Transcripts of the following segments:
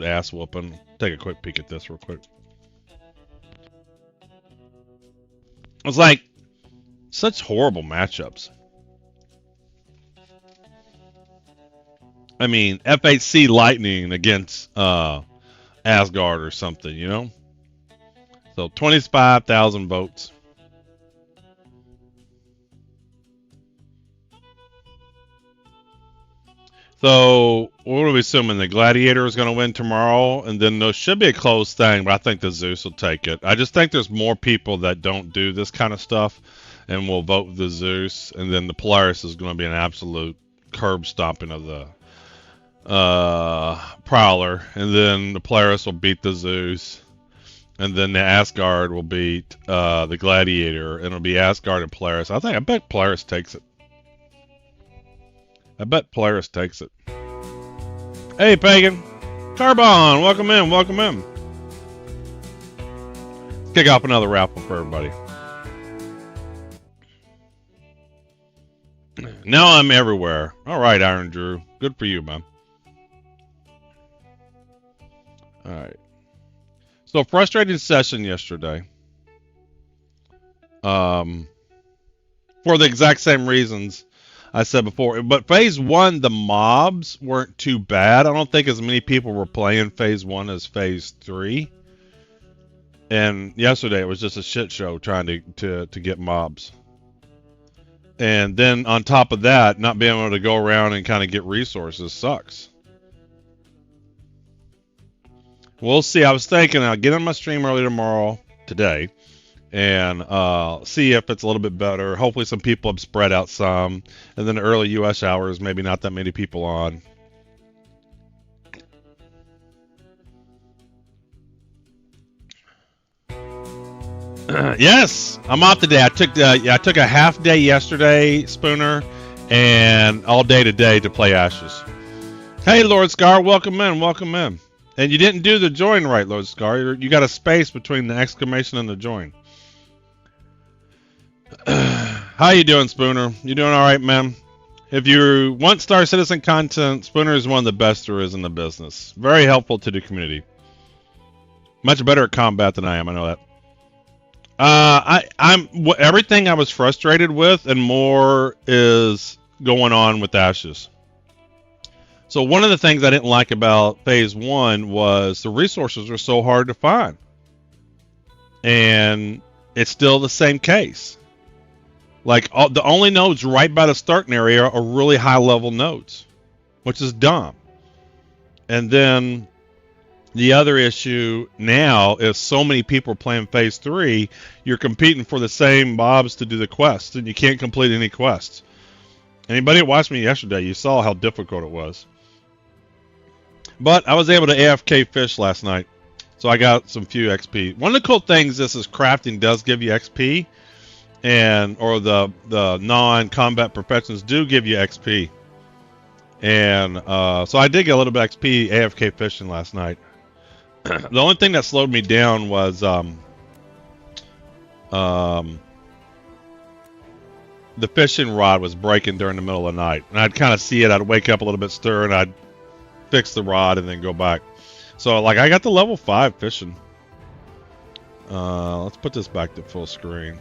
ass whooping. Take a quick peek at this real quick. It's like such horrible matchups. I mean, FHC Lightning against Asgard or something, you know? So 25,000 votes. So what are we assuming? The Gladiator is going to win tomorrow, and then there should be a close thing, but I think the Zeus will take it. I just think there's more people that don't do this kind of stuff and will vote the Zeus, and then the Polaris is going to be an absolute curb stomping of the Prowler, and then the Polaris will beat the Zeus, and then the Asgard will beat the Gladiator, and it'll be Asgard and Polaris. I bet Polaris takes it. I bet Polaris takes it. Hey, Pagan. Carbon, welcome in, welcome in. Let's kick off another raffle for everybody. Now I'm everywhere. All right, Iron Drew. Good for you, man. All right. So, frustrating session yesterday. For the exact same reasons I said before. But phase 1, the mobs weren't too bad. I don't think as many people were playing phase 1 as phase 3. And yesterday it was just a shit show trying to get mobs. And then on top of that, not being able to go around and kind of get resources sucks. We'll see. I was thinking I'll get on my stream early today, and see if it's a little bit better. Hopefully some people have spread out some, and then the early US hours, maybe not that many people on. Yes, I'm off today. I took a half day yesterday, Spooner, and all day today to play Ashes. Hey, Lord Scar, welcome in, welcome in. And you didn't do the join right, Lord Scar. You got a space between the exclamation and the join. How you doing, Spooner? You doing all right, man? If you want Star Citizen content, Spooner is one of the best there is in the business. Very helpful to the community. Much better at combat than I am. I know that. Everything I was frustrated with and more is going on with Ashes. So one of the things I didn't like about phase 1 was the resources are so hard to find. And it's still the same case. Like the only nodes right by the starting area are really high level nodes, which is dumb. And then the other issue now is so many people playing phase 3, you're competing for the same mobs to do the quests, and you can't complete any quests. Anybody that watched me yesterday, you saw how difficult it was. But I was able to AFK fish last night, so I got some few XP. One of the cool things is crafting does give you XP, or the non-combat professions do give you XP. And so I did get a little bit of XP AFK fishing last night. The only thing that slowed me down was the fishing rod was breaking during the middle of the night, and I'd kind of see it. I'd wake up a little bit, stir, and I'd fix the rod and then go back. So like I got the level 5 fishing. Let's put this back to full screen.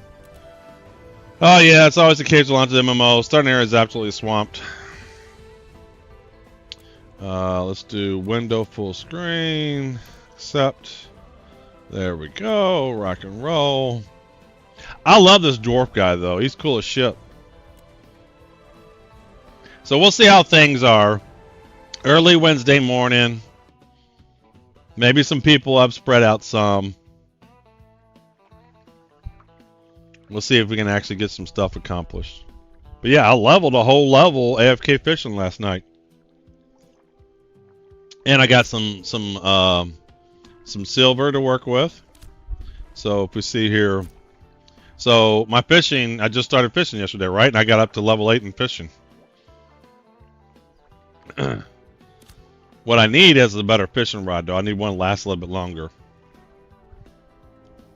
Oh yeah, it's always the case with launch of MMO. Starting area is absolutely swamped. Let's do window full screen. Accept. There we go. Rock and roll. I love this dwarf guy though. He's cool as shit. So we'll see how things are. Early Wednesday morning. Maybe some people have spread out some. We'll see if we can actually get some stuff accomplished. But yeah, I leveled a whole level AFK fishing last night. And I got some silver to work with. So if we see here. So my fishing, I just started fishing yesterday, right? And I got up to level 8 in fishing. What I need is a better fishing rod, though. I need one that lasts a little bit longer.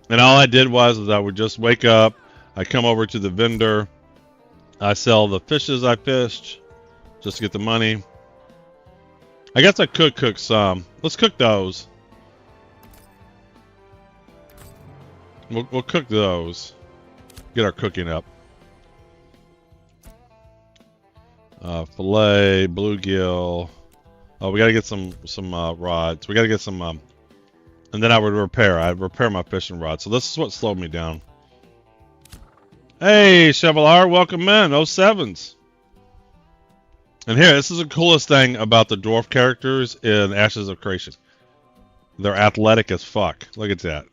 And all I did was I would just wake up, I come over to the vendor, I sell the fishes I fished, just to get the money. I guess I could cook some. Let's cook those. We'll cook those. Get our cooking up. Filet, bluegill. Oh, we gotta get some rods. We gotta get some. And then I would repair. I'd repair my fishing rod. So this is what slowed me down. Hey, Chevalier, welcome in. 07s. And here, this is the coolest thing about the dwarf characters in Ashes of Creation. They're athletic as fuck. Look at that.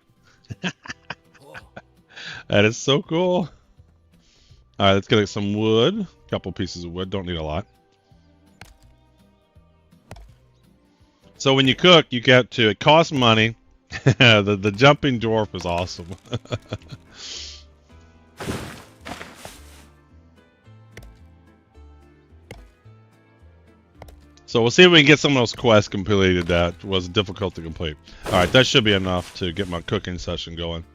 That is so cool. Alright, let's get some wood. A couple pieces of wood. Don't need a lot. So when you cook, you get to... It costs money. the jumping dwarf is awesome. So we'll see if we can get some of those quests completed that was difficult to complete. Alright, that should be enough to get my cooking session going.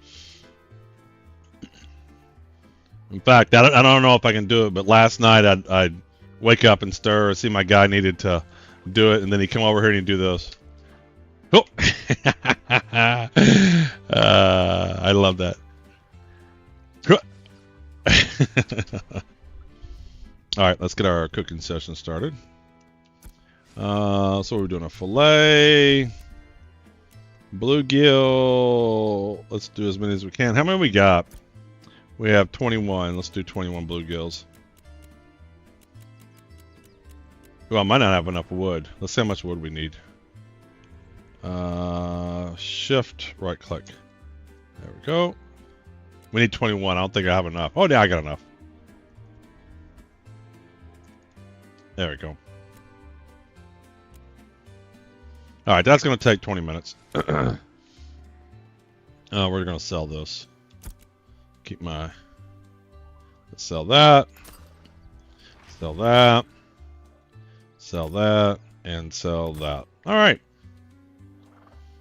In fact, I don't know if I can do it, but last night I'd wake up and stir, see my guy needed to do it, and then he'd come over here and he'd do this. Oh! I love that. Alright, let's get our cooking session started. So we're doing a filet, bluegill. Let's do as many as we can. How many we got? We have 21. Let's do 21 bluegills. Well, I might not have enough wood. Let's see how much wood we need. Shift, right click. There we go. We need 21. I don't think I have enough. Oh, yeah, I got enough. There we go. Alright, that's going to take 20 minutes. We're going to sell this. Keep my... Let's sell that. Sell that. Sell that. And sell that. Alright.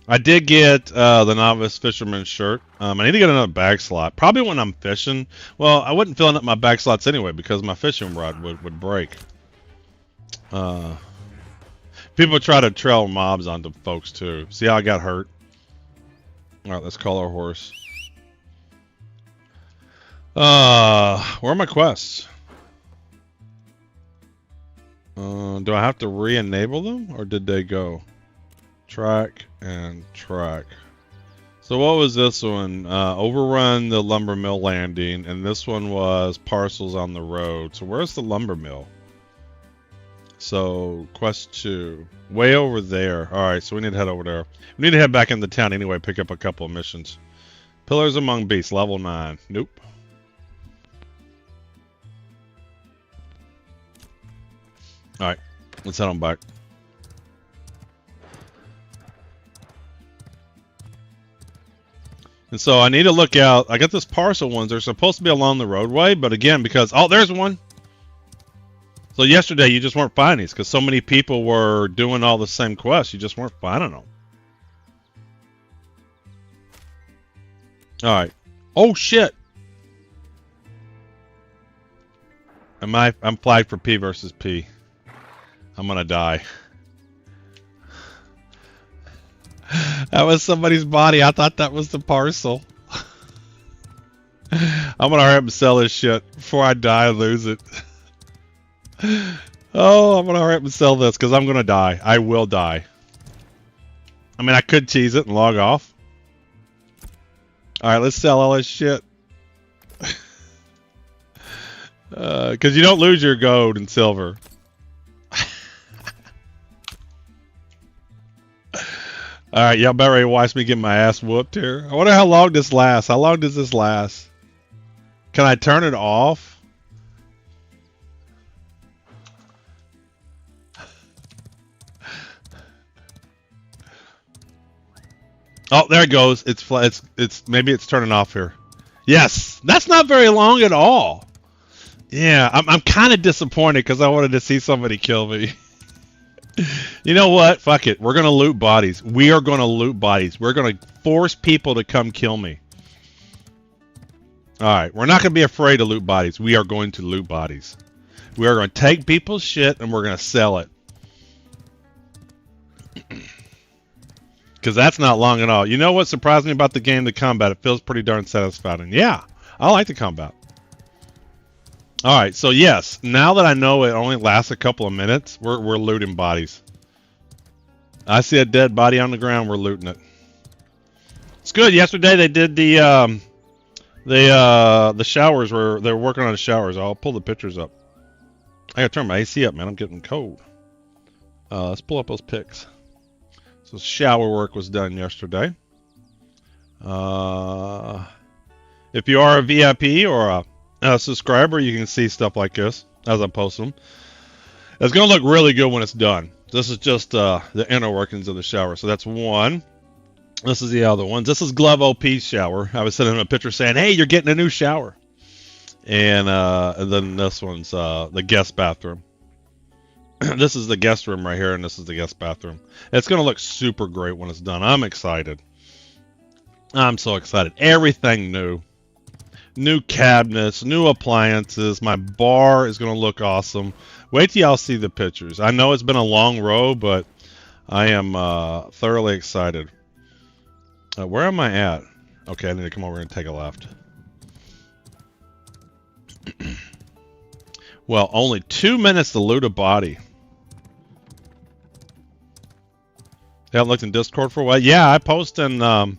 I did get the Novice Fisherman shirt. I need to get another bag slot. Probably when I'm fishing. Well, I wasn't filling up my bag slots anyway because my fishing rod would break. People try to trail mobs onto folks too. See how I got hurt? Alright, let's call our horse. Where are my quests? Do I have to re-enable them? Or did they go? Track and track. So what was this one? Overrun the lumber mill landing. And this one was parcels on the road. So where's the lumber mill? So, quest 2. Way over there. Alright, so we need to head over there. We need to head back into town anyway, pick up a couple of missions. Pillars Among Beasts, level 9. Nope. Alright, let's head on back. And so I need to look out. I got this parcel ones. They're supposed to be along the roadway, but again, because... Oh, there's one! So yesterday you just weren't finding these because so many people were doing all the same quests. You just weren't finding them. All right. Oh shit. I'm flagged for P versus P. I'm gonna die. That was somebody's body. I thought that was the parcel. I'm gonna hurry up and sell this shit before I die and lose it. Oh, I'm gonna hurry up and sell this because I'm gonna die. I will die. I mean, I could cheese it and log off. Alright, let's sell all this shit. Because you don't lose your gold and silver. Alright, y'all better ready to watch me get my ass whooped here. I wonder how long this lasts. How long does this last? Can I turn it off? Oh, there it goes. It's maybe it's turning off here. Yes, that's not very long at all. Yeah, I'm kind of disappointed because I wanted to see somebody kill me. You know what? Fuck it. We're gonna loot bodies. We are gonna loot bodies. We're gonna force people to come kill me. All right, we're not gonna be afraid to loot bodies. We are going to loot bodies. We are gonna take people's shit and we're gonna sell it. Because that's not long at all. You know what surprised me about the game? The combat. It feels pretty darn satisfying. Yeah, I like the combat. All right, so yes, now that I know it only lasts a couple of minutes, we're looting bodies. I see a dead body on the ground, we're looting it. It's good. Yesterday they did the showers. They were working on the showers. I'll pull the pictures up. I gotta turn my AC up, man. I'm getting cold. Let's pull up those pics. So shower work was done yesterday. If you are a VIP or a subscriber, you can see stuff like this as I post them. It's gonna look really good when it's done. This is just the inner workings of the shower. So that's one. This is the other one. This is Glove OP's shower. I was sending him a picture saying, "Hey, you're getting a new shower." And then this one's the guest bathroom. This is the guest room right here, and this is the guest bathroom. It's gonna look super great when it's done. I'm excited. I'm so excited. Everything new. New cabinets, new appliances. My bar is gonna look awesome. Wait till y'all see the pictures. I know it's been a long road, but I am thoroughly excited. Where am I at? Okay, I need to come over and take a left. Well, only 2 minutes to loot a body. You haven't looked in Discord for a while? Yeah, I post in the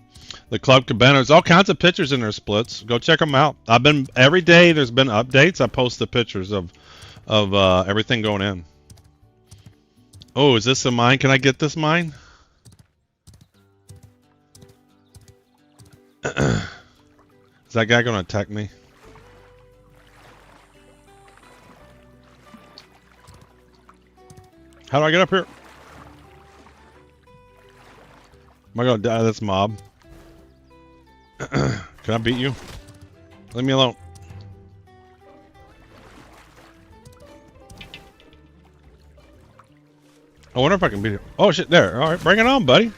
Club Cabana. There's all kinds of pictures in their splits. Go check them out. I've been every day. There's been updates. I post the pictures of everything going in. Oh, is this a mine? Can I get this mine? Is that guy going to attack me? How do I get up here? Am I going to die to this mob? Can I beat you? Leave me alone. I wonder if I can beat it. Oh shit, there. Alright, bring it on, buddy.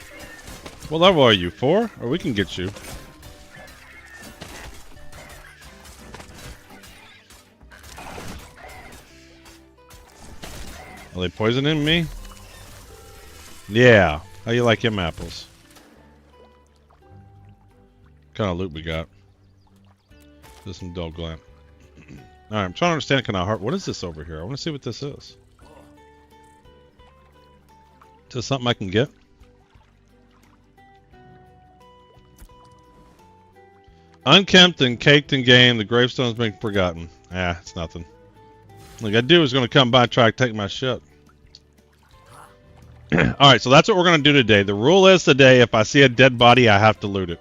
What level are you? 4? Or we can get you. Are they poisoning me? Yeah. How you like them apples? What kind of loot we got? Just some dull glam. Alright, I'm trying to understand kind of hard. What is this over here? I want to see what this is. Is this something I can get? Unkempt and caked in game. The gravestone's been forgotten. Ah, it's nothing. Like that dude was going to come by and try to take my shit. Alright, so that's what we're going to do today. The rule is today, if I see a dead body, I have to loot it.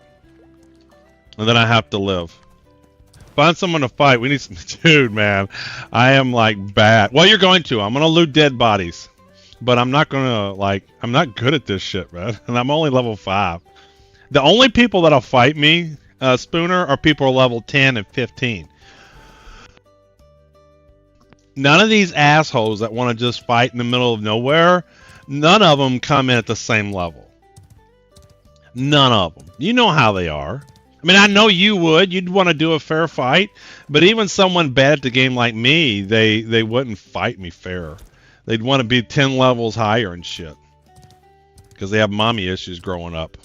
And then I have to live. Find someone to fight. We need some... Dude, man. I am, like, bad. Well, you're going to. I'm going to loot dead bodies. But I'm not going to, like... I'm not good at this shit, man. And I'm only level 5. The only people that'll fight me, Spooner, are people level 10 and 15. None of these assholes that want to just fight in the middle of nowhere, none of them come in at the same level. None of them. You know how they are. I mean, I know you would. You'd want to do a fair fight. But even someone bad at the game like me, they wouldn't fight me fair. They'd want to be 10 levels higher and shit. Because they have mommy issues growing up.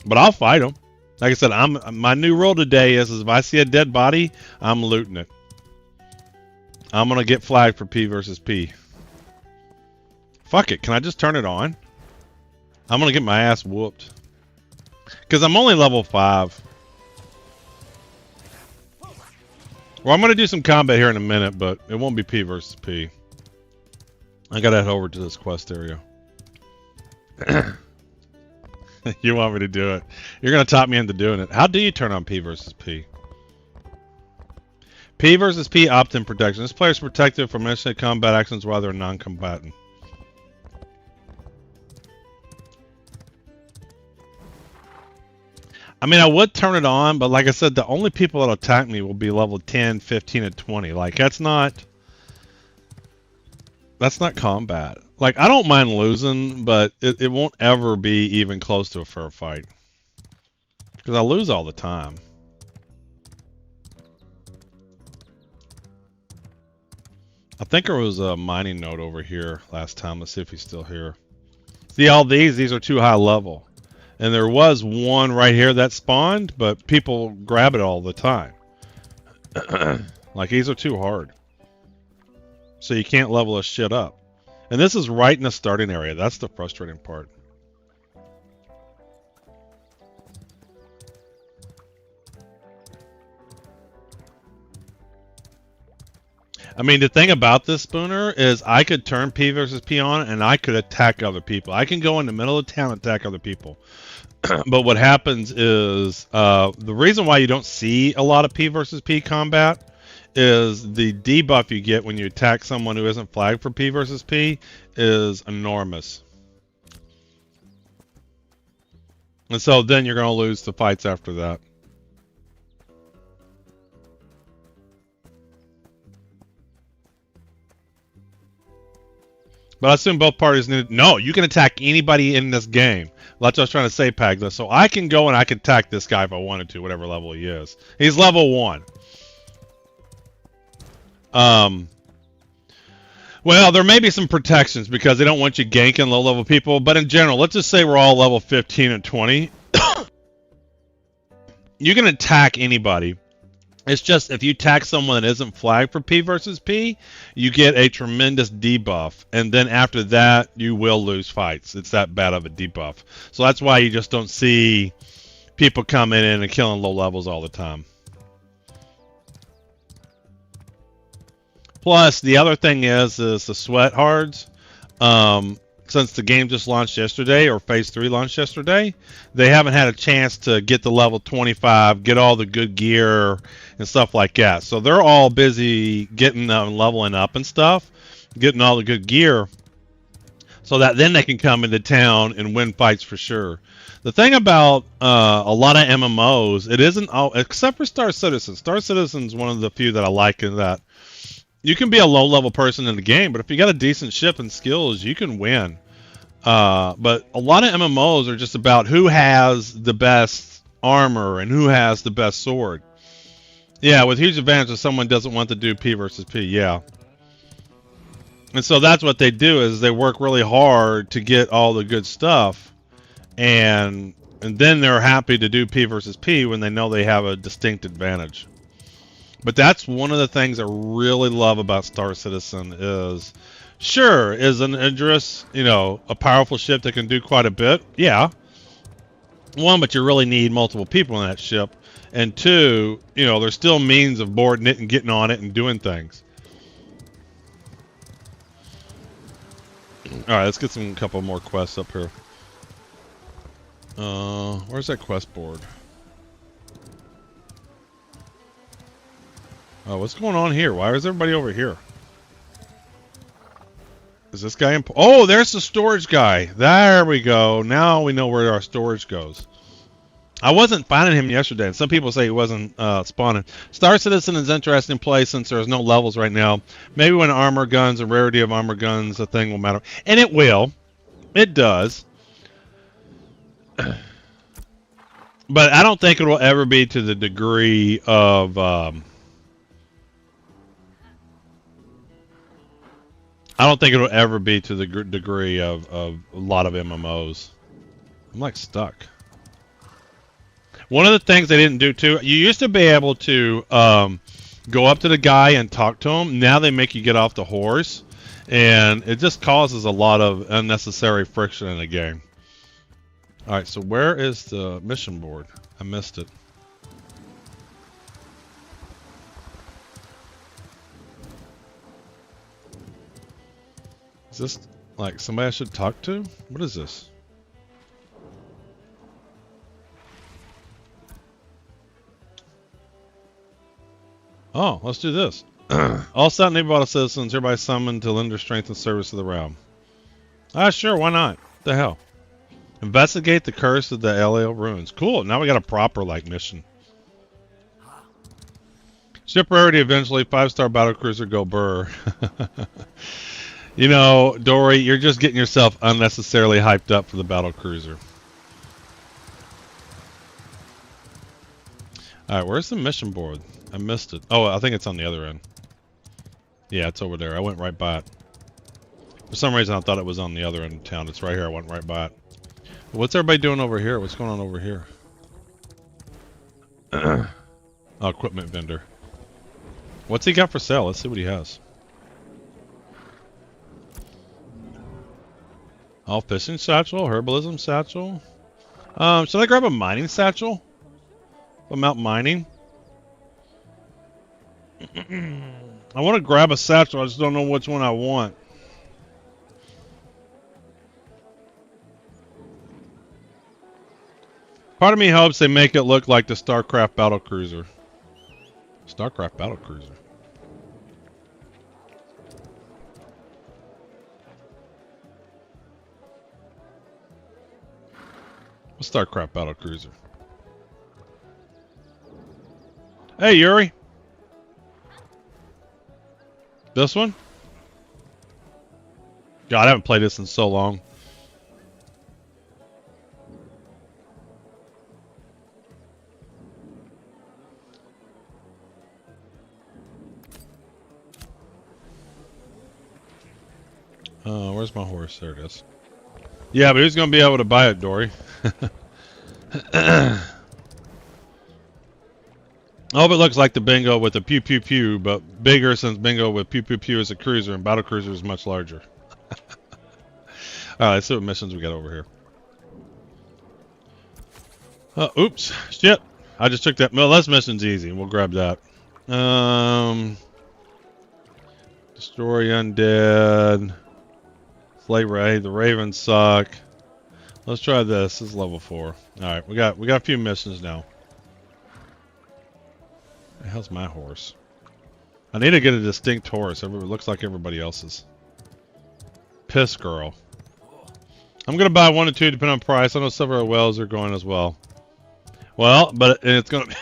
But I'll fight them. Like I said, my new rule today is if I see a dead body, I'm looting it. I'm going to get flagged for P versus P. Fuck it. Can I just turn it on? I'm going to get my ass whooped. Because I'm only level 5. Well, I'm going to do some combat here in a minute, but it won't be P versus P. I got to head over to this quest area. You want me to do it? You're going to talk me into doing it. How do you turn on P versus P? P versus P opt-in protection. This player is protected from instant combat actions while they're non-combatant. I mean, I would turn it on, but like I said, the only people that attack me will be level 10, 15, and 20. Like, that's not combat. Like, I don't mind losing, but it won't ever be even close to a fair fight. Because I lose all the time. I think there was a mining node over here last time. Let's see if he's still here. See all these are too high level. And there was one right here that spawned, but people grab it all the time. Like, these are too hard. So you can't level this shit up. And this is right in the starting area. That's the frustrating part. I mean, the thing about this, Spooner, is I could turn P versus P on and I could attack other people. I can go in the middle of town and attack other people. But what happens is, the reason why you don't see a lot of P versus P combat is the debuff you get when you attack someone who isn't flagged for P versus P is enormous. And so then you're going to lose the fights after that. But I assume both parties need... No, you can attack anybody in this game. That's what I was trying to say, Pagda. So I can go and I can attack this guy if I wanted to, whatever level he is. He's level 1. Well, there may be some protections because they don't want you ganking low-level people. But in general, let's just say we're all level 15 and 20. You can attack anybody. It's just if you attack someone that isn't flagged for P versus P, you get a tremendous debuff. And then after that, you will lose fights. It's that bad of a debuff. So that's why you just don't see people coming in and killing low levels all the time. Plus, the other thing is the sweat hards. Since the game just launched yesterday, or Phase 3 launched yesterday, they haven't had a chance to get to level 25, get all the good gear and stuff like that. So they're all busy getting leveling up and stuff, getting all the good gear, so that then they can come into town and win fights for sure. The thing about a lot of MMOs, it isn't all, except for Star Citizen. Star Citizen's one of the few that I like in that you can be a low-level person in the game, but if you got a decent ship and skills, you can win. But a lot of MMOs are just about who has the best armor and who has the best sword. Yeah, with huge advantage if someone doesn't want to do P versus P, yeah. And so that's what they do, is they work really hard to get all the good stuff, and then they're happy to do P versus P when they know they have a distinct advantage. But that's one of the things I really love about Star Citizen is, sure, is an Idris, a powerful ship that can do quite a bit? Yeah. One, but you really need multiple people in that ship. And two, there's still means of boarding it and getting on it and doing things. Alright, let's get a couple more quests up here. Where's that quest board? Oh, what's going on here? Why is everybody over here? Is this guy oh, there's the storage guy. There we go. Now we know where our storage goes. I wasn't finding him yesterday, and some people say he wasn't spawning. Star Citizen is an interesting place since there's no levels right now. Maybe when armor guns and rarity of armor guns, the thing will matter. And it will. It does. But I don't think it will ever be to the degree of... I don't think it'll ever be to the degree of a lot of MMOs. I'm like stuck. One of the things they didn't do too, you used to be able to go up to the guy and talk to him. Now they make you get off the horse, and it just causes a lot of unnecessary friction in the game. All right, so where is the mission board? I missed it. Is this like somebody I should talk to? What is this? Oh, let's do this. All South Nevada citizens hereby summoned to lend their strength and service to the realm. Sure, why not? What the hell? Investigate the curse of the LAL ruins. Cool, now we got a proper mission. Ship rarity eventually, 5-star battlecruiser go burr. Dory, you're just getting yourself unnecessarily hyped up for the battlecruiser. Alright, where's the mission board? I missed it. Oh, I think it's on the other end. Yeah, it's over there. I went right by it. For some reason, I thought it was on the other end of town. It's right here. I went right by it. What's everybody doing over here? What's going on over here? Oh, equipment vendor. What's he got for sale? Let's see what he has. Oh, fishing satchel, herbalism satchel. Should I grab a mining satchel? If I'm out mining. I want to grab a satchel. I just don't know which one I want. Part of me hopes they make it look like the StarCraft battlecruiser. StarCraft battlecruiser. What's StarCraft battlecruiser? Hey, Yuri. This one? God, I haven't played this in so long. Where's my horse? There it is. Yeah, but who's going to be able to buy it, Dory? I hope it looks like the Bingo with the pew pew pew, but bigger since Bingo with pew pew pew is a cruiser and battle cruiser is much larger. Alright, let's see what missions we got over here. Oops. Shit. I just took that. Well, this mission's easy. We'll grab that. Destroy undead. Slay Ray. The Ravens suck. Let's try this. This is level 4. Alright, we got a few missions now. The hell's my horse? I need to get a distinct horse. It looks like everybody else's. Piss girl. I'm gonna buy 1 or 2 depending on price. I know several wells are going as well. Well, but it's gonna be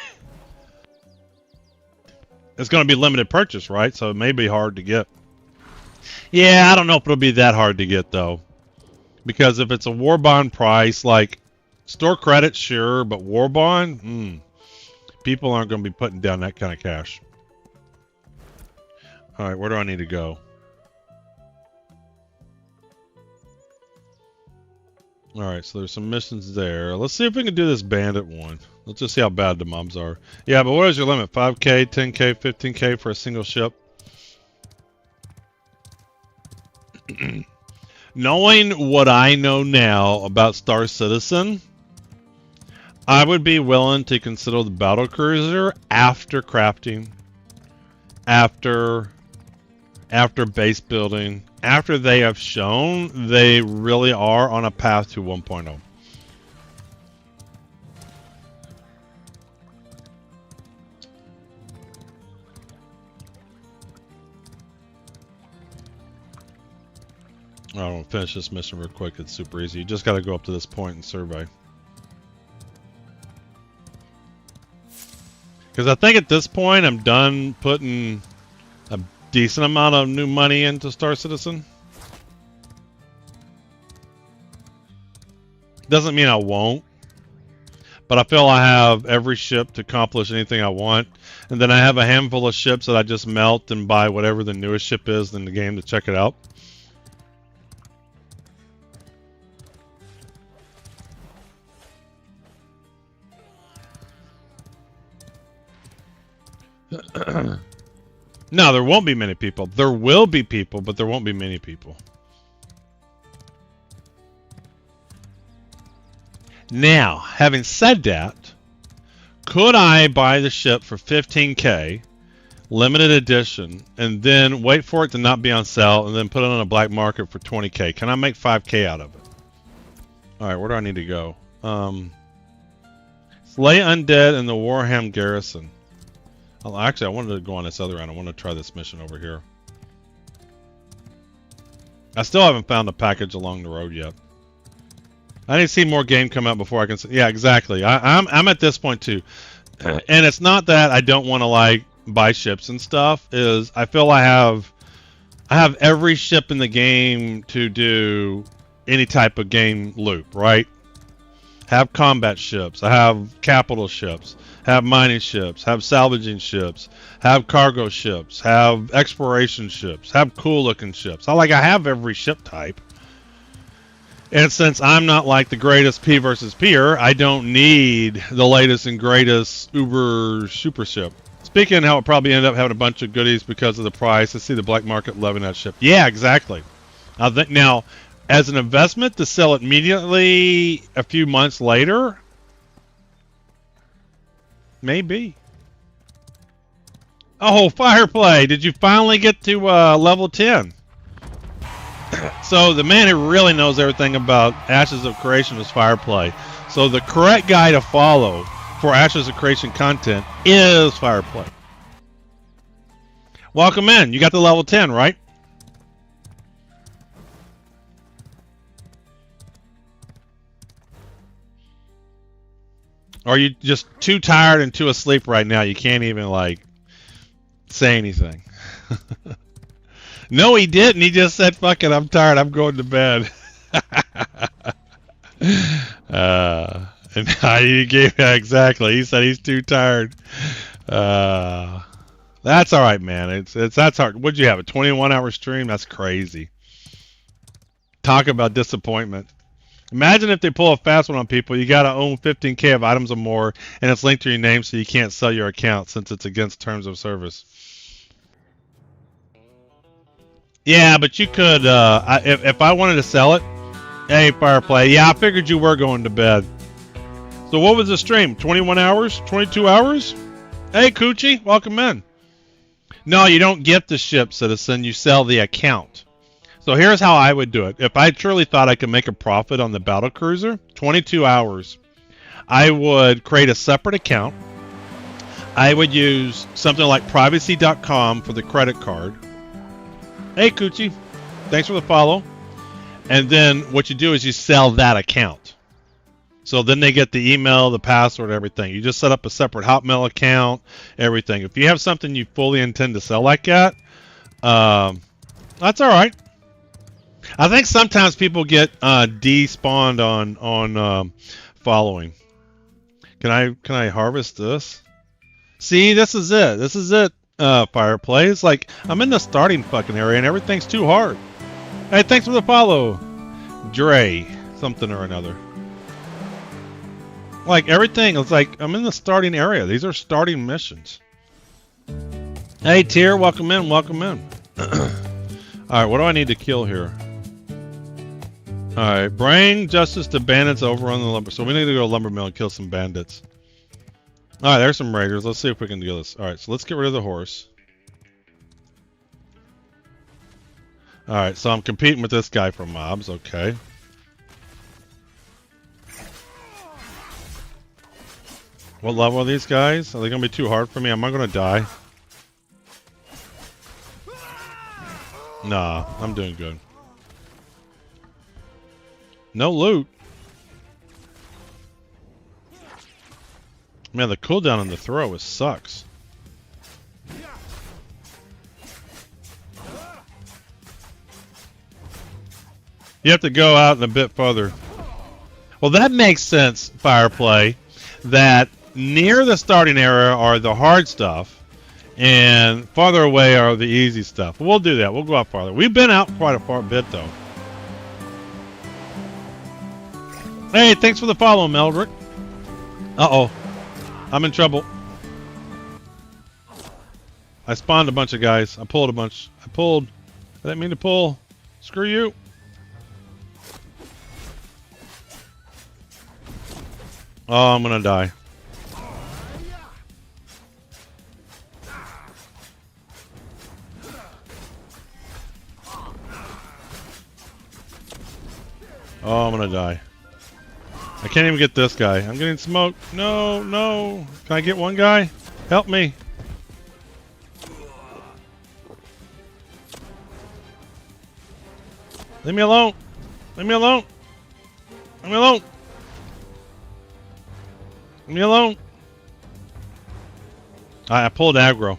it's gonna be limited purchase, right? So it may be hard to get. Yeah, I don't know if it'll be that hard to get though, because if it's a war bond price, like store credit, sure, but war bond, people aren't gonna be putting down that kind of cash. All right, where do I need to go? Alright, so there's some missions there. Let's see if we can do this bandit one. Let's just see how bad the mobs are. Yeah, but what is your limit? 5k, 10k, 15k for a single ship? Knowing what I know now about Star Citizen, I would be willing to consider the battlecruiser after crafting, after base building, after they have shown they really are on a path to 1.0. I don't finish this mission real quick. It's super easy. You just got to go up to this point and survey. Because I think at this point I'm done putting a decent amount of new money into Star Citizen. Doesn't mean I won't, but I feel I have every ship to accomplish anything I want, and then I have a handful of ships that I just melt and buy whatever the newest ship is in the game to check it out. No, there won't be many people. There will be people, but there won't be many people. Now, having said that, could I buy the ship for 15k, limited edition, and then wait for it to not be on sale, and then put it on a black market for 20k? Can I make 5k out of it? Alright, where do I need to go? Slay undead in the Warham garrison. Oh, actually, I wanted to go on this other end. I want to try this mission over here. I still haven't found a package along the road yet. I need to see more game come out before I can see. Yeah, exactly. I'm at this point too. And it's not that I don't want to like buy ships and stuff. Is I feel I have every ship in the game to do any type of game loop, right? have combat ships, I have capital ships, have mining ships, have salvaging ships, have cargo ships, have exploration ships, have cool looking ships. I have every ship type. And since I'm not like the greatest P versus peer, I don't need the latest and greatest uber super ship. Speaking of how it probably ended up having a bunch of goodies because of the price, I see the black market loving that ship. Yeah, exactly. I think now, as an investment to sell it immediately a few months later, maybe. Oh, Fireplay, did you finally get to level 10? So the man who really knows everything about Ashes of Creation is Fireplay. So the correct guy to follow for Ashes of Creation content is Fireplay. Welcome in. You got the level 10, right? Or are you just too tired and too asleep right now? You can't even like say anything. No, he didn't. He just said, fuck it, I'm tired. I'm going to bed. And he gave exactly. He said he's too tired. That's all right, man. That's hard. What'd you have? A 21-hour stream? That's crazy. Talk about disappointment. Imagine if they pull a fast one on people. You got to own 15K of items or more, and it's linked to your name, so you can't sell your account since it's against terms of service. Yeah, but you could, if I wanted to sell it, hey, Fireplay, yeah, I figured you were going to bed. So what was the stream? 21 hours? 22 hours? Hey, Coochie, welcome in. No, you don't get the ship, Citizen. You sell the account. So here's how I would do it. If I truly thought I could make a profit on the battle cruiser, 22 hours, I would create a separate account. I would use something like privacy.com for the credit card. Hey, Coochie. Thanks for the follow. And then what you do is you sell that account. So then they get the email, the password, everything. You just set up a separate Hotmail account, everything. If you have something you fully intend to sell like that, that's all right. I think sometimes people get despawned on following. Can I harvest this? See, this is it. This is it. Fireplace. Like, I'm in the starting fucking area and everything's too hard. Hey, thanks for the follow. Dre, something or another. Like, everything is like, I'm in the starting area. These are starting missions. Hey, Tier, welcome in, welcome in. Alright, what do I need to kill here? Alright, bring justice to bandits over on the lumber. So we need to go to lumber mill and kill some bandits. Alright, there's some raiders. Let's see if we can do this. Alright, so let's get rid of the horse. Alright, so I'm competing with this guy for mobs. Okay. What level are these guys? Are they going to be too hard for me? Am I going to die? Nah, I'm doing good. No loot. Man, the cooldown on the throw sucks. You have to go out and a bit further. Well, that makes sense, Fireplay, that near the starting area are the hard stuff, and farther away are the easy stuff. We'll do that. We'll go out farther. We've been out quite a far bit, though. Hey, thanks for the follow, Meldrick. Uh-oh. I'm in trouble. I spawned a bunch of guys. I pulled a bunch. I didn't mean to pull. Screw you. Oh, I'm gonna die. Oh, I'm gonna die. I can't even get this guy. I'm getting smoked. No, no. Can I get one guy? Help me. Leave me alone. Leave me alone. Leave me alone. Leave me alone. I pulled aggro.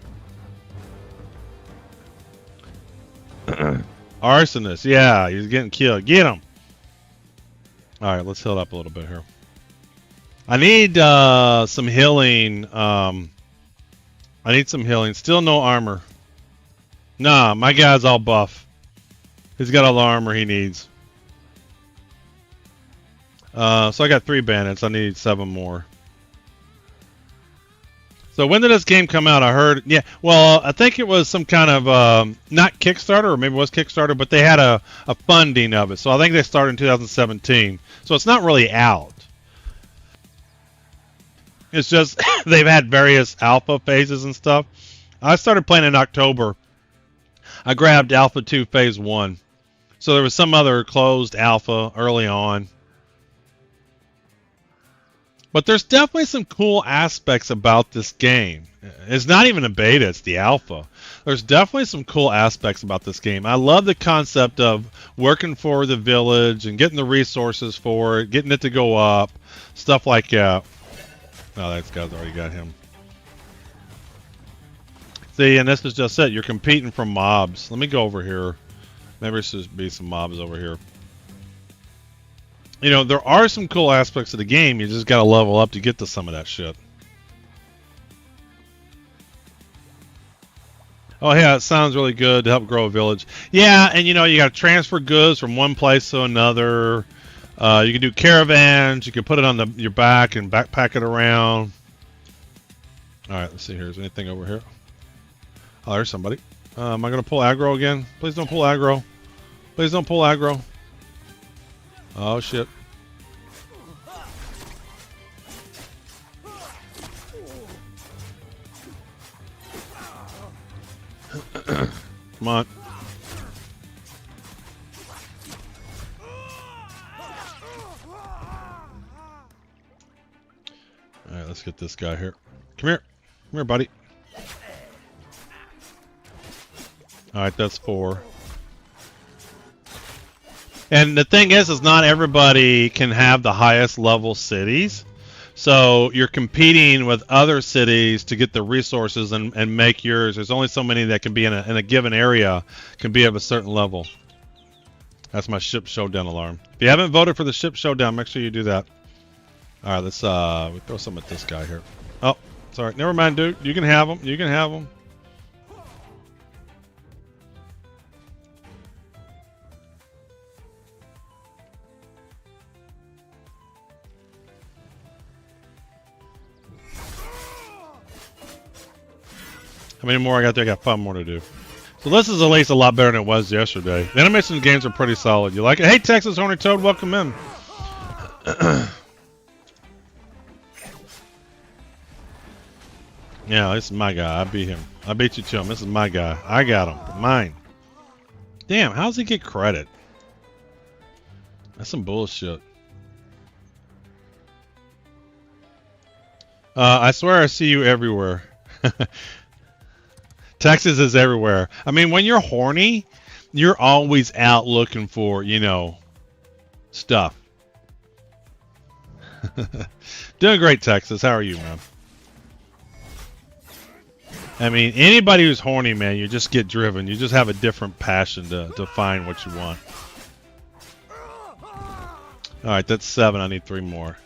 Arsonist. Yeah, he's getting killed. Get him. Alright, let's heal up a little bit here. I need some healing. I need some healing. Still no armor. Nah, my guy's all buff. He's got all the armor he needs. So I got 3 bandits. I need 7 more. So when did this game come out? I heard, yeah. Well, I think it was some kind of not Kickstarter, or maybe it was Kickstarter, but they had a funding of it. So I think they started in 2017. So it's not really out. It's just they've had various alpha phases and stuff. I started playing in October. I grabbed Alpha 2 Phase 1. So there was some other closed alpha early on. But there's definitely some cool aspects about this game. It's not even a beta, it's the alpha. There's definitely some cool aspects about this game. I love the concept of working for the village and getting the resources for it, getting it to go up, stuff like that. Oh, that guy's already got him. See, and this is just it. You're competing for mobs. Let me go over here. Maybe there should be some mobs over here. You know, there are some cool aspects of the game. You just got to level up to get to some of that shit. Oh, yeah, it sounds really good to help grow a village. Yeah, and you know, you got to transfer goods from one place to another. You can do caravans. You can put it on your back and backpack it around. All right, let's see here. Is there anything over here? Oh, there's somebody. Am I going to pull aggro again? Please don't pull aggro. Please don't pull aggro. Oh, shit. Come on. Alright, let's get this guy here. Come here. Come here, buddy. Alright, that's 4. And the thing is not everybody can have the highest level cities. So you're competing with other cities to get the resources and make yours. There's only so many that can be in a given area, can be of a certain level. That's my ship showdown alarm. If you haven't voted for the ship showdown, make sure you do that. All right, let's we throw some at this guy here. Oh, sorry. Never mind, dude. You can have them. You can have them. How many more I got there? I got 5 more to do. So this is at least a lot better than it was yesterday. The animation games are pretty solid. You like it? Hey, Texas Horny Toad, welcome in. Yeah, this is my guy. I beat him. I beat you to him. This is my guy. I got him. Mine. Damn, how does he get credit? That's some bullshit. I swear I see you everywhere. Texas is everywhere. I mean, when you're horny, you're always out looking for, you know, stuff. Doing great, Texas. How are you, man? I mean, anybody who's horny, man, you just get driven. You just have a different passion to find what you want. All right, that's 7. I need 3 more.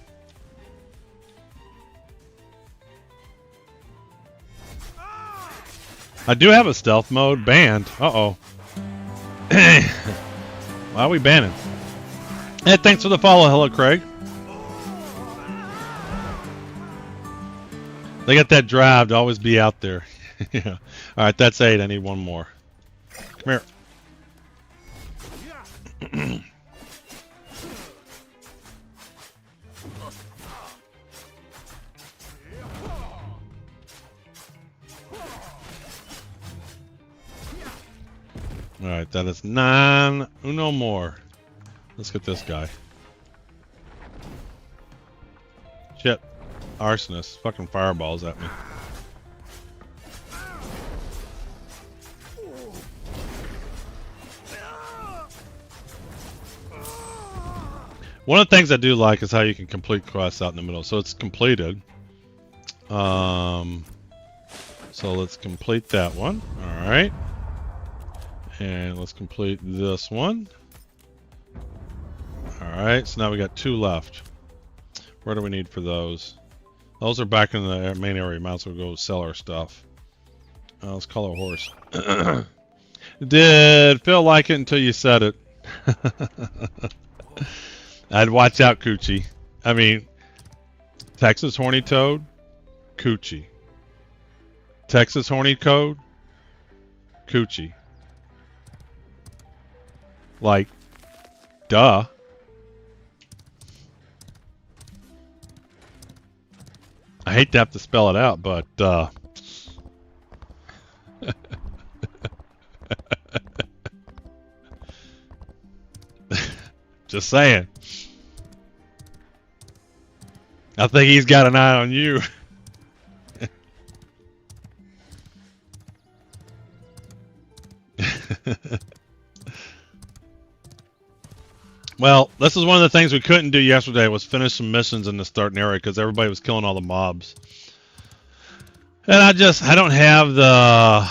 I do have a stealth mode banned. Uh-oh. Why are we banning? Hey, thanks for the follow. Hello, Craig. They got that drive to always be out there. Yeah. All right, that's 8. I need 1 more. Come here. All right, that is 9. Uno more. Let's get this guy. Shit. Arsonist. Fucking fireballs at me. One of the things I do like is how you can complete quests out in the middle. So it's completed. So let's complete that one. All right. And let's complete this one. All right, so now we got 2 left. Where do we need for those? Those are back in the main area. Might as well go sell our stuff. Let's call a horse. Did feel like it until you said it. I'd watch out, Coochie. I mean, Texas horny toad, Coochie. Texas horny toad, Coochie. Like, duh. I hate to have to spell it out, but just saying. I think he's got an eye on you. Well, this is one of the things we couldn't do yesterday was finish some missions in the starting area because everybody was killing all the mobs. And I don't have a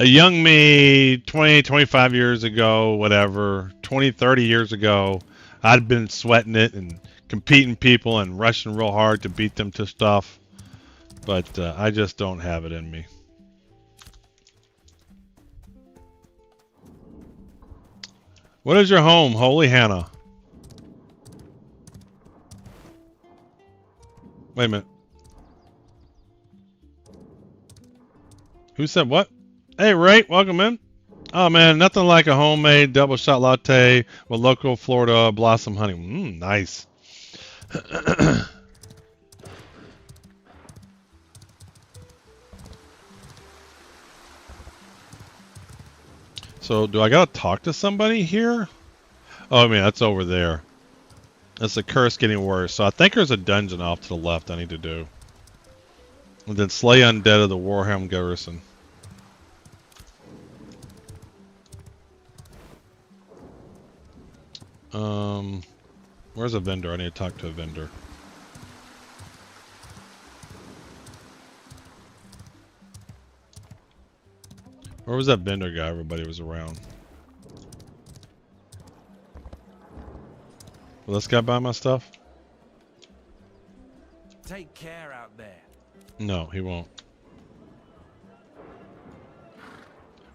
young me 20, 25 years ago, whatever, 20, 30 years ago, I'd been sweating it and competing people and rushing real hard to beat them to stuff. But I just don't have it in me. What is your home, Holy Hannah? Wait a minute. Who said what? Hey, Ray, welcome in. Oh, man, nothing like a homemade double shot latte with local Florida blossom honey. Nice. So, do I gotta talk to somebody here? Oh, I mean, that's over there. That's the curse getting worse. So I think there's a dungeon off to the left I need to do. And then slay undead of the Warhammer garrison. Where's a vendor? I need to talk to a vendor. Where was that vendor guy everybody was around? Will this guy buy my stuff? Take care out there. No, he won't.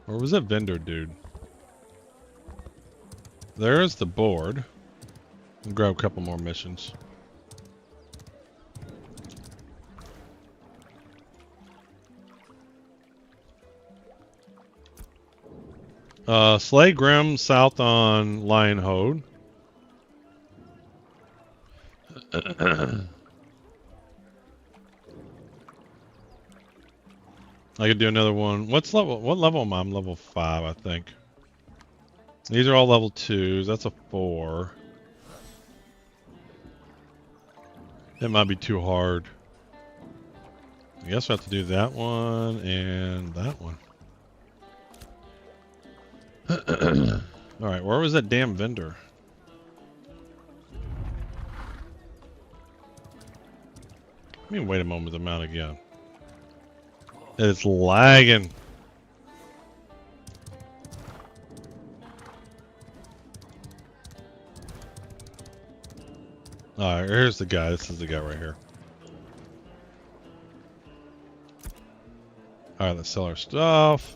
Where was that vendor dude? There's the board. I'll grab a couple more missions. Slay Grim south on Lionhode. I could do another one. What level am I? I'm level 5, I think. These are all level 2s. That's a 4. It might be too hard. I guess I have to do that one and that one. Alright, where was that damn vendor? Let me wait a moment to mount again. It's lagging. Alright, here's the guy. This is the guy right here. Alright, let's sell our stuff.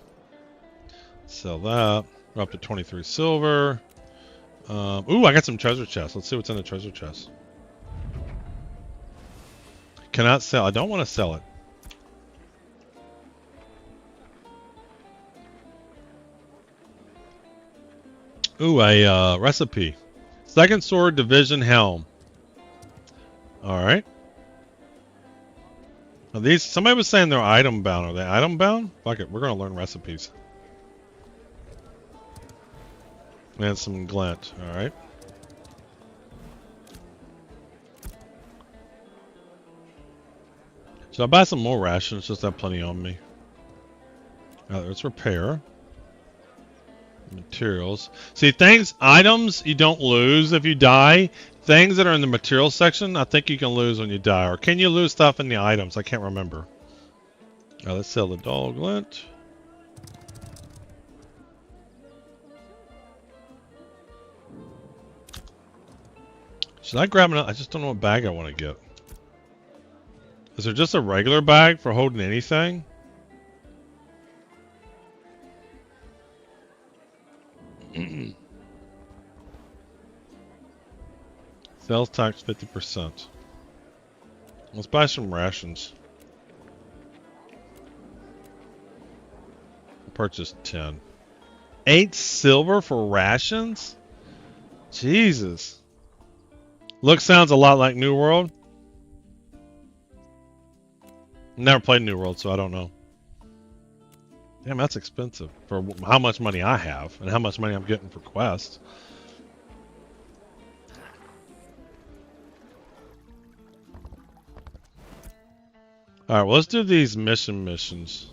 Sell that. We're up to 23 silver. Ooh, I got some treasure chests. Let's see what's in the treasure chest. Cannot sell. I don't want to sell it. Ooh, a recipe. Second sword division helm. Alright. Now these, somebody was saying they're item bound. Are they item bound? Fuck it, we're gonna learn recipes. And some glint, alright. So I'll buy some more rations, just have plenty on me. Let's repair. Materials. See, things, items you don't lose if you die. Things that are in the materials section, I think you can lose when you die. Or can you lose stuff in the items? I can't remember. Alright, let's sell the dull glint. Should I grab another? I just don't know what bag I want to get. Is there just a regular bag for holding anything? Sales tax 50%. Let's buy some rations. Purchase 10. 8 silver for rations? Jesus. Look, sounds a lot like New World. Never played New World, so I don't know. Damn, that's expensive for how much money I have and how much money I'm getting for quests. Alright, well, let's do these missions.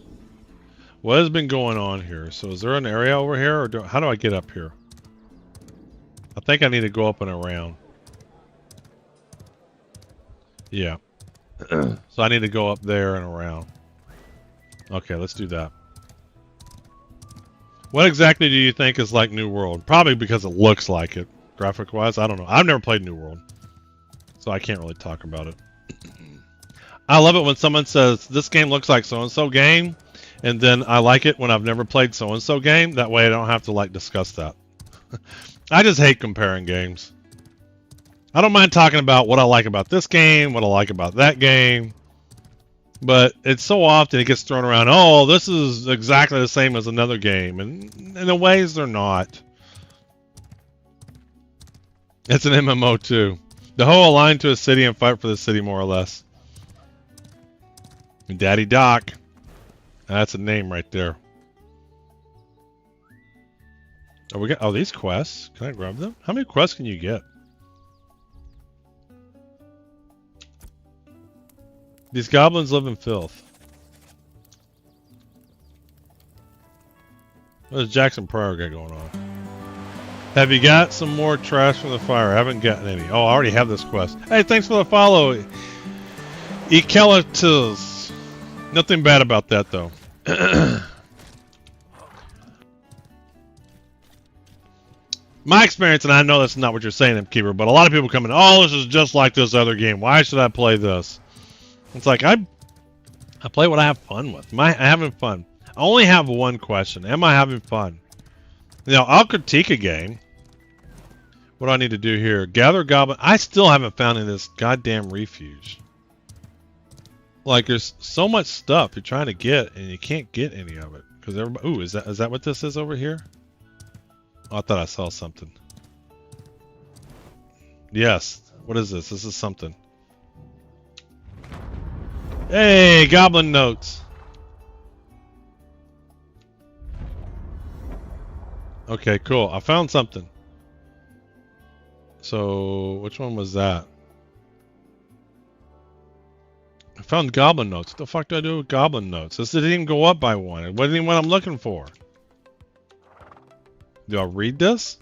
What has been going on here? So is there an area over here, or how do I get up here? I think I need to go up and around. Yeah. So I need to go up there and around. Okay, let's do that. What exactly do you think is like New World? Probably because it looks like it, graphic-wise. I don't know. I've never played New World, so I can't really talk about it. I love it when someone says, this game looks like so-and-so game, and then I like it when I've never played so-and-so game. That way I don't have to, like, discuss that. I just hate comparing games. I don't mind talking about what I like about this game, what I like about that game. But it's so often it gets thrown around, oh, this is exactly the same as another game. And in the ways they're not. It's an MMO too. The whole align to a city and fight for the city, more or less. Daddy Doc. That's a name right there. Oh, we got these quests. Can I grab them? How many quests can you get? These goblins live in filth. What does Jackson Pryor got going on? Have you got some more trash from the fire? I haven't gotten any. Oh, I already have this quest. Hey, thanks for the follow. Ekelitus. Nothing bad about that, though. My experience, and I know that's not what you're saying, Keeper, but a lot of people come in, oh, this is just like this other game. Why should I play this? It's like, I play what I have fun with. Am I having fun? I only have one question. Am I having fun? You know, I'll critique a game. What do I need to do here? Gather goblin. I still haven't found in this goddamn refuge. Like, there's so much stuff you're trying to get, and you can't get any of it. Because everybody... Ooh, is that what this is over here? Oh, I thought I saw something. Yes. What is this? This is something. Hey, goblin notes. Okay, cool. I found something. So, which one was that? I found goblin notes. What the fuck do I do with goblin notes? This didn't even go up by one. It wasn't even what I'm looking for. Do I read this?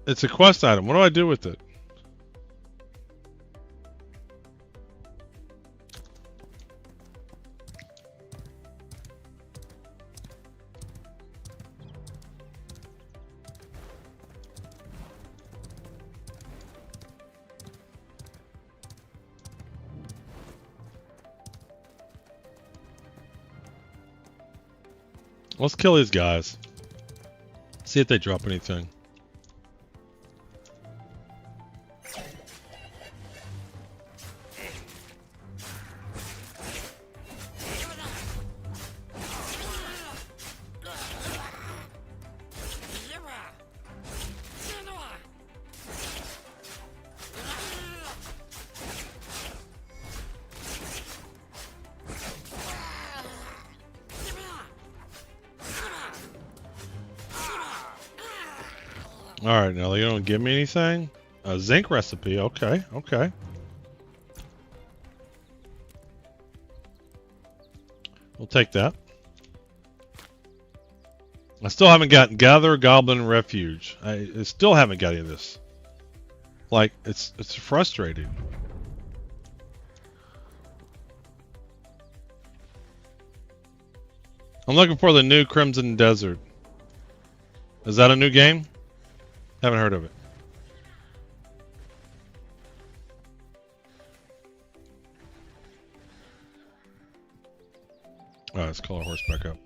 It's a quest item. What do I do with it? Let's kill these guys. See if they drop anything. Alright, now you don't give me anything? A zinc recipe, okay, okay. We'll take that. I still haven't gotten Gather Goblin Refuge. I still haven't got any of this. Like, it's frustrating. I'm looking for the new Crimson Desert. Is that a new game? Haven't heard of it. All right, let's call our horse back up.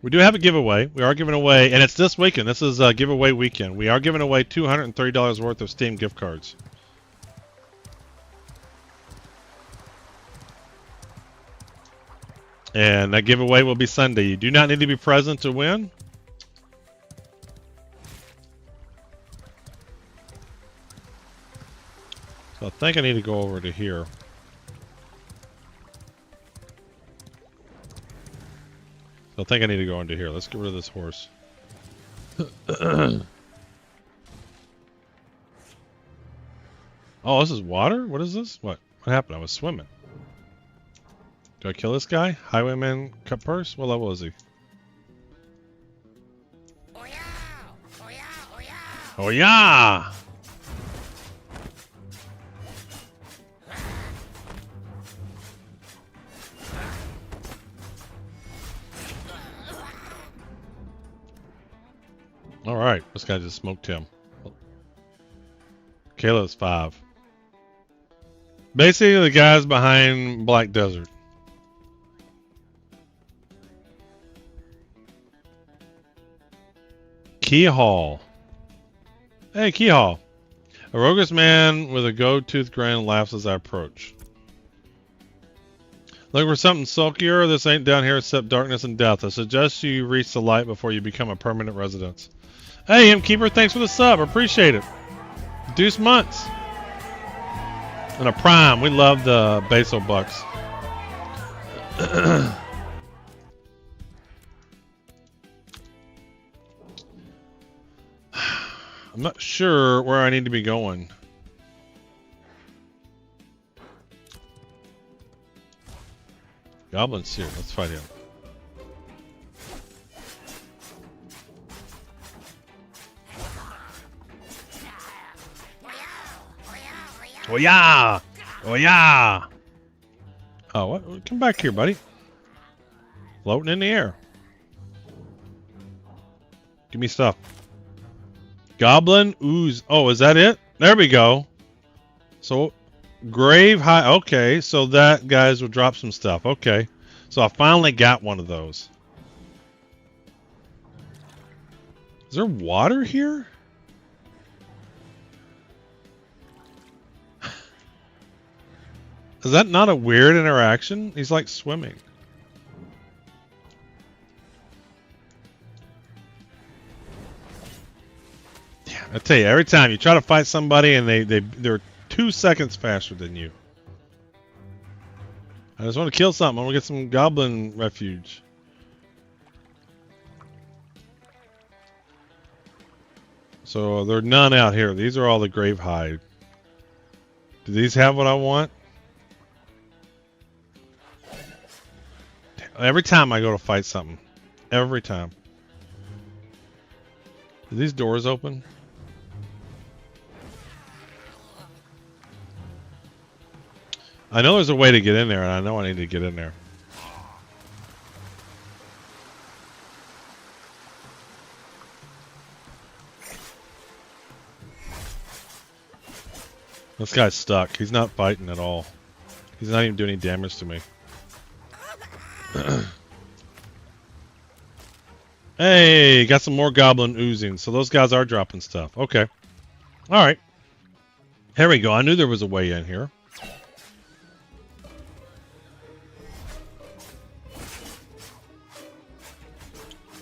We do have a giveaway. We are giving away, and it's this weekend. This is giveaway weekend. We are giving away $230 worth of Steam gift cards. And that giveaway will be Sunday. You do not need to be present to win. So I think I need to go over to here. So I think I need to go into here. Let's get rid of this horse. Oh, this is water? What is this? What happened? I was swimming. Do I kill this guy? Highwayman cut purse? What level is he? Oh yeah! Oh yeah! Oh yeah! Oh yeah! All right, this guy just smoked him. Kayla's 5. Basically, the guys behind Black Desert. Key Hall. Hey, Key Hall. A roguish man with a gold-toothed grin laughs as I approach. Looking for something sulkier? This ain't down here except darkness and death. I suggest you reach the light before you become a permanent residence. Hey, Imkeeper, thanks for the sub. Appreciate it. Deuce months. And a prime. We love the basil bucks. I'm not sure where I need to be going. Goblin's here. Let's fight him. Oh yeah! Oh yeah! Oh, what? Come back here, buddy. Floating in the air. Give me stuff. Goblin ooze. Oh, is that it? There we go. So, grave high. Okay, so that guys will drop some stuff. Okay, so I finally got one of those. Is there water here? Is that not a weird interaction? He's like swimming. Yeah, I tell you, every time you try to fight somebody and they're 2 seconds faster than you. I just want to kill something. I want to get some goblin refuge. So there are none out here. These are all the grave hide. Do these have what I want? Every time I go to fight something. Every time. Are these doors open? I know there's a way to get in there, and I know I need to get in there. This guy's stuck. He's not fighting at all. He's not even doing any damage to me. Hey, got some more goblin oozing. So those guys are dropping stuff. Okay. Alright. Here we go. I knew there was a way in here.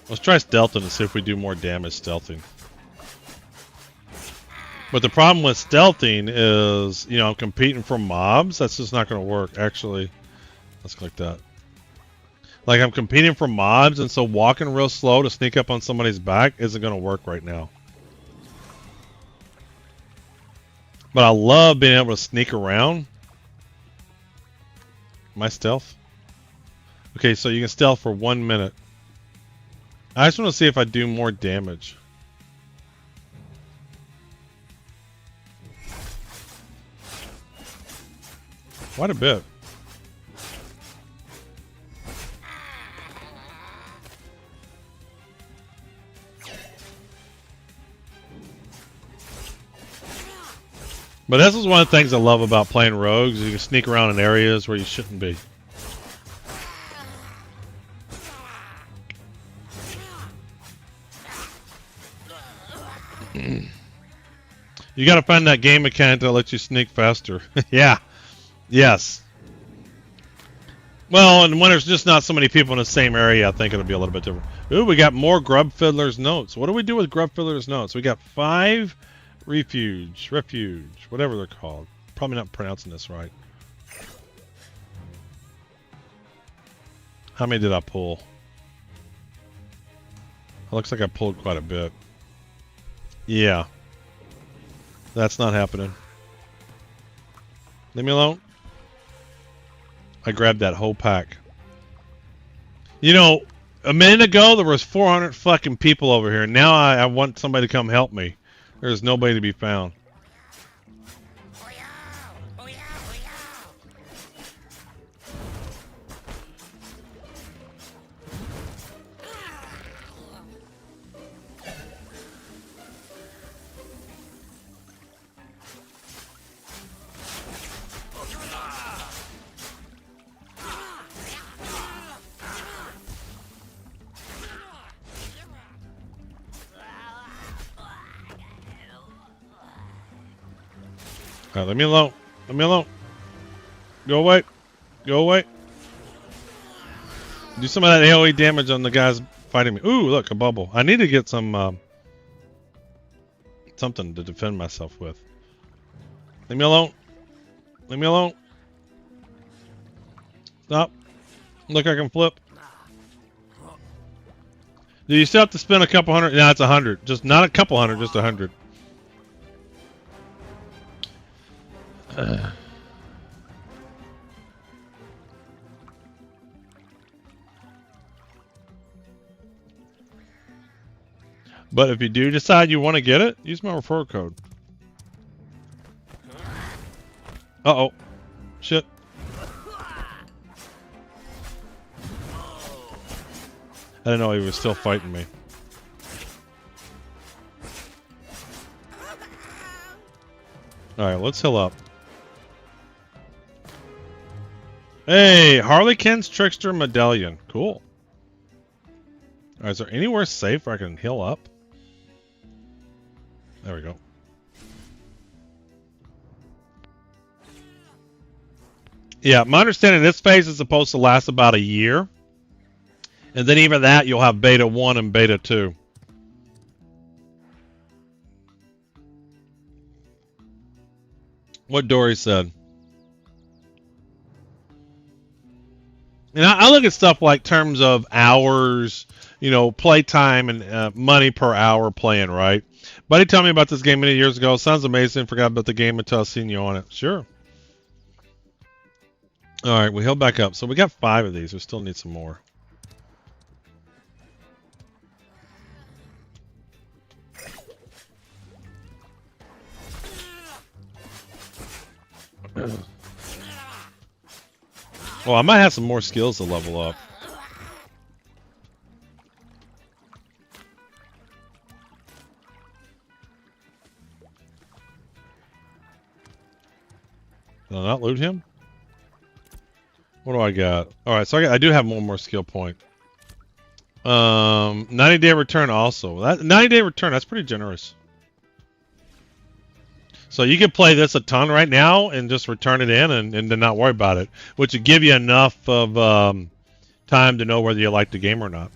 Let's try stealthing and see if we do more damage stealthing. But the problem with stealthing is, you know, I'm competing for mobs. That's just not going to work. Actually, let's click that. Like, I'm competing for mobs, and so walking real slow to sneak up on somebody's back isn't going to work right now. But I love being able to sneak around. My stealth? Okay, so you can stealth for 1 minute. I just want to see if I do more damage. Quite a bit. But this is one of the things I love about playing rogues. You can sneak around in areas where you shouldn't be. You gotta find that game mechanic that lets you sneak faster. Yeah. Yes. Well, and when there's just not so many people in the same area, I think it'll be a little bit different. Ooh, we got more Grub Fiddler's notes. What do we do with Grub Fiddler's notes? We got 5 refuge, whatever they're called. Probably not pronouncing this right. How many did I pull? It looks like I pulled quite a bit. Yeah. That's not happening. Leave me alone. I grabbed that whole pack. You know, a minute ago there was 400 fucking people over here. Now I want somebody to come help me. There's nobody to be found. Alright, leave me alone. Leave me alone. Go away. Go away. Do some of that AoE damage on the guys fighting me. Ooh, look, a bubble. I need to get some something to defend myself with. Leave me alone. Leave me alone. Stop. Look, I can flip. Do you still have to spend a couple hundred? No, it's 100. Just not a couple hundred, just 100. But if you do decide you want to get it, use my referral code. Uh-oh. Shit. I didn't know he was still fighting me. Alright, let's heal up. Hey, Harlequin's Trickster Medallion. Cool. Alright, is there anywhere safe where I can heal up? There we go. Yeah, my understanding this phase is supposed to last about a year. And then even that, you'll have Beta 1 and Beta 2. What Dory said. And I look at stuff like terms of hours, you know, playtime and money per hour playing, right? Buddy told me about this game many years ago. Sounds amazing. Forgot about the game until I seen you on it. Sure. All right, we heal back up. So we got 5 of these. We still need some more. Well, I might have some more skills to level up. Did I not loot him? What do I got? Alright, so I do have one more skill point. 90-day return also. That 90-day return, that's pretty generous. So you can play this a ton right now and just return it in and then not worry about it, which would give you enough of time to know whether you like the game or not.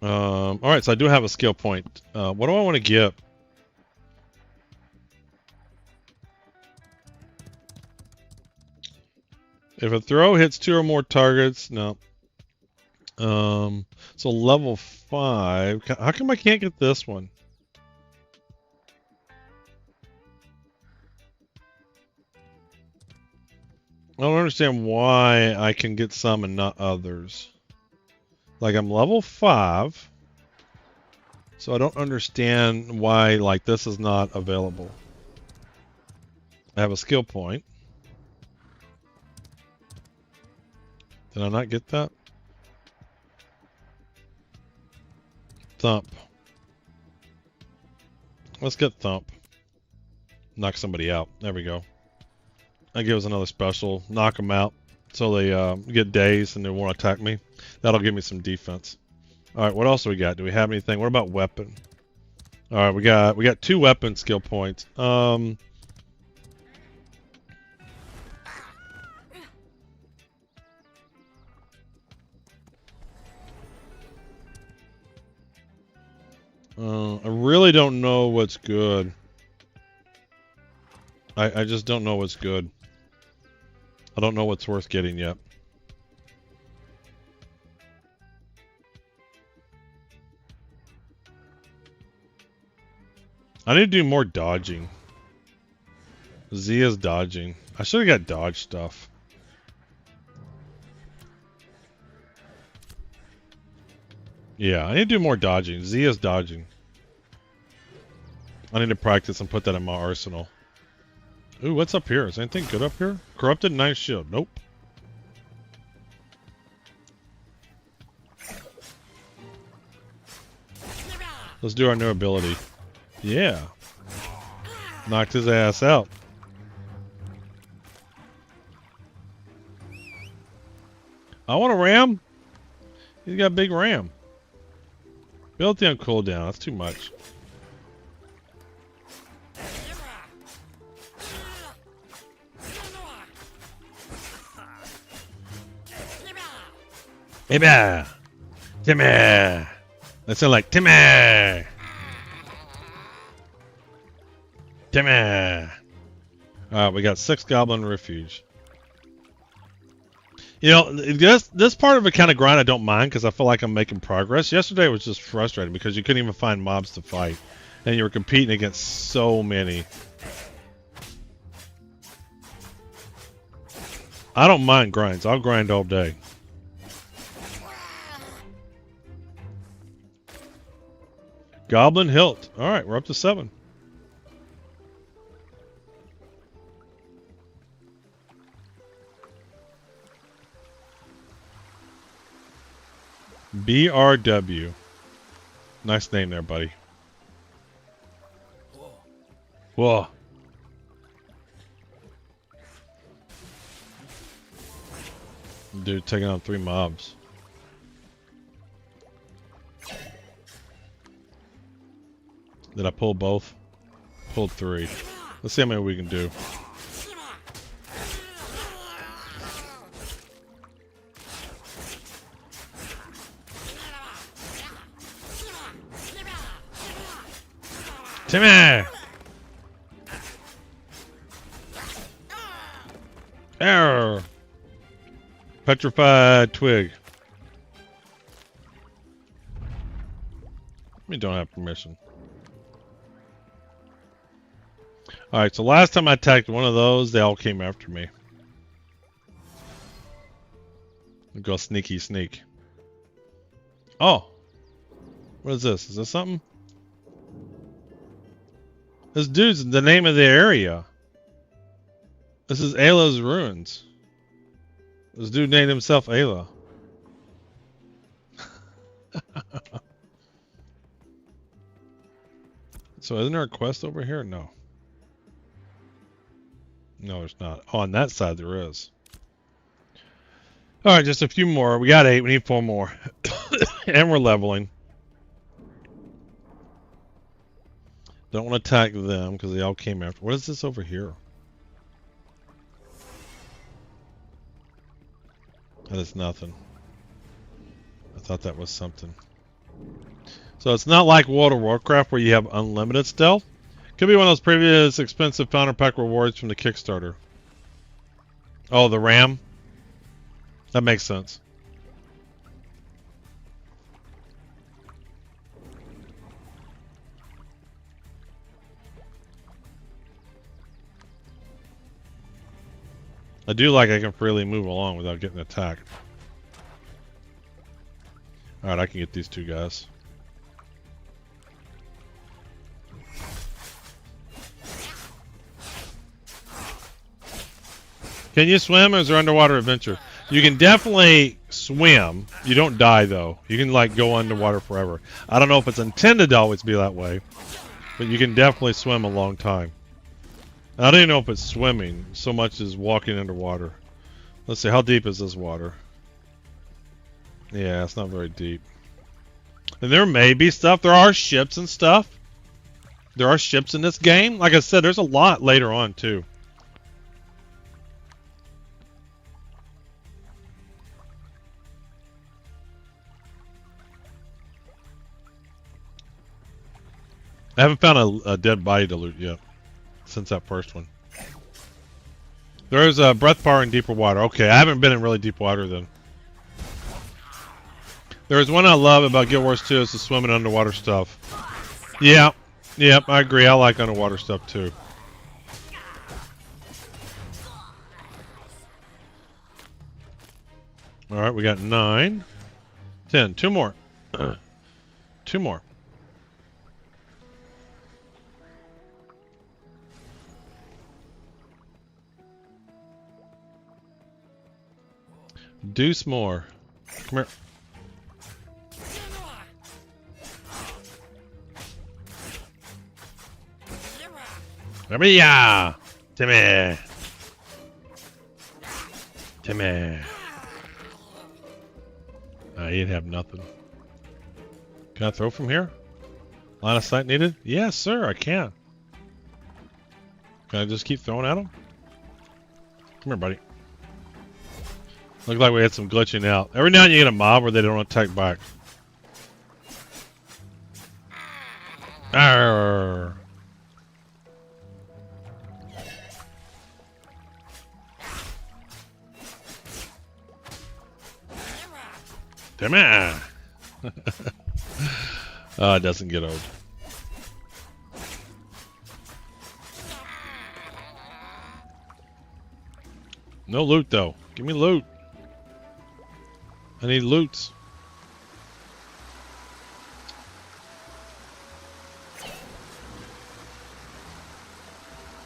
All right, so I do have a skill point. What do I want to get? If a throw hits 2 or more targets, no. So level 5. How come I can't get this one? I don't understand why I can get some and not others. Like, I'm level 5. So I don't understand why, like, this is not available. I have a skill point. Did I not get that? Thump. Let's get Thump. Knock somebody out. There we go. That gives another special. Knock them out so they get dazed and they won't attack me. That'll give me some defense. All right, what else do we got? Do we have anything? What about weapon? All right, we got 2 weapon skill points. I really don't know what's good. I just don't know what's good. I don't know what's worth getting yet. I need to do more dodging. Z is dodging. I should have got dodge stuff. Yeah, I need to do more dodging. Z is dodging. I need to practice and put that in my arsenal. Ooh, what's up here? Is anything good up here? Corrupted Knife Shield. Nope. Let's do our new ability. Yeah. Knocked his ass out. I want a ram. He's got a big ram. Ability on cooldown. That's too much. Timmy! Timmy! That sound like Timmy! Timmy! We got 6 Goblin Refuge. You know, this part of a kind of grind I don't mind because I feel like I'm making progress. Yesterday was just frustrating because you couldn't even find mobs to fight. And you were competing against so many. I don't mind grinds. I'll grind all day. Goblin Hilt. Alright, we're up to 7. BRW. Nice name there, buddy. Whoa. Dude, taking on 3 mobs. Did I pull both? Pulled 3. Let's see how many we can do. Timmy! Error! Petrified twig. We don't have permission. Alright, so last time I attacked one of those, they all came after me. I'll go sneaky sneak. Oh! What is this? Is this something? This dude's the name of the area. This is Ayla's Ruins. This dude named himself Ayla. So isn't there a quest over here? No. No, there's not. Oh, on that side there is. Alright, just a few more. We got 8. We need 4 more. And we're leveling. Don't want to attack them because they all came after. What is this over here? That is nothing. I thought that was something. So it's not like World of Warcraft where you have unlimited stealth. Could be one of those previous expensive founder pack rewards from the Kickstarter. Oh, the RAM? That makes sense. I do like I can freely move along without getting attacked. Alright, I can get these 2 guys. Can you swim or is there underwater adventure? You can definitely swim. You don't die though. You can like go underwater forever. I don't know if it's intended to always be that way, but you can definitely swim a long time. I don't even know if it's swimming so much as walking underwater. Let's see, how deep is this water? Yeah, it's not very deep. And there may be stuff. There are ships and stuff. There are ships in this game. Like I said, there's a lot later on too. I haven't found a dead body to loot yet since that first one. There's a breath power in deeper water. Okay, I haven't been in really deep water then. There's one I love about Guild Wars 2 is the swimming underwater stuff. Yeah, yep, I agree. I like underwater stuff too. All right, we got 9, 10, 2 more. 2 more. Deuce more. Come here. Come here. Timmy. Timmy. He didn't have nothing. Can I throw from here? Line of sight needed? Yes, sir, I can. Can I just keep throwing at him? Come here, buddy. Looks like we had some glitching out. Every now and then you get a mob where they don't attack back. Arrgh. Damn it! Oh, it doesn't get old. No loot though. Give me loot. I need loots.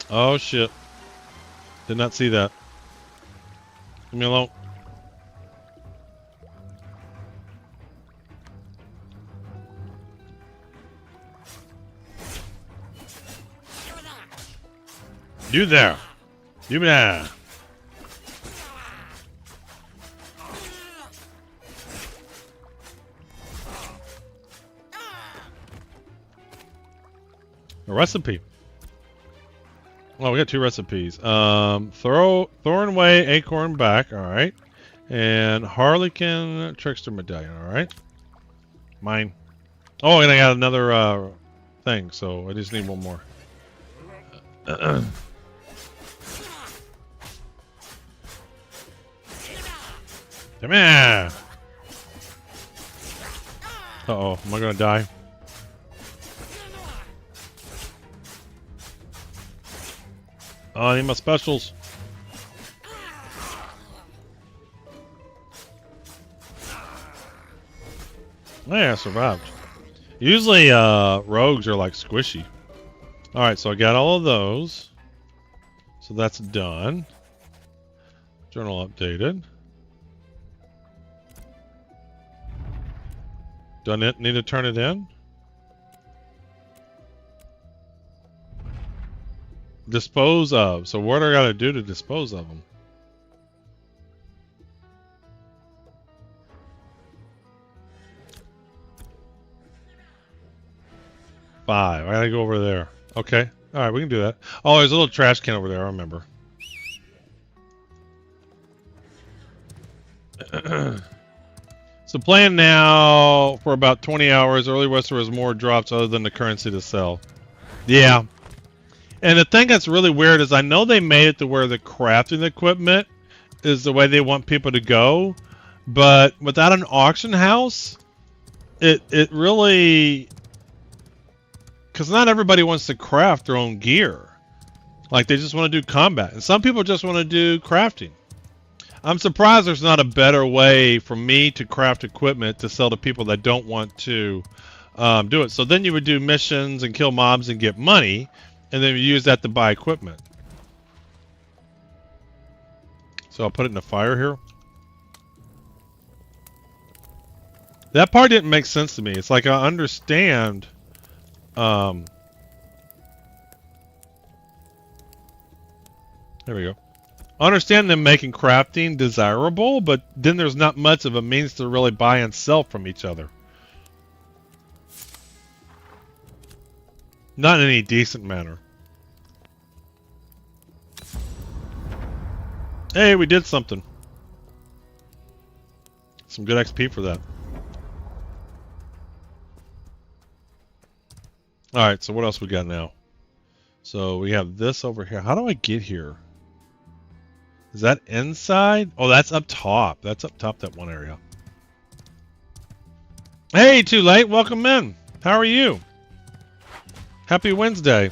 Oh shit. Did not see that. Leave me alone. You there. You there. A recipe. Oh, we got 2 recipes. Thornway acorn back. All right. And Harlequin trickster medallion. All right. Mine. Oh, and I got another thing. So I just need one more. Come here. Uh-oh. Am I going to die? Oh, I need my specials. Yeah, I survived. Usually, rogues are like squishy. Alright, so I got all of those. So that's done. Journal updated. Do I need to turn it in? Dispose of. So what do I gotta do to dispose of them? Five. I gotta go over there. Okay. Alright, we can do that. Oh, there's a little trash can over there, I remember. So playing now for about 20 hours. Early Western has more drops other than the currency to sell. Yeah. And the thing that's really weird is I know they made it to where the crafting equipment is the way they want people to go, but without an auction house, it really, because not everybody wants to craft their own gear. Like they just want to do combat, and some people just want to do crafting. I'm surprised there's not a better way for me to craft equipment to sell to people that don't want to do it. So then you would do missions and kill mobs and get money, and then you use that to buy equipment. So I'll put it in the fire here. That part didn't make sense to me. It's like I understand There we go. I understand them making crafting desirable, but then there's not much of a means to really buy and sell from each other. Not in any decent manner. Hey, we did something. Some good XP for that. Alright, so what else we got now? So we have this over here. How do I get here? Is that inside? Oh, that's up top. That's up top, that one area. Hey, too late. Welcome in. How are you? Happy Wednesday.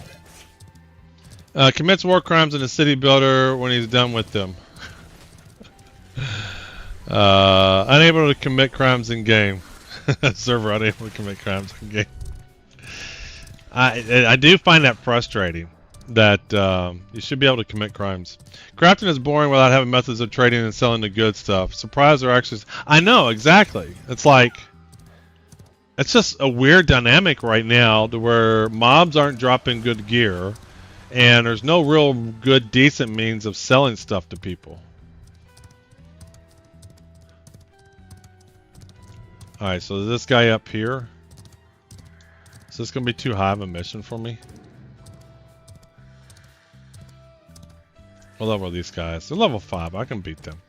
Commits war crimes in a city builder when he's done with them. Unable to commit crimes in game. Server unable to commit crimes in game. I do find that frustrating. That you should be able to commit crimes. Crafting is boring without having methods of trading and selling the good stuff. Surprise or actions. I know, exactly. It's like, it's just a weird dynamic right now to where mobs aren't dropping good gear and there's no real good, decent means of selling stuff to people. Alright, so this guy up here. Is this going to be too high of a mission for me? What level are these guys? They're level 5. I can beat them.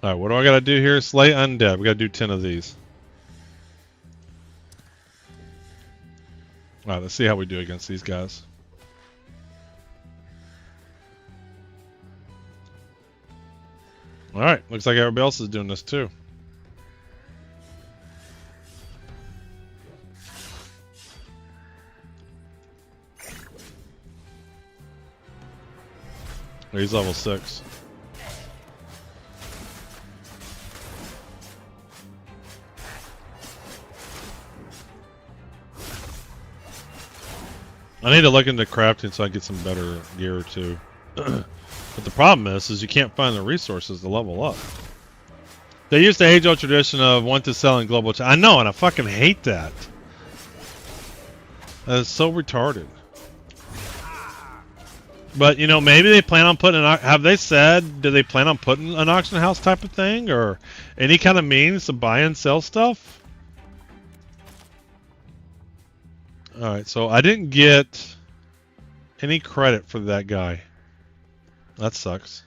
Alright, what do I gotta do here? Slay undead. We gotta do 10 of these. Alright, let's see how we do against these guys. Alright, looks like everybody else is doing this too. He's level 6. I need to look into crafting so I get some better gear too. But the problem is you can't find the resources to level up. They used the age-old tradition of want to sell in global. I know, and I fucking hate that. That is so retarded. But, you know, maybe they plan on putting have they said, do they plan on putting an auction house type of thing? Or any kind of means to buy and sell stuff? Alright, so I didn't get any credit for that guy. That sucks.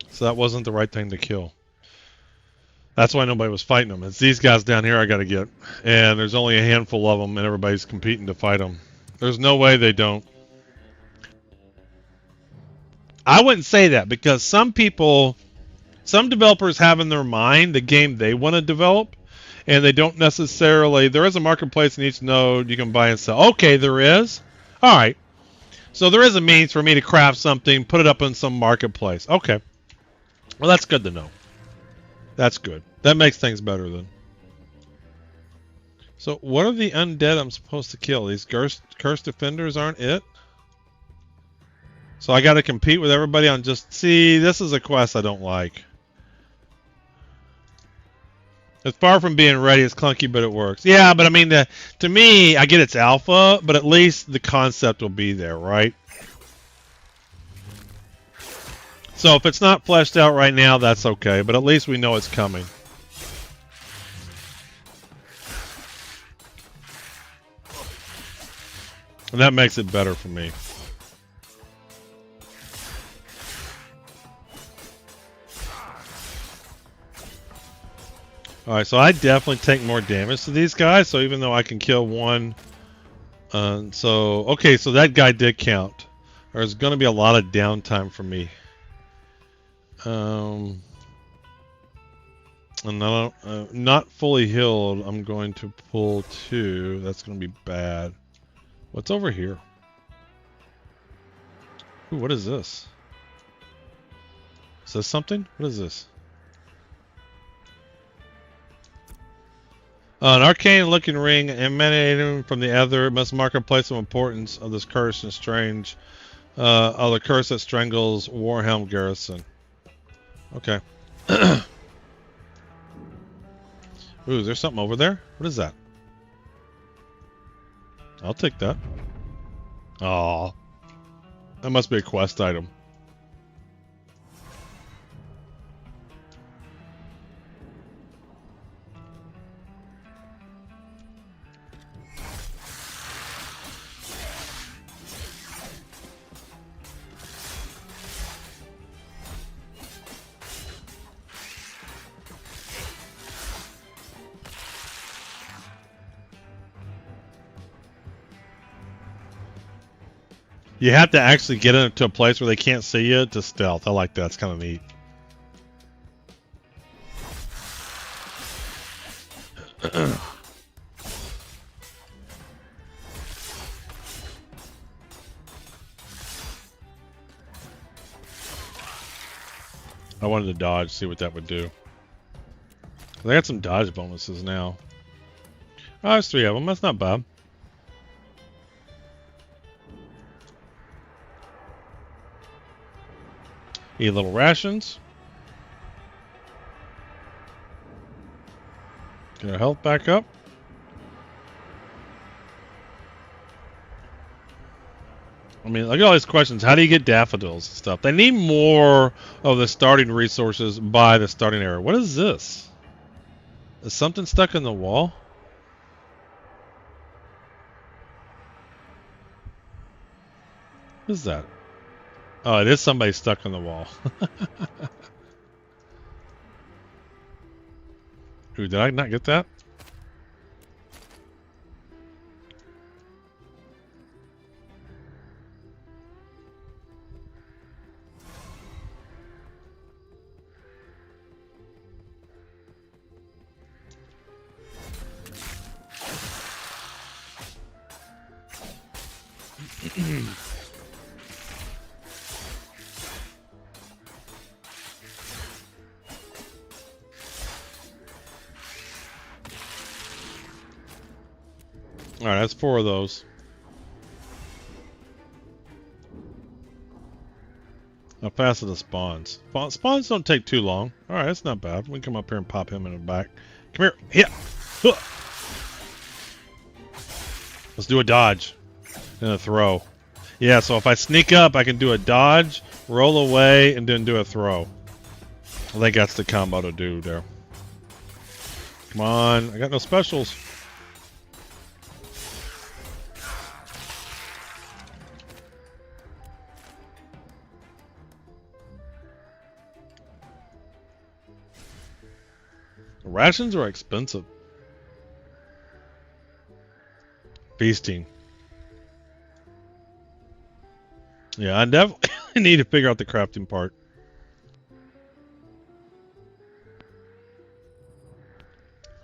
So that wasn't the right thing to kill. That's why nobody was fighting them. It's these guys down here I gotta get. And there's only a handful of them and everybody's competing to fight them. There's no way they don't. I wouldn't say that because some people, some developers have in their mind the game they want to develop, and they don't necessarily. There is a marketplace in each node you can buy and sell. Okay, there is. All right. So there is a means for me to craft something, put it up in some marketplace. Okay. Well, that's good to know. That's good. That makes things better then. So what are the undead I'm supposed to kill? These cursed defenders aren't it? So I got to compete with everybody on just... See, this is a quest I don't like. It's far from being ready. It's clunky, but it works. Yeah, but I mean, to me, I get it's alpha, but at least the concept will be there, right? So if it's not fleshed out right now, that's okay. But at least we know it's coming. And that makes it better for me. Alright, so I definitely take more damage to these guys. So even though I can kill one... okay, so that guy did count. There's going to be a lot of downtime for me. And not fully healed, I'm going to pull 2. That's going to be bad. What's over here? Ooh, what is this? Is this something? What is this? An arcane-looking ring emanating from the other must mark a place of importance of this curse and strange of the curse that strangles Warhelm garrison. Okay. Ooh, is there something over there? What is that? I'll take that. Oh, that must be a quest item. You have to actually get into a place where they can't see you to stealth. I like that. It's kind of neat. I wanted to dodge, see what that would do. They got some dodge bonuses now. Oh, there's 3 of them. That's not bad. Eat little rations. Get our health back up. I mean, look at all these questions. How do you get daffodils and stuff? They need more of the starting resources by the starting area. What is this? Is something stuck in the wall? What is that? Oh, it is somebody stuck in the wall. Ooh, did I not get that? Alright, that's 4 of those. How fast are the spawns? Spawns don't take too long. Alright, that's not bad. We can come up here and pop him in the back. Come here. Yeah. Huh. Let's do a dodge and a throw. Yeah, so if I sneak up, I can do a dodge, roll away, and then do a throw. I think that's the combo to do there. Come on. I got no specials. Rations are expensive. Feasting. Yeah, I definitely need to figure out the crafting part.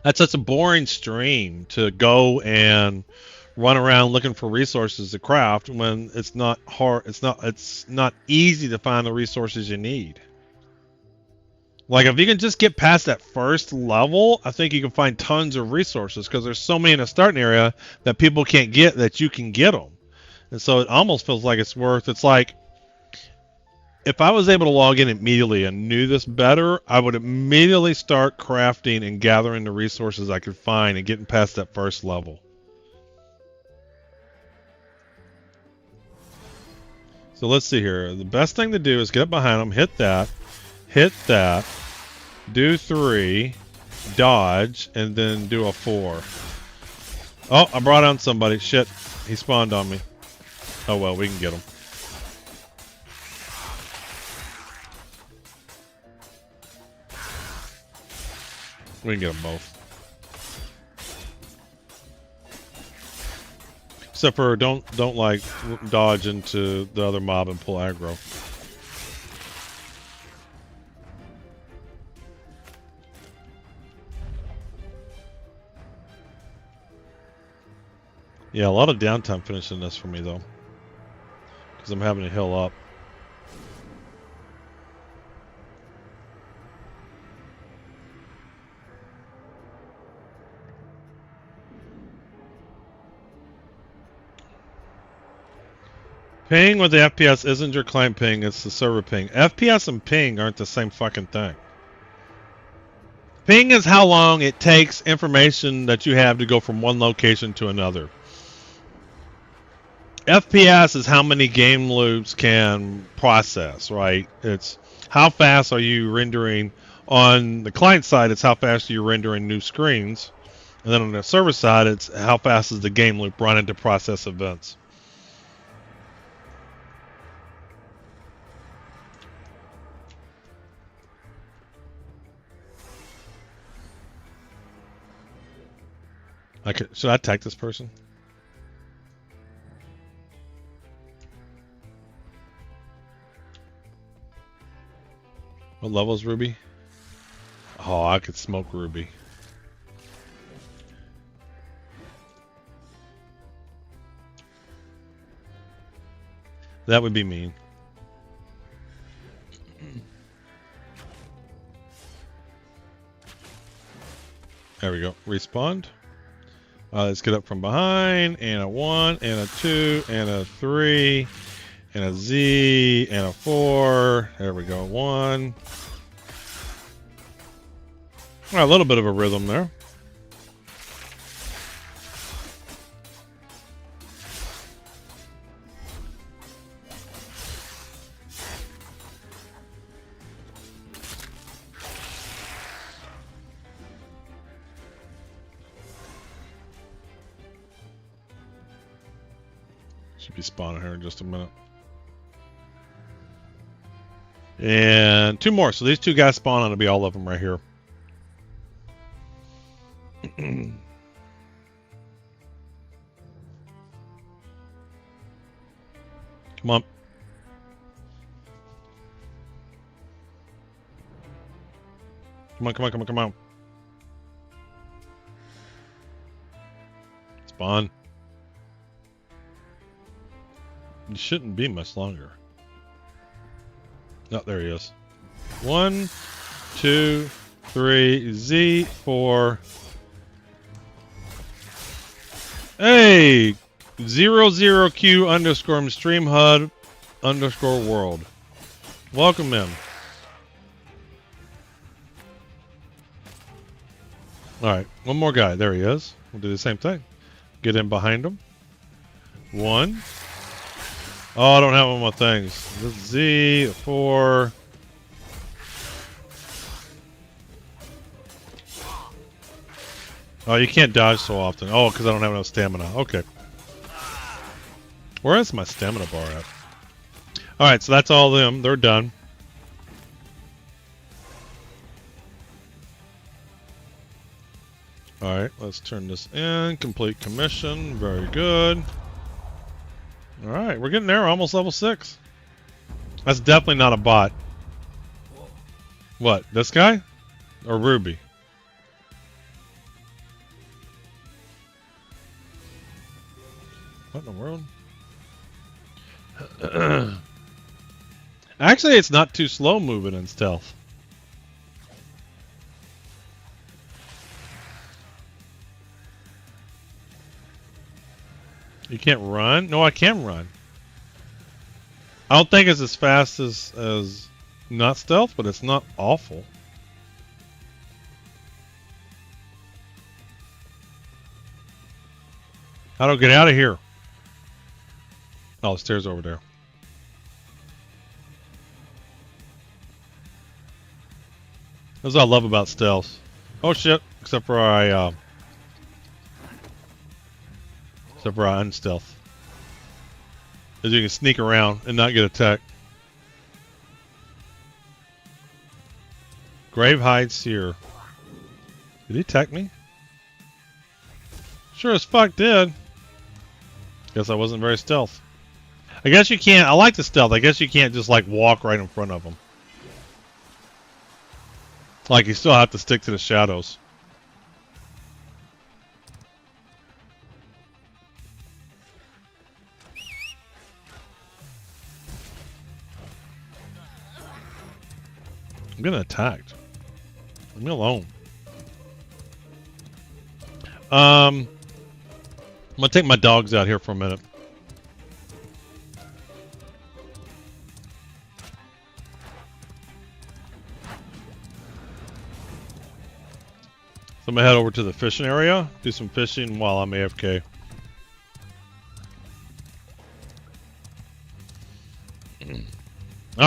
That's such a boring stream to go and run around looking for resources to craft when it's not hard. It's not easy to find the resources you need. Like, if you can just get past that first level, I think you can find tons of resources because there's so many in the starting area that people can't get that you can get them. And so it almost feels like it's worth. It's like, if I was able to log in immediately and knew this better, I would immediately start crafting and gathering the resources I could find and getting past that first level. So let's see here. The best thing to do is get up behind them, hit that, do 3, dodge, and then do a 4. Oh, I brought on somebody. Shit, he spawned on me. Oh well, we can get him. We can get them both. Except for don't like dodge into the other mob and pull aggro. Yeah, a lot of downtime finishing this for me though, because I'm having to heal up. Ping with the FPS isn't your client ping, it's the server ping. FPS and ping aren't the same fucking thing. Ping is how long it takes information that you have to go from one location to another. FPS is how many game loops can process, right? It's how fast are you rendering on the client side. It's how fast are you rendering new screens, and then on the server side, it's how fast is the game loop running to process events. Should I attack this person? What level is Ruby? Oh, I could smoke Ruby. That would be mean. There we go. Respawned. Let's get up from behind. And a 1, and a 2, and a 3, and a Z, and a 4. There we go. 1. A little bit of a rhythm there. Should be spawning here in just a minute. And 2 more. So these 2 guys spawn on to be all of them right here. Come on. Come on, come on, come on, come on. Spawn. It shouldn't be much longer. Oh, there he is. 1, 2, 3, Z, 4. Hey! 00Q underscore stream HUD underscore world. Welcome in. Alright, one more guy. There he is. We'll do the same thing. Get in behind him. 1. Oh, I don't have all my things. This is Z, 4. Oh, you can't dodge so often. Oh, because I don't have enough stamina. Okay. Where is my stamina bar at? Alright, so that's all of them. They're done. Alright, let's turn this in. Complete commission. Very good. Alright, we're getting there. Almost level 6. That's definitely not a bot. What? This guy? Or Ruby? What in the world? Actually, it's not too slow moving in stealth. You can't run? No, I can run. I don't think it's as fast as not stealth, but it's not awful. How do I get out of here? Oh, the stairs over there. That's what I love about stealth. Oh shit! Except for I unstealth. As you can sneak around and not get attacked. Gravehide Seer. Did he attack me? Sure as fuck did. Guess I wasn't very stealth. I guess you can't. I like the stealth. I guess you can't just like walk right in front of them. Like you still have to stick to the shadows. I'm getting attacked. Leave me alone. I'm gonna take my dogs out here for a minute. So I'm gonna head over to the fishing area, do some fishing while I'm AFK.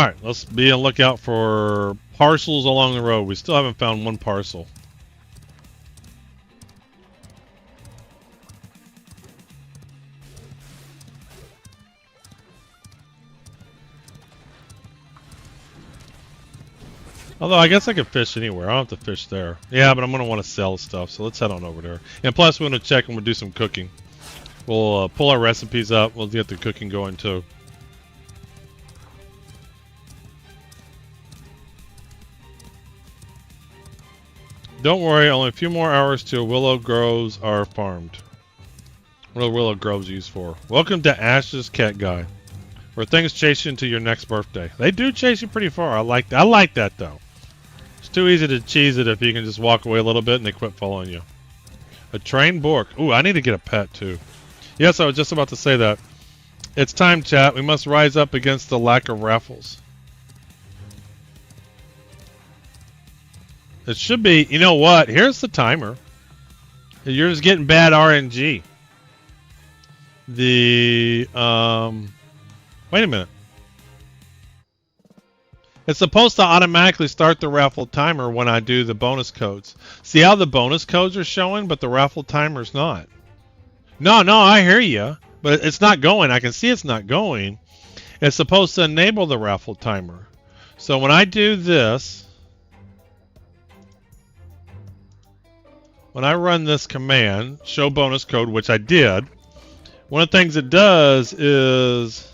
Alright, let's be on the lookout for parcels along the road. We still haven't found one parcel. Although I guess I could fish anywhere. I don't have to fish there. Yeah, but I'm going to want to sell stuff, so let's head on over there. And plus we're going to check and we'll do some cooking. We'll pull our recipes up. We'll get the cooking going too. Don't worry, only a few more hours till willow groves are farmed. What are willow groves used for? Welcome to Ash's Cat Guy, where things chase you into your next birthday. They do chase you pretty far. I like that. I like that though. It's too easy to cheese it if you can just walk away a little bit and they quit following you. A trained bork. Ooh, I need to get a pet too. Yes, I was just about to say that. It's time, chat. We must rise up against the lack of raffles. It should be, you know what? Here's the timer. You're just getting bad RNG. Wait a minute. It's supposed to automatically start the raffle timer when I do the bonus codes. See how the bonus codes are showing, but the raffle timer's not. No, I hear you, but it's not going. I can see it's not going. It's supposed to enable the raffle timer. So when I do this, when I run this command, show bonus code, which I did, one of the things it does is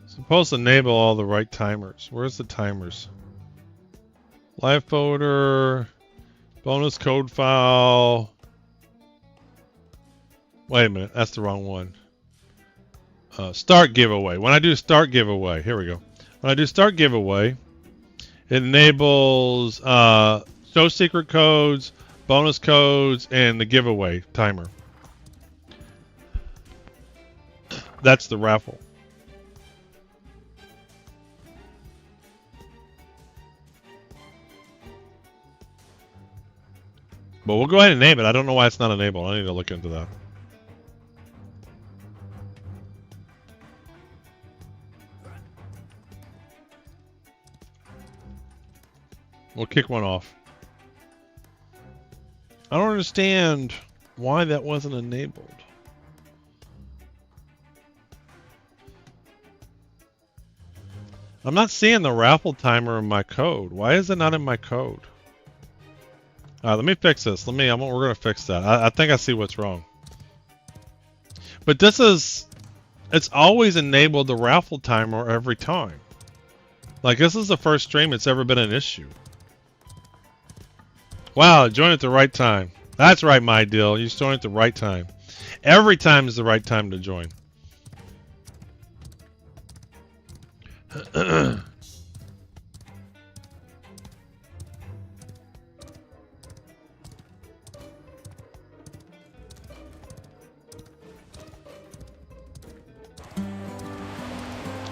supposed to enable all the right timers. Where's the timers? Live folder, bonus code file. Wait a minute, that's the wrong one. Start giveaway. When I do start giveaway, here we go. When I do start giveaway, it enables show secret codes, bonus codes, and the giveaway timer. That's the raffle. But we'll go ahead and name it. I don't know why it's not enabled. I need to look into that. We'll kick one off. I don't understand why that wasn't enabled. I'm not seeing the raffle timer in my code. Why is it not in my code? Let me fix this. We're gonna fix that. I think I see what's wrong. But it's always enabled the raffle timer every time. Like, this is the first stream it's ever been an issue. Wow, join at the right time. That's right, my deal. You join at the right time. Every time is the right time to join.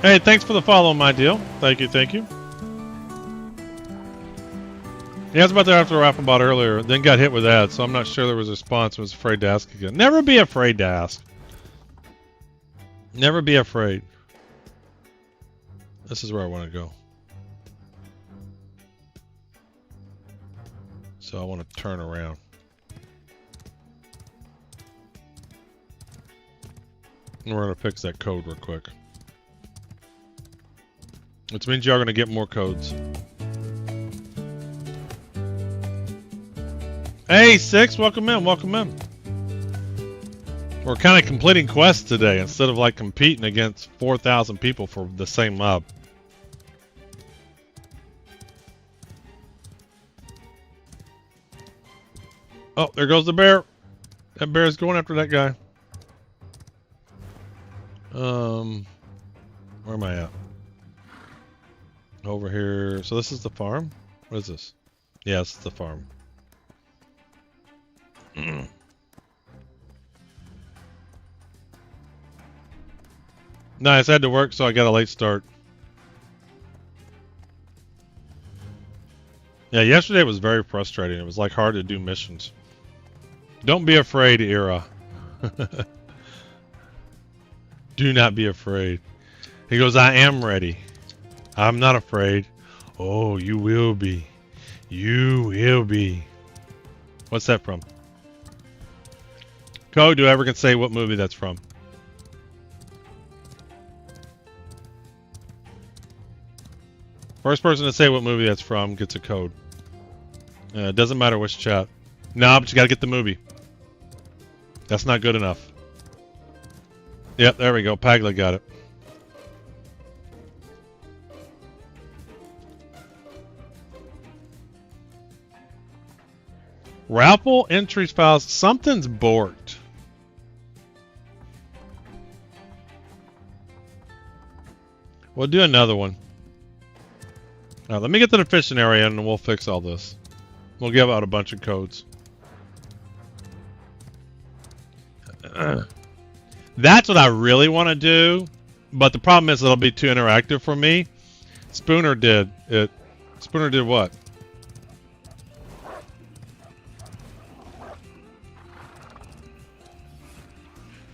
Hey, thanks for the follow, my deal. Thank you, thank you. Yeah, I was about to after raffle bot earlier, then got hit with ads, so I'm not sure there was a response. I was afraid to ask again. Never be afraid to ask. Never be afraid. This is where I want to go. So I want to turn around. And we're going to fix that code real quick. Which means you are going to get more codes. Hey, Six, welcome in, welcome in. We're kind of completing quests today instead of like competing against 4,000 people for the same mob. Oh, there goes the bear. That bear is going after that guy. Where am I at? Over here. So this is the farm? What is this? Yeah, this is the farm. Nice, I had to work, so I got a late start. Yeah, yesterday was very frustrating. It was like hard to do missions. Don't be afraid, Ira. Do not be afraid. He goes, I am ready. I'm not afraid. Oh, you will be. You will be. What's that from? Code, do I ever can say what movie that's from? First person to say what movie that's from gets a code. It doesn't matter which chat. No, but you gotta get the movie. That's not good enough. Yep, there we go. Pagla got it. Raffle entries files. Something's borked. We'll do another one. Now, let me get to the fishing area and we'll fix all this. We'll give out a bunch of codes. That's what I really want to do, but the problem is it'll be too interactive for me. Spooner did it. Spooner did what?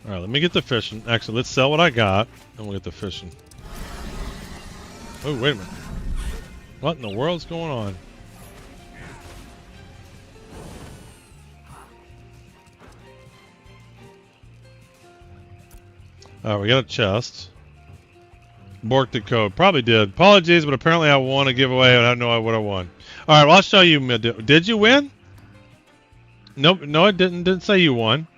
Alright, let me get the fishing. Actually, let's sell what I got, and we'll get the fishing. Oh, wait a minute. What in the world's going on? Alright, we got a chest. Borked the code. Probably did. Apologies, but apparently I won a giveaway and I don't know what I won. Alright, well, I'll show you. Did you win? Nope, no, it didn't. Didn't say you won.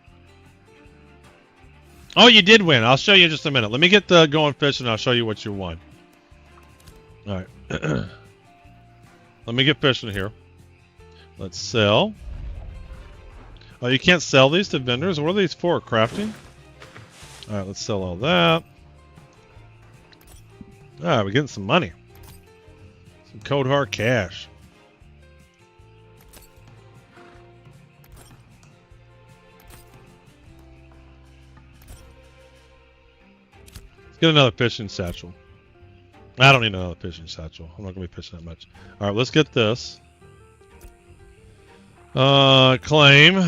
Oh, you did win. I'll show you in just a minute. Let me get the going fishing and I'll show you what you won. Alright. Let me get fishing here. Let's sell. Oh, you can't sell these to vendors? What are these for? Crafting? Alright, let's sell all that. Alright, we're getting some money. Some cold hard cash. Let's get another fishing satchel. I don't need another fishing satchel. I'm not going to be fishing that much. Alright, let's get this. Claim.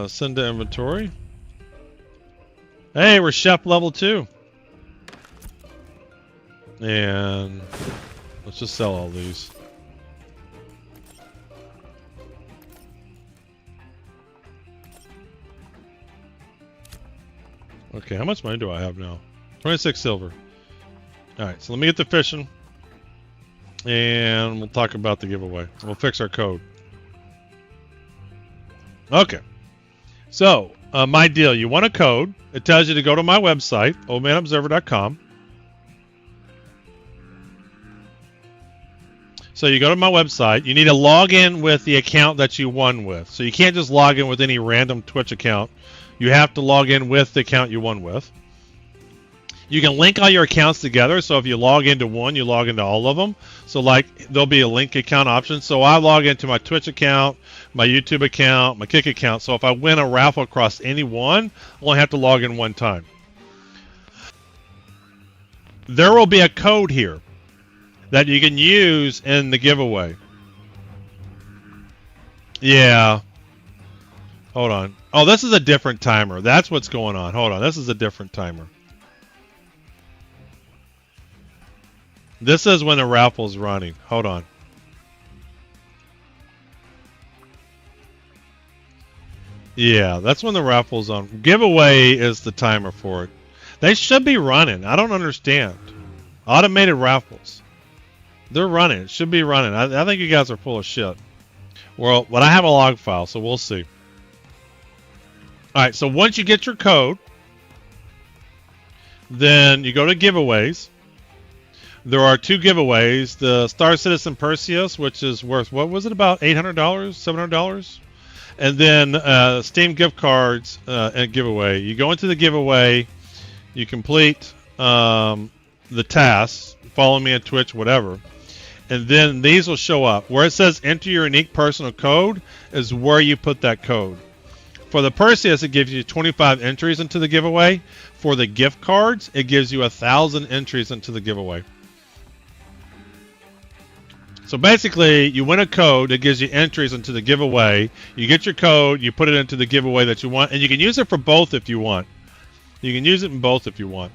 Send to inventory. Hey, we're chef level 2. And let's just sell all these. Okay, how much money do I have now? 26 silver. Alright, so let me get the fishing. And we'll talk about the giveaway. We'll fix our code. Okay. So, my deal. You want a code. It tells you to go to my website, oldmanobserver.com. So you go to my website. You need to log in with the account that you won with. So you can't just log in with any random Twitch account. You have to log in with the account you won with. You can link all your accounts together. So if you log into one, you log into all of them. So like there'll be a link account option. So I log into my Twitch account, my YouTube account, my Kick account. So if I win a raffle across any one, I only have to log in one time. There will be a code here that you can use in the giveaway. Yeah. Hold on. Oh, this is a different timer. That's what's going on. Hold on. This is a different timer. This is when the raffle's running. Hold on. Yeah, that's when the raffle's on. Giveaway is the timer for it. They should be running. I don't understand. Automated raffles. They're running. It should be running. I think you guys are full of shit. Well, but I have a log file, so we'll see. Alright, so once you get your code, then you go to giveaways. There are 2 giveaways. The Star Citizen Perseus, which is worth, what was it, about $800, $700? And then Steam gift cards and giveaway. You go into the giveaway, you complete the tasks, follow me on Twitch, whatever, and then these will show up. Where it says enter your unique personal code is where you put that code. For the Perseus, it gives you 25 entries into the giveaway. For the gift cards, it gives you 1,000 entries into the giveaway. So basically, you win a code that gives you entries into the giveaway. You get your code, you put it into the giveaway that you want, and you can use it for both if you want. You can use it in both if you want.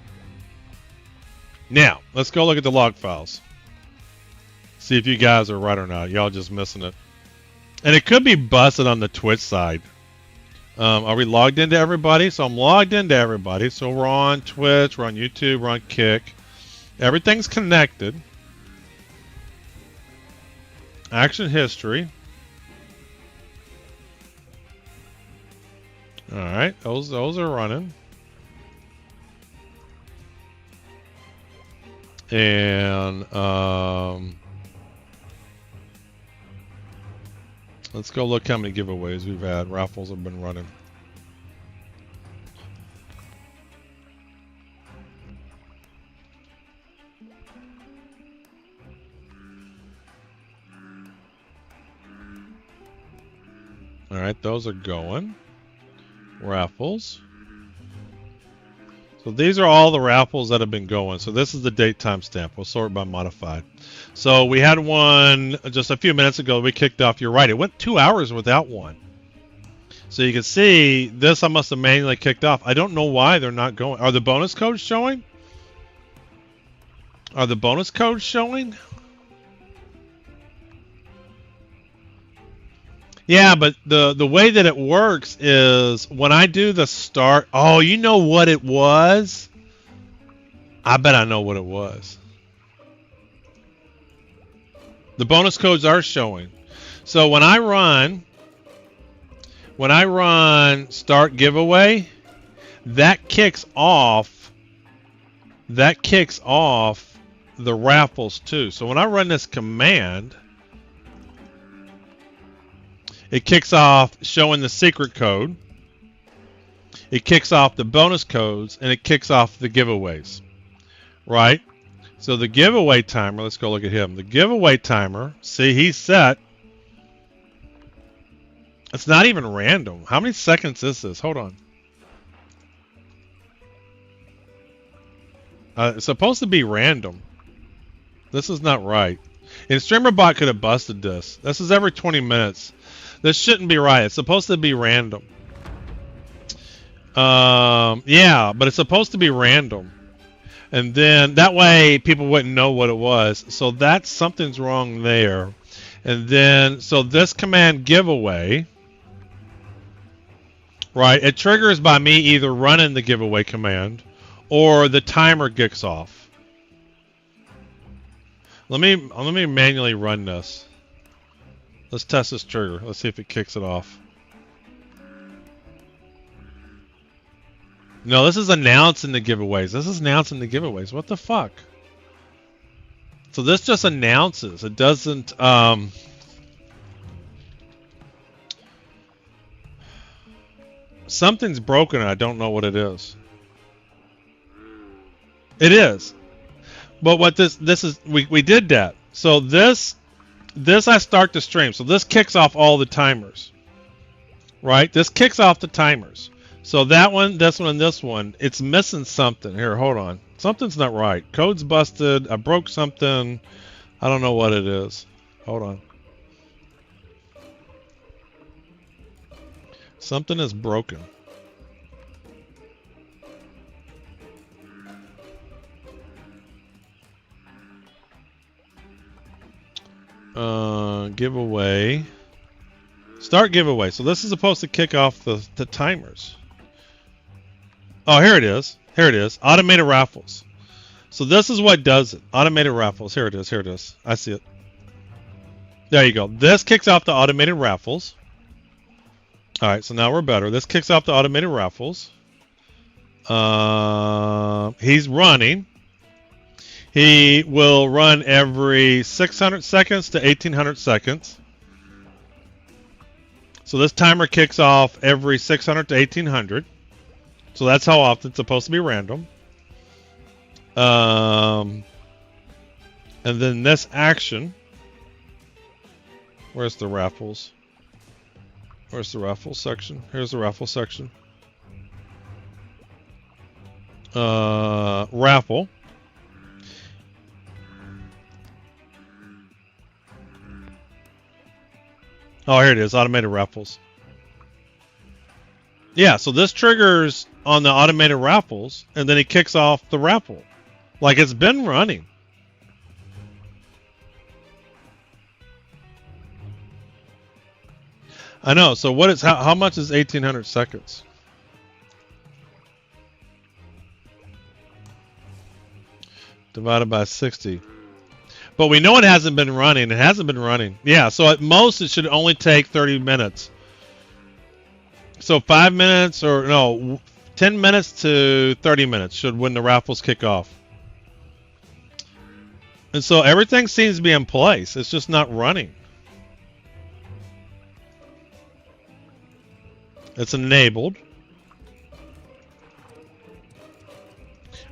Now, let's go look at the log files. See if you guys are right or not. Y'all just missing it. And it could be busted on the Twitch side. Are we logged into everybody? So I'm logged into everybody. So we're on Twitch, we're on YouTube, we're on Kick. Everything's connected. Action history. All right, those are running. And let's go look how many giveaways we've had. Raffles have been running. All right, those are going. Raffles. So these are all the raffles that have been going. So this is the date timestamp. We'll sort by modified. So we had one just a few minutes ago we kicked off. You're right. It went 2 hours without one. So you can see this I must have manually kicked off. I don't know why they're not going. Are the bonus codes showing? Are the bonus codes showing? Yeah, but the way that it works is when I do the start. Oh, you know what it was? I bet I know what it was. The bonus codes are showing. So when I run start giveaway, that kicks off the raffles too. So when I run this command, it kicks off showing the secret code. It kicks off the bonus codes, and it kicks off the giveaways. Right? So the giveaway timer, let's go look at him. The giveaway timer, see, he's set. It's not even random. How many seconds is this? Hold on. It's supposed to be random. This is not right. And StreamerBot could have busted this. This is every 20 minutes. This shouldn't be right. It's supposed to be random. Yeah, but it's supposed to be random. And then that way people wouldn't know what it was. So that's something's wrong there. And then, so this command giveaway, right, it triggers by me either running the giveaway command or the timer kicks off. Let me manually run this. Let's test this trigger. Let's see if it kicks it off. No, this is announcing the giveaways. This is announcing the giveaways. What the fuck? So this just announces. It doesn't... Something's broken and I don't know what it is. It is. But what this is... We did that. So this I start the stream. So this kicks off all the timers. Right? This kicks off the timers. So that one, this one, and this one, it's missing something. Here, hold on. Something's not right. Code's busted. I broke something. I don't know what it is. Hold on. Something is broken. Giveaway. Start giveaway. So this is supposed to kick off the timers. Oh, here it is. Here it is. Automated raffles. So this is what does it. Automated raffles. Here it is. Here it is. I see it. There you go. This kicks off the automated raffles. All right, so now we're better. This kicks off the automated raffles. He's running. He will run every 600 seconds to 1800 seconds. So this timer kicks off every 600 to 1800. So that's how often it's supposed to be random. And then this action. Where's the raffles? Where's the raffles section? Here's the raffles section. raffle. Oh, here it is, automated raffles. Yeah, so this triggers on the automated raffles, and then it kicks off the raffle. Like it's been running. I know. So what is how much is 1800 seconds? Divided by 60. But we know it hasn't been running. It hasn't been running. Yeah, so at most it should only take 30 minutes. So 5 minutes or no, 10 minutes to 30 minutes should when the raffles kick off. And so everything seems to be in place. It's just not running. It's enabled.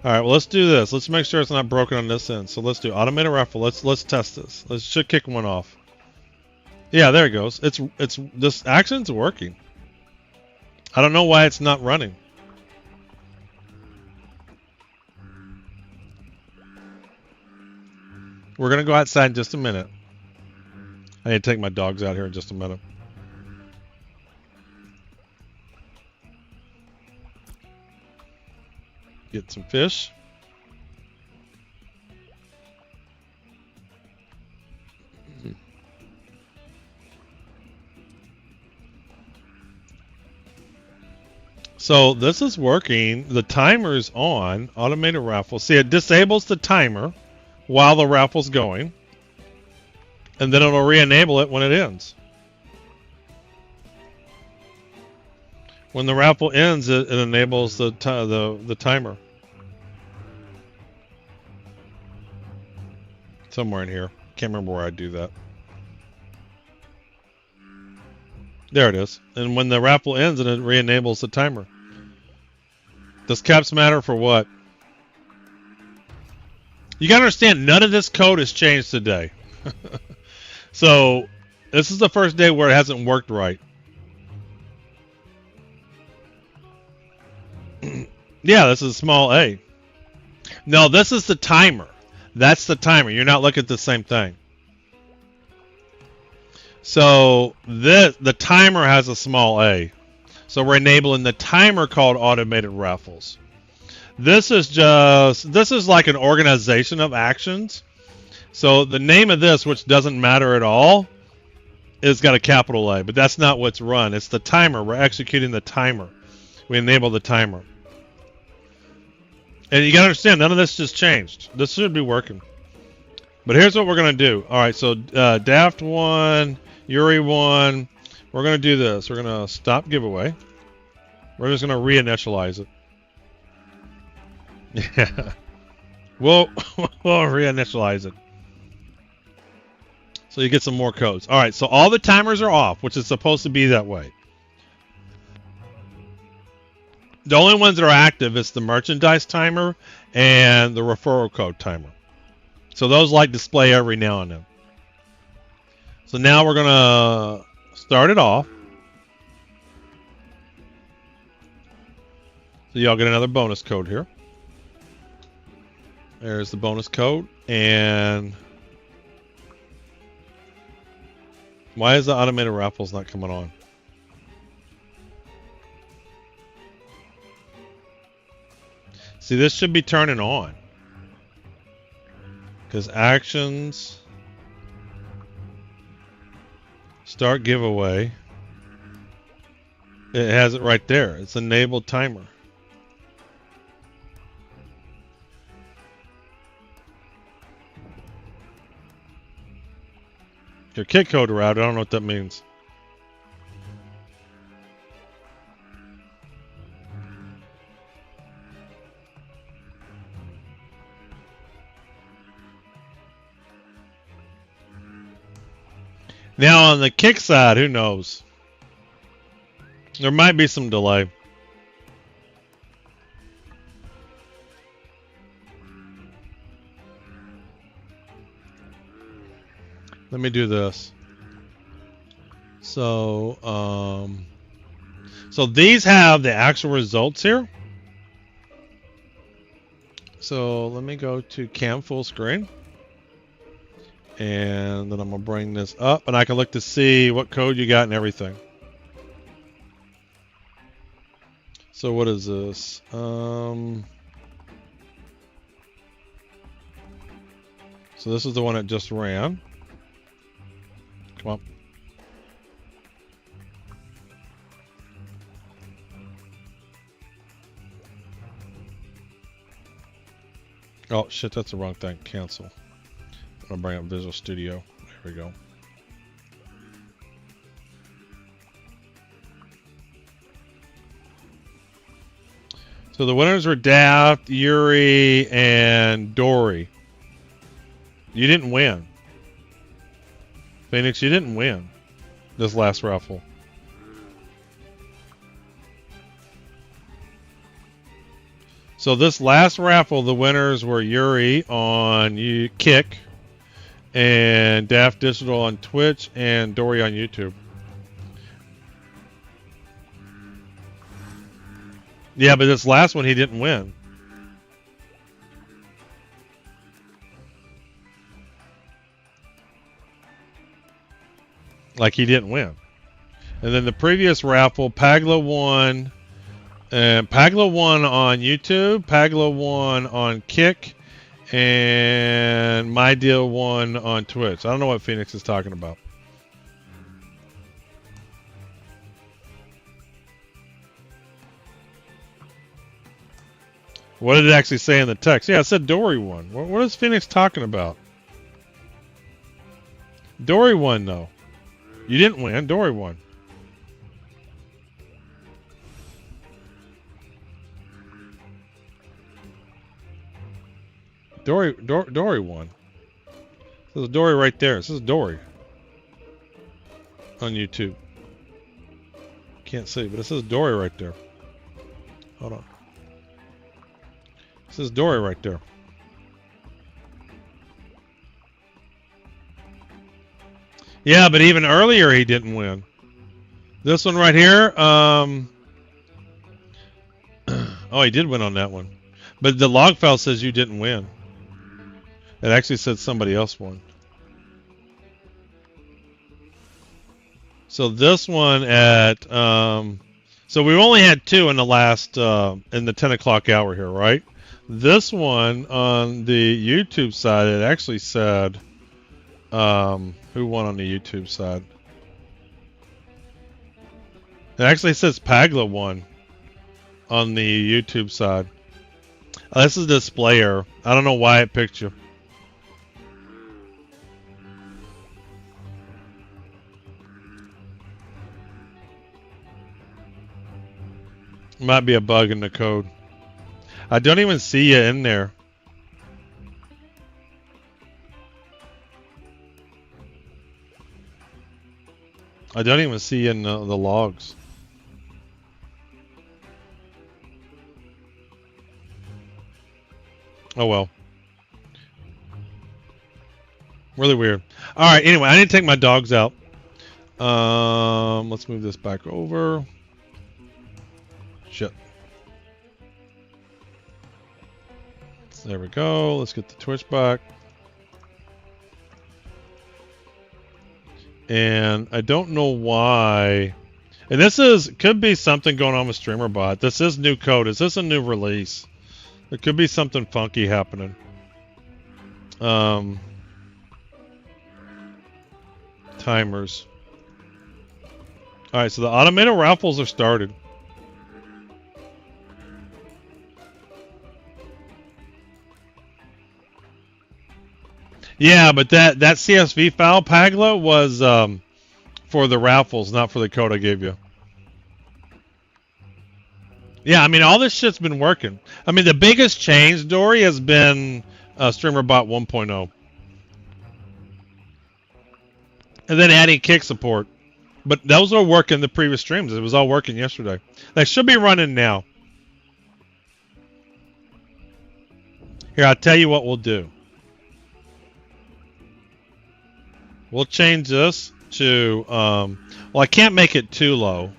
All right, well, let's do this. Let's make sure it's not broken on this end. So let's do automated raffle. Let's test this. Let's should kick one off. Yeah, there it goes. It's this action's working. I don't know why it's not running. We're gonna go outside in just a minute. I need to take my dogs out here in just a minute. Get some fish. So this is working. The timer's on. Automated raffle. See, it disables the timer while the raffle's going. And then it'll re-enable it when it ends. When the raffle ends, it enables the timer. Somewhere in here. Can't remember where I do that. There it is. And when the raffle ends, it re-enables the timer. Does caps matter for what? You gotta understand, none of this code has changed today. So, this is the first day where it hasn't worked right. Yeah, this is small a. No, this is the timer. That's the timer. You're not looking at the same thing. So the timer has a small a. So we're enabling the timer called automated raffles. This is like an organization of actions. So the name of this, which doesn't matter at all, is got a capital A, but that's not what's run. It's the timer. We're executing the timer. We enable the timer. And you gotta understand, none of this just changed. This should be working. But here's what we're gonna do. All right, so Daft 1, Yuri 1, we're gonna do this. We're gonna stop giveaway. We're just gonna reinitialize it. Yeah. We'll reinitialize it. So you get some more codes. All right, so all the timers are off, which is supposed to be that way. The only ones that are active is the merchandise timer and the referral code timer. So those like display every now and then. So now we're gonna start it off. So y'all get another bonus code here. There's the bonus code. And why is the automated raffles not coming on? See, this should be turning on. Because actions, start giveaway. It has it right there. It's enabled timer. Your kit code route, I don't know what that means. Now on the kick side, who knows? There might be some delay. Let me do this. So, so these have the actual results here. So let me go to cam full screen. And then I'm going to bring this up. And I can look to see what code you got and everything. So what is this? So this is the one that just ran. Come on. Oh shit, that's the wrong thing. Cancel. I'm gonna bring up Visual Studio. There we go. So the winners were Daft, Yuri, and Dory. You didn't win. Phoenix, you didn't win this last raffle. So this last raffle, the winners were Yuri on Kick, and Daft Digital on Twitch, and Dory on YouTube. Yeah, but this last one he didn't win. Like he didn't win. And then the previous raffle, Pagla won. And Pagla won on YouTube, Pagla won on Kick, and My Deal won on Twitch. I don't know what Phoenix is talking about. What did it actually say in the text? Yeah, it said Dory won. What is Phoenix talking about? Dory won, though. You didn't win. Dory won. Dory won. There's a Dory right there. This is Dory on YouTube. Can't see, but it says Dory right there. Hold on. It says Dory right there. Yeah, but even earlier he didn't win. This one right here. Oh, he did win on that one. But the log file says you didn't win. It actually said somebody else won. So this one at so we only had two in the last in the 10 o'clock hour here, right? This one on the YouTube side, it actually said who won on the YouTube side? It actually says Pagla won on the YouTube side. This is a display error. I don't know why it picked you. Might be a bug in the code. I don't even see you in there. I don't even see you in the logs. Oh well. Really weird. Alright, anyway, I need to take my dogs out. Let's move this back over. Shit. There we go. Let's get the Twitch back. And I don't know why. And this could be something going on with StreamerBot. This is new code. Is this a new release? There could be something funky happening. Timers. Alright, so the automated raffles are started. Yeah, but that CSV file, Pagla, was for the raffles, not for the code I gave you. Yeah, I mean, all this shit's been working. I mean, the biggest change, Dory, has been StreamerBot 1.0. And then adding kick support. But those were working the previous streams. It was all working yesterday. They should be running now. Here, I'll tell you what we'll do. We'll change this to, well, I can't make it too low.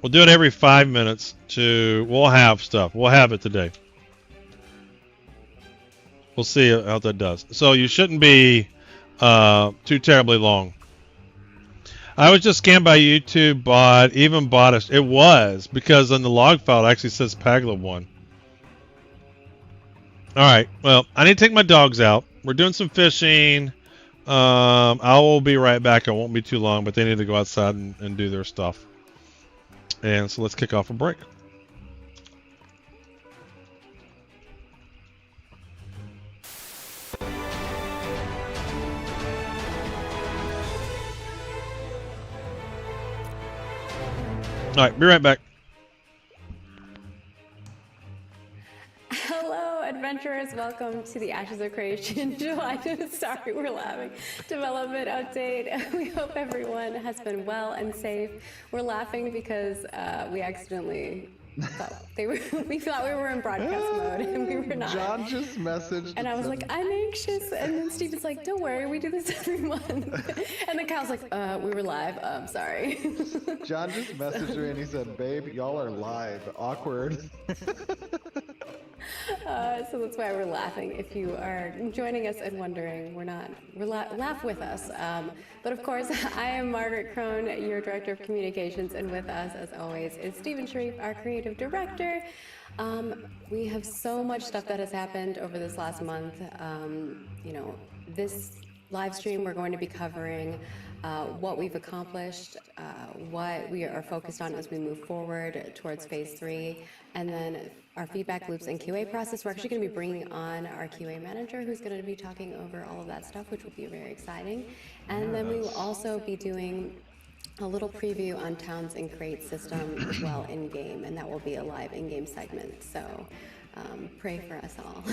We'll do it every 5 minutes to, we'll have stuff. We'll have it today. We'll see how that does. So you shouldn't be too terribly long. I was just scanned by YouTube, but even bought a. It was because on the log file it actually says Pagla 1. All right. Well, I need to take my dogs out. We're doing some fishing. I will be right back. I won't be too long, but they need to go outside and do their stuff. And so let's kick off a break. All right, be right back. Hello, adventurers. Welcome to the Ashes of Creation July. Sorry, we're laughing. Development update. We hope everyone has been well and safe. We're laughing because we accidentally thought we thought we were in broadcast mode and we were not. John just messaged. And I was like, I'm anxious. And then Steven's like, don't worry, we do this every month. And then Kyle's like, we were live. Sorry. John just messaged me and he said, babe, y'all are live. Awkward. So that's why we're laughing. If you are joining us and wondering, laugh with us. But of course, I am Margaret Crone, your Director of Communications, and with us, as always, is Stephen Sharif, our Creative Director. We have so much stuff that has happened over this last month. This live stream, we're going to be covering what we've accomplished, what we are focused on as we move forward towards phase 3, and then our feedback loops and QA process. We're actually going to be bringing on our QA manager who's going to be talking over all of that stuff, which will be very exciting. And then we will also be doing a little preview on Towns and Crate system as well in-game, and that will be a live in-game segment. So pray for us all.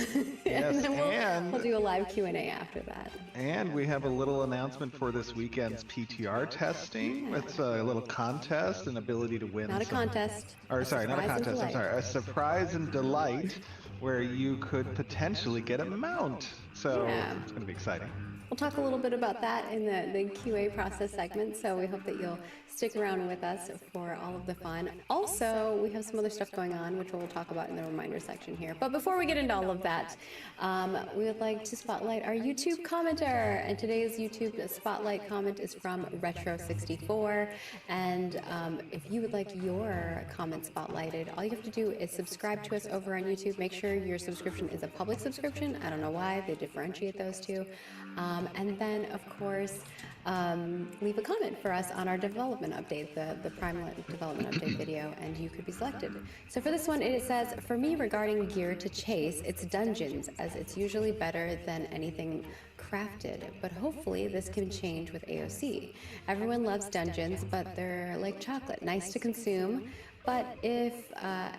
Yes, and then we'll do a live Q&A after that. And we have a little announcement for this weekend's PTR testing. It's a little contest and ability to win. Not a contest. Or sorry, not a contest. I'm sorry, a surprise and delight where you could potentially get a mount. So it's going to be exciting. We'll talk a little bit about that in the QA process segment, so we hope that you'll stick around with us for all of the fun. Also, we have some other stuff going on, which we'll talk about in the reminder section here. But before we get into all of that, we would like to spotlight our YouTube commenter. And today's YouTube spotlight comment is from Retro64. And if you would like your comment spotlighted, all you have to do is subscribe to us over on YouTube. Make sure your subscription is a public subscription. I don't know why they differentiate those two. And then, of course, leave a comment for us on our development update, the Prime development update video, and you could be selected. So for this one, it says, for me regarding gear to chase, it's dungeons, as it's usually better than anything crafted, but hopefully this can change with AOC. Everyone loves dungeons, but they're like chocolate, nice to consume, but if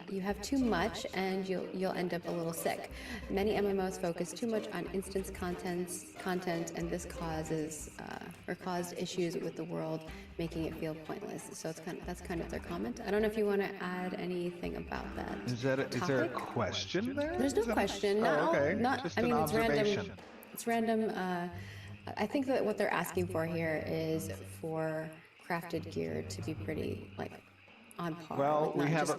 you have too much, and you'll end up a little sick. Many MMOs focus too much on instance content, and this caused issues with the world, making it feel pointless. So that's kind of their comment. I don't know if you want to add anything about that. Is there a question there? There's no question. Just an observation. It's random. I think that what they're asking for here is for crafted gear to be pretty on par. Well, we have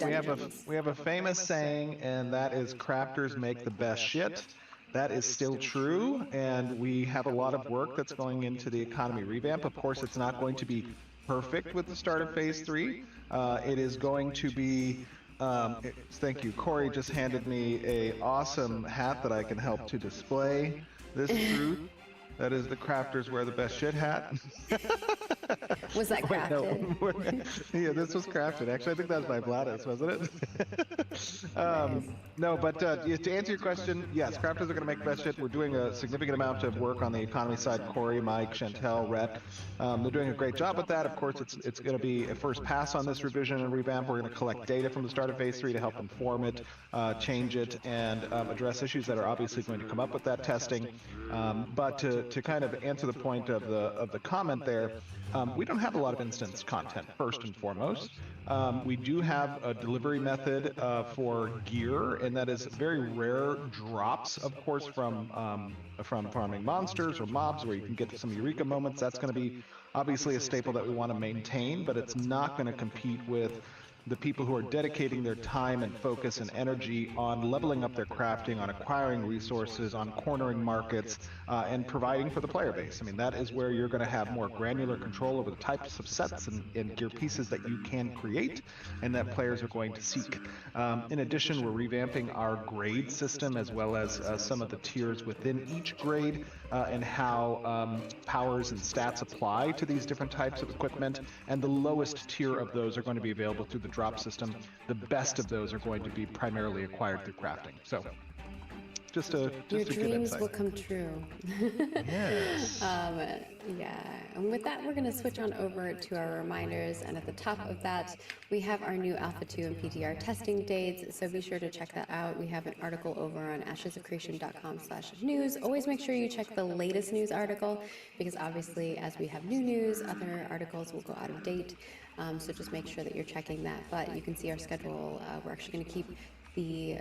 a famous saying, and that is crafters make the best shit. That is still true, and we have a lot of work that's going into the economy revamp. Of course, it's not going to be perfect with the start of phase 3. It is going to be thank you. Corey just handed me a awesome hat that I can help to display this truth. That is the crafters wear the best shit hat. Was that crafted? Yeah, this was crafted. Actually, I think that was by Vladis, wasn't it? No, but to answer your question, yes, crafters are going to make the best shit. We're doing a significant amount of work on the economy side. Corey, Mike, Chantel, Rhett, they're doing a great job with that. Of course, it's going to be a first pass on this revision and revamp. We're going to collect data from the start of phase 3 to help inform it, change it, and address issues that are obviously going to come up with that testing. But to kind of answer the point of the comment there, we don't have a lot of instance content, first and foremost. We do have a delivery method for gear, and that is very rare drops, of course, from farming monsters or mobs, where you can get some Eureka moments. That's going to be obviously a staple that we want to maintain, but it's not going to compete with the people who are dedicating their time and focus and energy on leveling up their crafting, on acquiring resources, on cornering markets, and providing for the player base. I mean, that is where you're going to have more granular control over the types of sets and gear pieces that you can create and that players are going to seek. In addition, we're revamping our grade system as well as some of the tiers within each grade and how powers and stats apply to these different types of equipment. And the lowest tier of those are going to be available through the drop system. The best of those are going to be primarily acquired through crafting. So just Your to dreams give will come true. Yes. Yeah, and with that, we're going to switch on over to our reminders. And at the top of that, we have our new Alpha 2 and PTR testing dates. So be sure to check that out. We have an article over on ashesofcreation.com/news. Always make sure you check the latest news article, because obviously, as we have new news, other articles will go out of date. So just make sure that you're checking that. But you can see our schedule. We're actually going to keep the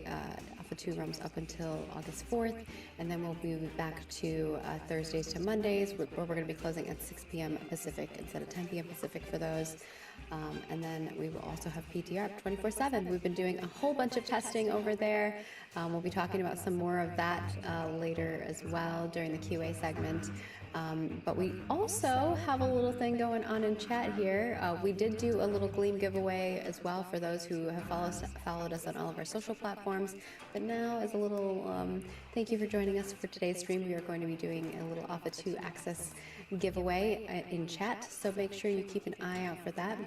Alpha 2 rooms up until August 4th, and then we'll be back to Thursdays to Mondays, where we're going to be closing at 6 p.m. Pacific instead of 10 p.m. Pacific for those. And then we will also have PTR 24/7. We've been doing a whole bunch of testing over there. We'll be talking about some more of that later as well during the QA segment. But we also have a little thing going on in chat here. We did do a little Gleam giveaway as well for those who have followed us on all of our social platforms. But now, as a little thank you for joining us for today's stream, we are going to be doing a little Alpha 2 access giveaway in chat. So make sure you keep an eye out for that.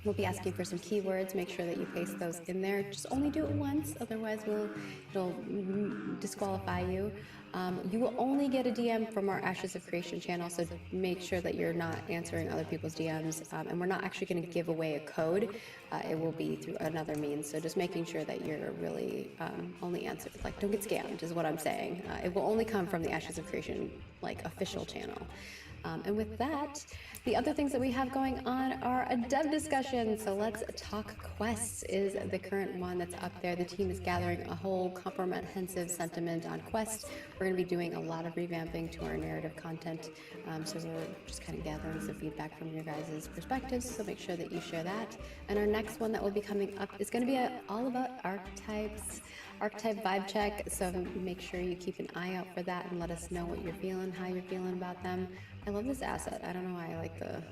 We'll be asking for some keywords. Make sure that you paste those in there. Just only do it once, otherwise it'll disqualify you. You will only get a DM from our Ashes of Creation channel, so make sure that you're not answering other people's DMs. And we're not actually going to give away a code. It will be through another means. So just making sure that you're really only answered. Like, don't get scammed is what I'm saying. It will only come from the Ashes of Creation official channel. And with that, the other things that we have going on are a dev discussion. So Let's Talk Quests is the current one that's up there. The team is gathering a whole comprehensive sentiment on Quest. We're going to be doing a lot of revamping to our narrative content. So we're just kind of gathering some feedback from your guys' perspectives. So make sure that you share that. And our next one that will be coming up is going to be all about archetypes. Archetype vibe check, so make sure you keep an eye out for that and let us know what you're feeling, how you're feeling about them. I love this asset. I don't know why I like the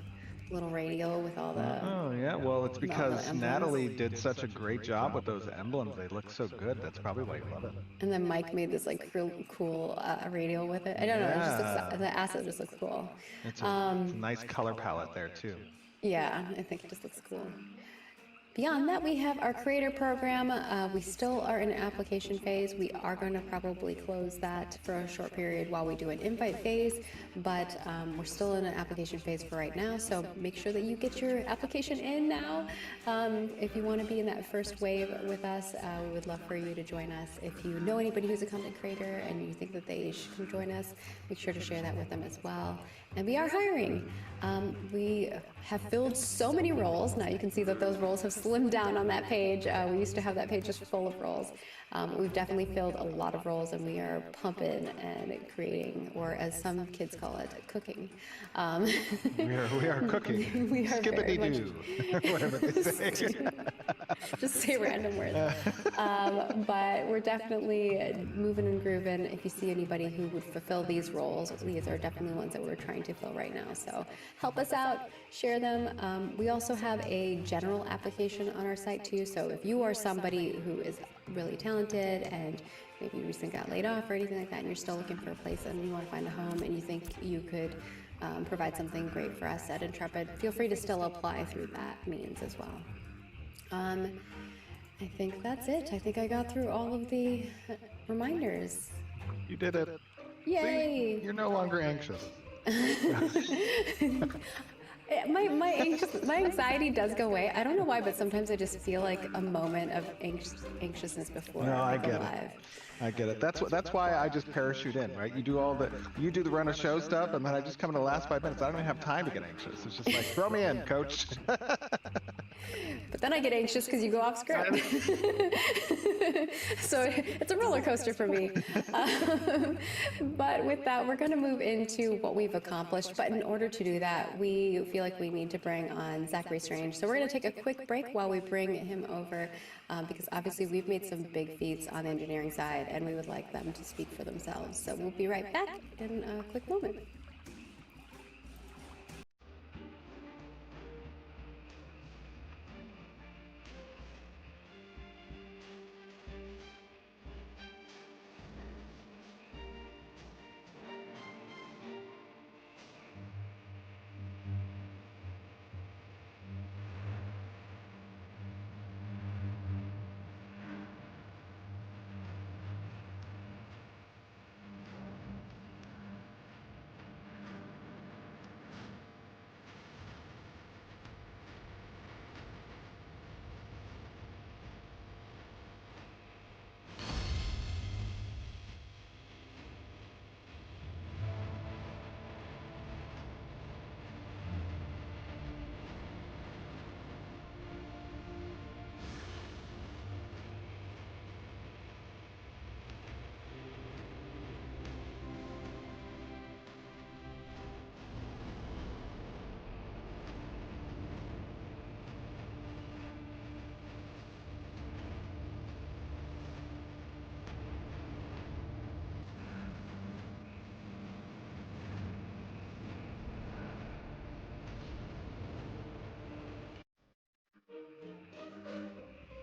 little radial with all the... Oh, yeah. Well, it's because Natalie did such a great job with those emblems. They look so good. That's probably why you love it. And then Mike made this real cool radial with it. I don't know. It just looks, the asset just looks cool. It's a nice color palette there, too. Yeah, I think it just looks cool. Beyond that, we have our creator program. We still are in an application phase. We are going to probably close that for a short period while we do an invite phase, but we're still in an application phase for right now, so make sure that you get your application in now. If you want to be in that first wave with us, we would love for you to join us. If you know anybody who's a content creator and you think that they should come join us, make sure to share that with them as well. And we are hiring. We have filled so many roles. Now you can see that those roles have slimmed down on that page. We used to have that page just full of roles. We've definitely filled a lot of roles, and we are pumping and creating, or as some kids call it, cooking. We are cooking. We are Skippity-doo, whatever they say. Just say random words. But we're definitely moving and grooving. If you see anybody who would fulfill these roles, these are definitely ones that we're trying to fill right now. So help us out, share them. We also have a general application on our site too. So if you are somebody who is really talented and maybe you recently got laid off or anything like that, and you're still looking for a place and you want to find a home and you think you could provide something great for us at Intrepid, feel free to still apply through that means as well. I think that's it. I think I got through all of the reminders. You did it. Yay! See, you're no longer anxious. My anxiety does go away. I don't know why, but sometimes I just feel like a moment of anxiousness before I go live. I get it. That's why I just parachute in, right? You do the run of show stuff, and then I just come in the last 5 minutes. I don't even have time to get anxious. It's just like, throw me in, coach. But then I get anxious because you go off script. So it's a roller coaster for me. But with that, we're going to move into what we've accomplished. But in order to do that, we feel like we need to bring on Zachary Strange. So we're going to take a quick break while we bring him over, because obviously we've made some big feats on the engineering side, and we would like them to speak for themselves. So we'll be right back in a quick moment.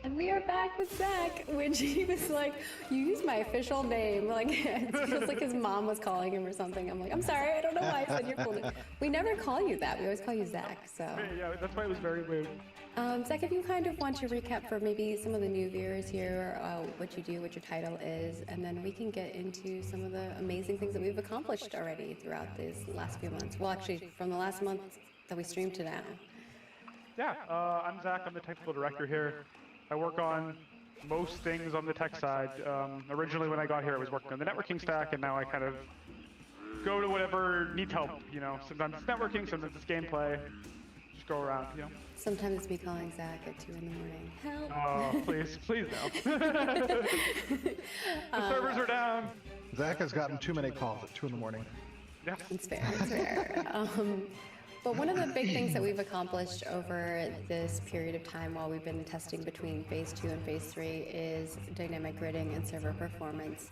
And we are back with Zach, which he was like, you used my official name. Like, it feels like his mom was calling him or something. I'm like, I'm sorry, I don't know why I said your full name. We never call you that. We always call you Zach, so. Yeah, that's why it was very weird. Zach, if you kind of want to recap for maybe some of the new viewers here, what you do, what your title is, and then we can get into some of the amazing things that we've accomplished already throughout these last few months. Well, actually, from the last month that we streamed to now. Yeah, I'm Zach. I'm the technical director here. I work on most things on the tech side. Originally, when I got here, I was working on the networking stack, and now I kind of go to whatever needs help. You know, sometimes it's networking, sometimes it's gameplay. Just go around, you know. Sometimes it's me calling Zach at 2 in the morning. Help! Oh, please no. The servers are down. Zach has gotten too many calls at 2 in the morning. Yeah. It's fair, it's fair. But one of the big things that we've accomplished over this period of time while we've been testing between Phase 2 and Phase 3 is dynamic gridding and server performance.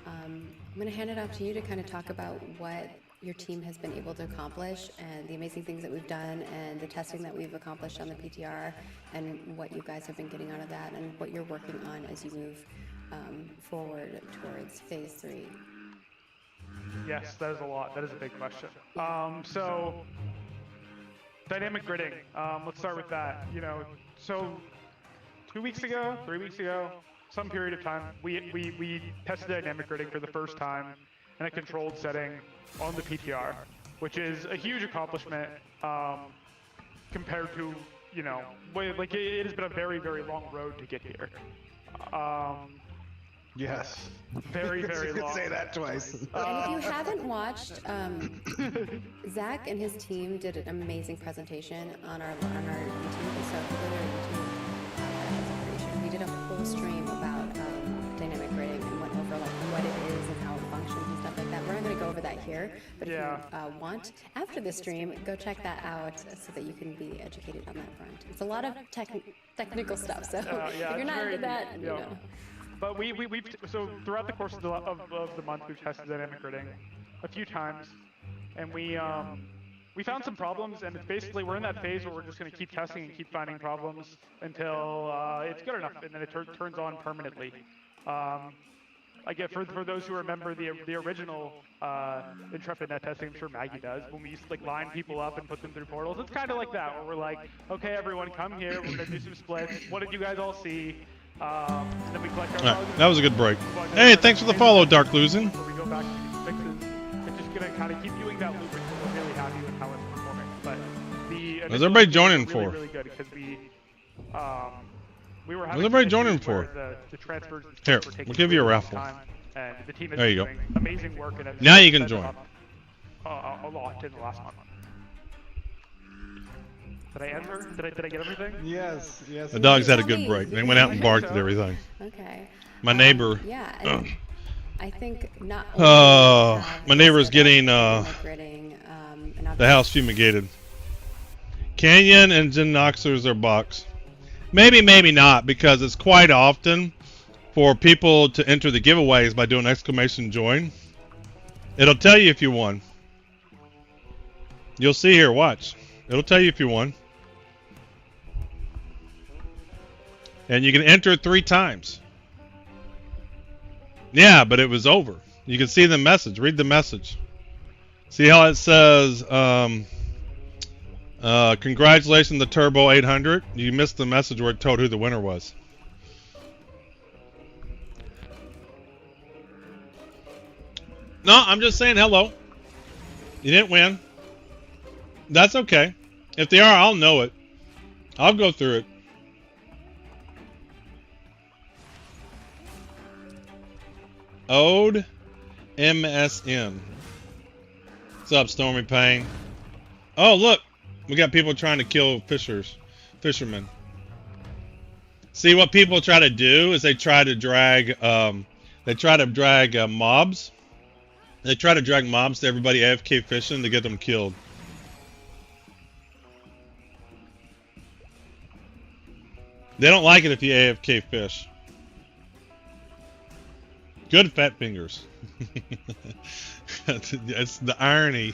I'm going to hand it off to you to kind of talk about what your team has been able to accomplish and the amazing things that we've done and the testing that we've accomplished on the PTR and what you guys have been getting out of that and what you're working on as you move forward towards Phase 3. Yes, that is a lot. That is a big question. So, dynamic gridding. Let's start with that. You know, so 3 weeks ago, some period of time, we tested dynamic gridding for the first time in a controlled setting on the PTR, which is a huge accomplishment compared to, you know, like it has been a very, very long road to get here. Yes. Very, very You could long. say that twice. And if you haven't watched, Zach and his team did an amazing presentation on our YouTube. So if you go to our YouTube presentation, we did a whole stream about dynamic gridding and went over like what it is and how it functions and stuff like that. We're not going to go over that here, but if you want, after the stream, go check that out so that you can be educated on that front. It's a lot of technical stuff, so if you're not into that, you know. But so throughout the course of the month, we've tested dynamic gridding a few times, and we found some problems, and it's basically we're in that phase where we're just going to keep testing and keep finding problems until it's good enough, and then it turns on permanently. Again, for those who remember the original Intrepid net testing, I'm sure Maggie does, when we used to like line people up and put them through portals, it's kind of like that, where we're like, okay, everyone, come here, we're going to do some splits. What did you guys all see? And then we collect our All right, that was a good break. Hey, thanks for the follow, Dark Losing. Where we go back to these fixes. It's just gonna kind of keep doing that loop until we're really happy with how it's performing. But the What's everybody joining really, for? really good because we were having What's everybody issues joining where for? the transfers and Here, stuff were taking we'll give you a really long raffle. time, and the team is There you go. doing amazing work and Now you can set join. up, a lot in the last month. Did I answer? Did I get everything? Yes, yes. The dogs had a Tell good me. break. They went out and barked at everything. Okay. My neighbor. Yeah, and I think not only do we have My neighbor's set up getting dynamic gridding, and the house fumigated. Canyon and Genoxers are box. Maybe, maybe not, because it's quite often for people to enter the giveaways by doing exclamation join. It'll tell you if you won. You'll see here, watch. It'll tell you if you won. And you can enter 3 times. Yeah, but it was over. You can see the message. Read the message. See how it says, congratulations, the Turbo 800. You missed the message where it told who the winner was. No, I'm just saying hello. You didn't win. That's okay. If they are, I'll know it. I'll go through it. Ode MSN. What's up, Stormy Payne? Oh, look. We got people trying to kill fishermen. See, what people try to do is they try to drag mobs. They try to drag mobs to everybody AFK fishing to get them killed. They don't like it if you AFK fish. Good fat fingers. That's the irony.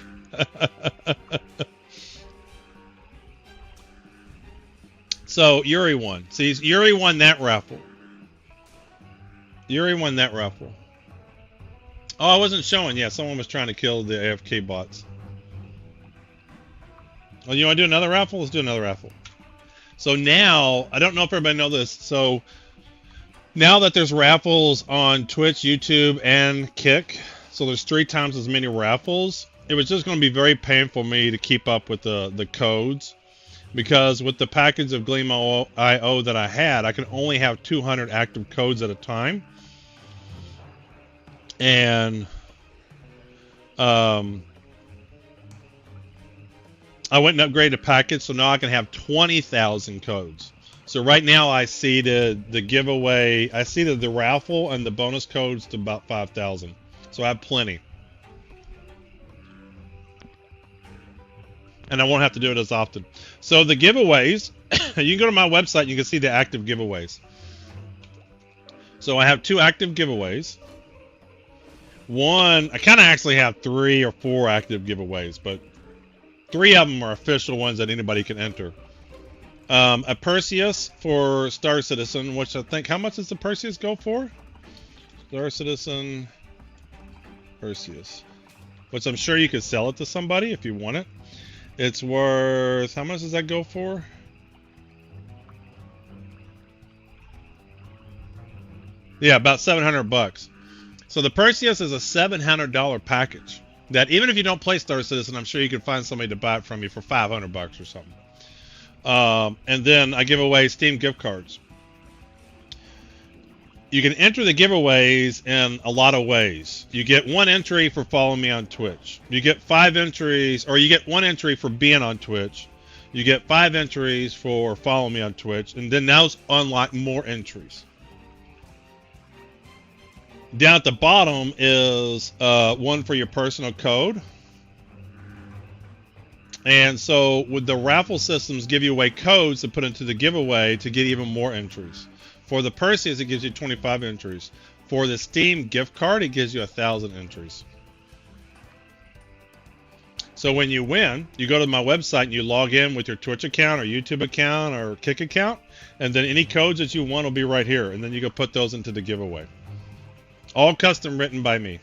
So Yuri won. See, Yuri won that raffle. Yuri won that raffle. Oh, I wasn't showing. Yeah, someone was trying to kill the AFK bots. Oh, you want to do another raffle? Let's do another raffle. So now, I don't know if everybody knows this. So now that there's raffles on Twitch, YouTube, and Kick, so there's 3 times as many raffles, it was just going to be very painful for me to keep up with the codes. Because with the package of Gleam.io that I had, I could only have 200 active codes at a time. And I went and upgraded the package, so now I can have 20,000 codes. So right now I see the giveaway, I see the raffle and the bonus codes to about 5,000. So I have plenty. And I won't have to do it as often. So the giveaways, you can go to my website and you can see the active giveaways. So I have 2 active giveaways. One, I kind of actually have 3 or 4 active giveaways, but 3 of them are official ones that anybody can enter. A Perseus for Star Citizen, which I think, how much does the Perseus go for? Star Citizen Perseus, which I'm sure you could sell it to somebody if you want it. It's worth, how much does that go for? Yeah, about 700 bucks. So the Perseus is a $700 package that even if you don't play Star Citizen, I'm sure you can find somebody to buy it from you for 500 bucks or something. And then I give away Steam gift cards. You can enter the giveaways in a lot of ways. You get 1 entry for following me on Twitch. You get 5 entries, or you get 1 entry for being on Twitch. You get 5 entries for following me on Twitch, and then those unlock more entries. Down at the bottom is 1 for your personal code. And so with the raffle systems give you away codes to put into the giveaway to get even more entries. For the Perseus, it gives you 25 entries. For the Steam gift card, it gives you 1,000 entries. So when you win, you go to my website and you log in with your Twitch account or YouTube account or Kick account, and then any codes that you want will be right here, and then you can put those into the giveaway. All custom written by me.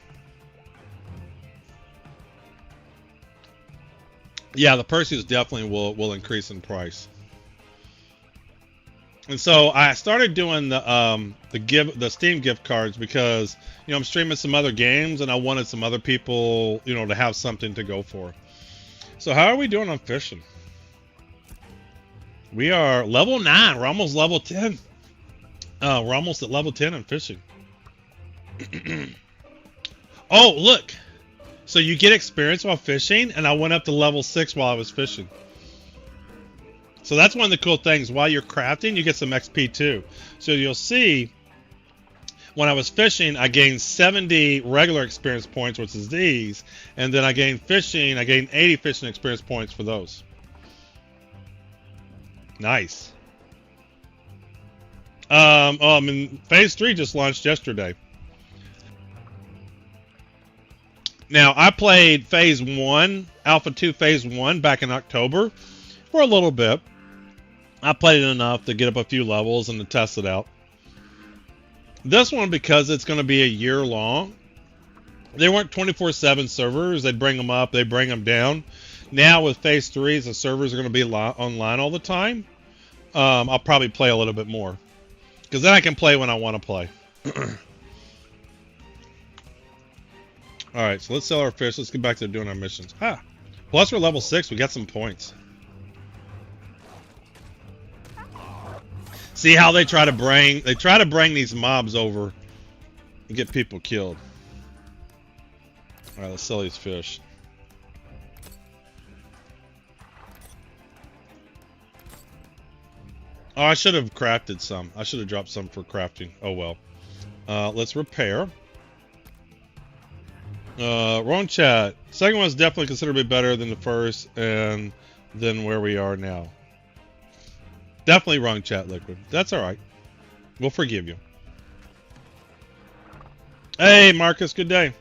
Yeah, the Perseus definitely will increase in price. And so I started doing the Steam gift cards because, you know, I'm streaming some other games and I wanted some other people, you know, to have something to go for. So how are we doing on fishing? We are level 9. We're almost level 10. We're almost at level 10 in fishing. Oh, look. So you get experience while fishing, and I went up to level 6 while I was fishing. So that's one of the cool things. While you're crafting, you get some XP too. So you'll see when I was fishing, I gained 70 regular experience points, which is these, and then I gained 80 fishing experience points for those. Nice. I mean, Phase 3 just launched yesterday. Now, I played Phase 1, Alpha 2 Phase 1 back in October for a little bit. I played it enough to get up a few levels and to test it out. This one, because it's going to be a year long, they weren't 24/7 servers. They'd bring them up, they'd bring them down. Now with Phase 3, the servers are going to be online all the time. I'll probably play a little bit more. Because then I can play when I want to play. Alright, so let's sell our fish. Let's get back to doing our missions. Plus we're level 6. We got some points. See how they try to bring these mobs over and get people killed. Alright, let's sell these fish. Oh, I should have crafted some. I should have dropped some for crafting. Oh well. Let's repair. Wrong chat. Second one is definitely considerably better than the first and than where we are now. Definitely wrong chat, Liquid. That's alright. We'll forgive you. Hey, Marcus, good day.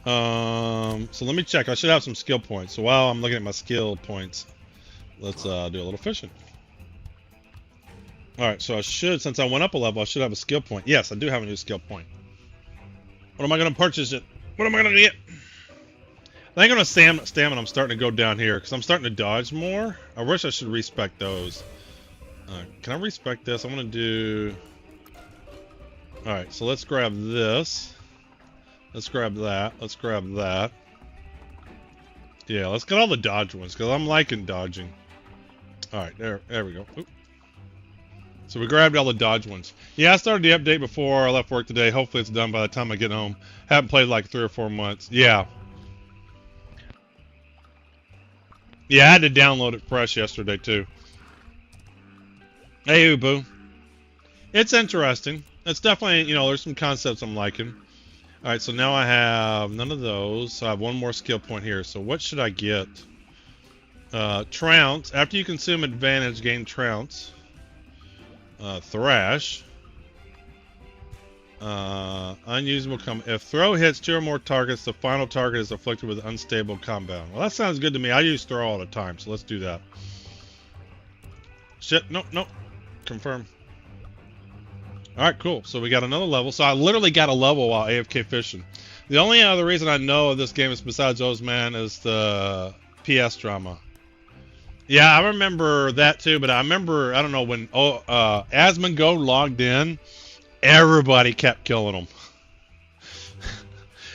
So let me check. I should have some skill points. So while I'm looking at my skill points, let's do a little fishing. Alright, so I should, since I went up a level, I should have a skill point. Yes, I do have a new skill point. What am I going to purchase it? What am I going to get? I think I'm going to stamina. I'm starting to go down here because I'm starting to dodge more. I wish I should respec those. Can I respec this? I'm going to do... Alright, so let's grab this. Let's grab that. Let's grab that. Yeah, let's get all the dodge ones because I'm liking dodging. Alright, there we go. Oop. So we grabbed all the dodge ones. Yeah, I started the update before I left work today. Hopefully it's done by the time I get home. Haven't played like 3 or 4 months. Yeah. Yeah, I had to download it fresh yesterday too. Hey, Ubu. It's interesting. It's definitely, you know, there's some concepts I'm liking. Alright, so now I have none of those. So I have one more skill point here. So what should I get? Trounce. After you consume advantage, gain trounce. Thrash. Unusable if throw hits 2 or more targets, the final target is afflicted with unstable compound. Well, that sounds good to me. I use throw all the time, so let's do that. Shit, nope. Confirm. Alright, cool. So we got another level. So I literally got a level while AFK fishing. The only other reason I know of this game is besides Ozman is the PS drama. Yeah, I remember that too, but I remember, I don't know, when Asmongold logged in, everybody kept killing him.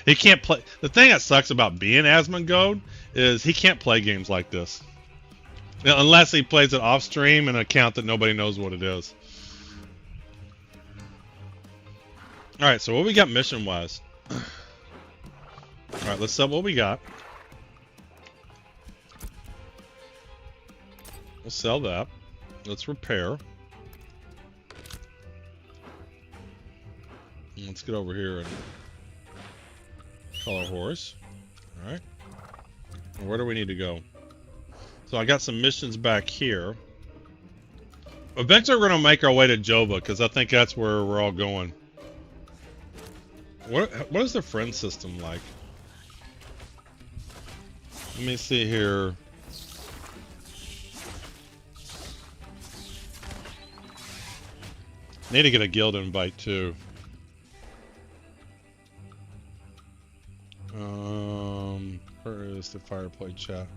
He can't play. The thing that sucks about being Asmongold is he can't play games like this. You know, unless he plays it off stream in an account that nobody knows what it is. Alright, so what we got mission wise? Alright, let's sell what we got. We'll sell that. Let's repair. And let's get over here and call our horse. Alright. And where do we need to go? So I got some missions back here. Eventually we're going to make our way to Jova because I think that's where we're all going. What is the friend system like? Let me see here. Need to get a guild invite too. Where is the fireplay chat?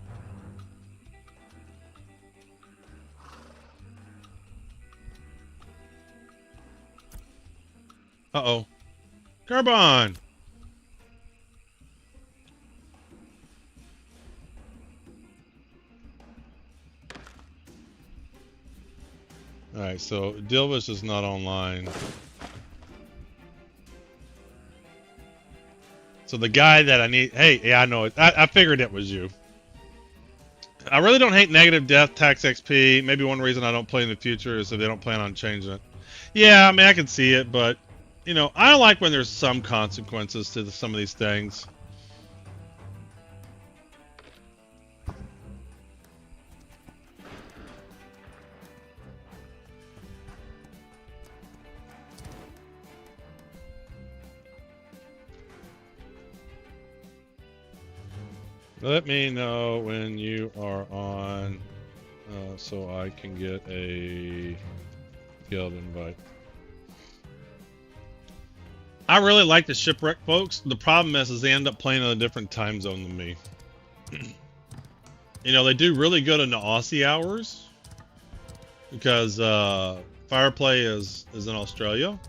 Uh-oh. Carbon! Alright, so Dilvish is not online. So the guy that I need... Hey, yeah, I know it. I figured it was you. I really don't hate negative death tax XP. Maybe one reason I don't play in the future is if they don't plan on changing it. Yeah, I mean, I can see it, but, you know, I like when there's some consequences to some of these things. Let me know when you are on, so I can get a guild invite. I really like the shipwreck folks. The problem is they end up playing in a different time zone than me. You know, they do really good in the Aussie hours because Fireplay is in Australia.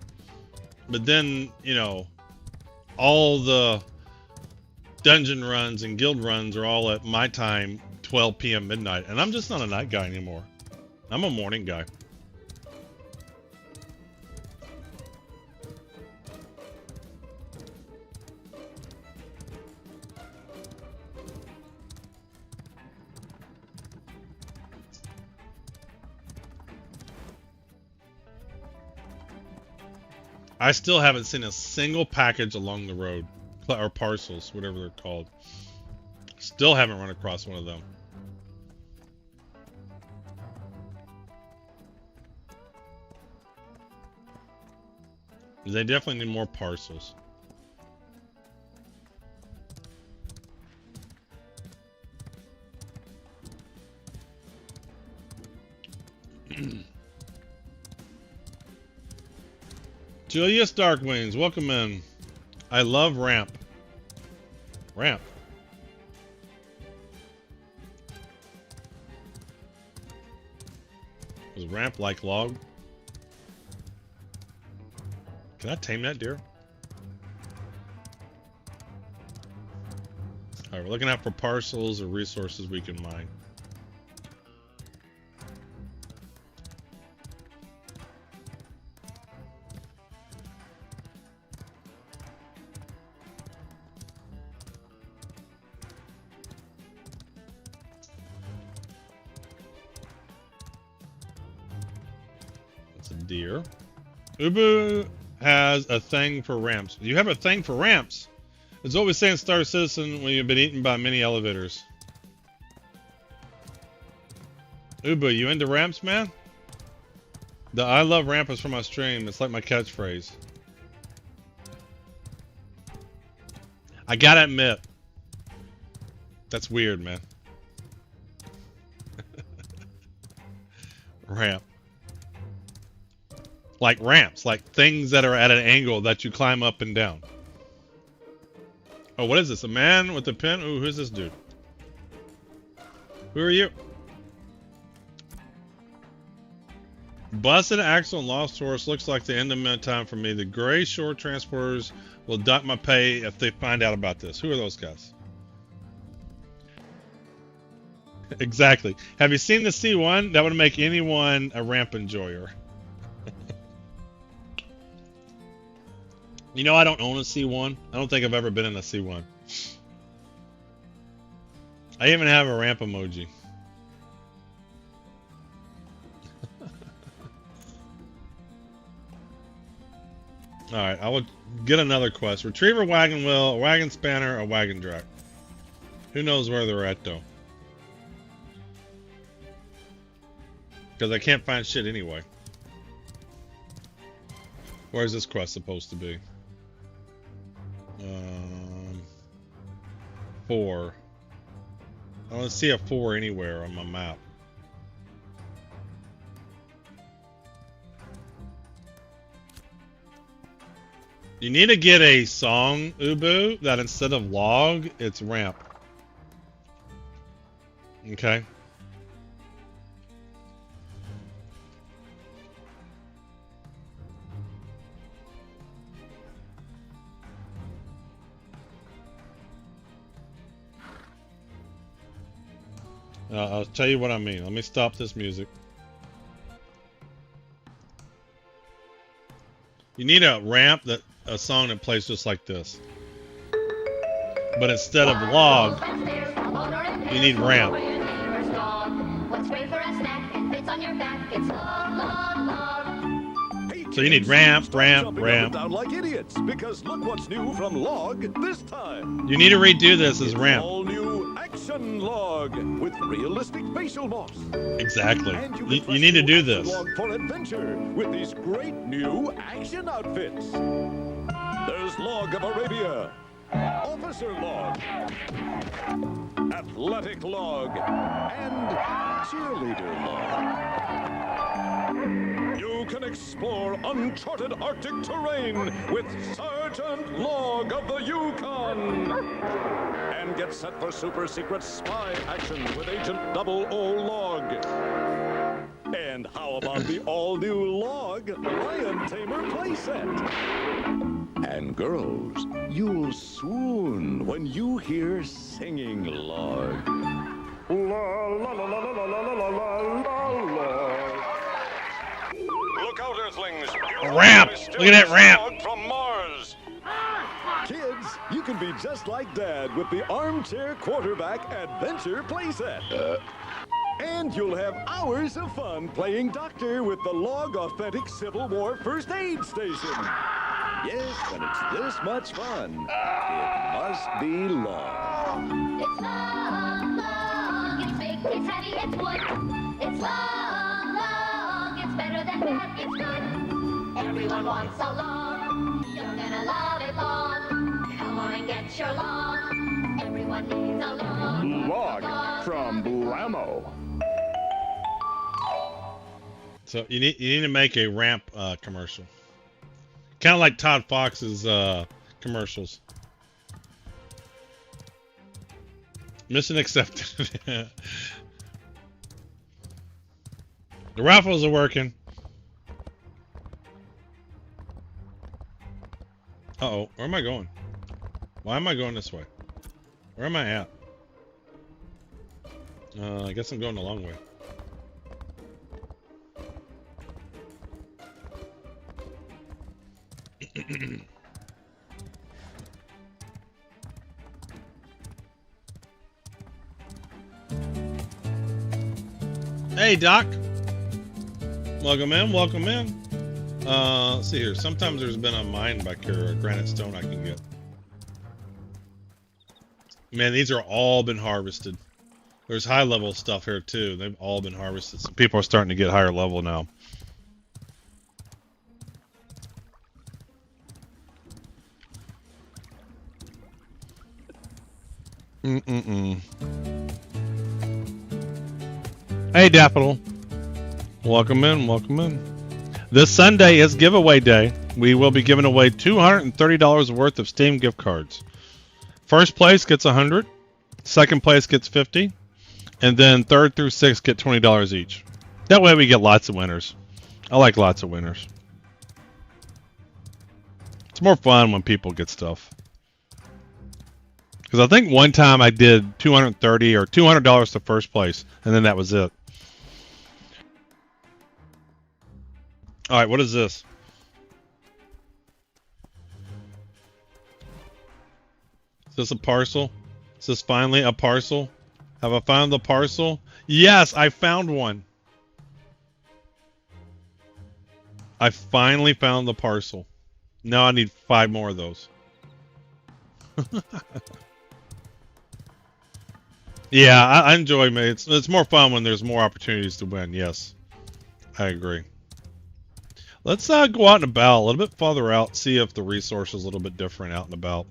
But then, you know, all the dungeon runs and guild runs are all at my time, 12 p.m. midnight, and I'm just not a night guy anymore. I'm a morning guy. I still haven't seen a single package along the road. Or parcels, whatever they're called. Still haven't run across one of them. They definitely need more parcels. Julius Darkwings, welcome in. I love ramp. Ramp. Was ramp like log? Can I tame that deer? Alright, we're looking out for parcels or resources we can mine. Deer. Ubu has a thing for ramps. You have a thing for ramps. It's what we say in Star Citizen when you've been eaten by many elevators. Ubu, you into ramps, man? The I love ramp is from my stream. It's like my catchphrase. I gotta admit, that's weird, man. Ramp. Like ramps, like things that are at an angle that you climb up and down. Oh, what is this? A man with a pen? Ooh, who's this dude? Who are you? Busted axle and lost horse looks like the end of my time for me. The gray shore transporters will duck my pay if they find out about this. Who are those guys? Exactly. Have you seen the C1? That would make anyone a ramp enjoyer. You know, I don't own a C1. I don't think I've ever been in a C1. I even have a ramp emoji. Alright, I will get another quest. Retrieve a wagon wheel, a wagon spanner, a wagon track. Who knows where they're at, though? Because I can't find shit anyway. Where's this quest supposed to be? 4. I don't see a 4 anywhere on my map. You need to get a song, Ubu, that instead of log, it's ramp. Okay. I'll tell you what I mean. Let me stop this music. You need a ramp, a song that plays just like this. But instead of log, you need ramp. So you need ramp, Stop ramp, jumping up ramp. and down like idiots, because look what's new from Log this time. You need to redo this as It's ramp. all new Action Log with realistic facial moss. Exactly. And can You trust need to your do Action this. Log for adventure with these great new action outfits. There's Log of Arabia, Officer Log, Athletic Log, and Cheerleader Log. You can explore uncharted Arctic terrain with Sergeant Log of the Yukon. And get set for super secret spy action with Agent 00 Log. And how about the all-new Log Lion Tamer playset? And girls, you'll swoon when you hear Singing Log. La la la la la la la la la la. Look out, Earthlings! Ramp! Look at that ramp! Log from Mars. Kids, you can be just like Dad with the Armchair Quarterback Adventure playset. And you'll have hours of fun playing doctor with the Log Authentic Civil War First Aid Station. Yes, when it's this much fun, it must be Log. It's long, long, it's big, it's heavy, it's wood. It's long, long, it's better than bad, it's good. Everyone wants a log, you're gonna love it long. Come on and get your log, everyone needs a log. Log from Blammo. So you need to make a ramp commercial. Kind of like Todd Fox's commercials. Mission accepted. The raffles are working. Uh-oh, where am I going? Why am I going this way? Where am I at? I guess I'm going the long way. Hey, Doc. Welcome in, welcome in. Let's see here. Sometimes there's been a mine back here, a granite stone I can get. Man, these are all been harvested. There's high level stuff here too. They've all been harvested. So people are starting to get higher level now. Hey, Daffodil. Welcome in, welcome in. This Sunday is giveaway day. We will be giving away $230 worth of Steam gift cards. First place gets 100, second place gets 50, and then third through sixth get $20 each. That way we get lots of winners. I like lots of winners. It's more fun when people get stuff. Because I think one time I did $230 or $200 to first place, and then that was it. All right, what is this? Is this a parcel? Is this finally a parcel? Have I found the parcel? Yes, I found one. I finally found the parcel. Now I need 5 more of those. Yeah, I enjoy it. It's more fun when there's more opportunities to win. Yes, I agree. Let's go out and about, a little bit farther out, see if the resource is a little bit different out and about.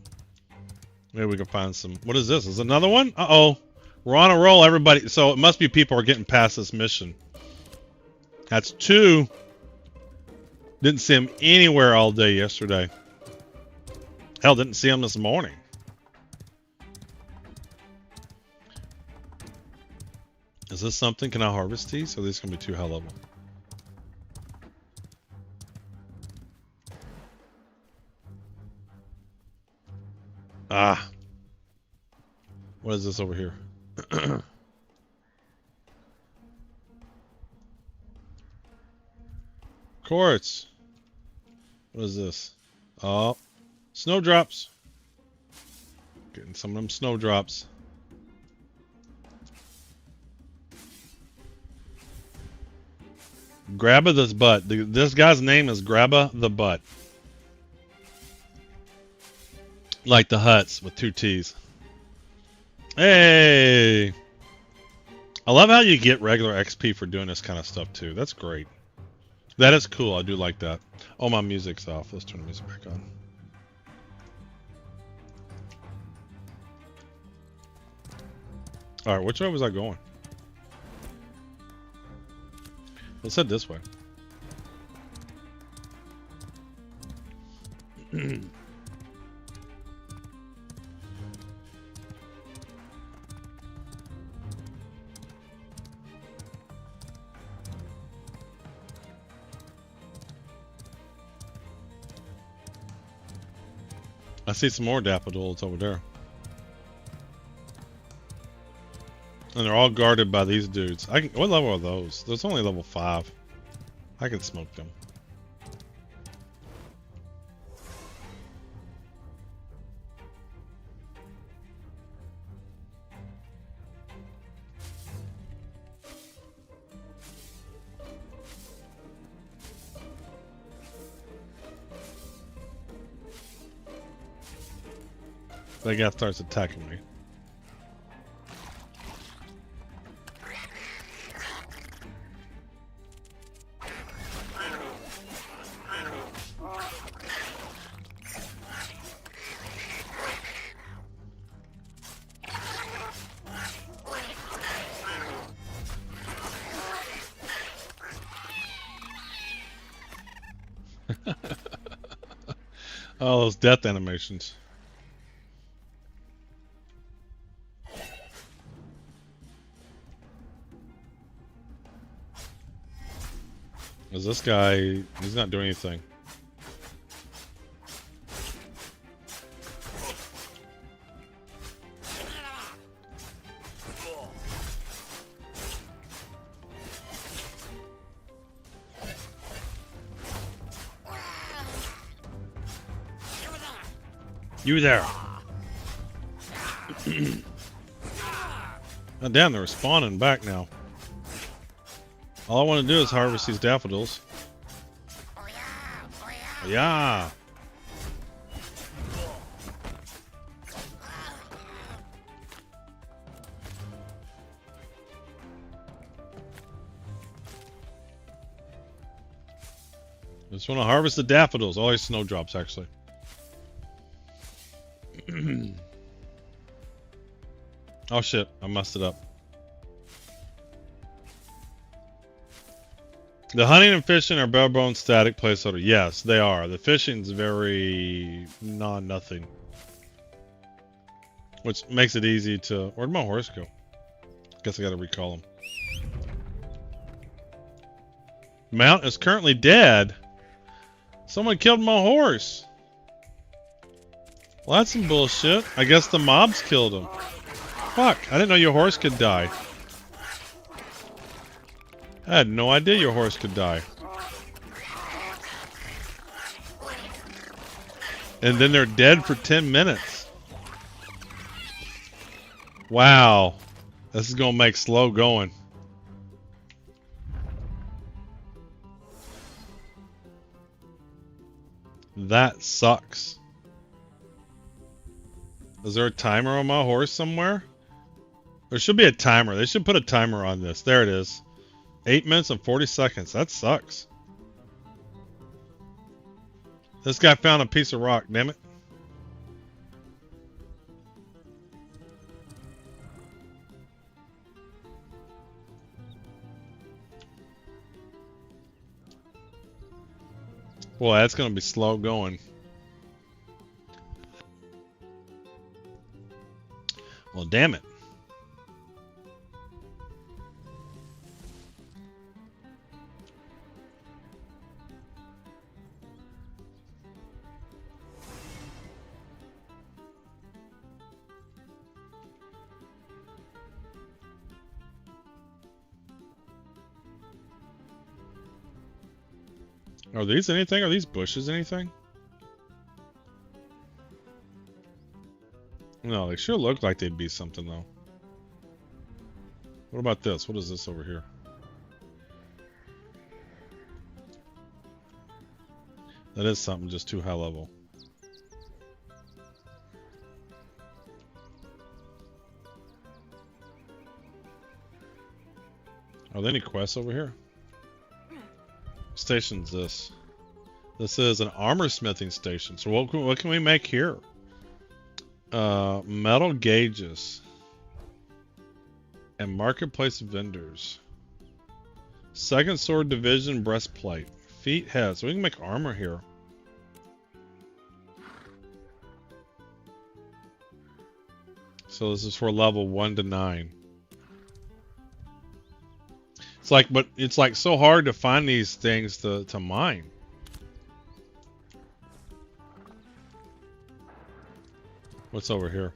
Maybe we can find some. What is this? Is it another one? Uh-oh. We're on a roll, everybody. So it must be people are getting past this mission. That's 2. Didn't see him anywhere all day yesterday. Hell, didn't see him this morning. Is this something? Can I harvest these? Or are these going to be too high level? Ah. What is this over here? Quartz. What is this? Oh. Snowdrops. Getting some of them snowdrops. Grabba this butt. This guy's name is Grabba the Butt. Like the Huts with 2 T's. Hey! I love how you get regular XP for doing this kind of stuff too. That's great. That is cool. I do like that. Oh, my music's off. Let's turn the music back on. Alright, which way was I going? Let's head this way. I see some more daffodils over there. And they're all guarded by these dudes. What level are those? There's only level 5. I can smoke them. That guy starts attacking me. Oh, those death animations. Is this guy, he's not doing anything. You there. Oh, damn, they're spawning back now. All I want to do is harvest these daffodils. Yeah. Just want to harvest the daffodils. All these snowdrops, actually. Oh shit, I messed it up. The hunting and fishing are bare bones static placeholder. Yes, they are. The fishing's very nothing. Which makes it easy to... Where'd my horse go? Guess I gotta recall him. Mount is currently dead. Someone killed my horse. Well, that's some bullshit. I guess the mobs killed him. Fuck, I didn't know your horse could die. I had no idea your horse could die. And then they're dead for 10 minutes. Wow. This is gonna make slow going. That sucks. Is there a timer on my horse somewhere? There should be a timer. They should put a timer on this. There it is. 8 minutes and 40 seconds. That sucks. This guy found a piece of rock, damn it. Boy, that's gonna be slow going. Well, damn it. Are these anything? Are these bushes anything? No, they sure look like they'd be something though. What about this? What is this over here? That is something just too high level. Are there any quests over here? What station's this? This is an armor smithing station. So what can we make here? Metal gauges. And marketplace vendors. Second sword division breastplate. Feet, head. So we can make armor here. So this is for level 1 to 9. It's like, but it's like so hard to find these things to mine. What's over here?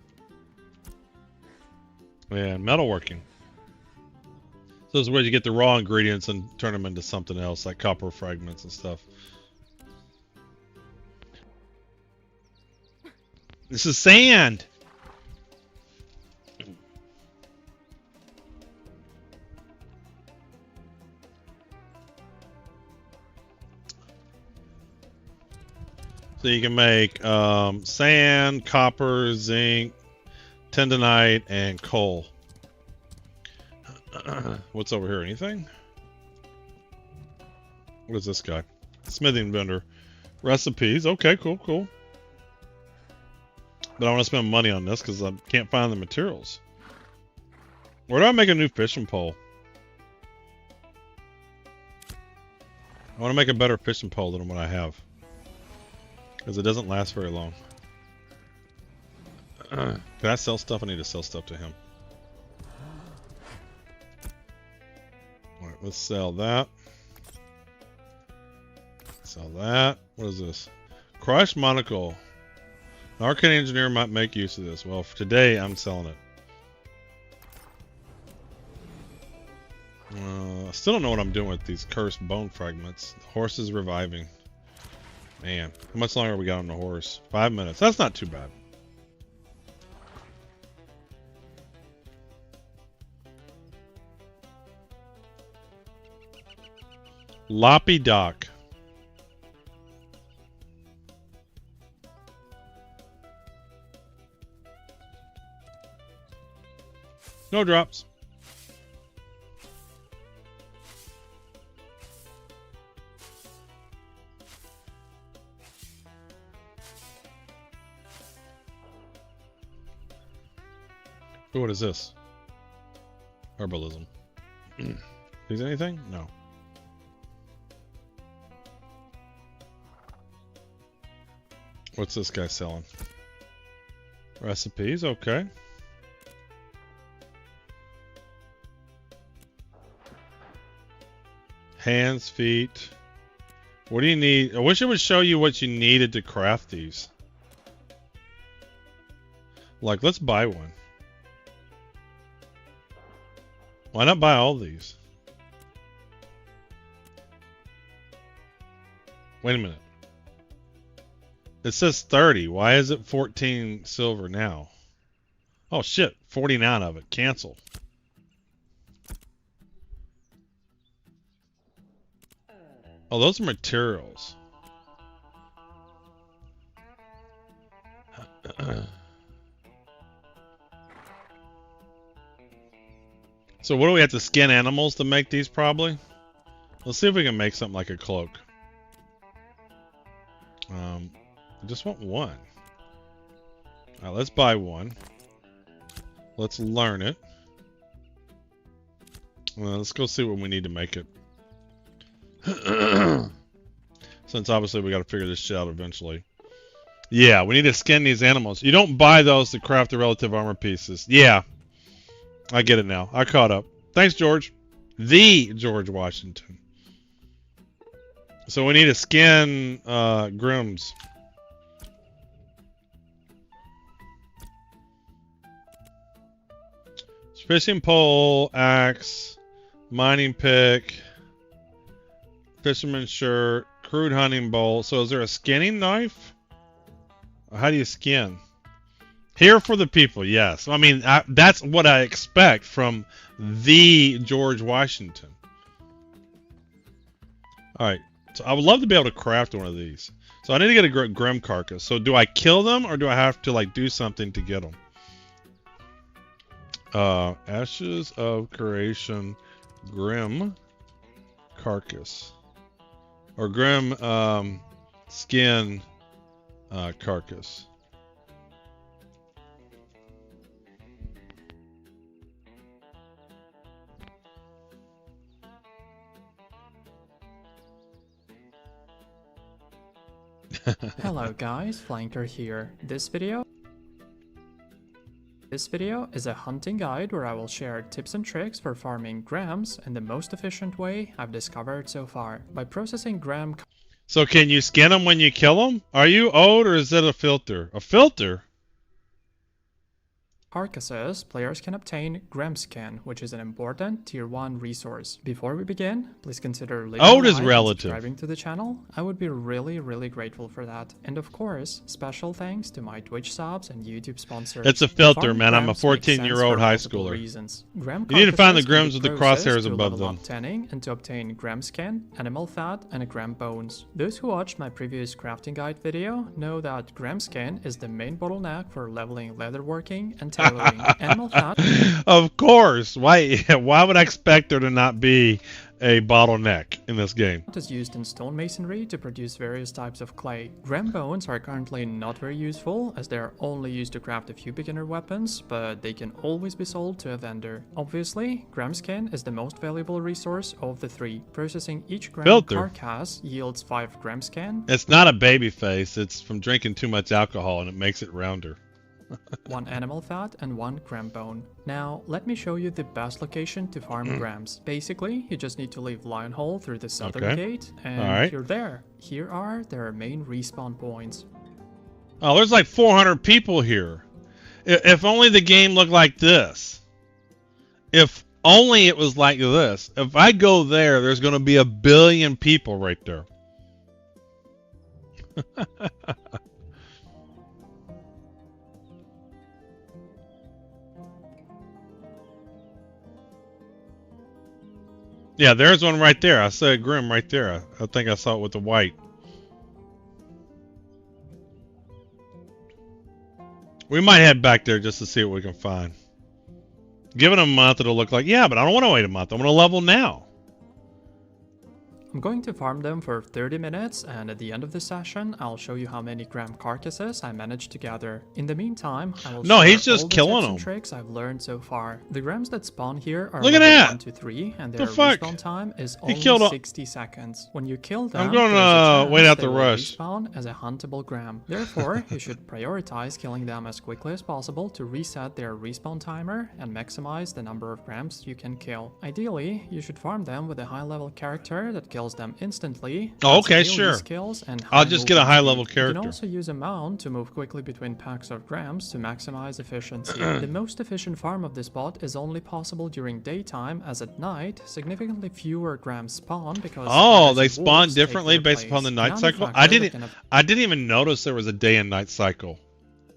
Man, metalworking. So this is where you get the raw ingredients and turn them into something else, like copper fragments and stuff. This is sand! So you can make sand, copper, zinc, tendonite, and coal. What's over here? Anything? What is this guy? Smithing vendor. Recipes. Okay, cool. But I want to spend money on this because I can't find the materials. Where do I make a new fishing pole? I want to make a better fishing pole than what I have. Because it doesn't last very long. Can I sell stuff? I need to sell stuff to him. Alright, let's sell that. Sell that. What is this? Crushed monocle. An arcane engineer might make use of this. Well, for today, I'm selling it. I still don't know what I'm doing with these cursed bone fragments. The horse is reviving. Man, how much longer we got on the horse? 5 minutes. That's not too bad. Loppy Dock. No drops. Ooh, what is this? Herbalism. Is anything? No. What's this guy selling? Recipes, okay. Hands, feet. What do you need? I wish it would show you what you needed to craft these. Like, let's buy one. Why not buy all these? Wait a minute. It says 30. Why is it 14 silver now? Oh shit, 49 of it. Cancel. Oh, those are materials. So what do we have to skin animals to make these probably? Let's see if we can make something like a cloak. I just want one. Alright, let's buy one. Let's learn it. Let's go see what we need to make it. Since obviously we got to figure this shit out eventually. Yeah, we need to skin these animals. You don't buy those to craft the relative armor pieces. Yeah. I get it now. I caught up. Thanks, George. The George Washington. So we need to skin Grims. Fishing pole, axe, mining pick, fisherman's shirt, crude hunting bowl. So is there a skinning knife? Or how do you skin? Here for the people, yes. I mean, that's what I expect from the George Washington. All right. So I would love to be able to craft one of these. So I need to get a Grim carcass. So do I kill them or do I have to like do something to get them? Ashes of Creation, Grim carcass, or Grim skin carcass. Hello guys, Flanker here. This video is a hunting guide where I will share tips and tricks for farming grams in the most efficient way I've discovered so far. By processing gram... So can you skin them when you kill them? Are you old or is it a filter? A filter? carcasses, players can obtain gram skin, which is an important tier 1 resource. Before we begin, please consider leaving a like and subscribing to the channel. I would be really grateful for that. And of course, special thanks to my Twitch subs and YouTube sponsors. It's a filter, man. I'm a 14-year-old high schooler. You need to find the grims with the crosshairs above them. Tanning and to obtain gram skin, animal fat, and gram bones. Those who watched my previous crafting guide video know that gram skin is the main bottleneck for leveling leatherworking and tailoring. Animal fat. Of course. Why would I expect there to not be a bottleneck in this game? It is used in stonemasonry to produce various types of clay. Gram bones are currently not very useful as they are only used to craft a few beginner weapons, but they can always be sold to a vendor. Obviously, gram skin is the most valuable resource of the three. Processing each gram carcass yields 5 gram skin. It's not a baby face, it's from drinking too much alcohol and it makes it rounder. 1 animal fat and 1 gram bone. Now, let me show you the best location to farm grams. Basically, you just need to leave Lion Hole through the southern gate, and you're there. Here are their main respawn points. Oh, there's like 400 people here. If only the game looked like this. If only it was like this. If I go there, there's going to be 1 billion people right there. Yeah, there's one right there. I saw a Grim right there. I think I saw it with the white. We might head back there just to see what we can find. Give it a month, it'll look like, yeah, but I don't want to wait a month. I want to level now. I'm going to farm them for 30 minutes, and at the end of the session, I'll show you how many gram carcasses I managed to gather. In the meantime, I will share he's just all the killing tips and tricks I've learned so far. The grams that spawn here are Look at that. 1 to 3, and their respawn time is only 60 seconds. When you kill them, I'm going to wait out the rush. Respawn as a huntable gram. Therefore, you should prioritize killing them as quickly as possible to reset their respawn timer and maximize the number of grams you can kill. Ideally, you should farm them with a high-level character that kills them instantly. Oh, okay, sure. And I'll just get a high-level character. You can also use a mount to move quickly between packs of grams to maximize efficiency. The most efficient farm of this bot is only possible during daytime, as at night, significantly fewer grams spawn because they spawn differently based upon the night cycle. I didn't even notice there was a day and night cycle.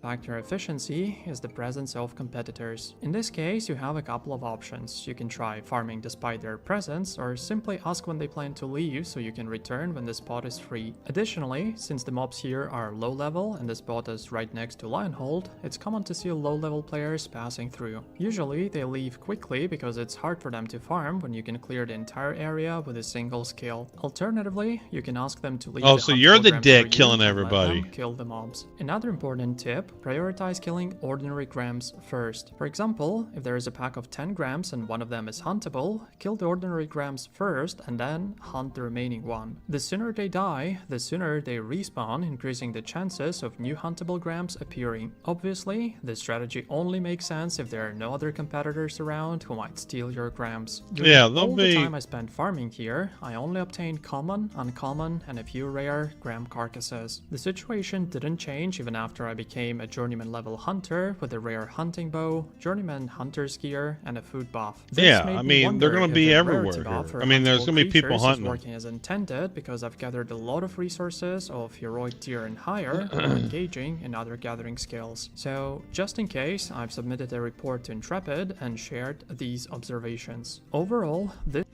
Factor efficiency is the presence of competitors. In this case, you have a couple of options. You can try farming despite their presence, or simply ask when they plan to leave so you can return when the spot is free. Additionally, since the mobs here are low level and the spot is right next to Lionhold, it's common to see low level players passing through. Usually, they leave quickly because it's hard for them to farm when you can clear the entire area with a single skill. Alternatively, you can ask them to leave. Oh, so you're the dick killing everybody. Kill the mobs. Another important tip: prioritize killing ordinary grams first. For example, if there is a pack of 10 grams and one of them is huntable, kill the ordinary grams first and then hunt the remaining one. The sooner they die, the sooner they respawn, increasing the chances of new huntable grams appearing. Obviously, this strategy only makes sense if there are no other competitors around who might steal your grams. During all the time I spent farming here, I only obtained common, uncommon, and a few rare gram carcasses. The situation didn't change even after I became a journeyman level hunter with a rare hunting bow, journeyman hunter's gear, and a food buff. Yeah, I mean, they're going to be everywhere here. I mean, there's going to be people hunting. Working as intended because I've gathered a lot of resources of heroic tier and higher while engaging in other gathering skills. So, just in case, I've submitted a report to Intrepid and shared these observations. Overall, this...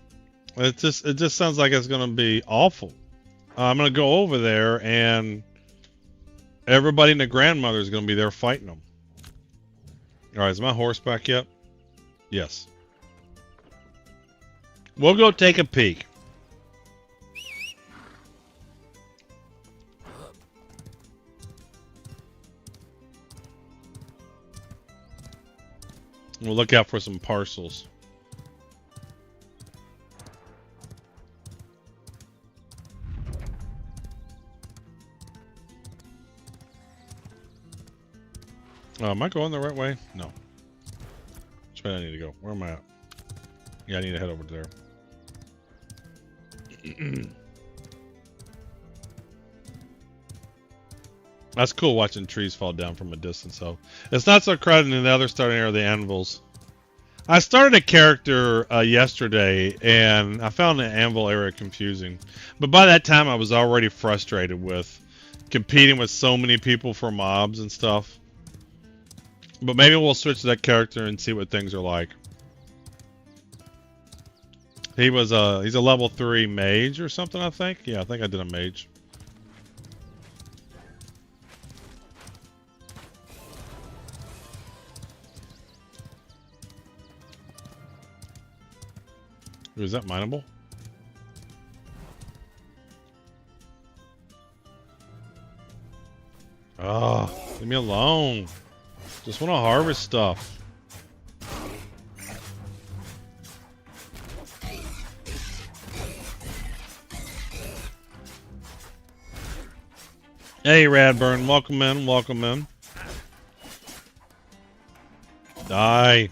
It just sounds like it's going to be awful. I'm gonna go over there, and everybody and the grandmother is gonna be there fighting them. All right, is my horse back yet? Yes. We'll go take a peek. We'll look out for some parcels. Am I going the right way? No. Which way do I need to go? Where am I at? Yeah, I need to head over to there. That's cool watching trees fall down from a distance, though. It's not so crowded in the other starting area of the anvils. I started a character yesterday, and I found the anvil area confusing. But by that time, I was already frustrated with competing with so many people for mobs and stuff. But maybe we'll switch to that character and see what things are like. He's a level 3 mage or something, I think. Yeah, I think I did a mage. Is that mineable? Oh, leave me alone. Just want to harvest stuff. Hey, Radburn, welcome in, welcome in. Die.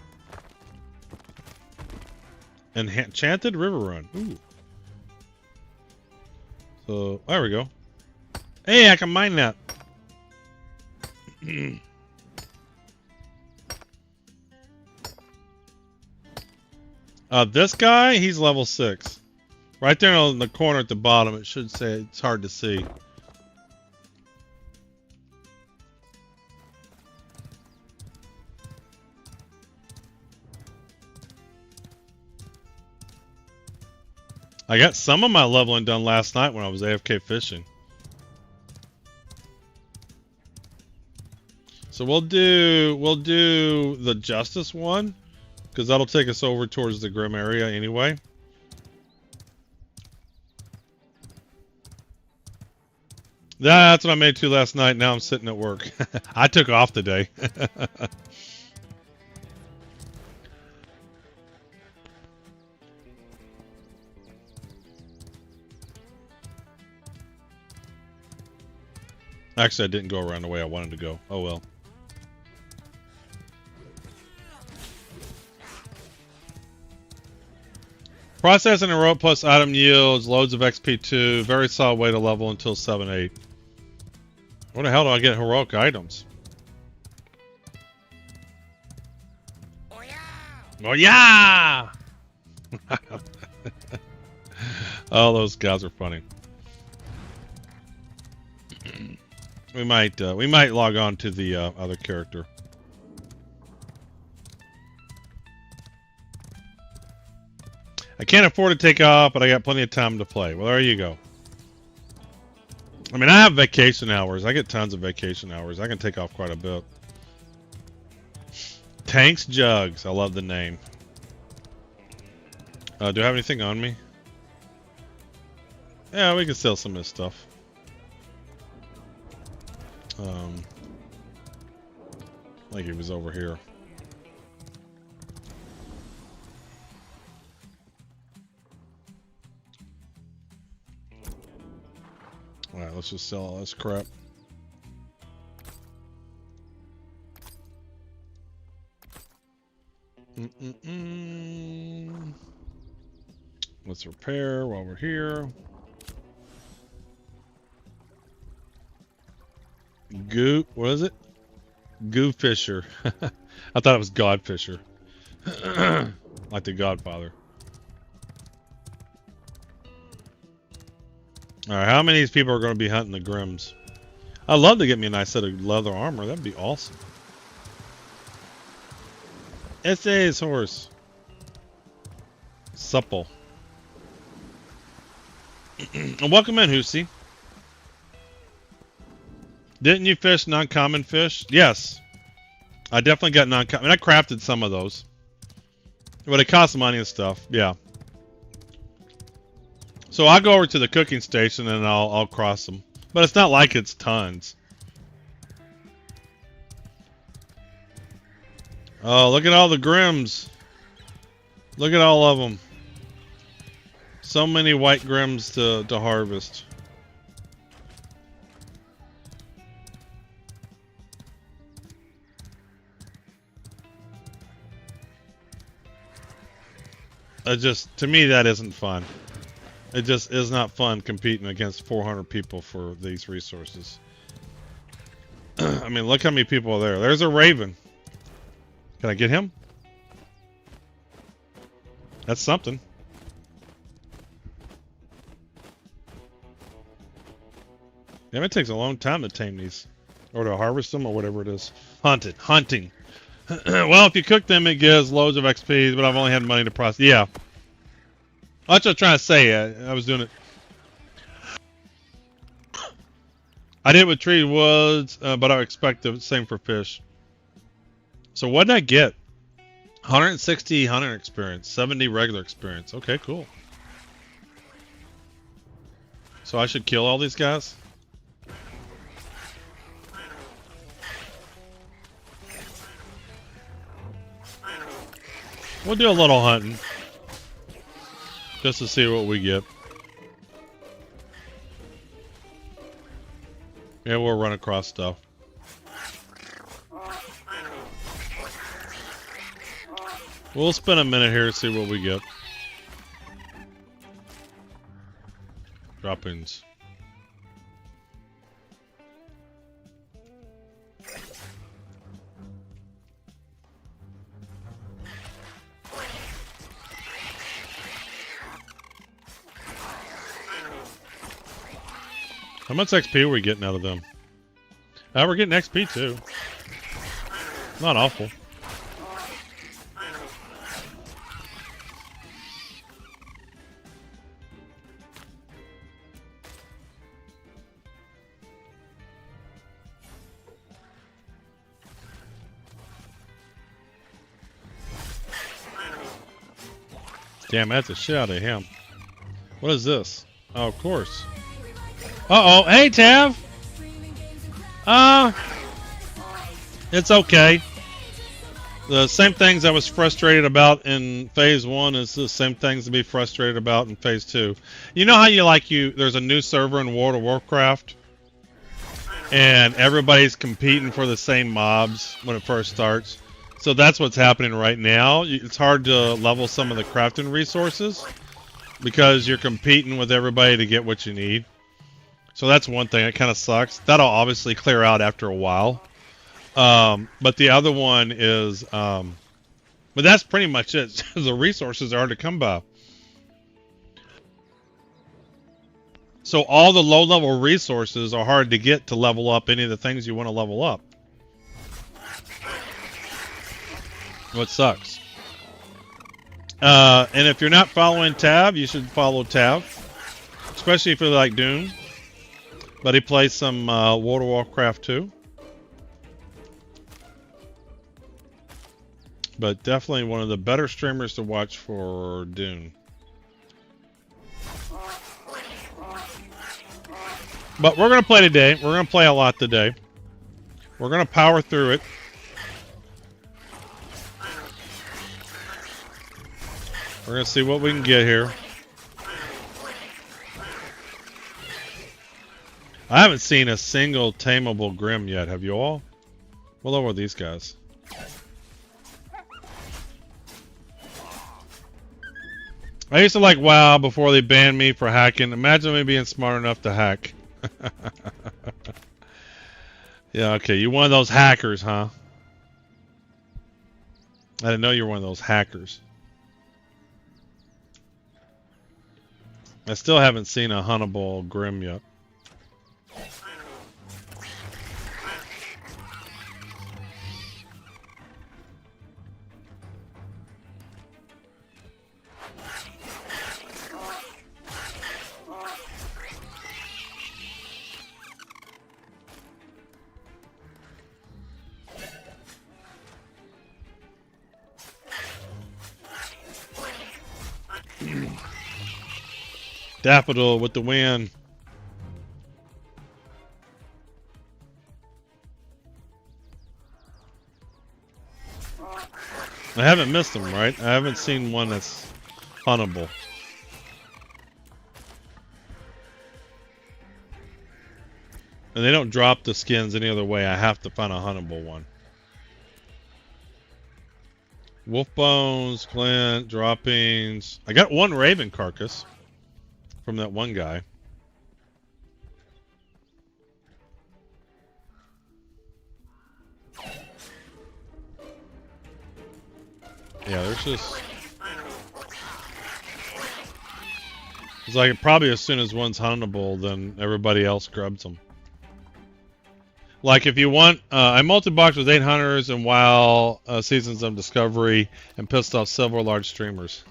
Enchanted River Run. Ooh. So, there we go. Hey, I can mine that. This guy, he's level 6. Right there in the corner at the bottom, it should say, it's hard to see. I got some of my leveling done last night when I was AFK fishing. So we'll do the Justice one, because that'll take us over towards the Grim area anyway. That's what I made to last night. Now I'm sitting at work. I took off today. Actually, I didn't go around the way I wanted to go. Oh well. Processing and rope plus item yields, loads of XP too. Very solid way to level until 7-8. Where the hell do I get heroic items? Oh yeah! Oh yeah! Oh, those guys are funny. We might log on to the other character. I can't afford to take off, but I got plenty of time to play. Well, there you go. I mean, I have vacation hours. I get tons of vacation hours. I can take off quite a bit. Tanks Jugs. I love the name. Do I have anything on me? Yeah, we can sell some of this stuff. I think he was over here. Alright, let's just sell all this crap. Let's repair while we're here. What is it? Goo Fisher. I thought it was God Fisher. Like the Godfather. Alright, how many of these people are going to be hunting the Grims? I'd love to get me a nice set of leather armor. That'd be awesome. S.A.'s horse. Supple. And welcome in, Hoosey. Didn't you fish non-common fish? Yes. I definitely got non-common. I crafted some of those. But it costs money and stuff. Yeah. So I'll go over to the cooking station and I'll cross them. But it's not like it's tons. Oh, look at all the Grims. Look at all of them. So many white Grims to harvest. To me, that isn't fun. It just is not fun competing against 400 people for these resources. I mean, look how many people are there. There's a raven. Can I get him? That's something. Yeah, it takes a long time to tame these. Or to harvest them, or whatever it is. Hunting. Well, if you cook them, it gives loads of XP, but I've only had money to process. Yeah. That's what I'm trying to say. I was doing it. I did it with tree woods, but I expect the same for fish. So what did I get? 160 hunting experience, 70 regular experience. Okay, cool. So I should kill all these guys? We'll do a little hunting. Just to see what we get. Yeah, we'll run across stuff. We'll spend a minute here to see what we get. Drop-ins. How much XP are we getting out of them? We're getting XP too. Not awful. Damn, that's a shit out of him. What is this? Oh, of course. Uh-oh. Hey, Tav! It's okay. The same things I was frustrated about in Phase 1 is the same things to be frustrated about in Phase 2. You know how there's a new server in World of Warcraft? And everybody's competing for the same mobs when it first starts? So that's what's happening right now. It's hard to level some of the crafting resources because you're competing with everybody to get what you need. So that's one thing. It kind of sucks. That'll obviously clear out after a while. But the other one is, but that's pretty much it. The resources are hard to come by. So all the low-level resources are hard to get to level up any of the things you want to level up. What sucks. And if you're not following Tav, you should follow Tav. Especially if you like Doom. But he plays some World of Warcraft too. But definitely one of the better streamers to watch for Dune. But we're going to play today. We're going to play a lot today. We're going to power through it. We're going to see what we can get here. I haven't seen a single tameable Grim yet. Have you all? What level are these guys? I used to like WoW before they banned me for hacking. Imagine me being smart enough to hack. Yeah, okay. You're one of those hackers, huh? I didn't know you were one of those hackers. I still haven't seen a huntable Grim yet. Daffodil with the win. I haven't missed them, right? I haven't seen one that's huntable. And they don't drop the skins any other way. I have to find a huntable one. Wolf bones, glint, droppings. I got one raven carcass from that one guy. Yeah, there's just... It's like probably as soon as one's huntable, then everybody else grabs them. Like if you want, I multi-boxed with 8 hunters and WoW Seasons of Discovery and pissed off several large streamers.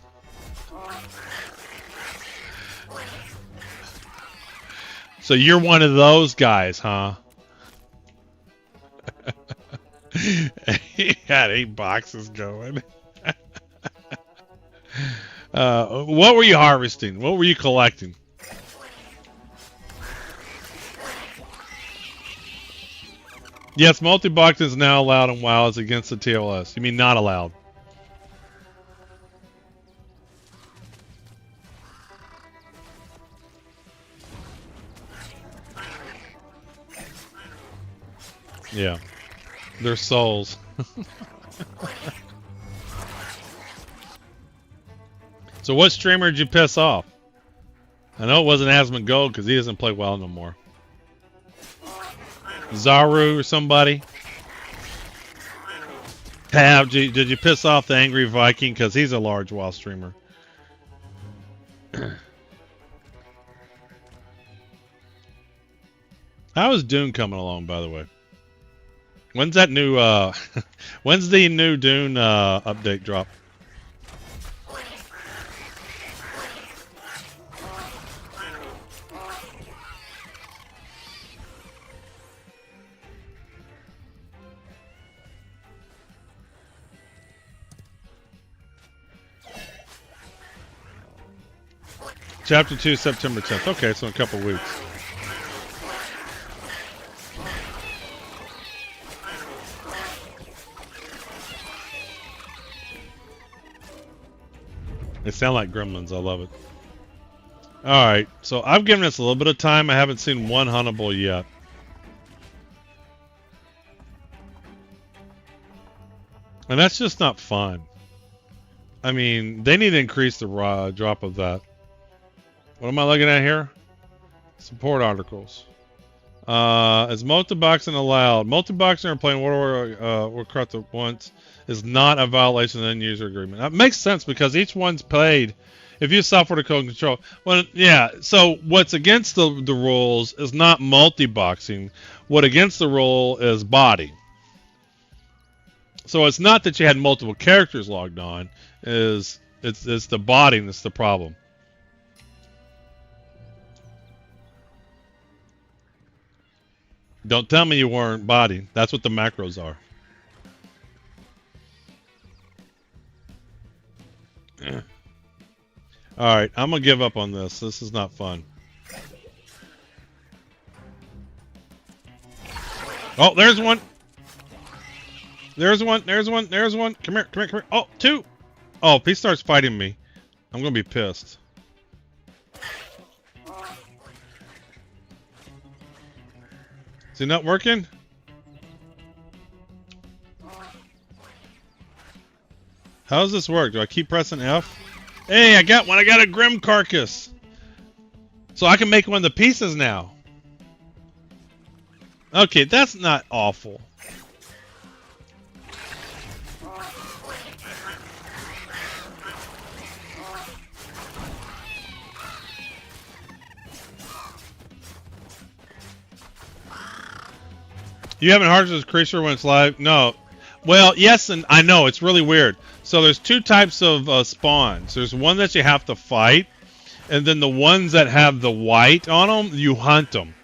So you're one of those guys, huh? He had 8 boxes going. What were you harvesting? What were you collecting? Yes, multi-box is now allowed in WoW. It's against the TLS. You mean not allowed? Yeah. They're souls. So what streamer did you piss off? I know it wasn't Asmongold because he doesn't play WoW no more. Zaru or somebody? Tab, did you piss off the Angry Viking because he's a large WoW streamer? How is Dune coming along, by the way? When's that new when's the new Dune update drop? Chapter 2, September 10th. Okay, so in a couple weeks. They sound like gremlins. I love it. Alright, so I've given this a little bit of time. I haven't seen one huntable yet. And that's just not fun. I mean, they need to increase the drop of that. What am I looking at here? Support articles. Is multi-boxing allowed? Multi-boxing or playing World of Warcraft at once is not a violation of the end-user agreement. That makes sense because each one's paid. If you use software to code and control. Well, yeah, so what's against the rules is not multi-boxing. What against the rule is body. So it's not that you had multiple characters logged on. It's the body that's the problem. Don't tell me you weren't body. That's what the macros are. Alright, I'm going to give up on this. This is not fun. Oh, there's one. There's one. There's one. There's one. Come here. Come here. Come here. Oh, 2. Oh, if he starts fighting me, I'm going to be pissed. Is it not working? How does this work? Do I keep pressing F? Hey, I got one. I got a Grim Carcass. So I can make one of the pieces now. Okay, that's not awful. You haven't harvested this creature when it's live? No. Well, yes, and I know. It's really weird. So there's 2 types of spawns. There's one that you have to fight, and then the ones that have the white on them, you hunt them.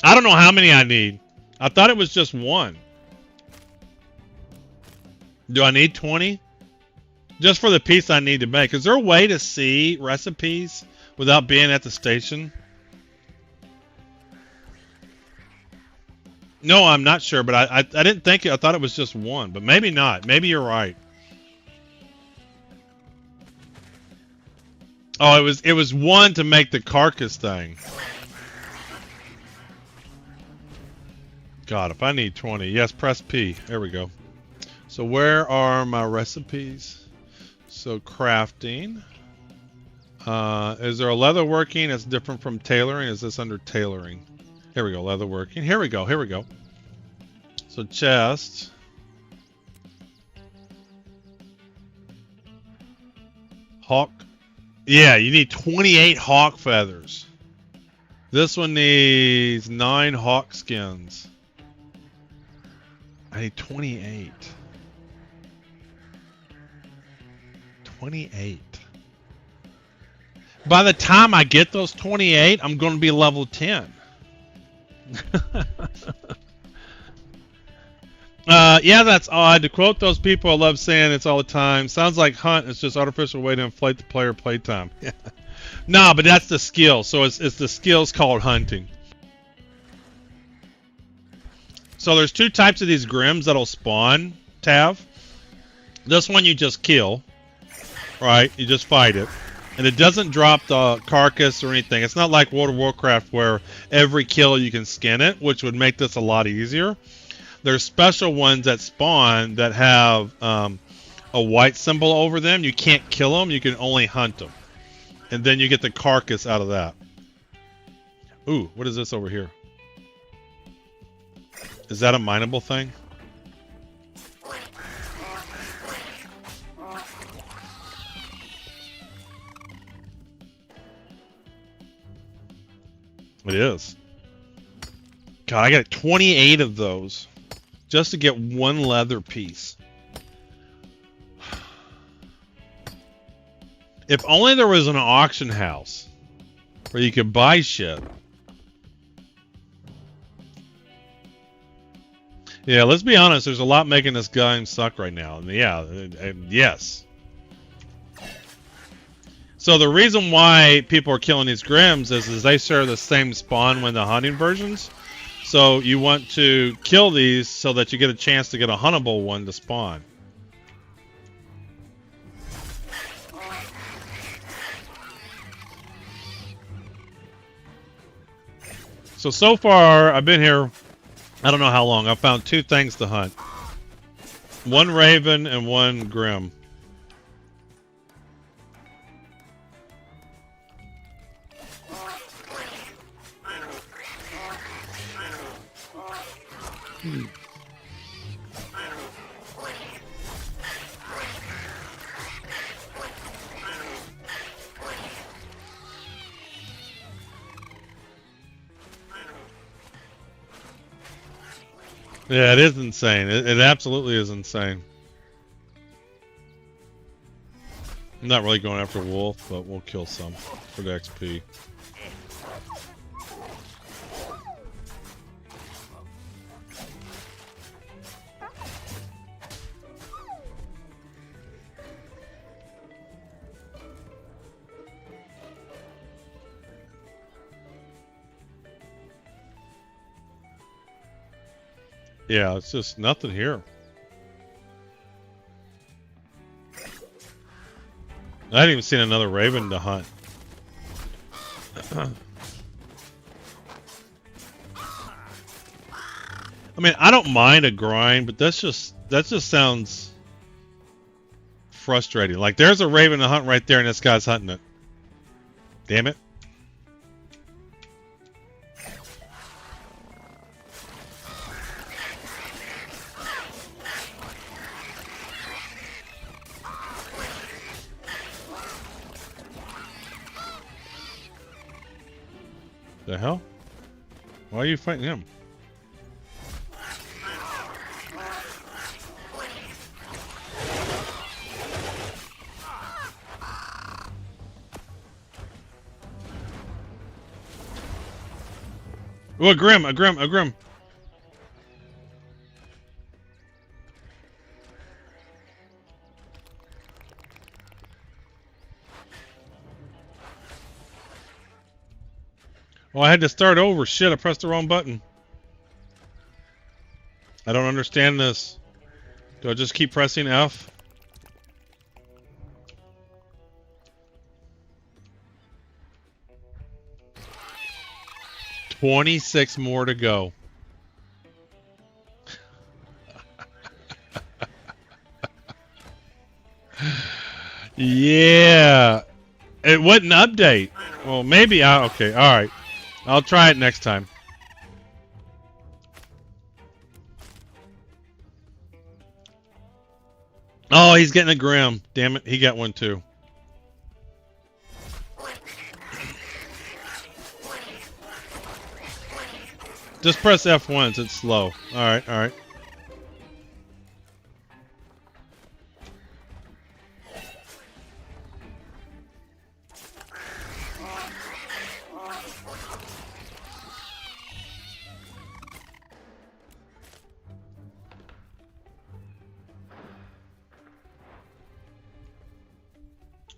I don't know how many I need. I thought it was just 1. Do I need 20? Just for the piece I need to make. Is there a way to see recipes without being at the station? No, I'm not sure, but I didn't think it. I thought it was just one, but maybe not. Maybe you're right. Oh, it was one to make the carcass thing. God, if I need 20, yes, press P. There we go. So where are my recipes? So crafting. Is there a leatherworking that's different from tailoring? Is this under tailoring? Here we go, leatherworking. Here we go, here we go. So chest. Hawk. Yeah, you need 28 hawk feathers. This one needs 9 hawk skins. I need 28. 28. By the time I get those 28, I'm going to be level 10. Yeah, that's odd. To quote those people, I love saying it's all the time. Sounds like hunt is just artificial way to inflate the player playtime. Nah, but that's the skill. So it's the skills called hunting. So there's 2 types of these grims that'll spawn, Tav. This one you just kill. Right? You just fight it. And it doesn't drop the carcass or anything. It's not like World of Warcraft where every kill you can skin it, which would make this a lot easier. There's special ones that spawn that have a white symbol over them. You can't kill them. You can only hunt them. And then you get the carcass out of that. Ooh, what is this over here? Is that a mineable thing? It is. God, I got 28 of those just to get 1 leather piece. If only there was an auction house where you could buy shit. Yeah, let's be honest. There's a lot making this game suck right now. And yeah, yes. So the reason why people are killing these grims is they share the same spawn when the hunting versions. So you want to kill these so that you get a chance to get a huntable one to spawn. So far, I've been here, I don't know how long. I've found 2 things to hunt. 1 raven and 1 grim. Yeah, it is insane. It absolutely is insane. I'm not really going after wolf, but we'll kill some for the XP. Yeah, it's just nothing here. I hadn't even seen another raven to hunt. I mean, I don't mind a grind, but that just sounds frustrating. Like there's a raven to hunt right there and this guy's hunting it. Damn it. The hell? Why are you fighting him? Oh, a grim, a grim, a grim. Oh, I had to start over. Shit, I pressed the wrong button. I don't understand this. Do I just keep pressing F? $26 more to go. Yeah. It wouldn't update. Well, maybe okay, alright. I'll try it next time. Oh, he's getting a Grim. Damn it, he got one too. Just press F once, it's slow. Alright, alright.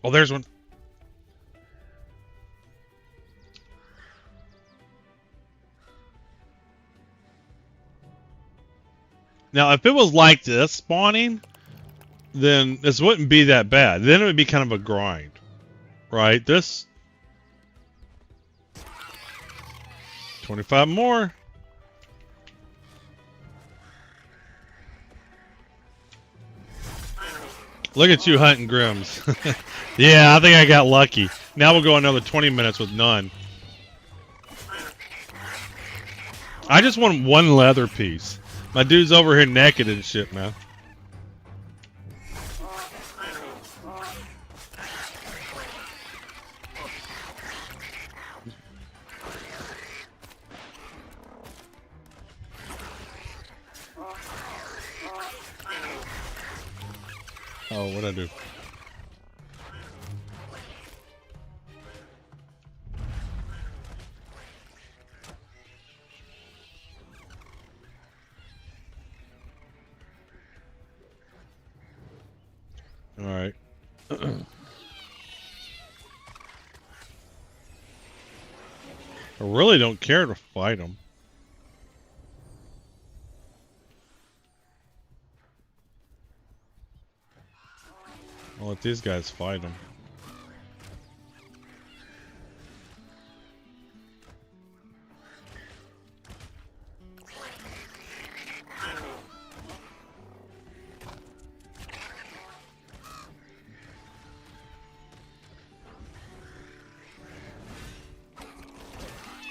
Oh, there's one. Now, if it was like this spawning, then this wouldn't be that bad. Then it would be kind of a grind, right? This 25 more. Look at you hunting Grims. Yeah, I think I got lucky. Now we'll go another 20 minutes with none. I just want one leather piece. My dude's over here naked and shit, man. Oh, what'd I do? All right. I really don't care to fight them. I'll let these guys fight them.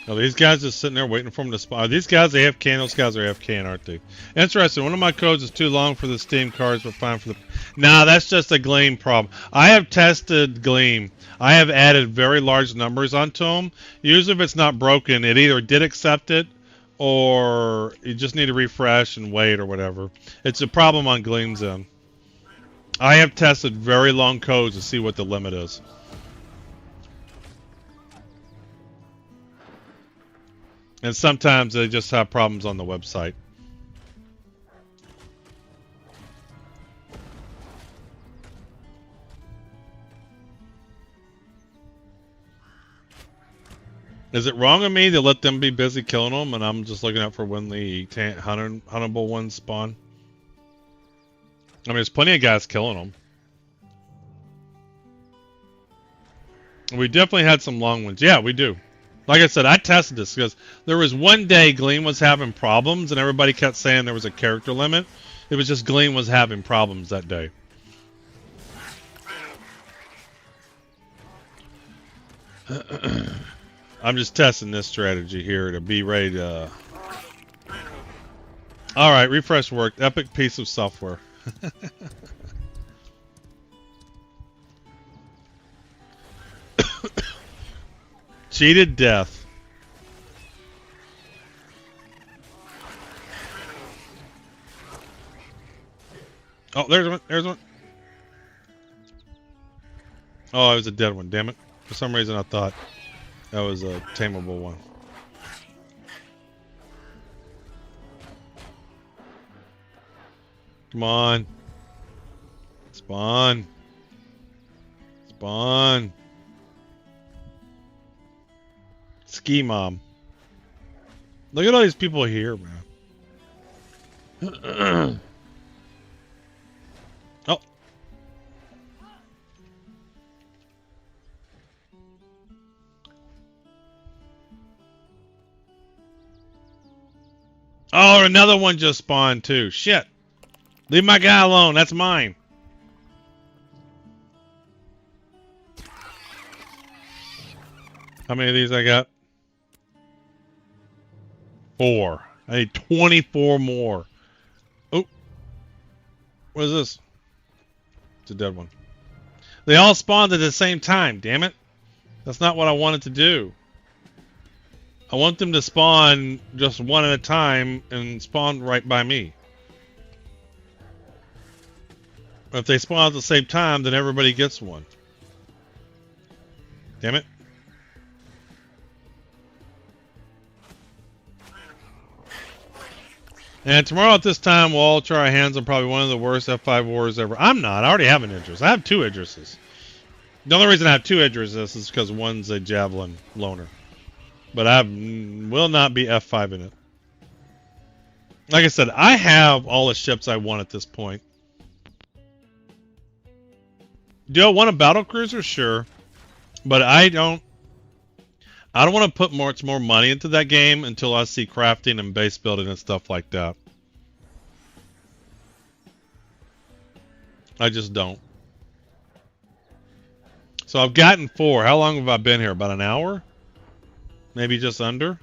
Oh, these guys just sitting there waiting for them to spawn. Are these guys AFK? Those guys are AFK, aren't they? Interesting. One of my codes is too long for the Steam cards, but fine for the... Nah, that's just a Gleam problem. I have tested Gleam. I have added very large numbers onto them. Usually if it's not broken, it either did accept it, or you just need to refresh and wait or whatever. It's a problem on Gleam's end. I have tested very long codes to see what the limit is. And sometimes they just have problems on the website. Is it wrong of me to let them be busy killing them and I'm just looking out for when the huntable ones spawn? I mean, there's plenty of guys killing them. We definitely had some long ones. Yeah, we do. Like I said, I tested this because there was one day Gleam was having problems and everybody kept saying there was a character limit. It was just Gleam was having problems that day. I'm just testing this strategy here to be ready to... Alright, refresh worked. Epic piece of software. Cheated death. Oh, there's one. There's one. Oh, it was a dead one. Damn it. For some reason, I thought that was a tameable one. Come on. Spawn. Spawn. Ski Mom. Look at all these people here, man. Oh. Oh, another one just spawned too. Shit. Leave my guy alone. That's mine. How many of these I got? 4. I need 24 more. Oh. What is this? It's a dead one. They all spawned at the same time, damn it. That's not what I wanted to do. I want them to spawn just one at a time and spawn right by me. If they spawn at the same time, then everybody gets one. Damn it. And tomorrow at this time, we'll all try our hands on probably one of the worst F5 wars ever. I'm not. I already have an Idris. I have 2 Idrises. The only reason I have 2 Idrises is because one's a Javelin loner. But I will not be F5 in it. Like I said, I have all the ships I want at this point. Do I want a battle cruiser? Sure. But I don't want to put much more money into that game until I see crafting and base building and stuff like that. I just don't. So I've gotten 4. How long have I been here? About an hour? Maybe just under?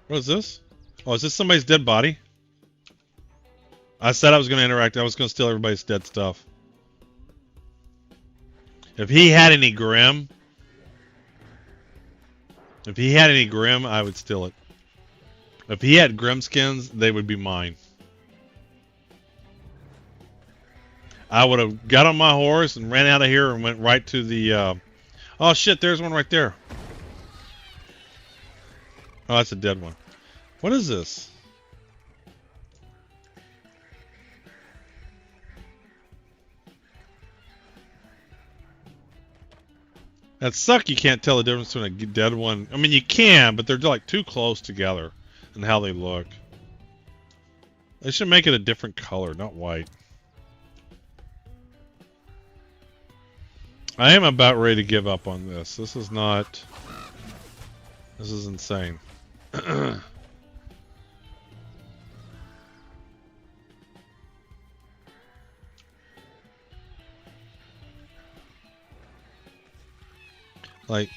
What is this? Oh, is this somebody's dead body? I said I was going to interact. I was going to steal everybody's dead stuff. If he had any Grim... If he had any Grim, I would steal it. If he had Grim skins, they would be mine. I would have got on my horse and ran out of here and went right to the... Oh shit, there's one right there. Oh, that's a dead one. What is this? That suck you can't tell the difference between a dead one. I mean, you can, but they're like too close together in how they look. They should make it a different color, not white. I am about ready to give up on this. This is not... This is insane. Like,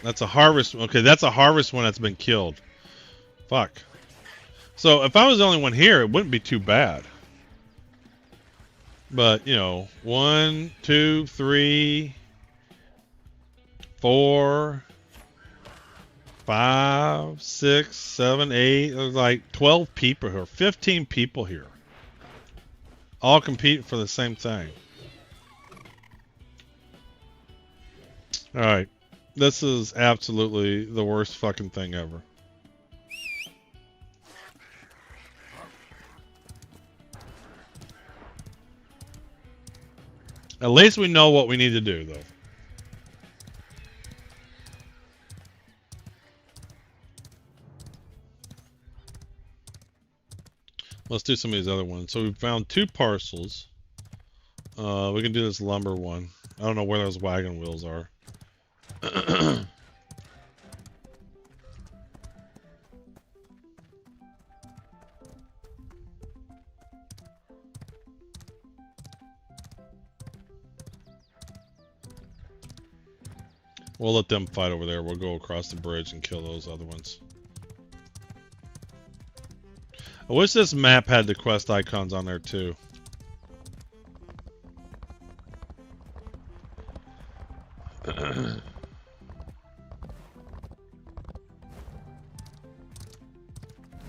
that's a harvest. Okay, that's a harvest one that's been killed. Fuck. So if I was the only one here, it wouldn't be too bad. But, you know, 1, 2, 3, 4, 5, 6, 7, 8. There's like 12 people here, 15 people here. All competing for the same thing. Alright. This is absolutely the worst fucking thing ever. At least we know what we need to do, though. Let's do some of these other ones. So we found 2 parcels. We can do this lumber one. I don't know where those wagon wheels are. We'll let them fight over there. We'll go across the bridge and kill those other ones. I wish this map had the quest icons on there too. Alright,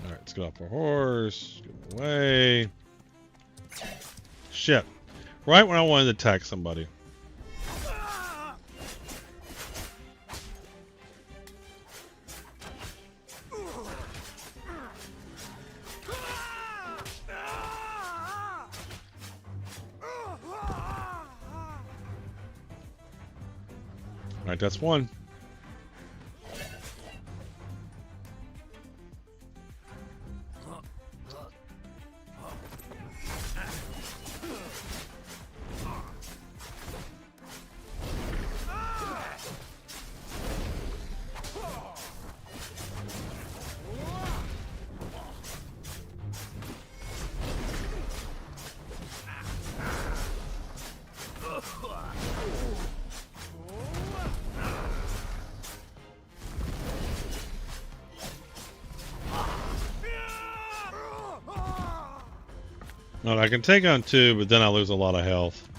let's get off our horse. Get away. Shit. Right when I wanted to attack somebody. Alright, that's one. Well, I can take on two, but then I lose a lot of health.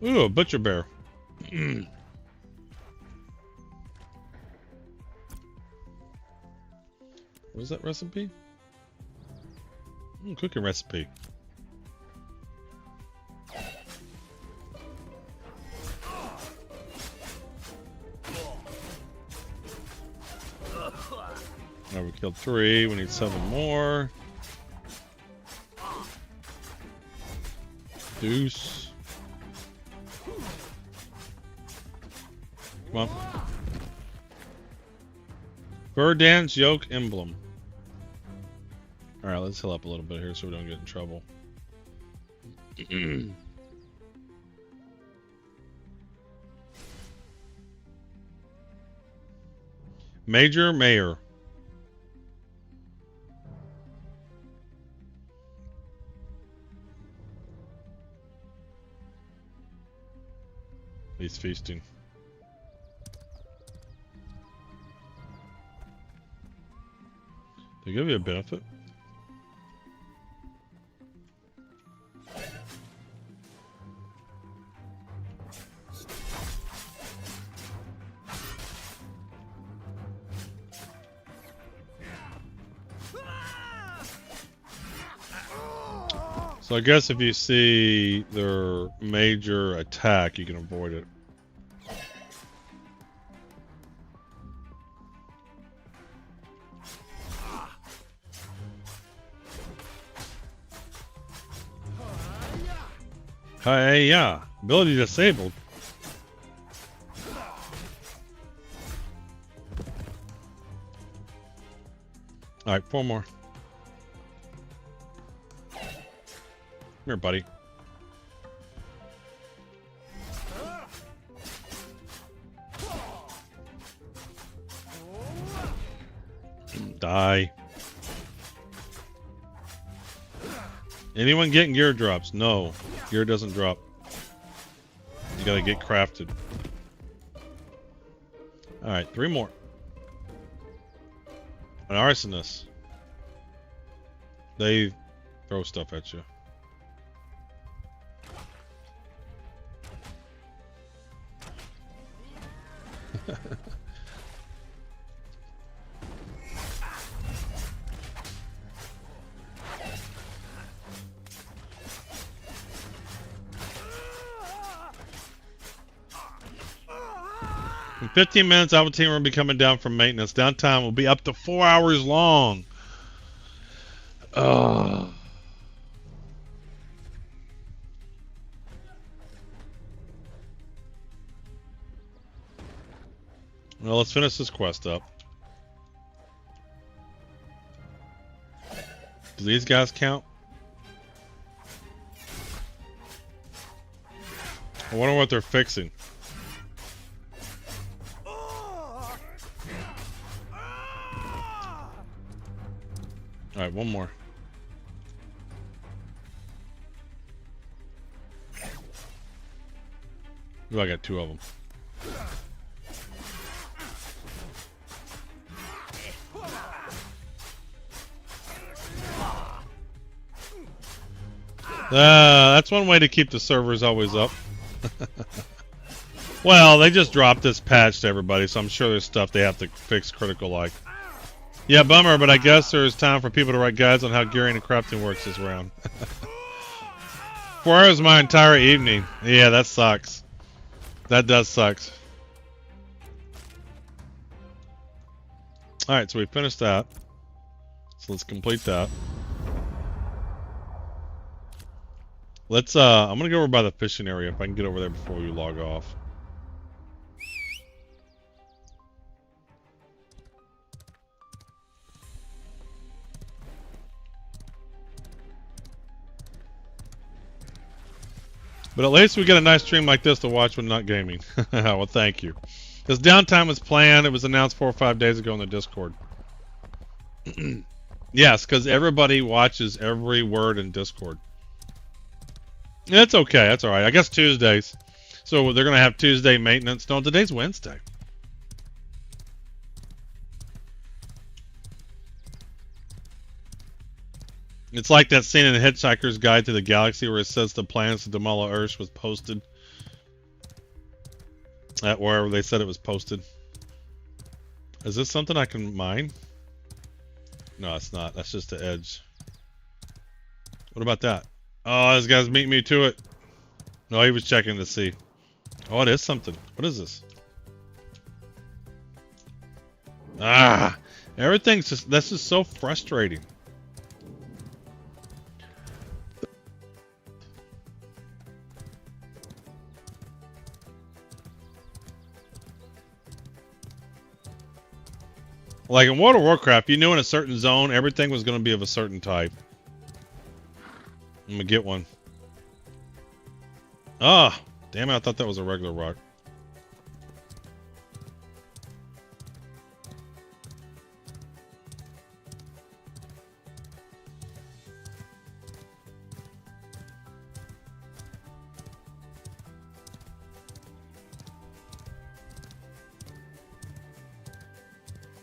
Ooh, a butcher bear. What is that recipe? Cooking recipe. Now we killed 3. We need 7 more. Deuce. Come on. Bird dance yoke emblem. Alright, let's heal up a little bit here so we don't get in trouble. Major Mayor. He's feasting. They give you a benefit. So I guess if you see their major attack, you can avoid it. Hey, yeah. Ability disabled. Alright, 4 more. Come here, buddy. Die. Anyone getting gear drops? No. Gear doesn't drop. You gotta get crafted. Alright, 3 more. An arsonist. They throw stuff at you. In 15 minutes, our team will be coming down from maintenance. Downtime will be up to 4 hours long. Well, let's finish this quest up. Do these guys count? I wonder what they're fixing. Alright, one more. Ooh, I got 2 of them. That's one way to keep the servers always up. Well, they just dropped this patch to everybody, so I'm sure there's stuff they have to fix critical like. Yeah, bummer, but I guess there's time for people to write guides on how gearing and crafting works this round. 4 hours my entire evening. Yeah, that sucks. That does suck. Alright, so we finished that. So let's complete that. Let's I'm gonna go over by the fishing area if I can get over there before we log off. But at least we get a nice stream like this to watch when not gaming. Well, thank you. This downtime was planned. It was announced 4 or 5 days ago in the Discord. Yes, because everybody watches every word in Discord. It's okay. That's all right. I guess Tuesdays. So they're going to have Tuesday maintenance. No, today's Wednesday. It's like that scene in The Hitchhiker's Guide to the Galaxy where it says the plans to demolish Earth was posted. At wherever they said it was posted. Is this something I can mine? No, it's not. That's just the edge. What about that? Oh, this guy's beating me to it. No, he was checking to see. Oh, it is something. What is this? Ah, everything's just, that's just so frustrating. Like in World of Warcraft, you knew in a certain zone, everything was going to be of a certain type. I'm going to get one. Ah, damn it, I thought that was a regular rock.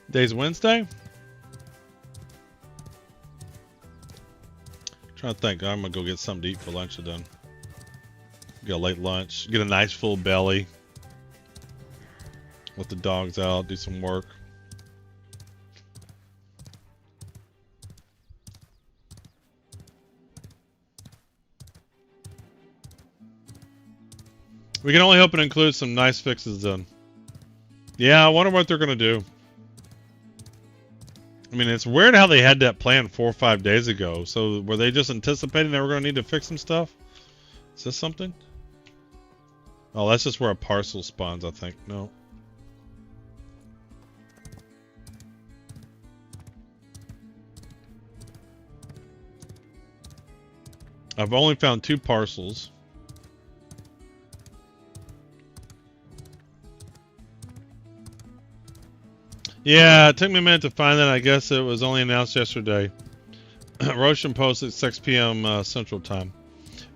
Today's Wednesday? Trying to think. I'm gonna go get something to eat for lunch then. Get a late lunch. Get a nice full belly. Let the dogs out. Do some work. We can only hope it includes some nice fixes then. Yeah, I wonder what they're gonna do. I mean, it's weird how they had that plan 4 or 5 days ago. So were they just anticipating they were going to need to fix some stuff? Is this something? Oh, that's just where a parcel spawns, I think. No. I've only found 2 parcels. Yeah, it took me a minute to find that. I guess it was only announced yesterday. Roshan posted at 6 p.m. Central Time.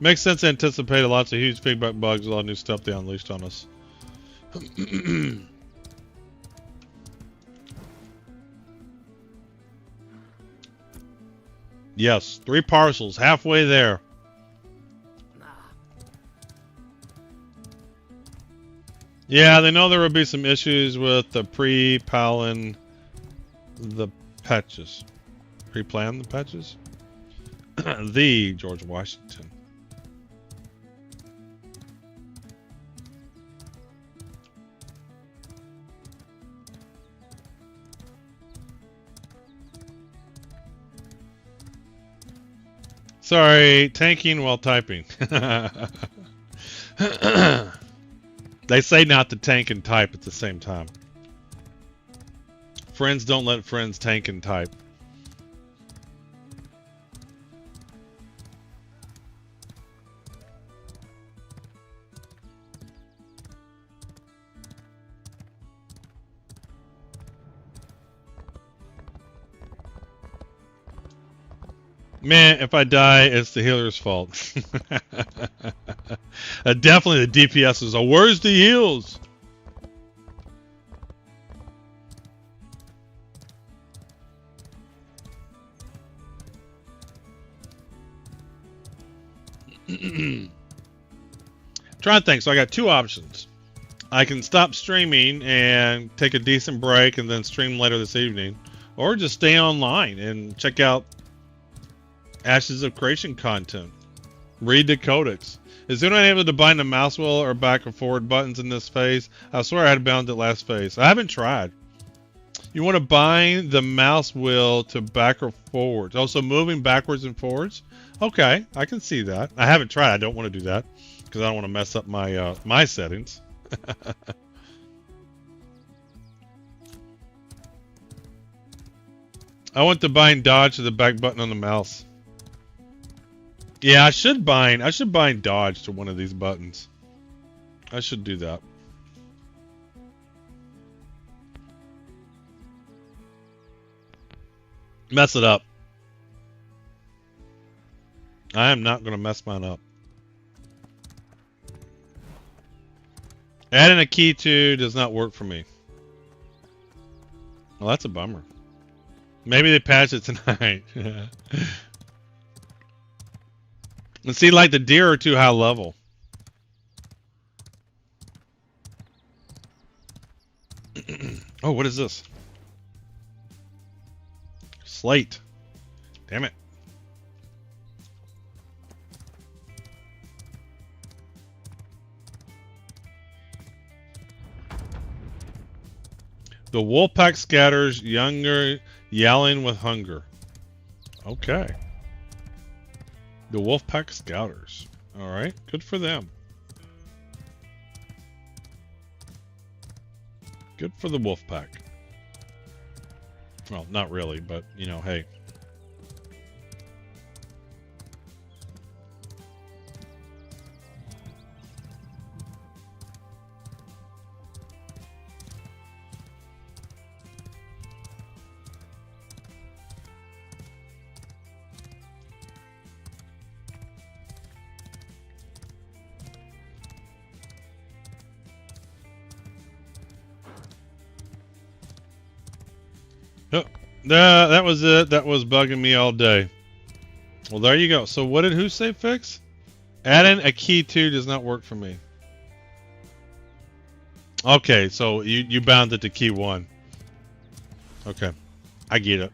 Makes sense to anticipate lots of huge feedback bugs, a lot of new stuff they unleashed on us. Yes, 3 parcels, halfway there. Yeah, they know there will be some issues with the pre-plan the patches. Pre-plan the patches? The George Washington. Sorry, tanking while typing. They say not to tank and type at the same time. Friends don't let friends tank and type. Man, if I die, it's the healer's fault. Definitely the DPS is, oh, where's the heals? Trying to think. So I got 2 options. I can stop streaming and take a decent break and then stream later this evening. Or just stay online and check out Ashes of Creation content. Read the codex. Is anyone able to bind the mouse wheel or back or forward buttons in this phase? I swear I had bound it last phase. I haven't tried. You want to bind the mouse wheel to back or forwards. Also moving backwards and forwards. Okay, I can see that. I haven't tried. I don't want to do that because I don't want to mess up my my settings. I want to bind dodge to the back button on the mouse. Yeah, I should bind dodge to one of these buttons. I should do that. Mess it up. I am not going to mess mine up. Adding a key to does not work for me. Well, that's a bummer. Maybe they patch it tonight. And see, like the deer are too high level. Oh, what is this? Slate. Damn it. The wolf pack scatters, younger yelling with hunger. Okay. The wolf pack scouters. All right, good for them. Good for the wolf pack. Well, not really, but you know, hey. That was it. That was bugging me all day. Well, there you go. So what did who say fix? Adding a key to does not work for me. Okay, so you bound it to key 1. Okay. I get it.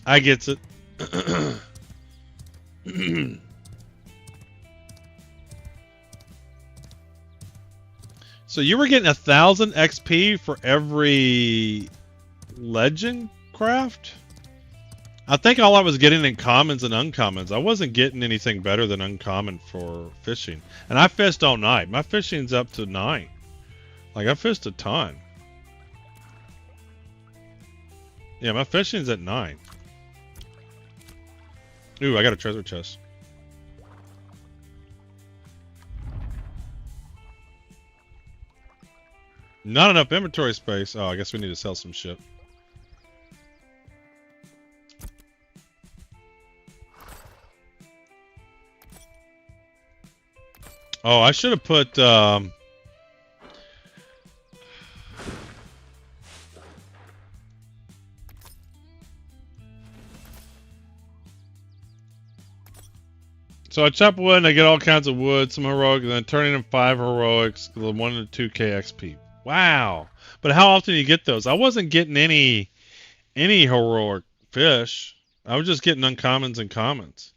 I gets it. So you were getting 1,000 XP for every legend craft? I think all I was getting in commons and uncommons. I wasn't getting anything better than uncommon for fishing. And I fished all night. My fishing's up to 9. Like, I fished a ton. Yeah, my fishing's at 9. Ooh, I got a treasure chest. Not enough inventory space. Oh, I guess we need to sell some shit. Oh, I should have put, so I chop wood and I get all kinds of wood, some heroic, and then turning in 5 heroics, 1 to 2k XP. Wow. But how often do you get those? I wasn't getting any heroic fish. I was just getting uncommons and commons.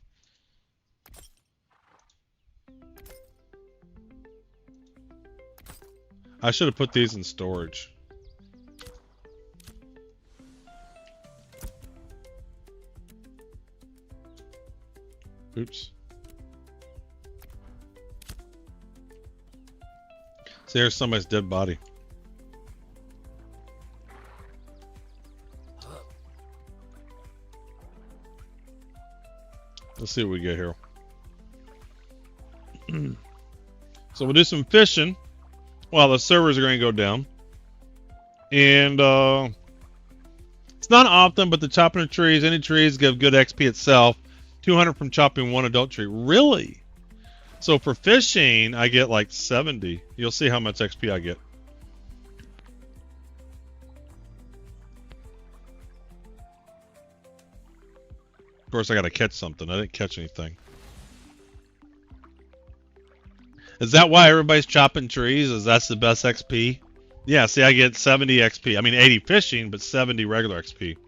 I should have put these in storage. Oops. See, there's somebody's dead body. Let's see what we get here. So we'll do some fishing. Well, the servers are going to go down. And it's not often, but the chopping of trees, any trees give good XP itself. 200 from chopping 1 adult tree. Really? So for fishing, I get like 70. You'll see how much XP I get. Of course, I got to catch something. I didn't catch anything. Is that why everybody's chopping trees? Is that's the best XP? Yeah, see, I get 70 XP. I mean, 80 fishing, but 70 regular XP.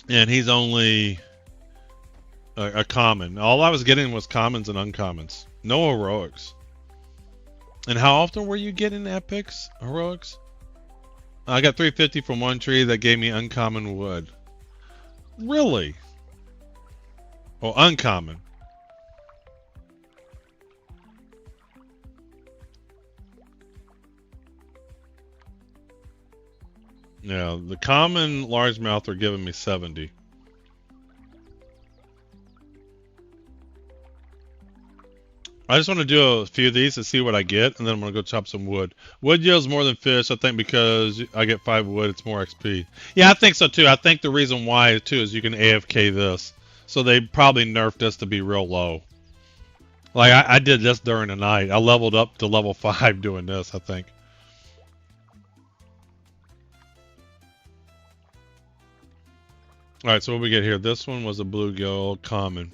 And he's only a common. All I was getting was commons and uncommons. No heroics. And how often were you getting epics, heroics? I got 350 from 1 tree that gave me uncommon wood. Really? Oh, uncommon. Yeah, the common largemouth are giving me 70. I just want to do a few of these to see what I get, and then I'm going to go chop some wood. Wood yields more than fish, I think, because I get 5 wood, it's more XP. Yeah, I think so, too. I think the reason why, too, is you can AFK this. So they probably nerfed this to be real low. Like, I did this during the night. I leveled up to level 5 doing this, I think. Alright, so what we get here? This one was a bluegill common.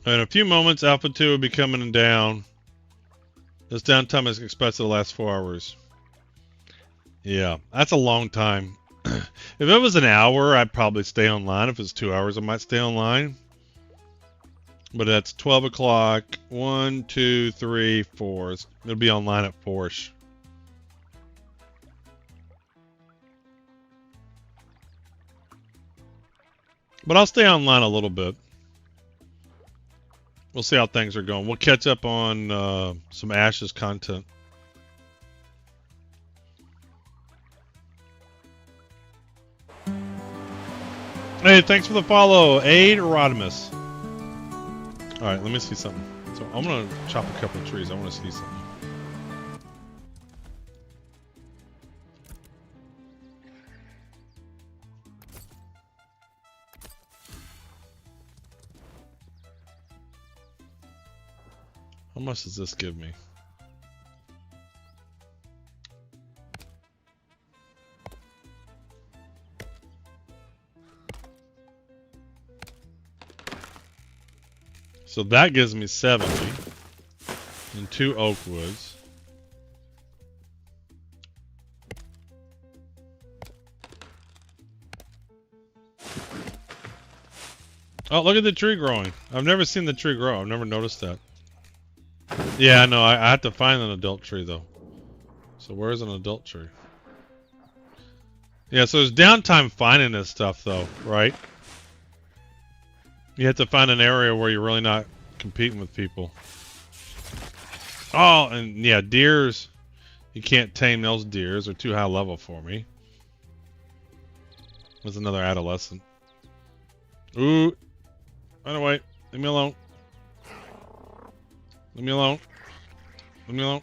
In a few moments, Alpha 2 will be coming down. This downtime is expected to last 4 hours. Yeah, that's a long time. If it was an hour, I'd probably stay online. If it's 2 hours, I might stay online. But that's 12 o'clock. 1, 2, 3, 4. It'll be online at 4-ish. But I'll stay online a little bit. We'll see how things are going. We'll catch up on some Ashes content. Hey, thanks for the follow, Aid Rodimus. Alright, let me see something. So I'm going to chop a couple of trees. I want to see something. How much does this give me? So that gives me 70 and 2 oak woods. Oh, look at the tree growing. I've never seen the tree grow. I've never noticed that. Yeah, no, I have to find an adult tree though. So where's an adult tree? Yeah, so there's downtime finding this stuff though, right? You have to find an area where you're really not competing with people. Oh, and yeah, deers. You can't tame those deers. They're too high level for me. There's another adolescent. Ooh. Run away. Leave me alone. Leave me alone. Leave me alone.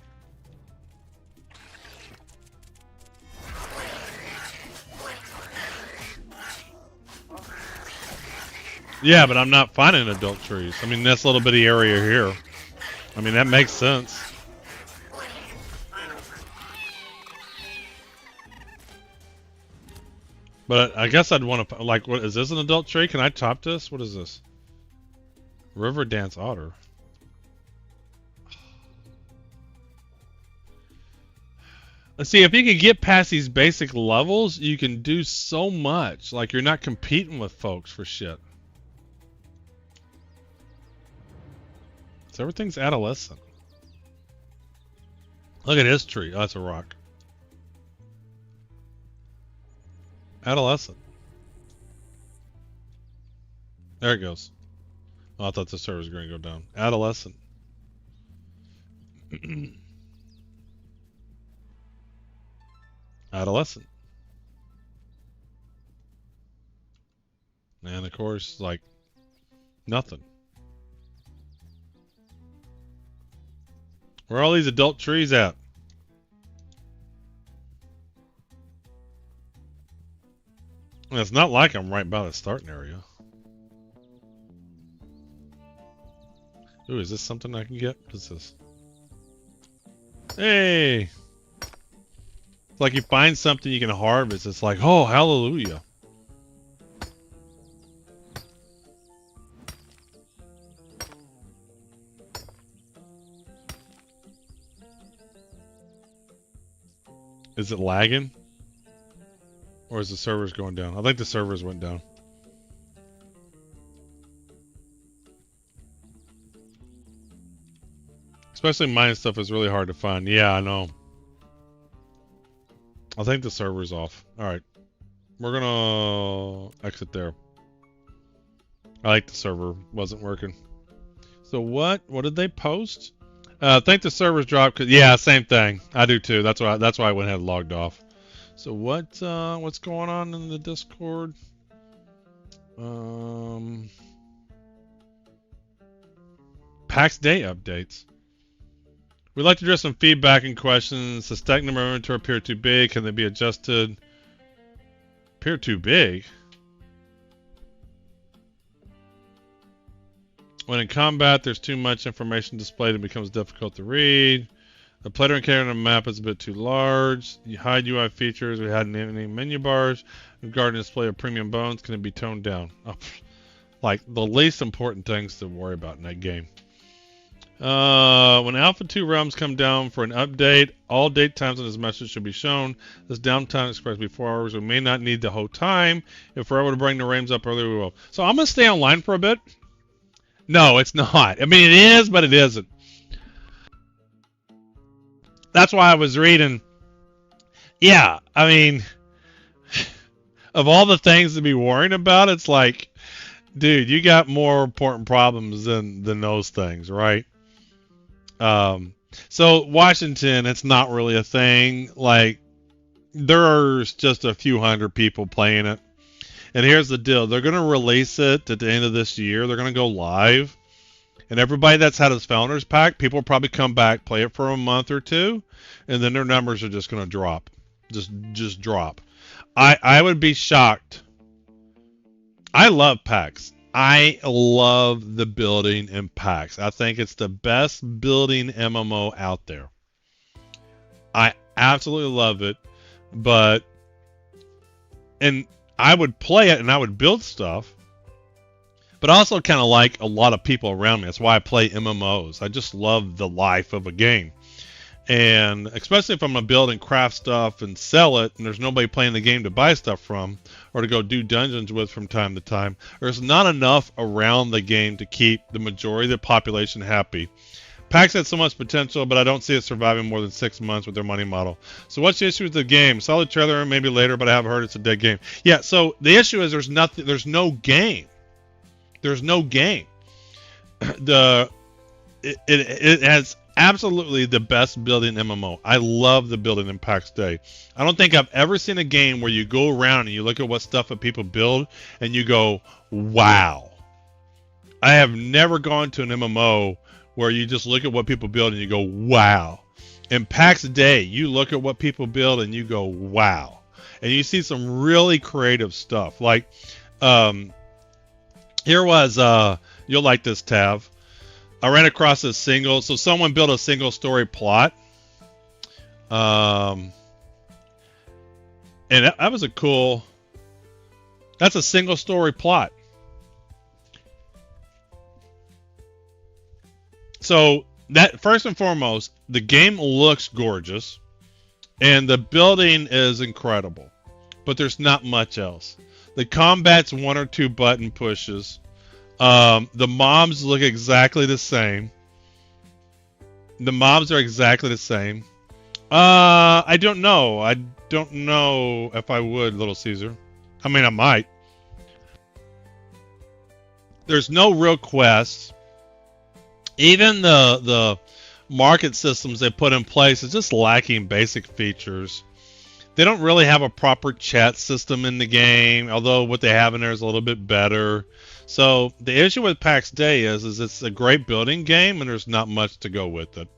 Yeah, but I'm not finding adult trees. I mean, this little bitty area here. I mean, that makes sense. But I guess I'd want to, like, what is this, an adult tree? Can I chop this? What is this? River Dance Otter. Let's see, if you can get past these basic levels, you can do so much. Like, you're not competing with folks for shit. So everything's adolescent. Look at his tree. Oh, that's a rock. Adolescent. There it goes. Oh, I thought the server was going to go down. Adolescent. Adolescent. And of course, like, nothing. Where are all these adult trees at? And it's not like I'm right by the starting area. Ooh, is this something I can get? What is this? Hey! It's like you find something you can harvest. It's like, oh, hallelujah. Is it lagging? Or is the servers going down? I think the servers went down. Especially mine stuff is really hard to find. Yeah, I know. I think the server's off. Alright. We're gonna exit there. I think the server wasn't working. So what did they post? I think the servers dropped. Yeah, same thing. I do too. That's why I went ahead and logged off. So what's going on in the Discord? PAX Day updates. We'd like to address some feedback and questions. The stack number inventory appear too big. Can they be adjusted? Appear too big? When in combat, there's too much information displayed and becomes difficult to read. The player and character on the map is a bit too large. You hide UI features. We had any menu bars. Regarding display of premium bones, can it be toned down? Oh, like the least important things to worry about in that game. When Alpha 2 realms come down for an update, all date times on this message should be shown. This downtime expressed be 4 hours. We may not need the whole time. If we're able to bring the realms up earlier, we will. So I'm going to stay online for a bit. No, it's not. I mean, it is, but it isn't. That's why I was reading. Yeah, I mean, of all the things to be worrying about, it's like, dude, you got more important problems than those things, right? So Washington, it's not really a thing. Like, there's just a few hundred people playing it. And here's the deal. They're going to release it at the end of this year. They're going to go live. And everybody that's had his Founders Pack, people will probably come back, play it for a month or two, and then their numbers are just going to drop. Just drop. I would be shocked. I love packs. I love the building in packs. I think it's the best building MMO out there. I absolutely love it. And I would play it and I would build stuff. But I also kind of like a lot of people around me. That's why I play MMOs. I just love the life of a game. And especially if I'm going to build and craft stuff and sell it, and there's nobody playing the game to buy stuff from or to go do dungeons with from time to time, there's not enough around the game to keep the majority of the population happy. PAX had so much potential, but I don't see it surviving more than 6 months with their money model. So what's the issue with the game? Solid trailer, maybe later, but I have heard it's a dead game. Yeah, so the issue is there's no game. There's no game. It has absolutely the best building MMO. I love the building in PAX Day. I don't think I've ever seen a game where you go around and you look at what stuff that people build and you go, wow. I have never gone to an MMO where you just look at what people build and you go, wow. In PAX Day, you look at what people build and you go, wow. And you see some really creative stuff. Like, here was, you'll like this, Tav. I ran across a so someone built a single story plot. And that was that's a single story plot. So that, first and foremost, the game looks gorgeous and the building is incredible, but there's not much else. The combat's 1 or 2 button pushes. The mobs look exactly the same. The mobs are exactly the same. I don't know. I don't know if I would, Little Caesar. I mean, I might. There's no real quests. Even the market systems they put in place is just lacking basic features. They don't really have a proper chat system in the game, although what they have in there is a little bit better. So the issue with PAX Day is it's a great building game and there's not much to go with it.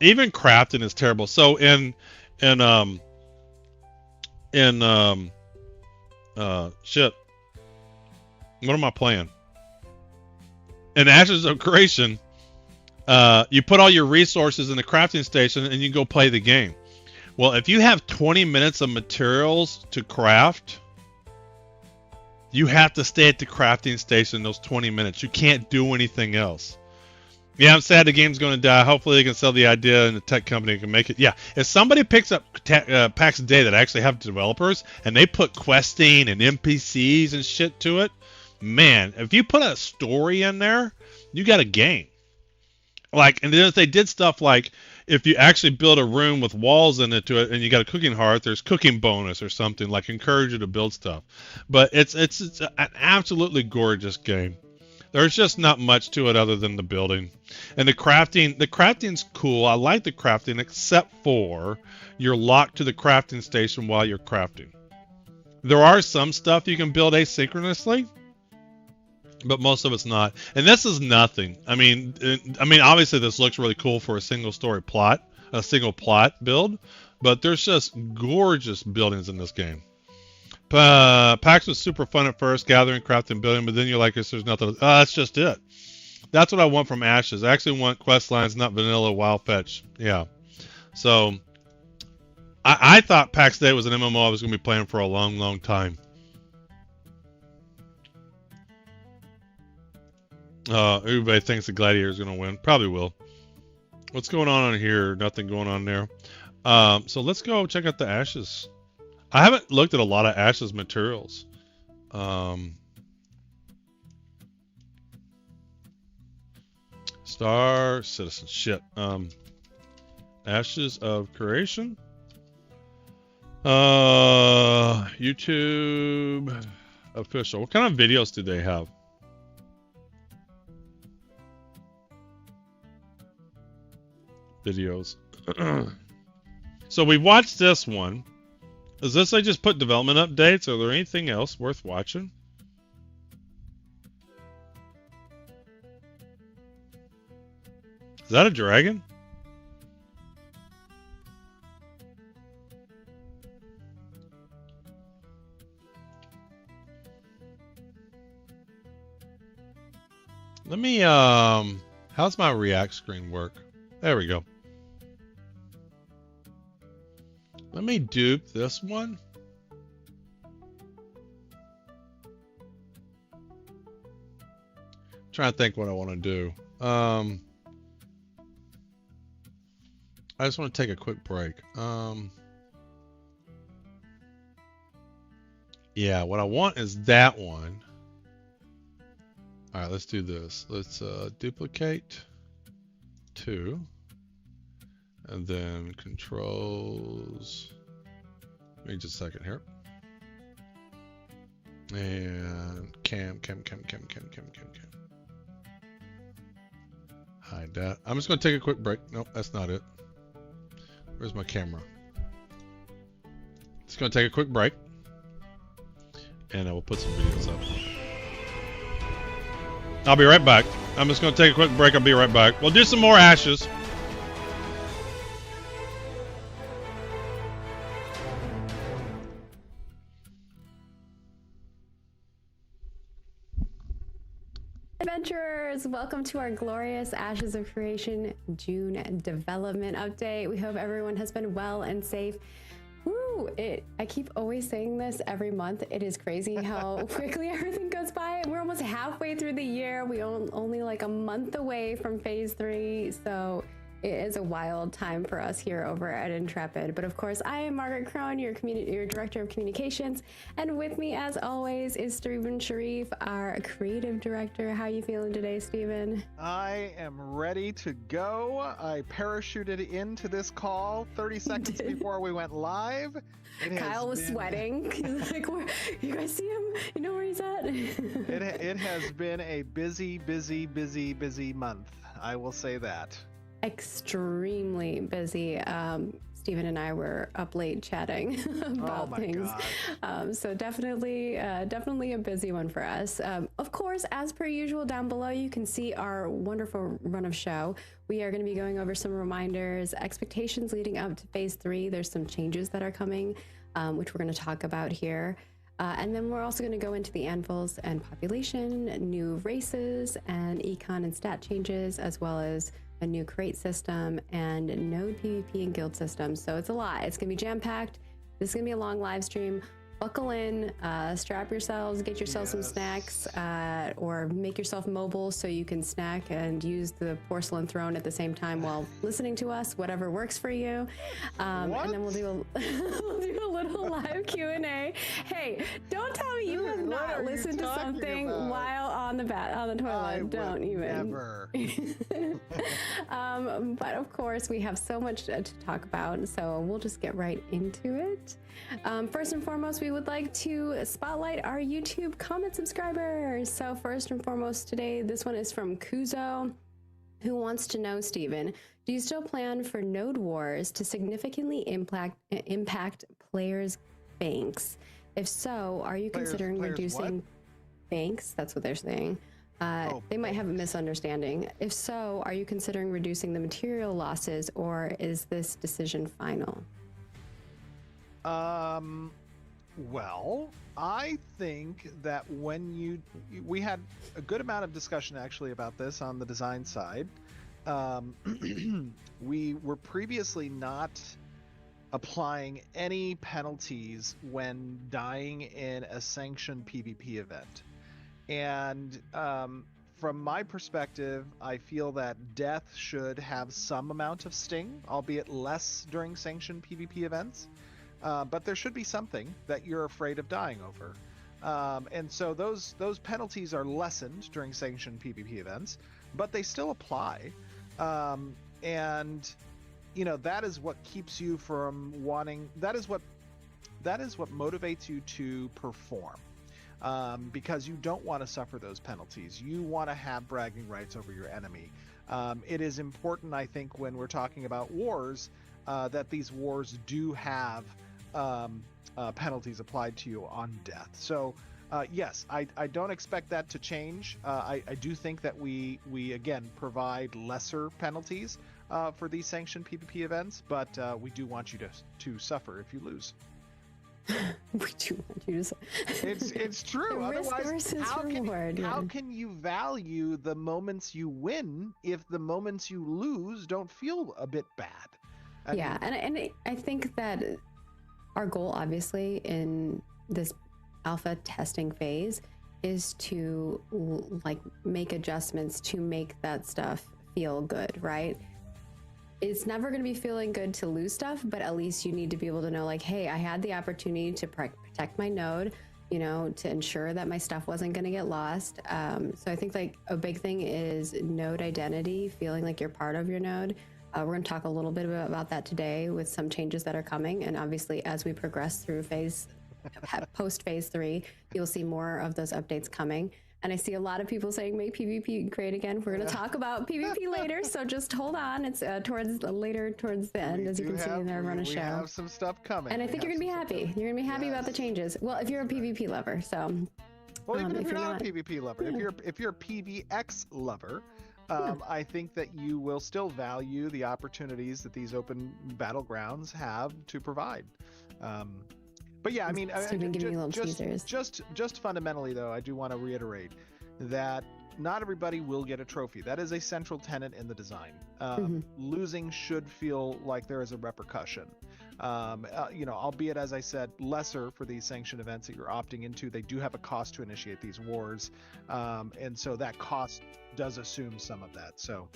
Even crafting is terrible. So shit. What am I playing? In Ashes of Creation, you put all your resources in the crafting station and you go play the game. Well, if you have 20 minutes of materials to craft, you have to stay at the crafting station those 20 minutes. You can't do anything else. Yeah, I'm sad the game's going to die. Hopefully they can sell the idea and the tech company can make it. Yeah, if somebody picks up PAX Day that actually have developers and they put questing and NPCs and shit to it, man, if you put a story in there, you got a game. Like, and then if they did stuff like, if you actually build a room with walls in it to it and you got a cooking hearth, there's cooking bonus or something, like encourage you to build stuff. But it's an absolutely gorgeous game. There's just not much to it other than the building. And the crafting's cool. I like the crafting, except for you're locked to the crafting station while you're crafting. There are some stuff you can build asynchronously, but most of it's not. And this is nothing. I mean, obviously this looks really cool for a single plot build, but there's just gorgeous buildings in this game. PAX was super fun at first, gathering, crafting, building, but then you're like, there's nothing. That's just it. That's what I want from Ashes. I actually want quest lines, not vanilla WoW fetch. Yeah. So I thought PAX Day was an MMO I was going to be playing for a long, long time. Everybody thinks the Gladiator is going to win. Probably will. What's going on here? Nothing going on there. So let's go check out the Ashes. I haven't looked at a lot of Ashes materials. Star Citizen. Shit. Ashes of Creation. YouTube official. What kind of videos do they have? Videos. So we watched this one. Is this they just put development updates? Are there anything else worth watching? Is that a dragon? Let me how's my React screen work? There we go. Let me dupe this one. Trying to think what I want to do. I just want to take a quick break. Yeah, what I want is that one. All right, let's do this. Let's duplicate 2. And then controls. Give me just a second here. And cam. Hide that. I'm just going to take a quick break. Nope, that's not it. Where's my camera? Just going to take a quick break. And I will put some videos up. I'll be right back. I'm just going to take a quick break. I'll be right back. We'll do some more Ashes. Adventurers, welcome to our glorious Ashes of Creation June development update. We hope everyone has been well and safe. Woo! I keep always saying this every month. It is crazy how quickly everything goes by. We're almost halfway through the year. We only like a month away from phase 3, so it is a wild time for us here over at Intrepid. But of course, I am Margaret Crone, your Director of Communications. And with me, as always, is Stephen Sharif, our Creative Director. How are you feeling today, Stephen? I am ready to go. I parachuted into this call 30 seconds before we went live. Kyle was sweating. He's like, you guys see him? You know where he's at? It has been a busy month. I will say that. Extremely busy. Stephen and I were up late chatting about things. So definitely a busy one for us. Of course, as per usual, down below you can see our wonderful run of show. We are going to be going over some reminders, expectations leading up to phase 3. There's some changes that are coming, which we're going to talk about here. And then we're also going to go into the anvils and population, new races, and econ and stat changes, as well as a new crate system and node PvP and guild systems. So it's a lot. It's gonna be jam-packed. This is gonna be a long live stream. Buckle in, strap yourselves, get yourself some snacks, or make yourself mobile so you can snack and use the porcelain throne at the same time while listening to us, whatever works for you. And then we'll do a little live Q&A. Hey, don't tell me you have not listened to something while on on the toilet. I Don't would even. Never. But of course, we have so much to talk about, so we'll just get right into it. First and foremost, we would like to spotlight our YouTube comment subscribers. So first and foremost today, this one is from Kuzo, who wants to know, Steven, do you still plan for node wars to significantly impact players' banks? If so, are you considering reducing what? banks? That's what they're saying. They might have a misunderstanding. If so, are you considering reducing the material losses, or is this decision final? Well, I think that when we had a good amount of discussion actually about this on the design side. We were previously not applying any penalties when dying in a sanctioned PvP event. And from my perspective, I feel that death should have some amount of sting, albeit less during sanctioned PvP events. But there should be something that you're afraid of dying over. And so those penalties are lessened during sanctioned PvP events, but they still apply. And you know, that is what keeps you from wanting, that is what motivates you to perform. Because you don't want to suffer those penalties. You want to have bragging rights over your enemy. It is important, I think, when we're talking about wars, that these wars do have penalties applied to you on death. So yes, I don't expect that to change. I do think that we again provide lesser penalties for these sanctioned PvP events, but we do want you to suffer if you lose. We do want you to. It's true. The risk Otherwise, versus reward, how can you value the moments you win if the moments you lose don't feel a bit bad? I mean, and I think that our goal, obviously, in this alpha testing phase is to like make adjustments to make that stuff feel good, right? It's never going to be feeling good to lose stuff, but at least you need to be able to know, like, hey, I had the opportunity to protect my node, you know, to ensure that my stuff wasn't going to get lost. So I think like a big thing is node identity, feeling like you're part of your node. We're going to talk a little bit about that today with some changes that are coming. And obviously, as we progress through post phase 3, you'll see more of those updates coming. And I see a lot of people saying, make PvP great again. We're going to talk about PvP later, so just hold on. It's towards the end, as you can see in there, run a show. We have some stuff coming. And I think you're going to be happy. You're going to be happy about the changes. Well, if you're a PvP lover, so. Well, even if you're not a PvP lover, if you're a PvX lover, I think that you will still value the opportunities that these open battlegrounds have to provide. But yeah, I mean, just fundamentally though, I do want to reiterate that not everybody will get a trophy. That is a central tenet in the design. Losing should feel like there is a repercussion. You know, albeit, as I said, lesser for these sanctioned events that you're opting into. They do have a cost to initiate these wars, and so that cost does assume some of that. So.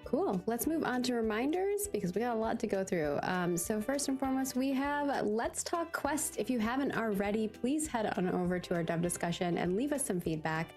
Cool. Let's move on to reminders because we got a lot to go through. So first and foremost, we have Let's Talk Quest. If you haven't already, please head on over to our dev discussion and leave us some feedback.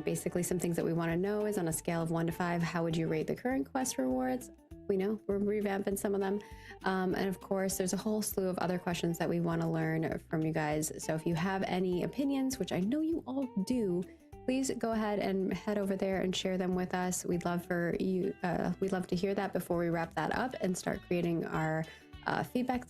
Basically, some things that we want to know is on a scale of 1 to 5, how would you rate the current quest rewards? We know we're revamping some of them. And of course, there's a whole slew of other questions that we want to learn from you guys. So if you have any opinions, which I know you all do, please go ahead and head over there and share them with us. We'd love for you. We'd love to hear that before we wrap that up and start creating our feedback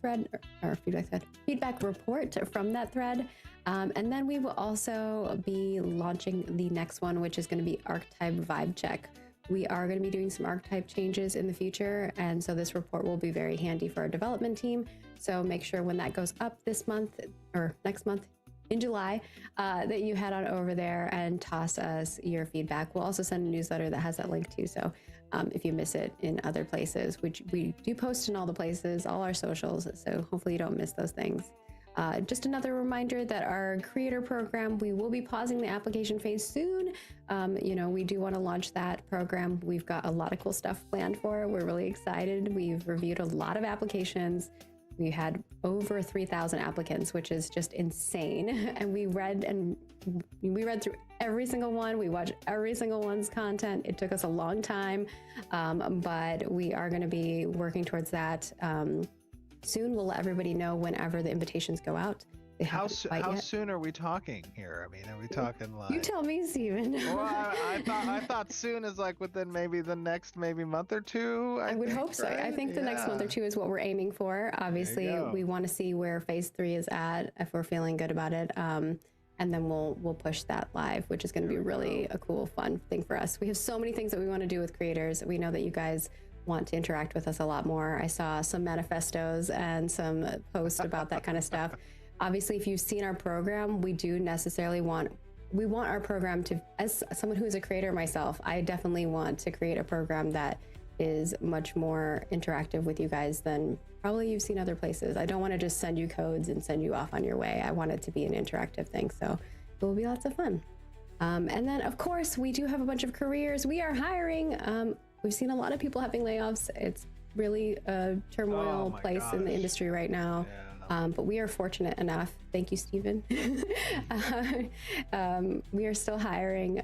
report from that thread. And then we will also be launching the next one, which is going to be archetype vibe check. We are going to be doing some archetype changes in the future, and so this report will be very handy for our development team. So make sure when that goes up this month or next month, in July, that you head on over there and toss us your feedback. We'll also send a newsletter that has that link too. So if you miss it in other places, which we do post in all the places, all our socials. So hopefully you don't miss those things. Just another reminder that our creator program, we will be pausing the application phase soon. You know, we do want to launch that program. We've got a lot of cool stuff planned for it. We're really excited. We've reviewed a lot of applications. we had over 3,000 applicants, which is just insane. And we read through every single one. We watched every single one's content. It took us a long time, but we are going to be working towards that. Soon we'll let everybody know whenever the invitations go out. How soon are we talking here? I mean, are we talking like? You tell me, Steven. Well, I thought soon is like within maybe the next month or two. I would hope so. Right? I think the next month or two is what we're aiming for. Obviously, we want to see where phase 3 is at, if we're feeling good about it. And then we'll push that live, which is going to be really a cool, fun thing for us. We have so many things that we want to do with creators. We know that you guys want to interact with us a lot more. I saw some manifestos and some posts about that kind of stuff. Obviously, if you've seen our program, we want our program to, as someone who is a creator myself, I definitely want to create a program that is much more interactive with you guys than probably you've seen other places. I don't want to just send you codes and send you off on your way. I want it to be an interactive thing, so it will be lots of fun. And then, of course, we do have a bunch of careers. We are hiring. We've seen a lot of people having layoffs. It's really a turmoil place in the industry right now. Yeah. But we are fortunate enough. Thank you, Stephen. We are still hiring.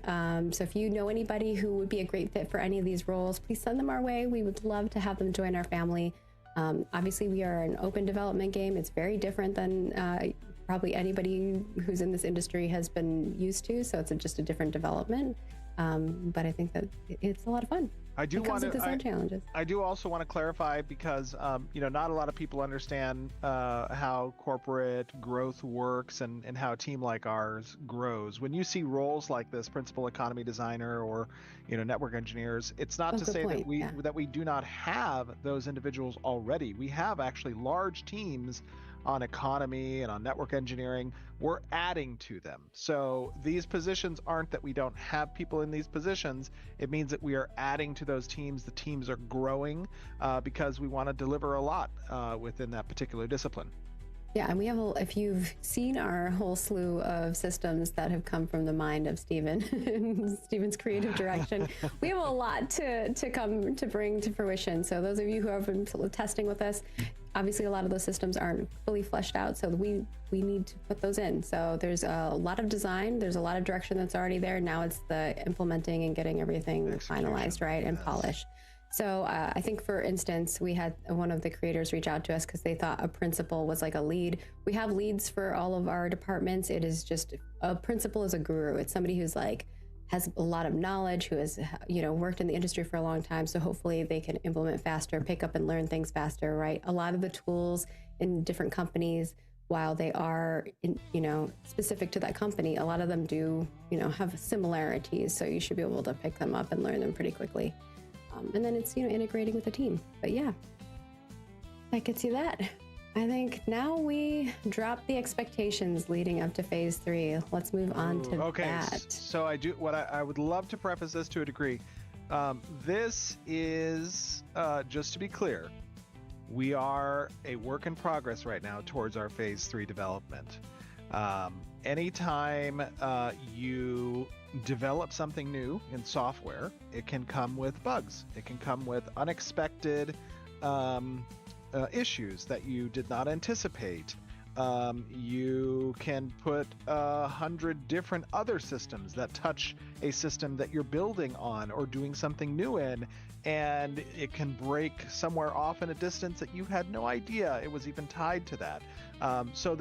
So if you know anybody who would be a great fit for any of these roles, please send them our way. We would love to have them join our family. Obviously, we are an open development game. It's very different than probably anybody who's in this industry has been used to. So it's just a different development. But I think that it's a lot of fun. I do want to. Challenges. I do also want to clarify because not a lot of people understand how corporate growth works and how a team like ours grows. When you see roles like this, principal economy designer or network engineers, it's not to say that we do not have those individuals already. We have actually large teams on economy and on network engineering. We're adding to them. So these positions aren't that we don't have people in these positions. It means that we are adding to those teams. The teams are growing because we want to deliver a lot within that particular discipline. Yeah, and we have, if you've seen our whole slew of systems that have come from the mind of Steven and Steven's creative direction, we have a lot to bring to fruition. So those of you who have been testing with us, obviously a lot of those systems aren't fully fleshed out, so we need to put those in. So there's a lot of design, there's a lot of direction that's already there. Now it's the implementing and getting everything finalized, right, and polished. So I think, for instance, we had one of the creators reach out to us because they thought a principal was like a lead. We have leads for all of our departments. It is just, a principal is a guru. It's somebody who's has a lot of knowledge, who has worked in the industry for a long time. So hopefully they can implement faster, pick up and learn things faster, right? A lot of the tools in different companies, while they are specific to that company, a lot of them do have similarities. So you should be able to pick them up and learn them pretty quickly. And then it's integrating with the team. But yeah, that gets you that. I think now we drop the expectations leading up to phase 3. Let's move on to that. So I would love to preface this to a degree. This is, just to be clear, we are a work in progress right now towards our phase 3 development. Anytime you develop something new in software, it can come with bugs. It can come with unexpected issues that you did not anticipate. You can put 100 different other systems that touch a system that you're building on or doing something new in, and it can break somewhere off in a distance that you had no idea it was even tied to that. So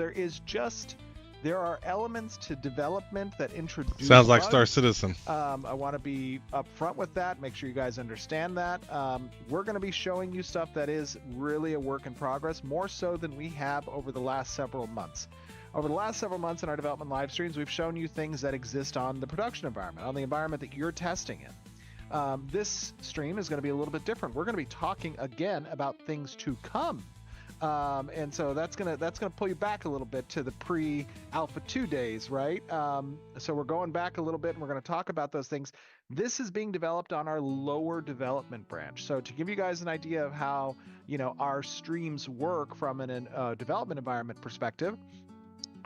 there are elements to development that introduce Sounds like bugs. Star Citizen. I want to be upfront with that, make sure you guys understand that. We're going to be showing you stuff that is really a work in progress, more so than we have over the last several months. Over the last several months in our development live streams, we've shown you things that exist on the production environment, on the environment that you're testing in. This stream is going to be a little bit different. We're going to be talking again about things to come. And so that's gonna pull you back a little bit to the pre-Alpha 2 days, right? So we're going back a little bit, and we're going to talk about those things. This is being developed on our lower development branch. So to give you guys an idea of how our streams work from a development environment perspective,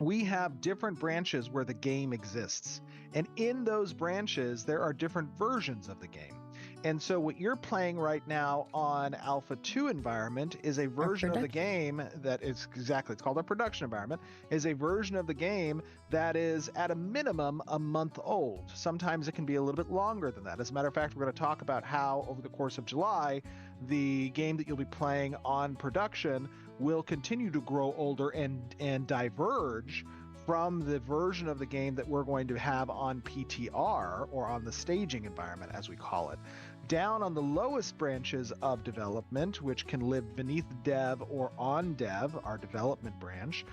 we have different branches where the game exists, and in those branches there are different versions of the game. And so what you're playing right now on Alpha 2 environment is a version of the game that is it's called a production environment, is a version of the game that is at a minimum a month old. Sometimes it can be a little bit longer than that. As a matter of fact, we're going to talk about how over the course of July, the game that you'll be playing on production will continue to grow older and diverge from the version of the game that we're going to have on PTR, or on the staging environment as we call it. Down on the lowest branches of development, which can live beneath dev or on dev, our development branch,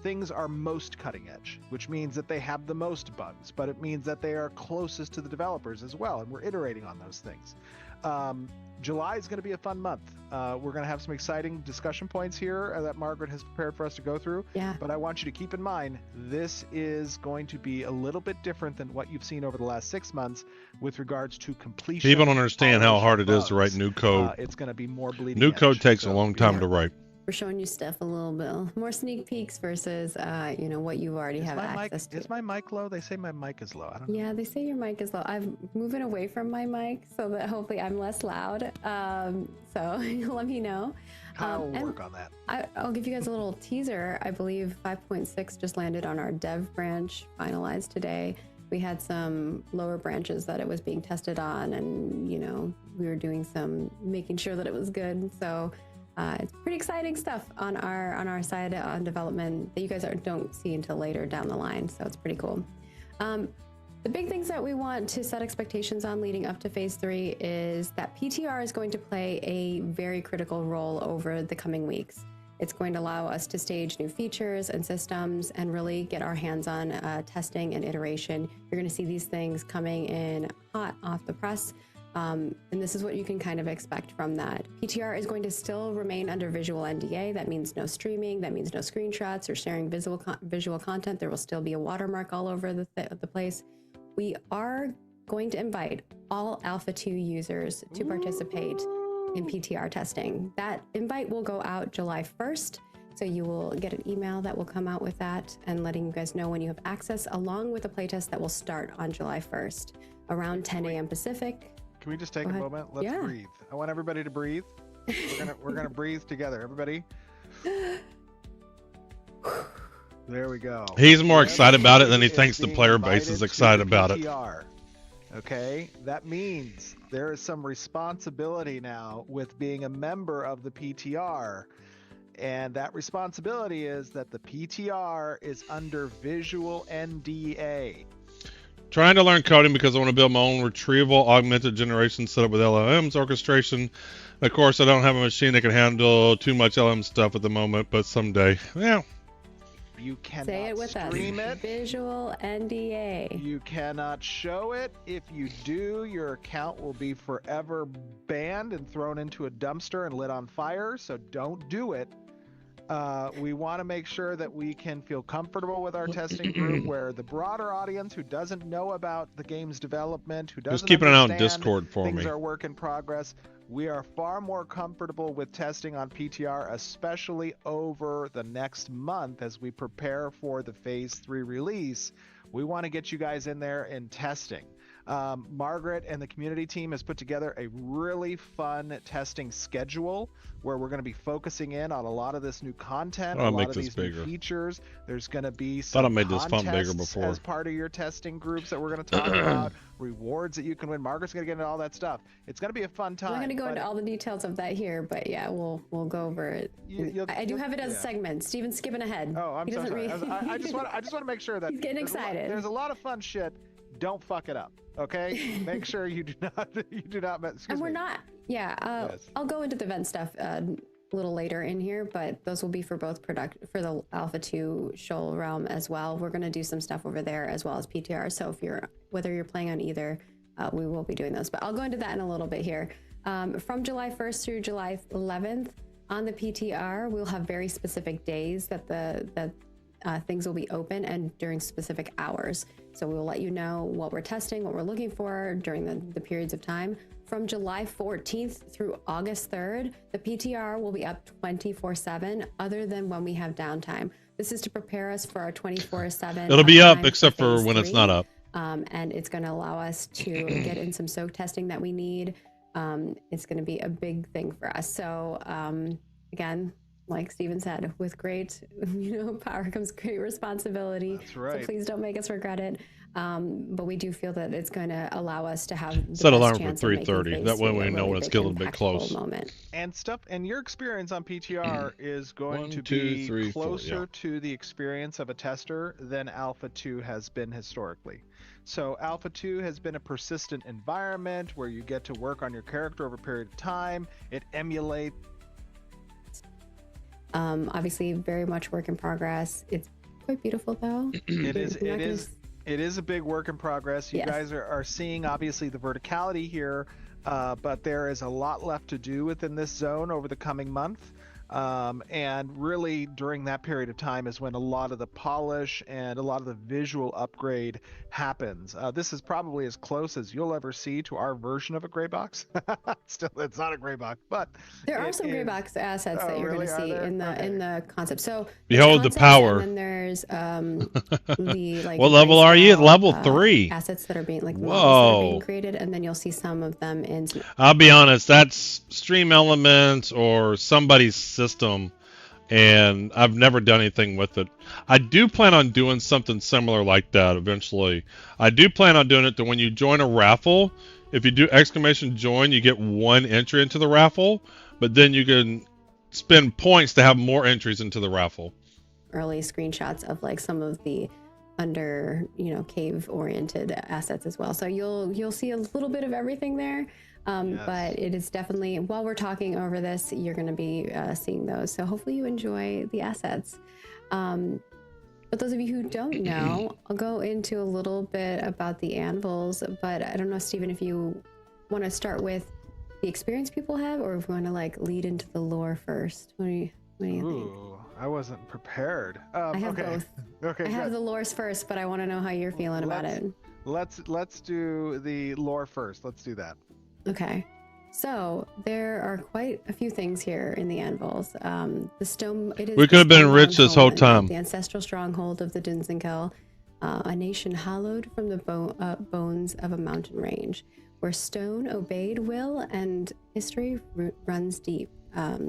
things are most cutting edge, which means that they have the most bugs, but it means that they are closest to the developers as well, and we're iterating on those things. July is going to be a fun month. We're going to have some exciting discussion points here that Margaret has prepared for us to go through. Yeah. But I want you to keep in mind, this is going to be a little bit different than what you've seen over the last 6 months with regards to completion. People don't understand how hard it is to write new code. It's going to be more bleeding New edge. code takes a So long be time aware. to write. We're showing you stuff a little bit more sneak peeks versus what you already have access to. Is my mic low? They say my mic is low. I don't know. Yeah, they say your mic is low. I'm moving away from my mic so that hopefully I'm less loud. So let me know. Kyle will and work on that. I'll give you guys a little teaser. I believe 5.6 just landed on our dev branch, finalized today. We had some lower branches that it was being tested on, and we were doing some making sure that it was good. So it's pretty exciting stuff on our side on development that you guys don't see until later down the line. So it's pretty cool. The big things that we want to set expectations on leading up to phase 3 is that PTR is going to play a very critical role over the coming weeks. It's going to allow us to stage new features and systems and really get our hands on testing and iteration. You're going to see these things coming in hot off the press. And this is what you can kind of expect from that. PTR is going to still remain under visual NDA. That means no streaming. That means no screenshots or sharing visual content. There will still be a watermark all over the place. We are going to invite all Alpha 2 users to participate in PTR testing. That invite will go out July 1st. So you will get an email that will come out with that and letting you guys know when you have access, along with a playtest that will start on July 1st around 10 a.m. Pacific. Can we just take Go a ahead. moment? Let's Yeah. breathe. I want everybody to breathe. We're gonna breathe together. Everybody. There we go. He's more excited about it than he Everybody thinks the being player base invited is to excited the about it. PTR. Okay, that means there is some responsibility now with being a member of the PTR. And that responsibility is that the PTR is under visual NDA. Trying to learn coding because I want to build my own retrieval augmented generation setup with LLMs orchestration. Of course, I don't have a machine that can handle too much LM stuff at the moment, but someday. Yeah. You cannot Say it with us. stream it. Visual NDA. You cannot show it. If you do, your account will be forever banned and thrown into a dumpster and lit on fire. So don't do it. We want to make sure that we can feel comfortable with our testing group, where the broader audience who doesn't know about the game's development, who doesn't Just keeping an eye on understand Discord for things me. are work in progress, we are far more comfortable with testing on PTR, especially over the next month as we prepare for the phase 3 release. We want to get you guys in there and testing. Margaret and the community team has put together a really fun testing schedule where we're going to be focusing in on a lot of this new content, a lot of these new features. There's going to be some Thought I made this font bigger contests before. as part of your testing groups that we're going to talk about, rewards that you can win. Margaret's going to get into all that stuff. It's going to be a fun time. I'm not going to go into all the details of that here, but yeah, we'll go over it. I do have it as a segment. Steven's skipping ahead. Oh, I'm so sorry. I just want to make sure that He's getting excited. There's a lot of fun shit. Don't fuck it up, okay? Make sure you do not And we're not. Yeah, Yes. I'll go into the event stuff a little later in here, but those will be for both for the Alpha 2 Shoal realm as well. We're going to do some stuff over there as well as PTR. So whether you're playing on either, we will be doing those. But I'll go into that in a little bit here. From July 1st through July 11th on the PTR, we'll have very specific days that things will be open and during specific hours. So we will let you know what we're testing, what we're looking for during the periods of time. From July 14th through August 3rd, the PTR will be up 24/7 other than when we have downtime. This is to prepare us for our 24/7. It'll be up except for when it's not up. and it's going to allow us to get in some soak testing that we need. It's going to be a big thing for us. So again, like Steven said, with great power comes great responsibility. That's right. So please don't make us regret it. But we do feel that it's going to allow us to have the Set best alarm for chance of making 3:30. That phase way three we a know really when it's big, getting a little bit impactful close. moment. And your experience on PTR is going 1, to 2, be 3, 4, closer yeah. to the experience of a tester than Alpha 2 has been historically. So Alpha 2 has been a persistent environment where you get to work on your character over a period of time. It emulates. Obviously, very much work in progress. It's quite beautiful, though. It is a big work in progress. You Yes. guys are seeing obviously the verticality here, but there is a lot left to do within this zone over the coming month. And really during that period of time is when a lot of the polish and a lot of the visual upgrade happens. This is probably as close as you'll ever see to our version of a gray box. Still, it's not a gray box, but There are some gray box assets that you're really? going to Are see there? in the Okay. in the concept. So Behold the concepts, power. And then there's the like. What level are you? grayscale, Level 3. Assets that are being models that are being Whoa. created, and then you'll see some of them in. I'll be honest, that's Stream Elements or somebody's system, and I've never done anything with it. I do plan on doing something similar like that eventually. I do plan on doing it to when you join a raffle, if you do !join, you get 1 entry into the raffle, but then you can spend points to have more entries into the raffle. Early screenshots of like some of the under cave oriented assets as well. So you'll see a little bit of everything there. Yes. But it is definitely, while we're talking over this, you're going to be seeing those. So hopefully you enjoy the assets. But those of you who don't know, I'll go into a little bit about the anvils. But I don't know, Stephen, if you want to start with the experience people have, or if we want to like lead into the lore first. What do you think? Ooh, I wasn't prepared. I have okay. both. Okay, I have good. the lores first, but I want to know how you're feeling about it. Let's do the lore first. Let's do that. Okay, so there are quite a few things here in the anvils. The stone. It is. We the could have been stone rich this whole homeland, time. The ancestral stronghold of the Dunsinkel, a nation hallowed from the bones of a mountain range, where stone obeyed will and history runs deep.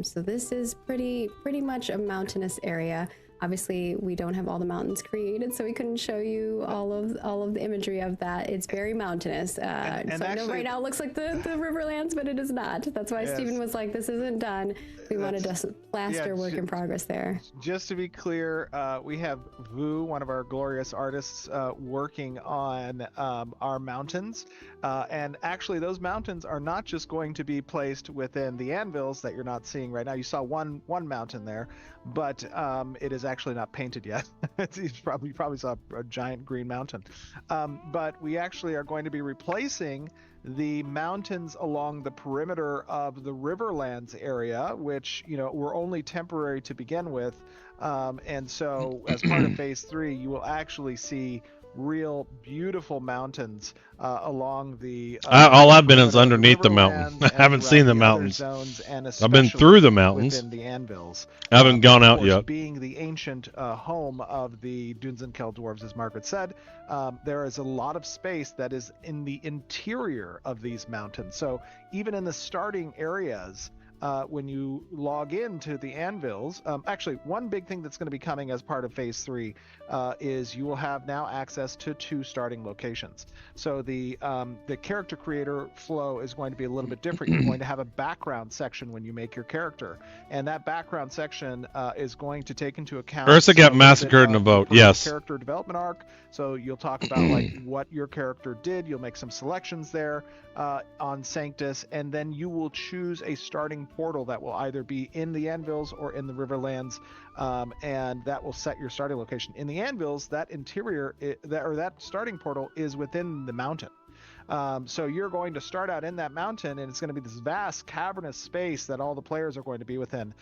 So this is pretty much a mountainous area. Obviously, we don't have all the mountains created, so we couldn't show you all of the imagery of that. It's very mountainous. So I know actually, right now it looks like the Riverlands, but it is not. That's why Yes. Stephen was like, "This isn't done." We wanted to plaster work in progress there. Just to be clear, we have Vu, one of our glorious artists, working on our mountains. And actually, those mountains are not just going to be placed within the anvils that you're not seeing right now. You saw one mountain there, but it is actually not painted yet. You probably saw a giant green mountain. But we actually are going to be replacing the mountains along the perimeter of the Riverlands area, which were only temporary to begin with. And so as part of phase 3, you will actually see real beautiful mountains along the all I've been is underneath the mountain. I haven't seen the other mountains. zones, and I've been through the especially mountains. within the anvils. I haven't gone Of out course, yet. Being the ancient home of the Dunsinkel dwarves, as Margaret said, there is a lot of space that is in the interior of these mountains. So even in the starting areas, when you log into the anvils, actually one big thing that's going to be coming as part of phase 3 is you will have now access to 2 starting locations. So the character creator flow is going to be a little bit different. You're going to have a background section when you make your character, and that background section is going to take into account Ursa got a little massacred bit in a of vote, your yes. character development arc. So you'll talk about like what your character did. You'll make some selections there on Sanctus, and then you will choose a starting portal that will either be in the anvils or in the Riverlands, and that will set your starting location. In the anvils, that interior that starting portal is within the mountain. So you're going to start out in that mountain, and it's going to be this vast cavernous space that all the players are going to be within.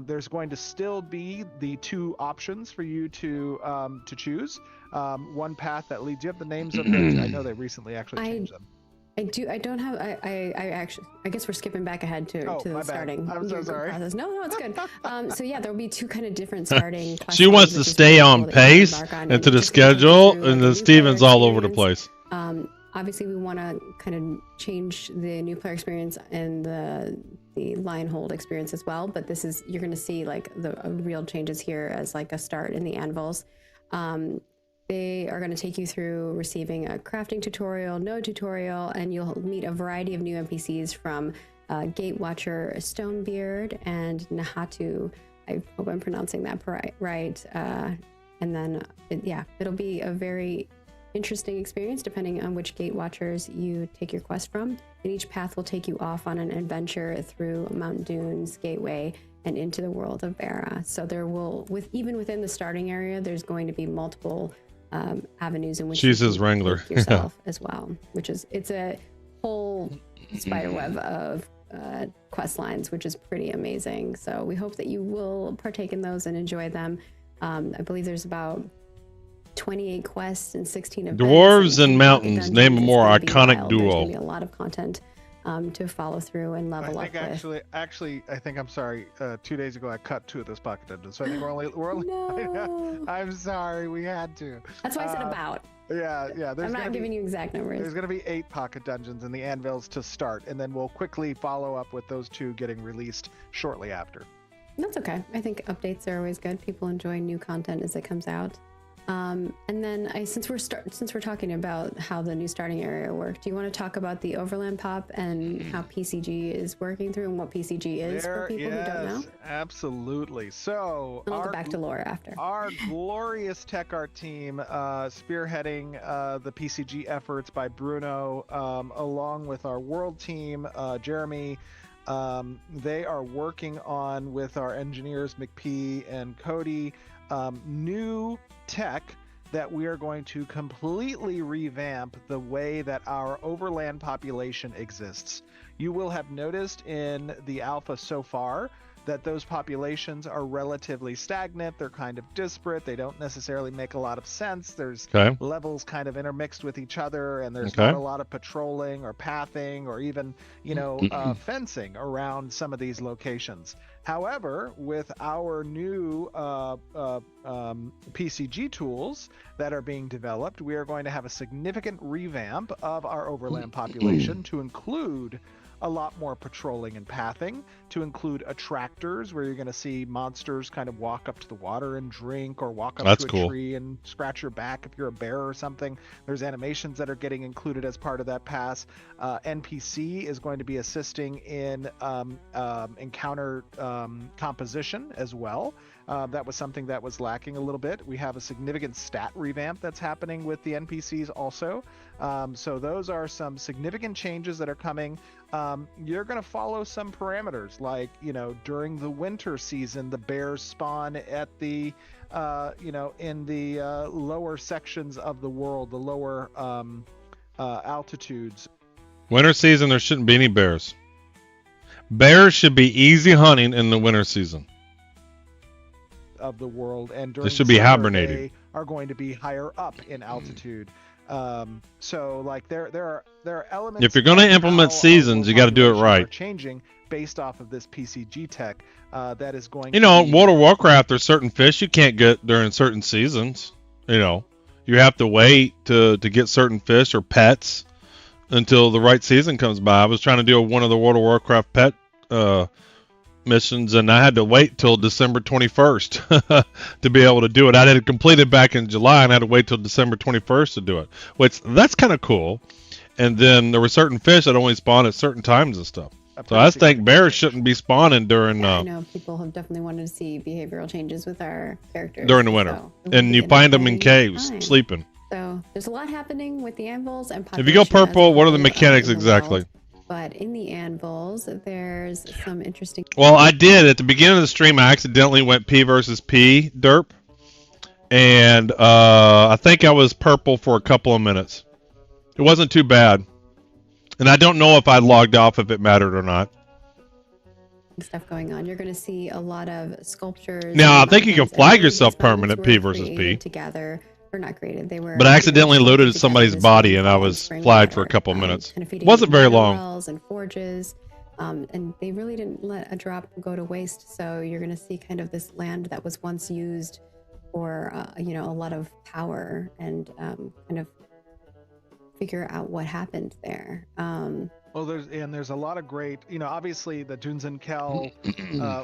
There's going to still be the 2 options for you to choose. One path that leads. Do you have the names of them? I know they recently actually changed them. I do. I don't have. I actually. I guess we're skipping back ahead to My the bad. starting. I'm so your sorry. process. No, it's good. So yeah, there'll be two kind of different starting. quest She lines, wants to which is stay really on cool that you can pace embark on, and and to the it's just gonna take you schedule, through, and like, a the new Steven's player all over the experience. place. Obviously, we want to kind of change the new player experience and the line hold experience as well. But this is, you're going to see like the real changes here as like a start in the anvils. They are going to take you through receiving a crafting tutorial, node tutorial, and you'll meet a variety of new NPCs from Gatewatcher Stonebeard and Nahatu. I hope I'm pronouncing that right. And then, it'll be a very interesting experience depending on which Gate Watchers you take your quest from. And each path will take you off on an adventure through Mount Dunes Gateway and into the world of Vera. So there will, even within the starting area, there's going to be multiple avenues in which She's you his can wrangler. take yourself as well, which is, it's a whole spiderweb of quest lines, which is pretty amazing. So we hope that you will partake in those and enjoy them. I believe there's about 28 quests and 16 events. Dwarves and 10 mountains. dungeons. Name a It's more gonna be iconic wild. There's duo. gonna be a lot of content to follow through and level I up think with. actually, I'm sorry. 2 days ago, I cut 2 of those pocket dungeons, so I think we're only. No. I'm sorry, we had to. That's why I said about. Yeah. There's I'm gonna not giving be, you exact numbers. There's going to be 8 pocket dungeons in the anvils to start, and then we'll quickly follow up with those 2 getting released shortly after. That's okay. I think updates are always good. People enjoy new content as it comes out. And then since we're talking about how the new starting area worked, do you want to talk about the Overland Pop and how PCG is working through and what PCG is for people who don't know? Absolutely. So And I'll go back to Laura after. Our glorious tech art team, spearheading the PCG efforts by Bruno, along with our world team, Jeremy. They are working on, with our engineers McPhee and Cody, new tech that we are going to completely revamp the way that our overland population exists. You will have noticed in the alpha so far that those populations are relatively stagnant. They're kind of disparate. They don't necessarily make a lot of sense. There's levels kind of intermixed with each other, and there's not a lot of patrolling or pathing or even, fencing around some of these locations. However, with our new PCG tools that are being developed, we are going to have a significant revamp of our overland population to include a lot more patrolling and pathing, to include attractors where you're going to see monsters kind of walk up to the water and drink, or walk up to a tree and scratch your back if you're a bear or something. There's animations that are getting included as part of that pass. NPC is going to be assisting in encounter composition as well. That was something that was lacking a little bit. We have a significant stat revamp that's happening with the NPCs also. So those are some significant changes that are coming. You're going to follow some parameters, like, during the winter season, the bears spawn at the, in the lower sections of the world, the lower altitudes. Winter season, there shouldn't be any bears. Bears should be easy hunting in the winter season. Of the world, and during they should be summer, hibernating. They are going to be higher up in altitude. So like there are elements. If you're going to implement seasons, you got to do it right. Changing based off of this PCG tech that is going. World of Warcraft, there's certain fish you can't get during certain seasons. You have to wait to get certain fish or pets until the right season comes by. I was trying to do one of the World of Warcraft pet missions, and I had to wait till December 21st to be able to do it. I had it completed back in July, and I had to wait till December 21st to do it, which that's kind of cool. And then there were certain fish that only spawn at certain times and stuff. So I think bears shouldn't be spawning during. I know people have definitely wanted to see behavioral changes with our characters during the winter, and you find them in caves sleeping. So there's a lot happening with the anvils and. If you go purple, what are the mechanics exactly? But in the anvils, there's some interesting. Well, I did at the beginning of the stream. I accidentally went P versus P derp, and I think I was purple for a couple of minutes. It wasn't too bad, and I don't know if I logged off if it mattered or not. Stuff going on. You're going to see a lot of sculptures. Now I think you can flag yourself permanent P versus P together or not created. They were. But I accidentally put looted together somebody's this body, really and I fun was spring flagged for a water, couple minutes. kind of feeding Wasn't into very miner long. wells and forges, and they really didn't let a drop go to waste. So you're going to see kind of this land that was once used for, you know, a lot of power and kind of figure out what happened there. Well, there's a lot of great, you know, obviously the Dunzenkel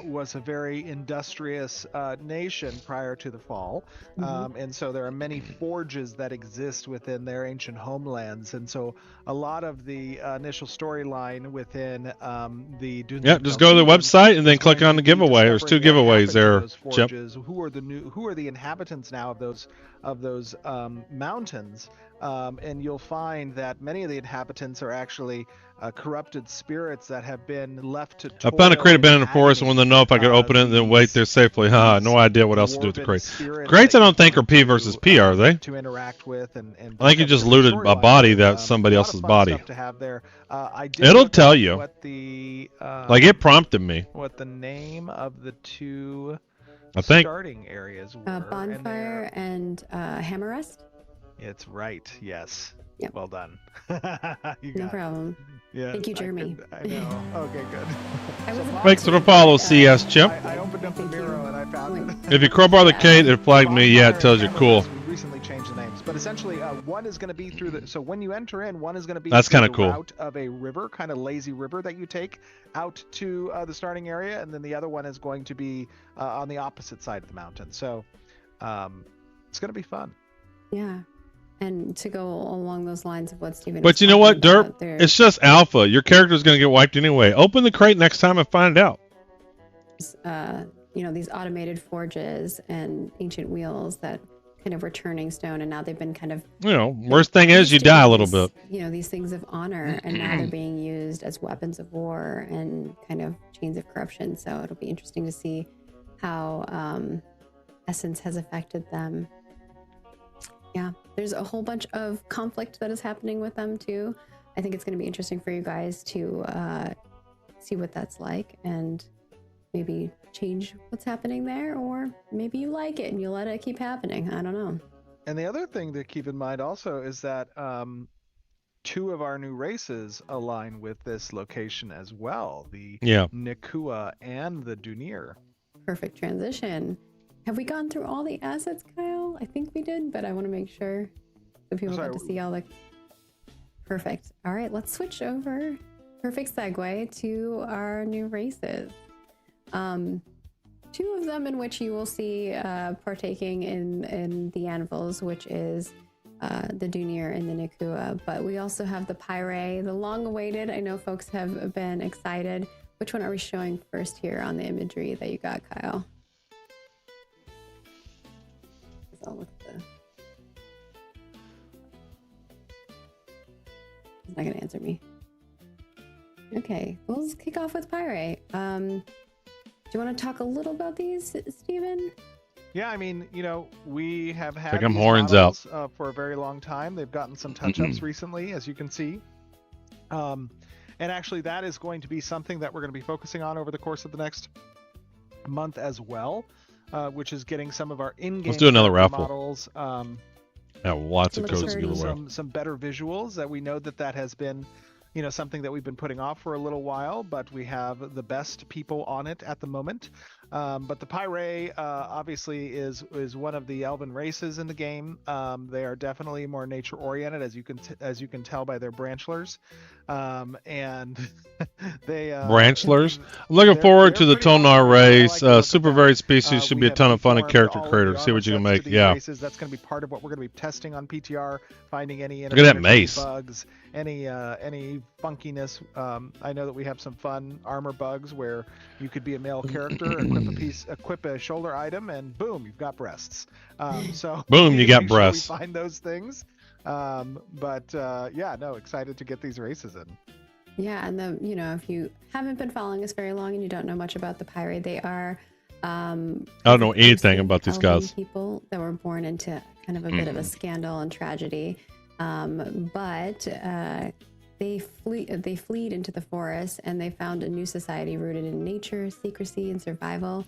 was a very industrious nation prior to the fall, and so there are many forges that exist within their ancient homelands, and so a lot of the initial storyline within the Dunzenkel Yeah, just go to the website and then click on the giveaway. There's 2 giveaways there, Chip. Who are the inhabitants now of those mountains, and you'll find that many of the inhabitants are actually corrupted spirits that have been left to I found a crate toil abandoned in the forest and wanted to know if I could open it and then wait there safely. Haha, no idea what else to do with the crate. Crates I don't think are P versus P, are they? To interact with and I think you just looted a body that's somebody else's body. To have there. I did It'll look tell up you. what the Like, it prompted me. what the name of the 2 I think. starting areas were. Bonfire and Hammer Rest. It's right. Yes. Yep. Well done. You No got it. problem. Yes, Thank you, Jeremy. I know. Okay, good. I was about Thanks for to, the follow, CS Chip. I opened up the mirror and I found it. If you crowbar the crate, it flagged me. Yeah, it tells you cool. We recently changed the names, but essentially, one is going to be through the. So when you enter in, one is going to be. That's through kinda the cool. Route of a river, kind of lazy river that you take out to the starting area, and then the other one is going to be on the opposite side of the mountain. So, it's going to be fun. Yeah. And to go along those lines of what Steven But was you know what, talking Derp? about, there- It's just alpha. Your character's going to get wiped anyway. Open the crate next time and find out. you know, these automated forges and ancient wheels that kind of were turning stone, and now they've been kind of, You know, worst thing is you used to die a be little these, bit. you know, these things of honor, and now they're being used as weapons of war and kind of chains of corruption. So it'll be interesting to see how Essence has affected them. Yeah, there's a whole bunch of conflict that is happening with them too. I think it's going to be interesting for you guys to see what that's like and maybe change what's happening there, or maybe you like it and you let it keep happening. I don't know. And the other thing to keep in mind also is that 2 of our new races align with this location as well. The Nakua and the Dunir. Perfect transition. Have we gone through all the assets, Kyle? I think we did, but I want to make sure so people get to see all the... Perfect. All right, let's switch over. Perfect segue to our new races. 2 of them in which you will see partaking in the anvils, which is the Dunir and the Nakua. But we also have the Pyre, the long-awaited. I know folks have been excited. Which one are we showing first here on the imagery that you got, Kyle? I'll look at the... He's not going to answer me. Okay, well, let's kick off with Pyre. Do you want to talk a little about these, Steven? Yeah, I mean, you know, we have had Pick 'em these horns models, for a very long time. They've gotten some touch-ups recently, as you can see. And actually, that is going to be something that we're going to be focusing on over the course of the next month as well, which is getting some of our in-game Let's do another raffle. models. Yeah, lots of codes to give away. Some better visuals that we know that has been, you know, something that we've been putting off for a little while, but we have the best people on it at the moment. But the Pyre obviously is one of the elven races in the game. They are definitely more nature oriented, as you can tell by their branchlers, and they branchlers. I'm looking forward to the Tonar race. Super varied species should be a ton of fun and character creator. See what you can make. Yeah. Races. That's going to be part of what we're going to be testing on PTR, finding any Look at that mace. bugs, any funkiness. I know that we have some fun armor bugs where you could be a male character, equip a shoulder item, and boom, you've got breasts. So boom, you got make sure breasts. we find those things. Yeah, no, excited to get these races in. Yeah, and you know, if you haven't been following us very long and you don't know much about the Pyre, they are I don't know anything about these guys. People that were born into kind of a bit of a scandal and tragedy, but they fled into the forest, and they found a new society rooted in nature, secrecy, and survival.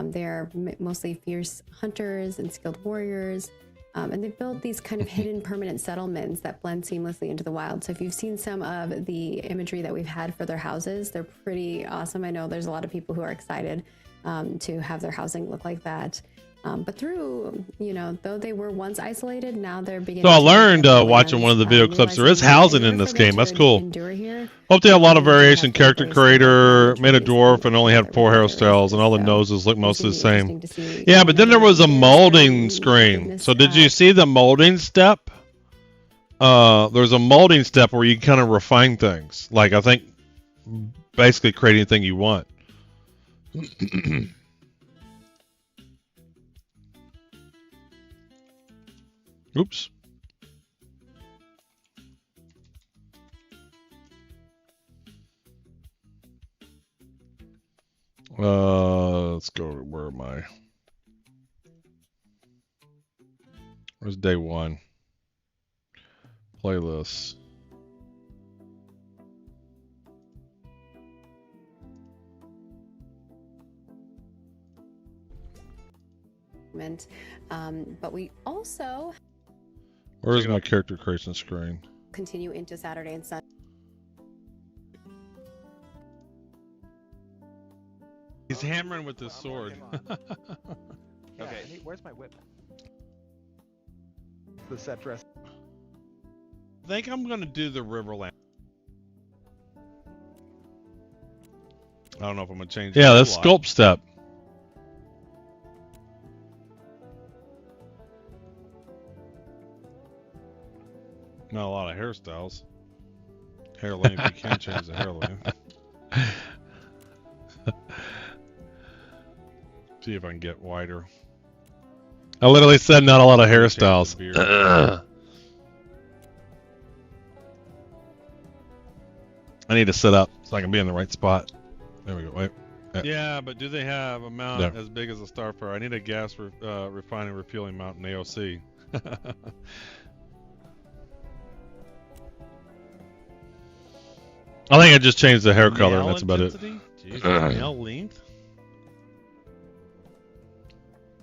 They are mostly fierce hunters and skilled warriors, And they've built these kind of hidden permanent settlements that blend seamlessly into the wild. So if you've seen some of the imagery that we've had for their houses, they're pretty awesome. I know there's a lot of people who are excited to have their housing look like that. But through, though they were once isolated, now they're beginning. So I learned watching one of the video clips, there is housing in this game. That's cool. Hope they have a lot of variation. Character creator made a dwarf and only had 4 hairstyles, and all the noses look mostly the same. Yeah, but then there was a molding screen. So did you see the molding step? There's a molding step where you kind of refine things. Like, I think basically create anything you want. Oops. Let's go. Where am I? Where's day 1? Playlist. But we also Where's my character creation screen? continue into Saturday and Sunday. He's hammering with his sword. Okay, hey, where's my whip? The set dress. I think I'm gonna do the Riverland. I don't know if I'm gonna change. Yeah, that's sculpt step. Not a lot of hairstyles. Hair length, you can't change the hair length. See if I can get wider. I literally said not a lot of hairstyles. I need to sit up so I can be in the right spot. There we go. Wait. Yeah, but do they have a mount as big as a Starfire? I need a gas refining refueling mount in AOC. I think I just changed the hair color, and that's about it. Jeez, nail length?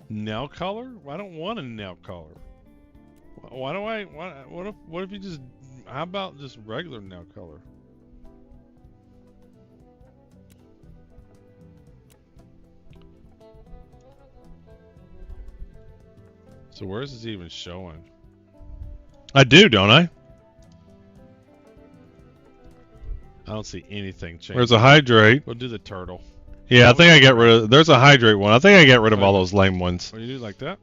Nail color? I don't want a nail color. Why do I? What if you just? How about just regular nail color? So where's this even showing? I do, don't I? I don't see anything changing. There's a hydrate. We'll do the turtle. Yeah, I think I get rid of. There's a hydrate one. I think I get rid of all those lame ones. What do you do like that?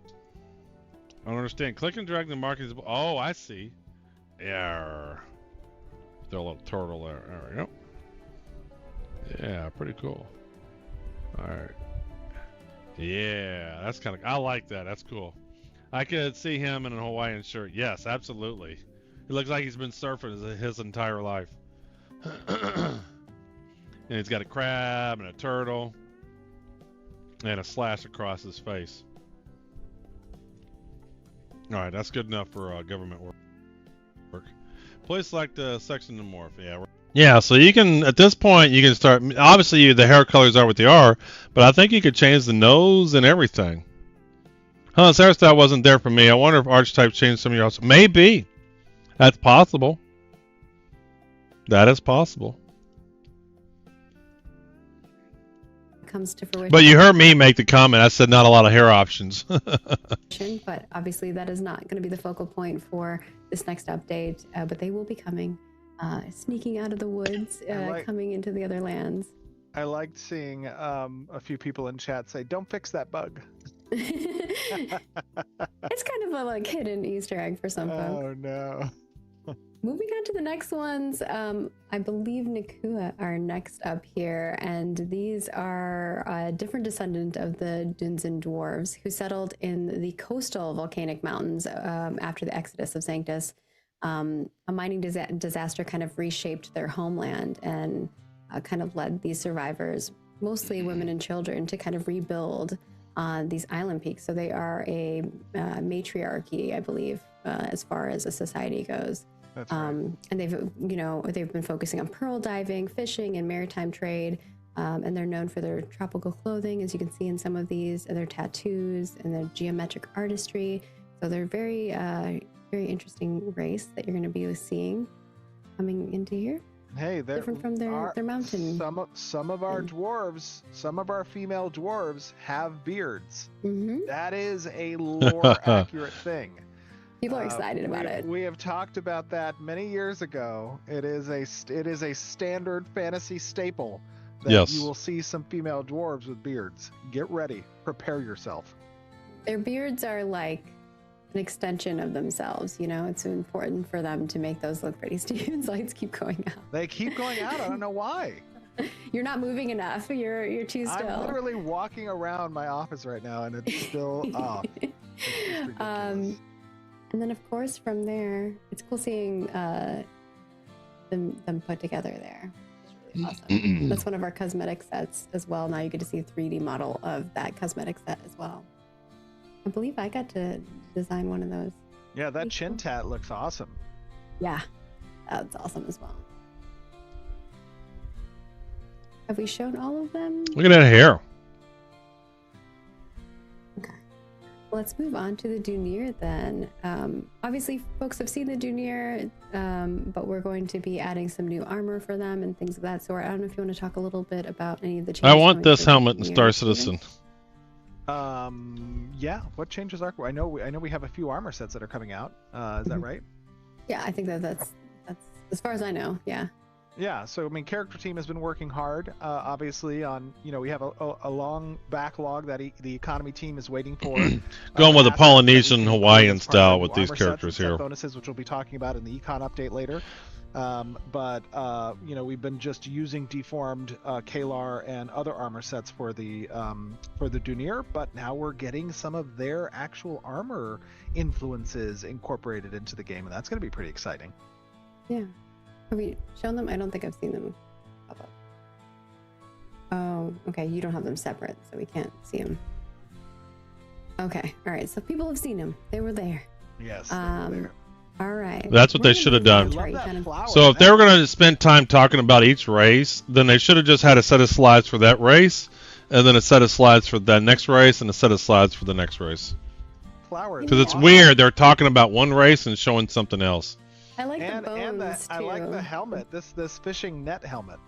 I don't understand. Click and drag the markings. Oh, I see. Yeah. Throw a little turtle there. There we go. Yeah, pretty cool. All right. Yeah, that's kind of. I like that. That's cool. I could see him in a Hawaiian shirt. Yes, absolutely. He looks like he's been surfing his entire life. And he's got a crab and a turtle and a slash across his face. All right, that's good enough for government work. Please select the section to morph. Yeah, so you can, at this point, you can start, obviously the hair colors are what they are, but I think you could change the nose and everything. Huh, this hairstyle wasn't there for me. I wonder if archetype changed some of yours. Maybe. That's possible. That is possible. Comes to fruition. But you heard me make the comment. I said not a lot of hair options. But obviously that is not going to be the focal point for this next update. But they will be coming, sneaking out of the woods, coming into the other lands. I liked seeing a few people in chat say, "Don't fix that bug." It's kind of a hidden Easter egg for some folks. Oh no. Moving on to the next ones, I believe Nakua are next up here, and these are a different descendant of the Dunzin dwarves who settled in the coastal volcanic mountains after the exodus of Sanctus. A mining disaster kind of reshaped their homeland and kind of led these survivors, mostly women and children, to kind of rebuild these island peaks. So they are a matriarchy, I believe, as far as a society goes. That's right. And they've been focusing on pearl diving, fishing, and maritime trade. And they're known for their tropical clothing, as you can see in some of these, and their tattoos and their geometric artistry. So they're very very interesting race that you're going to be seeing coming into here. Hey, they're Different from their mountain. Some of our dwarves, some of our female dwarves have beards. That is a lore accurate thing. People are excited about it. We have talked about that many years ago. It is a standard fantasy staple that you will see some female dwarves with beards. Get ready, prepare yourself. Their beards are like an extension of themselves, you know. It's important for them to make those look pretty. Steven's lights keep going out. They keep going out. I don't know why. You're not moving enough. You're too still. I'm literally walking around my office right now, and it's still off. And then, of course, from there, it's cool seeing them put together there. It's really awesome. That's one of our cosmetic sets as well. Now you get to see a 3D model of that cosmetic set as well. I believe I got to design one of those. Yeah, that chin tat looks awesome. Yeah, that's awesome as well. Have we shown all of them? Look at that hair. Okay. Well, let's move on to the Dunir then. Obviously, folks have seen the Dunir, but we're going to be adding some new armor for them and things of that sort. I don't know if you want to talk a little bit about any of the changes. I want this helmet in Star Citizen. Yeah. What changes are? I know we have a few armor sets that are coming out. Is that right? Yeah, I think that's as far as I know. Yeah. Yeah. So I mean, character team has been working hard. Obviously, on we have a long backlog that the economy team is waiting for. Going with a Polynesian Hawaiian style with these characters here. Bonuses, which we'll be talking about in the econ update later. But we've been just using deformed Kalar and other armor sets for the Dunir, but now we're getting some of their actual armor influences incorporated into the game, and that's going to be pretty exciting. Yeah. Have we shown them? I don't think I've seen them pop up. Oh, okay. You don't have them separate, so we can't see them. Okay. All right. So people have seen them. They were there. Yes. They were there. All right. That's what they should have done. Flower. So if they were going to spend time talking about each race, then they should have just had a set of slides for that race, and then a set of slides for the next race, and a set of slides for the next race. Flowers. Because it's weird. They're talking about one race and showing something else. I like the bones, too. I like the helmet. This fishing net helmet.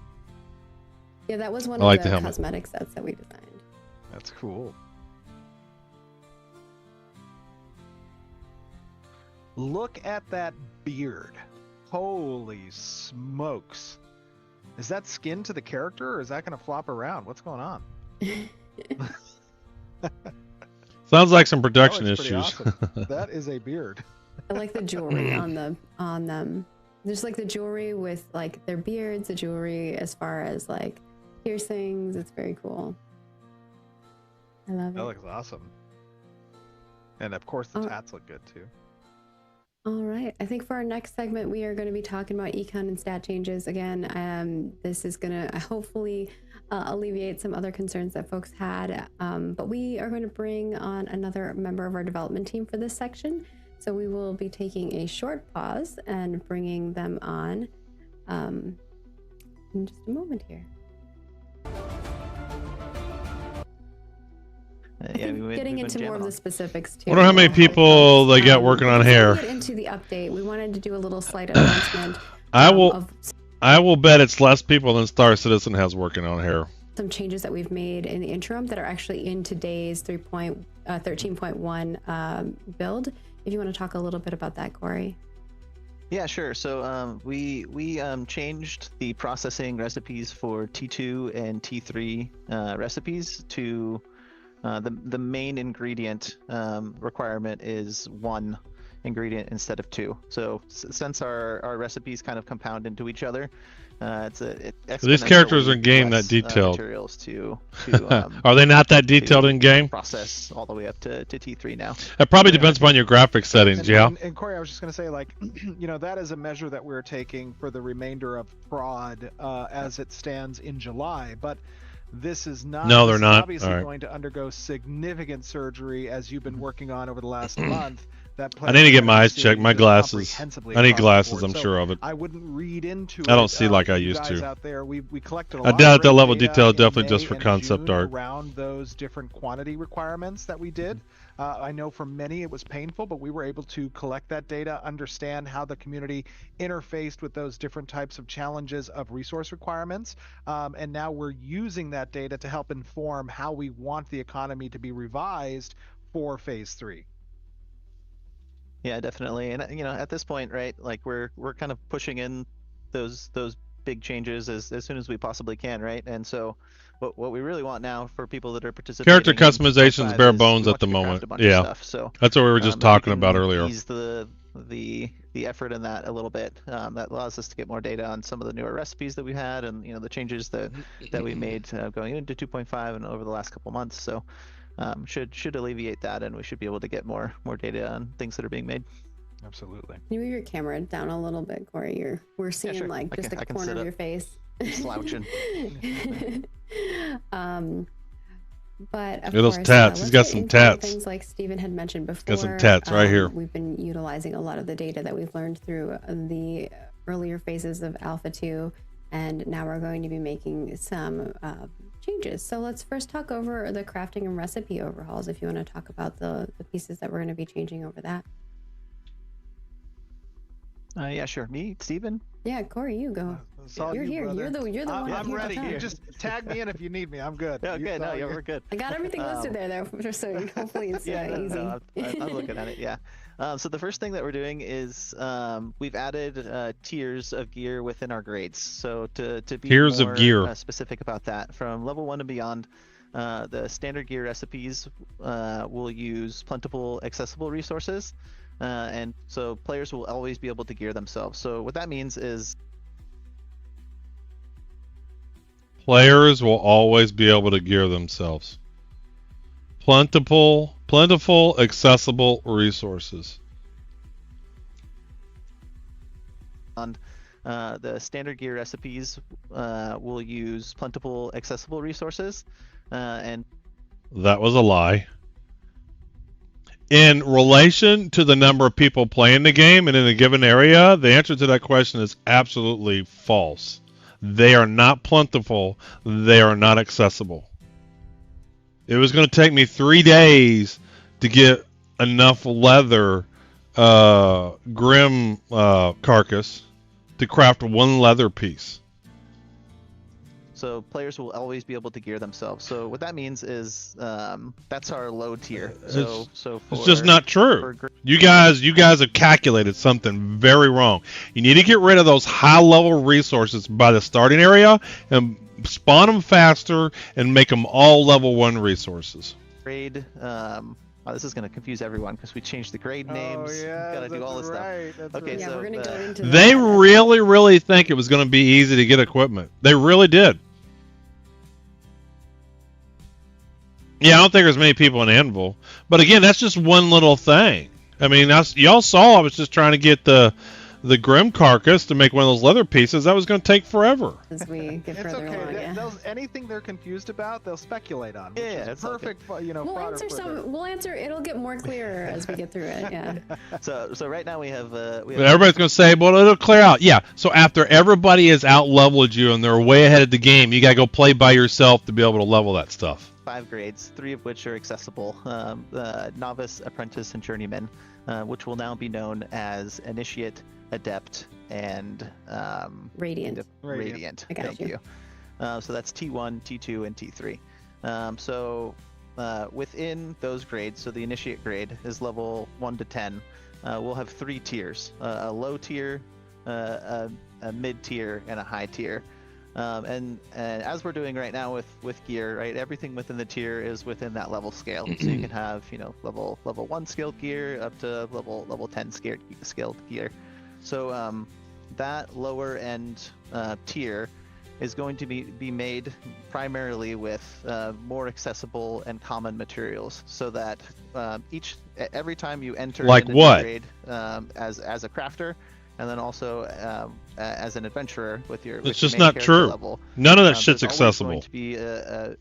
Yeah, that was one of the cosmetic sets that we designed. That's cool. Look at that beard. Holy smokes. Is that skin to the character, or is that going to flop around? What's going on? Sounds like some production issues. Awesome. That is a beard. I like the jewelry on them. There's like the jewelry with like their beards, the jewelry as far as like piercings. It's very cool. I love it. That looks awesome. And of course the tats look good too. All right. I think for our next segment, we are going to be talking about econ and stat changes again. This is going to hopefully alleviate some other concerns that folks had. But we are going to bring on another member of our development team for this section. So we will be taking a short pause and bringing them on in just a moment here. Getting into more of the specifics too. I wonder how many people they got working on hair. Get into the update. We wanted to do a little slight announcement. I will bet it's less people than Star Citizen has working on hair. Some changes that we've made in the interim that are actually in today's 13.1 build. If you want to talk a little bit about that, Corey. Yeah, sure. So we changed the processing recipes for T2 and T3 recipes to the main ingredient requirement is 1 ingredient instead of 2. So since our recipes kind of compound into each other, these characters are in game that detailed. Materials to are they not that detailed in game? Process all the way up to T3 now. It probably depends upon your graphics settings, yeah. And Corey, I was just going to say, like, that is a measure that we're taking for the remainder of Prod as it stands in July, but this is not. No, they're not. Obviously, going to undergo significant surgery as you've been working on over the last month. that I need to get my eyes understanding checked. My just glasses. comprehensively I need across the glasses. board. I'm So sure of it. I wouldn't read into I don't it, see like I you used guys to. out there. We collected a I lot doubt of that great level of data detail in definitely May just for and concept June art. around those different quantity requirements that we did. I know for many it was painful, but we were able to collect that data, understand how the community interfaced with those different types of challenges of resource requirements, and now we're using that data to help inform how we want the economy to be revised for phase 3. Yeah, definitely. And at this point, right, like we're kind of pushing in those big changes as soon as we possibly can, right? And so what we really want now for people that are participating Character in customization is 2.5 bare is bones we at want the you to craft moment. a bunch Yeah. of stuff. So That's what we were just if talking we about can earlier. ease the effort in that a little bit, that allows us to get more data on some of the newer recipes that we had, and the changes that we made going into 2.5 and over the last couple months. So should alleviate that, and we should be able to get more data on things that are being made. Absolutely. Can you move your camera down a little bit, Corey? We're seeing sure. like just I a can corner sit of up. your face. Slouching. But of Those course, tats. He's let's got get some into all the tats. Things like Stephen had mentioned before. Got some tats right here. We've been utilizing a lot of the data that we've learned through the earlier phases of Alpha 2, and now we're going to be making some changes. So let's first talk over the crafting and recipe overhauls. If you want to talk about the pieces that we're going to be changing over that. Yeah, sure. Me, Steven? Yeah, Corey, you go. It's all You're you, here. brother. You're the one. I'm here ready. to You talk. just tag me in if you need me. I'm good. Yeah, good. No, You- we're good. I got everything listed there, though, just so hopefully it's Yeah, easy. I'm looking at it. Yeah. So the first thing that we're doing is we've added tiers of gear within our grades. So to be Tiers of more gear. Specific about that, from level 1 and beyond, the standard gear recipes will use plentiful, accessible resources, and so players will always be able to gear themselves. So what that means is Players will always be able to gear themselves. Plentiful, accessible resources. the standard gear recipes will use plentiful, accessible resources, and That was a lie. In relation to the number of people playing the game and in a given area, the answer to that question is absolutely false. They are not plentiful. They are not accessible. It was going to take me 3 days to get enough leather grim carcass to craft one leather piece. so players will always be able to gear themselves. So what that means is that's our low tier. So It's just not true. You guys have calculated something very wrong. You need to get rid of those high level resources by the starting area and spawn them faster and make them all level 1 resources. grade. This is going to confuse everyone because we changed the grade names. Yeah, Got to do all this stuff. Okay, Yeah, so we're gonna go into They that. really think it was going to be easy to get equipment. They really did. Yeah, I don't think there's many people in Anvil. But again, that's just one little thing. I mean, y'all saw I was just trying to get the grim carcass to make one of those leather pieces. That was going to take forever. As we get It's further okay. along, yeah. Anything they're confused about, they'll speculate on. Which Yeah, is it's okay. perfect. You know, We'll fodder answer for some. We'll answer. It'll get more clearer as we get through it. Yeah. So right now we have But everybody's going to say, well, it'll clear out. Yeah, so after everybody has out-leveled you and they're way ahead of the game, you got to go play by yourself to be able to level that stuff. 5 grades, 3 of which are accessible: novice, apprentice, and journeyman, which will now be known as initiate, adept, and Radiant. radiant. I got Thank you. you. So that's T1, T2, and T3. Within those grades, so the initiate grade is level 1 to 10. We'll have 3 tiers: a low tier, a mid tier, and a high tier. And as we're doing right now with gear, right, everything within the tier is within that level scale. So you can have, level 1 skilled gear up to level 10 skilled gear. So that lower end tier is going to be made primarily with more accessible and common materials, so that every time you enter Like into what? grade as a crafter, and then also as an adventurer with your It's your just main not character true. level, None of that there's shit's always accessible. going to be a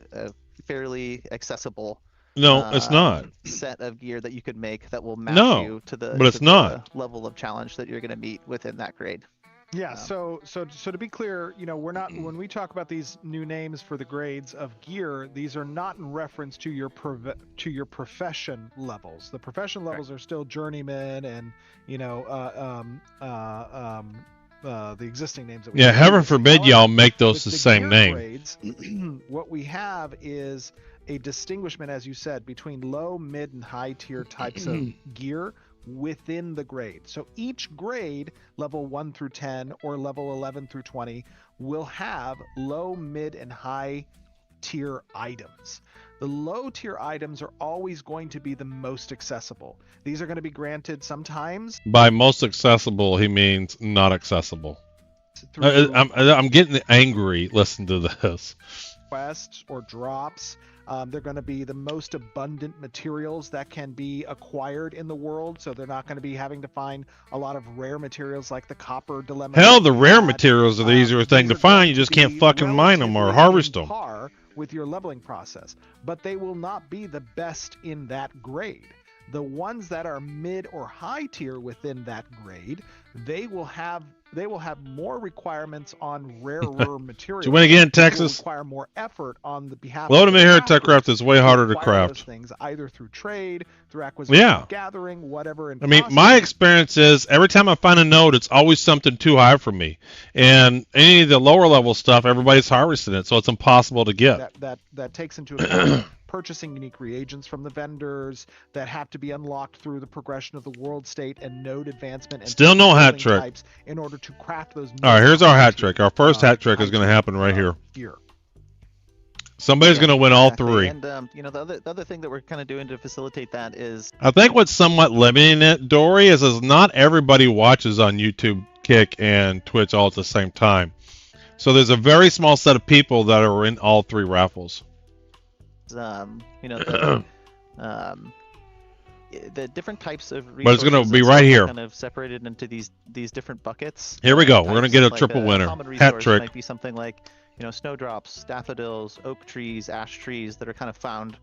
fairly accessible No, it's not. Set of gear that you could make that will match No, you to the but it's to not. the level of challenge that you're going to meet within that grade. Yeah, so to be clear, we're not, when we talk about these new names for the grades of gear, these are not in reference to your profession levels. The profession levels are still journeyman and the existing names that we Yeah, have. heaven forbid y'all make those With the the same gear name. grades, what we have is a distinguishment, as you said, between low, mid, and high tier types of gear within the grade. So each grade, level 1 through 10 or level 11 through 20, will have low, mid, and high tier items. The low tier items are always going to be the most accessible. These are going to be granted sometimes By most accessible, he means not accessible. through I'm getting angry listening to this. quests or drops. They're going to be the most abundant materials that can be acquired in the world, so they're not going to be having to find a lot of rare materials like the copper dilemma. Hell, that the we rare had. materials are the easier thing These to are find. going You to just can't be fucking mine them or relatively harvest in them. par with your leveling process, but they will not be the best in that grade. The ones that are mid or high tier within that grade, they will have more requirements on rarer materials. Do you win again, Which will Texas? require more effort on the behalf Load of them the in here, crafters TechCraft is way harder to acquire those craft. things either through trade, through acquisition, Yeah. gathering, whatever. And I mean, my experience is every time I find a node, it's always something too high for me. And any of the lower level stuff, everybody's harvesting it, so it's impossible to get. that takes into account purchasing unique reagents from the vendors that have to be unlocked through the progression of the world state and node advancement. And Still no hat building trick. types in order to craft those. All right, here's our hat tier, trick. Our first hat trick is going to happen right here. Somebody's going to win all three. And the other thing that we're kind of doing to facilitate that is I think what's somewhat limiting it, Dory, is not everybody watches on YouTube, Kick, and Twitch all at the same time. So there's a very small set of people that are in all three raffles. the different types of resources. But it's going to be right here. Kind of separated into these different buckets. Here we go. We're going to get a Like triple winner. Common Hat resource trick. might be something like snowdrops, daffodils, oak trees, ash trees that are kind of found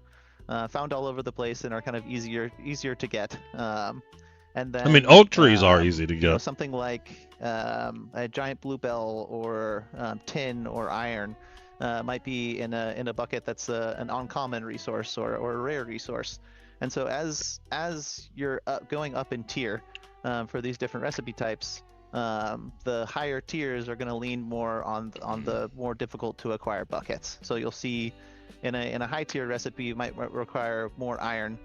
all over the place and are kind of easier to get. And then I mean, oak trees are easy to get. Something like a giant bluebell or tin or iron might be in a bucket that's an uncommon resource or a rare resource. And so as you're going up in tier for these different recipe types, the higher tiers are going to lean more on the more difficult to acquire buckets. So you'll see in a high tier recipe might require more iron.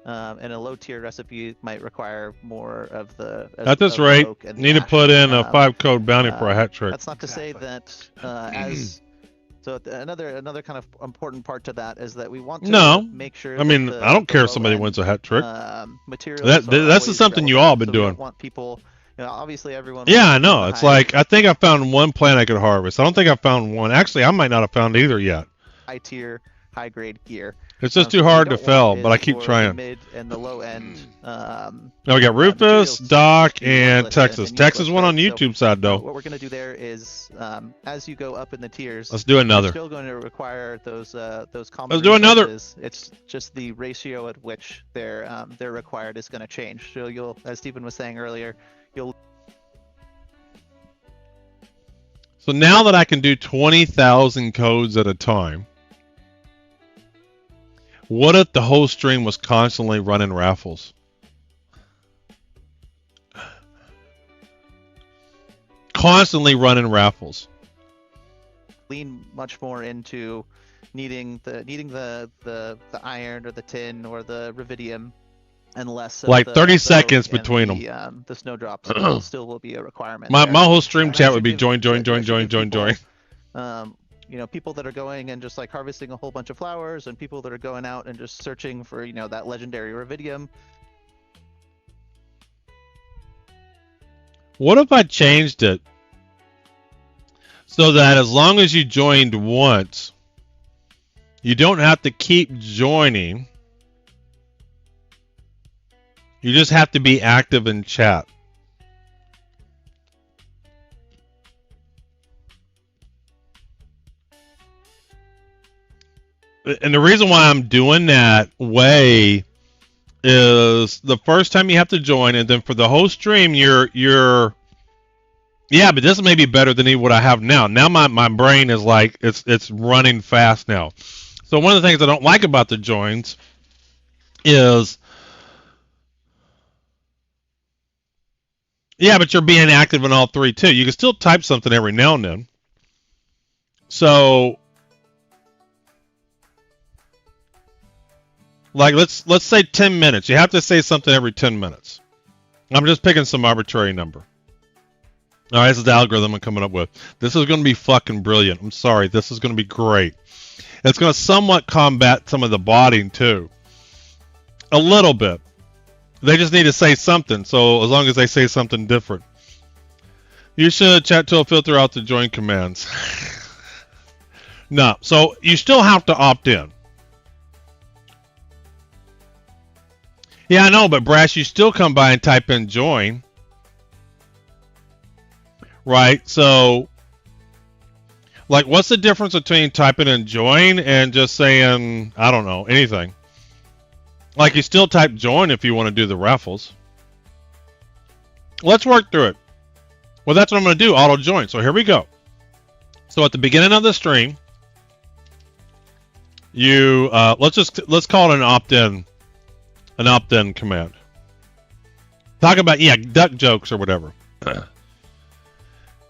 And a low tier recipe might require more of the. At this rate, need to put in a 5-code bounty for a hat trick. That's not to say that another kind of important part to that is that we want to make sure. I mean, I don't care if somebody wins a hat trick. That's just something you all have been doing. We want people. Obviously everyone. Yeah, I know. It's like I think I found one plant I could harvest. I don't think I found one. Actually, I might not have found either yet. High tier, high grade gear. It's just too hard to fell, but I keep trying. The mid and the low end. Now we got Rufus, Doc, and Texas. Texas won on YouTube side though. What we're going to do there is, as you go up in the tiers, let's do another. You're still going to require those common. Let's do another. It's just the ratio at which they're required is going to change. So you'll, as Stephen was saying earlier, you'll. So now that I can do 20,000 codes at a time. What if the whole stream was constantly running raffles? Constantly running raffles. Lean much more into needing the iron or the tin or the rubidium, and less like 30 sequences between them. The snowdrops still will be a requirement. My whole stream chat would be join. People that are going and just like harvesting a whole bunch of flowers, and people that are going out and just searching for that legendary rubidium. What if I changed it so that as long as you joined once, you don't have to keep joining. You just have to be active in chat. And the reason why I'm doing that way is the first time you have to join, and then for the whole stream, you're yeah, but this may be better than even what I have now. Now my brain is like it's running fast now. So one of the things I don't like about the joins is, yeah, but you're being active in all three too. You can still type something every now and then. So like let's say 10 minutes. You have to say something every 10 minutes. I'm just picking some arbitrary number. All right, this is the algorithm I'm coming up with. This is going to be fucking brilliant. I'm sorry. This is going to be great. It's going to somewhat combat some of the botting too. A little bit. They just need to say something. So as long as they say something different. You should chat tool filter out the join commands. No. So you still have to opt in. Yeah, I know, but Brash, you still come by and type in join. Right? So, like, what's the difference between typing in join and just saying, I don't know, anything? Like, you still type join if you want to do the raffles. Let's work through it. Well, that's what I'm going to do, auto join. So here we go. So at the beginning of the stream, you let's call it an opt-in command. Talk about, yeah, duck jokes or whatever.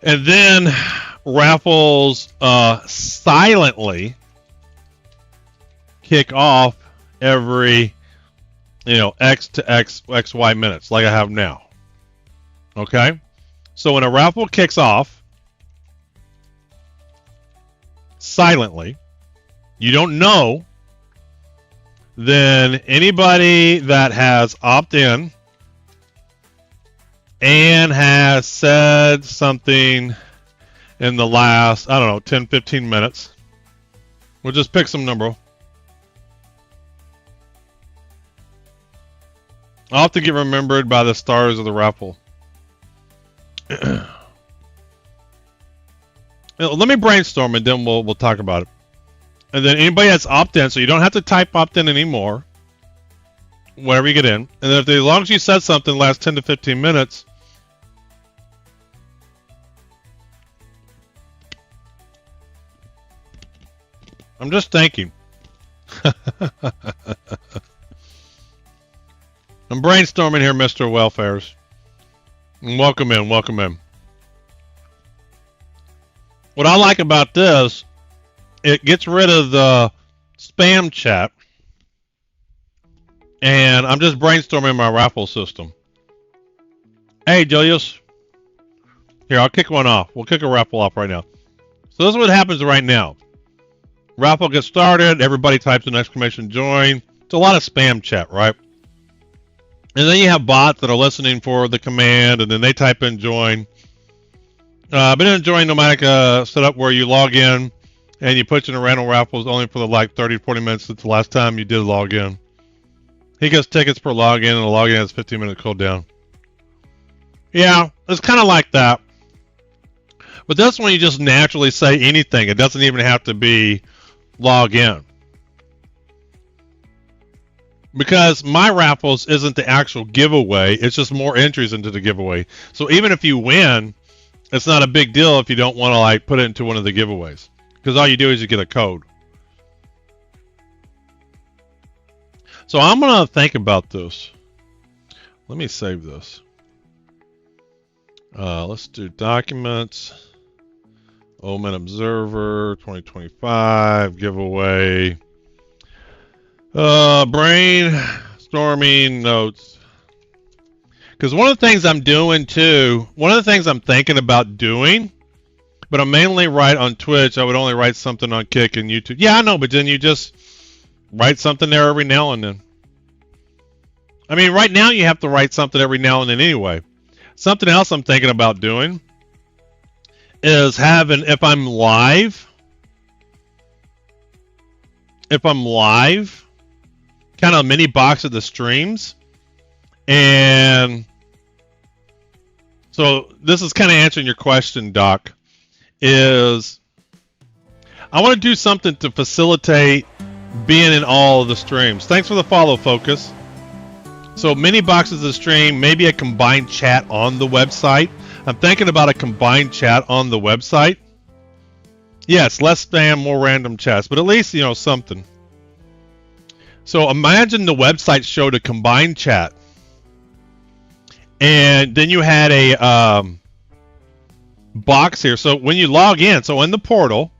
And then raffles silently kick off every, X to XY minutes, like I have now. Okay? So when a raffle kicks off silently, you don't know, then anybody that has opt-in and has said something in the last, I don't know, 10, 15 minutes. We'll just pick some number. I'll have to get remembered by the stars of the raffle. Let me brainstorm and then we'll talk about it. And then anybody that's opt-in, so you don't have to type opt-in anymore, whenever you get in. And if as long as you said something the last 10 to 15 minutes, I'm just thinking. I'm brainstorming here, Mr. Welfares. Welcome in, welcome in. What I like about this, it gets rid of the spam chat. And I'm just brainstorming my raffle system. Hey, Julius. Here, I'll kick one off. We'll kick a raffle off right now. So this is what happens right now. Raffle gets started. Everybody types an exclamation join. It's a lot of spam chat, right? And then you have bots that are listening for the command, and then they type in join. But in join nomadic setup where you log in and you put in a random raffles only for the like 30 to 40 minutes since the last time you did log in. He gets tickets per login, and the login has 15-minute cooldown. Yeah, it's kind of like that. But this one you just naturally say anything. It doesn't even have to be log in. Because my raffles isn't the actual giveaway, it's just more entries into the giveaway. So even if you win, it's not a big deal if you don't want to like put it into one of the giveaways. Because all you do is you get a code. So I'm going to think about this. Let me save this. Let's do documents. Omen Observer 2025 giveaway. Brainstorming notes. Because one of the things I'm doing too, one of the things I'm thinking about doing, but I'm mainly write on Twitch. I would only write something on Kick and YouTube. Yeah, I know, but then you just write something there every now and then. I mean, right now you have to write something every now and then anyway. Something else I'm thinking about doing is having, if I'm live, kind of a mini box of the streams. And so this is kind of answering your question, Doc, is I want to do something to facilitate being in all of the streams. Thanks for the follow, Focus. So many boxes of stream, maybe a combined chat on the website. I'm thinking about a combined chat on the website. Yes, less spam, more random chats, but at least, you know, something. So imagine the website showed a combined chat. And then you had a box here. So when you log in, so in the portal,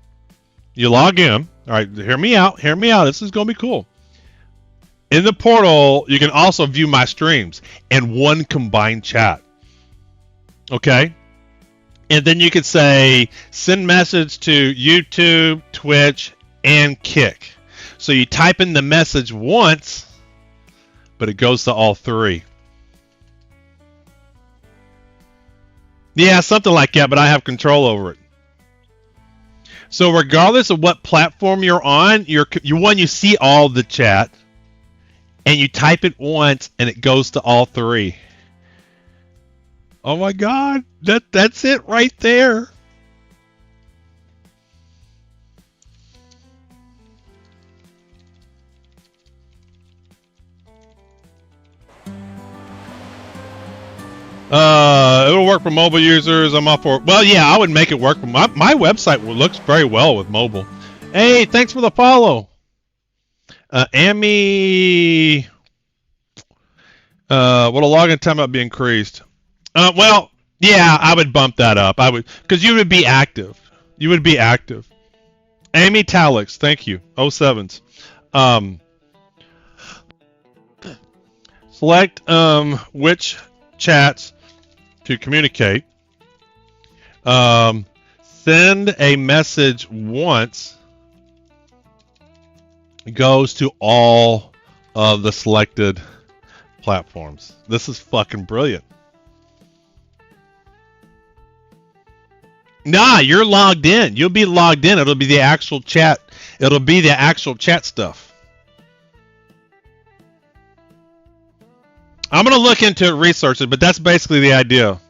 you log in. All right, hear me out. Hear me out. This is going to be cool. In the portal, you can also view my streams in one combined chat. Okay? And then you could say, send message to YouTube, Twitch, and Kick. So you type in the message once, but it goes to all three. Yeah, something like that, but I have control over it. So regardless of what platform you're on, you see all the chat, and you type it once, and it goes to all three. Oh my God, that's it right there. It'll work for mobile users. I'm up for it. Well, yeah, I would make it work for my website. Looks very well with mobile. Hey, thanks for the follow. Amy, will a login time might be increased? Well, yeah, I would bump that up. I would, because you would be active. You would be active. Amy Talix, thank you. 07s. Select which chats to communicate. Send a message once. Goes to all of the selected platforms. This is fucking brilliant. Nah, you're logged in. You'll be logged in. It'll be the actual chat. It'll be the actual chat stuff. I'm going to look into it, research it, but that's basically the idea.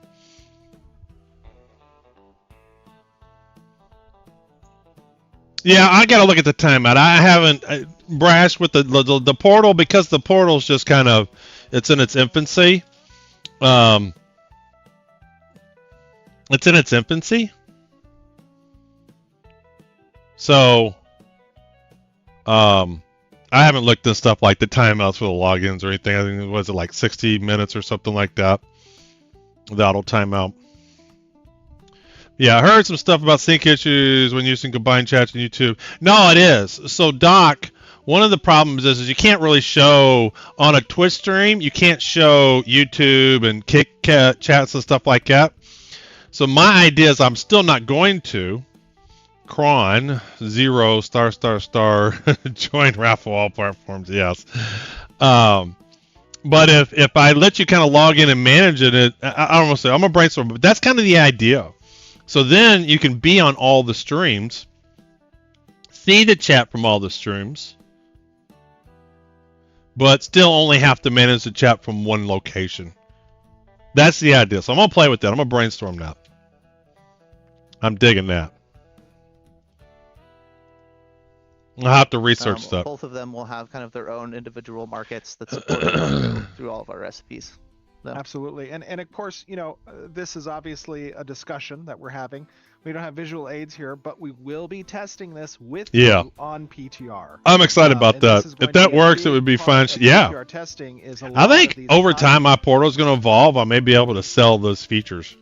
Yeah, I got to look at the timeout. I haven't brashed with the portal because the portal's just kind of, it's in its infancy. It's in its infancy. So, I haven't looked at stuff like the timeouts for the logins or anything. I think it was like 60 minutes or something like that. The auto timeout. Yeah, I heard some stuff about sync issues when using combined chats and YouTube. No, it is. So, Doc, one of the problems is you can't really show on a Twitch stream. You can't show YouTube and Kick chats and stuff like that. So my idea is I'm still not going to. Cron 0 **** join raffle all platforms. Yes. But if I let you kind of log in and manage it, I don't want to say I'm gonna brainstorm, but that's kind of the idea. So then you can be on all the streams, see the chat from all the streams, but still only have to manage the chat from one location. That's the idea. So I'm gonna play with that. I'm gonna brainstorm that. I'm digging that. I'll have to research stuff. Both of them will have kind of their own individual markets that support through all of our recipes. So. Absolutely. And of course, you know, this is obviously a discussion that we're having. We don't have visual aids here, but we will be testing this with you on PTR. I'm excited about that. If that works, it would be fun. Yeah. PTR testing is I think over time my portal is going to evolve. I may be able to sell those features.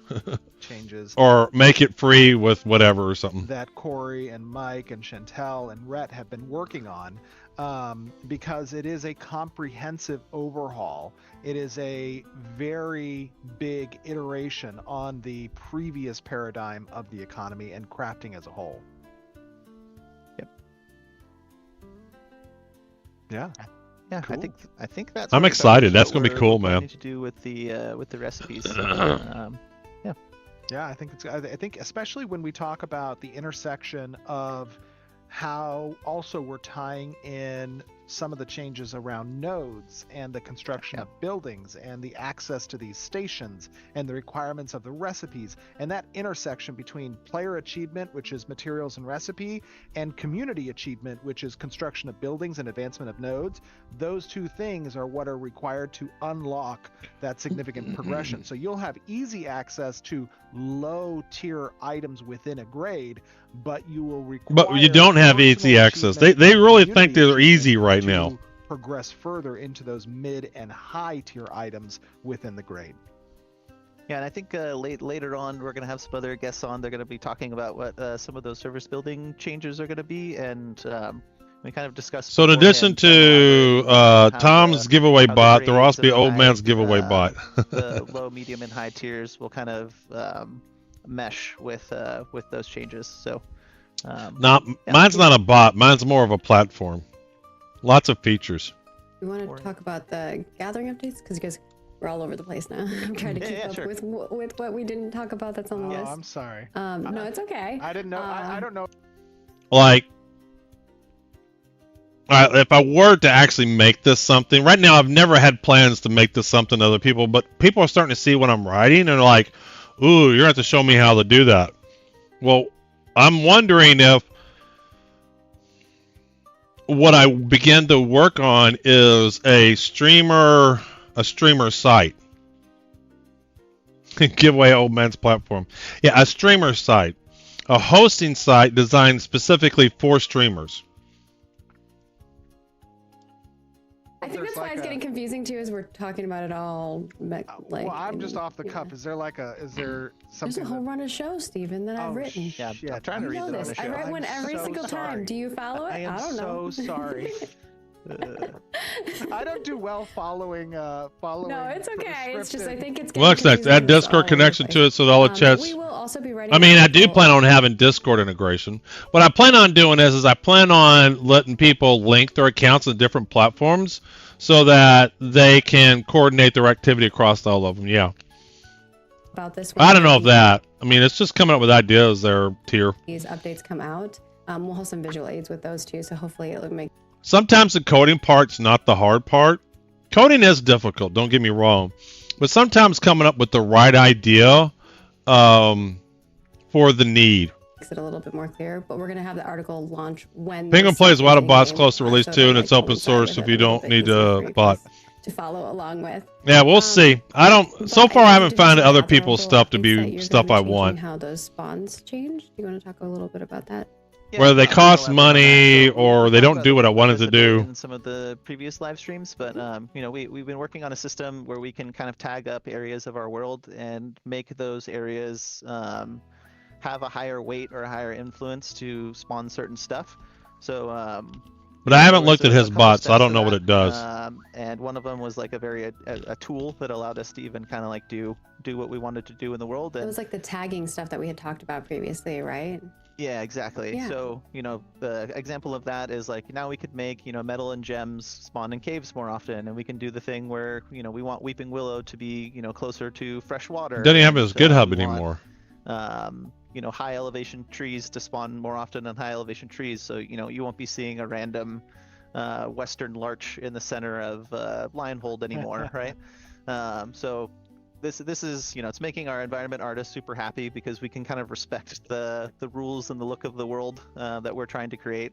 Changes. Or make it free with whatever or something. That Corey and Mike and Chantel and Rhett have been working on. Because it is a comprehensive overhaul. It is a very big iteration on the previous paradigm of the economy and crafting as a whole. Yep. Yeah. Yeah, cool. I think that's. I'm excited. That's gonna be cool, man. To do with the recipes. Yeah. Yeah, I think especially when we talk about the intersection of how also we're tying in some of the changes around nodes and the construction of buildings and the access to these stations and the requirements of the recipes, and that intersection between player achievement, which is materials and recipe, and community achievement, which is construction of buildings and advancement of nodes. Those two things are what are required to unlock that significant progression. So you'll have easy access to low tier items within a grade, but you will require. But you don't have easy access. They really think they're easy right now. Progress further into those mid and high tier items within the grade. Yeah, and I think later on we're going to have some other guests on. They're going to be talking about what some of those service building changes are going to be, and we kind of discussed. So in addition to Tom's giveaway bot, there will also be Old Man's giveaway bot. The low, medium, and high tiers will kind of mesh with those changes. So, mine's not a bot. Mine's more of a platform. Lots of features. We want to talk about the gathering updates because you guys we're all over the place now. I'm trying to keep up with what we didn't talk about that's on the list. I'm sorry. No, it's okay. I didn't know. I don't know. Like, if I were to actually make this something, right now I've never had plans to make this something to other people, but people are starting to see what I'm writing and they're like, ooh, you're going to have to show me how to do that. Well, I'm wondering if what I began to work on is a streamer site. Giveaway Old Man's platform. Yeah, a streamer site. A hosting site designed specifically for streamers. I think that's why it's getting confusing too, as we're talking about it all. Like, well, I'm just off the cuff. Is there something? There's a whole run of shows, Stephen, that I've written. Yeah, I'm trying to read the this. I write one every single time. Do you follow it? I don't know. So sorry. I don't do well following. No, it's okay. It's just I think it's. What's next? Add Discord connection to it so that all the chats. We will also be ready. I mean, I do plan on having Discord integration. What I plan on doing is I plan on letting people link their accounts on different platforms so that they can coordinate their activity across all of them. Yeah. About this. I don't know if that. I mean, it's just coming up with ideas there, Tier. These updates come out. We'll have some visual aids with those too, so hopefully it'll make. Sometimes the coding part's not the hard part. Coding is difficult, don't get me wrong. But sometimes coming up with the right idea for the need. Makes it a little bit more clear, but we're going to have the article launch when... Penguin plays Wada Bot's close to release 2, and it's open source if you don't need a bot. To follow along with. Yeah, we'll see. So far I haven't found other people's stuff to be stuff I want. How those spawns change? Do you want to talk a little bit about that? Yeah, whether they cost money or they don't do what I wanted to do. In some of the previous live streams, but we've been working on a system where we can kind of tag up areas of our world and make those areas have a higher weight or a higher influence to spawn certain stuff. So but I haven't looked at his bot, so I don't know what it does. And one of them was like a tool that allowed us to even kind of like do what we wanted to do in the world. And it was like the tagging stuff that we had talked about previously, right? Yeah, exactly. Yeah. So, the example of that is like now we could make, metal and gems spawn in caves more often, and we can do the thing where, we want Weeping Willow to be, closer to fresh water. Doesn't have his GitHub anymore. High elevation trees to spawn more often on high elevation trees. So, you won't be seeing a random western larch in the center of Lionhold anymore, right? So this is, it's making our environment artists super happy because we can kind of respect the rules and the look of the world that we're trying to create.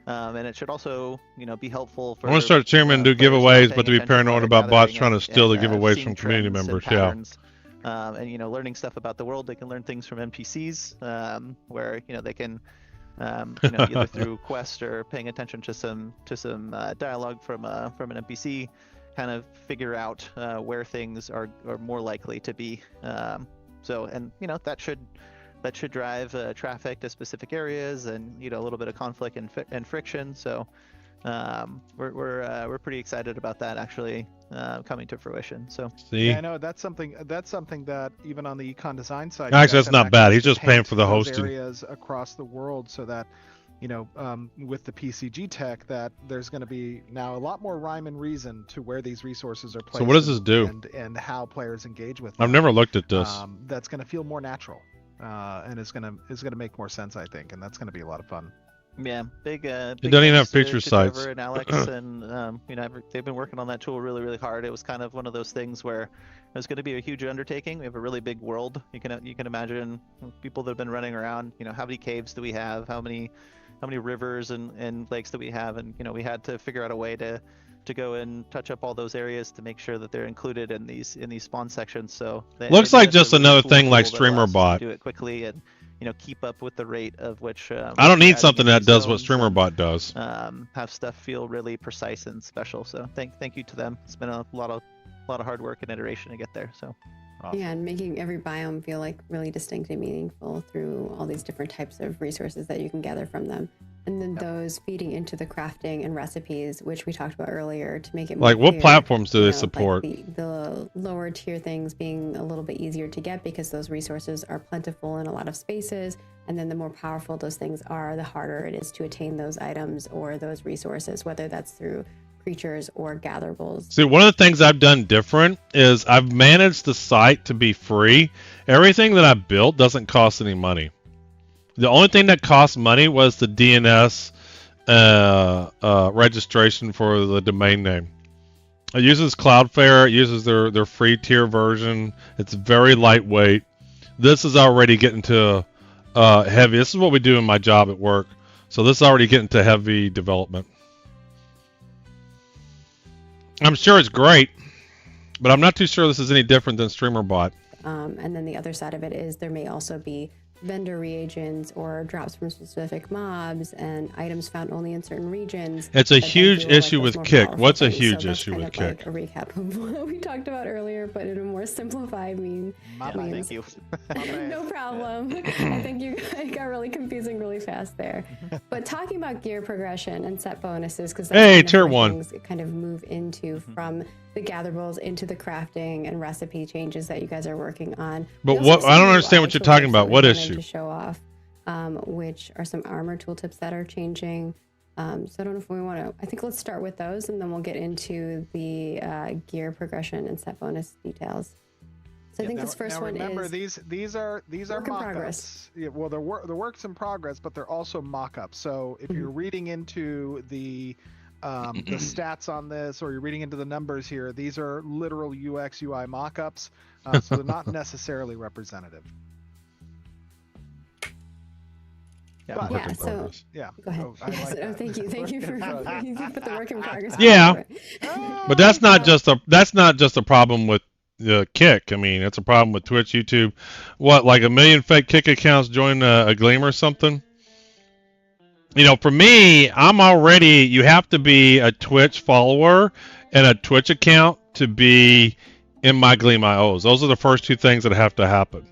And it should also, be helpful for... I want to start chairman and do giveaways, but to be paranoid about bots trying to steal the giveaways from community members, yeah. And, learning stuff about the world. They can learn things from NPCs, where, they can, either through quest or paying attention to some dialogue from an NPC, kind of figure out where things are more likely to be. That should drive traffic to specific areas and a little bit of conflict and friction. So we're pretty excited about that actually coming to fruition. So yeah, I know that's something that even on the econ design side, actually that's not bad. He's just paying for the hosting areas across the world, so that with the PCG tech, that there's going to be now a lot more rhyme and reason to where these resources are placed. So what does this do? And how players engage with them. I've never looked at this. That's going to feel more natural, and is going to make more sense, I think, and that's going to be a lot of fun. Yeah, big. It Big doesn't even have thanks to picture sites. Trevor and Alex, and they've been working on that tool really, really hard. It was kind of one of those things where it was going to be a huge undertaking. We have a really big world. You can imagine people that have been running around. How many caves do we have? How many rivers and lakes do we have? And we had to figure out a way to go and touch up all those areas to make sure that they're included in these spawn sections. So Looks like just another thing like StreamerBot. Do it quickly and keep up with the rate of which. I don't need something that does what StreamerBot does. Have stuff feel really precise and special. So thank you to them. It's been a lot of hard work and iteration to get there. So. Awesome. Yeah, and making every biome feel like really distinct and meaningful through all these different types of resources that you can gather from them. And then those feeding into the crafting and recipes, which we talked about earlier, to make it more Like, what clear, platforms do they support? Like the lower tier things being a little bit easier to get because those resources are plentiful in a lot of spaces. And then the more powerful those things are, the harder it is to attain those items or those resources, whether that's through creatures or gatherables. See, one of the things I've done different is I've managed the site to be free. Everything that I built doesn't cost any money. The only thing that cost money was the DNS registration for the domain name. It uses Cloudflare. It uses their free tier version. It's very lightweight. This is already getting to heavy. This is what we do in my job at work. So this is already getting to heavy development. I'm sure it's great, but I'm not too sure this is any different than StreamerBot. And then the other side of it is there may also be vendor reagents or drops from specific mobs and items found only in certain regions. It's a huge issue with Kick. What's a huge issue with Kick? Kick? A recap of what we talked about earlier, but in a more simplified means. Thank you. No problem. I think it got really confusing really fast there. But talking about gear progression and set bonuses, because that's tier 1 things kind of move into from the gatherables into the crafting and recipe changes that you guys are working on. But what I don't understand what you're talking about. What issue? To show off, which are some armor tooltips that are changing. So I don't know if we want to. I think let's start with those, and then we'll get into the gear progression and set bonus details. So I think this first one remember, is. these are work in progress. Yeah, well, they're works in progress, but they're also mock-ups. So if you're reading into the stats on this, or you're reading into the numbers here, these are literal UX UI mock-ups, so they're not necessarily representative. Yeah, so yeah. Go ahead. Thank you for you put the work in progress. Yeah, but that's not just a problem with the Kick. I mean, it's a problem with Twitch, YouTube. What, like 1 million fake Kick accounts join a Gleam or something? For me, you have to be a Twitch follower and a Twitch account to be in my Gleam IOs. Those are the first two things that have to happen.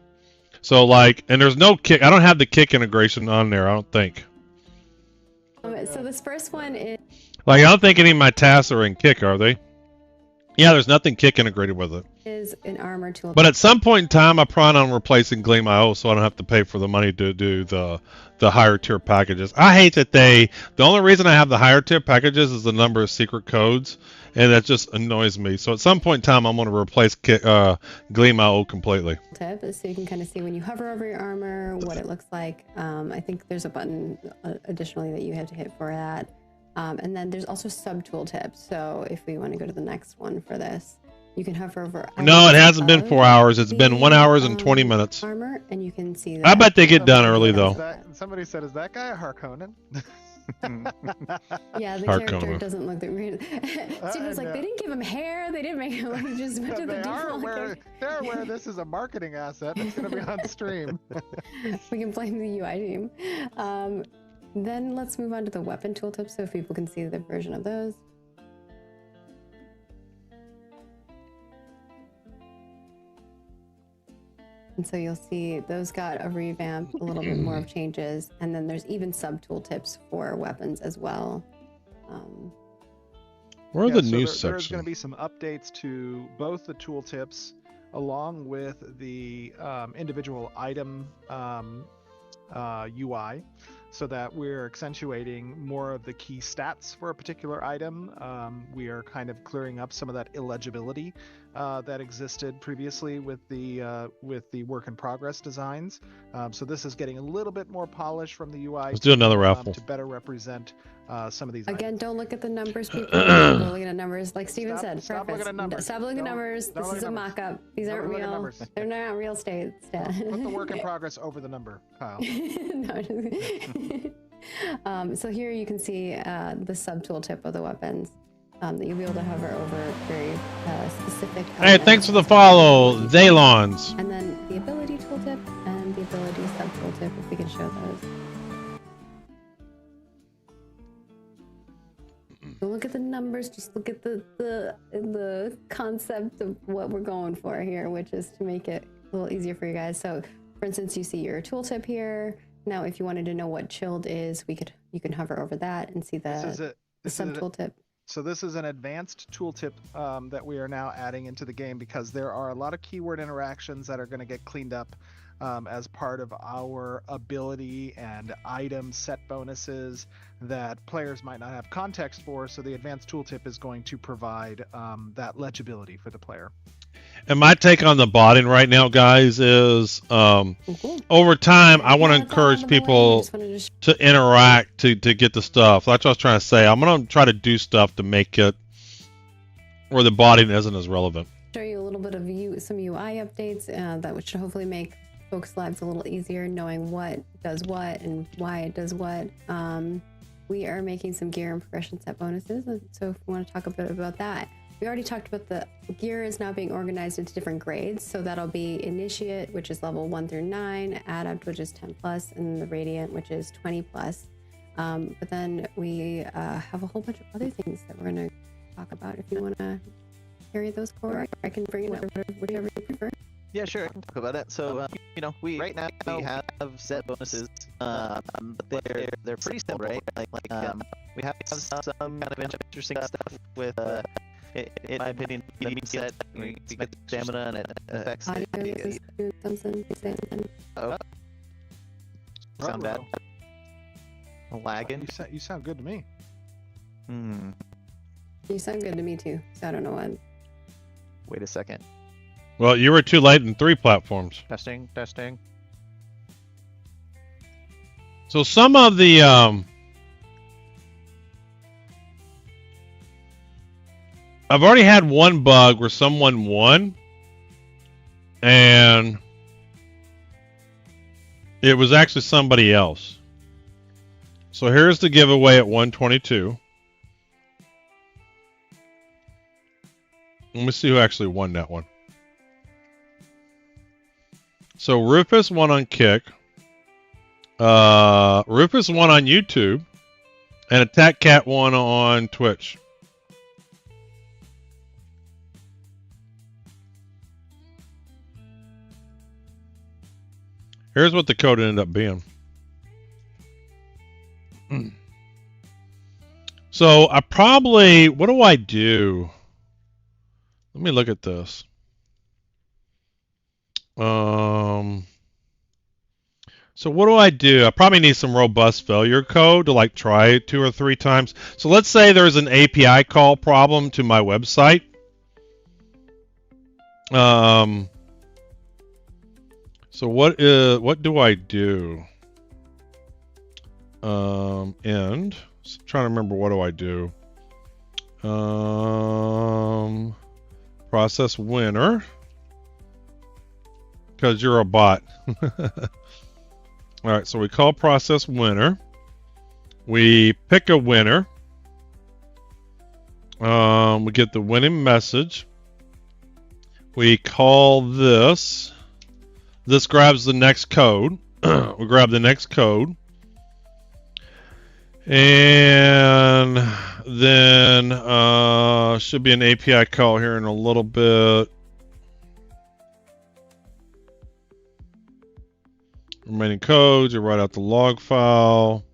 So and there's no Kick. I don't have the Kick integration on there, I don't think. So this first one is. I don't think any of my tasks are in Kick, are they? Yeah, there's nothing Kick integrated with it. Is an armor tool. But at some point in time, I plan on replacing Gleam IO, so I don't have to pay for the money to do the higher tier packages. I hate that the only reason I have the higher tier packages is the number of secret codes, and that just annoys me. So at some point in time, I'm going to replace Gleam IO completely. Tip, so you can kind of see when you hover over your armor what it looks like. I think there's a button additionally that you have to hit for that. And then there's also sub-tool tips. So if we want to go to the next one for this, you can hover over. No, it hasn't been 4 hours. It's been 1 hour and 20 minutes. Armor, and you can see that. I bet they get done early though. Somebody said, "Is that guy a Harkonnen?" Yeah, the character doesn't look that weird. Steven's like, they didn't give him hair. They didn't make him. He just went to the default. They're aware this is a marketing asset. It's going to be on stream. We can blame the UI team. Then let's move on to the weapon tooltips so people can see the version of those. And so you'll see those got a revamp, a little bit more of changes, and then there's even sub-tooltips for weapons as well. Where are the news section? There's going to be some updates to both the tooltips along with the individual item UI. so that we're accentuating more of the key stats for a particular item. We are kind of clearing up some of that illegibility that existed previously with the work in progress designs. So this is getting a little bit more polish from the UI. Let's do another raffle To better represent some of these Again, items. don't look at the numbers, people. Don't go looking at numbers. Like Steven said, Stop preface. looking at numbers. Stop looking at Don't- numbers. don't This look is at a numbers. mock-up. These Don't aren't look at real. numbers. They're not real stats. Put the work in progress over the number, Kyle. No, so here you can see the sub-tooltip of the weapons that you'll be able to hover over very specific. Hey, thanks for the follow, Zaylons. And then the ability tooltip and the ability sub-tooltip, if we can show those. Don't look at the numbers, just look at the concept of what we're going for here, which is to make it a little easier for you guys. So, for instance, you see your tooltip here. Now, if you wanted to know what chilled is, you can hover over that and see the sub-tooltip. So this is an advanced tooltip that we are now adding into the game because there are a lot of keyword interactions that are going to get cleaned up as part of our ability and item set bonuses that players might not have context for. So the advanced tooltip is going to provide that legibility for the player. And my take on the botting right now, guys, is over time, I want to encourage people to interact to get the stuff. That's what I was trying to say. I'm going to try to do stuff to make it where the botting isn't as relevant. Show you a little bit of some UI updates that should hopefully make folks' lives a little easier, knowing what does what and why it does what. We are making some gear and progression set bonuses, so if we want to talk a bit about that. We already talked about the gear is now being organized into different grades, so that'll be Initiate, which is level 1 through 9, Adept, which is 10 plus, and the Radiant, which is 20 plus. But then we have a whole bunch of other things that we're going to talk about. If you want to carry those forward, I can bring it up, whichever you prefer. Yeah, sure. I can talk about it. So, we right now we have set bonuses. But they're pretty simple, right? We have some kind of interesting stuff with. In my opinion, the set we get stamina and it affects Oh. Sound bad? Lagging? You sound good to me. You sound good to me too, so I don't know what. Wait a second. Well, you were too late in 3 platforms. Testing. So some of the I've already had one bug where someone won, and it was actually somebody else. So here's the giveaway at 122. Let me see who actually won that one. So Rufus won on Kick. Rufus won on YouTube, and Attack Cat won on Twitch. Here's what the code ended up being. So I probably, what do I do? Let me look at this. So what do I do? I probably need some robust failure code to like try it 2 or 3 times. So let's say there's an API call problem to my website. So what do I do? End. So I'm trying to remember, what do I do? Process winner. Because you're a bot. Alright, so we call process winner. We pick a winner. We get the winning message. We call this. This grabs the next code. We grab the next code. And then should be an API call here in a little bit. Remaining codes, you write out the log file.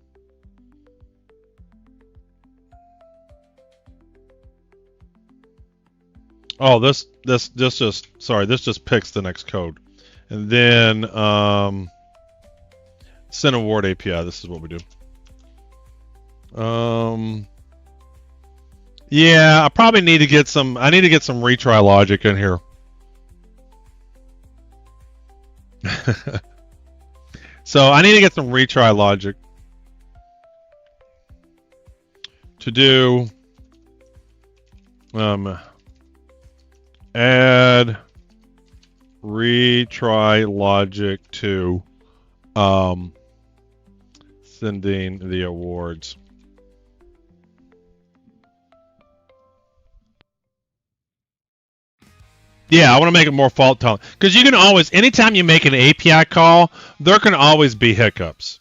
Oh, this just picks the next code. And then Send award API. This is what we do. Yeah, I probably need to get some. I need to get some retry logic in here. So I need to get some retry logic to do add retry logic to sending the awards. Yeah, I want to make it more fault tolerant, because you can always, anytime you make an API call, there can always be hiccups,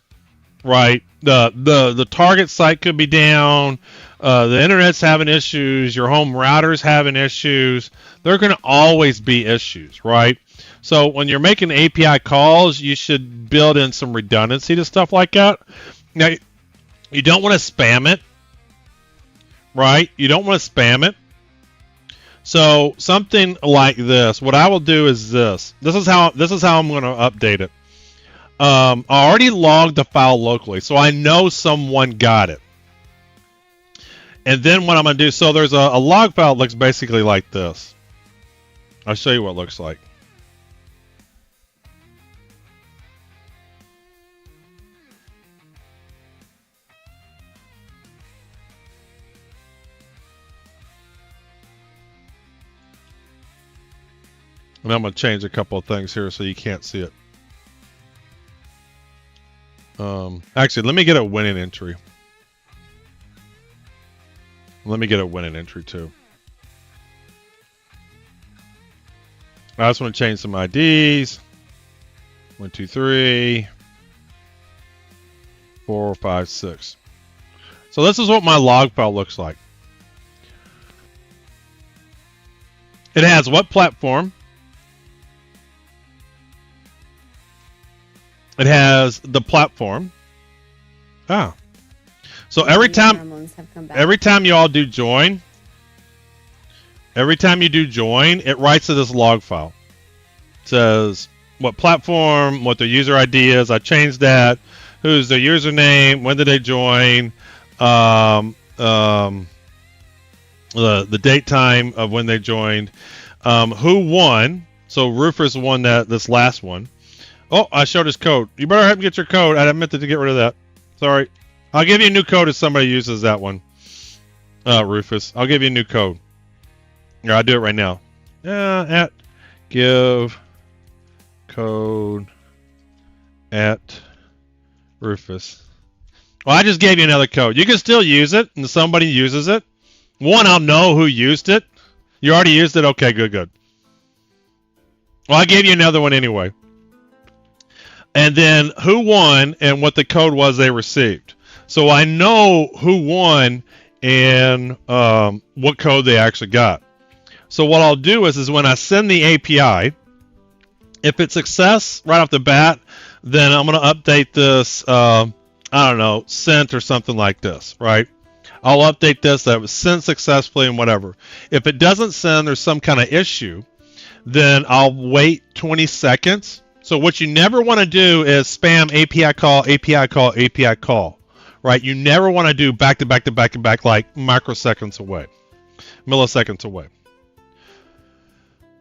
right? The target site could be down, the internet's having issues, your home router's having issues. There can always be issues, right? So when you're making API calls, you should build in some redundancy to stuff like that. Now, you don't want to spam it, right? You don't want to spam it. So something like this, what I will do is this. This is how I'm going to update it. I already logged the file locally, so I know someone got it. And then what I'm going to do, so there's a log file that looks basically like this. I'll show you what it looks like. And I'm going to change a couple of things here so you can't see it. Actually, let me get a winning entry. Let me get a winning entry too. I just want to change some IDs. 1, 2, 3, 4, 5, 6. So this is what my log file looks like. It has what platform. It has the platform. Ah. So every time you all do join, it writes to this log file. It says what platform, what their user ID is. I changed that. Who's their username? When did they join? The date time of when they joined. Who won? So Rufus won this last one. Oh, I showed his code. You better help me get your code. I meant to get rid of that. Sorry. I'll give you a new code if somebody uses that one. Rufus. I'll give you a new code. Here, I'll do it right now. At give code at Rufus. Well, I just gave you another code. You can still use it, and somebody uses it. One, I'll know who used it. You already used it? Okay, good. Well, I gave you another one anyway. And then who won and what the code was they received. So I know who won and what code they actually got. So what I'll do is when I send the API, if it's success right off the bat, then I'm going to update this, I don't know, sent or something like this, right? I'll update this that it was sent successfully and whatever. If it doesn't send, there's some kind of issue, then I'll wait 20 seconds. So what you never want to do is spam API call, API call, API call, right? You never want to do back to back to back to back like microseconds away, milliseconds away.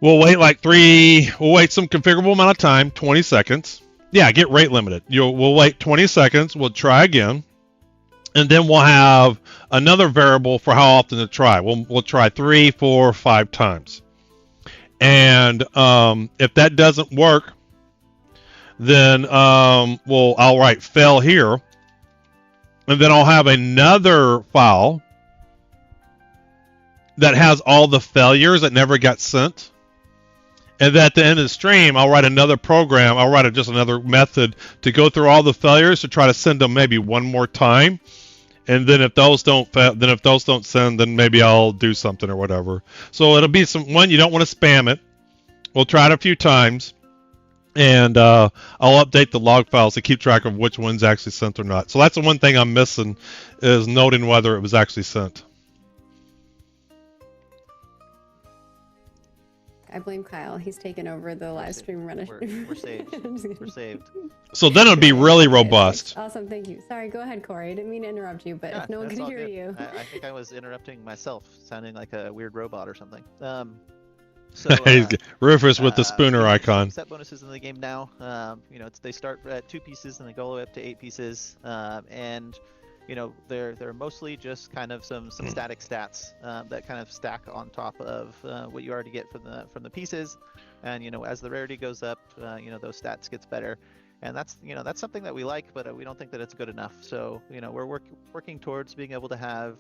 We'll wait we'll wait some configurable amount of time, 20 seconds. Yeah, get rate limited. We'll wait 20 seconds. We'll try again. And then we'll have another variable for how often to try. We'll try 3, 4, 5 times. And if that doesn't work, then I'll write fail here, and then I'll have another file that has all the failures that never got sent. And then at the end of the stream, I'll write another program. I'll write just another method to go through all the failures to try to send them maybe one more time. And then if those don't send, then maybe I'll do something or whatever. So it'll be one, you don't want to spam it. We'll try it a few times. And I'll update the log files to keep track of which one's actually sent or not. So that's the one thing I'm missing, is noting whether it was actually sent. I blame Kyle. He's taken over the live stream run. We're saved. We're saved. So then it'd be really robust. Awesome, thank you. Sorry, go ahead, Corey. I didn't mean to interrupt you, but Yeah, if no one that's can all hear good. you. I think I was interrupting myself, sounding like a weird robot or something. So, Rufus with the spooner icon. Set bonuses in the game now. You know, they start at 2 pieces and they go all the way up to 8 pieces. And you know, they're mostly just kind of some static stats that kind of stack on top of what you already get from the pieces. And you know, as the rarity goes up, you know, those stats gets better. And that's something that we like, but we don't think that it's good enough. So you know, we're working towards being able to have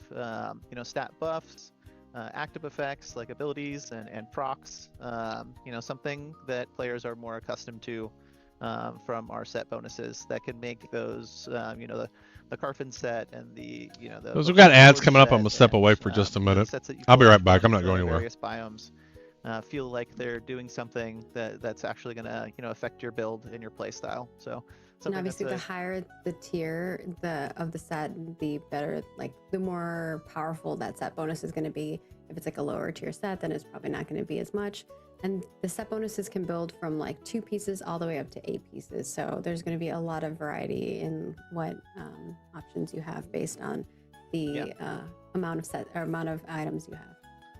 you know, stat buffs, active effects like abilities and procs. You know, something that players are more accustomed to from our set bonuses that can make those you know, the Carfin set and the, you know, Those we've got ads coming up. I'm gonna step away for just a minute. I'll be right back. I'm not going anywhere. Various biomes feel like they're doing something that's actually gonna, you know, affect your build and your play style. So And obviously, the higher the tier of the set, the better, like the more powerful that set bonus is going to be. If it's like a lower tier set, then it's probably not going to be as much. And the set bonuses can build from like 2 pieces all the way up to 8 pieces. So there's going to be a lot of variety in what options you have based on the amount of items you have.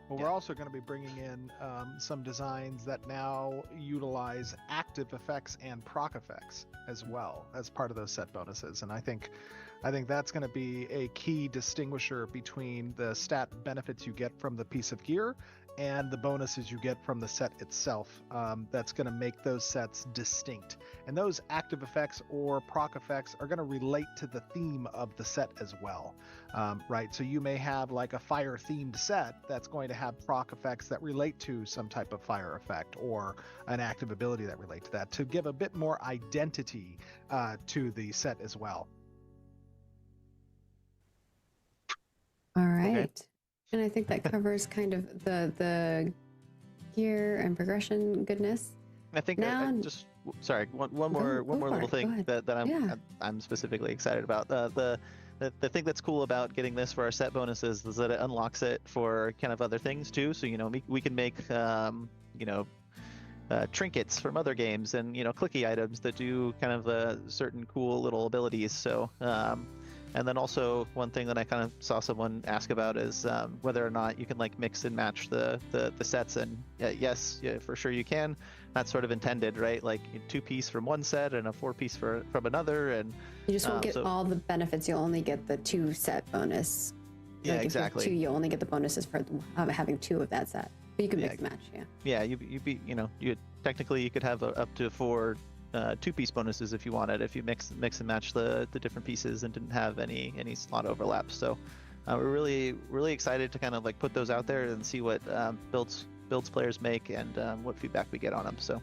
Well, we're also going to be bringing in some designs that now utilize active effects and proc effects as well as part of those set bonuses. And I think that's going to be a key distinguisher between the stat benefits you get from the piece of gear and the bonuses you get from the set itself. That's going to make those sets distinct. And those active effects or proc effects are going to relate to the theme of the set as well. Right, so you may have like a fire themed set that's going to have proc effects that relate to some type of fire effect or an active ability that relate to that, to give a bit more identity to the set as well. All right. Okay. And I think that covers kind of the gear and progression goodness. I think now, just sorry, one more little thing that I'm specifically excited about. The thing that's cool about getting this for our set bonuses is that it unlocks it for kind of other things too. So you know, we can make you know, trinkets from other games and, you know, clicky items that do kind of certain cool little abilities. So and then also one thing that I kind of saw someone ask about is whether or not you can like mix and match the sets. And yes, for sure you can. That's sort of intended, right? Like 2-piece from one set and a 4-piece from another, and you just won't get all the benefits. You'll only get the 2 set bonus. Yeah, like exactly. If you only get the bonuses for having 2 of that set. But you can mix and match. Yeah, you technically you could have up to 4 2-piece bonuses if you wanted, if you mix and match the different pieces and didn't have any slot overlaps. So we're really excited to kind of like put those out there and see what builds players make and what feedback we get on them. So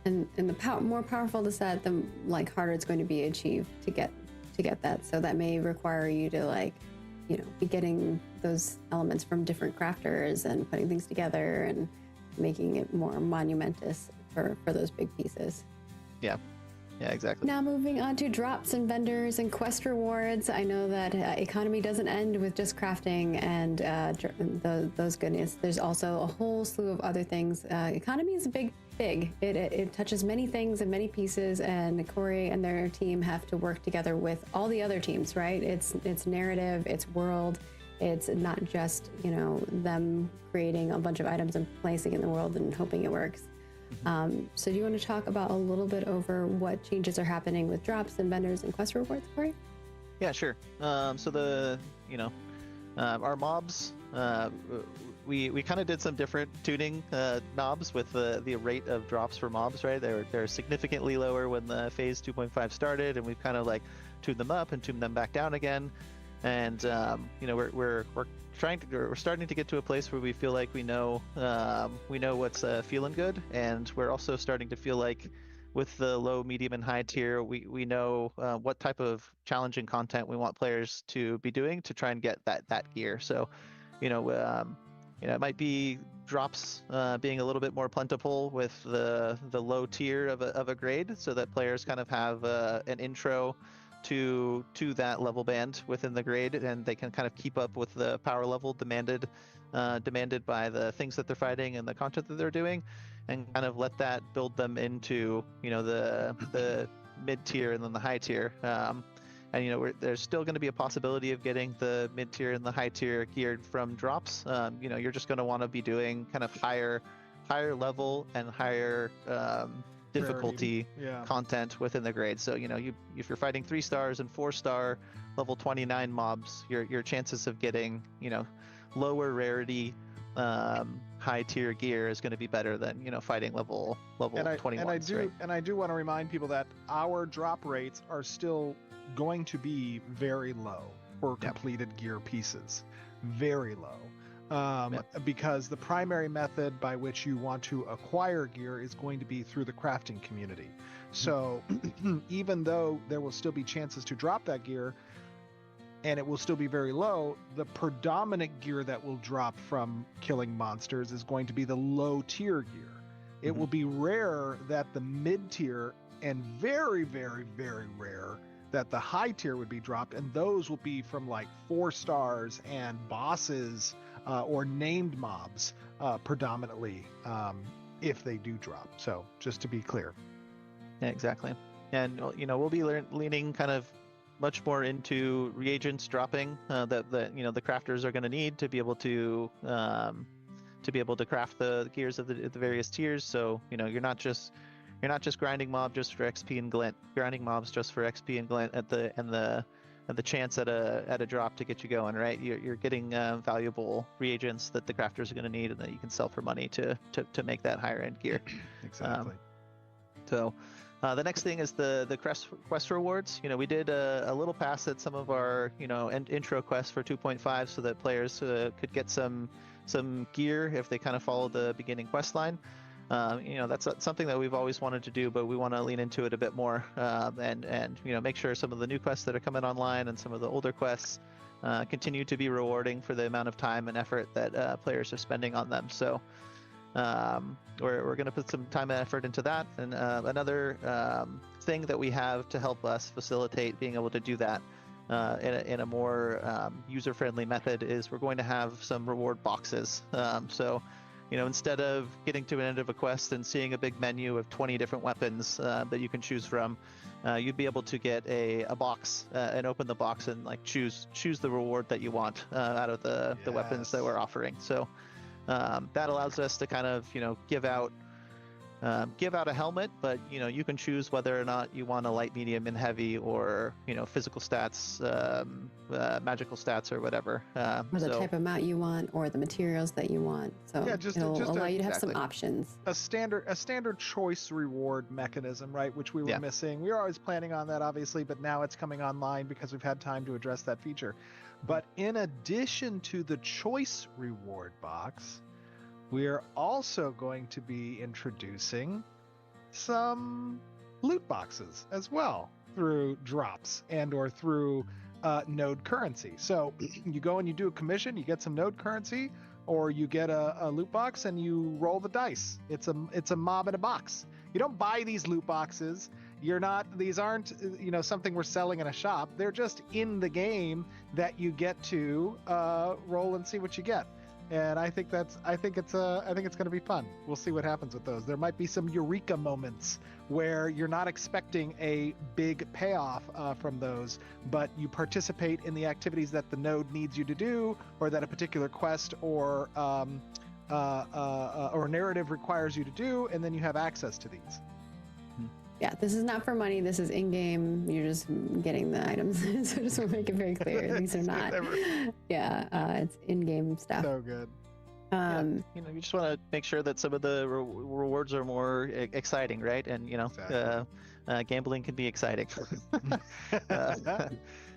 and the more powerful the set, the like harder it's going to be achieved to get that. So that may require you to, like, you know, be getting those elements from different crafters and putting things together and making it more monumentous for those big pieces. Yeah, exactly. Now moving on to drops and vendors and quest rewards. I know that economy doesn't end with just crafting and those goodness. There's also a whole slew of other things. Economy is big. It touches many things and many pieces, and Corey and their team have to work together with all the other teams, right? It's narrative, it's world. It's not just, you know, them creating a bunch of items and placing it in the world and hoping it works. So do you want to talk about a little bit over what changes are happening with drops and vendors and quest rewards, Corey? Yeah, sure. So our mobs, we kind of did some different tuning knobs with the rate of drops for mobs, right? They're significantly lower when the phase 2.5 started, and we've kind of like tuned them up and tuned them back down again. And you know, we're starting to get to a place where we feel like we know what's feeling good, and we're also starting to feel like with the low, medium, and high tier, we know what type of challenging content we want players to be doing to try and get that gear. So, you know, it might be drops being a little bit more plentiful with the low tier of a grade, so that players kind of have an intro to that level band within the grade, and they can kind of keep up with the power level demanded by the things that they're fighting and the content that they're doing, and kind of let that build them into the mid tier and then the high tier. And there's still going to be a possibility of getting the mid tier and the high tier geared from drops. You're just going to want to be doing kind of higher level and higher difficulty content within the grade. So if you're fighting 3 stars and 4 star level 29 mobs, your chances of getting lower rarity high tier gear is going to be better than fighting level 21. And I do want to remind people that our drop rates are still going to be very low for completed gear pieces, very low. Because the primary method by which you want to acquire gear is going to be through the crafting community. So even though there will still be chances to drop that gear and it will still be very low, the predominant gear that will drop from killing monsters is going to be the low tier gear. It will be rare that the mid tier, and very, very, very rare that the high tier would be dropped, and those will be from like 4 stars and bosses or named mobs predominantly, if they do drop. So just to be clear. Yeah, exactly. And we'll be leaning kind of much more into reagents dropping that the crafters are going to need to be able to craft the gears of the various tiers. So you're not just grinding mob just for XP and glint, grinding mobs just for XP and glint at the chance at a drop to get you going, right? You're getting valuable reagents that the crafters are going to need and that you can sell for money to make that higher end gear. Exactly. So the next thing is the quest rewards. We did a little pass at some of our intro quests for 2.5 so that players could get some gear if they kind of follow the beginning quest line. That's something that we've always wanted to do, but we want to lean into it a bit more and make sure some of the new quests that are coming online and some of the older quests continue to be rewarding for the amount of time and effort that players are spending on them. So we're going to put some time and effort into that. And another thing that we have to help us facilitate being able to do that in a more user-friendly method is we're going to have some reward boxes. So instead of getting to an end of a quest and seeing a big menu of 20 different weapons that you can choose from, you'd be able to get a box and open the box and choose the reward that you want out of the weapons that we're offering. So that allows us to kind of give out a helmet, but you can choose whether or not you want a light, medium, and heavy, or physical stats, magical stats, or whatever. Or the type of mount you want, or the materials that you want. So it'll allow you to have some options. A standard choice reward mechanism, right? Which we were missing. We were always planning on that, obviously, but now it's coming online because we've had time to address that feature. But in addition to the choice reward box, we're also going to be introducing some loot boxes as well through drops and or through node currency. So you go and you do a commission, you get some node currency, or you get a loot box and you roll the dice. It's a mob in a box. You don't buy these loot boxes. These aren't something we're selling in a shop. They're just in the game that you get to roll and see what you get. And I think it's going to be fun. We'll see what happens with those. There might be some eureka moments where you're not expecting a big payoff from those, but you participate in the activities that the node needs you to do, or that a particular quest or narrative requires you to do, and then you have access to these. Yeah, this is not for money. This is in-game. You're just getting the items. So just want to make it very clear. These are not. It's in-game stuff. So good. You just want to make sure that some of the rewards are more exciting, right? And gambling can be exciting.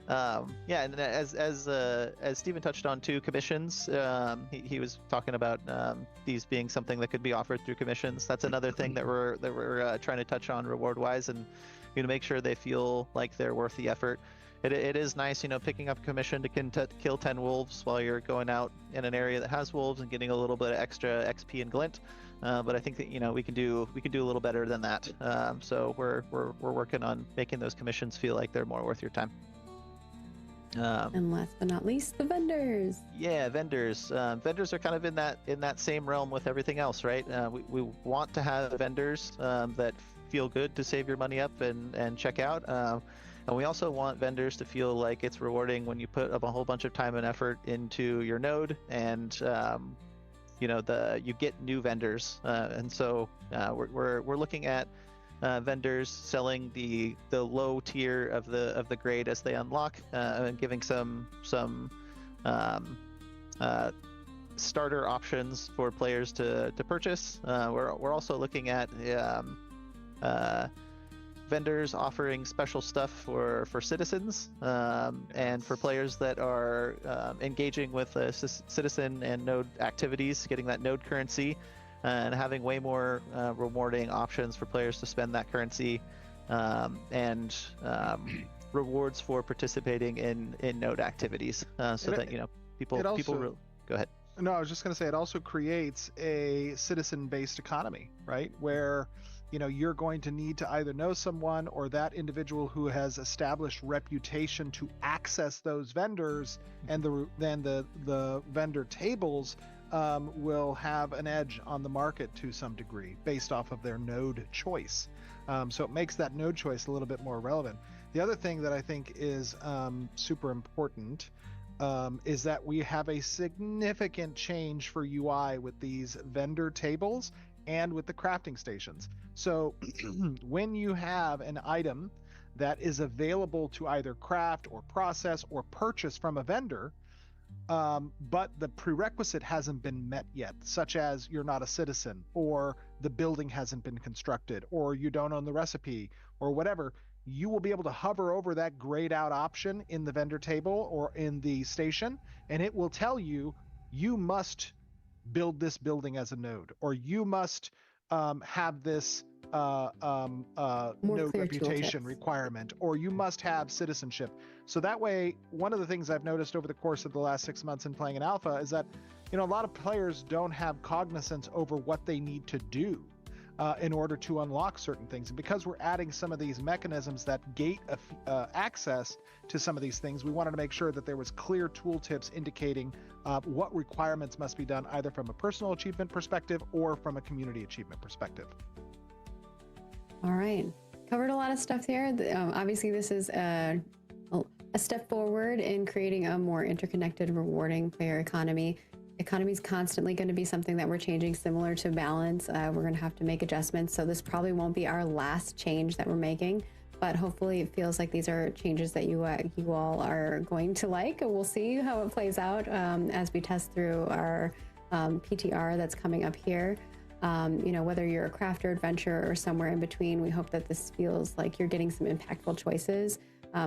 And as Stephen touched on too, commissions. He was talking about these being something that could be offered through commissions. That's another thing that we're trying to touch on reward-wise, and make sure they feel like they're worth the effort. It is nice, picking up a commission to kill 10 wolves while you're going out in an area that has wolves and getting a little bit of extra XP and glint. but I think that we can do a little better than that. So we're working on making those commissions feel like they're more worth your time. And last but not least, the vendors. Yeah, vendors. Vendors are kind of in that same realm with everything else, right? We want to have vendors that feel good to save your money up and check out. And we also want vendors to feel like it's rewarding when you put up a whole bunch of time and effort into your node, and you get new vendors. And so we're looking at vendors selling the low tier of the grade as they unlock, and giving some starter options for players to purchase. We're also looking at vendors offering special stuff for citizens, and for players that are engaging with citizen and node activities, getting that node currency, and having way more rewarding options for players to spend that currency, and rewards for participating in node activities, so that people go ahead. No, I was just going to say it also creates a citizen-based economy, right? Where you're going to need to either know someone, or that individual who has established reputation to access those vendors, and then the vendor tables will have an edge on the market to some degree based off of their node choice. So it makes that node choice a little bit more relevant. The other thing that I think is super important is that we have a significant change for UI with these vendor tables and with the crafting stations. So when you have an item that is available to either craft or process or purchase from a vendor, but the prerequisite hasn't been met yet, such as you're not a citizen, or the building hasn't been constructed, or you don't own the recipe, or whatever, you will be able to hover over that grayed out option in the vendor table or in the station, and it will tell you, you must build this building as a node, or you must have this node reputation requirement, or you must have citizenship. So that way, one of the things I've noticed over the course of the last 6 months in playing in alpha is that a lot of players don't have cognizance over what they need to do in order to unlock certain things. And because we're adding some of these mechanisms that gate access to some of these things, we wanted to make sure that there was clear tooltips indicating what requirements must be done, either from a personal achievement perspective or from a community achievement perspective. All right, covered a lot of stuff here. Obviously, this is a step forward in creating a more interconnected, rewarding player economy. Economy is constantly going to be something that we're changing, similar to balance. We're going to have to make adjustments. So this probably won't be our last change that we're making, but hopefully it feels like these are changes that you all are going to like. We'll see how it plays out as we test through our PTR that's coming up here. Whether you're a crafter, adventurer, or somewhere in between, we hope that this feels like you're getting some impactful choices.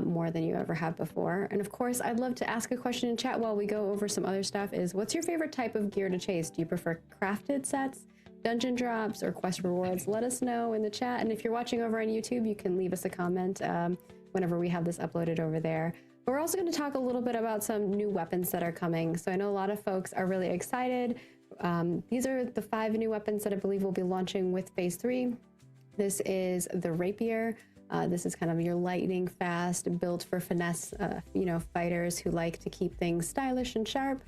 More than you ever have before. And of course, I'd love to ask a question in chat while we go over some other stuff. Is what's your favorite type of gear to chase? Do you prefer crafted sets, dungeon drops, or quest rewards? Let us know in the chat. And if you're watching over on YouTube, you can leave us a comment whenever we have this uploaded over there. But we're also going to talk a little bit about some new weapons that are coming. So I know a lot of folks are really excited. These are the 5 new weapons that I believe will be launching with Phase 3. This is the Rapier. This is kind of your lightning fast, built for finesse, fighters who like to keep things stylish and sharp.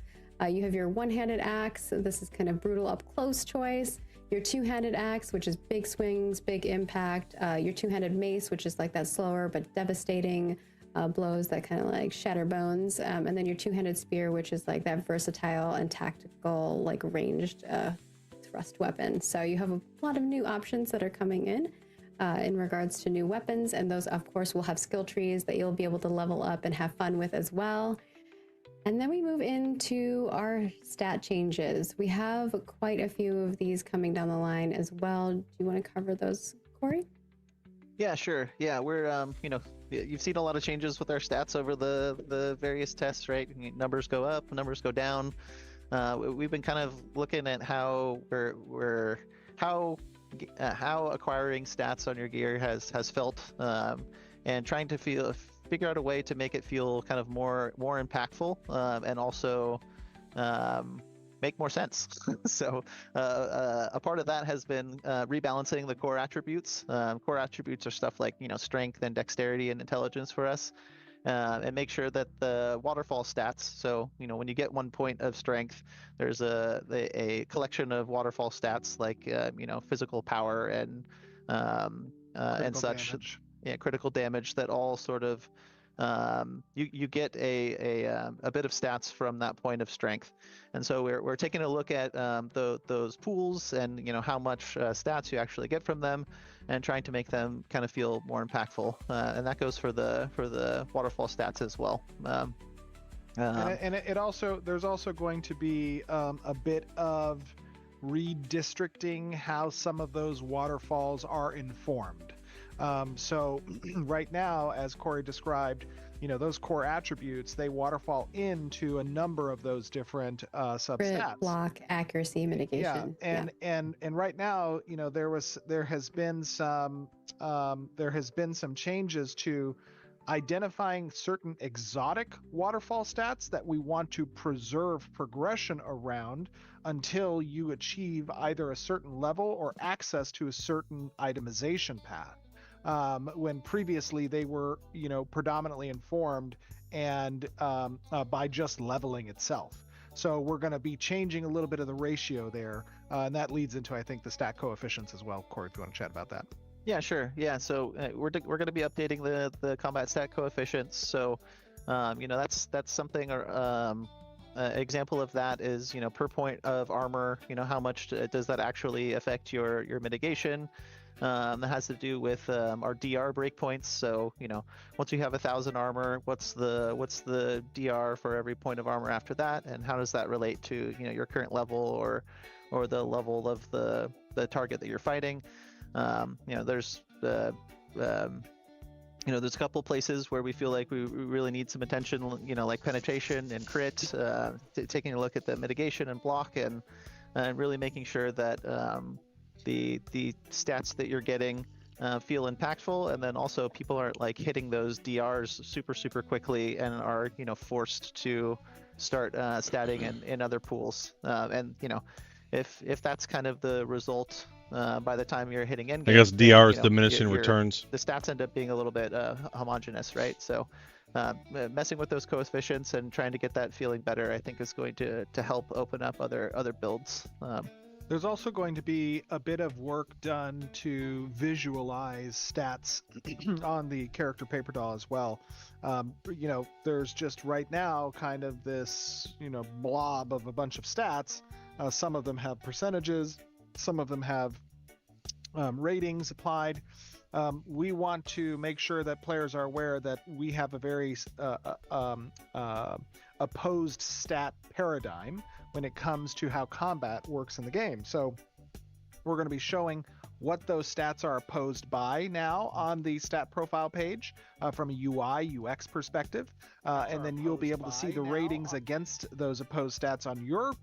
You have your one-handed axe. This is kind of brutal up close choice. Your two-handed axe, which is big swings, big impact. Your two-handed mace, which is like that slower but devastating blows that kind of like shatter bones. And then your two-handed spear, which is like that versatile and tactical, like ranged thrust weapon. So you have a lot of new options that are coming in regards to new weapons, and those of course will have skill trees that you'll be able to level up and have fun with as well. And then we move into our stat changes. We have quite a few of these coming down the line as well. Do you want to cover those, Corey? Yeah, sure. Yeah, we're you've seen a lot of changes with our stats over the various tests, right? Numbers go up, numbers go down. We've been kind of looking at how how acquiring stats on your gear has felt, and trying to figure out a way to make it feel kind of more impactful, and also make more sense. So a part of that has been rebalancing the core attributes. Core attributes are stuff like strength and dexterity and intelligence for us, and make sure that the waterfall stats. So when you get 1 point of strength, there's a collection of waterfall stats like physical power and such. Damage. Yeah, critical damage that all sort of you get a bit of stats from that point of strength, and so we're taking a look at those pools and how much stats you actually get from them, and trying to make them kind of feel more impactful, and that goes for the waterfall stats as well. It also, there's also going to be a bit of redistricting how some of those waterfalls are informed. So right now, as Corey described, those core attributes, they waterfall into a number of those different substats. Crit, block, accuracy, mitigation. Yeah, and right now, there has been some changes to identifying certain exotic waterfall stats that we want to preserve progression around until you achieve either a certain level or access to a certain itemization path. When previously they were, predominantly informed and by just leveling itself. So we're going to be changing a little bit of the ratio there, and that leads into, I think, the stat coefficients as well. Corey, if you want to chat about that. Yeah, sure. Yeah, so we're going to be updating the combat stat coefficients. So, that's something. Example of that is, per point of armor. How much does that actually affect your mitigation? That has to do with our DR breakpoints. So once you have 1,000 armor, what's the DR for every point of armor after that, and how does that relate to your current level or the level of the target that you're fighting? There's there's a couple places where we feel like we really need some attention, like penetration and crit, taking a look at the mitigation and block, and really making sure that the stats that you're getting feel impactful, and then also people aren't like hitting those DRs super quickly and are forced to start statting in other pools, and if that's kind of the result by the time you're hitting endgame, I guess DR is diminishing returns. The stats end up being a little bit homogenous, right? So messing with those coefficients and trying to get that feeling better, I think, is going to help open up other builds. There's also going to be a bit of work done to visualize stats on the character paper doll as well. There's just right now kind of this, blob of a bunch of stats. Some of them have percentages, some of them have ratings applied. We want to make sure that players are aware that we have a very opposed stat paradigm when it comes to how combat works in the game. So we're going to be showing what those stats are opposed by now on the stat profile page from a UI UX perspective, and then you'll be able to see the ratings against those opposed stats on your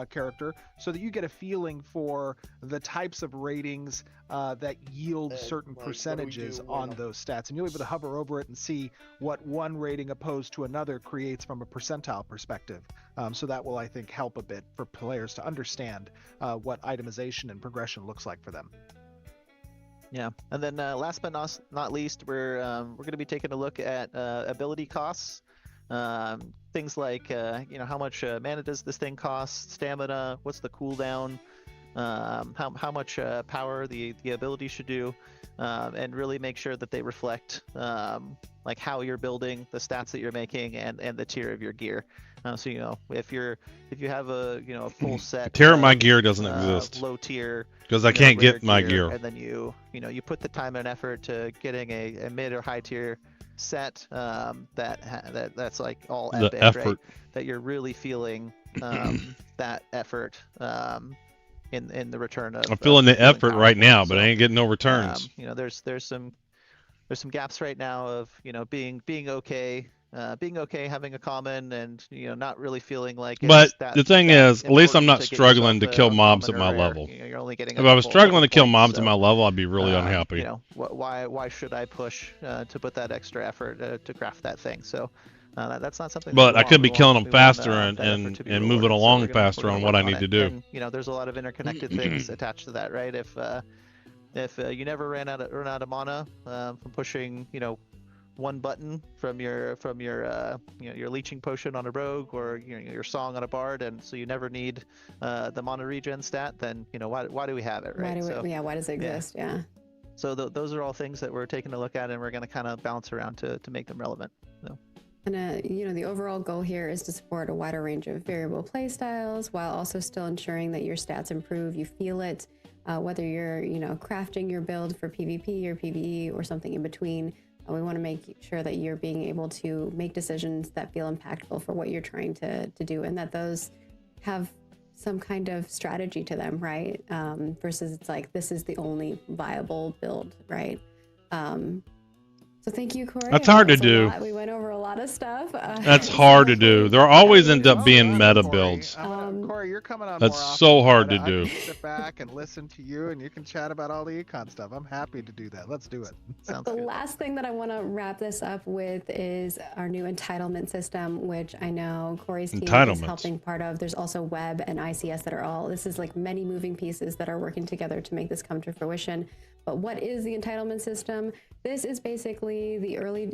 character, so that you get a feeling for the types of ratings that yield certain percentages on those stats, and you'll be able to hover over it and see what one rating opposed to another creates from a percentile perspective. So that will, I think, help a bit for players to understand what itemization and progression looks like for them. Yeah, and then last but not least, we're going to be taking a look at ability costs. Things like how much mana does this thing cost, stamina, what's the cooldown, how much power the ability should do, and really make sure that they reflect like how you're building, the stats that you're making, and the tier of your gear. So if you have a full set, tier of my gear doesn't exist. Low tier, because I can't get my gear, and then you put the time and effort to getting a mid or high tier set that's like all epic, right? That you're really feeling that effort in the return of. I'm feeling the effort right now, but I ain't getting no returns. There's some gaps right now of being okay. Having a common and not really feeling like. But the thing is, at least I'm not struggling to kill mobs at my level. You're only getting. If I was struggling to kill mobs at my level, I'd be really unhappy. Why should I push to put that extra effort to craft that thing? So That's not something. But I we could want. be We killing want- them we want, faster that effort to be and moving rewarded. So along we're gonna- faster we're on gonna what I work need on to it. do. And, there's a lot of interconnected things attached to that, right? If you never run out of mana from pushing, one button from your your leeching potion on a rogue or your song on a bard, and so you never need the mana regen stat, then why do we have it, right? Why does it exist? Yeah. So those are all things that we're taking a look at, and we're going to kind of bounce around to make them relevant. So. And the overall goal here is to support a wider range of variable play styles while also still ensuring that your stats improve. You feel it, whether you're crafting your build for PvP or PvE or something in between. We want to make sure that you're being able to make decisions that feel impactful for what you're trying to do, and that those have some kind of strategy to them, right? Versus it's like, this is the only viable build, right? So thank you, Corey. That's hard to do. We went over a lot of stuff. That's hard to do. There always end up being meta builds. Corey, you're coming on That's more often. so hard to I do. can sit back and listen to you, and you can chat about all the econ stuff. I'm happy to do that. Let's do it. Sounds The good. last thing that I want to wrap this up with is our new entitlement system, which I know Corey's team is helping part of. There's also web and ICS that are all, this is like many moving pieces that are working together to make this come to fruition. But what is the entitlement system? This is basically the early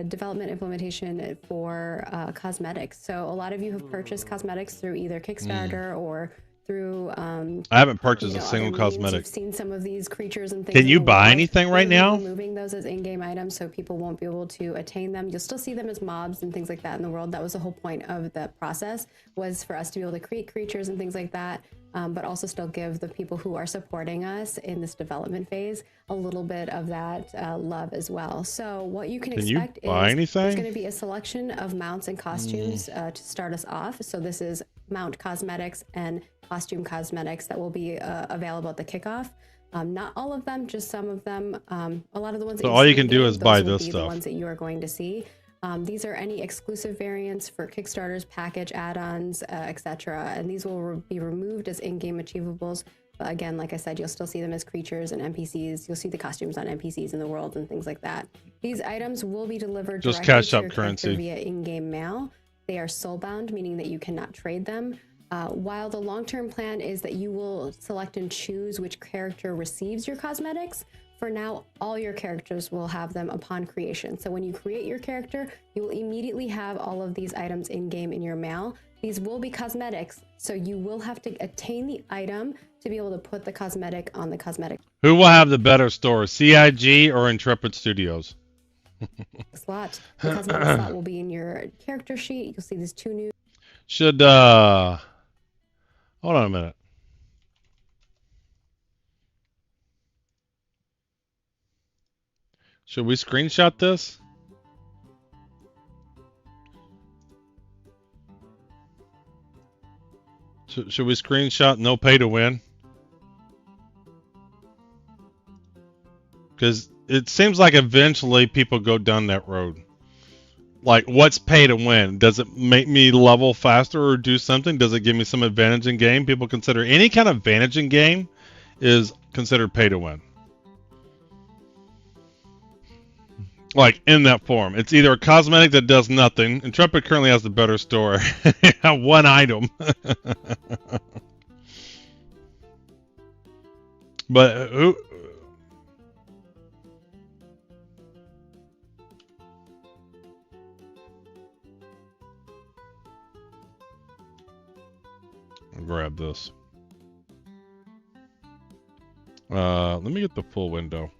development implementation for cosmetics. So a lot of you have purchased cosmetics through either Kickstarter or through I haven't purchased a single cosmetic. You've seen some of these creatures and things. Can you buy anything right now? Removing those as in-game items so people won't be able to attain them. You'll still see them as mobs and things like that in the world. That was the whole point of the process, was for us to be able to create creatures and things like that, but also still give the people who are supporting us in this development phase a little bit of that love as well. So what you can expect is there's going to be a selection of mounts and costumes to start us off. So this is mount cosmetics and costume cosmetics that will be available at the kickoff. Not all of them, just some of them. A lot of the ones. So all you can do is buy this stuff. The ones that you are going to see. These are any exclusive variants for Kickstarters, package add-ons, etc. And these will be removed as in-game achievables. But again, like I said, you'll still see them as creatures and NPCs. You'll see the costumes on NPCs in the world and things like that. These items will be delivered just directly cash to up your currency via in-game mail. They are soulbound, meaning that you cannot trade them. While the long-term plan is that you will select and choose which character receives your cosmetics, for now, all your characters will have them upon creation. So when you create your character, you will immediately have all of these items in-game in your mail. These will be cosmetics, so you will have to attain the item to be able to put the cosmetic on the cosmetic Who will have the better store, CIG or Intrepid Studios? slot. The cosmetic slot will be in your character sheet. You'll see these two new. Should, hold on a minute. Should we screenshot this? Should we screenshot no pay to win? Because it seems like eventually people go down that road. Like, what's pay to win? Does it make me level faster or do something? Does it give me some advantage in game? People consider any kind of advantage in game is considered pay to win. Like, in that form. It's either a cosmetic that does nothing. Intrepid currently has the better store. One item. But who... I'll grab this. Let me get the full window.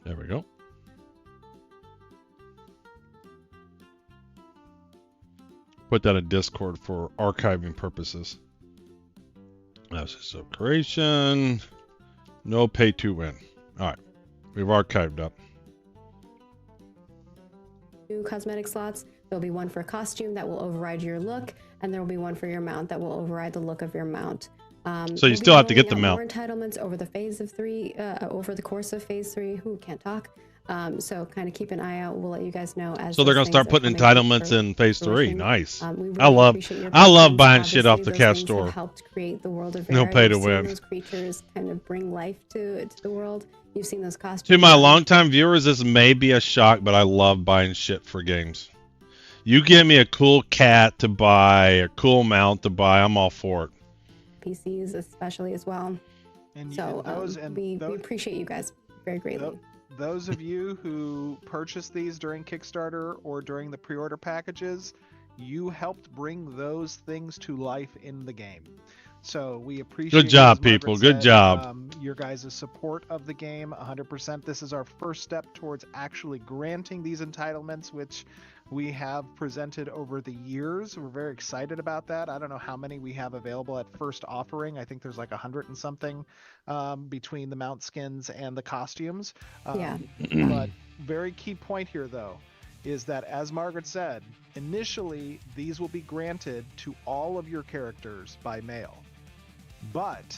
There we go. Put that in Discord for archiving purposes. That's just a creation. No pay to win. All right. We've archived up. New cosmetic slots. There'll be one for a costume that will override your look, and there will be one for your mount that will override the look of your mount. So you still have to get the mount. More entitlements over the phase of 3, over the course of phase 3. Who can't talk? So kind of keep an eye out. We'll let you guys know as So they're those gonna start things are putting coming entitlements to in phase 3. fruition. Nice. We really I love appreciate your buying patience. shit off the Obviously, cash those store. things have helped create the world of No Vera. pay You've to seen win. those creatures kind of bring life to the world. You've seen those costumes. To my done. longtime viewers, this may be a shock, but I love buying shit for games. You give me a cool cat to buy, a cool mount to buy, I'm all for it. PCs especially as well. And So we those, appreciate you guys very greatly. those of you who purchased these during Kickstarter or during the pre-order packages, you helped bring those things to life in the game. So we appreciate Good job, as Margaret people. Good said, job. your guys' support of the game 100%. This is our first step towards actually granting these entitlements, which we have presented over the years. We're very excited about that. I don't know how many we have available at first offering. I think there's like 100 and something between the mount skins and the costumes. Yeah. But very key point here, though, is that, as Margaret said, initially these will be granted to all of your characters by mail. But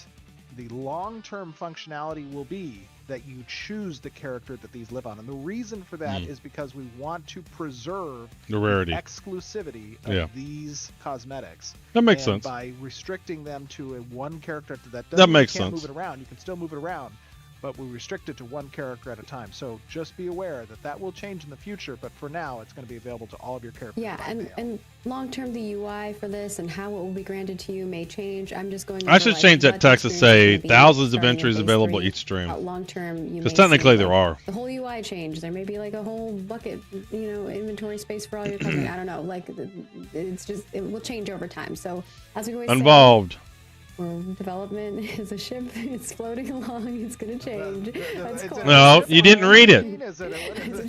the long-term functionality will be that you choose the character that these live on. And the reason for that is because we want to preserve The rarity. exclusivity of these cosmetics. That makes And sense. by restricting them to a one character that doesn't That mean makes you can't sense. move it around. You can still move it around, but we restrict it to one character at a time. So just be aware that that will change in the future, but for now it's going to be available to all of your characters. Yeah, by mail. and long term the UI for this and how it will be granted to you may change. I'm just going. I should change that text to say thousands of entries available each each stream. Long term, you Because may technically see, there like, are. the whole UI change. There may be like a whole bucket, inventory space for all your cosmetics. I don't know. Like it's just it will change over time. So as we always say, Involved. development is a ship. It's floating along. It's gonna change. That's cool. No, you didn't read it.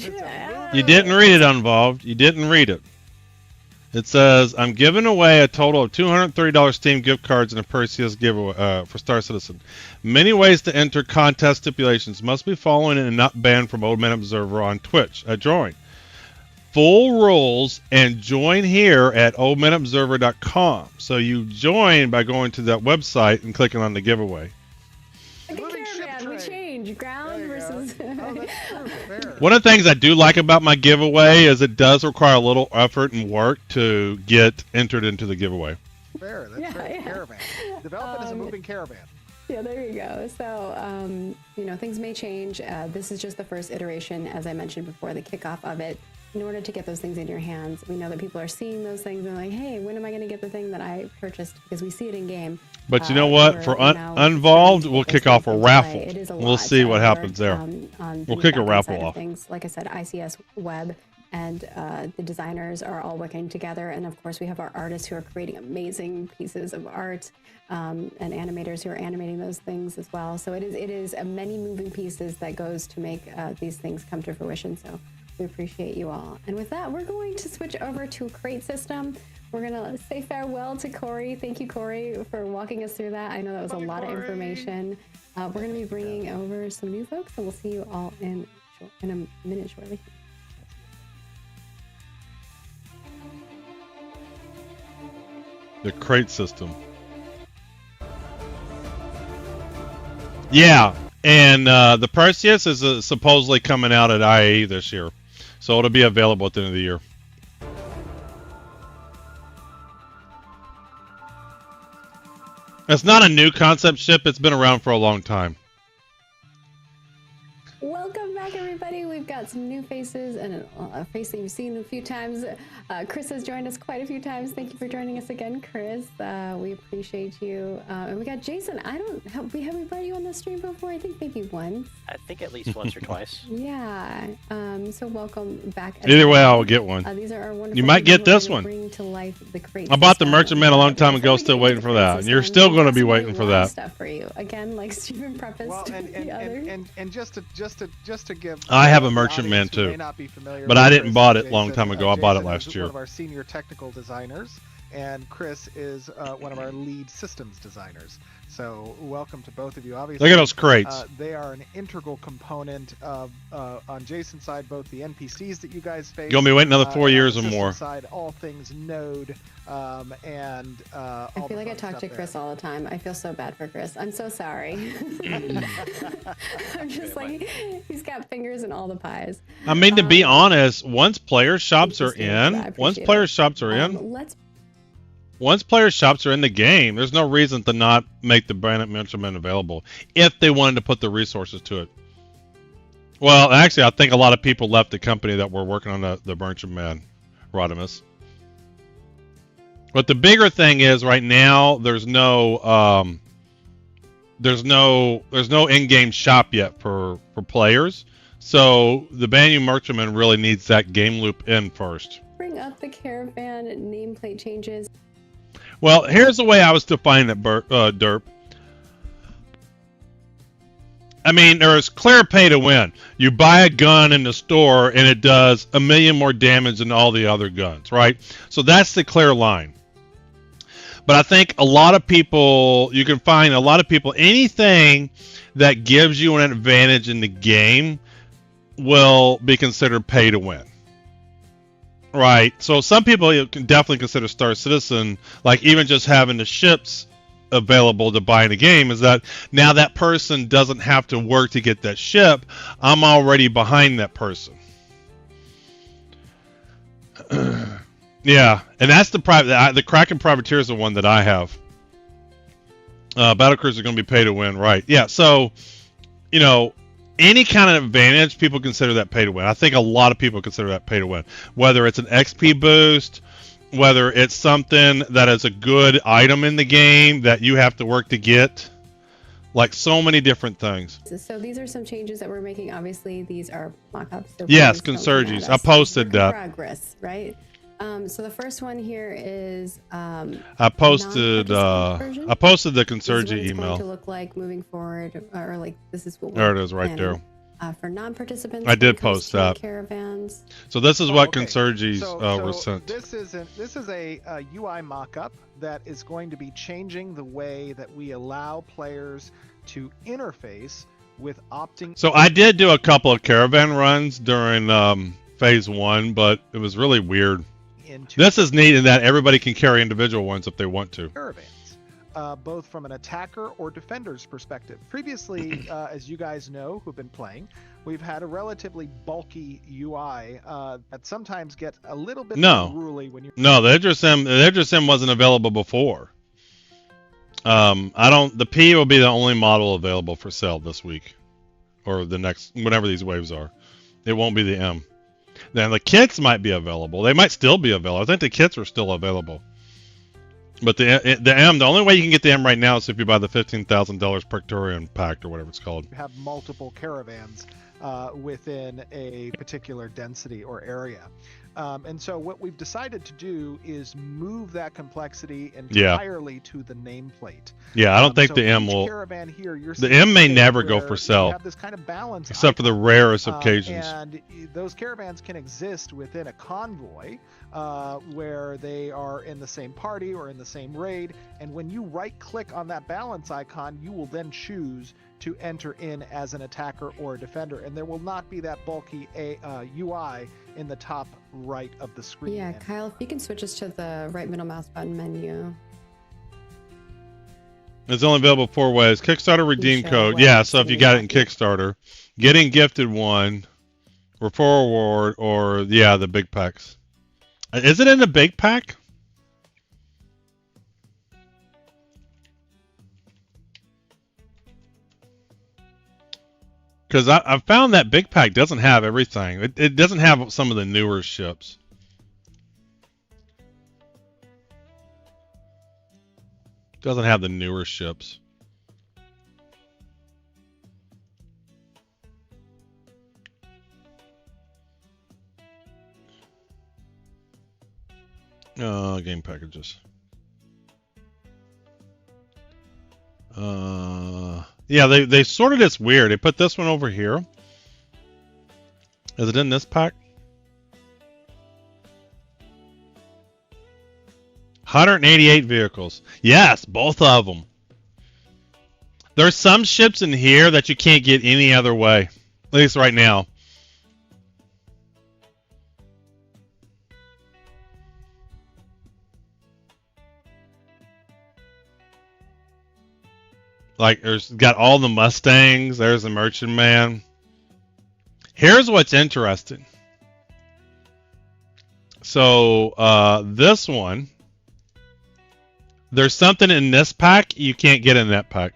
Yeah. You didn't read it, Involved. You didn't read it. It says, I'm giving away a total of $230 Steam gift cards and a Perseus giveaway for Star Citizen. Many ways to enter contest stipulations. Must be following and not banned from Old Man Observer on Twitch. Join. Full rules and join here at oldmanobserver.com. So you join by going to that website and clicking on the giveaway. Like a caravan, we change ground versus. One of the things I do like about my giveaway is it does require a little effort and work to get entered into the giveaway. Fair, that's fair. Yeah. Caravan. Development is a moving caravan. Yeah, there you go. So, things may change. This is just the first iteration, as I mentioned before, the kickoff of it. In order to get those things in your hands, we know that people are seeing those things and like, hey, when am I going to get the thing that I purchased? Because we see it in game. But you know what? For Involved, we'll kick off a raffle. We'll see what happens there. We'll kick a raffle off. Things. Like I said, ICS Web and the designers are all working together. And of course, we have our artists who are creating amazing pieces of art and animators who are animating those things as well. So it is many moving pieces that goes to make these things come to fruition. So we appreciate you all. And with that, we're going to switch over to Crate System. We're going to say farewell to Corey. Thank you, Corey, for walking us through that. I know that was a lot of information. We're going to be bringing over some new folks, and we'll see you all in a minute shortly. The Crate System. Yeah, and the Perseus is supposedly coming out at IAE this year. So it'll be available at the end of the year. It's not a new concept ship. It's been around for a long time. Welcome back, everybody. We've got some new faces and a face that you've seen a few times. Chris has joined us quite a few times. Thank you for joining us again, Chris. We appreciate you. And we got Jason. Have we brought you on the stream before? I think maybe once. I think at least once or twice. Yeah. So welcome back. Either way, I'll get one. These are our wonderful. You might get this one. Bring to life the Crate I bought the System. Merchant Man a long time ago. Still waiting for that. And you're still going to be waiting for that. Stuff for you again, like Stephen prefaced. Well, and just to give. I have a Merchant Man too, but I didn't bought it a long time ago. I bought it last year. One of our senior technical designers, and Chris is one of our lead systems designers. So welcome to both of you. Obviously, Look at those crates. They are an integral component of, on Jason's side, both the NPCs that you guys face. You're gonna be waiting another 4 years or on the more. system side, all things Node, and I all feel the like I fun talk stuff to there. Chris all the time. I feel so bad for Chris. I'm so sorry. I'm just like, he's got fingers in all the pies. I mean, to be honest, once player shops are Thank you, Steve. I in, once appreciate player it. shops are in, Let's once player shops are in the game, there's no reason to not make the branded measurement available if they wanted to put the resources to it. Well, actually, I think a lot of people left the company that were working on the Merchantman, Rodimus. But the bigger thing is right now there's no in-game shop yet for players. So the Banyu Merchantman really needs that game loop in first. bring up the caravan nameplate changes. Well, here's the way I was defining it, Derp. I mean, there's clear pay to win. You buy a gun in the store and it does 1 million more damage than all the other guns, right? So that's the clear line. But I think a lot of people, you can find a lot of people, anything that gives you an advantage in the game will be considered pay to win. Right. So some people can definitely consider Star Citizen, like even just having the ships available to buy in the game, is that now that person doesn't have to work to get that ship. I'm already behind that person. Yeah, and that's the Kraken Privateer is the one that I have. Battlecruiser are going to be pay to win, right? Yeah, so, you know, any kind of advantage, people consider that pay to win. I think a lot of people consider that pay to win. Whether it's an XP boost, whether it's something that is a good item in the game that you have to work to get. Like so many different things. So these are some changes that we're making. Obviously, these are mock-ups. So Yes, please don't come at Consurges. us. I posted Work in that. Progress, right? So the first one here is I posted non-participant version. the This is what Consurgi it's email. going to look like moving forward, or like this is what There we're it is, right planning, for non-participants. I did when it comes post to that. Caravans. So this is what Okay. Consurgis were So sent. this is a UI mock-up that is going to be changing the way that we allow players to interface with opting. So I did do a couple of caravan runs during phase 1, but it was really weird. Into This is neat in that everybody can carry individual ones if they want to. caravans, both from an attacker or defender's perspective. Previously, as you guys know who've been playing, we've had a relatively bulky UI that sometimes gets a little bit unruly when you're. No, the Idris-M wasn't available before. The P will be the only model available for sale this week, or the next, whenever these waves are. It won't be the M. Then the kits might be available. They might still be available. I think the kits are still available. But the M, the only way you can get the M right now is if you buy the $15,000 Praetorian Pact or whatever it's called. You have multiple caravans within a particular density or area. And so what we've decided to do is move that complexity entirely to the nameplate. Yeah, I don't think so the M each will. caravan here, you're The seeing M may a never go where for you sale, have this kind of balance except for the icon. rarest occasions. And those caravans can exist within a convoy where they are in the same party or in the same raid. And when you right-click on that balance icon, you will then choose to enter in as an attacker or a defender. And there will not be that bulky UI in the top right of the screen. Yeah, Kyle, if you can switch us to the right middle mouse button menu. It's only available 4 ways. Kickstarter redeem show code. where Yeah, it's so if you gonna got be it in Kickstarter, getting gifted one, referral award, or yeah, the big packs. Is it in the big pack? Because I found that big pack doesn't have everything. It doesn't have some of the newer ships. Doesn't have the newer ships. Game packages. Yeah, they sorted this weird. They put this one over here. Is it in this pack? 188 vehicles. Yes, both of them. There's some ships in here that you can't get any other way. At least right now. Like, there's got all the Mustangs. There's the Merchantman. Here's what's interesting. So, this one, there's something in this pack you can't get in that pack.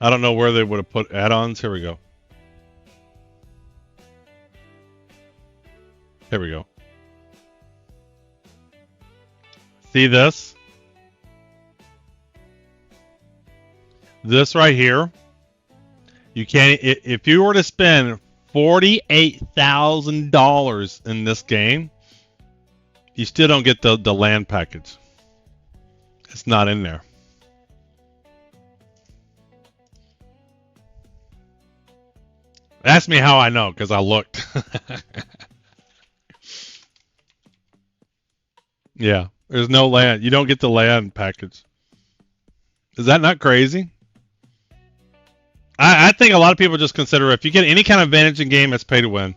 I don't know where they would have put add-ons. Here we go. Here we go. See this? This right here. You can't, if you were to spend $48,000 in this game, you still don't get the land package. It's not in there. Ask me how I know, because I looked. Yeah, there's no land. You don't get the land package. Is that not crazy? I think a lot of people just consider if you get any kind of advantage in game, it's pay to win.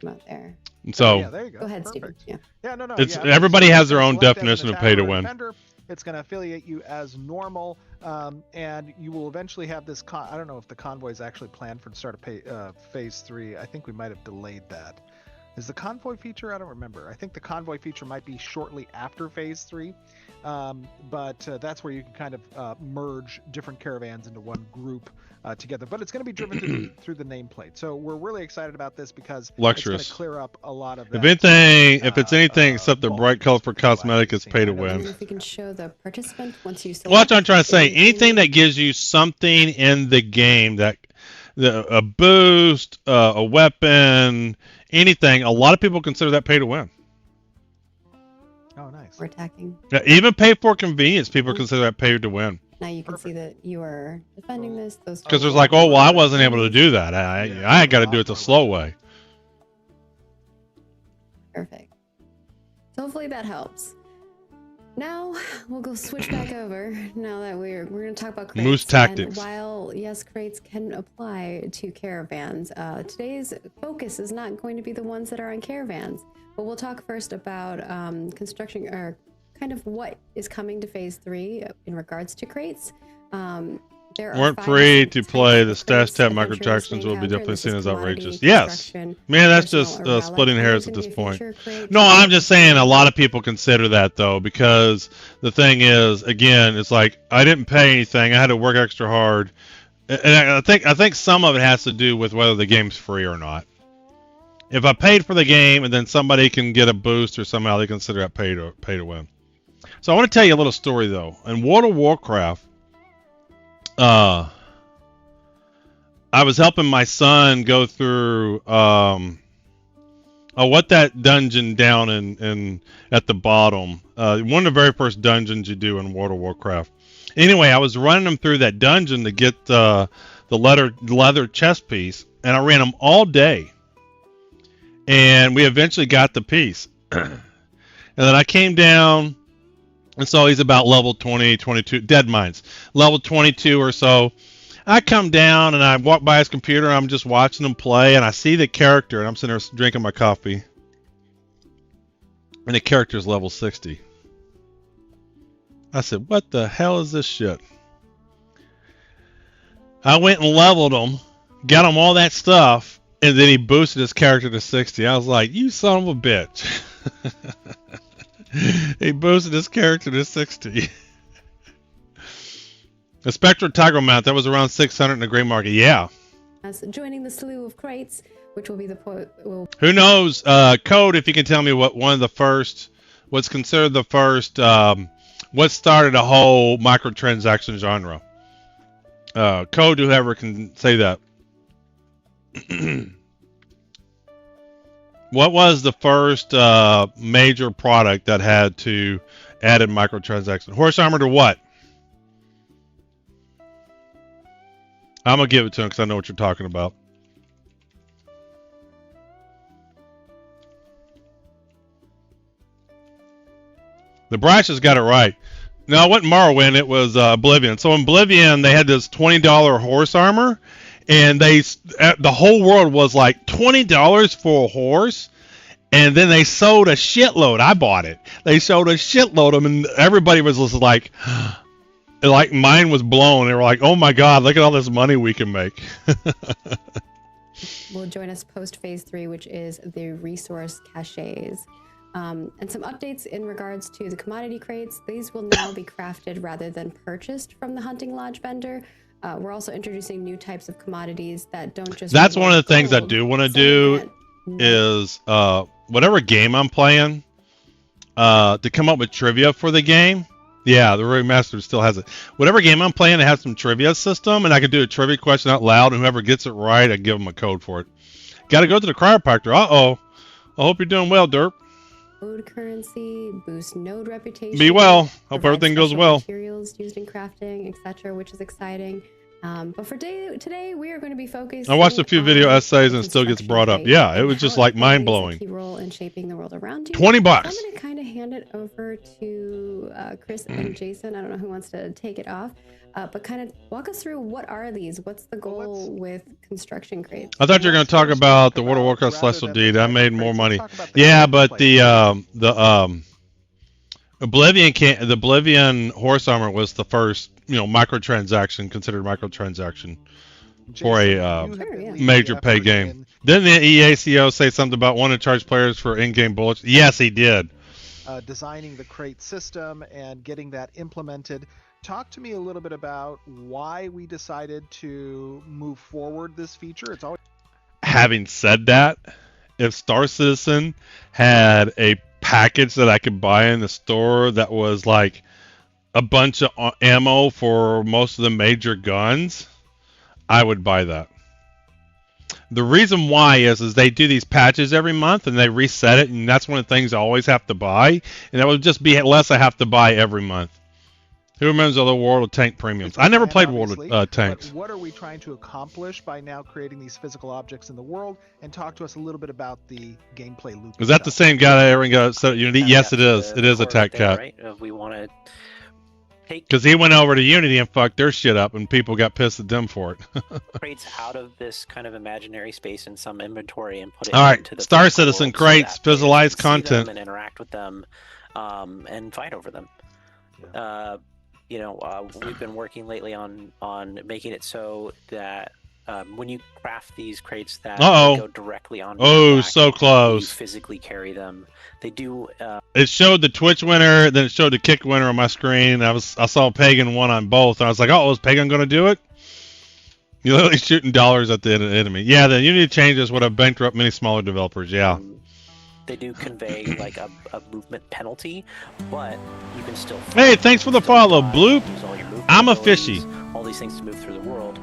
Out there. And so, yeah, there you go. Go ahead, Perfect. Stephen. Yeah, no. It's yeah, everybody has their own select definition as of an pay to attacker or win. defender. It's going to affiliate you as normal, and you will eventually have this. I don't know if the convoy is actually planned for the start of phase 3. I think we might have delayed that. Is the convoy feature? I don't remember. I think the convoy feature might be shortly after phase 3, but that's where you can kind of merge different caravans into one group together. But it's going to be driven through the nameplate. So we're really excited about this because it's going to clear up a lot of that. If it's anything except the bright color for cosmetic, it's pay to win. If we can show the participant once you select. Well, that's what I'm trying to say. Anything that gives you something in the game that a boost, a weapon, anything, a lot of people consider that pay to win. Oh, nice. We're attacking. Yeah, even pay for convenience, people consider that pay to win. Now you can see that you are defending this. Because there's like, oh, well, I wasn't able to do that. I got to do it the slow way. Perfect. So hopefully that helps. Now we'll go switch back over. Now that we're going to talk about crates. Moose tactics. And while yes, crates can apply to caravans, today's focus is not going to be the ones that are on caravans. But we'll talk first about construction, or kind of what is coming to phase 3 in regards to crates. There Weren't free to play the stash tab microtransactions will be definitely seen as outrageous. Yes. Man, that's just splitting hairs at this point. No, I'm just saying a lot of people consider that though, because the thing is, again, it's like I didn't pay anything. I had to work extra hard. And I think some of it has to do with whether the game's free or not. If I paid for the game and then somebody can get a boost or somehow they consider that pay to win. So I want to tell you a little story though. In World of Warcraft, I was helping my son go through what that dungeon down in at the bottom. One of the very first dungeons you do in World of Warcraft. Anyway, I was running him through that dungeon to get the leather chest piece, and I ran him all day. And we eventually got the piece. And then I came down, and so he's about level 20, 22, dead mines, level 22 or so. I come down, and I walk by his computer, and I'm just watching him play, and I see the character, and I'm sitting there drinking my coffee. And the character's level 60. I said, what the hell is this shit? I went and leveled him, got him all that stuff, and then he boosted his character to 60. I was like, you son of a bitch. He boosted his character to 60. The Spectral Tiger Mount, that was around 600 in the gray market. Yeah. As joining the slew of crates, which will be the Who knows, Code, if you can tell me what one of the first, what's considered the first, what started a whole microtransaction genre. Code, whoever can say that. What was the first major product that had to added microtransactions? Horse armor to what? I'm gonna give it to him because I know what you're talking about. The Brash has got it right. No, it wasn't Morrowind. It was Oblivion. So in Oblivion, they had this $20 horse armor, and the whole world was like $20 for a horse, and then they sold a shitload. I bought it. They sold a shitload of them, and everybody was just like mine was blown. They were like, "Oh my god, look at all this money we can make." Will join us post phase 3, which is the resource caches. And some updates in regards to the commodity crates. These will now be crafted rather than purchased from the hunting lodge vendor. We're also introducing new types of commodities that don't just. That's one of the things I do want to do is whatever game I'm playing to come up with trivia for the game. Yeah, the remaster still has it. Whatever game I'm playing, it has some trivia system, and I can do a trivia question out loud, and whoever gets it right, I give them a code for it. Got to go to the chiropractor. Uh-oh. I hope you're doing well, Derp. Node currency, boost node reputation. Be well. Hope everything goes well. Materials used in crafting, etc., which is exciting. But for today, we are going to be focused. I watched a few video essays and it still gets brought up. Yeah, it was just like mind blowing. Key role in shaping the world around you. $20. I'm going to kind of hand it over to Chris and Jason. I don't know who wants to take it off, but kind of walk us through what are these? What's the goal with construction crates? I thought you were going to talk about the World of Warcraft Celestial Deed. I made more money. Yeah, but the Oblivion horse armor was the first, microtransaction, considered microtransaction for a major pay game. Didn't the EACO say something about wanting to charge players for in-game bullets? Yes, he did. Designing the crate system and getting that implemented. Talk to me a little bit about why we decided to move forward this feature. It's always. Having said that, if Star Citizen had a package that I could buy in the store that was like a bunch of ammo for most of the major guns, I would buy that. The reason why is they do these patches every month and they reset it, and that's one of the things I always have to buy, and that would just be less I have to buy every month. Who remembers the World of Tank premiums? I never played World of Tanks. But what are we trying to accomplish by now creating these physical objects in the world? And talk to us a little bit about the gameplay loop. Is that the same guy that everyone got set at Unity? Yes, it is. It is Attack Cat. Right? We want to take because he went over to Unity and fucked their shit up, and people got pissed at them for it. crates out of this kind of imaginary space in some inventory and put it all right, into the Star Citizen crates, visualize content, and interact with them, and fight over them. Yeah. We've been working lately on making it so that when you craft these crates that they go directly on your back, so close. You physically carry them. They do. It showed the Twitch winner, then it showed the kick winner on my screen. I saw Pagan won on both. And I was like, oh, is Pagan going to do it? You're literally shooting dollars at the enemy. Yeah, the Unity changes would have bankrupt many smaller developers. Yeah. They do convey like a movement penalty, but you can still. Hey, thanks for the follow, Bloop. I'm a fishy. All these things to move through the world.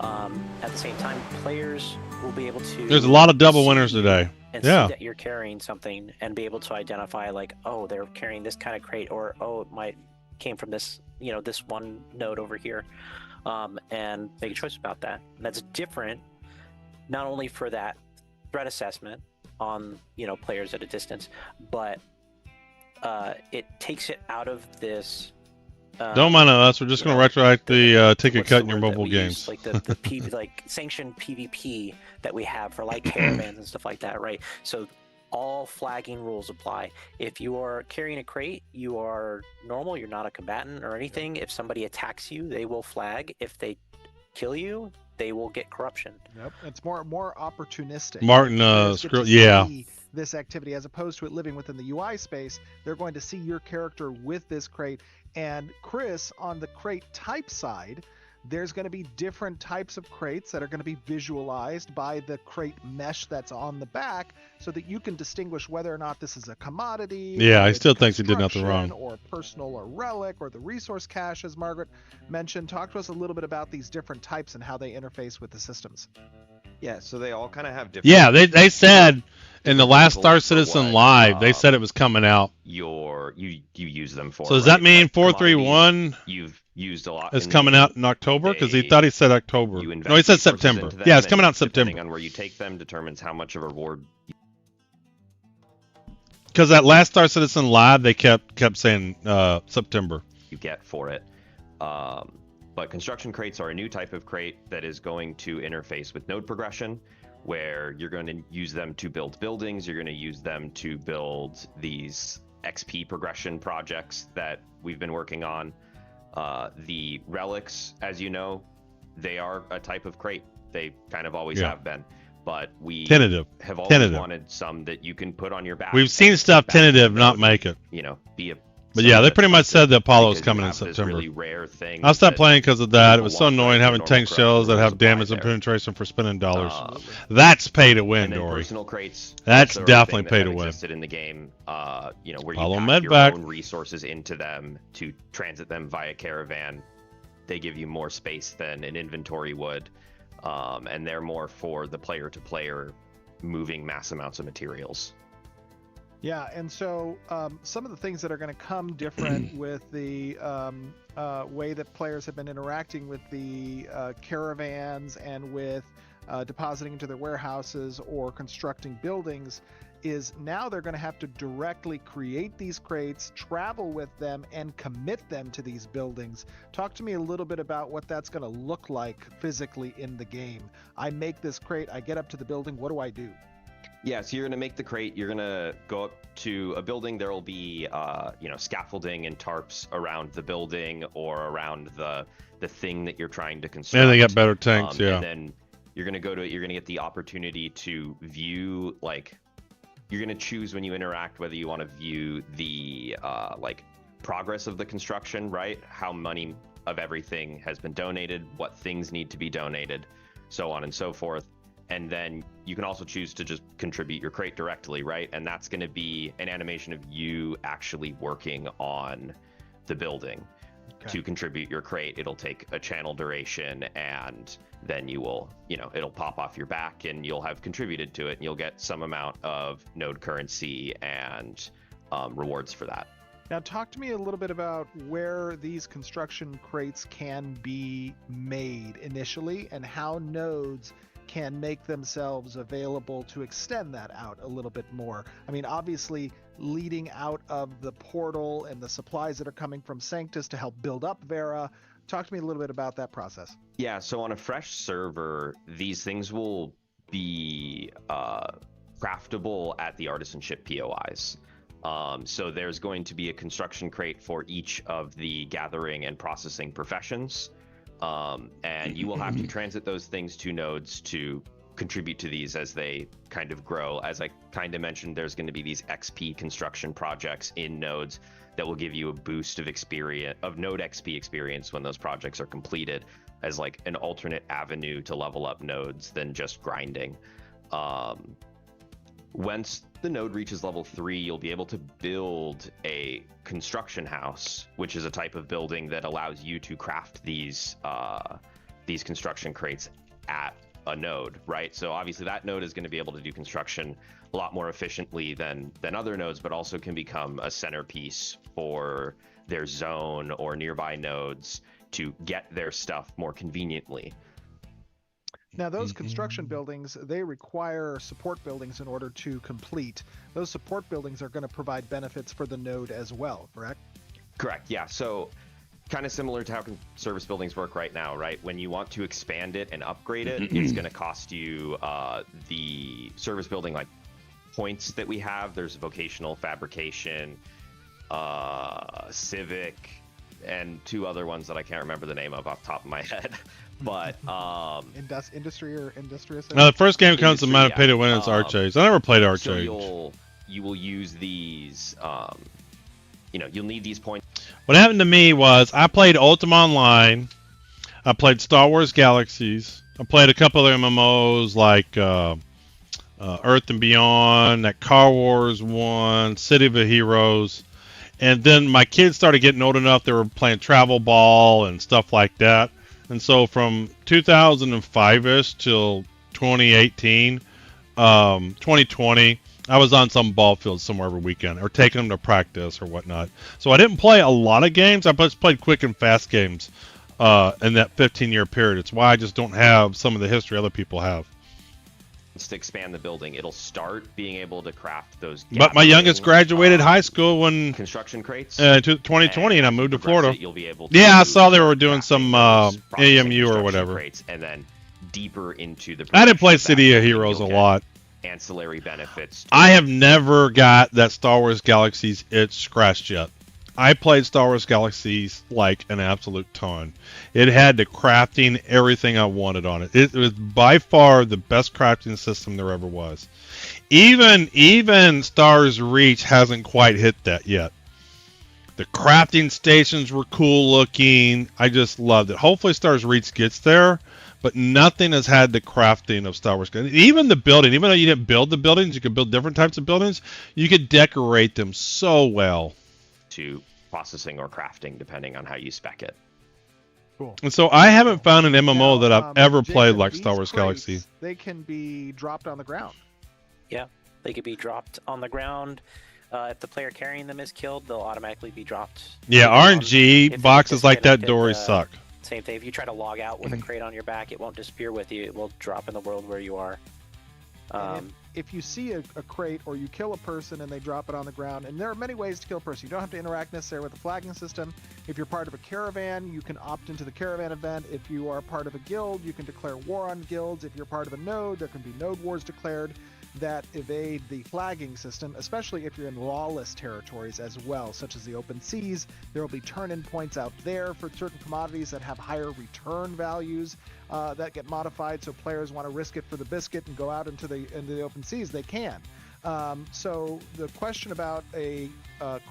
At the same time, players will be able to. There's a lot of double winners today. And see that you're carrying something, and be able to identify like, oh, they're carrying this kind of crate, or oh, it came from this, this one node over here, and make a choice about that. And that's different, not only for that threat assessment on players at a distance, but it takes it out of this. Don't mind us. We're just going to retroact the ticket cut in your mobile games. Like the like sanctioned PvP that we have for like caravans and stuff like that, right? So all flagging rules apply. If you are carrying a crate, you are normal. You're not a combatant or anything. If somebody attacks you, they will flag. If they kill you, they will get corruption. Yep, it's more opportunistic. Martin, yeah. This activity, as opposed to it living within the UI space, they're going to see your character with this crate. And Chris, on the crate type side, there's going to be different types of crates that are going to be visualized by the crate mesh that's on the back, so that you can distinguish whether or not this is a commodity. Yeah, I still think he did nothing wrong. Or personal or relic or the resource cache, as Margaret mentioned. Talk to us a little bit about these different types and how they interface with the systems. Yeah, so they all kind of have different. Yeah, they said In the last Star for Citizen what, Live, they said it was coming out. you use them for. So does right? that mean But 431 you've used a lot. is in coming the out game. in October? Because he They- thought he said October. You invest No, he said resources September. into them, Yeah, it's coming and out in September. Depending on where you take them determines how much of a reward Because that last Star Citizen Live, they kept saying September. you get for it. But construction crates are a new type of crate that is going to interface with node progression, where you're going to use them to build buildings. You're going to use them to build these XP progression projects that we've been working on. The relics, as you know, they are a type of crate. They kind of always have been. But we Tentative. have always Tentative. wanted some that you can put on your back. We've seen and stuff back to the tentative not node, make it. You know, be a. But yeah, they pretty much said the Apollo's because you coming in have this September. really rare thing I stopped that playing because of that. It was so people want annoying from having the tank normal shells that craft have supply damage and there. penetration for spending dollars. Uh, That's pay to win, And then Dory. personal crates. That's also a definitely thing that pay have to win. existed in the game, you know, where you Follow pack your Medvac. own resources into them to transit them via caravan. They give you more space than an inventory would, and they're more for the player-to-player moving mass amounts of materials. Yeah, and so some of the things that are going to come different with the way that players have been interacting with the caravans and with depositing into their warehouses or constructing buildings is now they're going to have to directly create these crates, travel with them, and commit them to these buildings. Talk to me a little bit about what that's going to look like physically in the game. I make this crate, I get up to the building, what do I do? Yeah, so you're going to make the crate. You're going to go up to a building. There will be, you know, scaffolding and tarps around the building or around the thing that you're trying to construct. And they got better tanks, yeah. And then you're going to go to it. You're going to get the opportunity to view, like, you're going to choose when you interact whether you want to view the, like, progress of the construction, right? How money of everything has been donated, what things need to be donated, so on and so forth. And then you can also choose to just contribute your crate directly, right? And that's going to be an animation of you actually working on the building. To contribute your crate. It'll take a channel duration, and then you will, you know, it'll pop off your back and you'll have contributed to it, and you'll get some amount of node currency and rewards for that. Now talk to me a little bit about where these construction crates can be made initially and how nodes can make themselves available to extend that out a little bit more. I mean, obviously leading out of the portal and the supplies that are coming from Sanctus to help build up Vera. Talk to me a little bit about that process. Yeah, so on a fresh server, these things will be craftable at the artisanship POIs. So there's going to be a construction crate for each of the gathering and processing professions. And you will have to transit those things to nodes to contribute to these as they kind of grow. As I kind of mentioned, there's going to be these XP construction projects in nodes that will give you a boost of experience, of node XP experience when those projects are completed, as like an alternate avenue to level up nodes than just grinding. Once the node reaches level 3, you'll be able to build a construction house, which is a type of building that allows you to craft these construction crates at a node, right? So obviously that node is going to be able to do construction a lot more efficiently than other nodes, but also can become a centerpiece for their zone or nearby nodes to get their stuff more conveniently. Now, those construction buildings, they require support buildings in order to complete. Those support buildings are going to provide benefits for the node as well, correct? Correct, yeah. So kind of similar to how service buildings work right now, right? When you want to expand it and upgrade it, it's going to cost you the service building like points that we have. There's vocational, fabrication, civic, and 2 other ones that I can't remember the name of off the top of my head. But industry or industrious. Now, the first game comes to mind of pay to win is Archage. I never played Archage. So you will use these. You know, you'll need these points. What happened to me was I played Ultima Online. I played Star Wars Galaxies. I played a couple of MMOs like Earth and Beyond, that Car Wars one, City of the Heroes. And then my kids started getting old enough they were playing Travel Ball and stuff like that. And so from 2005-ish till 2018, 2020, I was on some ball field somewhere every weekend, or taking them to practice or whatnot. So I didn't play a lot of games. I just played quick and fast games in that 15-year period. It's why I just don't have some of the history other people have. To expand the building, it'll start being able to craft those. But my youngest graduated high school when construction crates 2020, and I moved to Florida. You'll be able to yeah, I saw they were doing some AMU or whatever. Crates, and then deeper into the. I did play City of Heroes a lot. Ancillary benefits. I have never got that Star Wars Galaxies itch scratched yet. I played Star Wars Galaxies like an absolute ton. It had the crafting, everything I wanted on it. It was by far the best crafting system there ever was. Even Stars Reach hasn't quite hit that yet. The crafting stations were cool looking. I just loved it. Hopefully Stars Reach gets there, but nothing has had the crafting of Star Wars. Even the building, even though you didn't build the buildings, you could build different types of buildings. You could decorate them so well. To processing or crafting, depending on how you spec it. Cool. And so I haven't found an MMO that I've ever Jacob, played like these Star Wars crates, Galaxy. They can be dropped on the ground. Yeah, they could be dropped on the ground. If the player carrying them is killed, they'll automatically be dropped. Yeah, RNG If boxes like that disconnected, dory suck. Same thing. If you try to log out with a crate on your back, it won't disappear with you. It will drop in the world where you are. If you see a crate or you kill a person and they drop it on the ground, and there are many ways to kill a person. You don't have to interact necessarily with the flagging system. If you're part of a caravan, you can opt into the caravan event. If you are part of a guild, you can declare war on guilds. If you're part of a node, there can be node wars declared that evade the flagging system, especially if you're in lawless territories as well, such as the open seas. There will be turn-in points out there for certain commodities that have higher return values that get modified, so players want to risk it for the biscuit and go out into the open seas, they can. So the question about a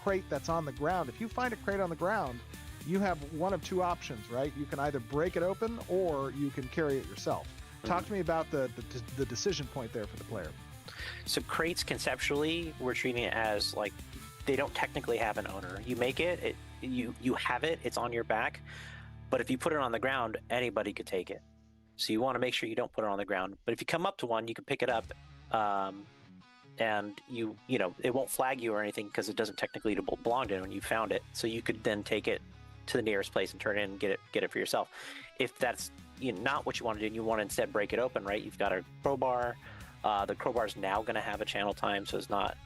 crate that's on the ground, if you find a crate on the ground, you have one of two options, right? You can either break it open or you can carry it yourself. Talk to me about the decision point there for the player. So crates, conceptually, we're treating it as like they don't technically have an owner. You make it, you have it, it's on your back. But if you put it on the ground, anybody could take it. So you want to make sure you don't put it on the ground. But if you come up to one, you can pick it up, and you know it won't flag you or anything because it doesn't technically belong to anyone. You found it, so you could then take it to the nearest place and turn it in and get it for yourself. If that's not what you want to do, and you want to instead break it open, right? You've got a crowbar. The crowbar is now going to have a channel time, so it's not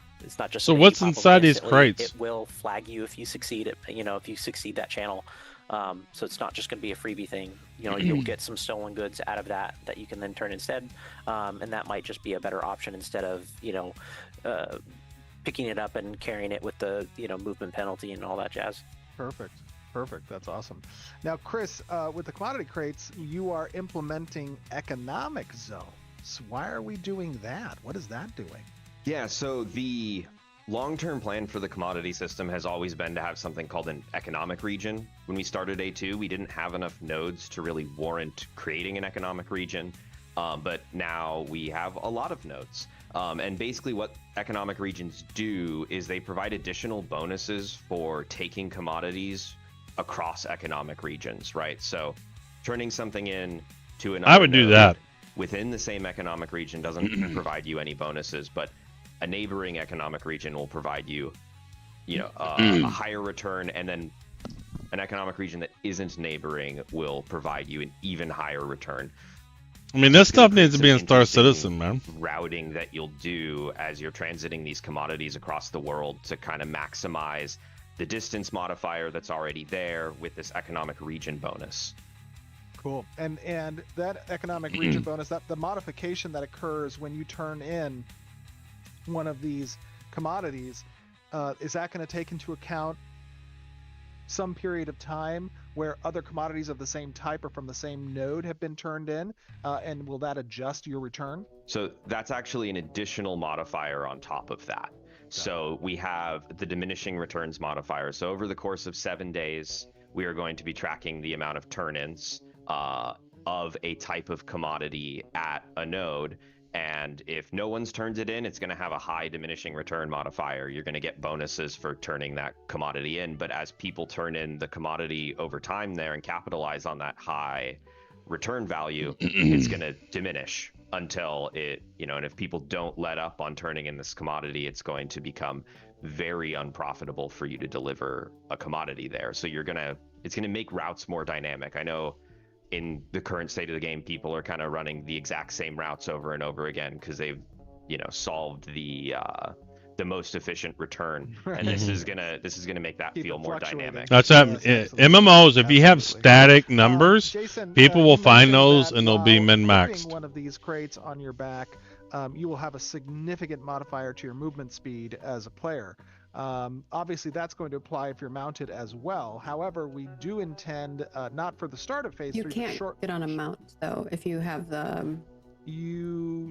just. So what's inside these crates? It will flag you if you succeed it. If you succeed that channel. So it's not just going to be a freebie thing. You'll get some stolen goods out of that you can then turn instead, and that might just be a better option instead of picking it up and carrying it with the movement penalty and all that jazz. Perfect. That's awesome. Now, Chris, with the commodity crates, you are implementing economic zones. Why are we doing that? What is that doing? Yeah, so the long-term plan for the commodity system has always been to have something called an economic region. When we started A2, we didn't have enough nodes to really warrant creating an economic region, but now we have a lot of nodes. And basically what economic regions do is they provide additional bonuses for taking commodities across economic regions, right? So turning something in to another I would do that. Within the same economic region doesn't provide you any bonuses, but a neighboring economic region will provide you, a higher return, and then an economic region that isn't neighboring will provide you an even higher return. I mean, this stuff needs to be in Star Citizen, man. Routing that you'll do as you're transiting these commodities across the world to kind of maximize the distance modifier that's already there with this economic region bonus. Cool. And that economic region bonus, that the modification that occurs when you turn in one of these commodities, is that going to take into account some period of time where other commodities of the same type or from the same node have been turned in, and will that adjust your return? So that's actually an additional modifier on top of that. So we have the diminishing returns modifier. So over the course of 7 days, we are going to be tracking the amount of turn-ins of a type of commodity at a node. And if no one's turned it in, it's going to have a high diminishing return modifier. You're going to get bonuses for turning that commodity in. But as people turn in the commodity over time there and capitalize on that high return value, it's going to diminish. until it, and if people don't let up on turning in this commodity, it's going to become very unprofitable for you to deliver a commodity there. So it's gonna make routes more dynamic. I know in the current state of the game, people are kind of running the exact same routes over and over again because they've, solved the most efficient return, and this is gonna make that feel more dynamic. That's MMOs. If you have static numbers, Jason, people will you find mentioned those that and they'll be while min-maxed. putting one of these crates on your back, you will have a significant modifier to your movement speed as a player. Obviously, that's going to apply if you're mounted as well. However, we do intend, not for the start of phase 3, You can't get on a mount though if you have the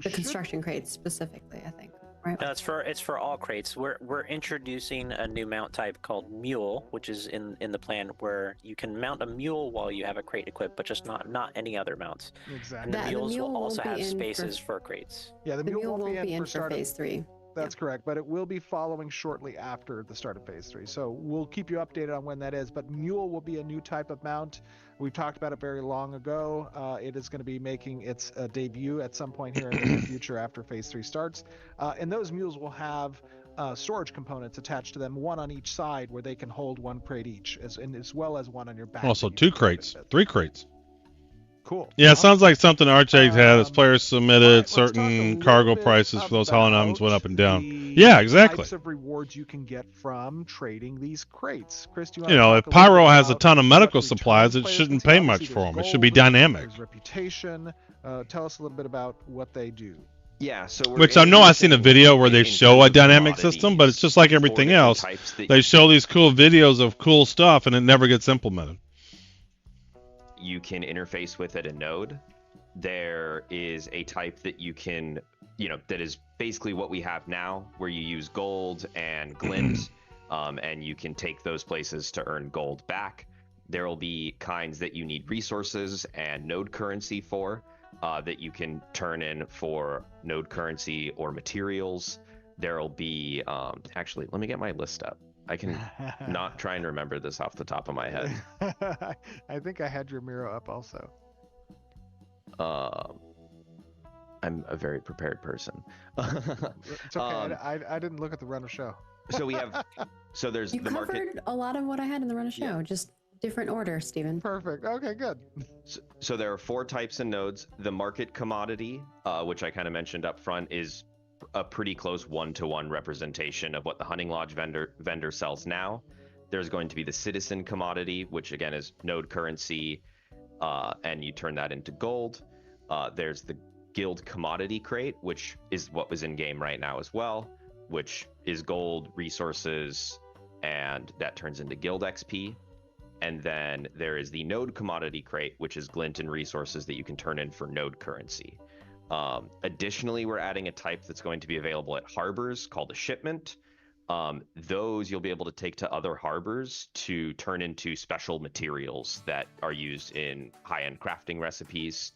construction crates specifically, I think. Right. No, it's for all crates. We're introducing a new mount type called mule, which is in the plan, where you can mount a mule while you have a crate equipped, but just not any other mounts. Exactly. And the mules mule will also won't be have in spaces for crates. Yeah, the mule won't be in for start phase 3. That's correct, but it will be following shortly after the start of phase 3. So we'll keep you updated on when that is. But mule will be a new type of mount. We talked about it very long ago. It is going to be making its debut at some point here in the near future after phase 3 starts. And those mules will have storage components attached to them, one on each side where they can hold one crate each, as well as one on your back. Also, 2 crates, 3 crates. Cool. Yeah, it sounds like something Archade had as players submitted. Certain cargo prices for those holograms went up and down. Yeah, exactly. Types of rewards you can get from trading these crates. Chris, do you You know, if Pyro has a ton of medical supplies, it shouldn't pay much for them. It should be dynamic. There's reputation. Tell us a little bit about what they do. Yeah, so which I know I've seen a video where they show a dynamic system, but it's just like everything else. They show these cool videos of cool stuff, and it never gets implemented. You can interface with at a node. There is a type that you can, that is basically what we have now, where you use gold and glint, and you can take those places to earn gold back. There will be kinds that you need resources and node currency for, that you can turn in for node currency or materials. There will be, actually, let me get my list up. I can not try and remember this off the top of my head. I think I had your Miro up also. I'm a very prepared person. It's okay. I didn't look at the run of show. So there's you the market. You covered a lot of what I had in the run of show, just different order, Stephen. Perfect. Okay, good. So there are 4 types of nodes. The market commodity, which I kind of mentioned up front, is a pretty close 1-to-1 representation of what the hunting lodge vendor sells now. There's going to be the citizen commodity, which again is node currency, and you turn that into gold. There's the guild commodity crate, which is what was in game right now as well, which is gold, resources, and that turns into guild XP. And then there is the node commodity crate, which is glint and resources that you can turn in for node currency. Additionally, we're adding a type that's going to be available at harbors called a shipment. Those you'll be able to take to other harbors to turn into special materials that are used in high-end crafting recipes.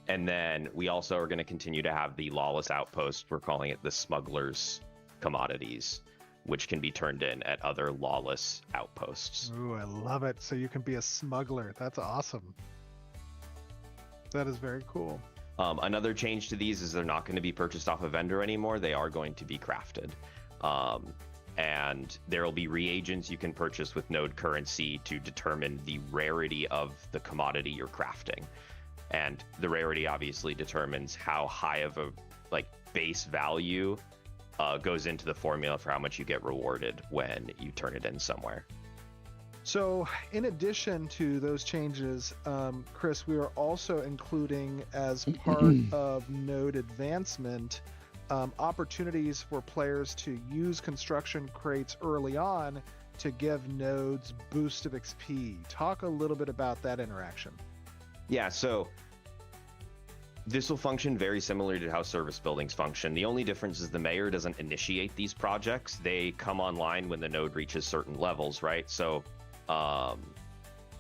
And then we also are going to continue to have the lawless outpost. We're calling it the smuggler's commodities, which can be turned in at other lawless outposts. Ooh, I love it. So you can be a smuggler. That's awesome. That is very cool. Another change to these is they're not going to be purchased off a vendor anymore. They are going to be crafted. And there will be reagents you can purchase with node currency to determine the rarity of the commodity you're crafting. And the rarity obviously determines how high of a base value goes into the formula for how much you get rewarded when you turn it in somewhere. So in addition to those changes, Chris, we are also including as part of node advancement opportunities for players to use construction crates early on to give nodes boost of XP. Talk a little bit about that interaction. Yeah, so this will function very similar to how service buildings function. The only difference is the mayor doesn't initiate these projects. They come online when the node reaches certain levels, right? So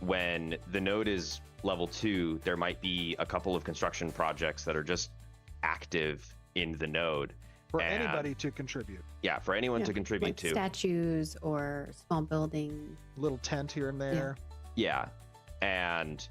when the node is level 2, there might be a couple of construction projects that are just active in the node. For anybody to contribute. Yeah, for anyone to contribute to. Statues or small building. Little tent here and there. Yeah. And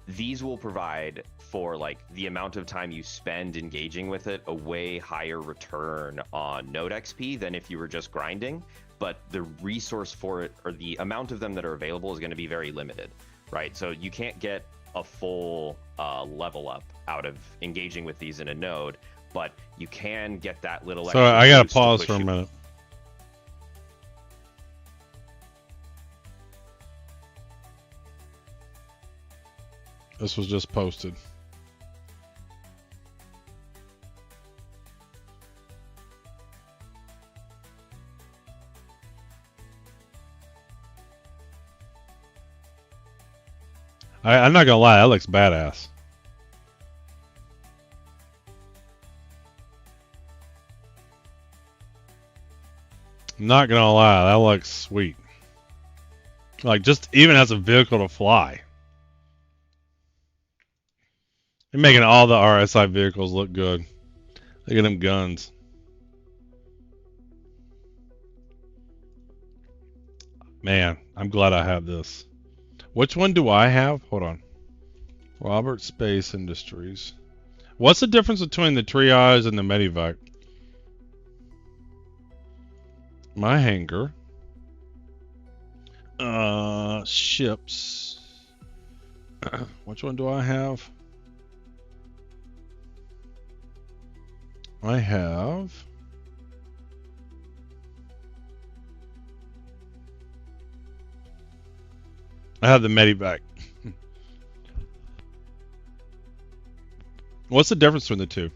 these will provide for like the amount of time you spend engaging with it, a way higher return on node XP than if you were just grinding. But the resource for it, or the amount of them that are available, is going to be very limited, right? So you can't get a full level up out of engaging with these in a node, but you can get that little. So I gotta pause for a minute. This was just posted. I'm not gonna lie, that looks badass. I'm not gonna lie, that looks sweet. Like, just even as a vehicle to fly. They're making all the RSI vehicles look good. Look at them guns. Man, I'm glad I have this. Which one do I have? Hold on. Robert Space Industries. What's the difference between the Triage and the Medivac? My hangar. Ships. Which one do I have? I have... I have the Medivac. What's the difference between the two?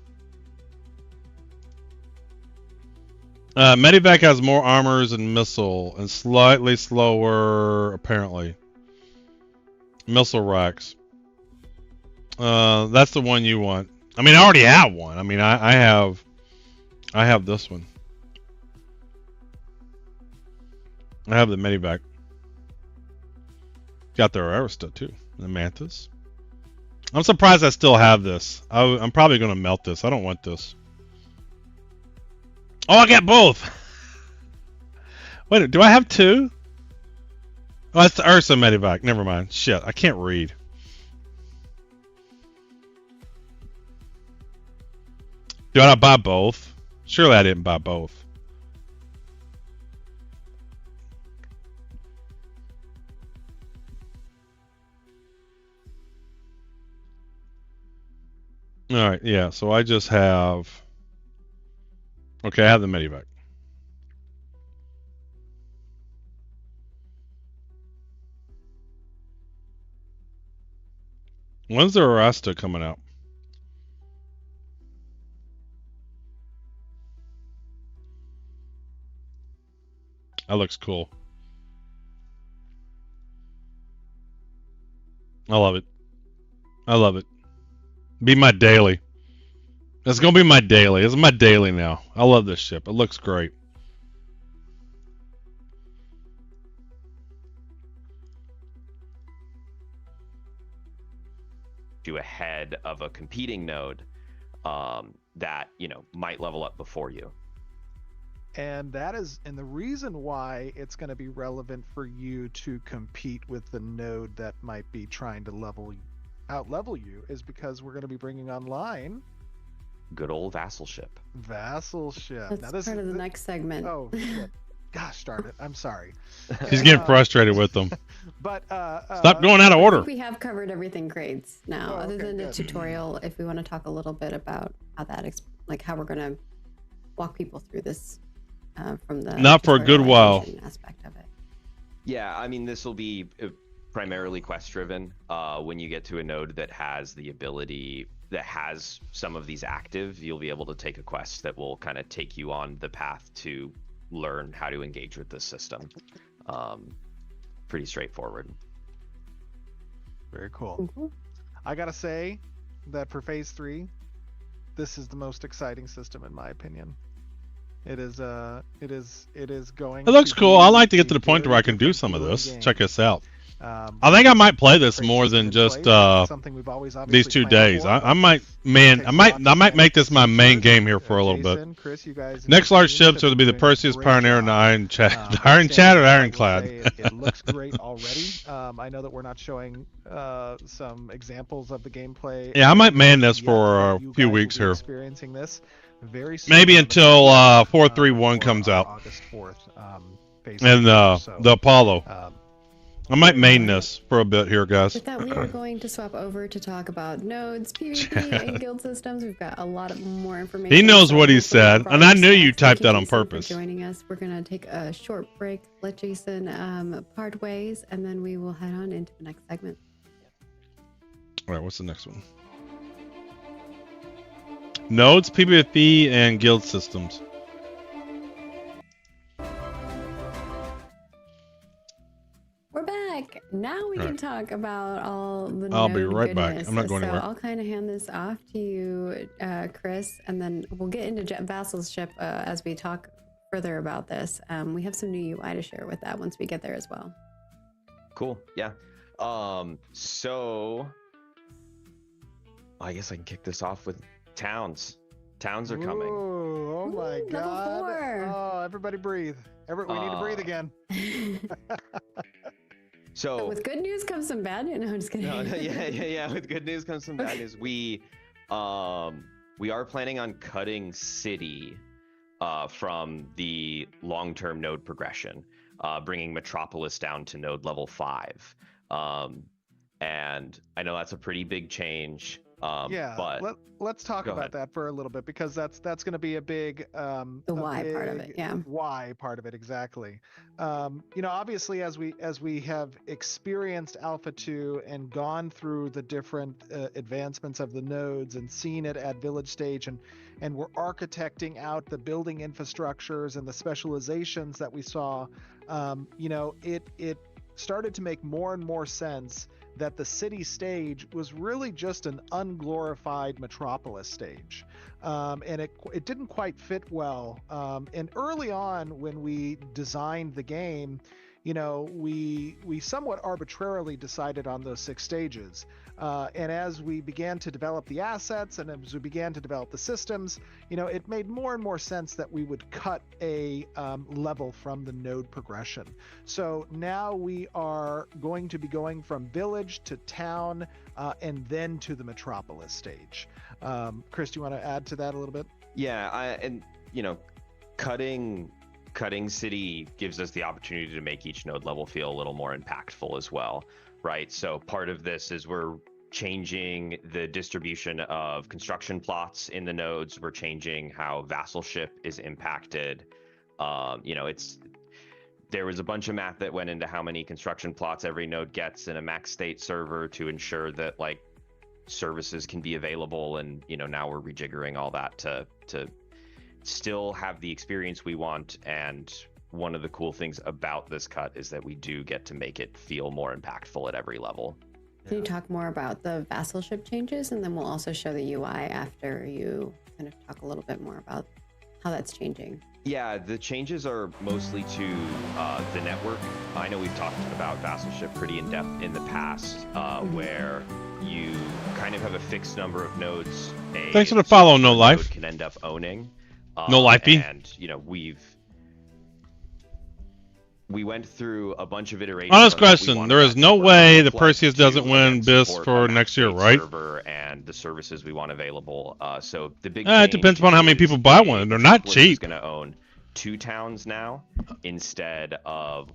Medivac has more armors and missile, and slightly slower, apparently, missile racks. That's the one you want. I mean, I already have one. I mean, I have this one. I have the Medivac. Got the Arista too, the Mantis. I'm surprised I still have this. I'm probably gonna melt this. I don't want this. Oh, I got both. Wait, do I have two? Oh, that's the Ursa Medivac. Never mind. Shit, I can't read. Did I buy both? Surely I didn't buy both. All right, yeah. So I just have. Okay, I have the Medivac. When's the Arasta coming out? That looks cool. I love it. I love it. Be my daily. It's gonna be my daily. It's my daily now. I love this ship. It looks great. You ahead of a competing node that might level up before you. And the reason why it's going to be relevant for you to compete with the node that might be trying to out-level you is because we're going to be bringing online good old Vassalship. That's now, part of the next segment. Oh, shit. Gosh darn it. I'm sorry. He's getting frustrated with them. But stop going out of order. We have covered everything grades now, other than the tutorial. If we want to talk a little bit about how that, how we're going to walk people through this from the not for a good while aspect of it. Yeah, I mean, this will be primarily quest driven. When you get to a node that has the ability, that has some of these active, you'll be able to take a quest that will kind of take you on the path to learn how to engage with this system. Pretty straightforward. Very cool. Mm-hmm. I gotta say that for phase 3, this is the most exciting system in my opinion. It is going. It looks cool. I like to get to the point where I can do some of this. Game. Check this out. I think I might play this more than just something we've always these 2 days. for, I might make this my main game here for a little bit. Jason, Chris, you guys Next large ships are to be the Perseus, Pioneer, and the Ironclad or Ironclad. It looks great already. I know that we're not showing some examples of the gameplay. Yeah, I might man this for a few weeks here. Experiencing this very soon. Maybe until 431 comes out. August 4th. And the Apollo. I might main this for a bit here, guys. With that, we are going to swap over to talk about nodes, PvP, and guild systems. We've got a lot more information. He knows what he said, and I knew you typed that on purpose. Joining us, we're going to take a short break, let Jason part ways, and then we will head on into the next segment. All right, what's the next one? Nodes, PvP, and guild systems. We're back. Now we can talk about all the I'll be node right back. goodness. I'm not going anywhere. So I'll kind of hand this off to you, Chris, and then we'll get into Vassal's ship as we talk further about this. We have some new UI to share with that once we get there as well. Cool. Yeah. So I guess I can kick this off with towns. Towns are coming. Ooh, oh my God. 4. Oh, everybody breathe. We need to breathe again. So with good news comes some bad news. No, I'm just kidding. Yeah. With good news comes some bad news. We are planning on cutting city from the long-term node progression, bringing Metropolis down to node level 5. And I know that's a pretty big change. But let's talk about that for a little bit, because that's going to be a big the why part of it. Yeah, why part of it exactly. Obviously, as we have experienced Alpha 2 and gone through the different advancements of the nodes and seen it at village stage, and we're architecting out the building infrastructures and the specializations that we saw, it started to make more and more sense that the city stage was really just an unglorified Metropolis stage. And it didn't quite fit well. And early on, when we designed the game, we somewhat arbitrarily decided on those 6 stages. And as we began to develop the assets and as we began to develop the systems, it made more and more sense that we would cut a level from the node progression. So now we are going to be going from village to town and then to the Metropolis stage. Chris, do you want to add to that a little bit? Yeah, cutting city gives us the opportunity to make each node level feel a little more impactful as well, right? So part of this is we're changing the distribution of construction plots in the nodes. We're changing how vassalship is impacted. There was a bunch of math that went into how many construction plots every node gets in a max state server to ensure that services can be available, and now we're rejiggering all that to still have the experience we want. And one of the cool things about this cut is that we do get to make it feel more impactful at every level. Can you talk more about the vassalship changes, and then we'll also show the UI after you kind of talk a little bit more about how that's changing? Yeah, the changes are mostly to the network. I know we've talked about vassalship pretty in depth in the past, where you kind of have a fixed number of nodes. Thanks for the follow, No Life. Can end up owning. No Lifey. And we went through a bunch of iterations. Honest question: there is no way the Perseus doesn't win BIS for next year, right? And the services we want available. So the big. It depends upon how many people buy one. They're not cheap. Going to own 2 towns now instead of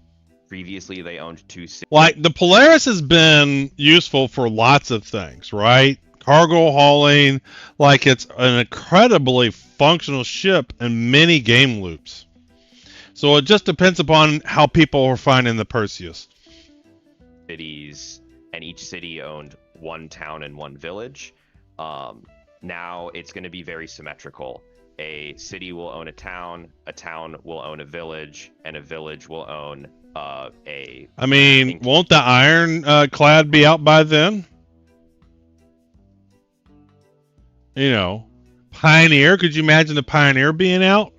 previously they owned 2 cities. Like the Polaris has been useful for lots of things, right? Cargo hauling, it's an incredibly functional ship in many game loops. So it just depends upon how people are finding the Perseus. Cities, and each city owned 1 town and 1 village. Now it's going to be very symmetrical. A city will own a town will own a village, and a village will own a... I mean, won't the Ironclad be out by then? Pioneer, could you imagine the Pioneer being out?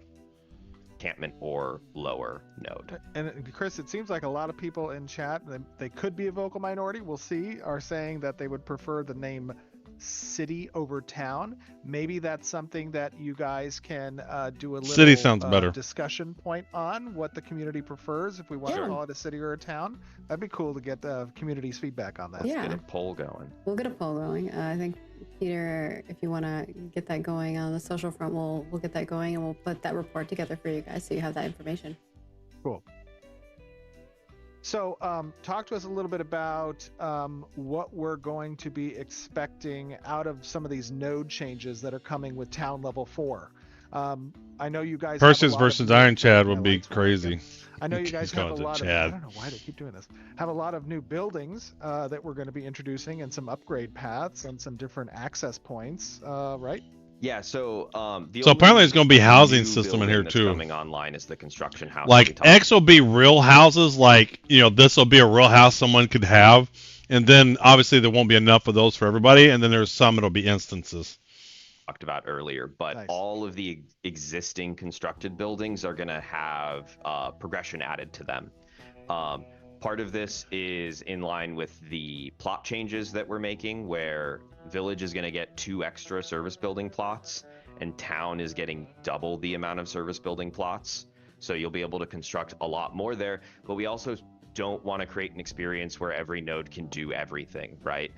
encampment or lower node. And Chris, it seems like a lot of people in chat, they could be a vocal minority, we'll see, are saying that they would prefer the name city over town. Maybe that's something that you guys can do a little City sounds better. Discussion point on what the community prefers, if we want to call it a city or a town. That'd be cool to get the community's feedback on that. Yeah. Get a poll going. We'll get a poll going. I think Peter, if you want to get that going on the social front, we'll get that going and we'll put that report together for you guys so you have that information. Cool. So talk to us a little bit about what we're going to be expecting out of some of these node changes that are coming with Town Level 4. I know you guys. Perseus versus Iron Chad would be crazy. I know you guys have a lot of. I Chad. don't know why they keep doing this. Have a lot of new buildings that we're going to be introducing, and some upgrade paths and some different access points. Right? Yeah, so so apparently there's going to be housing system in here too. Coming online is the construction house. Like X will be real houses, like this will be a real house someone could have, and then obviously there won't be enough of those for everybody, and then there's some it'll be instances. Talked about earlier, but Nice. all of the existing constructed buildings are going to have progression added to them. Part of this is in line with the plot changes that we're making, where Village is going to get 2 extra service building plots, and Town is getting double the amount of service building plots. So you'll be able to construct a lot more there, but we also don't want to create an experience where every node can do everything, right?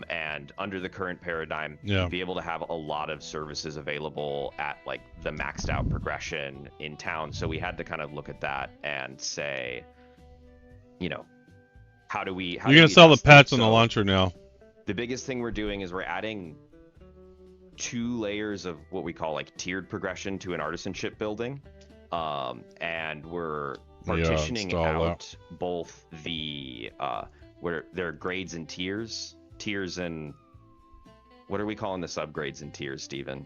And under the current paradigm, you'd be able to have a lot of services available at like the maxed out progression in Town. So we had to kind of look at that and say, how do we? You're gonna sell the pets on the launcher now. The biggest thing we're doing is we're adding 2 layers of what we call like tiered progression to an artisanship building, and we're partitioning out both the where there are grades and tiers and what are we calling the subgrades and tiers, Steven?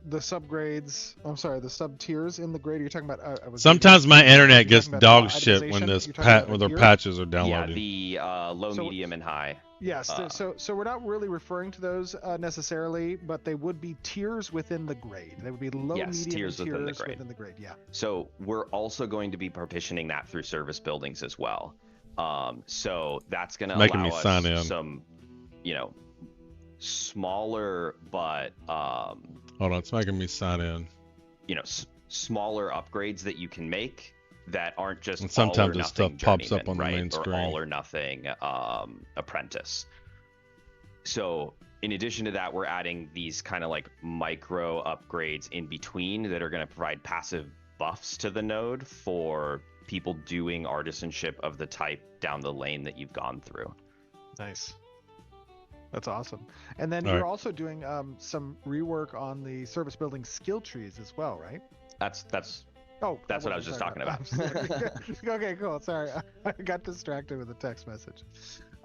The subgrades. I'm sorry, the sub tiers in the grade. You're talking about. Sometimes my internet gets dog shit when this when their patches are downloading. Yeah, the low, medium, and high. Yes. So we're not really referring to those necessarily, but they would be tiers within the grade. They would be low, medium, tiers and within tiers the grade. Yeah. So we're also going to be partitioning that through service buildings as well. So that's going to allow us sign in. some, smaller but hold on, it's making me sign in. Smaller upgrades that you can make that aren't just and sometimes this stuff pops up on the main or screen. all or nothing apprentice. So in addition to that, we're adding these kind of like micro upgrades in between that are going to provide passive buffs to the node for people doing artisanship of the type down the lane that you've gone through. Nice. That's awesome. And then you're also doing some rework on the service building skill trees as well, right? That's what I was just talking about. Okay, cool. Sorry, I got distracted with a text message.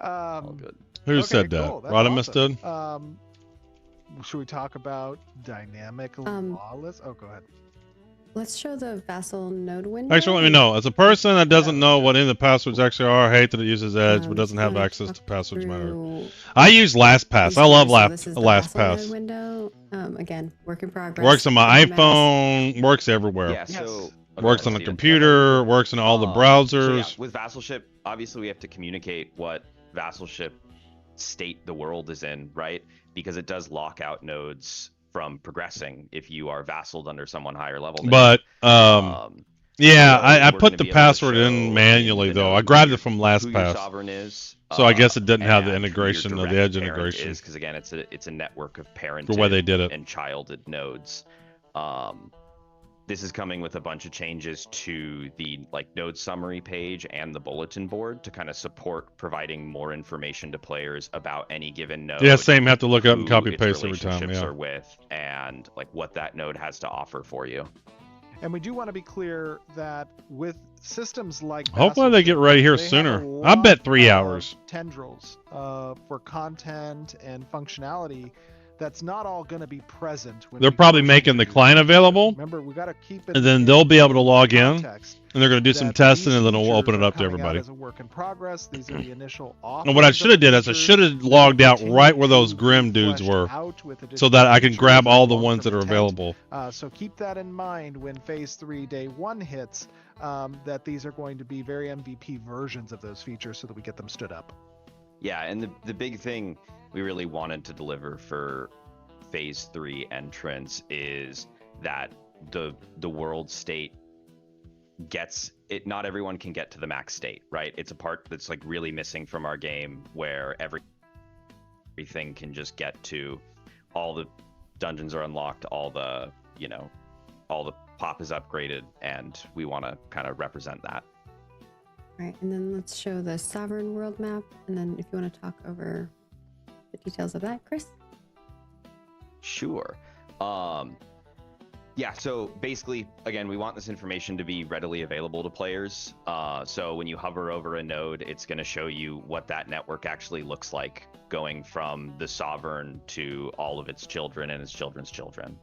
All good. Who said that? Cool. Rodimus did? Should we talk about dynamic lawless? Oh, go ahead. Let's show the vassal node window. Actually, let me know. As a person that doesn't know what any of the passwords actually are, I hate that it uses Edge but doesn't have access to passwords manager. I use LastPass. I love LastPass. Window. Again, work in progress. Works on my iPhone. Works everywhere. Yeah. So works on the computer. Works in all the browsers. So with vassalship, obviously we have to communicate what vassalship state the world is in, right? Because it does lock out nodes from progressing if you are vassaled under someone higher level. But I put the password in manually though. I grabbed it from LastPass. Sovereign is. So I guess it didn't have the integration of the Edge integration. Because again, it's a network of parented for why they did it. and childed nodes. This is coming with a bunch of changes to the node summary page and the bulletin board to kind of support providing more information to players about any given node. Yeah, same. Have to look up and copy paste every time. Yeah. Are with and what that node has to offer for you. And we do want to be clear that with systems like hopefully they get ready here sooner. I bet 3 hours. Tendrils for content and functionality that's not all going to be present. When They're we probably go making into the client available, Remember, we got to keep it. and then they'll be able to log in, and context they're going to do some that testing, these and then we'll open features it are up to coming out everybody. As a work in progress. These are the initial And what I should have did is I should have logged out right where those to Grim be dudes fleshed were, out with so additional that I can features grab and all the ones that long-term are intent. available. So keep that in mind when Phase 3 Day 1 hits, that these are going to be very MVP versions of those features so that we get them stood up. Yeah, and the big thing we really wanted to deliver for Phase 3 entrance is that the world state gets it. Not everyone can get to the max state, right? It's a part that's like really missing from our game, where everything can just get to all the dungeons are unlocked, all the pop is upgraded, and we want to kind of represent that. Right, and then let's show the sovereign world map, and then if you want to talk over the details of that, Chris. Sure. Yeah, so basically, again, we want this information to be readily available to players. So when you hover over a node, it's going to show you what that network actually looks like, going from the sovereign to all of its children and its children's children.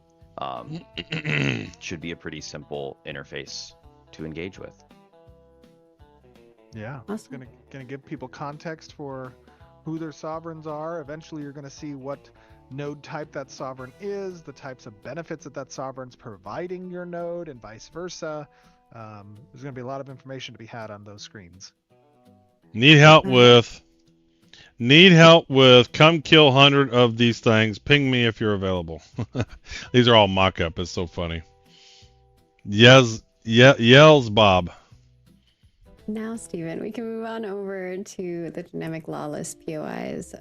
Should be a pretty simple interface to engage with. Yeah, it's gonna give people context for who their sovereigns are. Eventually, you're gonna see what node type that sovereign is, the types of benefits that sovereign's providing your node, and vice versa. There's gonna be a lot of information to be had on those screens. Need help with come kill 100 of these things. Ping me if you're available. These are all mock-up. It's so funny. Yells Bob. Now, Steven, we can move on over to the dynamic lawless POIs.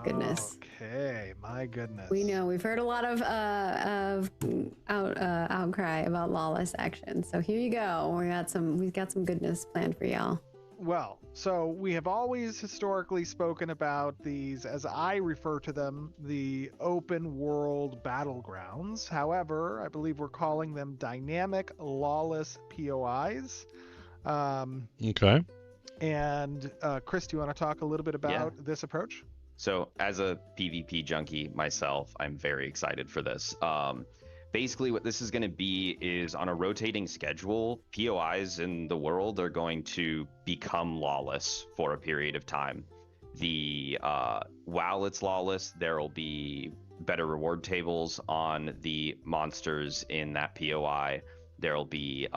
Goodness. Okay, my goodness. We know we've heard a lot of outcry about lawless action. So here you go. We've got some goodness planned for y'all. Well, so we have always historically spoken about these, as I refer to them, the open world battlegrounds. However, I believe we're calling them dynamic lawless POIs. Okay. And Chris, do you want to talk a little bit about this approach? So as a PvP junkie myself, I'm very excited for this. Basically what this is going to be is, on a rotating schedule, POIs in the world are going to become lawless for a period of time. While it's lawless, there will be better reward tables on the monsters in that POI. There will be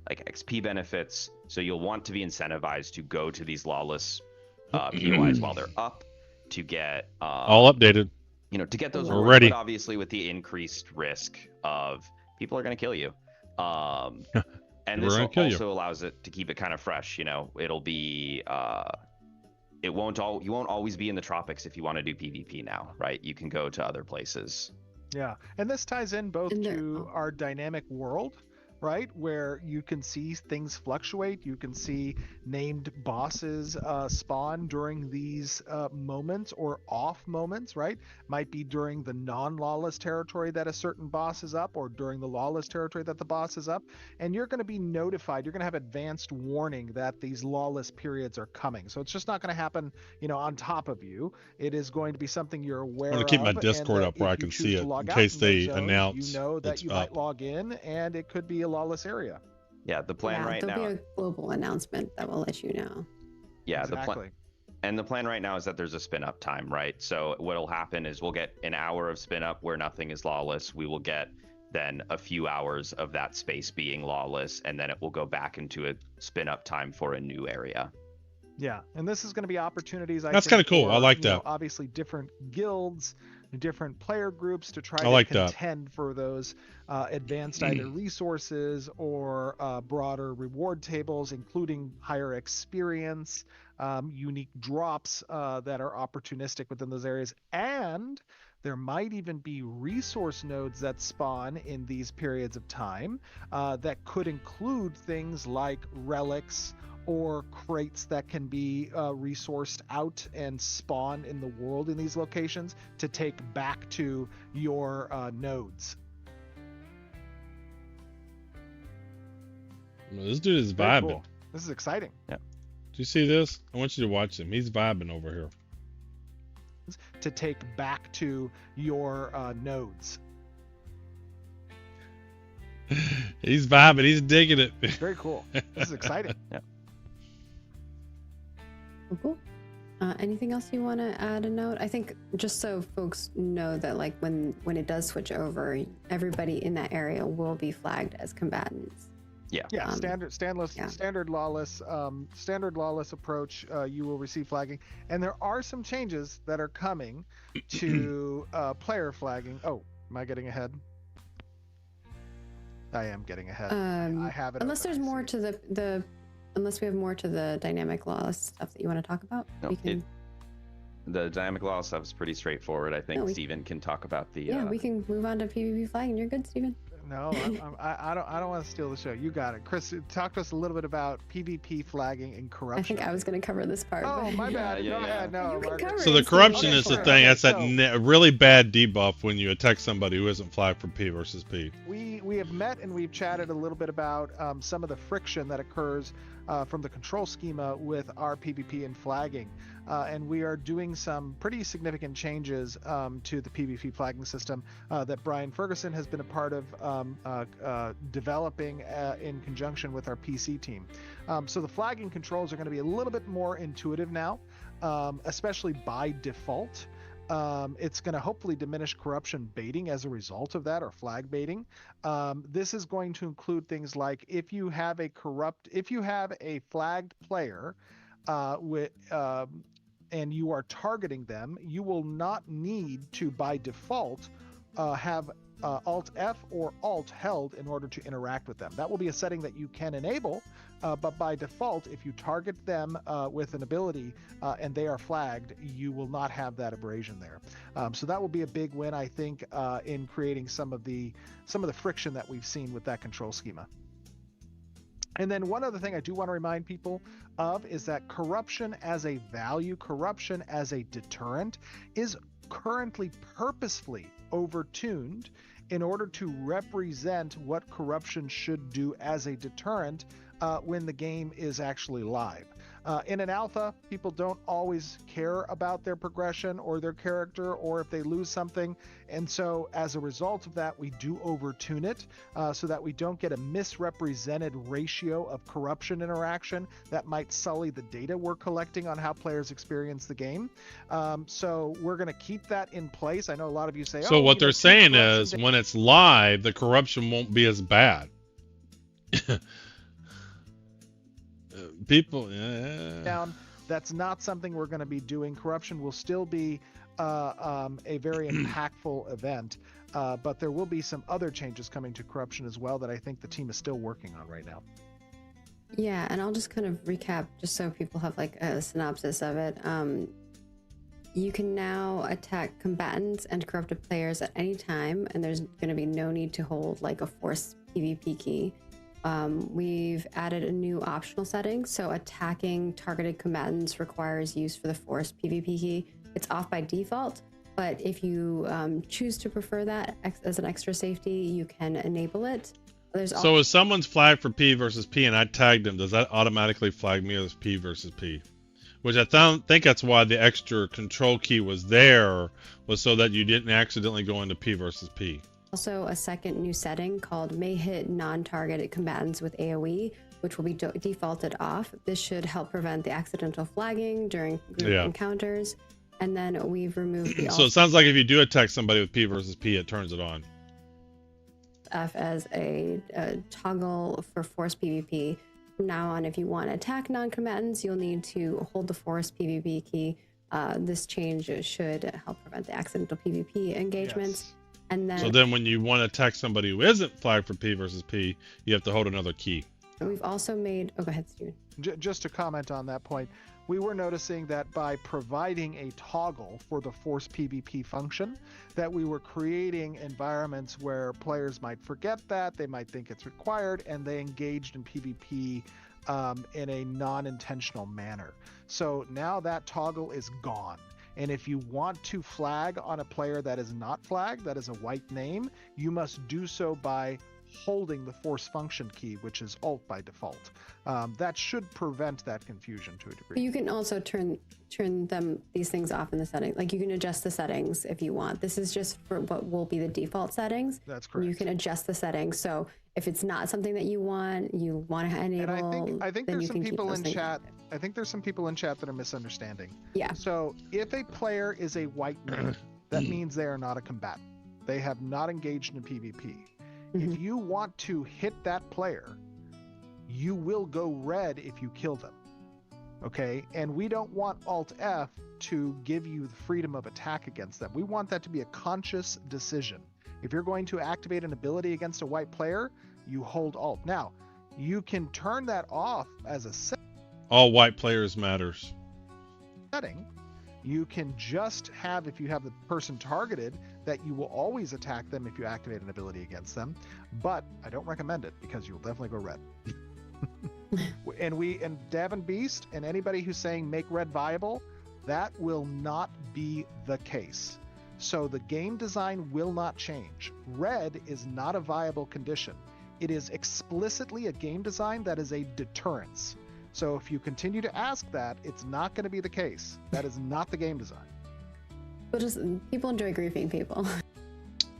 like XP benefits, so you'll want to be incentivized to go to these lawless POIs while they're up to get all updated. To get those We're rewards, ready. but obviously with the increased risk of people are going to kill you. And this also allows it to keep it kind of fresh. It'll be you won't always be in the tropics if you want to do PvP now, right? You can go to other places. Yeah, and this ties in both to our dynamic world, right, where you can see things fluctuate. You can see named bosses spawn during these moments or off moments, right? Might be during the non-lawless territory that a certain boss is up, or during the lawless territory that the boss is up, and you're going to be notified. You're going to have advanced warning that these lawless periods are coming. So it's just not going to happen, on top of you. It is going to be something you're aware of. I'm going to keep my Discord up where I can see it in case they announce you know that it's you up. might log in, and it could be a lawless area. Yeah, the plan right now. There'll be a global announcement that will let you know. Yeah, exactly. The plan right now is that there's a spin up time, right? So what'll happen is we'll get an hour of spin up where nothing is lawless. We will get then a few hours of that space being lawless, and then it will go back into a spin up time for a new area. Yeah, and this is going to be opportunities. That's kind of cool. I like that. Obviously, different guilds, different player groups to try to contend for those advanced either resources or broader reward tables, including higher experience, unique drops that are opportunistic within those areas, and there might even be resource nodes that spawn in these periods of time that could include things like relics or crates that can be resourced out and spawn in the world in these locations to take back to your nodes. This dude is Very vibing. cool. This is exciting. Yeah. Do you see this? I want you to watch him. He's vibing over here. to take back to your nodes. He's vibing. He's digging it. Very cool. This is exciting. Yeah. Cool. Anything else you want to add a note? I think just so folks know that like when it does switch over, everybody in that area will be flagged as combatants. Yeah, standard lawless approach. You will receive flagging, and there are some changes that are coming to player flagging. Oh, am I getting ahead? I am getting ahead. I have it. Unless there's more to the unless we have more to the dynamic lawless stuff that you want to talk about. No, we can... the dynamic lawless stuff is pretty straightforward. I think Steven can talk about the. Yeah, we can move on to PvP flagging. You're good, Steven. No, I don't want to steal the show. You got it, Chris. Talk to us a little bit about PvP flagging and corruption. I think I was going to cover this part. Oh, my bad. Go ahead. No, so the corruption is the thing. That's that really bad debuff when you attack somebody who isn't flagged for P versus P. We have met and we've chatted a little bit about some of the friction that occurs from the control schema with our PvP and flagging. And we are doing some pretty significant changes to the PvP flagging system that Brian Ferguson has been a part of developing in conjunction with our PC team. So the flagging controls are going to be a little bit more intuitive now, especially by default. It's going to hopefully diminish corruption baiting as a result of that, or flag baiting. This is going to include things like if you have a flagged player and you are targeting them, you will not need to, by default, have Alt F or Alt held in order to interact with them. That will be a setting that you can enable, but by default, if you target them with an ability and they are flagged, you will not have that abrasion there. So that will be a big win, I think, in creating some of the friction that we've seen with that control schema. And then one other thing I do want to remind people of is that corruption as a value, corruption as a deterrent, is currently purposefully overtuned in order to represent what corruption should do as a deterrent when the game is actually live. In an alpha, people don't always care about their progression or their character or if they lose something. And so as a result of that, we do overtune it so that we don't get a misrepresented ratio of corruption interaction that might sully the data we're collecting on how players experience the game. So we're going to keep that in place. I know a lot of you say, so what they're saying is when it's live, the corruption won't be as bad. People down. That's not something we're going to be doing. Corruption will still be a very impactful event, but there will be some other changes coming to corruption as well that I think the team is still working on right now. Yeah, and I'll just kind of recap just so people have like a synopsis of it. You can now attack combatants and corrupted players at any time, and there's going to be no need to hold like a force PvP key. We've added a new optional setting, so attacking targeted combatants requires use for the force PvP key. It's off by default, but if you choose to prefer that as an extra safety, you can enable it. So if someone's flagged for P versus P and I tagged them, does that automatically flag me as P versus P? Which I think that's why the extra control key was there, was so that you didn't accidentally go into P versus P. Also a second new setting called may hit non-targeted combatants with AoE, which will be defaulted off. This should help prevent the accidental flagging during group encounters. And then we've removed the so it sounds like if you do attack somebody with P versus P, it turns it on. F as a toggle for force PvP. From now on, if you want to attack non-combatants, you'll need to hold the force PvP key. This change should help prevent the accidental PvP engagements. Yes. And then, so then when you want to attack somebody who isn't flagged for P versus P, you have to hold another key. We've also made... Oh, go ahead, Steven. Just to comment on that point, we were noticing that by providing a toggle for the force PvP function, that we were creating environments where players might forget that, they might think it's required, and they engaged in PvP in a non-intentional manner. So now that toggle is gone. And if you want to flag on a player that is not flagged, that is a white name, you must do so by holding the force function key, which is Alt by default. That should prevent that confusion to a degree. You can also turn these things off in the settings. Like you can adjust the settings if you want. This is just for what will be the default settings. That's correct. You can adjust the settings. So if it's not something that you want to enable. And I think there's some people in chat. I think there's some people in chat that are misunderstanding. Yeah. So if a player is a white node, that means they are not a combatant. They have not engaged in PvP. If you want to hit that player, you will go red if you kill them. Okay? And we don't want Alt F to give you the freedom of attack against them. We want that to be a conscious decision. If you're going to activate an ability against a white player, you hold Alt. Now, you can turn that off as a All white players matters. setting. You can just have, if you have the person targeted, that you will always attack them if you activate an ability against them. But I don't recommend it because you'll definitely go red. and Davin Beast and anybody who's saying make red viable, that will not be the case. So the game design will not change. Red is not a viable condition. It is explicitly a game design that is a deterrence. So if you continue to ask that, it's not going to be the case. That is not the game design. But just people enjoy griefing people.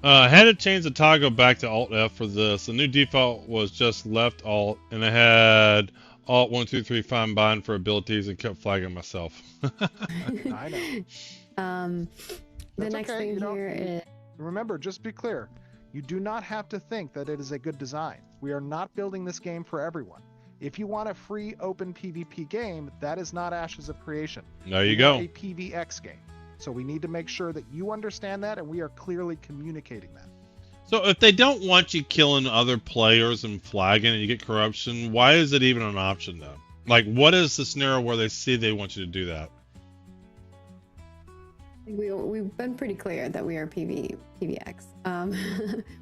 Had to change the toggle back to Alt F for this. The new default was just left Alt, and I had Alt 1, 2, 3 find bind for abilities and kept flagging myself. I know. The next okay. thing here is. Remember, just be clear. You do not have to think that it is a good design. We are not building this game for everyone. If you want a free open PvP game, that is not Ashes of Creation. There you go. A PvX game. So we need to make sure that you understand that and we are clearly communicating that. So if they don't want you killing other players and flagging and you get corruption, why is it even an option though? Like, what is the scenario where they see they want you to do that? We've been pretty clear that we are PvX.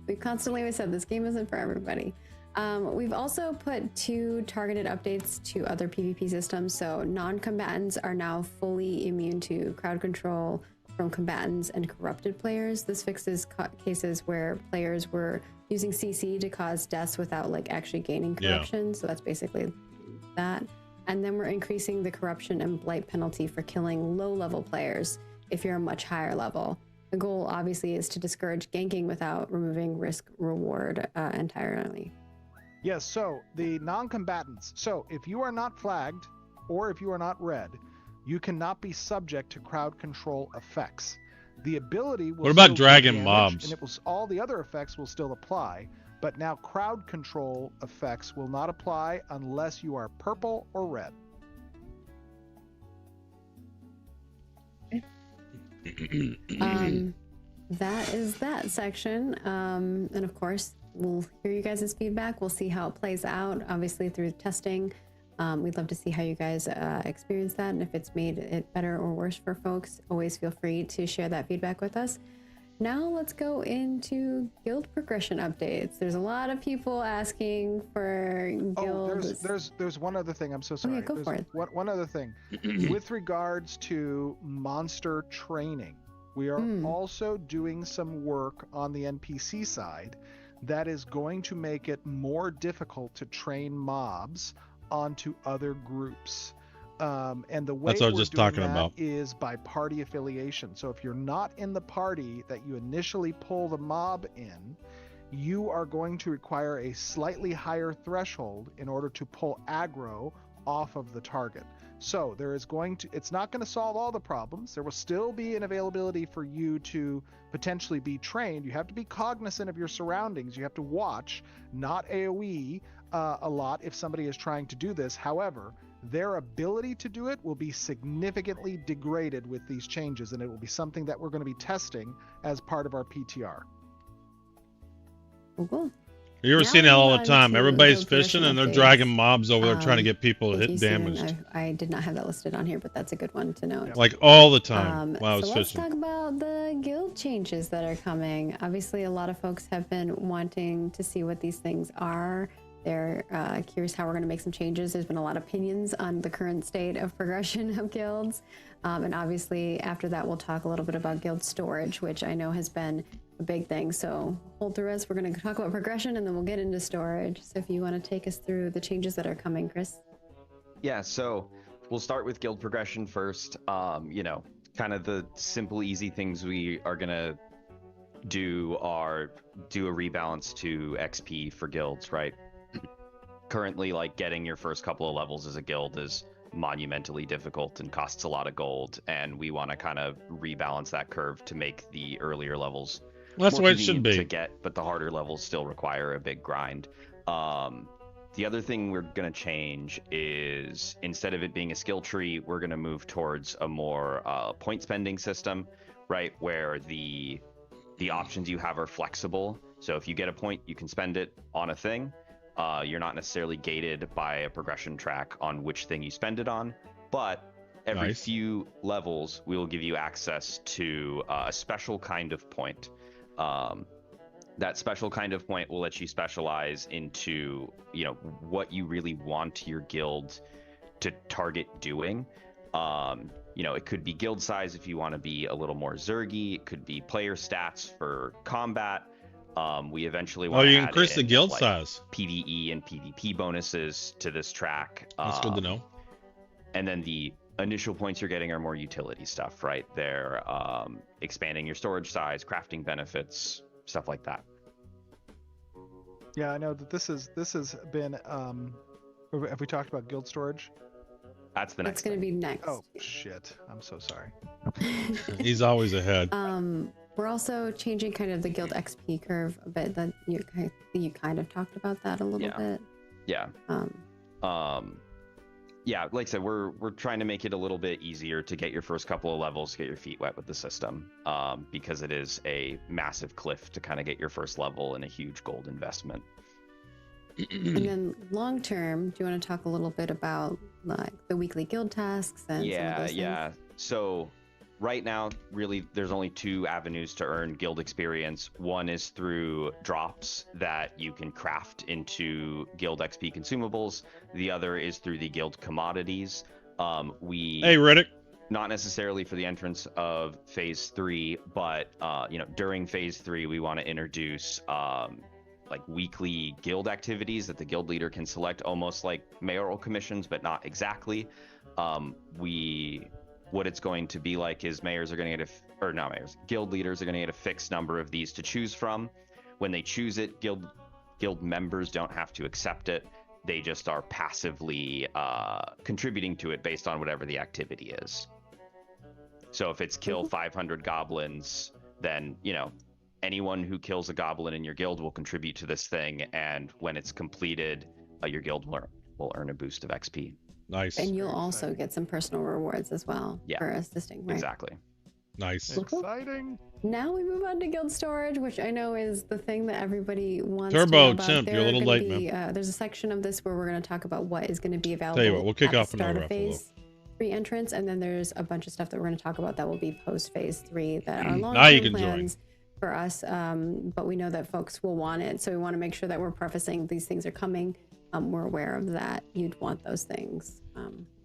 We've constantly said this game isn't for everybody. We've also put 2 targeted updates to other PvP systems. So non-combatants are now fully immune to crowd control from combatants and corrupted players. This fixes cases where players were using CC to cause deaths without like actually gaining corruption. Yeah. So that's basically that. And then we're increasing the corruption and blight penalty for killing low-level players if you're a much higher level. The goal obviously is to discourage ganking without removing risk reward entirely. Yes, so the non-combatants. So if you are not flagged or if you are not red, you cannot be subject to crowd control effects. The ability will. What about still dragon damage, mobs? And all the other effects will still apply, but now crowd control effects will not apply unless you are purple or red. That is that section. And of course, we'll hear you guys' feedback. We'll see how it plays out, obviously through testing. We'd love to see how you guys experience that, and if it's made it better or worse for folks, always feel free to share that feedback with us. Now let's go into guild progression updates. There's a lot of people asking for guild. Oh, there's one other thing. I'm so sorry. Oh, yeah, go for it. One other thing. With regards to monster training, we are also doing some work on the NPC side that is going to make it more difficult to train mobs onto other groups. And the way that's what I was just talking about is by party affiliation. So if you're not in the party that you initially pull the mob in, you are going to require a slightly higher threshold in order to pull aggro off of the target. So there is it's not going to solve all the problems. There will still be an availability for you to potentially be trained. You have to be cognizant of your surroundings. You have to watch, not AoE a lot if somebody is trying to do this. However, their ability to do it will be significantly degraded with these changes, and it will be something that we're going to be testing as part of our PTR. Cool. You're seeing that all the time. Everybody's fishing and they're dragging mobs over there trying to get people hit damaged. I did not have that listed on here, but that's a good one to note. Like all the time while I was so fishing. Let's talk about the guild changes that are coming. Obviously, a lot of folks have been wanting to see what these things are. They're curious how we're going to make some changes. There's been a lot of opinions on the current state of progression of guilds. And obviously, after that, we'll talk a little bit about guild storage, which I know has been a a big thing. So hold through us. We're going to talk about progression and then we'll get into storage. So if you want to take us through the changes that are coming, Chris. Yeah, so we'll start with guild progression first. You know, kind of the simple, easy things we are gonna do are do a rebalance to XP for guilds, right? Currently, like getting your first couple of levels as a guild is monumentally difficult and costs a lot of gold, and we want to kind of rebalance that curve to make the earlier levels That's the more way it should convenient be. to get, but the harder levels still require a big grind. The other thing we're going to change is instead of it being a skill tree, we're going to move towards a more point spending system, right? Where the options you have are flexible. So if you get a point, you can spend it on a thing. You're not necessarily gated by a progression track on which thing you spend it on, but every Nice. few levels, we will give you access to a special kind of point. That special kind of point will let you specialize into, you know, what you really want your guild to target doing. You know, it could be guild size if you want to be a little more zergy. It could be player stats for combat. We eventually want You to increase the guild size. PvE and PvP bonuses to this track. That's good to know. And then the initial points you're getting are more utility stuff, right? They're expanding your storage size, crafting benefits, stuff like that. Yeah, I know that this has been. Have we talked about guild storage? That's the That's next going to thing. be next. Oh shit! I'm so sorry. He's always ahead. We're also changing kind of the guild XP curve a bit. That you kind of talked about that a little bit. Yeah. Yeah, like I said, we're trying to make it a little bit easier to get your first couple of levels, to get your feet wet with the system, because it is a massive cliff to kind of get your first level and a huge gold investment. And then long term, do you want to talk a little bit about like the weekly guild tasks and some of those things? So right now, really, there's only two avenues to earn guild experience. One is through drops that you can craft into guild XP consumables. The other is through the guild commodities. Hey, Riddick. Not necessarily for the entrance of phase 3, but you know, during phase 3, we want to introduce like weekly guild activities that the guild leader can select, almost like mayoral commissions, but not exactly. What it's going to be like is guild leaders are going to get a fixed number of these to choose from. When they choose it, guild members don't have to accept it. They just are passively contributing to it based on whatever the activity is. So if it's kill 500 goblins, then, you know, anyone who kills a goblin in your guild will contribute to this thing, and when it's completed, your guild will earn a boost of XP. Nice. And you'll also get some personal rewards as well for assisting, right? Exactly. Nice. Exciting. Now we move on to guild storage, which I know is the thing that everybody wants Turbo to know about. Chimp, you're a little late, man. There's a section of this where we're going to talk about what is going to be available Tell you what, we'll kick at off the start another of phase 3 entrance, and then there's a bunch of stuff that we're going to talk about that will be post phase 3 that are Now you long-term can plans for us, but we know that folks will want it, so we want to make sure that we're prefacing these things are coming. We're aware of that. You'd want those things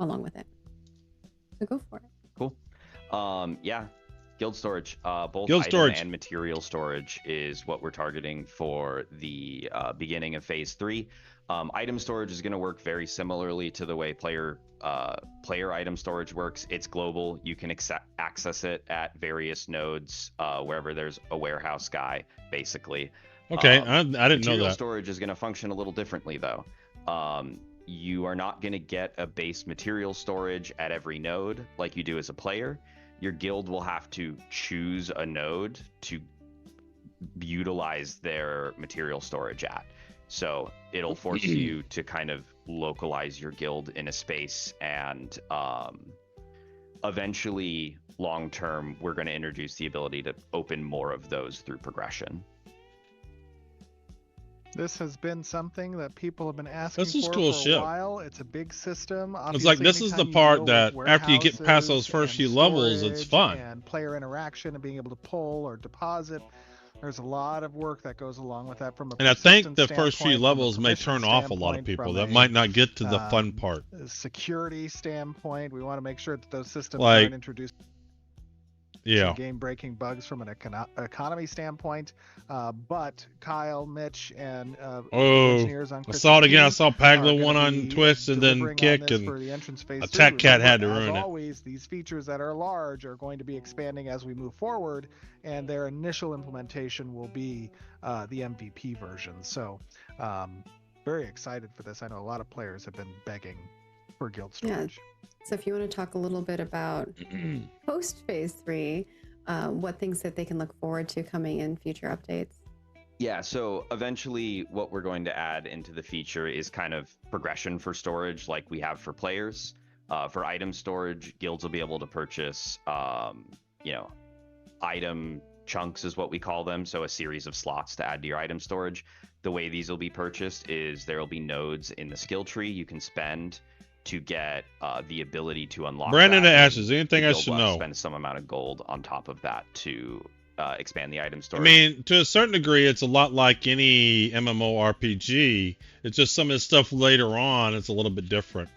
along with it. So go for it. Cool. Yeah. Guild storage, both Guild item storage and material storage is what we're targeting for the beginning of phase 3. Item storage is going to work very similarly to the way player item storage works. It's global. You can access it at various nodes wherever there's a warehouse guy, basically. Okay, I didn't know Material that. storage is going to function a little differently, though. You are not going to get a base material storage at every node like you do as a player. Your guild will have to choose a node to utilize their material storage at. So it'll force you to kind of localize your guild in a space, and eventually, long term, we're going to introduce the ability to open more of those through progression. This has been something that people have been asking This is for cool for shit. a while. It's a big system. It's like this is the part that after you get past those first few levels, it's fun. And player interaction and being able to pull or deposit. There's a lot of work that goes along with that from a And I think the persistence first few standpoint, from a levels may turn proficiency off a lot of standpoint, people from that a, might not get to the fun part. security standpoint. We want to make sure that those systems Like, aren't introduced. Yeah. game-breaking bugs from an economy standpoint. But Kyle, Mitch, and the engineers on I saw it again. I Christmas saw Eve are Pagla gonna one on be Twitch and then delivering on Kick, this and for the entrance phase Attack 3. Cat had to Remember, ruin as it. always, these features that are large are going to be expanding as we move forward, and their initial implementation will be the MVP version. So very excited for this. I know a lot of players have been begging for guild storage. So if you want to talk a little bit about post phase 3, what things that they can look forward to coming in future updates. Yeah, so eventually what we're going to add into the feature is kind of progression for storage like we have for players. For item storage, guilds will be able to purchase, item chunks is what we call them. So a series of slots to add to your item storage. The way these will be purchased is there will be nodes in the skill tree you can spend to get the ability to unlock. Brandon that. Ashes, anything I Guild should will have to know? spend some amount of gold on top of that to expand the item I storage. mean, to a certain degree, it's a lot like any MMORPG. It's just some of the stuff later on, it's a little bit different.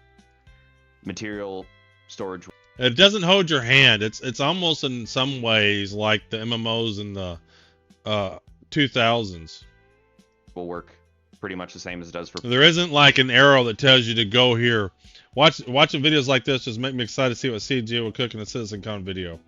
Material storage. It doesn't hold your hand. It's almost in some ways like the MMOs in the 2000s. Will work pretty much the same as it does for. There isn't like an arrow that tells you to go here. Watching videos like this just make me excited to see what CG will cook in a CitizenCon video.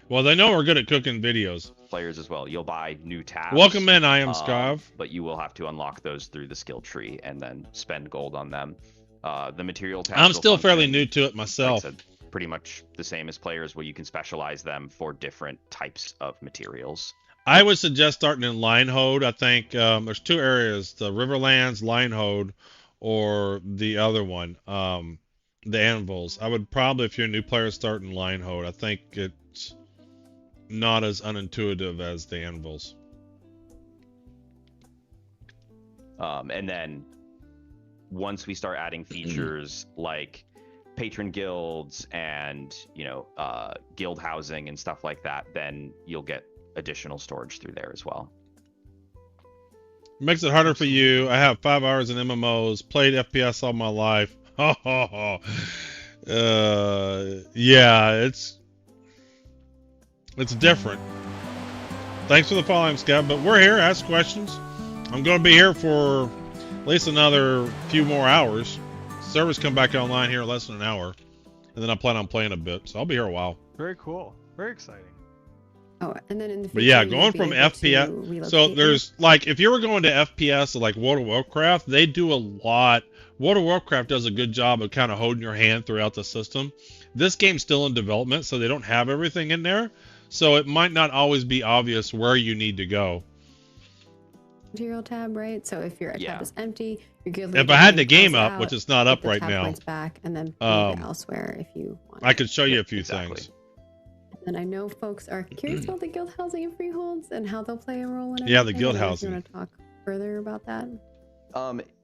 Well, they know we're good at cooking videos. Players as well. You'll buy new tabs. Welcome in, I am Scav. But you will have to unlock those through the skill tree and then spend gold on them. The material tabs. I'm will still fairly function, new to it myself. like I said, pretty much the same as players, where you can specialize them for different types of materials. I would suggest starting in Linehold. I think there's two areas: the Riverlands, Linehold, or the other one, the Anvils. I would probably, if you're a new player, start in Linehold. I think it's not as unintuitive as the Anvils. And then once we start adding features like patron guilds and guild housing and stuff like that, then you'll get additional storage through there as well. Makes it harder for you. I have 5 hours in MMOs, played FPS all my life. Yeah, it's different. Thanks for the following, Scott. But we're here. Ask questions. I'm going to be here for at least another few more hours. Servers come back online here in less than an hour, and then I plan on playing a bit. So I'll be here a while. Very cool. Very exciting. Oh, and then in the future, But yeah, you'll going be from able to FPS. relocate So them. there's like, if you were going to FPS like World of Warcraft, they do a lot. World of Warcraft does a good job of kind of holding your hand throughout the system. This game's still in development, so they don't have everything in there. So it might not always be obvious where you need to go. material tab, right? So if your tab is empty, your guild If leader I had can the game close up, out, which it's not get up the right tab now, points back, and then move it elsewhere if you want. I could show you a few things. And I know folks are curious about the guild housing and freeholds and how they'll play a role in it. Yeah, the guild housing. You want to talk further about that?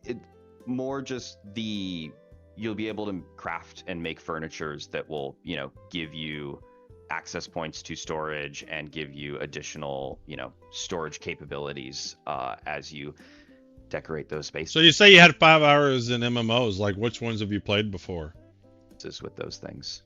It more just you'll be able to craft and make furnitures that will, give you access points to storage and give you additional, storage capabilities as you decorate those spaces. So you say you had 5 hours in MMOs. Like, which ones have you played before? With those things.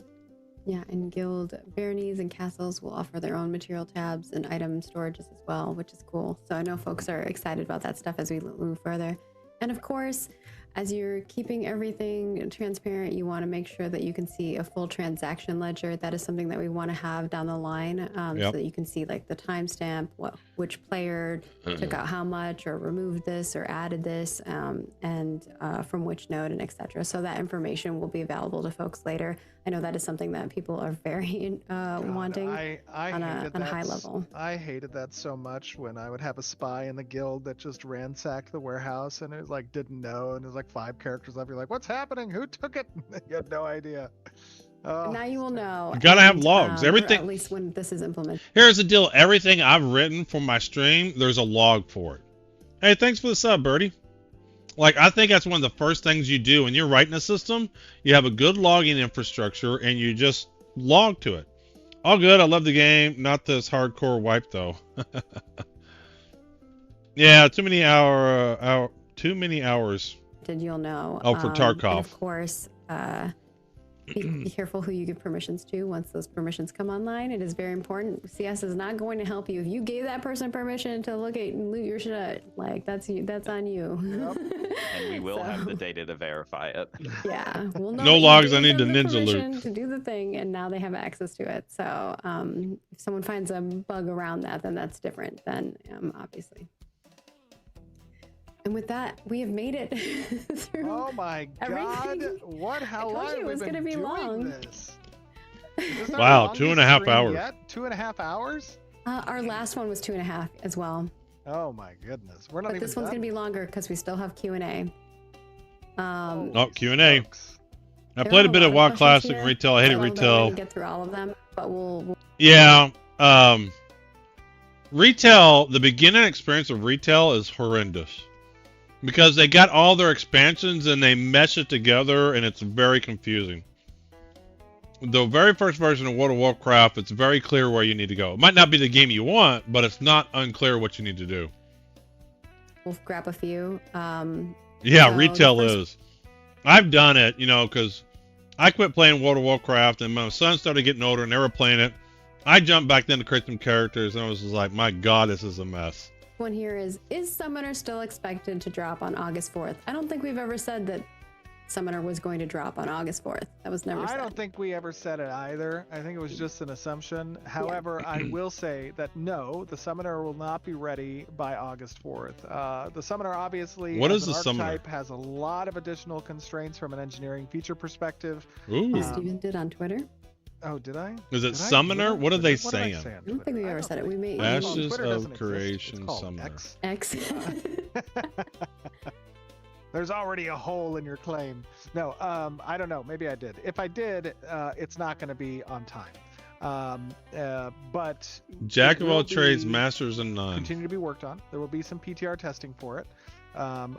Yeah, and guild baronies and castles will offer their own material tabs and item storages as well, which is cool. So I know folks are excited about that stuff as we move further. And of course, as you're keeping everything transparent, you want to make sure that you can see a full transaction ledger. That is something that we want to have down the line, so that you can see like the timestamp, which player took out how much or removed this or added this, and from which node and etc. So that information will be available to folks later. I know that is something that people are very wanting on a high level. I hated that so much when I would have a spy in the guild that just ransacked the warehouse and it like didn't know, and there's like 5 characters left. You're like, what's happening? Who took it? You had no idea. Now you will know. You gotta have logs. Or Everything. at least when this is implemented. Here's the deal. Everything I've written for my stream, there's a log for it. Hey, thanks for the sub, Birdie. Like, I think that's one of the first things you do when you're writing a system. You have a good logging infrastructure, and you just log to it. All good. I love the game. Not this hardcore wipe, though. Yeah, too many hours. You'll know. Oh, for Tarkov. And of course, Be careful who you give permissions to once those permissions come online. It is very important. CS is not going to help you if you gave that person permission to look at and loot your shit. Like that's you. That's on you. And we will have the data to verify it. Yeah, we'll know No that you logs, I gave need them the the ninja loot. permission to do the thing, and now they have access to it. So if someone finds a bug around that, then that's different. Then obviously. And with that, we have made it through. Oh my everything. God! What? How I told long you it have we was been gonna be doing long. this? Is that Wow, our 2.5 longest hours. stream yet? 2.5 hours? Our last one was 2.5 as well. Oh my goodness, we're not But even. this one's done. gonna be longer because we still have Q&A. Oh, Q&A. Smokes. I There played are a bit lot of WoW questions Classic here. retail. I hated don't know that we're retail. gonna get through all of them, but we'll Yeah. Retail, the beginning experience of retail is horrendous. Because they got all their expansions and they mesh it together and it's very confusing. The very first version of World of Warcraft, it's very clear where you need to go. It might not be the game you want, but it's not unclear what you need to do. we'll grab a few. Yeah, So retail the first- is. I've done it, you know, because I quit playing World of Warcraft and my son started getting older and they were playing it. I jumped back then to create some characters and I was just like, my God, this is a mess. One here is Summoner still expected to drop on August 4th? I don't think we've ever said that Summoner was going to drop on August 4th. That was never I said. don't think we ever said it either. I think it was just an assumption. However, I will say that no, the summoner will not be ready by August 4th. The summoner obviously What as is an the summoner? archetype has a lot of additional constraints from an engineering feature perspective. Ooh. As Steven did on Twitter. Oh, did I? Is it Did I? Summoner? What are they What did I saying? say on I don't think we Twitter? ever I said it. don't We may. think- Ashes Well, Twitter of doesn't exist. Creation It's called Summoner. X. X. There's already a hole in your claim. No, I don't know. Maybe I did. If I did, it's not going to be on time. But Jack it of will all trades, be- masters of none. continue to be worked on. There will be some PTR testing for it.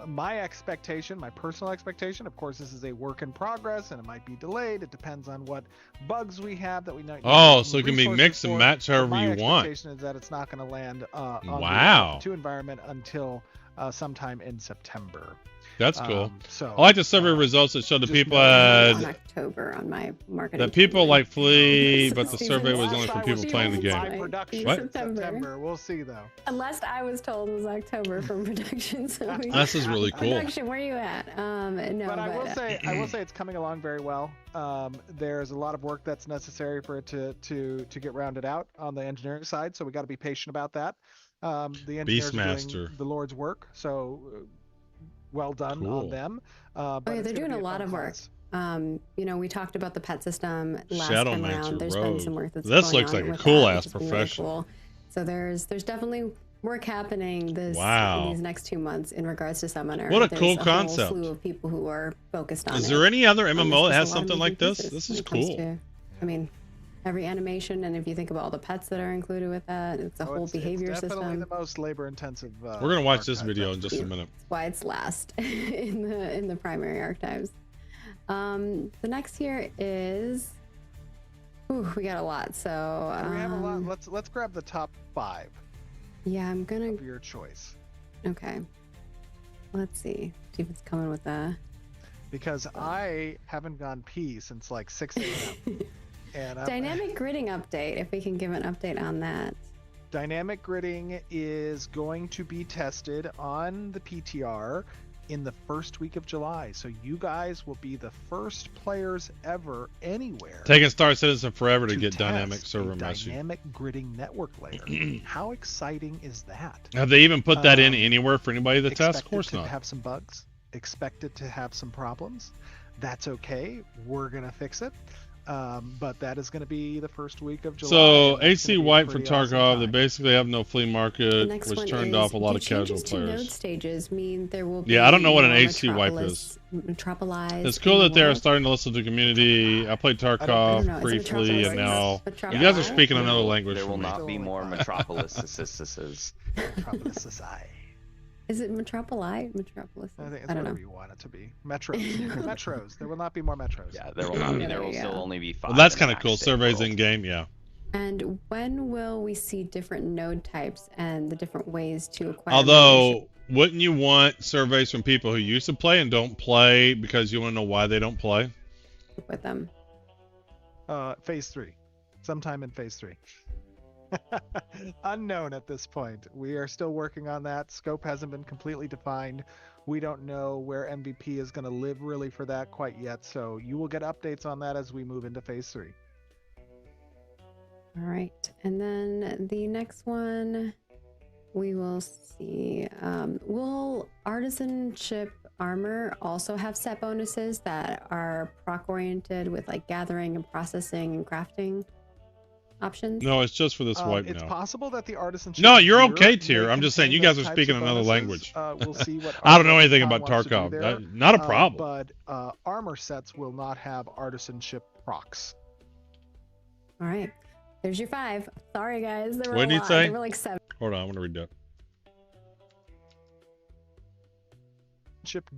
My expectation, my personal expectation, of course, this is a work in progress and it might be delayed. It depends on what bugs we have that we might. Oh, need so it can be resources mixed and for. matched But however my you want. expectation is that it's not going to land on Wow. the 2 environment until sometime in September. That's cool. So I like the survey results that showed the just people know- on had October on my marketing. that people timeline. like Flea, So but the Steven, survey was last only for I people was playing the told game. by By production What? September. We'll see though. Unless I was told it was October from production. So This is really cool. Production, where you at? No, But I will say it's coming along very well. There's a lot of work that's necessary for it to get rounded out on the engineering side, so we got to be patient about that. The engineers are Beastmaster. doing the Lord's work, so well done Cool. on them. Oh yeah, they're doing a lot of work. You know, we talked about the pet system last Shadow time Mancer around. There's Rogue. been some work that's This going looks on like a with cool that, ass which has been really profession. cool. So there's definitely work happening Wow. in these next 2 months in regards to Summoner. What a There's cool whole concept. slew of people who are focused on Is it. there any other There's MMO that just has a lot of something like moving this? pieces This when is it comes cool. to- I mean, every animation, and if you think about all the pets that are included with that, it's a whole behavior it's definitely system. the most labor-intensive. We're gonna watch this archetype video ever. in just a minute. That's why it's last in the primary archetypes. The next here is. Ooh, we got a lot. So We have a lot. Let's grab the top 5 yeah, I'm gonna. of your choice. Okay. Let's see. See if it's coming with a. Because I haven't gone pee since like 6 a.m. and Dynamic gridding update, if we can give an update on that. Dynamic gridding is going to be tested on the PTR in the first week of July. So you guys will be the first players ever anywhere Taking Star Citizen forever to get test dynamic a server meshing. dynamic gridding network layer. How exciting is that? Have they even put that in anywhere for anybody to test? Of Expect course it to not. have some bugs. Expect it to have some problems. That's okay. We're gonna fix it. But that is going to be the first week of July. So and that's AC gonna be a White for pretty awesome Tarkov, they time. basically have no flea The market, next which one turned is, off a lot do of casual changes to node players. stages mean there will be Yeah, I don't know what an more AC wipe is. Metropolized It's cool in that the they're world? starting to listen to the community. I played I don't Tarkov know. Is it briefly, Metropolis? and now Metropolis? you guys are speaking another language There for will me. not be more metropolises. Metropolis Society. Is it Metropoli? Metropolis? I think it's I don't whatever know. you want it to be. Metros. Metros. There will not be more metros. Yeah, there will not be. Yeah, There there will you still go. only be 5. Well, that's in kind the of cool. max state Surveys world. in game, yeah. And when will we see different node types and the different ways to acquire Although, wouldn't you want surveys from people who used to play and don't play because you want to know why they don't play? membership with them? Phase 3. Sometime in Phase 3. Unknown at this point. We are still working on that. Scope hasn't been completely defined. We don't know where MVP is going to live really for that quite yet. So you will get updates on that as we move into Phase 3. All right. And then the next one we will see. Will artisanship armor also have set bonuses that are proc oriented with like gathering and processing and crafting options? No, it's just for this wipe It's now. possible that the artisanship. No, you're gear okay, may Tier. I'm just saying you contain guys are those speaking types of another bonuses. language. We'll see what I don't know armor anything Econ about wants to do Tarkov. there. Not a problem. But armor sets will not have artisanship procs. All right. There's your 5. Sorry, guys. There were What a did he lot. say? There were like 7. Hold on, I'm gonna read that.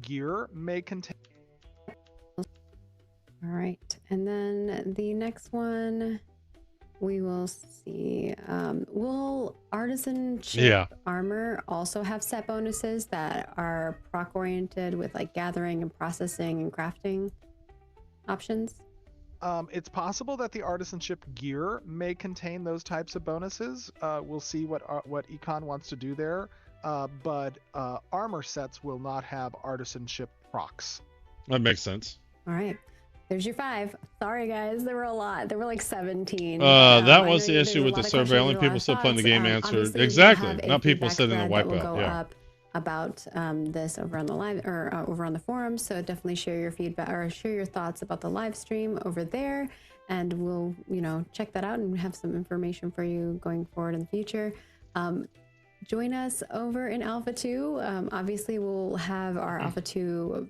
Gear may contain. All right. And then the next one we will see. Will artisanship armor also have set bonuses that are proc oriented with like gathering and processing and crafting options? It's possible that the artisanship gear may contain those types of bonuses. We'll see what Econ wants to do there. But armor sets will not have artisanship procs. That makes sense. All right. There's your 5. Sorry, guys. There were a lot. There were like 17. That was the issue with the survey. Only people still playing the game answered. Exactly. Not people sitting in the wipeout. Yeah. About this over on the live or over on the forum, so definitely share your feedback or share your thoughts about the live stream over there, and we'll check that out and have some information for you going forward in the future. Join us over in Alpha 2. Obviously we'll have our Alpha 2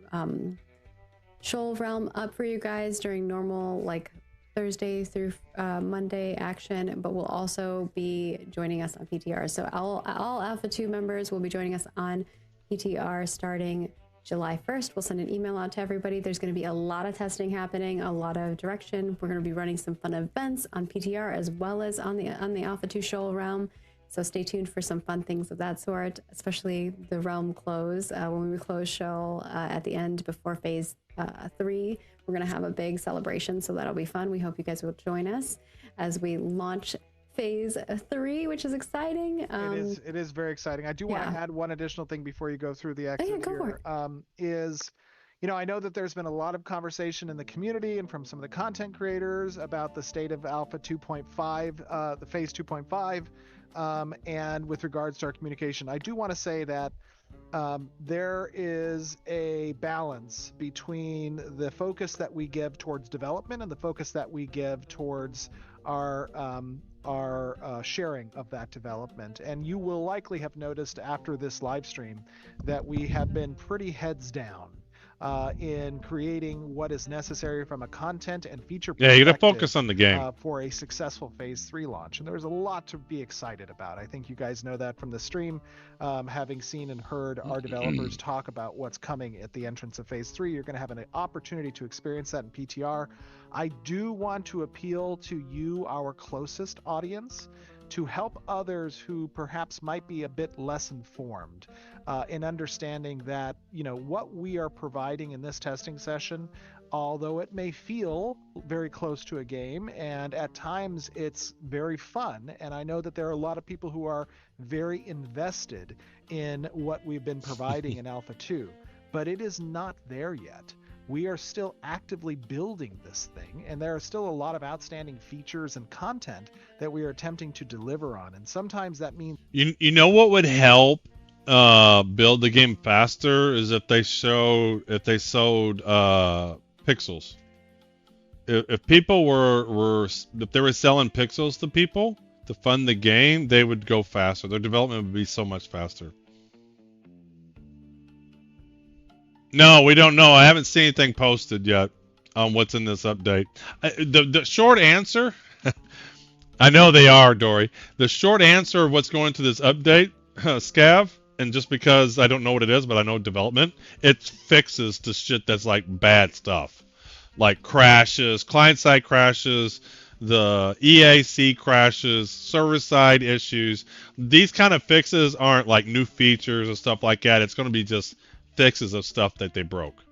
Shoal Realm up for you guys during normal like Thursday through Monday action, but we'll also be joining us on PTR. So all Alpha 2 members will be joining us on PTR starting July 1st. We'll send an email out to everybody. There's going to be a lot of testing happening, a lot of direction. We're going to be running some fun events on PTR as well as on the Alpha 2 Shoal Realm. So stay tuned for some fun things of that sort, especially the realm close. When we close Shoal at the end before Phase 3, we're going to have a big celebration, so that'll be fun. We hope you guys will join us as we launch Phase 3, which is exciting. It is very exciting. I do want to add one additional thing before you go through the exit here. I know that there's been a lot of conversation in the community and from some of the content creators about the state of Alpha 2.5, the Phase 2.5. And with regards to our communication, I do want to say that there is a balance between the focus that we give towards development and the focus that we give towards our sharing of that development. And you will likely have noticed after this live stream that we have been pretty heads down in creating what is necessary from a content and feature perspective. Yeah, you got to focus on the game for a successful Phase 3 launch. And there's a lot to be excited about. I think you guys know that from the stream, having seen and heard our developers talk about what's coming at the entrance of Phase 3. You're going to have an opportunity to experience that in PTR. I do want to appeal to you, our closest audience, to help others who perhaps might be a bit less informed in understanding that, what we are providing in this testing session, although it may feel very close to a game and at times it's very fun, and I know that there are a lot of people who are very invested in what we've been providing in Alpha 2, but it is not there yet. We are still actively building this thing, and there are still a lot of outstanding features and content that we are attempting to deliver on. And sometimes that means you know what would help build the game faster is if they sold pixels. If people if they were selling pixels to people to fund the game, they would go faster. Their development would be so much faster. No, we don't know. I haven't seen anything posted yet on what's in this update. The short answer, I know they are, Dory. The short answer of what's going to this update, Scav, and just because I don't know what it is, but I know development, it fixes the shit that's like bad stuff. Like crashes, client-side crashes, the EAC crashes, server-side issues. These kind of fixes aren't like new features and stuff like that. It's going to be just fixes of stuff that they broke.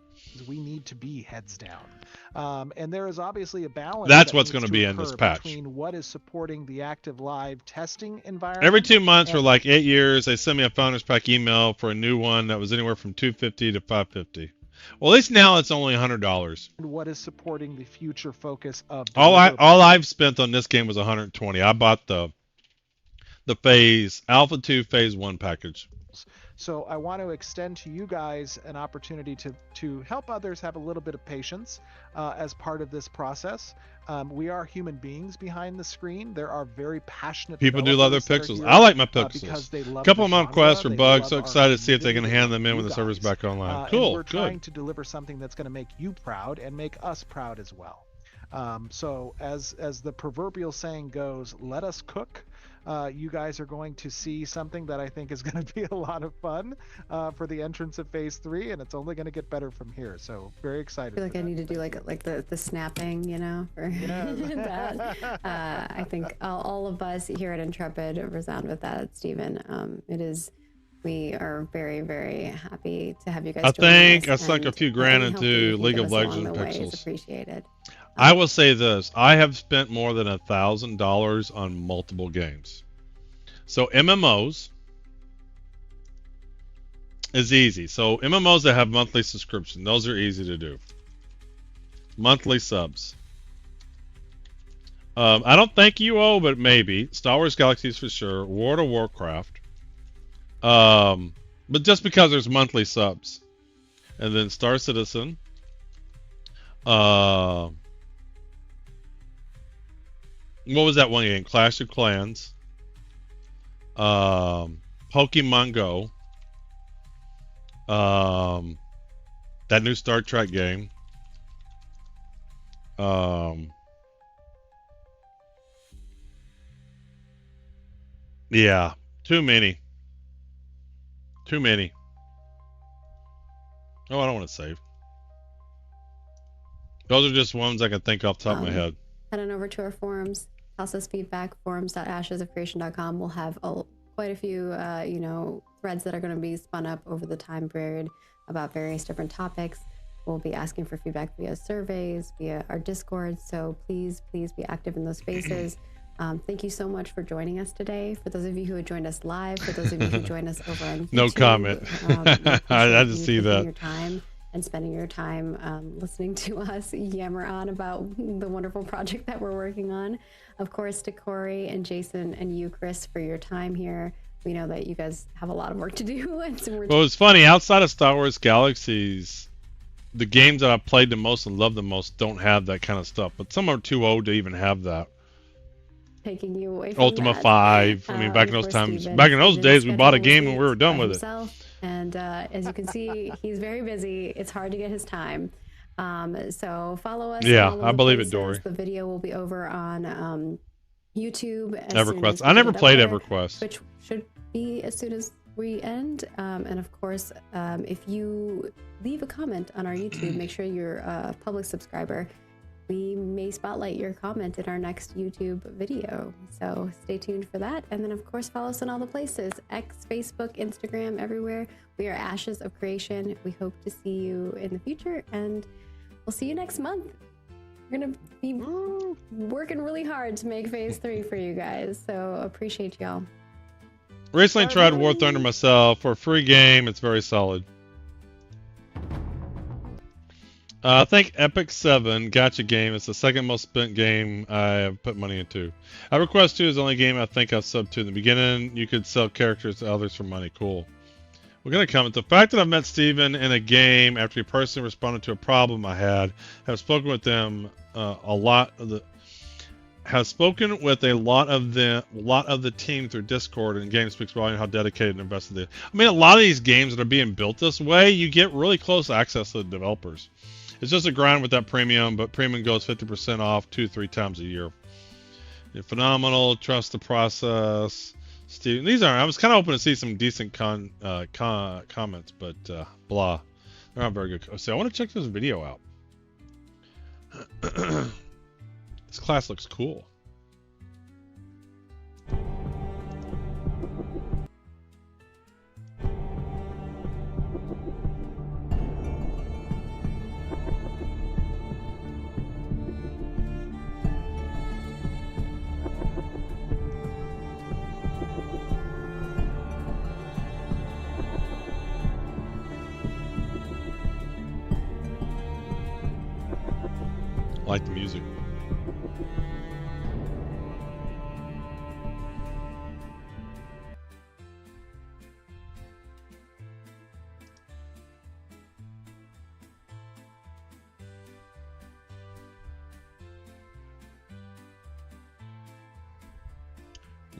we need to be heads down. And there is obviously a balance. That's that what's needs going to to be in this occur patch. between what is supporting the active live testing environment. Every 2 months for like 8 years, they send me a Founders Pack email for a new one that was anywhere from $250 to $550. Well, at least now it's only $100. And what is supporting the future focus of all I've spent on this game was $120. I bought the phase Alpha 2 Phase 1 package. So I want to extend to you guys an opportunity to help others have a little bit of patience as part of this process. We are human beings behind the screen. There are very passionate people do love their developers that are pixels. here, I like my pixels. because they love a couple the of my genre, requests for they bugs. So love our excited to see if they can community, hand them in you when the server's guys. back online. And Cool, we're good. trying to deliver something that's going to make you proud and make us proud as well. So as the proverbial saying goes, let us cook. You guys are going to see something that I think is going to be a lot of fun for the entrance of Phase 3, and it's only going to get better from here. So very excited. I feel like I need to do like the snapping, you know, for that. I think all of us here at Intrepid resound with that, Stephen. We are very, very happy to have you guys. I join think us, I sunk a and few grand any help that you into can League give of us along Legends the way is pixels. appreciated. I will say this: I have spent more than $1,000 on multiple games. So MMOs is easy. So MMOs that have monthly subscription, those are easy to do. Monthly subs. I don't think you owe, but maybe Star Wars Galaxies for sure. World of Warcraft. But just because there's monthly subs, and then Star Citizen. What was that one game? Clash of Clans. Pokemon Go. That new Star Trek game. Yeah, too many. Too many. Oh, I don't want to save. Those are just ones I can think off the top of my head. Head on over to our forums. Toss us feedback. Forums.ashesofcreation.com. We'll have quite a few, threads that are going to be spun up over the time period about various different topics. We'll be asking for feedback via surveys, via our Discord. So please be active in those spaces. Thank you so much for joining us today. For those of you who had joined us live, for those of you who joined us over on YouTube, no comment. I just see that. Your time and spending your time listening to us yammer on about the wonderful project that we're working on. Of course, to Corey and Jason and you, Chris, for your time here. We know that you guys have a lot of work to do. And so well, it's funny. Outside of Star Wars Galaxies, the games that I played the most and loved the most don't have that kind of stuff. But some are too old to even have that. Taking you away from Ultima that. 5. I mean, back in those times, back in those days, we bought a game and we were done with it. And as you can see, he's very busy. It's hard to get his time. So follow us. Yeah, I believe it, Dory. The video will be over on YouTube. EverQuest. I never played EverQuest. Which should be as soon as we end. And of course, if you leave a comment on our YouTube, make sure you're a public subscriber. We may spotlight your comment in our next YouTube video. So stay tuned for that. And then, of course, follow us on all the places. X, Facebook, Instagram, everywhere. We are Ashes of Creation. We hope to see you in the future. And we'll see you next month. We're going to be working really hard to make Phase 3 for you guys. So appreciate y'all. Recently tried War Thunder myself. For a free game, it's very solid. I think Epic 7 Gacha game is the second most spent game I have put money into. EverQuest 2 is the only game I think I've subbed to in the beginning. You could sell characters to others for money. Cool. We're going to comment. The fact that I've met Steven in a game after he personally responded to a problem I had, have spoken with them a lot of the team through Discord, and game speaks volume how dedicated and invested they are. I mean, a lot of these games that are being built this way, you get really close access to the developers. It's just a grind with that premium, but premium goes 50% off 2-3 times a year. You're phenomenal. Trust the process. Steve, these are. I was kind of hoping to see some decent comments, but blah. They're not very good. So I want to check this video out. This class looks cool. like the music.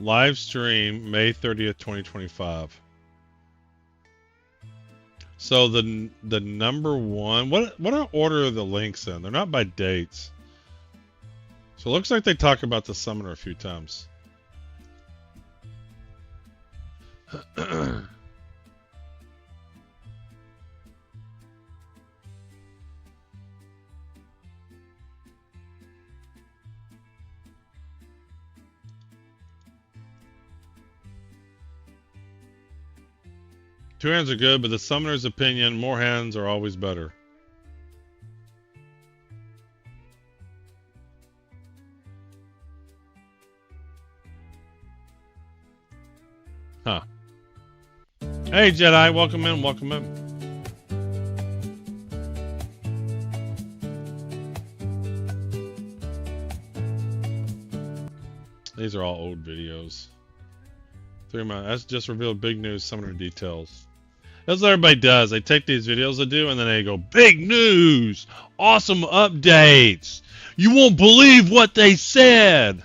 Live stream May 30th, 2025. So the number one, what order are the links in? They're not by dates. So it looks like they talk about the summoner a few times. Two hands are good, but the summoner's opinion, more hands are always better. Huh. Hey, Jedi, welcome in, welcome in. These are all old videos. 3 months. That's just revealed big news, summoner details. That's what everybody does. They take these videos they do, and then they go, big news! Awesome updates! You won't believe what they said!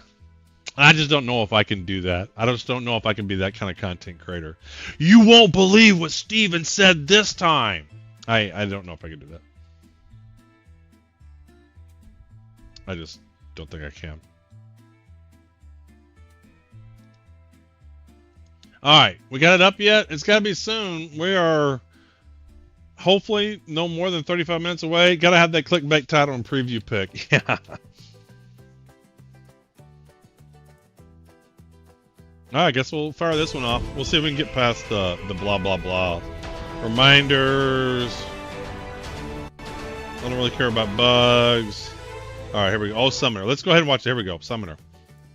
I just don't know if I can do that. I just don't know if I can be that kind of content creator. You won't believe what Steven said this time! I don't know if I can do that. I just don't think I can. Alright, we got it up yet? It's got to be soon. We are hopefully no more than 35 minutes away. Got to have that clickbait title and preview pick. Yeah. Alright, I guess we'll fire this one off. We'll see if we can get past the blah blah blah. Reminders. I don't really care about bugs. Alright, here we go. Oh, Summoner. Let's go ahead and watch it. Here we go. Summoner.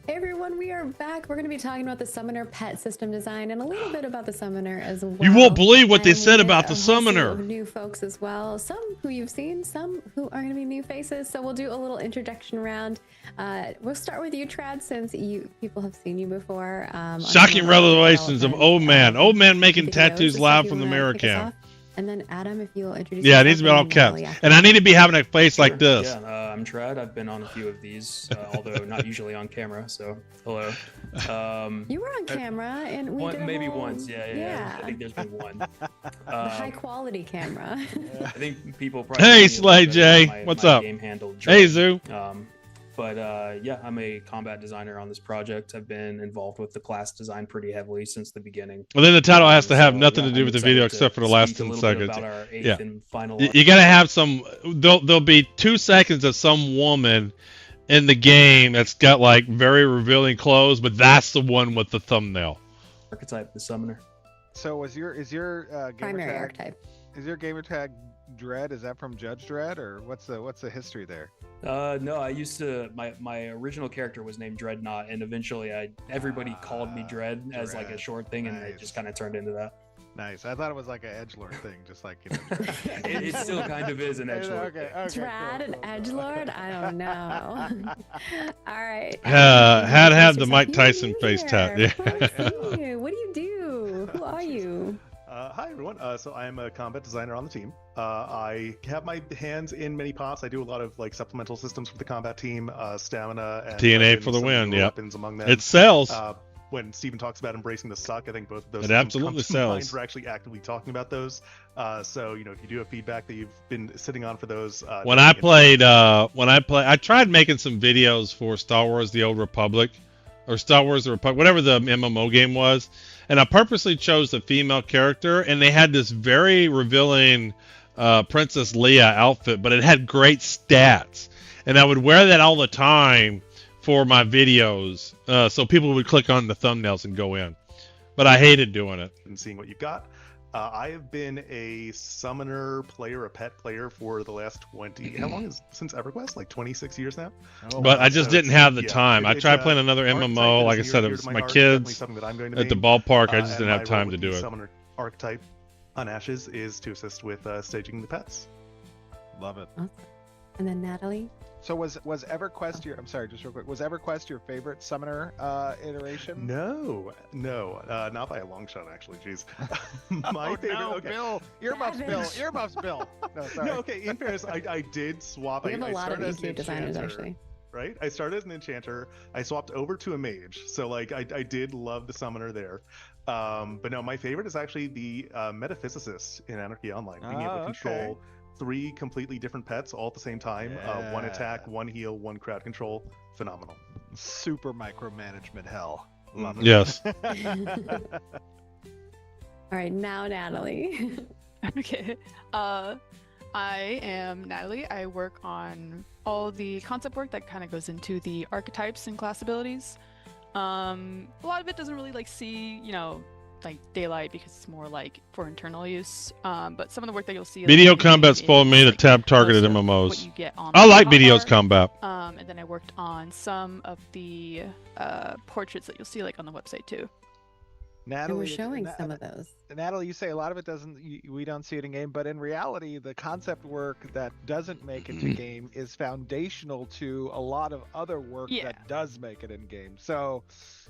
Hey everyone, we are back. We're going to be talking about the Summoner pet system design and a little bit about the Summoner as well. You won't believe what they said about the Summoner. New folks as well. Some who you've seen, some who are going to be new faces. So we'll do a little introduction round. We'll start with you, Trad, since people have seen you before. Shocking revelations of Old Man. Old Man making tattoos live from the mirror cam. And then Adam, if you'll introduce yourself. Yeah, it needs to be all caps. And I need to be having a face like this. Yeah, I'm Trad. I've been on a few of these, although not usually on camera. So, hello. You were on camera, and we did maybe once. Yeah. I think there's been one. The high quality camera. I think people probably. Hey, Slay J, what's up? Game handle, hey, Zoo. But yeah, I'm a combat designer on this project. I've been involved with the class design pretty heavily since the beginning. Well, then the title has to have nothing to do with the video except for the last 10 seconds. Yeah, you gotta have some. There'll be 2 seconds of some woman in the game that's got like very revealing clothes, but that's the one with the thumbnail. Archetype, the Summoner. So is your gamer primary tag, archetype? Is your gamer tag Dredd? Is that from Judge Dredd, or what's the history there? No, I used to. My original character was named Dreadnought, and eventually everybody called me Dredd as like a short thing, and it just kind of turned into that. Nice. I thought it was like an edgelord thing, just like it still kind of is an edgelord. Okay, Drad and edgelord? I don't know. All right. Had the Mike Tyson face tat. Yeah. What do you do? Who are you? Hi everyone. So I am a combat designer on the team. I have my hands in many pots. I do a lot of like supplemental systems for the combat team, stamina and TNA for the win. Yeah, weapons among them. It sells. When Steven talks about embracing the suck, I think both of those it absolutely sells. We're actually actively talking about those. So if you do have feedback that you've been sitting on for those. I tried making some videos for Star Wars: The Old Republic, or Star Wars: The Republic, whatever the MMO game was, and I purposely chose the female character, and they had this very revealing Princess Leia outfit, but it had great stats, and I would wear that all the time for my videos, so people would click on the thumbnails and go in. But I hated doing it. And seeing what you've got. I have been a summoner player, a pet player for the last 20. How long is since EverQuest? Like 26 years now. But I just didn't have the time. I tried playing another MMO. Like I said, it was my kids at the ballpark. I just didn't have time to do it. Summoner archetype on Ashes is to assist with staging the pets. Love it. And then Natalie. So was EverQuest your? I'm sorry, just real quick. Was EverQuest your favorite summoner iteration? No, not by a long shot, actually. Jeez. My favorite. No, Okay. Bill, earmuffs, Bill, earmuffs, Bill. No, sorry. No, okay. In fairness, I did swap. We have I a lot of started as an EQ designers enchanter, actually. Right? I started as an enchanter. I swapped over to a mage. So like I did love the summoner there. But no, my favorite is actually the metaphysicist in Anarchy Online. Being able to control 3 completely different pets all at the same time. One attack, 1 heal, 1 crowd control. Phenomenal. Super micromanagement hell. Love it. Yes. All right, now Natalie. Okay. I am Natalie. I work on all the concept work that kind of goes into the archetypes and class abilities. A lot of it doesn't really like see, like daylight because it's more like for internal use. But some of the work that you'll see. Video like, combat spoiled me to tab targeted what MMOs. you get on I the like hotbar. videos combat. And then I worked on some of the portraits that you'll see like on the website too. Natalie, we're showing some of those. Natalie, you say a lot of it we don't see it in game, but in reality, the concept work that doesn't make it to game is foundational to a lot of other work that does make it in game. So,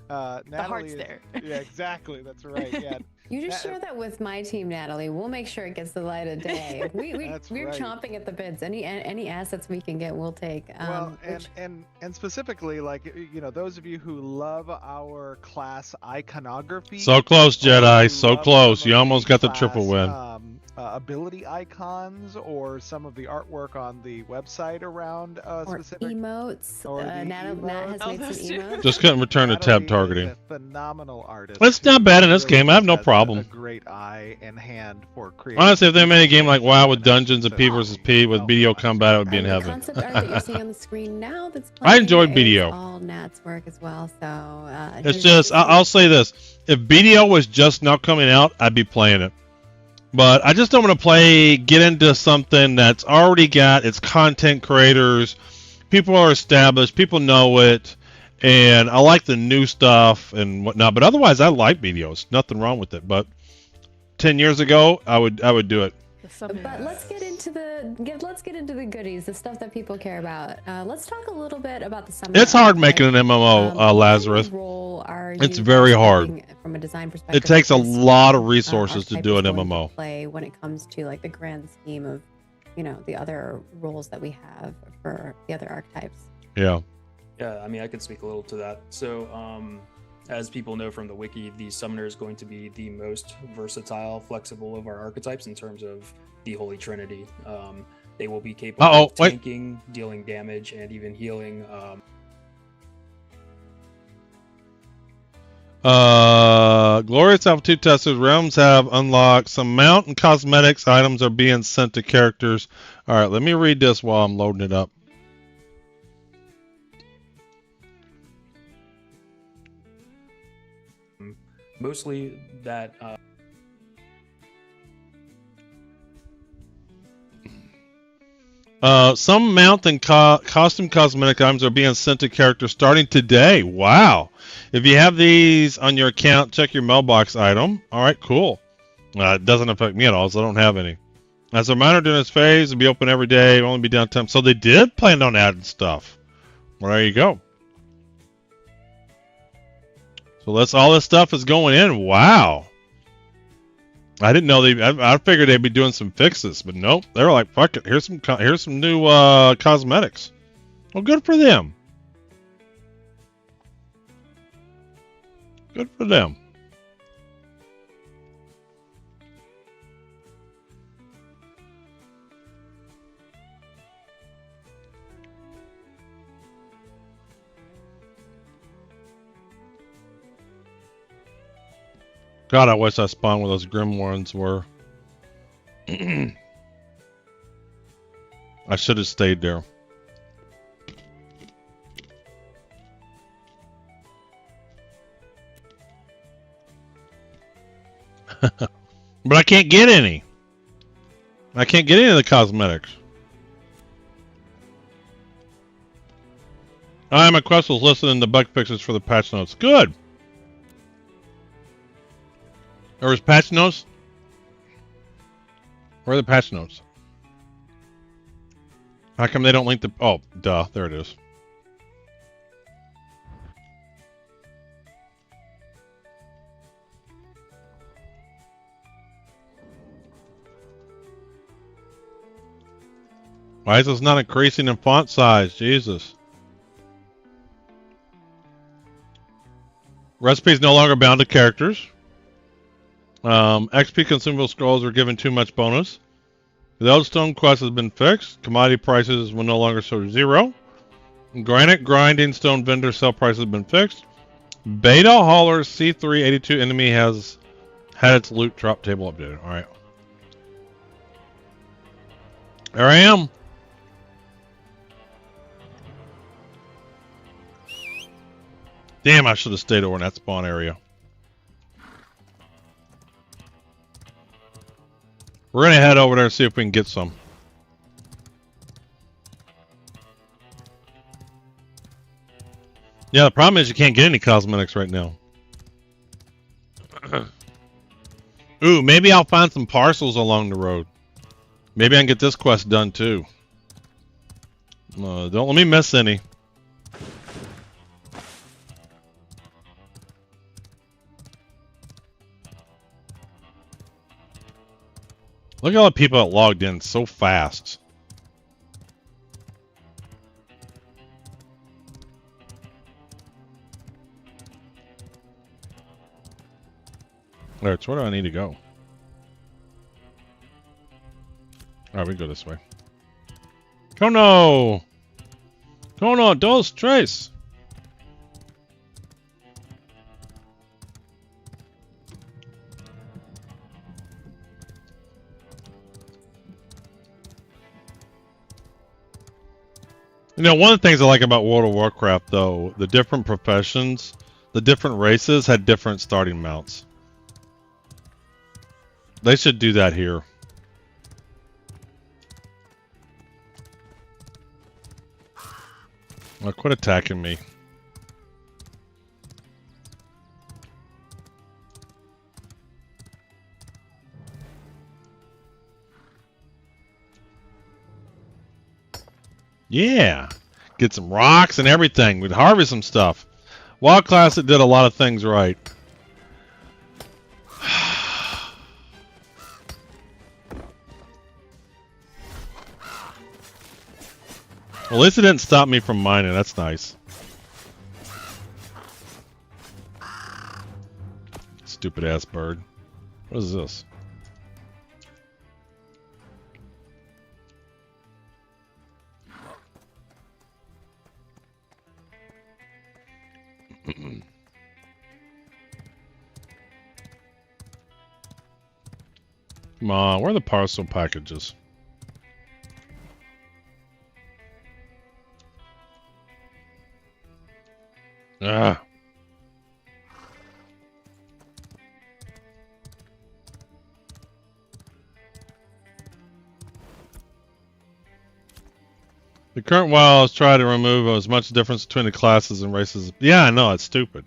Natalie, the heart's there. Yeah, exactly. That's right. Yeah. You just share that with my team, Natalie. We'll make sure it gets the light of day. We're right. chomping at the bits. Any assets we can get, we'll take. Well, and specifically, like those of you who love our class iconography. So close, Jedi. So close. You almost got the triple win. Ability icons or some of the artwork on the website around specific emotes. Or Nat has made some emotes. Just couldn't return to tab targeting. A phenomenal artist. It's not bad in this game. I have no problem. A great eye and hand for creating. Honestly, if they made a game like WoW with dungeons and P versus P with video combat, I would be in The heaven. concept art that you're seeing on the screen now that's I enjoyed playing is BDO. all Nat's work as well. So It's just, I'll say this. If BDO was just now coming out, I'd be playing it. But I just don't want to get into something that's already got its content creators. People are established. People know it. And I like the new stuff and whatnot. But otherwise, I like BDOs. Nothing wrong with it. But 10 years ago, I would do it. But let's get into the goodies, the stuff that people care about. Let's talk a little bit about the summer. It's hard making an MMO, Lazarus. It's very hard. From a design perspective, it takes a lot of resources to do an MMO. Play when it comes to like the grand scheme of, the other roles that we have for the other archetypes. Yeah. Yeah, I mean, I can speak a little to that. So, as people know from the wiki, the summoner is going to be the most versatile, flexible of our archetypes in terms of the Holy Trinity. They will be capable of tanking, dealing damage, and even healing. Glorious Altitude Testers realms have unlocked. Some mount and cosmetics items are being sent to characters. All right, let me read this while I'm loading it up. Mostly that. Some mount and costume cosmetic items are being sent to characters starting today. Wow. If you have these on your account, check your mailbox item. All right, cool. It doesn't affect me at all, so I don't have any. As a reminder, during this phase, it'll be open every day. It'll only be downtime. So they did plan on adding stuff. Well, there you go. So all this stuff is going in. Wow. I didn't know I figured they'd be doing some fixes, but nope. They were like, fuck it. Here's some new cosmetics. Well, good for them. Good for them. God, I wish I spawned where those grim ones were. I should have stayed there. But I can't get any. I can't get any of the cosmetics. My quest was listening to bug fixes for the patch notes. Good. There was patch notes? Where are the patch notes? How come they don't link the... Oh, duh. There it is. Why is this not increasing in font size? Jesus. Recipes no longer bound to characters. XP consumable scrolls are given too much bonus. The Eldstone quest has been fixed. Commodity prices will no longer show 0. Granite grinding stone vendor sell price has been fixed. Beta hauler C382 enemy has had its loot drop table updated. Alright. There I am. Damn, I should have stayed over in that spawn area. We're gonna head over there and see if we can get some. Yeah, the problem is you can't get any cosmetics right now. Ooh, maybe I'll find some parcels along the road. Maybe I can get this quest done too. Don't let me miss any. Look at all the people that logged in so fast. Alright, so where do I need to go? Alright, we go this way. Kono! Kono, dos, tres! You know, one of the things I like about World of Warcraft, though, the different professions, the different races had different starting mounts. They should do that here. Oh, quit attacking me. Yeah, get some rocks and everything. We'd harvest some stuff. WoW Classic did a lot of things right. Well, at least it didn't stop me from mining. That's nice. Stupid ass bird. What is this? Come on, where are the parcel packages? Ah. The current WoW is trying to remove as much difference between the classes and races. Yeah, I know, it's stupid.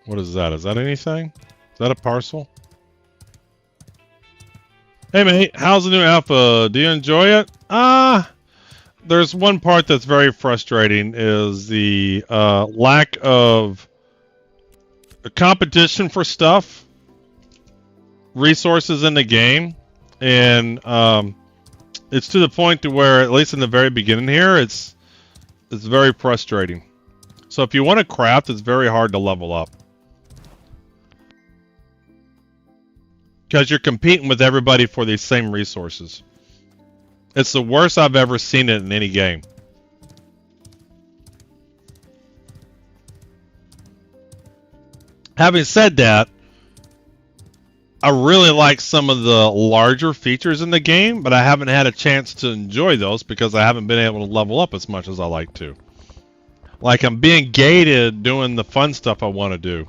What is that? Is that anything? Is that a parcel? Hey mate, how's the new alpha? Do you enjoy it? There's one part that's very frustrating is the lack of competition for stuff, resources in the game, and it's to the point to where, at least in the very beginning here, it's very frustrating. So if you want to craft, it's very hard to level up. Because you're competing with everybody for these same resources. It's the worst I've ever seen it in any game. Having said that, I really like some of the larger features in the game, but I haven't had a chance to enjoy those because I haven't been able to level up as much as I like to. Like, I'm being gated doing the fun stuff I want to do.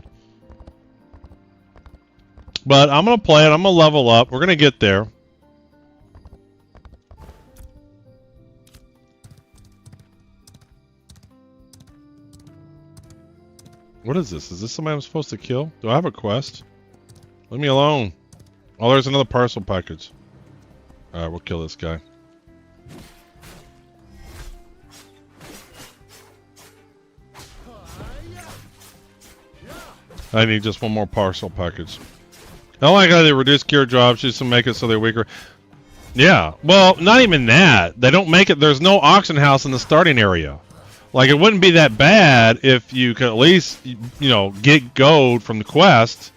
But I'm going to play it. I'm going to level up. We're going to get there. What is this? Is this somebody I'm supposed to kill? Do I have a quest? Leave me alone. Oh, there's another parcel package. Alright, we'll kill this guy. I need just one more parcel package. I don't like how they reduce gear drops just to make it so they're weaker. Yeah, well, not even that. They don't make it. There's no auction house in the starting area. Like, it wouldn't be that bad if you could at least, you know, get gold from the quest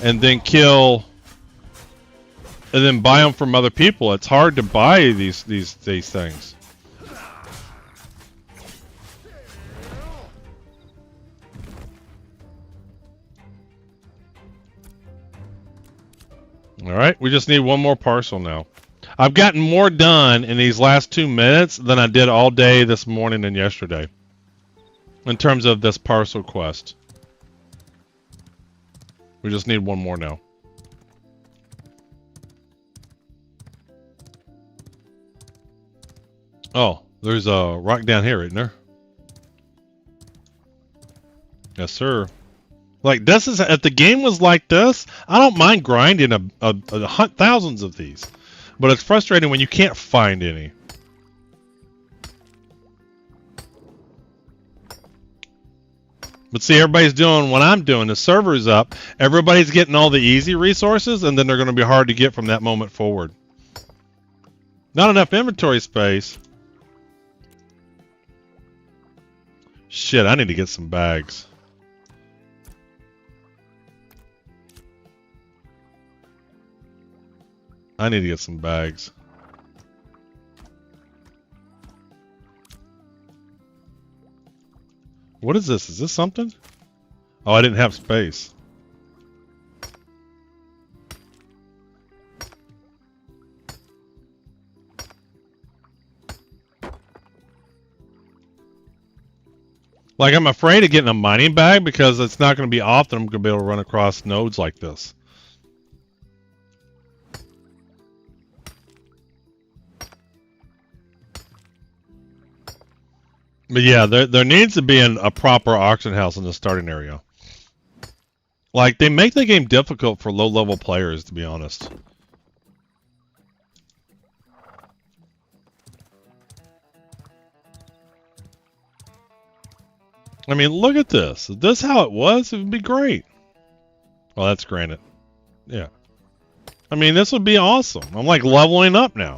and then kill and then buy them from other people. It's hard to buy these things. All right, we just need one more parcel now. I've gotten more done in these last 2 minutes than I did all day this morning and yesterday in terms of this parcel quest. We just need one more now. Oh, there's a rock down here, isn't there? Yes, sir. Like, this is, if the game was like this, I don't mind grinding thousands of these. But it's frustrating when you can't find any. But see, everybody's doing what I'm doing. The server's up. Everybody's getting all the easy resources, and then they're going to be hard to get from that moment forward. Not enough inventory space. Shit, I need to get some bags. I need to get some bags. What is this? Is this something? Oh, I didn't have space. Like, I'm afraid of getting a mining bag because it's not going to be often I'm going to be able to run across nodes like this. But yeah, there needs to be a proper auction house in the starting area. Like, they make the game difficult for low-level players, to be honest. I mean, look at this. Is this how it was? It would be great. Well, that's granted. Yeah. I mean, this would be awesome. I'm like leveling up now.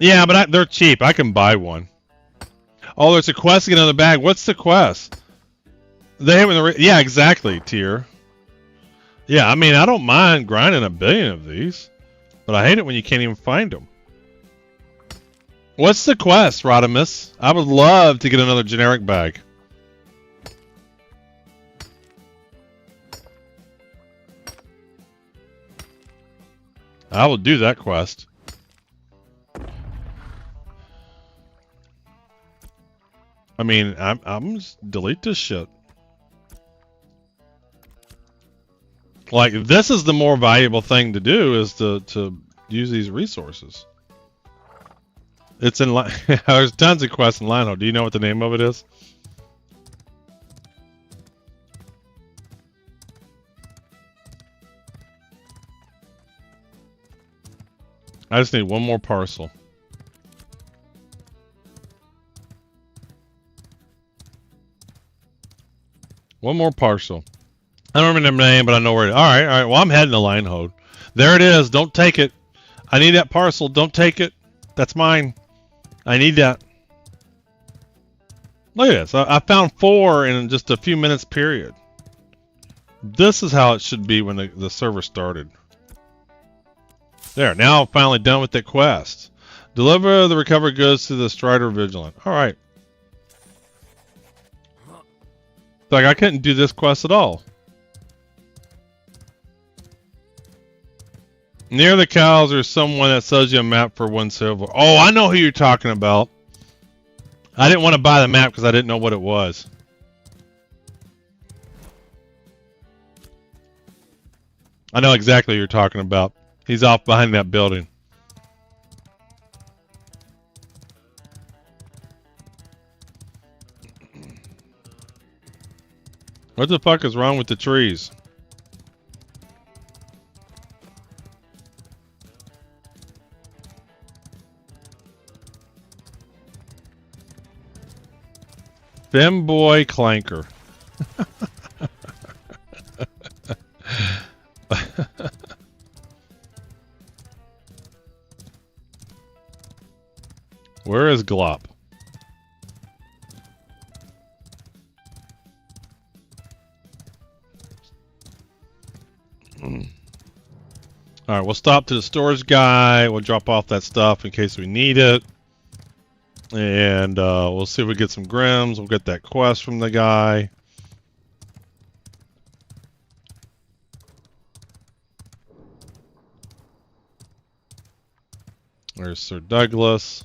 Yeah, but they're cheap. I can buy one. Oh, there's a quest to get another bag. What's the quest? They haven't. Yeah, exactly. Tier. Yeah, I mean, I don't mind grinding a billion of these, but I hate it when you can't even find them. What's the quest, Rodimus? I would love to get another generic bag. I will do that quest. I mean, I'm just delete this shit. Like, this is the more valuable thing to do, is to use these resources. It's in line. There's tons of quests in Lionel. Do you know what the name of it is? I just need one more parcel. One more parcel. I don't remember the name, but I know where it is. Alright, alright. Well, I'm heading to Linehold. There it is. Don't take it. I need that parcel. Don't take it. That's mine. I need that. Look at this. I found 4 in just a few minutes period. This is how it should be when the server started. There. Now I'm finally done with the quest. Deliver the recovered goods to the Strider Vigilant. Alright. Like, I couldn't do this quest at all. Near the cows, there's someone that sells you a map for 1 silver. Oh, I know who you're talking about. I didn't want to buy the map because I didn't know what it was. I know exactly who you're talking about. He's off behind that building. What the fuck is wrong with the trees? Femboy Clanker. Where is Glop? Alright, we'll stop to the storage guy. We'll drop off that stuff in case we need it. And we'll see if we get some Grims. We'll get that quest from the guy. There's Sir Douglas.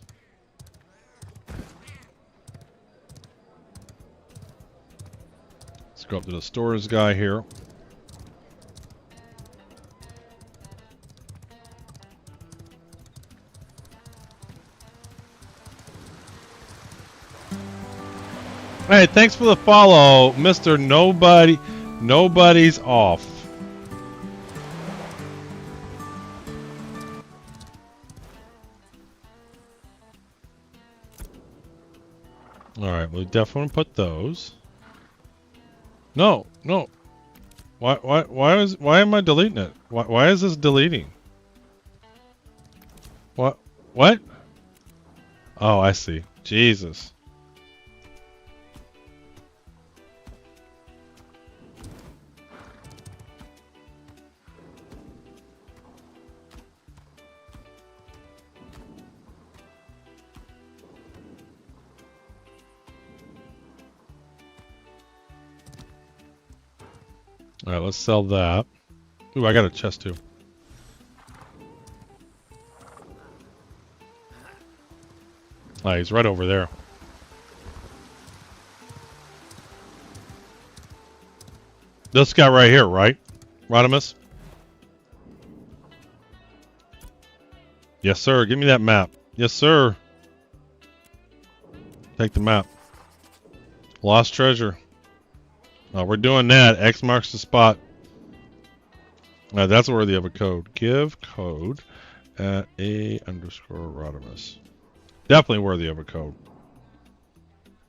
Let's go up to the storage guy here. Hey, thanks for the follow, Mr. Nobody. Nobody's off. All right, we'll definitely put those. No, no. Why am I deleting it? Why is this deleting? What? What? Oh, I see. Jesus. Alright, let's sell that. Ooh, I got a chest too. Ah, he's right over there. This guy right here, right? Rodimus? Yes, sir. Give me that map. Yes, sir. Take the map. Lost treasure. We're doing that. X marks the spot. That's worthy of a code. Give code at _Rodimus. Definitely worthy of a code.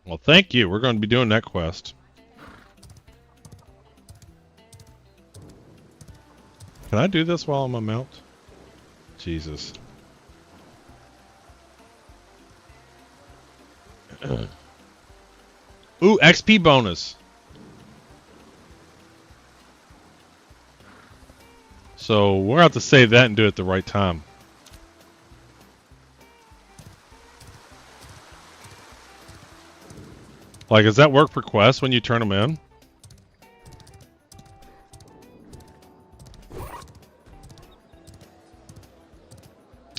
Well, thank you. We're going to be doing that quest. Can I do this while I'm a mount? Jesus. Ooh, XP bonus. So we're going to have to save that and do it at the right time. Like, does that work for quests when you turn them in?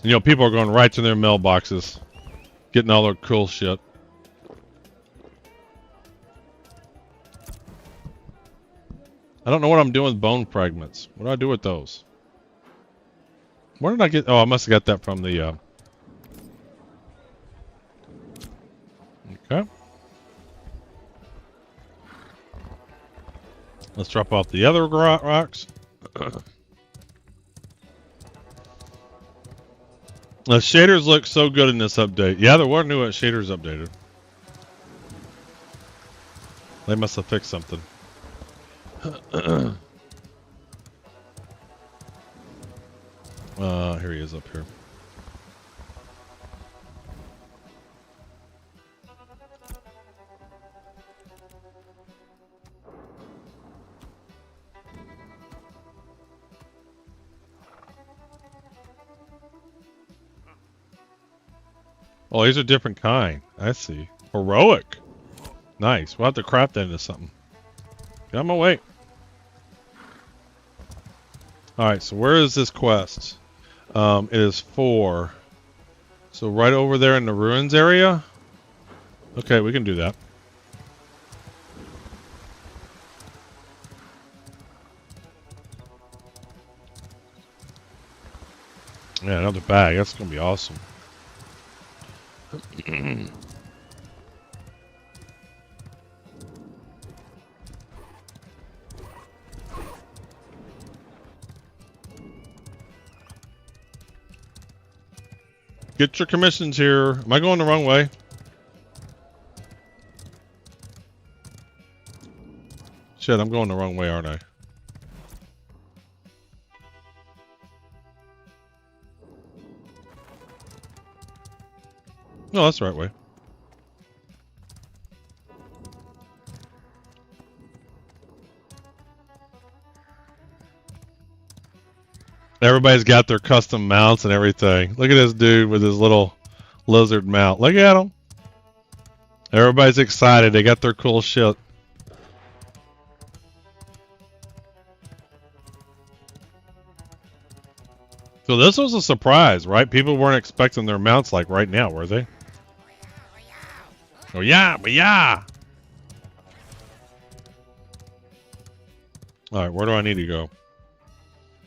You know, people are going right to their mailboxes, getting all their cool shit. I don't know what I'm doing with bone fragments. What do I do with those? Where did I get... Oh, I must have got that from the... Okay. Let's drop off the other rocks. The shaders look so good in this update. Yeah, there were new shaders updated. They must have fixed something. Here he is up here. Oh, these are different kind. I see. Heroic. Nice. We'll have to craft that into something. Get out of my way. Alright, so where is this quest? It is 4. So right over there in the ruins area? Okay, we can do that. Yeah, another bag. That's going to be awesome. Get your commissions here. Am I going the wrong way? Shit, I'm going the wrong way, aren't I? No, that's the right way. Everybody's got their custom mounts and everything. Look at this dude with his little lizard mount. Look at him. Everybody's excited. They got their cool shit. So this was a surprise, right? People weren't expecting their mounts like right now, were they? Oh yeah, but yeah. All right, where do I need to go?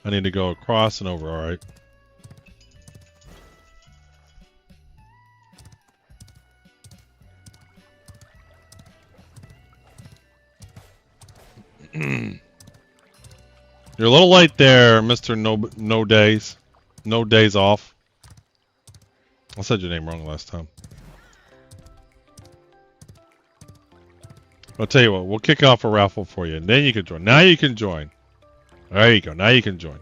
I need to go across and over, all right. You're a little late there, Mr. No Days. No Days Off. I said your name wrong last time. I'll tell you what, we'll kick off a raffle for you, and then you can join. Now you can join. There you go. Now you can join.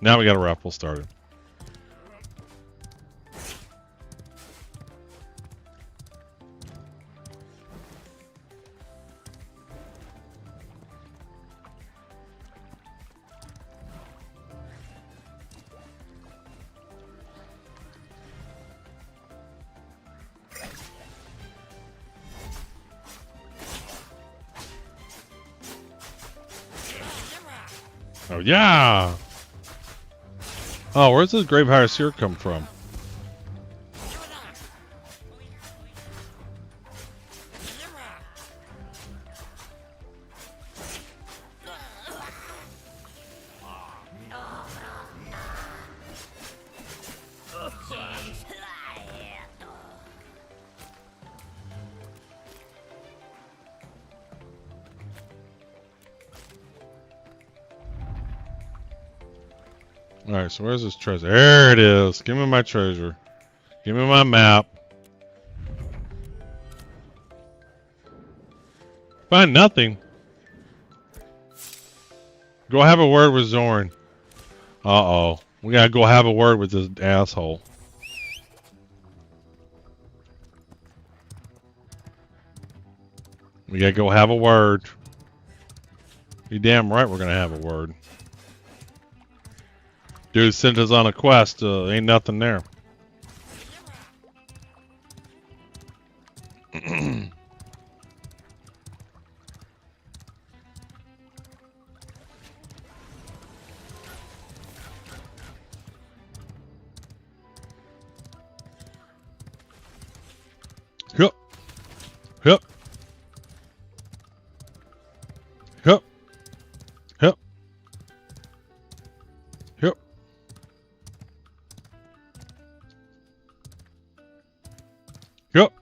Now we got a raffle started. Oh, yeah! Oh, where's this Gravehire Seer come from? Alright, so where's this treasure? There it is. Give me my treasure. Give me my map. Find nothing. Go have a word with Zorn. Uh-oh. We gotta go have a word with this asshole. We gotta go have a word. You damn right we're gonna have a word. Dude sent us on a quest. Ain't nothing there. Hup. Hup. Hup. Hup. Hup. Yep.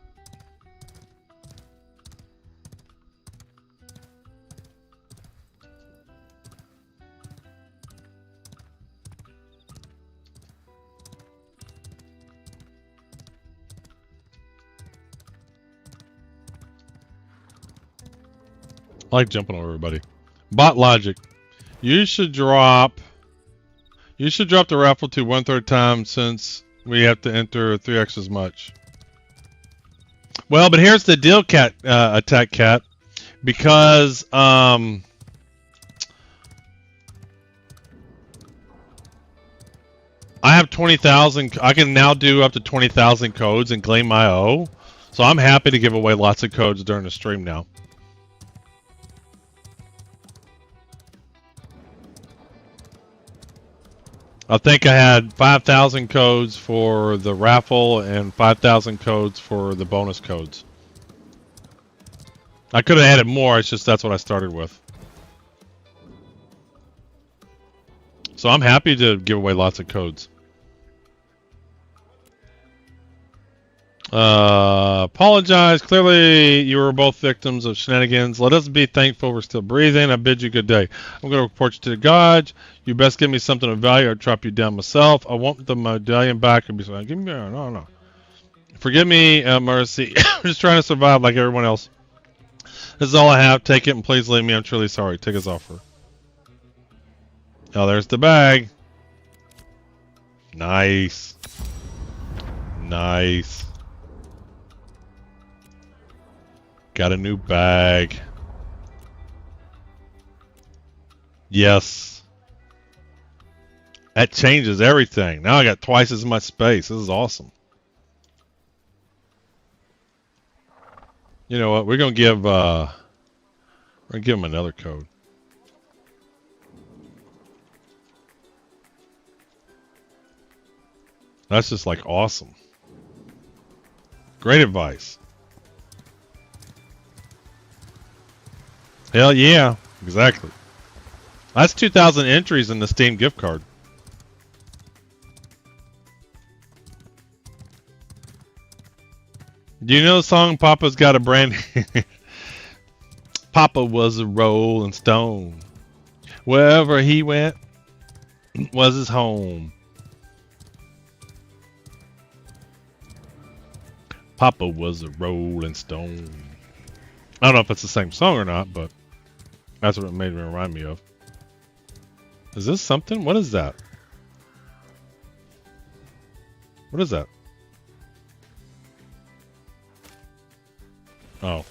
I like jumping on everybody. Bot logic. You should drop the raffle to 1/3 time since we have to enter 3x as much. Well, but here's the deal, Cat, Attack Cat, because I have 20,000. I can now do up to 20,000 codes and claim my O. So I'm happy to give away lots of codes during the stream now. I think I had 5,000 codes for the raffle and 5,000 codes for the bonus codes. I could have added more, it's just that's what I started with. So I'm happy to give away lots of codes. Apologize. Clearly, you were both victims of shenanigans. Let us be thankful we're still breathing. I bid you good day. I'm going to report you to the gods. You best give me something of value or drop you down myself. I want the medallion back. And be like, give me no. Forgive me, Mercy. I'm just trying to survive like everyone else. This is all I have. Take it and please leave me. I'm truly sorry. Take his offer. Oh, there's the bag. Nice. Nice. Got a new bag. Yes. That changes everything. Now I got twice as much space. This is awesome. You know what? We're gonna give him another code. That's just like awesome. Great advice. Hell yeah, exactly. That's 2,000 entries in the Steam gift card. Do you know the song Papa's Got a Brand? Papa was a rolling stone. Wherever he went was his home. Papa was a rolling stone. I don't know if it's the same song or not, but that's what it made me remind me of. Is this something? What is that? What is that? Oh.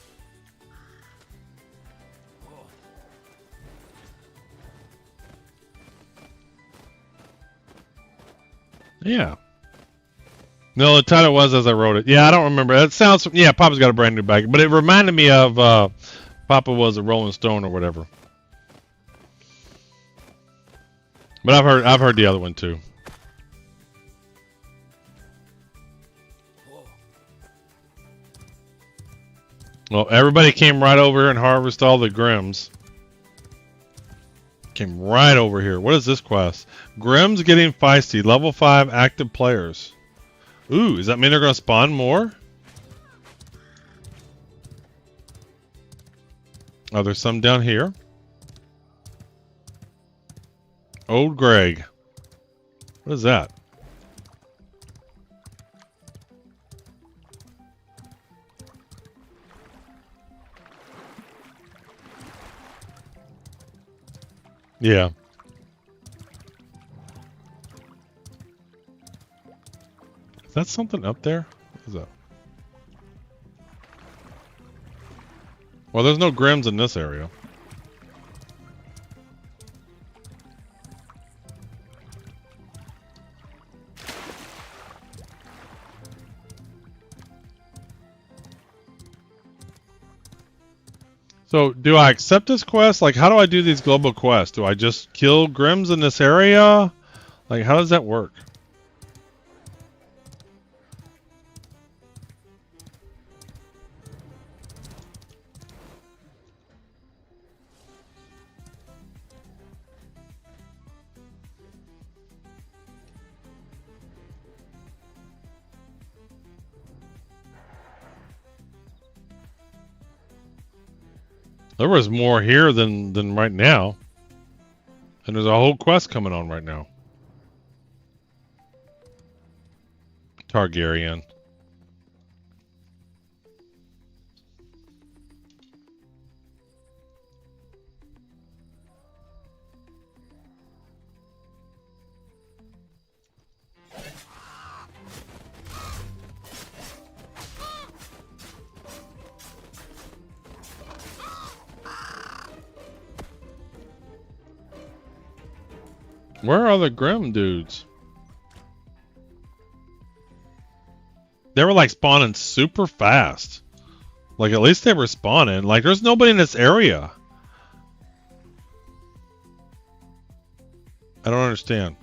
Yeah. No, the title was as I wrote it. Yeah, I don't remember. It sounds, yeah, Papa's Got a Brand New Bag, but it reminded me of Papa was a Rolling Stone or whatever. But I've heard the other one too. Well, everybody came right over here and harvested all the Grims. Came right over here. What is this quest? Grims getting feisty. Level 5 active players. Ooh, does that mean they're going to spawn more? Oh, there's some down here. Old Greg. What is that? Yeah. Is that something up there? What is that? Well, there's no Grims in this area. So, do I accept this quest? Like, how do I do these global quests? Do I just kill Grims in this area? Like, how does that work? There was more here than right now. And there's a whole quest coming on right now. Targaryen. Where are the Grim dudes? They were like spawning super fast. Like at least they were spawning. Like there's nobody in this area. I don't understand.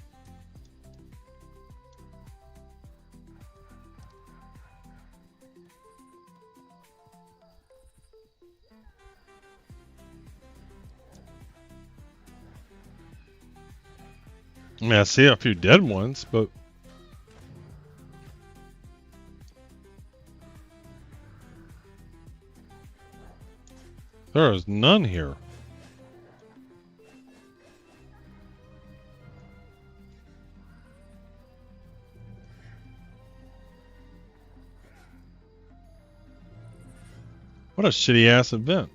I mean, I see a few dead ones, but There is none here. What a shitty ass event.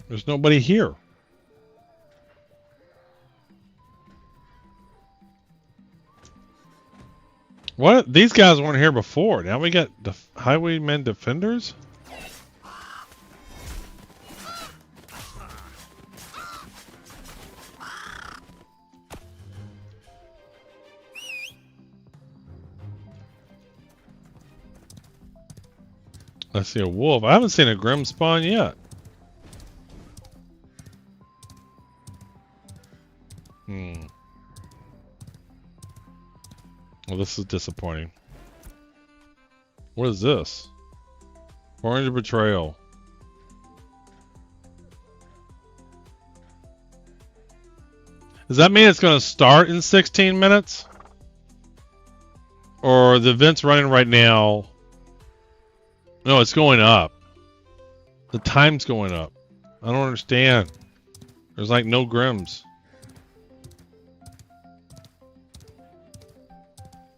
There's nobody here. What? These guys weren't here before. Now we got highwaymen defenders? I see a wolf. I haven't seen a grim spawn yet. Well, this is disappointing. What is this? Orange betrayal. Does that mean it's going to start in 16 minutes? Or the event's running right now? No, it's going up. The time's going up. I don't understand. There's like no grims.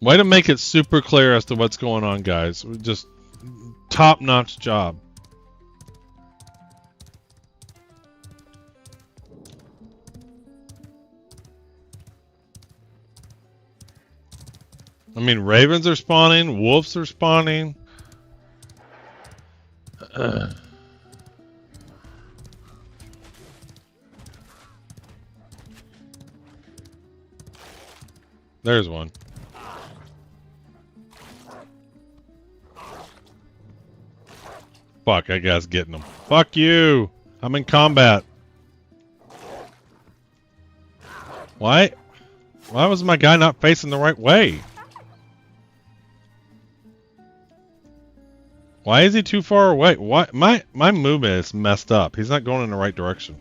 Way to make it super clear as to what's going on, guys. Just top-notch job. I mean, ravens are spawning, wolves are spawning. There's one. Fuck, that guy's getting them. Fuck you! I'm in combat. Why? Why was my guy not facing the right way? Why is he too far away? Why? My movement is messed up. He's not going in the right direction.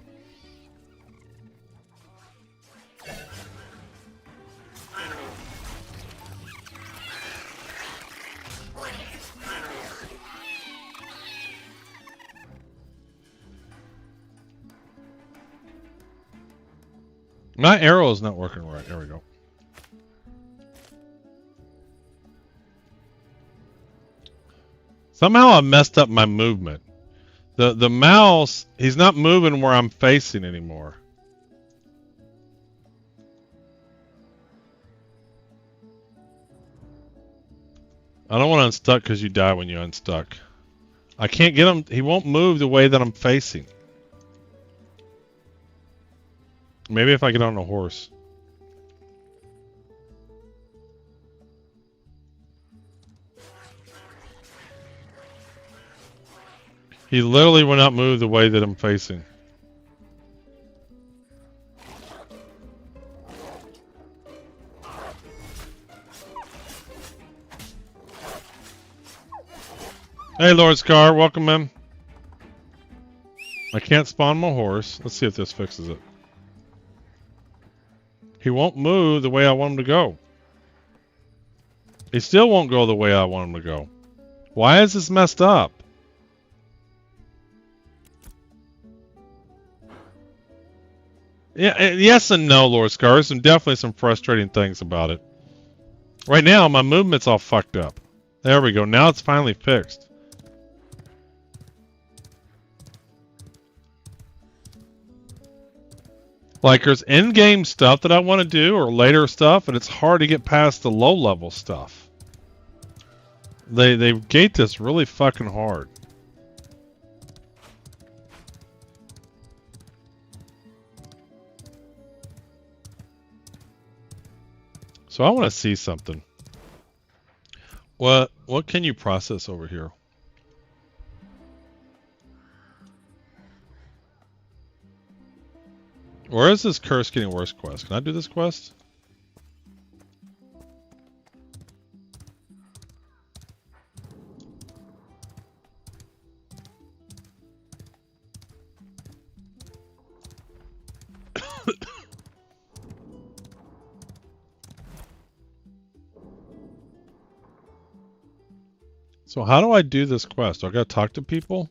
My arrow is not working right. There we go. Somehow I messed up my movement. The mouse, he's not moving where I'm facing anymore. I don't want to unstuck because you die when you unstuck. I can't get him. He won't move the way that I'm facing. Maybe if I get on a horse. He literally will not move the way that I'm facing. Hey, Lord Scar, welcome in. I can't spawn my horse. Let's see if this fixes it. He won't move the way I want him to go. He still won't go the way I want him to go. Why is this messed up? Yeah, yes and no, Lord Scar. There's definitely some frustrating things about it. Right now, my movement's all fucked up. There we go. Now it's finally fixed. Like, there's in-game stuff that I want to do, or later stuff, and it's hard to get past the low-level stuff. They gate this really fucking hard. So I want to see something. What can you process over here? Where is this curse getting worse quest? Can I do this quest? So how do I do this quest? Do I gotta talk to people?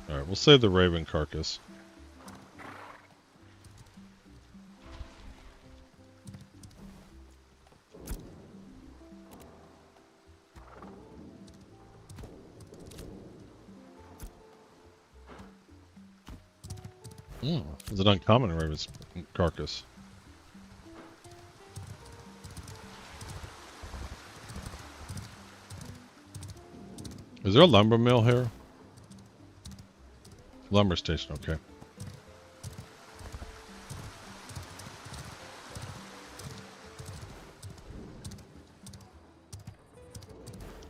Alright, we'll save the raven carcass. It's an uncommon raven's carcass. Is there a lumber mill here? Lumber station, okay.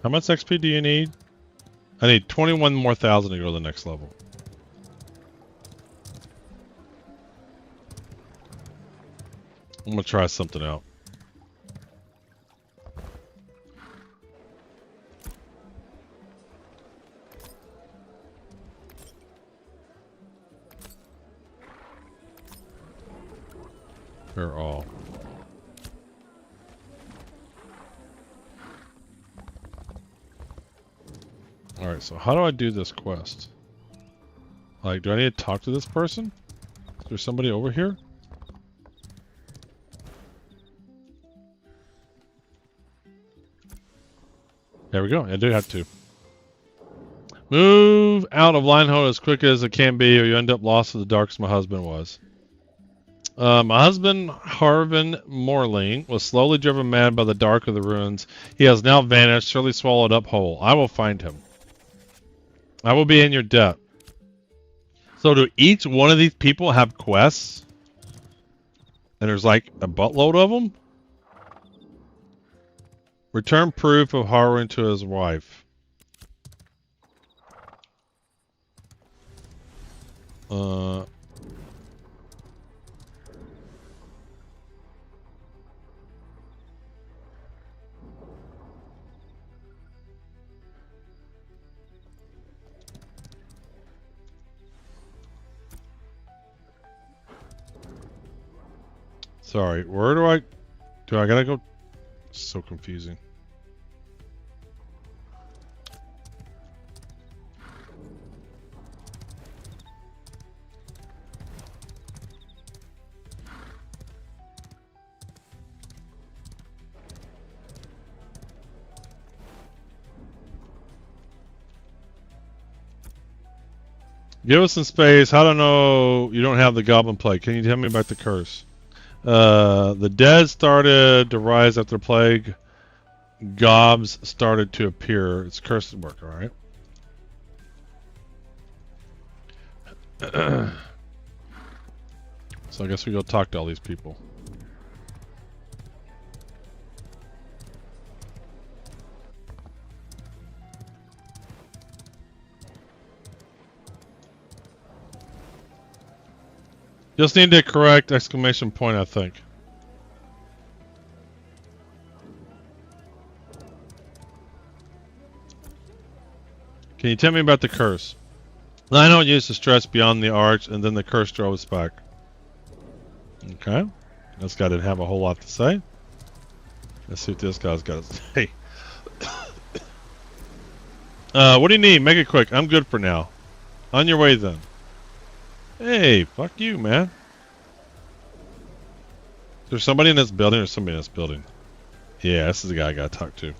How much XP do you need? I need 21 more thousand to go to the next level. I'm gonna try something out. They're all. Alright, so how do I do this quest? Like, do I need to talk to this person? Is there somebody over here? There we go. I do have to. Move out of Linehold as quick as it can be, or you end up lost in the dark as my husband was. My husband, Harvin Morling, was slowly driven mad by the dark of the ruins. He has now vanished, surely swallowed up whole. I will find him. I will be in your debt. So do each one of these people have quests? And there's like a buttload of them? Return proof of Harwin to his wife. Sorry, where do I gotta go? So confusing. Give us some space. I don't know. You don't have the goblin plague. Can you tell me about the curse? The dead started to rise after the plague. Gobs started to appear. It's cursed work, alright? So I guess we go talk to all these people. Just need to correct exclamation point, I think. Can you tell me about the curse? I don't use the stress beyond the arch, and then the curse drove us back. Okay. This guy didn't have a whole lot to say. Let's see what this guy's got to say. What do you need? Make it quick. I'm good for now. On your way then. Hey, fuck you, man. There's somebody in this building or somebody in this building? Yeah, this is the guy I gotta talk to.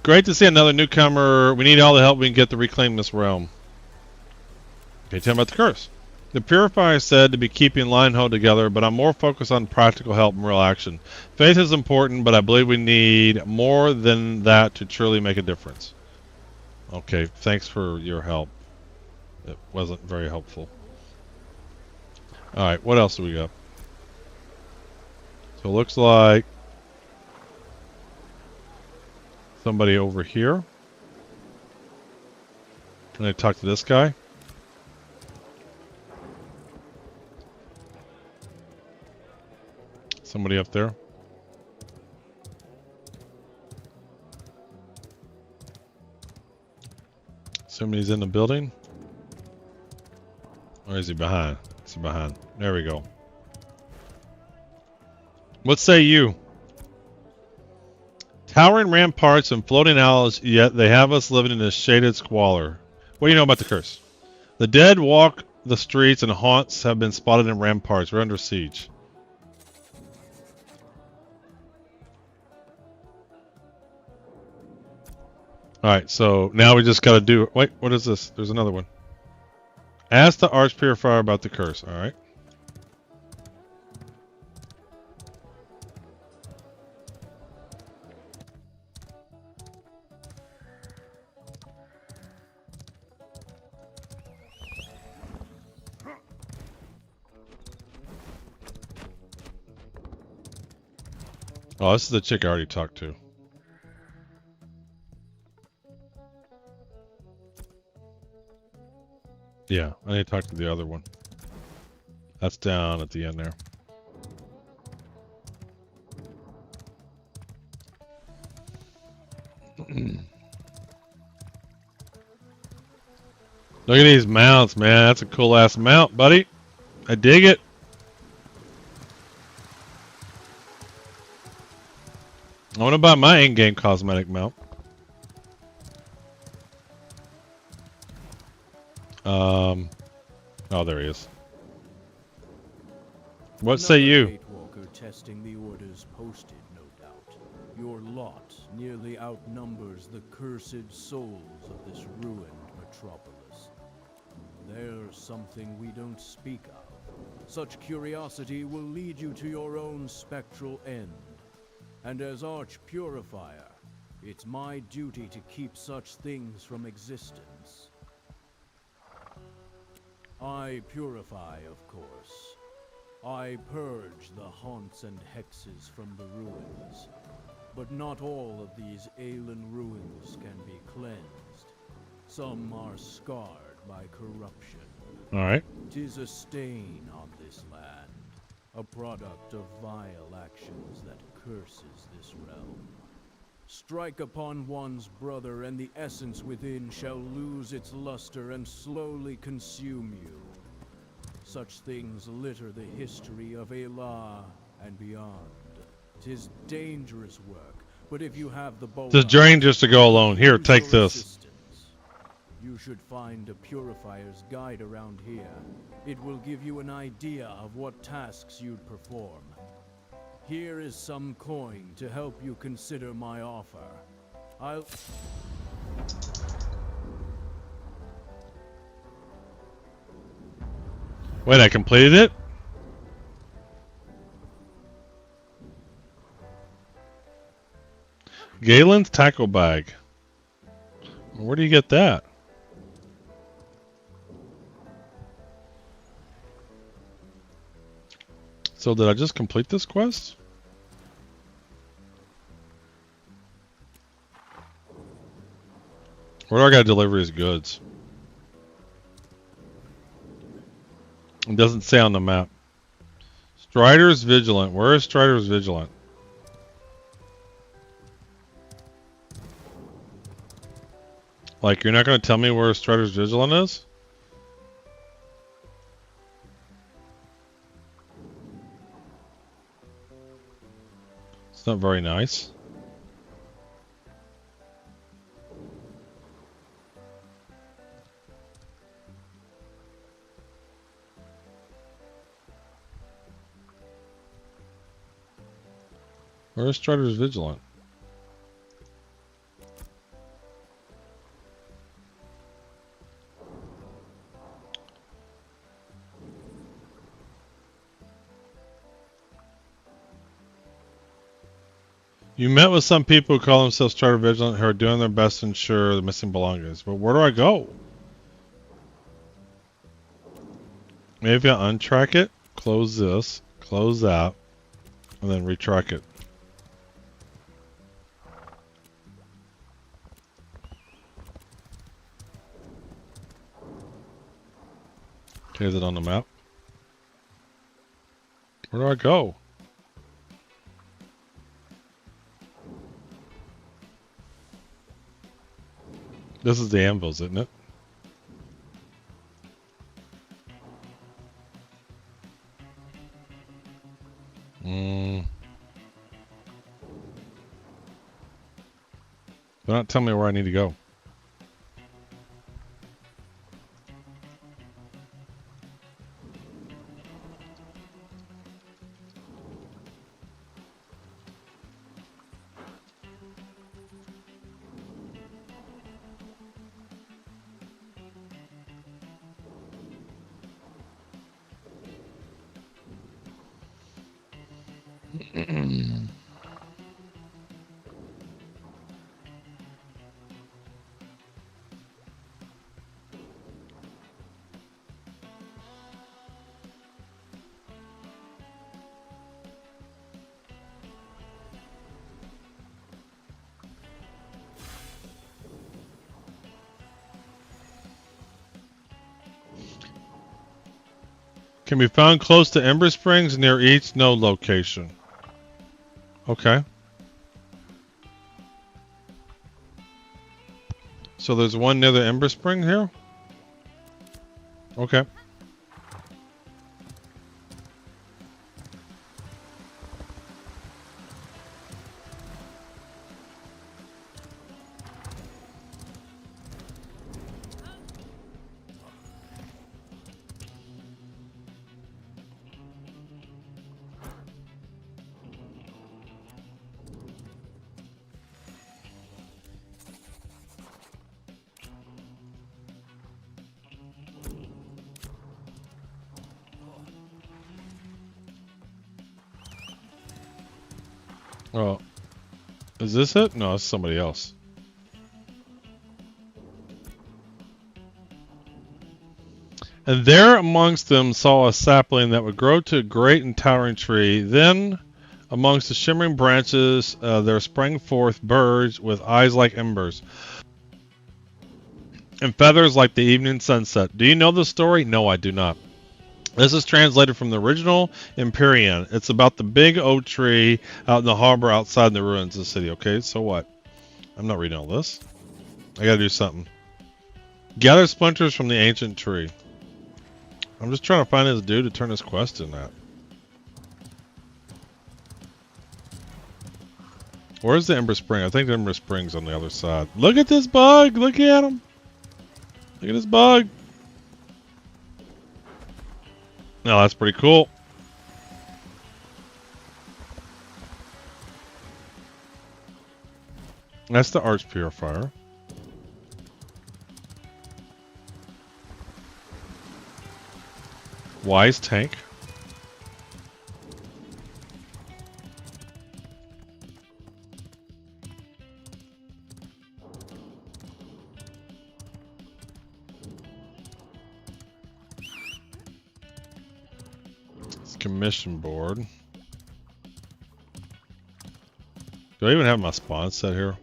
Great to see another newcomer. We need all the help we can get to reclaim this realm. Okay, tell me about the curse. The Purifier said to be keeping Linehold together, but I'm more focused on practical help and real action. Faith is important, but I believe we need more than that to truly make a difference. Okay, thanks for your help. It wasn't very helpful. Alright, what else do we got? So it looks like somebody over here. Can I talk to this guy? Somebody up there. Somebody's in the building. Or is he behind? Is he behind? There we go. What say you? Towering ramparts and floating owls, yet they have us living in a shaded squalor. What do you know about the curse? The dead walk the streets and haunts have been spotted in ramparts. We're under siege. Alright, so now we just gotta do... Wait, what is this? There's another one. Ask the Arch Purifier about the curse. Alright. Oh, this is the chick I already talked to. Yeah, I need to talk to the other one. That's down at the end there. Look at these mounts, man. That's a cool ass mount, buddy. I dig it. I want to buy my in-game cosmetic mount. Oh, there he is. What say you? Walker testing the orders posted, no doubt. Your lot nearly outnumbers the cursed souls of this ruined metropolis. There's something we don't speak of. Such curiosity will lead you to your own spectral end. And as Arch Purifier, it's my duty to keep such things from existence. I purify, of course. I purge the haunts and hexes from the ruins. But not all of these ailing ruins can be cleansed. Some are scarred by corruption. Alright. 'Tis a stain on this land, a product of vile actions that curses this realm. Strike upon one's brother, and the essence within shall lose its luster and slowly consume you. Such things litter the history of Elah and beyond. 'Tis dangerous work, but if you have the bold... It's dangerous to go alone. Here, take this. You should find a purifier's guide around here. It will give you an idea of what tasks you'd perform. Here is some coin to help you consider my offer. I'll... Wait, I completed it? Galen's tackle bag. Where do you get that? So did I just complete this quest? Where do I gotta deliver his goods? It doesn't say on the map. Strider's Vigilant. Where is Strider's Vigilant? Like, you're not gonna tell me where Strider's Vigilant is? It's not very nice. Where's Strider's Vigilant? You met with some people who call themselves Strider Vigilant who are doing their best to ensure the missing belongings. But where do I go? Maybe I untrack it, close this, close that, and then retrack it. Okay, is it on the map? Where do I go? This is the anvils, isn't it? Do not tell me where I need to go. Can be found close to Ember Springs near each node location. Okay. So there's one near the Ember Spring here? Okay. Oh, is this it? No, it's somebody else. And there amongst them saw a sapling that would grow to a great and towering tree. Then, amongst the shimmering branches, there sprang forth birds with eyes like embers and feathers like the evening sunset. Do you know the story? No, I do not. This is translated from the original Empyrean. It's about the big oak tree out in the harbor outside the ruins of the city. Okay, so what? I'm not reading all this. I gotta do something. Gather splinters from the ancient tree. I'm just trying to find this dude to turn his quest in at. Where's the Ember Spring? I think the Ember Spring's on the other side. Look at this bug! Look at him! Look at this bug! No, that's pretty cool. That's the Arch Purifier. Wise Tank. Commission board. Do I even have my spawn set here?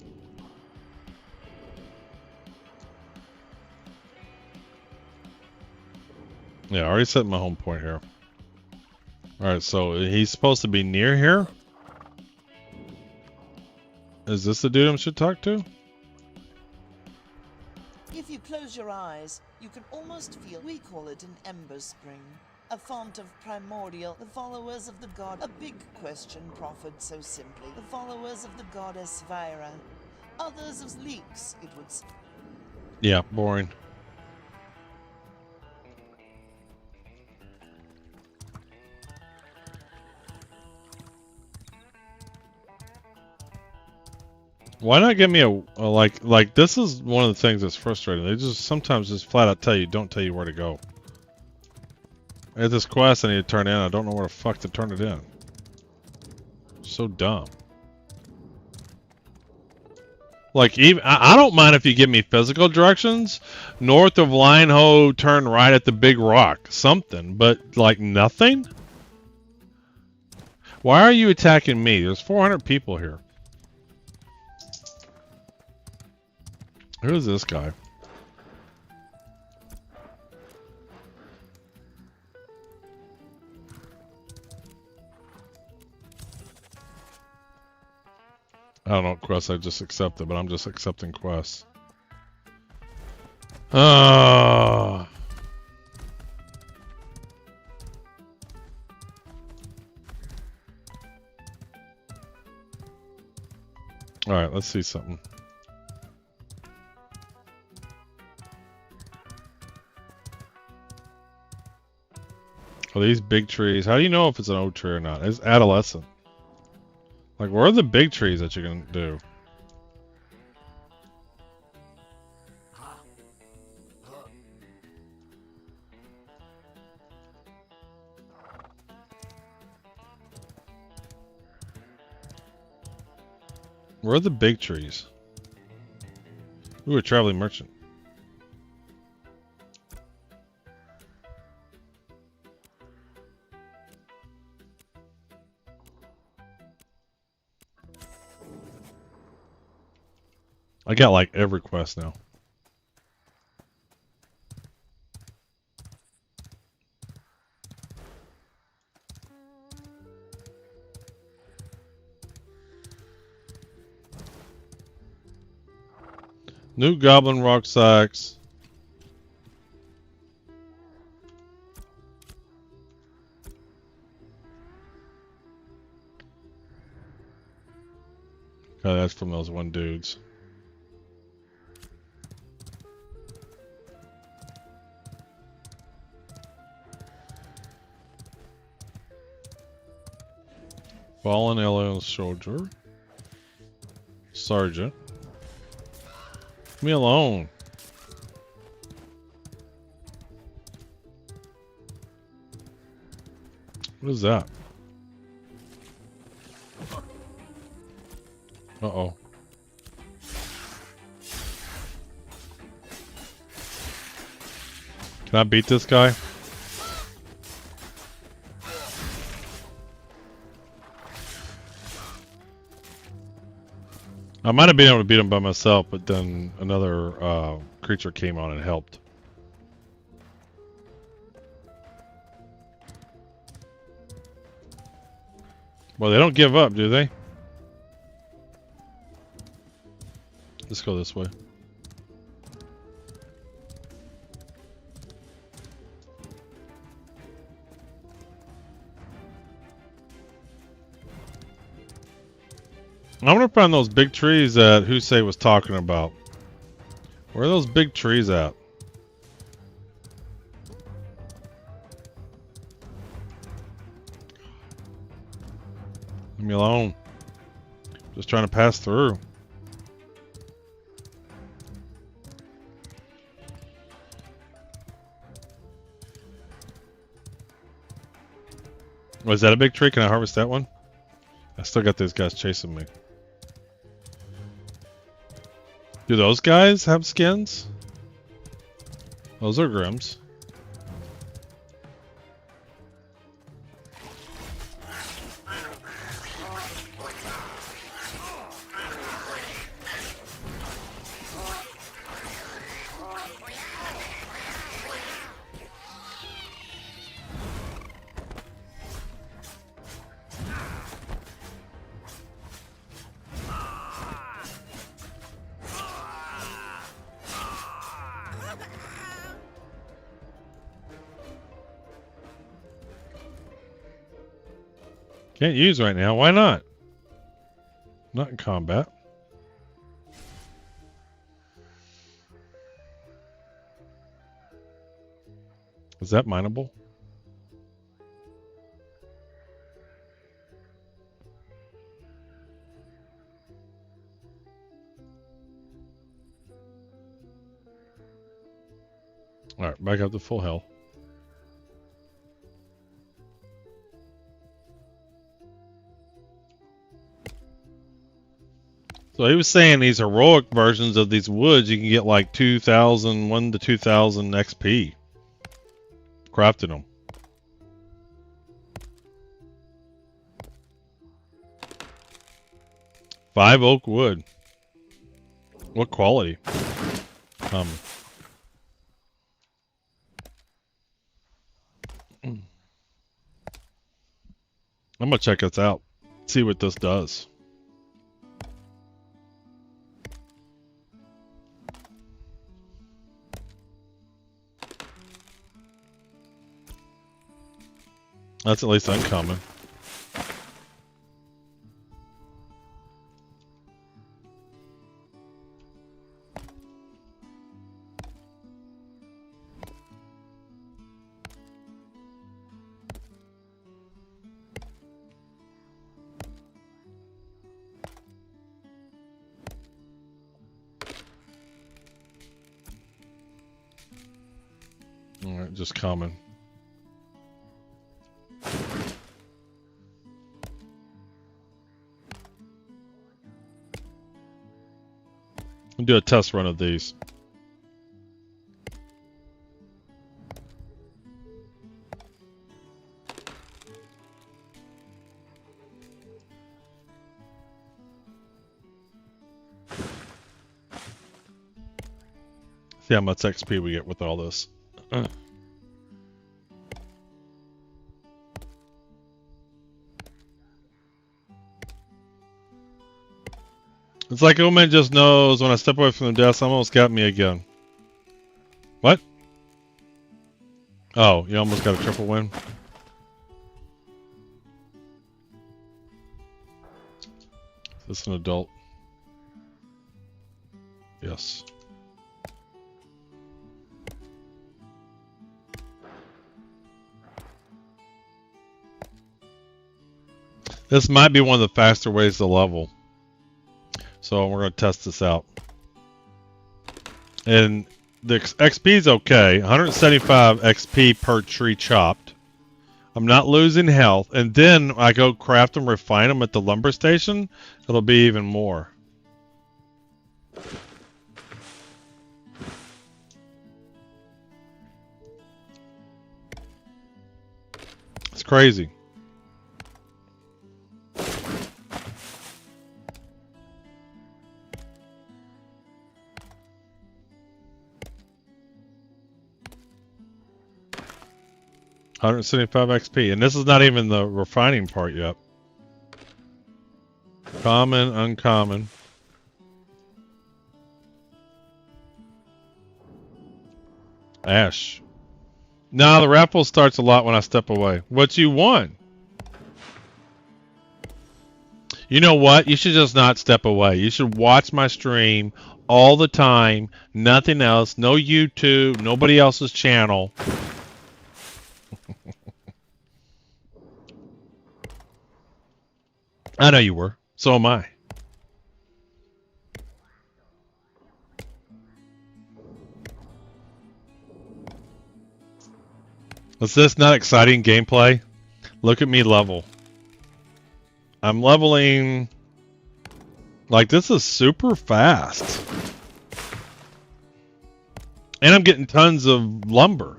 Yeah, I already set my home point here. Alright, so he's supposed to be near here? Is this the dude I should talk to? If you close your eyes, you can almost feel, we call it an Ember Spring. A font of primordial, the followers of the god. A big question proffered so simply. The followers of the goddess Vyra. Others of leaks, it would seem. Yeah, boring. Why not give me a like this is one of the things that's frustrating. They just sometimes just flat out don't tell you where to go. I have this quest I need to turn in. I don't know where the fuck to turn it in. So dumb. Like, even I don't mind if you give me physical directions. North of Lion Ho, turn right at the big rock. Something. But, like, nothing? Why are you attacking me? There's 400 people here. Who is this guy? I don't know what quest I just accepted, but I'm just accepting quests. I All right, let's see something. Oh, these big trees. How do you know if it's an old tree or not? It's adolescent. Like, where are the big trees that you can do? Where are the big trees? Ooh, a traveling merchant. I got like every quest now. New goblin rucksacks. Oh, that's from those one dudes. Fallen alien soldier. Sergeant. Leave me alone. What is that? Uh-oh. Can I beat this guy? I might have been able to beat him by myself, but then another creature came on and helped. Well, they don't give up, do they? Let's go this way. I want to find those big trees that Husei was talking about. Where are those big trees at? Leave me alone. Just trying to pass through. Was that a big tree? Can I harvest that one? I still got these guys chasing me. Do those guys have skins? Those are Grims. Can't use right now. Why not? Not in combat. Is that mineable? Alright, back up to full health. So he was saying these heroic versions of these woods, you can get like 2,000, 1 to 2,000 XP. Crafting them. Five oak wood. What quality? I'm gonna check this out. See what this does. That's at least uncommon. Alright, just coming. I'll do a test run of these. See how much XP we get with all this. It's like Omen just knows when I step away from the desk, almost got me again. What? Oh, you almost got a triple win? Is this an adult? Yes. This might be one of the faster ways to level. So we're going to test this out. And the XP is okay. 175 XP per tree chopped. I'm not losing health. And then I go craft and refine them at the lumber station. It'll be even more. It's crazy. $175 XP, and this is not even the refining part yet. Common, uncommon. Ash. Nah, the raffle starts a lot when I step away. What you won? You know what? You should just not step away. You should watch my stream all the time. Nothing else. No YouTube. Nobody else's channel. I know you were. So am I. Is this not exciting gameplay? Look at me level. I'm leveling... Like, this is super fast. And I'm getting tons of lumber.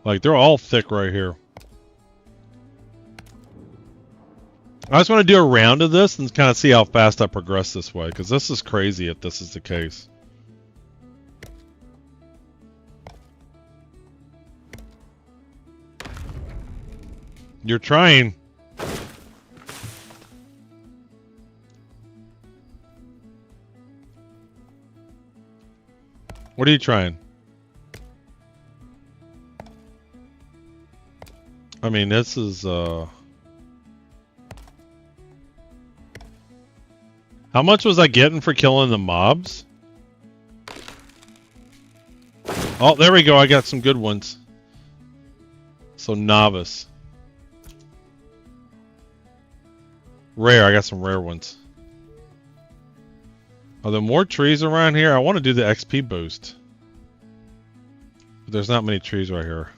Like, they're all thick right here. I just want to do a round of this and kind of see how fast I progress this way, because this is crazy if this is the case. You're trying. What are you trying? I mean, this is, how much was I getting for killing the mobs? Oh, there we go. I got some good ones. So, novice. Rare. I got some rare ones. Are there more trees around here? I want to do the XP boost. But there's not many trees right here.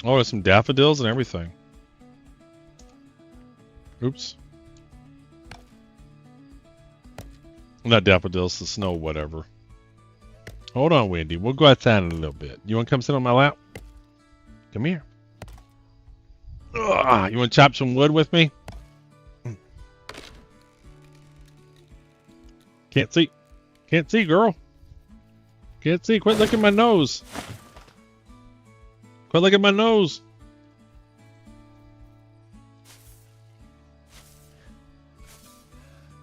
Oh, there's some daffodils and everything. Oops. Not daffodils, the snow, whatever. Hold on, Wendy. We'll go outside in a little bit. You want to come sit on my lap? Come here. Ugh, you want to chop some wood with me? Can't see. Can't see, girl. Can't see. Quit licking my nose. Quit looking at my nose.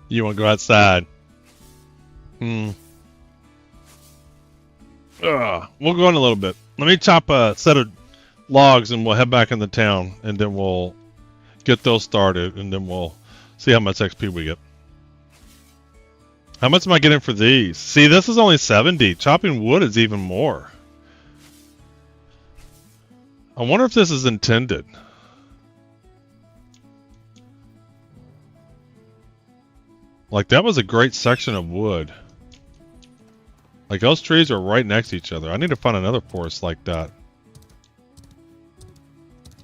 You want to go outside? We'll go in a little bit. Let me chop a set of logs and we'll head back into town, and then we'll get those started, and then we'll see how much XP we get. How much am I getting for these? See, this is only 70. Chopping wood is even more. I wonder if this is intended. Like, that was a great section of wood. Like, those trees are right next to each other. I need to find another forest like that.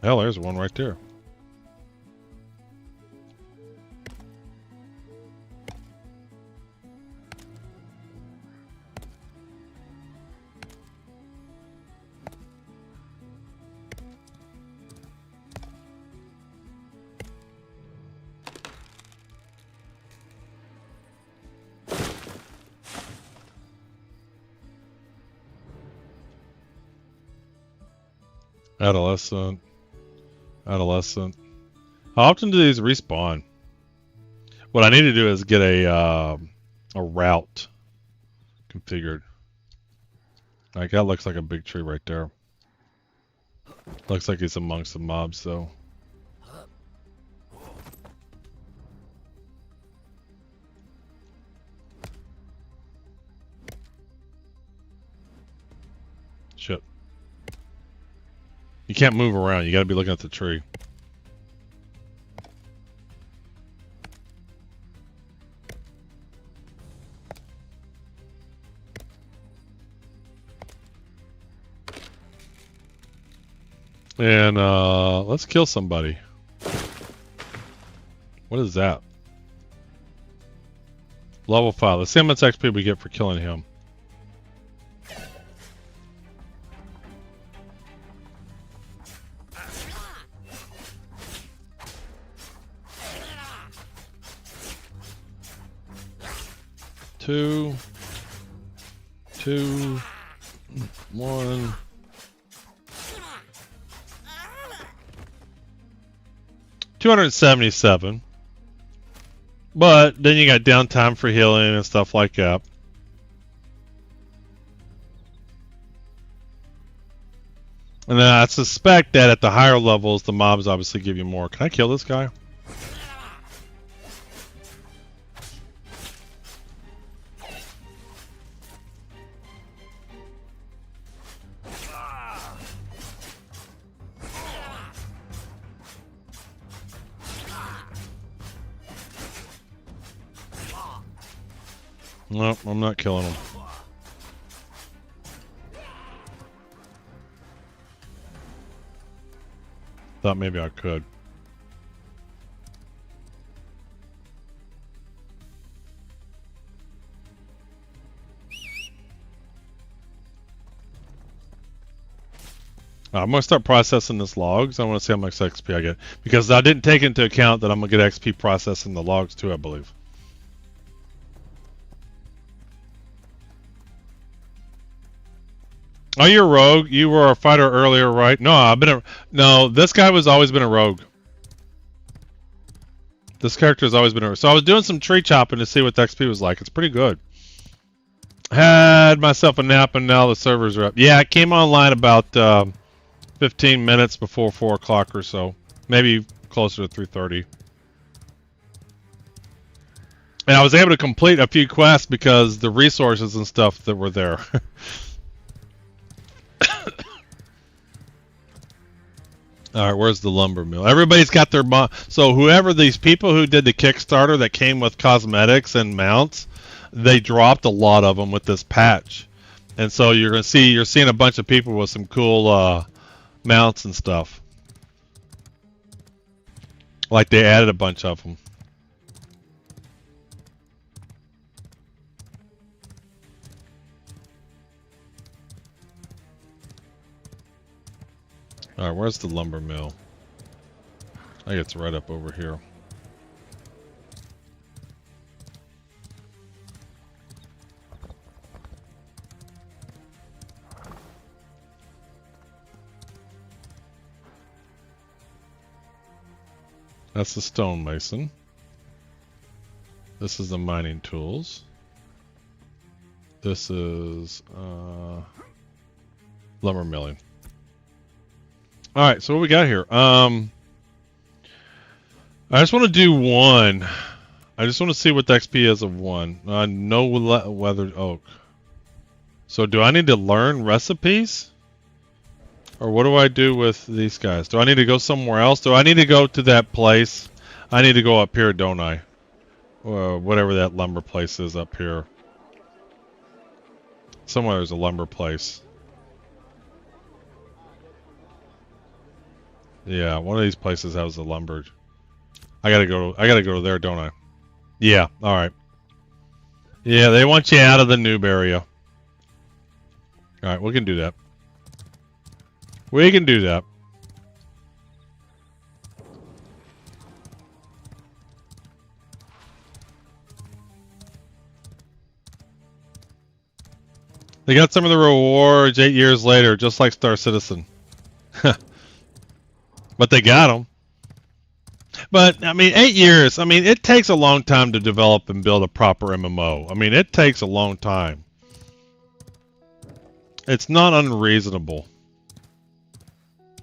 Hell, there's one right there. Adolescent. Adolescent. How often do these respawn? What I need to do is get a route configured. Like, that looks like a big tree right there. Looks like he's amongst the mobs, though. Shit. You can't move around. You gotta be looking at the tree. And let's kill somebody. What is that? Level 5. Let's see how much XP we get for killing him. Two, 1. $277. But then you got downtime for healing and stuff like that. And then I suspect that at the higher levels, the mobs obviously give you more. Can I kill this guy? Nope, I'm not killing him. Thought maybe I could. I'm going to start processing this logs. I want to see how much XP I get. Because I didn't take into account that I'm going to get XP processing the logs too, I believe. Oh, you're a rogue. You were a fighter earlier, right? No, no. This guy was always been a rogue. This character has always been a rogue. So I was doing some tree chopping to see what the XP was like. It's pretty good. Had myself a nap and now the servers are up. Yeah, it came online about 15 minutes before 4 o'clock or so. Maybe closer to 3:30. And I was able to complete a few quests because the resources and stuff that were there. Alright, where's the lumber mill? Everybody's got their... So whoever these people who did the Kickstarter that came with cosmetics and mounts, they dropped a lot of them with this patch. And so you're seeing a bunch of people with some cool mounts and stuff. Like they added a bunch of them. Alright, where's the lumber mill? I think it's right up over here. That's the stonemason. This is the mining tools. This is lumber milling. Alright, so what we got here? I just want to do 1. I just want to see what the XP is of 1. No weathered oak. So do I need to learn recipes? Or what do I do with these guys? Do I need to go somewhere else? Do I need to go to that place? I need to go up here, don't I? Or whatever that lumber place is up here. Somewhere there's a lumber place. Yeah, one of these places has a lumber. I gotta go there, don't I? Yeah, alright. Yeah, they want you out of the noob area. Alright, we can do that. We can do that. They got some of the rewards 8 years later, just like Star Citizen. But they got them. But, I mean, 8 years, I mean, it takes a long time to develop and build a proper MMO. I mean, it takes a long time. It's not unreasonable.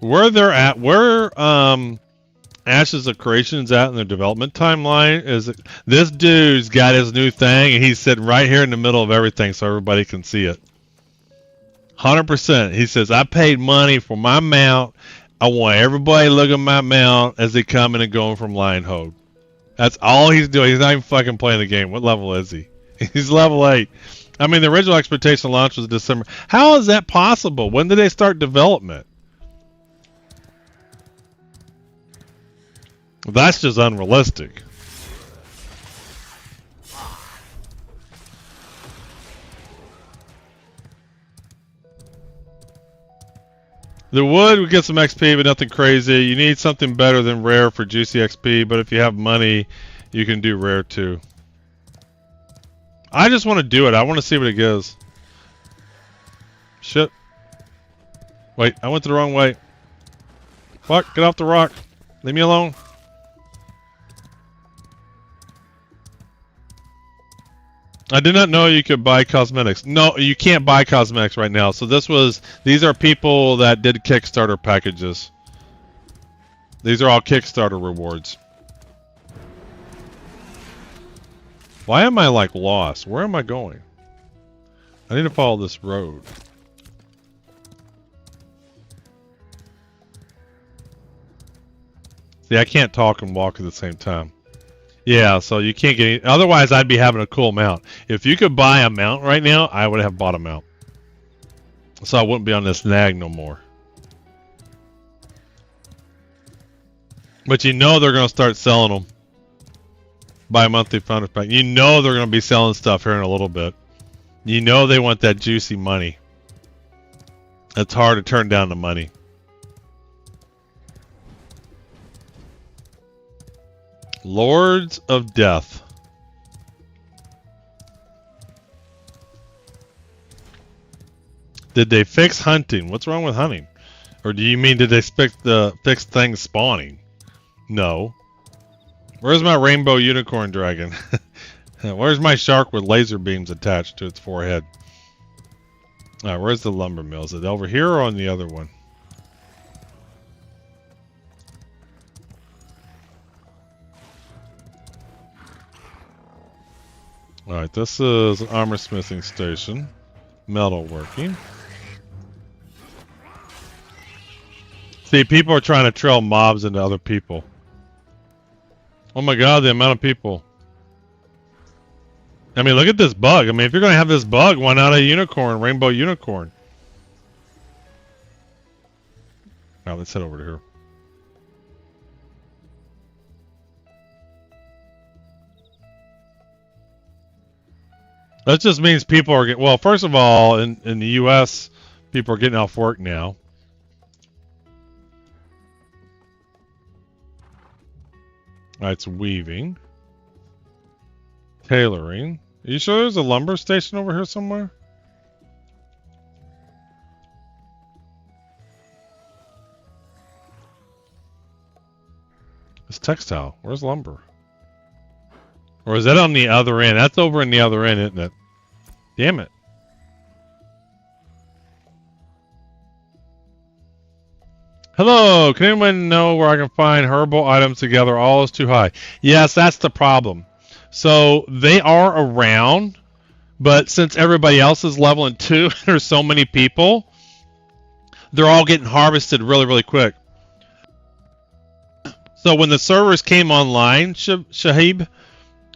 Where they're at, where Ashes of Creation's at in their development timeline is this dude's got his new thing and he's sitting right here in the middle of everything so everybody can see it. 100%. He says, I paid money for my mount. I want everybody to look at my mount as they come in and going from Lionhold. That's all he's doing. He's not even fucking playing the game. What level is he? He's level 8. I mean, the original expectation launch was December. How is that possible? When did they start development? That's just unrealistic. The wood would get some XP, but nothing crazy. You need something better than rare for juicy XP, but if you have money, you can do rare too. I just want to do it. I want to see what it gives. Shit. Wait, I went the wrong way. Fuck, get off the rock. Leave me alone. I did not know you could buy cosmetics. No, you can't buy cosmetics right now. So these are people that did Kickstarter packages. These are all Kickstarter rewards. Why am I like lost? Where am I going? I need to follow this road. See, I can't talk and walk at the same time. Yeah, so you can't get any, otherwise I'd be having a cool mount. If you could buy a mount right now, I would have bought a mount. So I wouldn't be on this nag no more. But you know they're going to start selling them. Buy a monthly founder pack. You know they're going to be selling stuff here in a little bit. You know they want that juicy money. It's hard to turn down the money. Lords of Death. Did they fix hunting? What's wrong with hunting? Or do you mean did they fix things spawning? No. Where's my rainbow unicorn dragon? Where's my shark with laser beams attached to its forehead? Alright, where's the lumber mill? Is it over here or on the other one? Alright, this is an armor smithing station. Metal working. See, people are trying to trail mobs into other people. Oh my god, the amount of people. I mean, look at this bug. I mean, if you're going to have this bug, why not a unicorn, rainbow unicorn? Alright, let's head over to here. That just means people are getting, well, first of all, in the US, people are getting off work now. It's weaving. Tailoring. Are you sure there's a lumber station over here somewhere? It's textile. Where's lumber? Or is that on the other end? That's over in the other end, isn't it? Damn it. Hello, can anyone know where I can find herbal items together? All is too high. Yes, that's the problem. So they are around, but since everybody else is leveling 2, there's so many people, they're all getting harvested really, really quick. So when the servers came online, Shahib,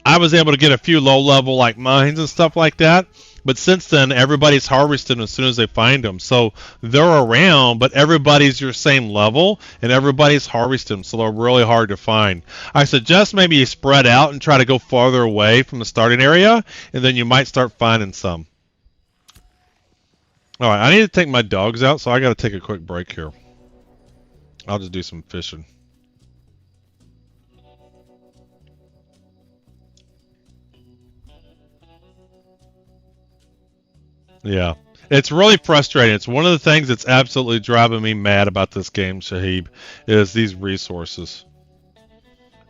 I was able to get a few low-level like mines and stuff like that. But since then, everybody's harvesting as soon as they find them. So they're around, but everybody's your same level, and everybody's harvesting, so they're really hard to find. I suggest maybe you spread out and try to go farther away from the starting area, and then you might start finding some. All right, I need to take my dogs out, so I got to take a quick break here. I'll just do some fishing. Yeah, it's really frustrating. It's one of the things that's absolutely driving me mad about this game, Shahib, is these resources.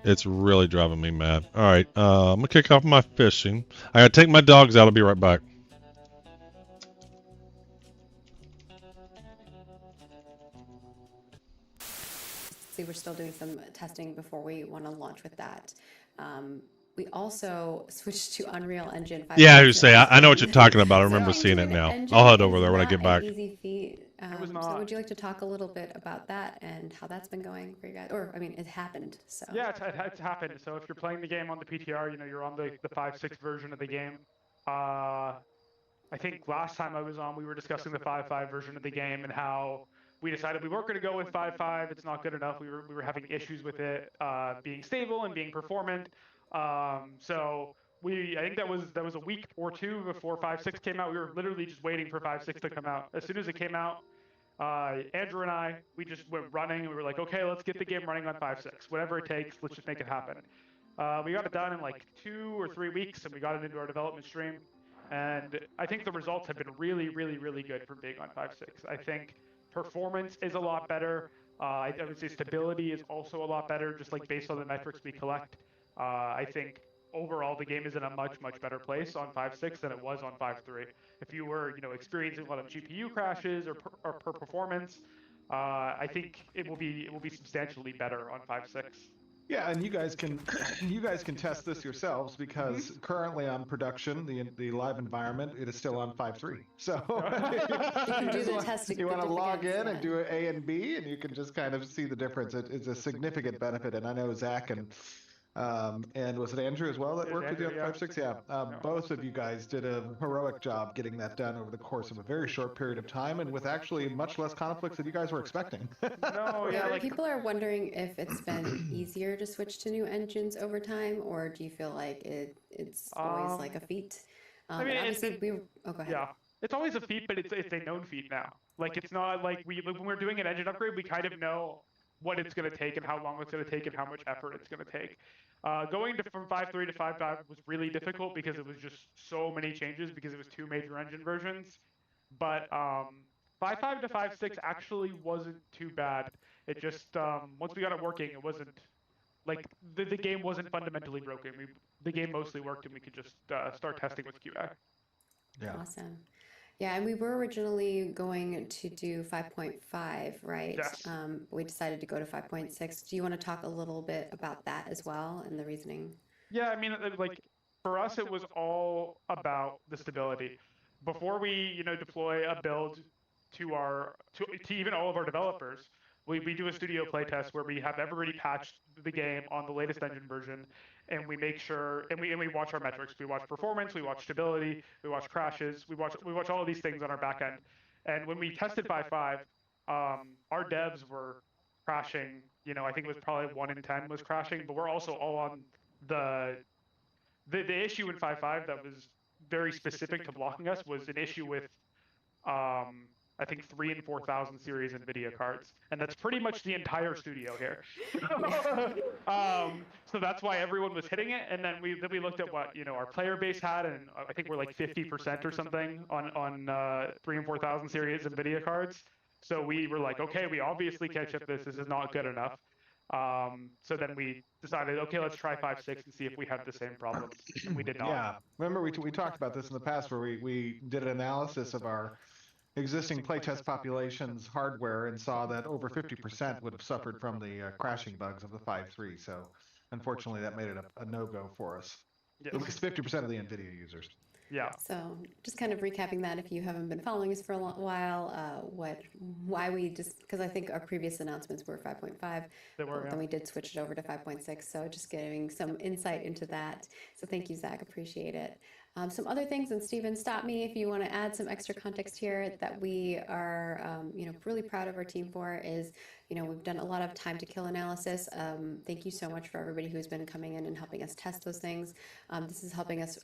It's really driving me mad. All right, I'm gonna kick off my fishing. I gotta take my dogs out. I'll be right back. See, we're still doing some testing before we want to launch with that. We also switched to Unreal Engine 5. Yeah, you say I know what you're talking about. I remember seeing it now. I'll head over there when I get back. Easy feat. So would you like to talk a little bit about that and how that's been going for you guys? Or, I mean, it happened, so. Yeah, it's happened. So if you're playing the game on the PTR, you know, you're on the 5.6 version of the game. I think last time I was on, we were discussing the 5.5 version of the game and how we decided we weren't going to go with 5.5. It's not good enough. We were having issues with it being stable and being performant. So I think that was a week or two before 5.6 came out. We were literally just waiting for 5.6 to come out. As soon as it came out, Andrew and I, we just went running and we were like, okay, let's get the game running on 5.6. Whatever it takes, let's just make it happen. We got it done in like 2 or 3 weeks, and we got it into our development stream. And I think the results have been really, really, really good from being on 5.6. I think performance is a lot better. I would say stability is also a lot better, just like based on the metrics we collect. I think overall the game is in a much, much better place on 5.6 than it was on 5.3. If you were, you know, experiencing a lot of GPU crashes or per performance, I think it will be substantially better on 5.6. Yeah, and you guys can test this yourselves because currently on production, the live environment, it is still on 5.3. So you want to log in and do A and B, and you can just kind of see the difference. It's a significant benefit, and I know Zach and was it Andrew as well that worked with you on 5.6? Yeah, both of you guys did a heroic job getting that done over the course of a very short period of time, and with actually much less conflicts than you guys were expecting. People are wondering if it's been easier to switch to new engines over time, or do you feel like it's always like a feat? I mean, obviously go ahead. Yeah, it's always a feat, but it's a known feat now. Like, it's not like when we're doing an engine upgrade, we kind of know what it's going to take and how long it's going to take and how much effort it's going to take. Going from 5.3 to 5.5 was really difficult because it was just so many changes because it was 2 major engine versions. But 5.5 to 5.6 actually wasn't too bad. It just, once we got it working, it wasn't, like, the game wasn't fundamentally broken. The game mostly worked and we could just start testing with QA. Yeah. Awesome. Yeah, and we were originally going to do 5.5, right? Yes. We decided to go to 5.6. Do you want to talk a little bit about that as well and the reasoning? Yeah, I mean, like, for us, it was all about the stability. Before we, you know, deploy a build to even all of our developers, we do a studio playtest where we have everybody patch the game on the latest engine version, and we make sure, and we watch our metrics. We watch performance, we watch stability, we watch crashes, we watch all of these things on our back end. And when we tested 5.5, our devs were crashing. You know, I think it was probably 1 in 10 was crashing, but we're also all on the issue in 5.5 that was very specific to blocking us was an issue with I think 3,000 and 4,000 series NVIDIA cards, and that's pretty much the entire studio here. So that's why everyone was hitting it, and then we looked at what, you know, our player base had, and I think we're like 50% or something on 3,000 and 4,000 series NVIDIA cards. So we were like, okay, we obviously can't ship this. This is not good enough. So then we decided, okay, let's try 5.6 and see if we have the same problems. And we did not. Yeah, remember we talked about this in the past where we did an analysis of our existing playtest population's hardware and saw that over 50% would have suffered from the crashing bugs of the 5.3. So unfortunately, that made it a no-go for us. Yes. At least 50% of the NVIDIA users. Yeah. So just kind of recapping that if you haven't been following us for a while, why we just, because I think our previous announcements were 5.5, but then we did switch it over to 5.6. So just giving some insight into that. So thank you, Zach, appreciate it. Some other things, and Stephen, stop me if you want to add some extra context here that we are, really proud of our team for is, we've done a lot of time to kill analysis. Thank you so much for everybody who's been coming in and helping us test those things. This is helping us,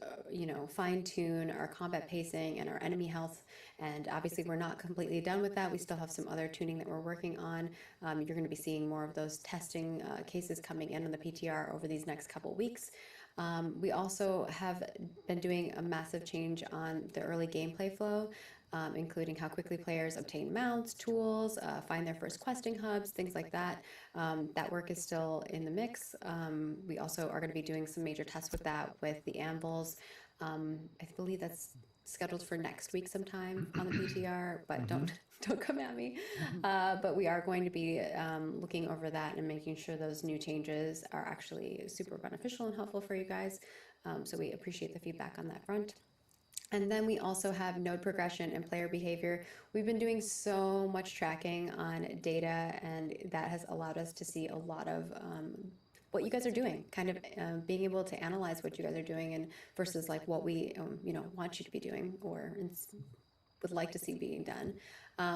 fine tune our combat pacing and our enemy health. And obviously we're not completely done with that. We still have some other tuning that we're working on. You're going to be seeing more of those testing cases coming in on the PTR over these next couple weeks. We also have been doing a massive change on the early gameplay flow, including how quickly players obtain mounts, tools, find their first questing hubs, things like that. That work is still in the mix. We also are going to be doing some major tests with that with the anvils. I believe that's scheduled for next week sometime on the PTR, but don't come at me. But we are going to be looking over that and making sure those new changes are actually super beneficial and helpful for you guys. So we appreciate the feedback on that front. And then we also have node progression and player behavior. We've been doing so much tracking on data, and that has allowed us to see a lot of what you guys are doing, kind of being able to analyze what you guys are doing and versus like what we want you to be doing or would like to see being done.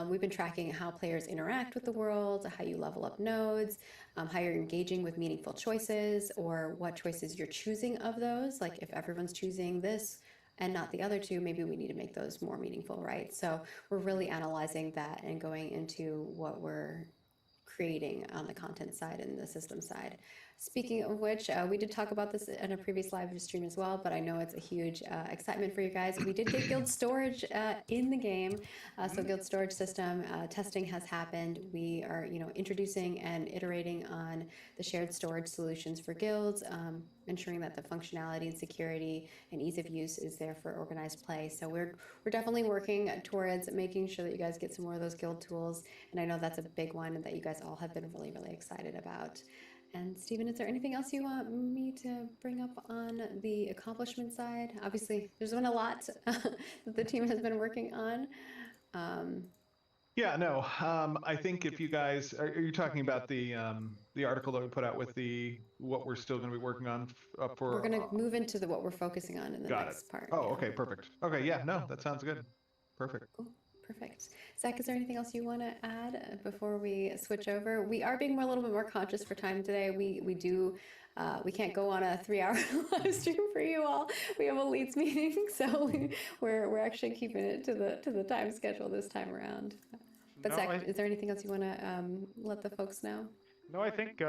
We've been tracking how players interact with the world, how you level up nodes, how you're engaging with meaningful choices, or what choices you're choosing of those. Like if everyone's choosing this and not the other two, maybe we need to make those more meaningful, right? So we're really analyzing that and going into what we're creating on the content side and the system side. Speaking of which, we did talk about this in a previous live stream as well, but I know it's a huge excitement for you guys. We did get guild storage in the game, so guild storage system testing has happened. We are, introducing and iterating on the shared storage solutions for guilds, ensuring that the functionality and security and ease of use is there for organized play. So we're definitely working towards making sure that you guys get some more of those guild tools, and I know that's a big one that you guys all have been really, really excited about. And Stephen, is there anything else you want me to bring up on the accomplishment side? Obviously, there's been a lot that the team has been working on. Yeah, no. I think if you guys are you talking about the article that we put out with what we're still going to be working on for? We're going to move into what we're focusing on in the next part. Oh, okay, perfect. Okay, yeah, no, that sounds good. Perfect. Cool. Perfect. Zach, is there anything else you want to add before we switch over? We are being a little bit more conscious for time today. We can't go on a 3-hour live stream for you all. We have a leads meeting, so we're actually keeping it to the time schedule this time around. But Zach, is there anything else you want to let the folks know? No, I think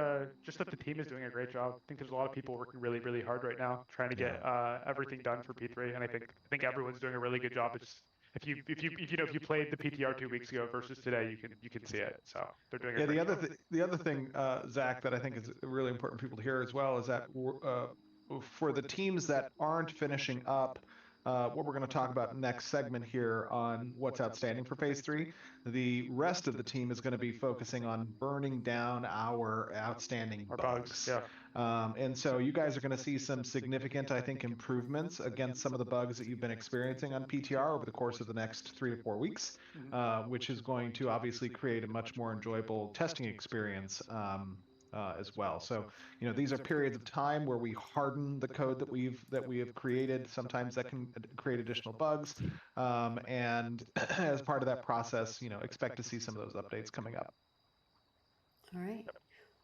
just that the team is doing a great job. I think there's a lot of people working really, really hard right now, trying to get everything done for P3, and I think everyone's doing a really good job. It's if you played the PTR 2 weeks ago versus today, you can see it. So they're doing a great job. The other thing, Zach, that I think is really important for people to hear as well is that for the teams that aren't finishing up what we're going to talk about next segment here on what's outstanding for phase 3, the rest of the team is going to be focusing on burning down our outstanding bugs. And so you guys are going to see some significant, I think, improvements against some of the bugs that you've been experiencing on PTR over the course of the next 3 to 4 weeks, which is going to obviously create a much more enjoyable testing experience as well. So, these are periods of time where we harden the code that we have created. Sometimes that can create additional bugs, and as part of that process, expect to see some of those updates coming up. All right.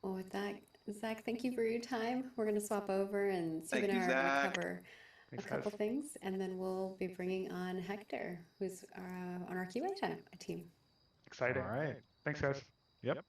Well, with that, Zach, thank you for your time. We're going to swap over, and Steve and I are going to cover a couple things, and then we'll be bringing on Hector, who's on our QA team. Exciting. All right. Thanks, guys. Yep.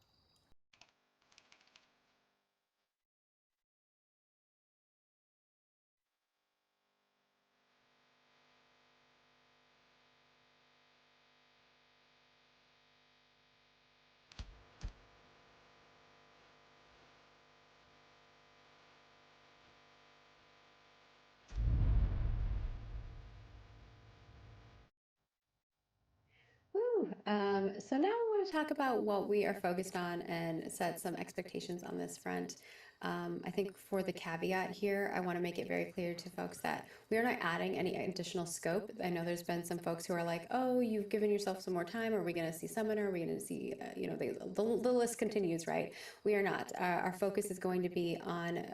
So now I want to talk about what we are focused on and set some expectations on this front. I think for the caveat here, I want to make it very clear to folks that we are not adding any additional scope. I know there's been some folks who are like, oh, you've given yourself some more time. Are we going to see Summoner? Are we going to see, the list continues, right? We are not. Our focus is going to be on,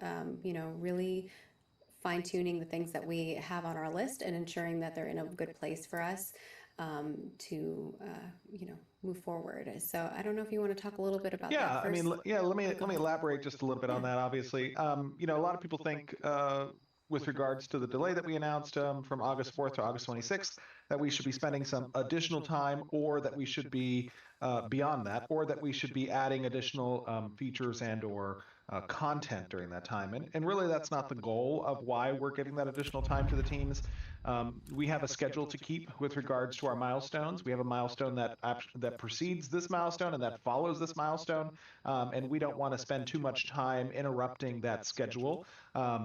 really fine-tuning the things that we have on our list and ensuring that they're in a good place for us to move forward. So I don't know if you want to talk a little bit about that Yeah, first. I mean, let me elaborate just a little bit on that. Obviously, a lot of people think with regards to the delay that we announced from August 4th to August 26th, that we should be spending some additional time, or that we should be beyond that, or that we should be adding additional features and or content during that time. And really, that's not the goal of why we're giving that additional time to the teams. We have a schedule to keep with regards to our milestones. We have a milestone that precedes this milestone and that follows this milestone, and we don't want to spend too much time interrupting that schedule.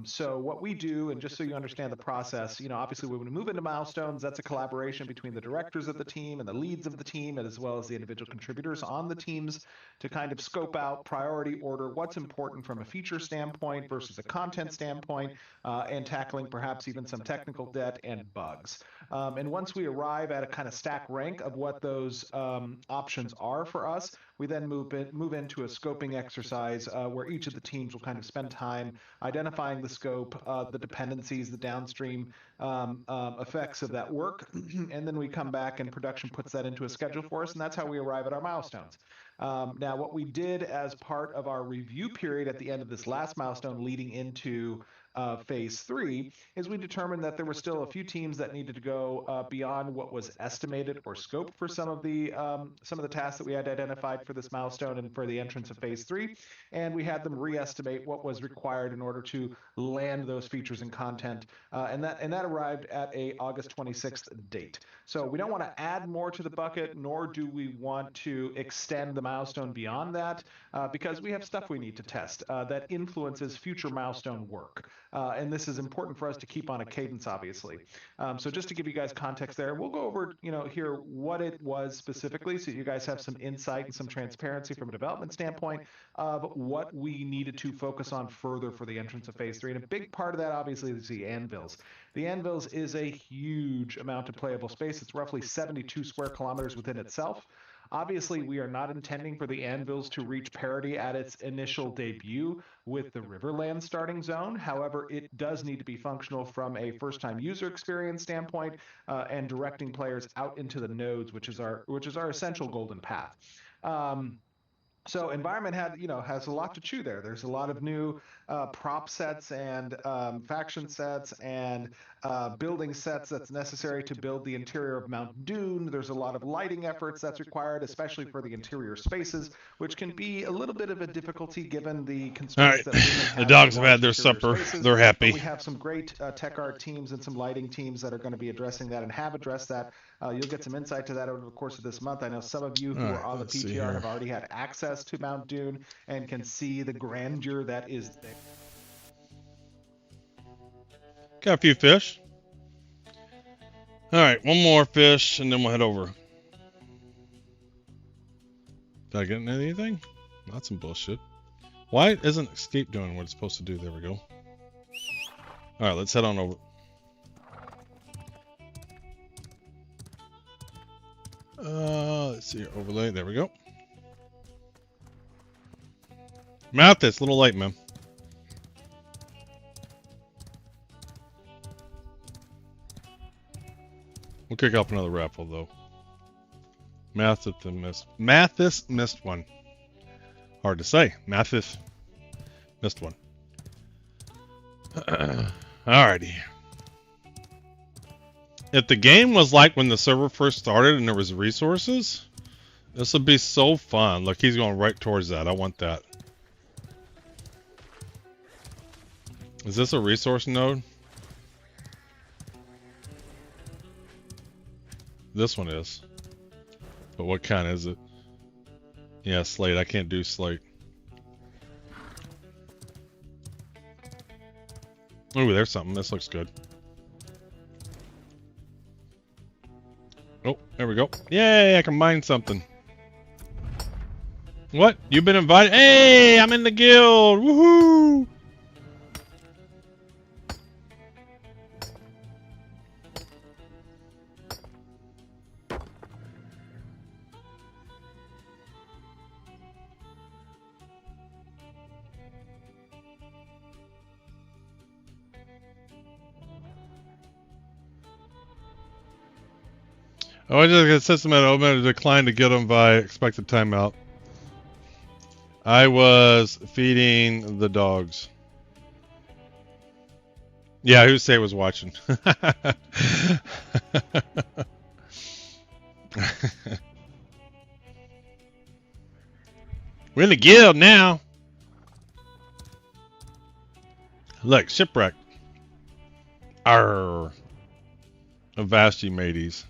So what we do, and just so you understand the process, obviously when we move into milestones, that's a collaboration between the directors of the team and the leads of the team, as well as the individual contributors on the teams to kind of scope out, priority order what's important from a feature standpoint versus a content standpoint, and tackling perhaps even some technical debt and bugs. And once we arrive at a kind of stack rank of what those options are for us, we then move into a scoping exercise where each of the teams will kind of spend time identifying the scope, the dependencies, the downstream effects of that work, and then we come back and production puts that into a schedule for us, and that's how we arrive at our milestones. Now, what we did as part of our review period at the end of this last milestone leading into phase 3 is we determined that there were still a few teams that needed to go beyond what was estimated or scoped for some of the tasks that we had identified for this milestone and for the entrance of phase 3, and we had them re-estimate what was required in order to land those features and content, and that arrived at a August 26th date. So we don't want to add more to the bucket, nor do we want to extend the milestone beyond that, because we have stuff we need to test that influences future milestone work. And this is important for us to keep on a cadence, obviously. So just to give you guys context there, we'll go over, here what it was specifically, so you guys have some insight and some transparency from a development standpoint of what we needed to focus on further for the entrance of phase 3. And a big part of that, obviously, is the anvils. The anvils is a huge amount of playable space. It's roughly 72 square kilometers within itself. Obviously, we are not intending for the anvils to reach parity at its initial debut with the Riverland starting zone. However, it does need to be functional from a first-time user experience standpoint and directing players out into the nodes, which is our essential golden path. So Environment has a lot to chew there. There's a lot of new prop sets and faction sets and building sets that's necessary to build the interior of Mount Dune. There's a lot of lighting efforts that's required, especially for the interior spaces, which can be a little bit of a difficulty given the constraints that Lumen has. The dogs have had their supper. Spaces. They're happy. But we have some great tech art teams and some lighting teams that are going to be addressing that and have addressed that. You'll get some insight to that over the course of this month. I know some of you who are on the PTR have already had access to Mount Dune and can see the grandeur that is there. Got a few fish. All right, one more fish, and then we'll head over. Did I get anything? Not some bullshit. Why isn't escape doing what it's supposed to do? There we go. All right, let's head on over. Let's see here. Overlay. There we go. Mouth this. A little light, man. We'll kick off another raffle, though. Mathis missed one. Hard to say. Mathis missed one. Alrighty. If the game was like when the server first started and there was resources, this would be so fun. Look, he's going right towards that. I want that. Is this a resource node? This one is. But what kind is it? Yeah, slate. I can't do slate. Ooh, there's something. This looks good. Oh, there we go. Yay, I can mine something. What? You've been invited? Hey, I'm in the guild. Woohoo! Oh, I just got a system at open declined to get them by expected timeout. I was feeding the dogs. Yeah, who say was watching? We're in the guild now. Look, shipwreck. Arr. Avasti mateys.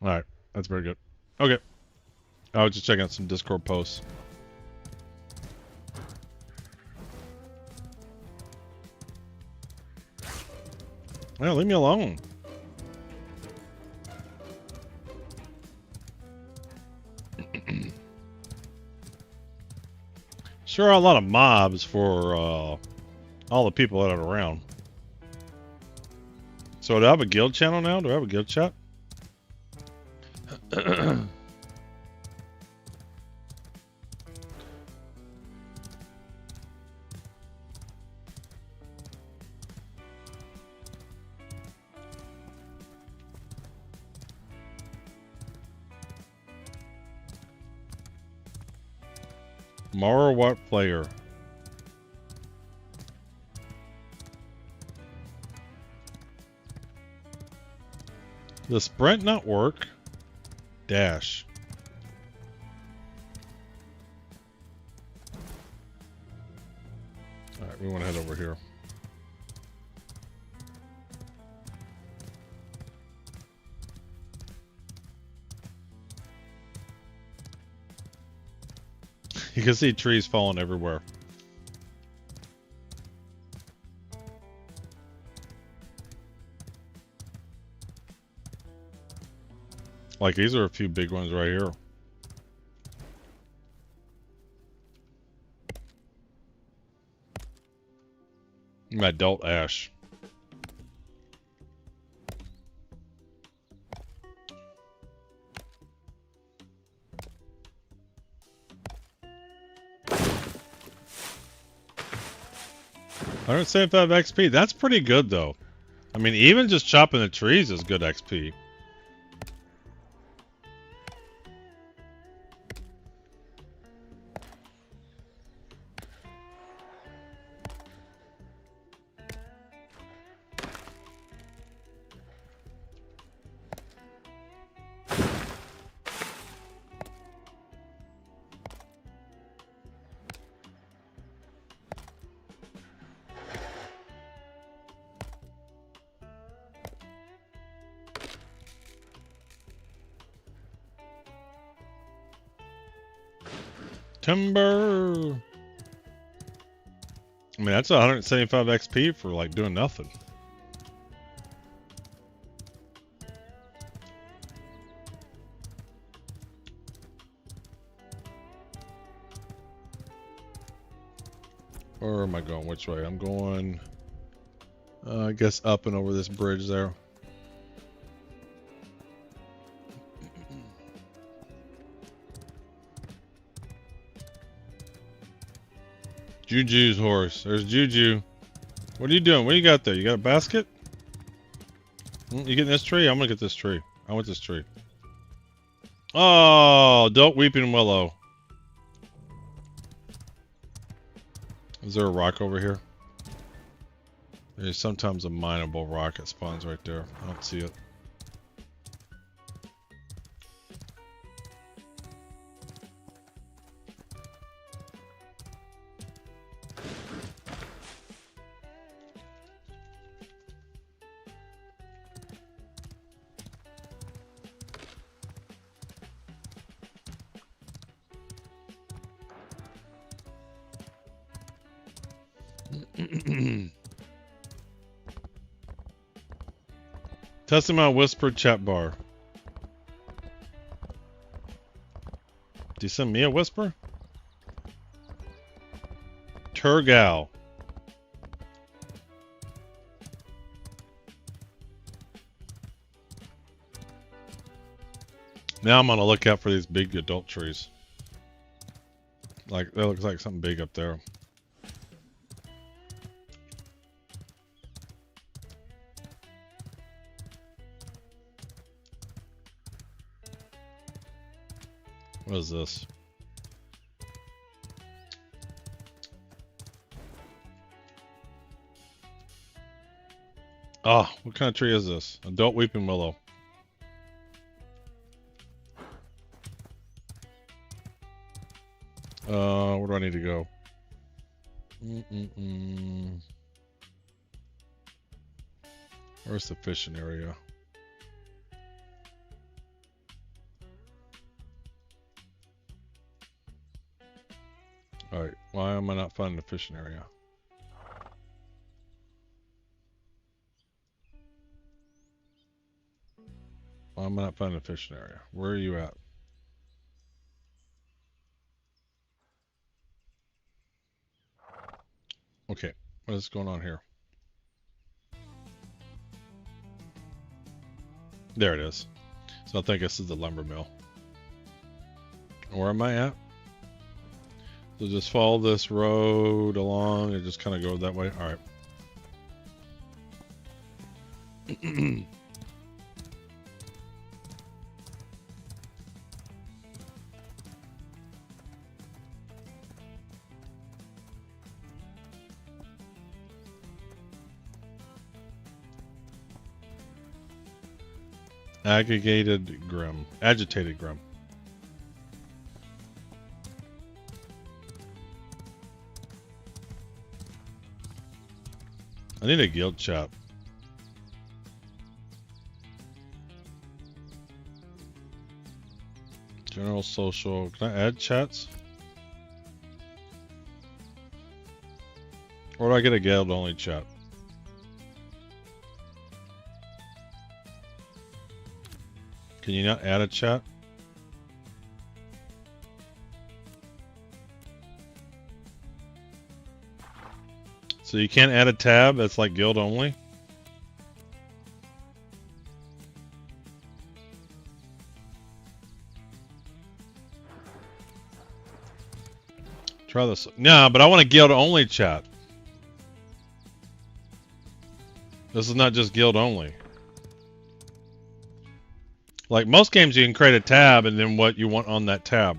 Alright, that's very good. Okay. I was just checking out some Discord posts. Well, leave me alone. Sure are a lot of mobs for all the people that are around. So do I have a guild channel now? Do I have a guild chat? Mara what player? The sprint not work? Dash. Alright, we want to head over here. You can see trees falling everywhere. Like these are a few big ones right here. Adult ash. $175 XP. That's pretty good though. I mean, even just chopping the trees is good XP. Timber. I mean, that's 175 XP for like doing nothing. Or am I going which way? I'm going, I guess up and over this bridge there. Juju's horse. There's Juju. What are you doing? What do you got there? You got a basket? You getting this tree? I'm gonna get this tree. I want this tree. Oh, don't weeping willow. Is there a rock over here? There's sometimes a mineable rock that spawns right there. I don't see it. Testing my whisper chat bar. Did you send me a whisper? Turgal. Now I'm on the lookout for these big adult trees. Like, that looks like something big up there. What is this? Oh, what kind of tree is this? Adult weeping willow. Where do I need to go? Where's the fishing area? Alright, why am I not finding the fishing area? Why am I not finding the fishing area? Where are you at? Okay, what is going on here? There it is. So I think this is the lumber mill. Where am I at? So just follow this road along and just kind of go that way. All right. Agitated grim. I need a guild chat. General social. Can I add chats? Or do I get a guild only chat? Can you not add a chat? So you can't add a tab that's like guild only? Try this. No, but I want a guild only chat. This is not just guild only. Like most games, you can create a tab and then what you want on that tab.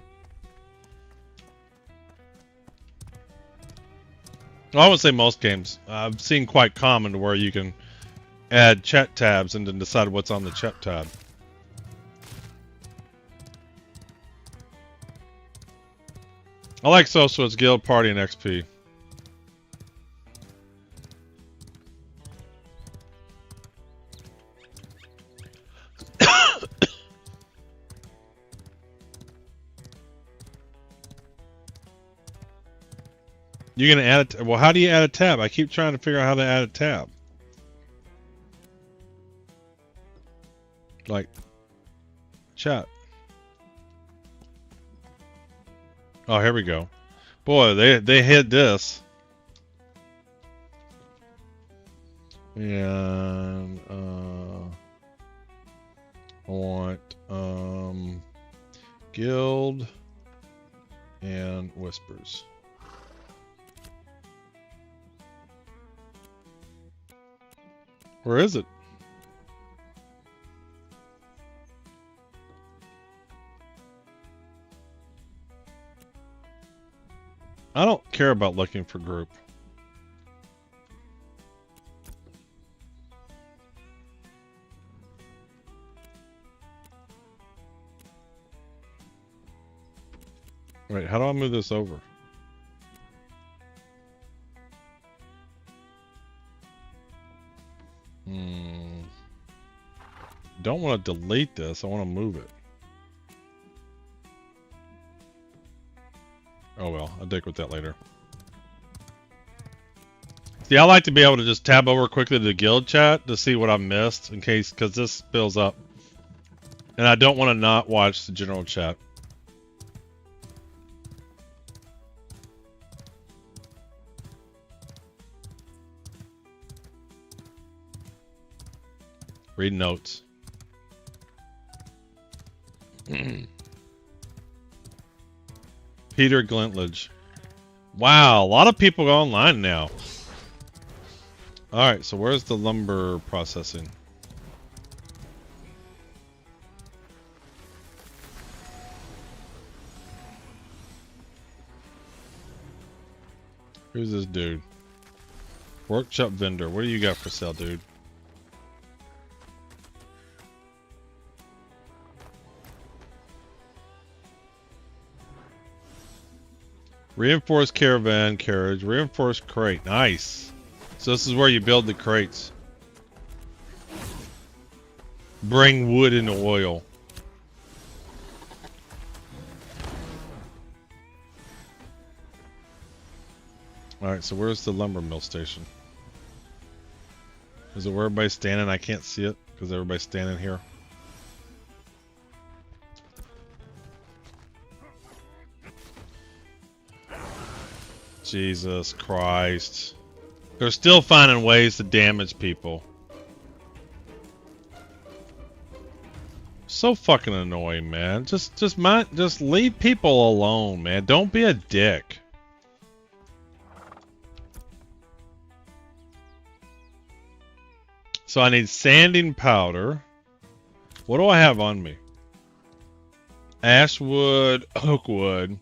Well, I would say most games. I've seen quite common to where you can add chat tabs and then decide what's on the chat tab. I like social as guild, party, and XP. You're gonna add it. Well, how do you add a tab? I keep trying to figure out how to add a tab. Like, chat. Oh, here we go. Boy, they hid this. And I want guild and whispers. Where is it? I don't care about looking for group. Wait, how do I move this over? Don't want to delete this. I want to move it. Oh well, I'll deal with that later. See, I like to be able to just tab over quickly to the guild chat to see what I missed in case, because this fills up. And I don't want to not watch the general chat. Read notes. Peter Glintledge. Wow, a lot of people go online now. Alright, so where's the lumber processing? Who's this dude? Workshop vendor. What do you got for sale, dude? Reinforced caravan carriage. Reinforced crate. Nice. So this is where you build the crates. Bring wood and oil. Alright, so where's the lumber mill station? Is it where everybody's standing? I can't see it because everybody's standing here. Jesus Christ. They're still finding ways to damage people. So fucking annoying, man. Just leave people alone, man. Don't be a dick. So I need sanding powder. What do I have on me? Ashwood, oakwood.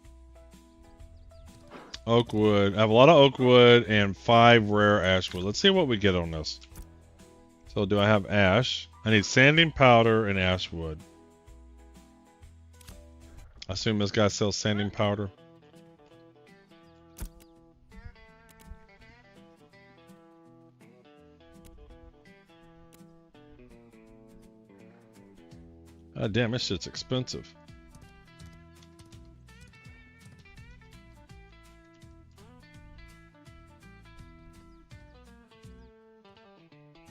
Oakwood. I have a lot of oakwood and 5 rare ashwood. Let's see what we get on this. So do I have ash? I need sanding powder and ashwood. I assume this guy sells sanding powder. God damn, this shit's expensive.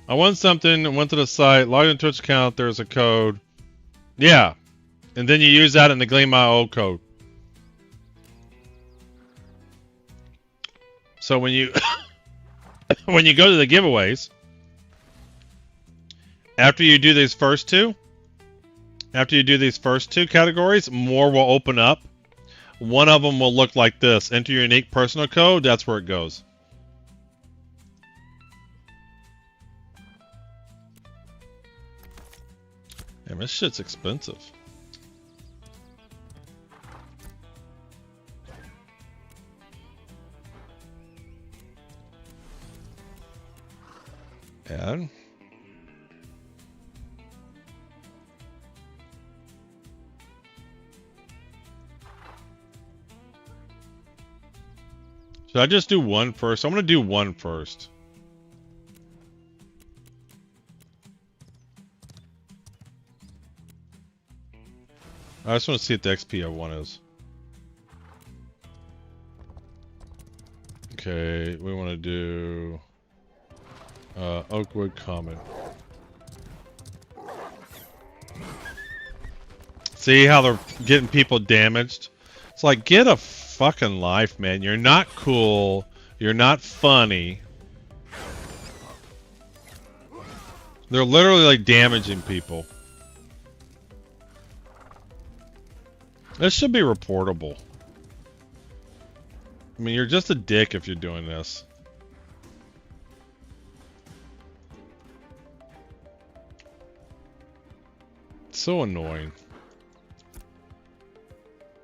I want something, went to the site, logged into Twitch account, there's a code. Yeah. And then you use that in the Gleam My Old code. So when you when you go to the giveaways, after you do these first two categories, more will open up. One of them will look like this. Enter your unique personal code, that's where it goes. Damn, this shit's expensive. Add. Should I just do one first? I'm going to do one first. I just want to see what the XP of one is. Okay, we want to do Oakwood Common. See how they're getting people damaged? It's like, get a fucking life, man. You're not cool. You're not funny. They're literally like damaging people. This should be reportable. I mean, you're just a dick if you're doing this. It's so annoying.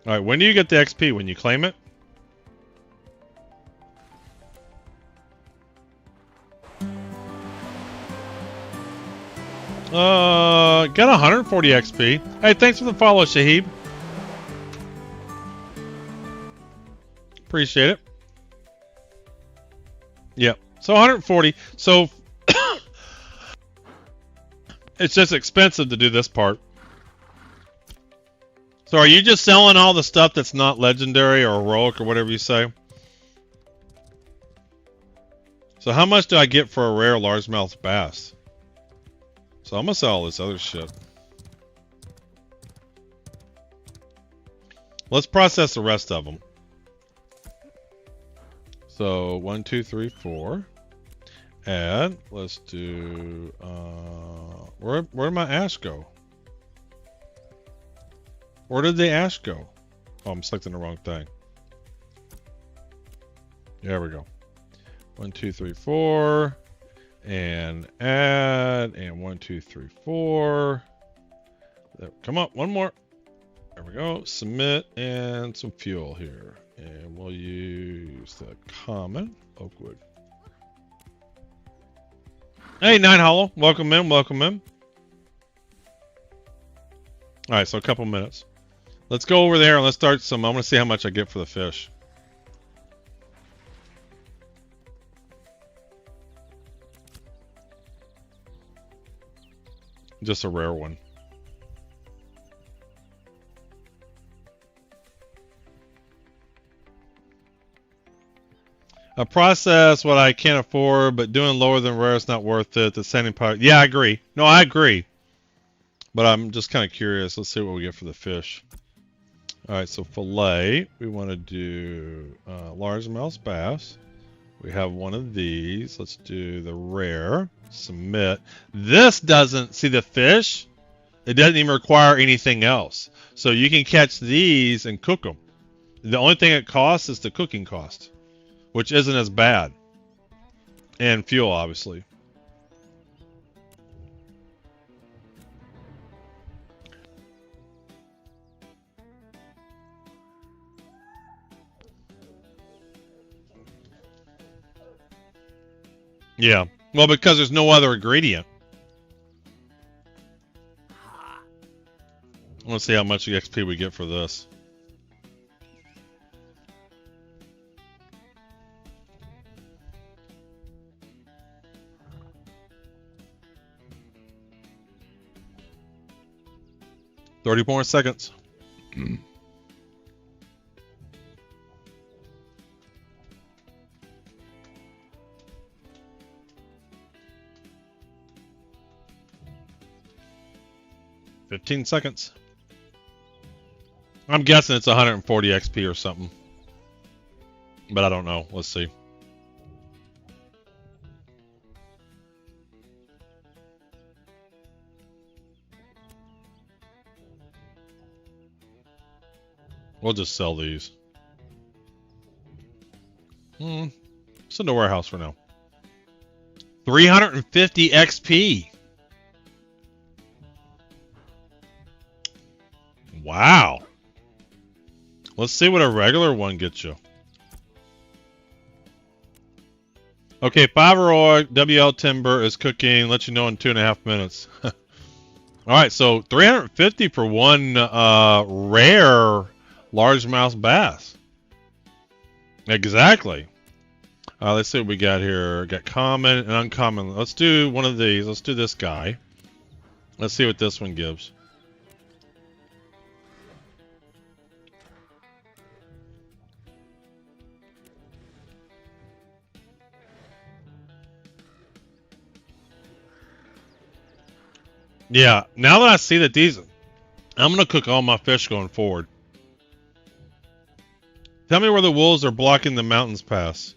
Alright, when do you get the XP? When you claim it? Got 140 XP. Hey, thanks for the follow, Shahib. Appreciate it. Yep. So 140. So it's just expensive to do this part. So are you just selling all the stuff that's not legendary or heroic or whatever you say? So how much do I get for a rare largemouth bass? So I'm gonna sell all this other shit. Let's process the rest of them. So 1, 2, 3, 4. Add. Let's do. Where'd my ash go? Where did the ash go? Oh, I'm selecting the wrong thing. There we go. 1, 2, 3, 4. And add. And 1, 2, 3, 4. There, come on, one more. There we go. Submit and some fuel here. And we'll use the common oakwood. Hey, Nine Hollow. Welcome in. Welcome in. All right, so a couple minutes. Let's go over there and let's start some. I want to see how much I get for the fish. Just a rare one. A process what I can't afford, but doing lower than rare is not worth it. The sending part. Yeah, I agree. No, I agree. But I'm just kind of curious. Let's see what we get for the fish. All right, so fillet. We want to do largemouth bass. We have one of these. Let's do the rare. Submit. This doesn't see the fish. It doesn't even require anything else. So you can catch these and cook them. The only thing it costs is the cooking cost, which isn't as bad. And fuel, obviously. Yeah. Well, because there's no other ingredient. Let's see how much XP we get for this. $30 more seconds. 15 seconds. I'm guessing it's 140 XP or something. But I don't know. Let's see. We'll just sell these. It's in the warehouse for now. 350 XP. Wow. Let's see what a regular one gets you. Okay, Fiberoid WL Timber is cooking. Let you know in 2.5 minutes. All right, so 350 for one rare largemouth bass. Exactly. Let's see what we got here. Got common and uncommon. Let's do one of these. Let's do this guy. Let's see what this one gives. Yeah, now that I see that these, I'm going to cook all my fish going forward. Tell me where the wolves are blocking the mountains pass.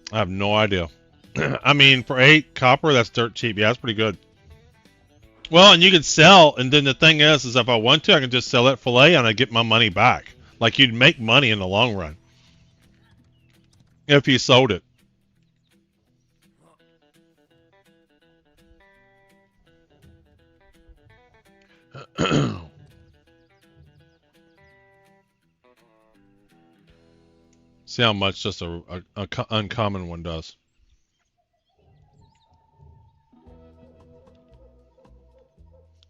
I have no idea. I mean, for 8 copper, that's dirt cheap. Yeah, that's pretty good. Well, and you can sell, and then the thing is if I want to, I can just sell that fillet and I get my money back. Like, you'd make money in the long run. If you sold it. See how much just a uncommon one does.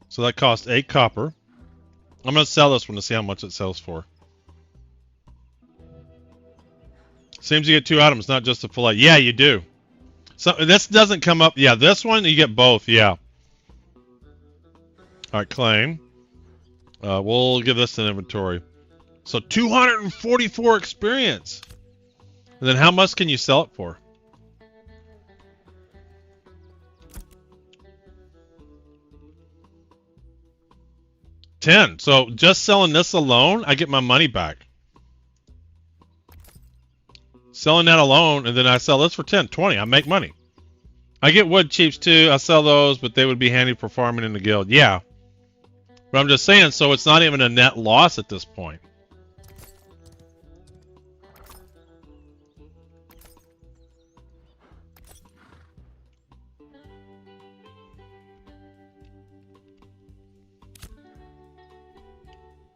So that cost 8 copper. I'm going to sell this one to see how much it sells for. Seems you get 2 items, not just a fillet. Yeah, you do. So this doesn't come up. Yeah, this one, you get both. Yeah. All right, claim. We'll give this an inventory. So 244 experience. And then how much can you sell it for? 10. So just selling this alone, I get my money back. Selling that alone, and then I sell this for 10, 20. I make money. I get wood chips too. I sell those, but they would be handy for farming in the guild. Yeah. But I'm just saying, so it's not even a net loss at this point.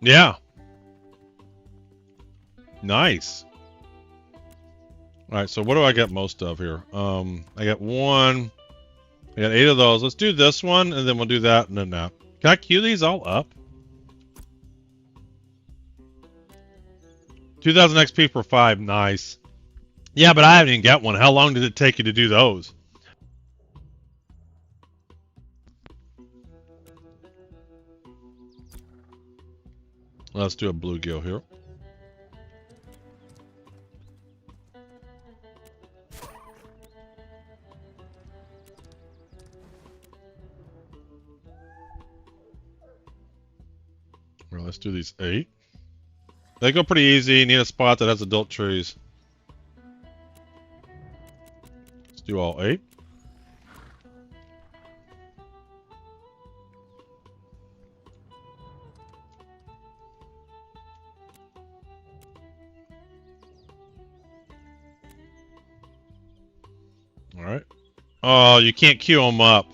Yeah. Nice. All right, so what do I get most of here? I got 1. I got 8 of those. Let's do this one, and then we'll do that, and then that. Can I queue these all up? 2,000 XP for 5. Nice. Yeah, but I haven't even got one. How long did it take you to do those? Let's do a bluegill here. Well, let's do these 8. They go pretty easy. You need a spot that has adult trees. Let's do all 8. Alright. Oh, you can't queue them up.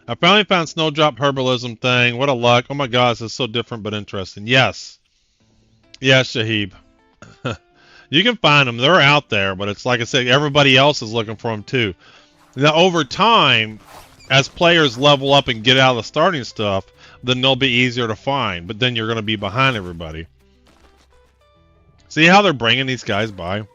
I finally found Snowdrop Herbalism thing. What a luck. Oh my gosh, it's so different but interesting. Yes. Yes, Shahib. You can find them. They're out there, but it's like I said, everybody else is looking for them too. Now, over time, as players level up and get out of the starting stuff, then they'll be easier to find. But then you're going to be behind everybody. See how they're bringing these guys by?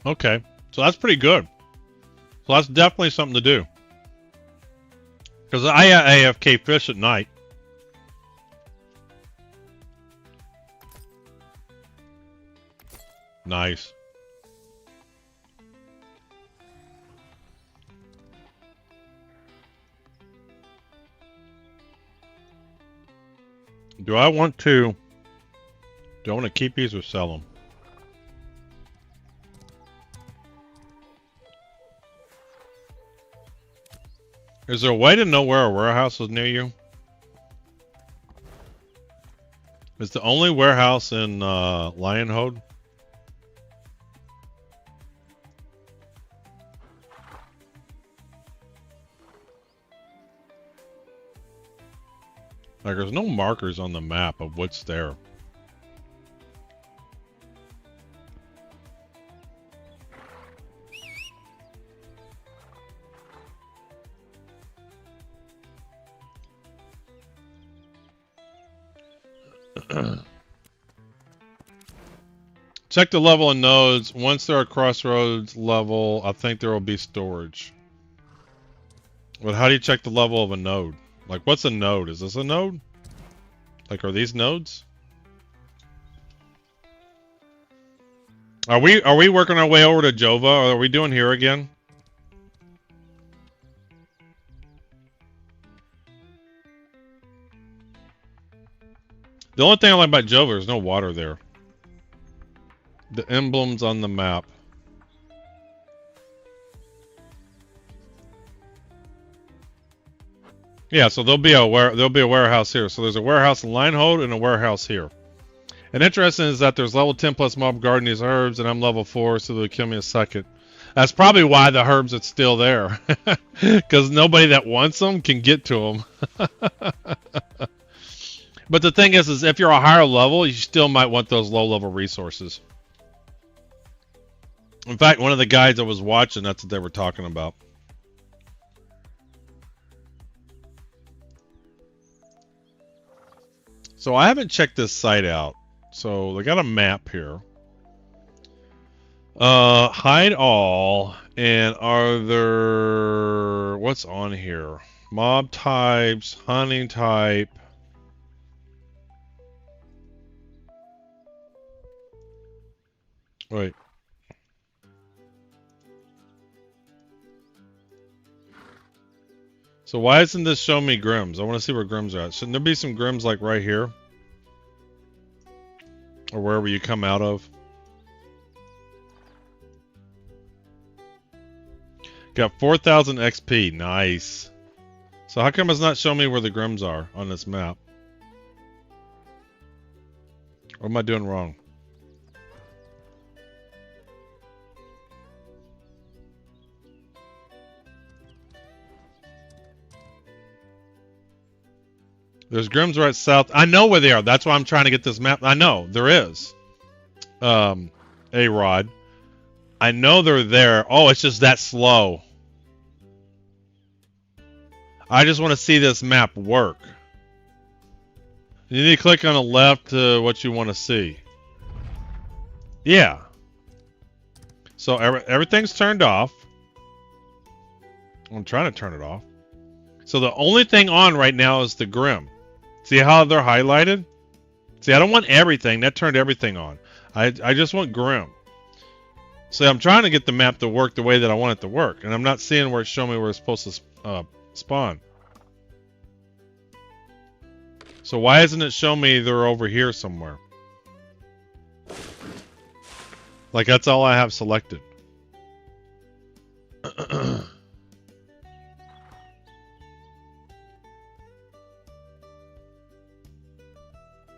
Okay, so that's pretty good. So that's definitely something to do. Because I AFK fish at night. Nice. Do I want to keep these or sell them? Is there a way to know where a warehouse is near you? Is the only warehouse in Lionhold? Like, there's no markers on the map of what's there. Check the level of nodes. Once they're at crossroads level, I think there will be storage. But how do you check the level of a node? Like, what's a node? Is this a node? Like, are these nodes? Are we working our way over to Jova? Or are we doing here again? The only thing I like about Jova is no water there. The emblems on the map. Yeah, so there'll be a warehouse here. So there's a warehouse in Linehold and a warehouse here. And interesting is that there's level 10 plus mob guarding these herbs, and I'm level 4, so they'll kill me a second. That's probably why the herbs are still there, because nobody that wants them can get to them. But the thing is if you're a higher level, you still might want those low-level resources. In fact, one of the guys I was watching, that's what they were talking about. So I haven't checked this site out. So they got a map here. Hide all, And are there... What's on here? Mob types, hunting type. Wait. So why isn't this showing me Grims? I want to see where Grims are at. Shouldn't there be some Grims like right here? Or wherever you come out of? Got 4,000 XP. Nice. So how come it's not showing me where the Grims are on this map? What am I doing wrong? There's Grims right south. I know where they are. That's why I'm trying to get this map. I know there is. A-Rod. I know they're there. Oh, it's just that slow. I just want to see this map work. You need to click on the left to what you want to see. Yeah. So everything's turned off. I'm trying to turn it off. So the only thing on right now is the Grim. See how they're highlighted? See, I don't want everything. That turned everything on. I just want Grim. So I'm trying to get the map to work the way that I want it to work. And I'm not seeing where it's showing me where it's supposed to spawn. So why isn't it showing me they're over here somewhere? Like that's all I have selected.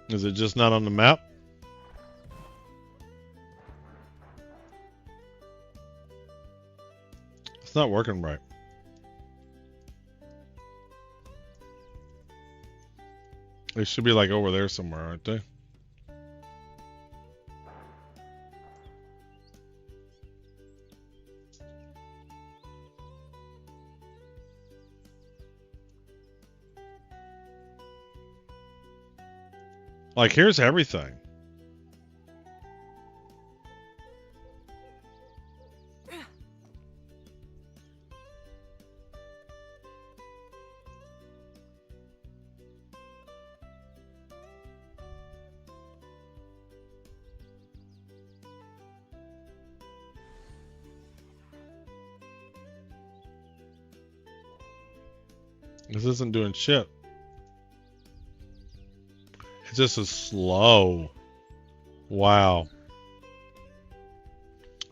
Is it just not on the map? It's not working right. They should be like over there somewhere, aren't they? Like, here's everything. This isn't doing shit. It just is slow. Wow.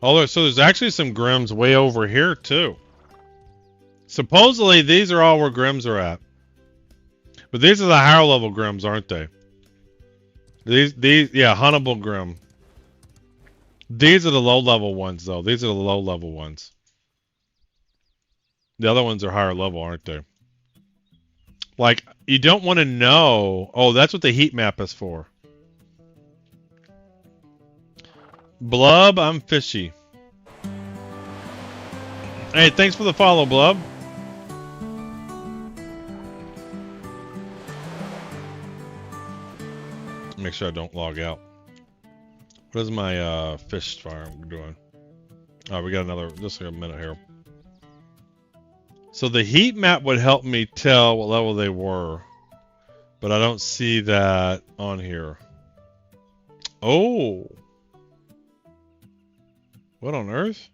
Oh, so there's actually some Grims way over here too. Supposedly these are all where Grims are at. But these are the higher level Grims, aren't they? These yeah, huntable Grim. These are the low level ones though. These are the low level ones. The other ones are higher level, aren't they? Like, you don't want to know... Oh, that's what the heat map is for. Blub, I'm fishy. Hey, thanks for the follow, Blub. Make sure I don't log out. What is my fish farm doing? Oh, we got another... Just a minute here. So the heat map would help me tell what level they were, but I don't see that on here. Oh. What on earth?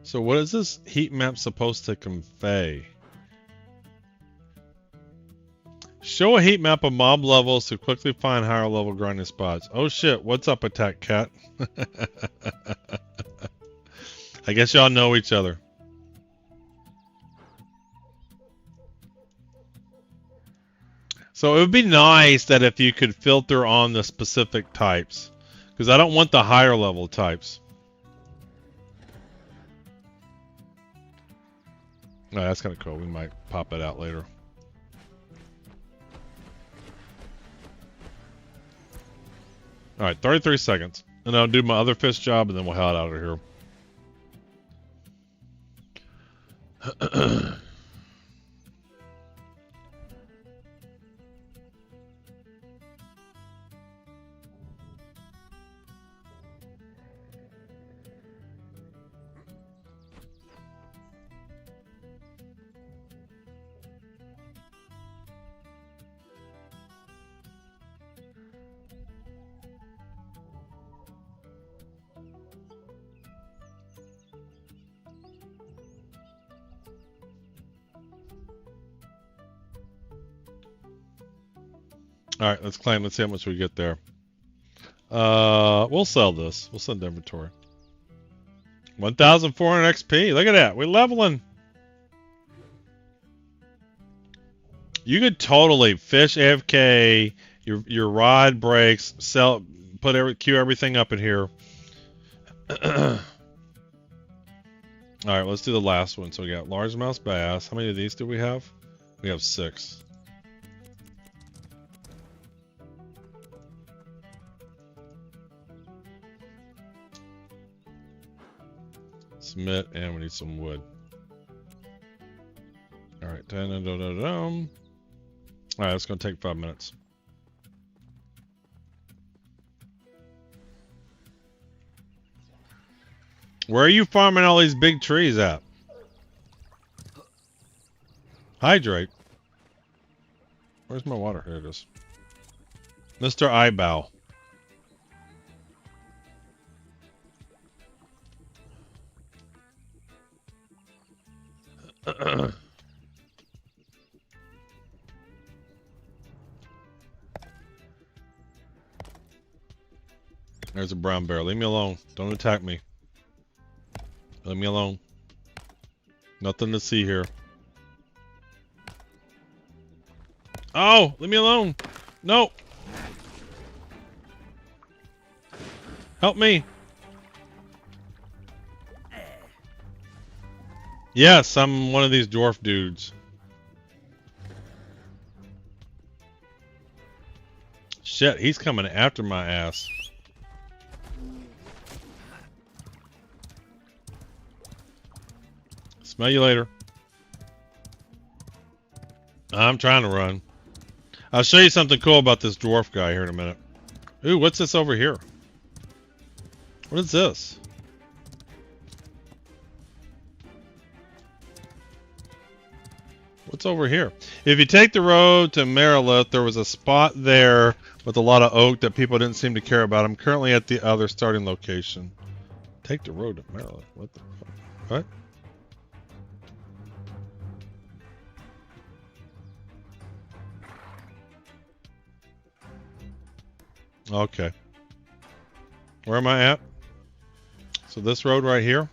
So what is this heat map supposed to convey? Show a heat map of mob levels to quickly find higher level grinding spots. Oh shit, what's up, Attack Cat? I guess y'all know each other. So it would be nice that if you could filter on the specific types. Because I don't want the higher level types. Oh, that's kind of cool. We might pop it out later. Alright, 33 seconds. And I'll do my other fish job and then we'll head out of here. Alright, let's claim. Let's see how much we get there. We'll sell this. We'll send inventory. 1,400 XP. Look at that. We're leveling. You could totally fish AFK. Your rod breaks. Sell. Queue everything up in here. All right, let's do the last one. So we got largemouth bass. How many of these do we have? We have 6. Submit, and we need some wood. All right, all right, it's gonna take 5 minutes. Where are you farming all these big trees at? Hydrate. Where's my water? Here it is. Mr. Eyebow. There's a brown bear. Leave me alone. Don't attack me. Leave me alone. Nothing to see here. Oh, leave me alone. No. Help me. Yes, I'm one of these dwarf dudes. Shit, he's coming after my ass. Smell you later. I'm trying to run. I'll show you something cool about this dwarf guy here in a minute. Ooh, what's this over here? What is this? What's over here? If you take the road to Marilith, there was a spot there with a lot of oak that people didn't seem to care about. I'm currently at the other starting location. Take the road to Marilith. What the fuck? What? Okay. Where am I at? So this road right here.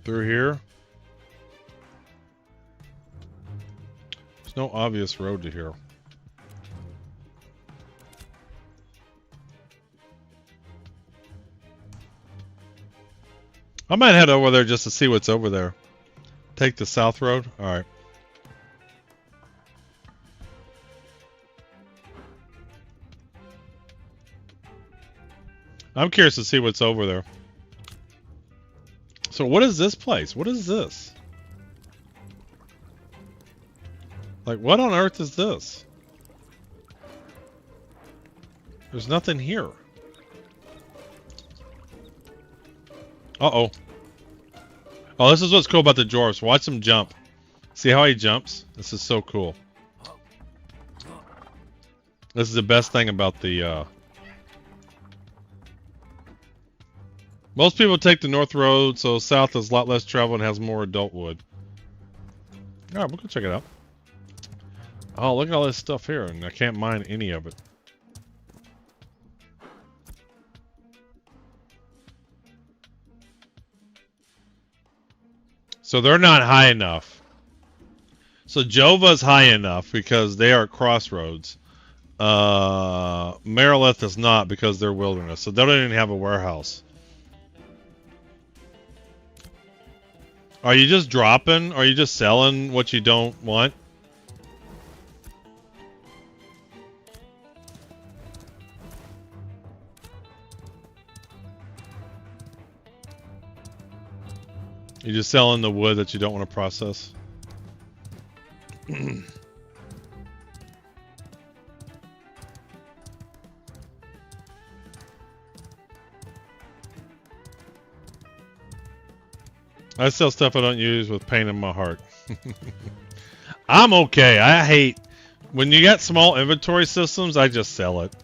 Through here. There's no obvious road to here. I might head over there just to see what's over there. Take the south road? Alright. I'm curious to see what's over there. So what is this place? What is this? Like, what on earth is this? There's nothing here. Uh-oh. Oh, this is what's cool about the dwarves. Watch him jump. See how he jumps? This is so cool. This is the best thing about the, Most people take the north road, so south is a lot less travel and has more adult wood. Alright, we'll go check it out. Oh, look at all this stuff here, and I can't mine any of it. So they're not high enough. So Jova's high enough because they are at crossroads. Marilith is not because they're wilderness, so they don't even have a warehouse. Are you just dropping? Are you just selling what you don't want? You're just selling the wood that you don't want to process? I sell stuff I don't use with pain in my heart. I'm okay. I hate when you got small inventory systems, I just sell it.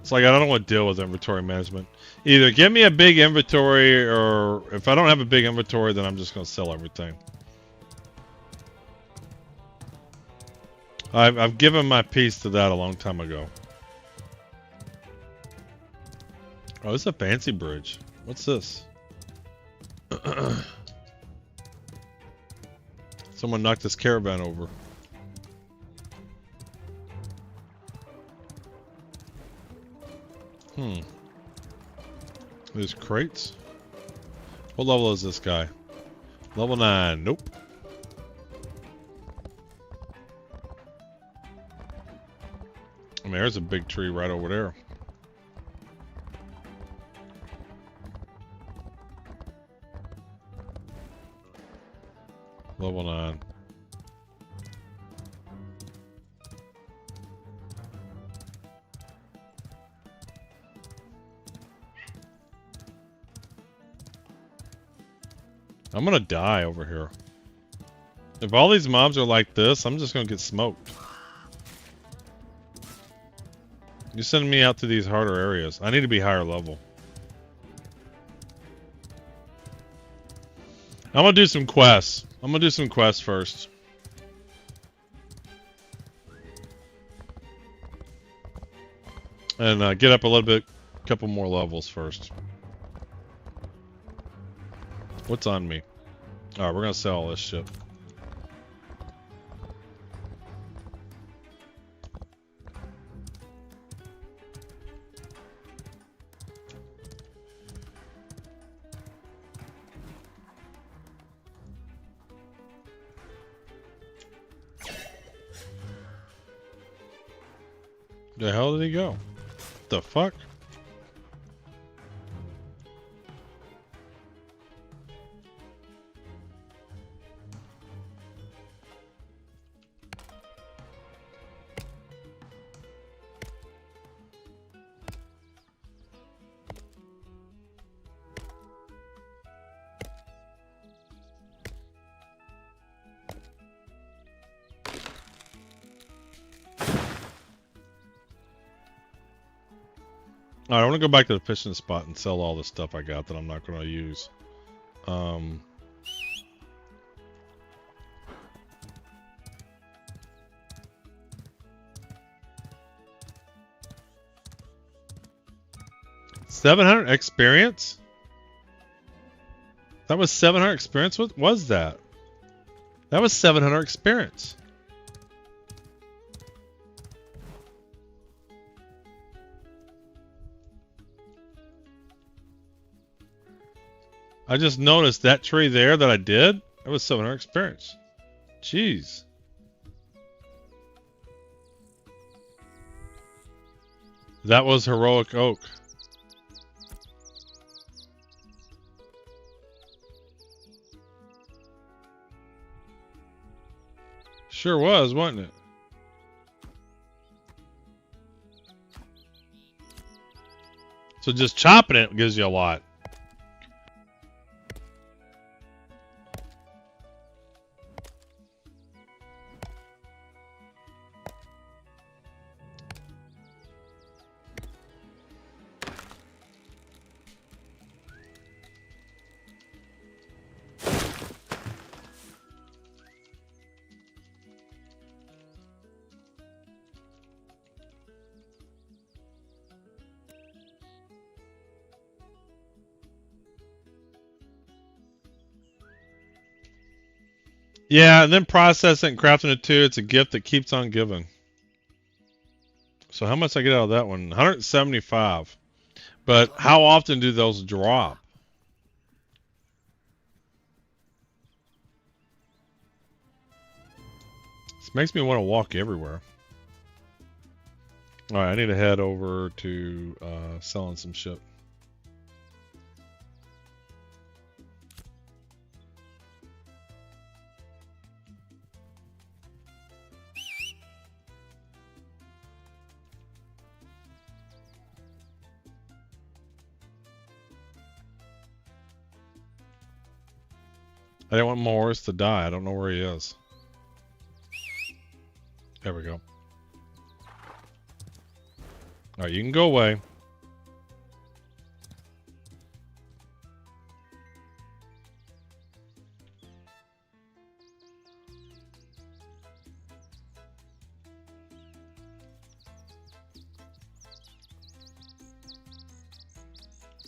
It's like I don't want to deal with inventory management. Either give me a big inventory, or if I don't have a big inventory, then I'm just going to sell everything. I've given my piece to that a long time ago. Oh, this is a fancy bridge. What's this? Someone knocked this caravan over. There's crates. What level is this guy? Level 9. Nope. I mean, there's a big tree right over there. Level 9. I'm gonna die over here. If all these mobs are like this, I'm just gonna get smoked. You're sending me out to these harder areas. I need to be higher level. I'm gonna do some quests. I'm gonna do some quests first. And get up a little bit, couple more levels first. What's on me? Alright, we're gonna sell all this shit. The hell did he go? What the fuck? Alright, I want to go back to the fishing spot and sell all the stuff I got that I'm not going to use. 700 experience? That was 700 experience? What was that? That was 700 experience. I just noticed that tree there that I did. That was 700 experience. Jeez. That was heroic oak. Sure was, wasn't it? So just chopping it gives you a lot. Yeah, and then processing and crafting it too. It's a gift that keeps on giving. So how much I get out of that one? 175. But how often do those drop? This makes me want to walk everywhere. Alright, I need to head over to selling some shit. I didn't want my horse to die. I don't know where he is. There we go. All right, you can go away.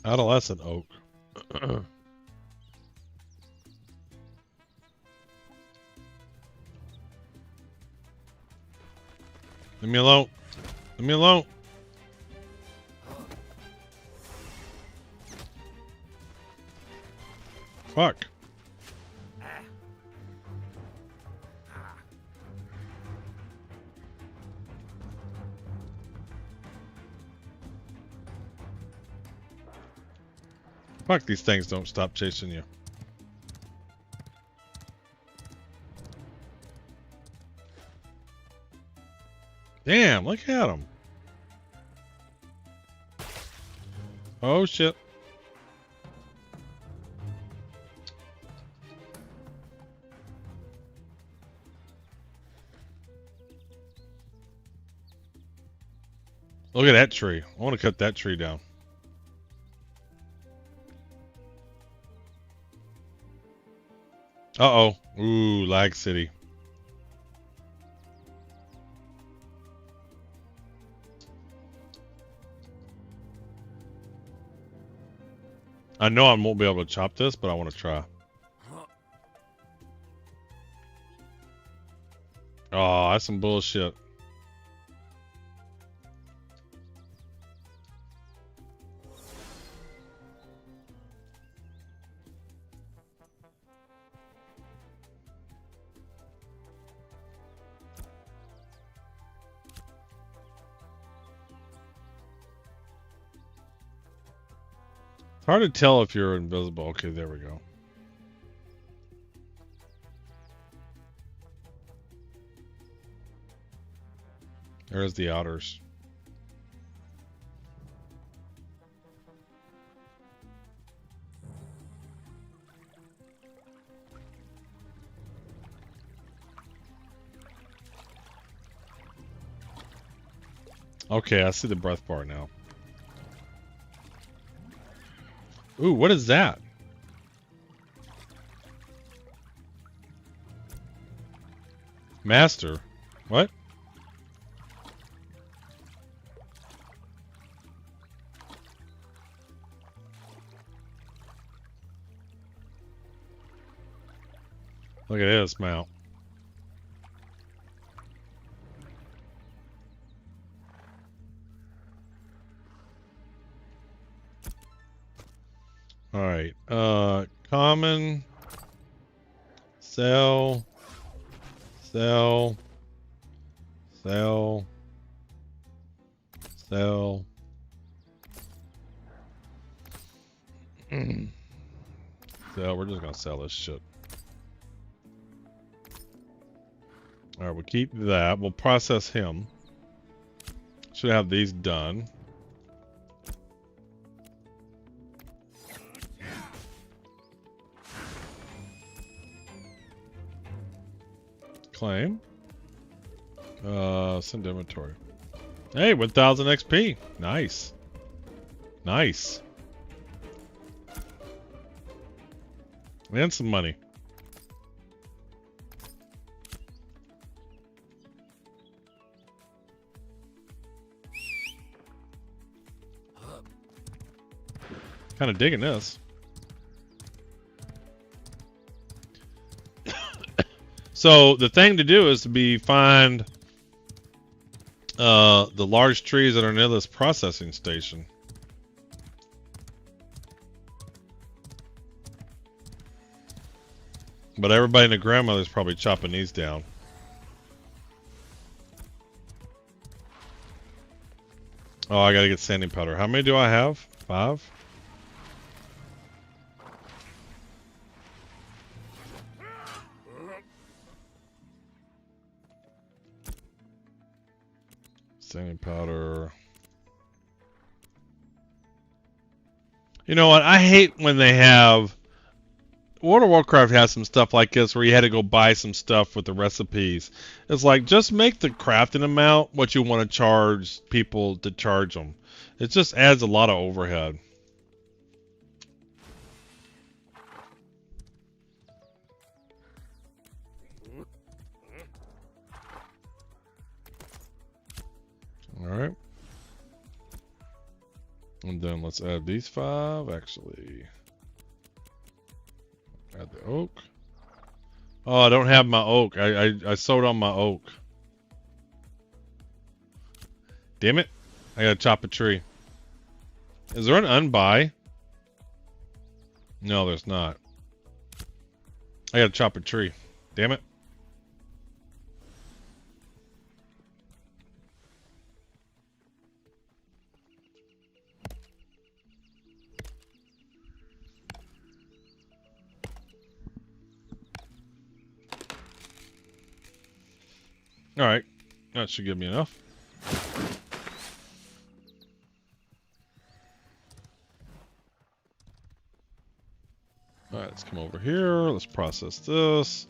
Adolescent oak. Leave me alone. Leave me alone. Fuck. Fuck, these things don't stop chasing you. Damn, look at them. Oh shit. Look at that tree. I want to cut that tree down. Uh-oh. Ooh, Lag City. I know I won't be able to chop this, but I want to try. Oh, that's some bullshit. It's hard to tell if you're invisible. Okay, there we go. There's the outers. Okay, I see the breath bar now. Ooh, what is that? Master? What? Look at this mount. All right. Common. Sell. Sell. Sell. Sell. Sell. We're just gonna sell this shit. All right, we'll keep that. We'll process him. Should have these done. Claim. Send inventory. Hey, 1000 XP. Nice. Nice. And some money. Kind of digging this. So the thing to do is to find the large trees that are near this processing station. But everybody and their grandmother's probably chopping these down. Oh, I gotta get sanding powder. How many do I have? 5? Sanding powder. You know what? I hate when they have World of Warcraft has some stuff like this where you had to go buy some stuff with the recipes. It's like, just make the crafting amount what you want to charge people to charge them. It just adds a lot of overhead. Alright. And then let's add these 5, actually. Add the oak. Oh, I don't have my oak. I sewed on my oak. Damn it. I gotta chop a tree. Is there an unbuy? No, there's not. I gotta chop a tree. Damn it. Alright, that should give me enough. Alright, let's come over here. Let's process this.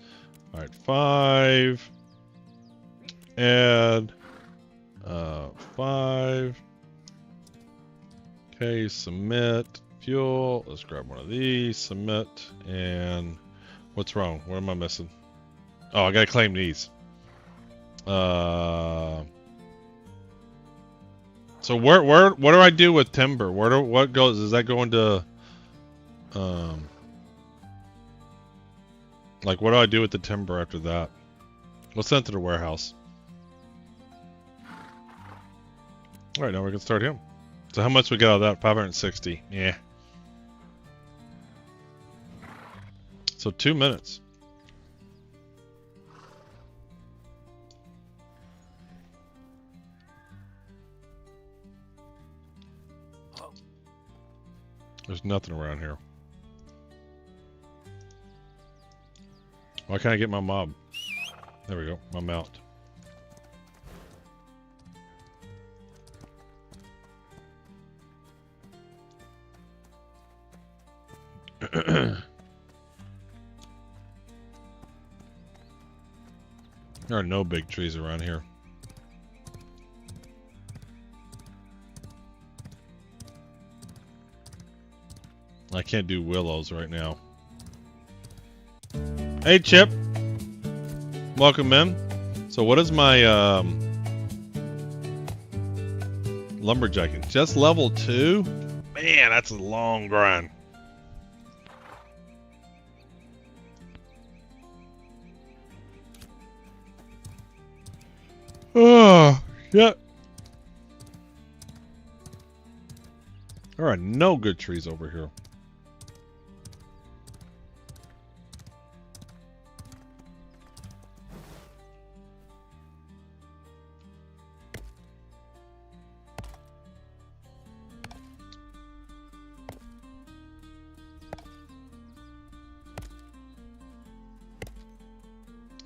Alright, 5. Add 5. Okay, submit. Fuel. Let's grab one of these. Submit. And what's wrong? What am I missing? Oh, I gotta claim these. So what do I do with timber? What goes? Does that go into like, what do I do with the timber after that? Let's send it to the warehouse. All right, now we can start him. So how much we got out of that? 560. Yeah. So 2 minutes. There's nothing around here. Why can't I get my mob? There we go, my mount. There are no big trees around here. I can't do willows right now. Hey Chip, welcome in. So what is my lumberjacking? Just level 2? Man, that's a long grind. Oh, yeah. There are no good trees over here.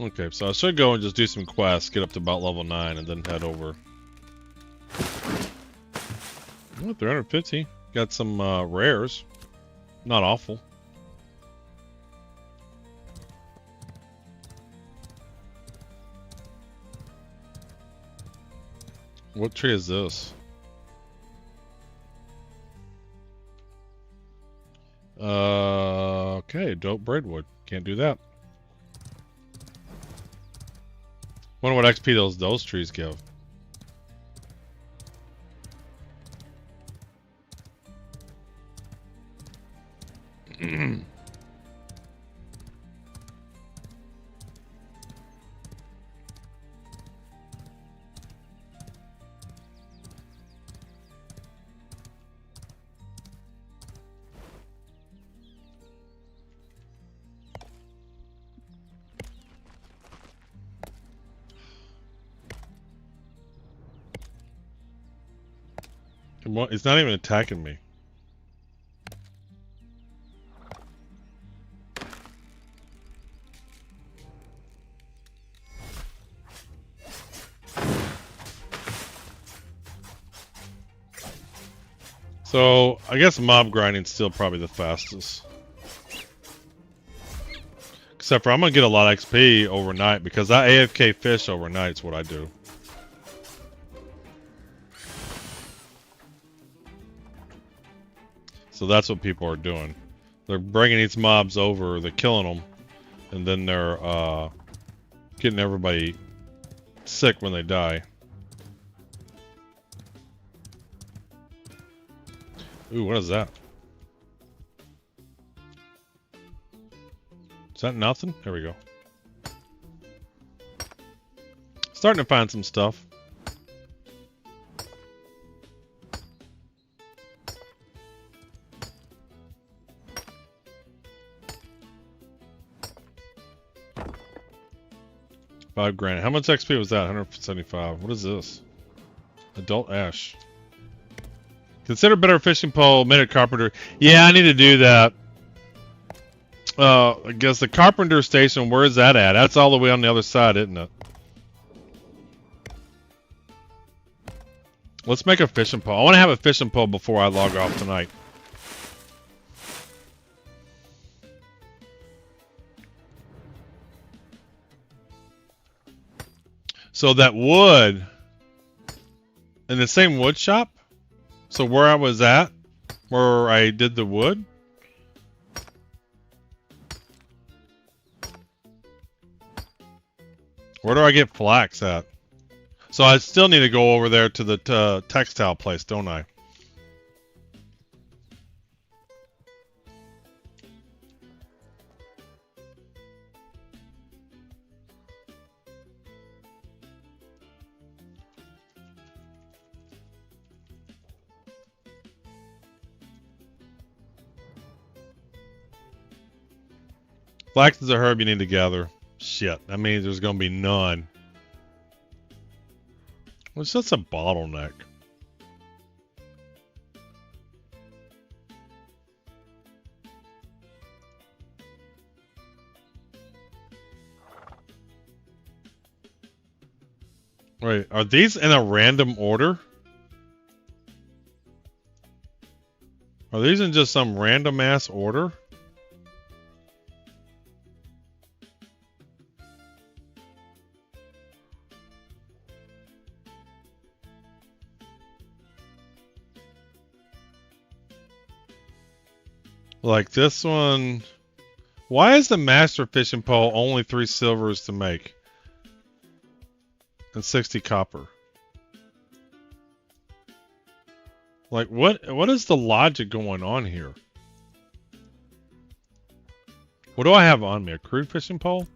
Okay, so I should go and just do some quests, get up to about level 9, and then head over. Oh, 350. Got some rares. Not awful. What tree is this? Okay, dope braidwood. Can't do that. Wonder what XP those trees give. It's not even attacking me. So, I guess mob grinding's still probably the fastest. Except for I'm gonna get a lot of XP overnight because I AFK fish overnight is what I do. So that's what people are doing. They're bringing these mobs over, they're killing them, and then they're getting everybody sick when they die. Ooh, what is that? Is that nothing? There we go. Starting to find some stuff. $5,000. How much XP was that? 175. What is this? Adult ash. Consider better fishing pole, made a carpenter. Yeah, I need to do that. I guess the carpenter station, where is that at? That's all the way on the other side, isn't it? Let's make a fishing pole. I want to have a fishing pole before I log off tonight. So that wood in the same wood shop? So where I was at, where I did the wood? Where do I get flax at? So I still need to go over there to the textile place, don't I? Flax is a herb you need to gather. Shit, that means there's gonna be none. What's that's a bottleneck? Wait, are these in a random order? Are these in just some random ass order? Like this one. Why is the master fishing pole only 3 silvers to make? And 60 copper. Like what is the logic going on here? What do I have on me? A crude fishing pole?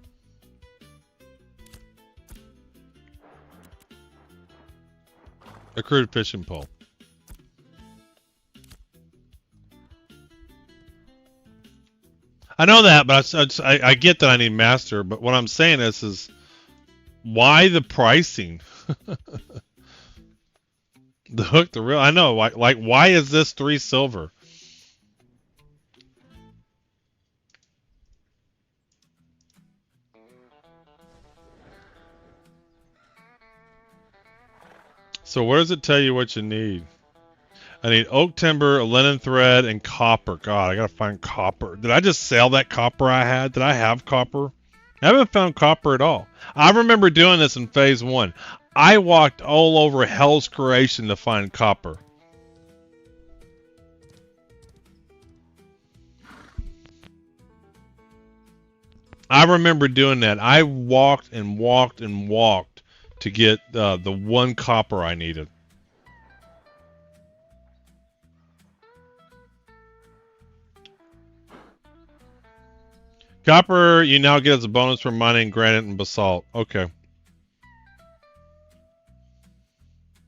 A crude fishing pole. I know that, but I get that I need master. But what I'm saying is why the pricing? The hook, the real. I know. Like, why is this 3 silver? So where does it tell you what you need? I need oak timber, linen thread, and copper. God, I gotta find copper. Did I just sell that copper I had? Did I have copper? I haven't found copper at all. I remember doing this in phase 1. I walked all over Hell's Creation to find copper. I remember doing that. I walked and walked and walked to get the 1 copper I needed. Copper, you now get as a bonus for mining granite and basalt. Okay.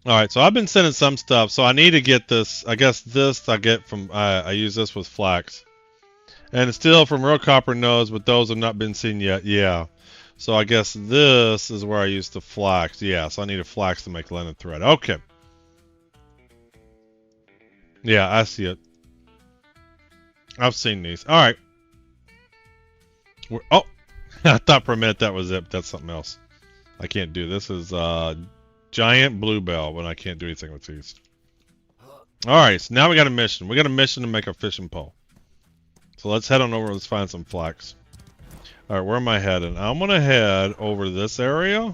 Alright, so I've been sending some stuff, so I need to get this. I guess this I get from, I use this with flax. And still from real copper nodes, but those have not been seen yet. Yeah. So I guess this is where I use the flax. Yeah, so I need a flax to make linen thread. Okay. Yeah, I see it. I've seen these. Alright. Oh, I thought for a minute that was it, but that's something else. I can't do this. Is giant bluebell when I can't do anything with these. Alright, so now we got a mission. We got a mission to make a fishing pole. So let's head on over and let's find some flax. All right, where am I heading? I'm gonna head over to this area.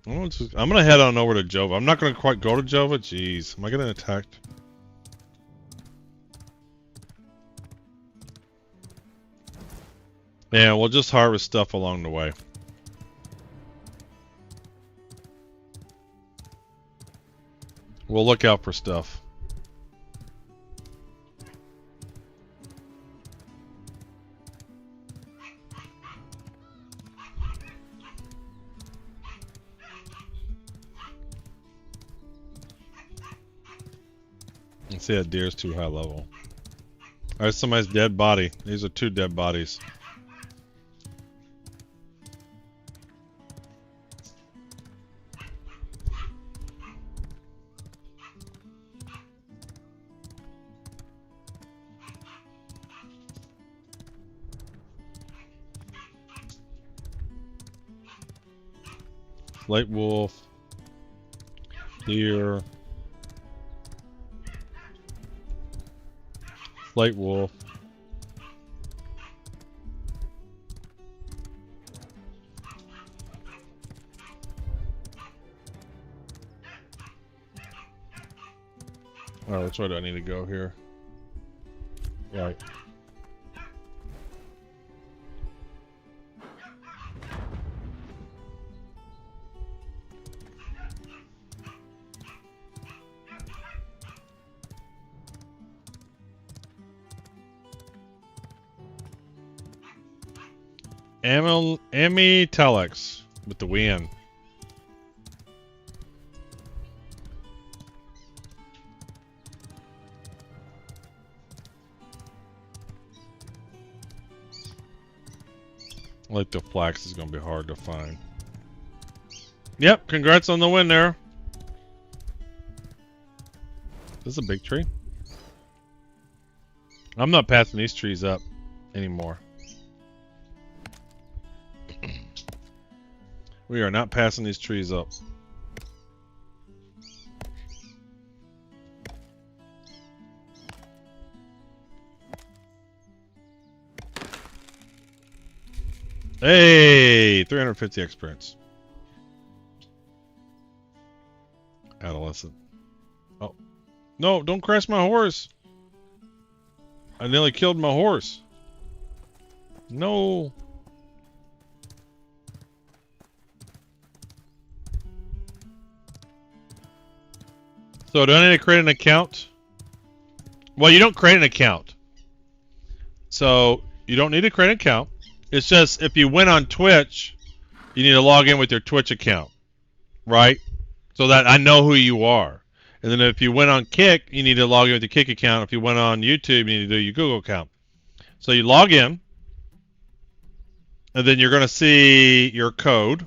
I'm gonna head on over to Jova. I'm not gonna quite go to Jova. Jeez, am I getting attacked? Yeah, we'll just harvest stuff along the way. We'll look out for stuff. You see that deer's too high level. Alright, somebody's dead body. These are 2 dead bodies. Light wolf, deer, light wolf. Alright, which way do I need to go here? Right. Emmy Telex with the win. Like the flax is going to be hard to find. Yep, congrats on the win there. This is a big tree. I'm not passing these trees up anymore. We are not passing these trees up. Hey, 350 experience. Adolescent. Oh. No, don't crash my horse. I nearly killed my horse. No. So do I need to create an account? Well, you don't create an account. So you don't need to create an account. It's just if you went on Twitch, you need to log in with your Twitch account, right? So that I know who you are. And then if you went on Kick, you need to log in with your Kick account. If you went on YouTube, you need to do your Google account. So you log in, and then you're going to see your code.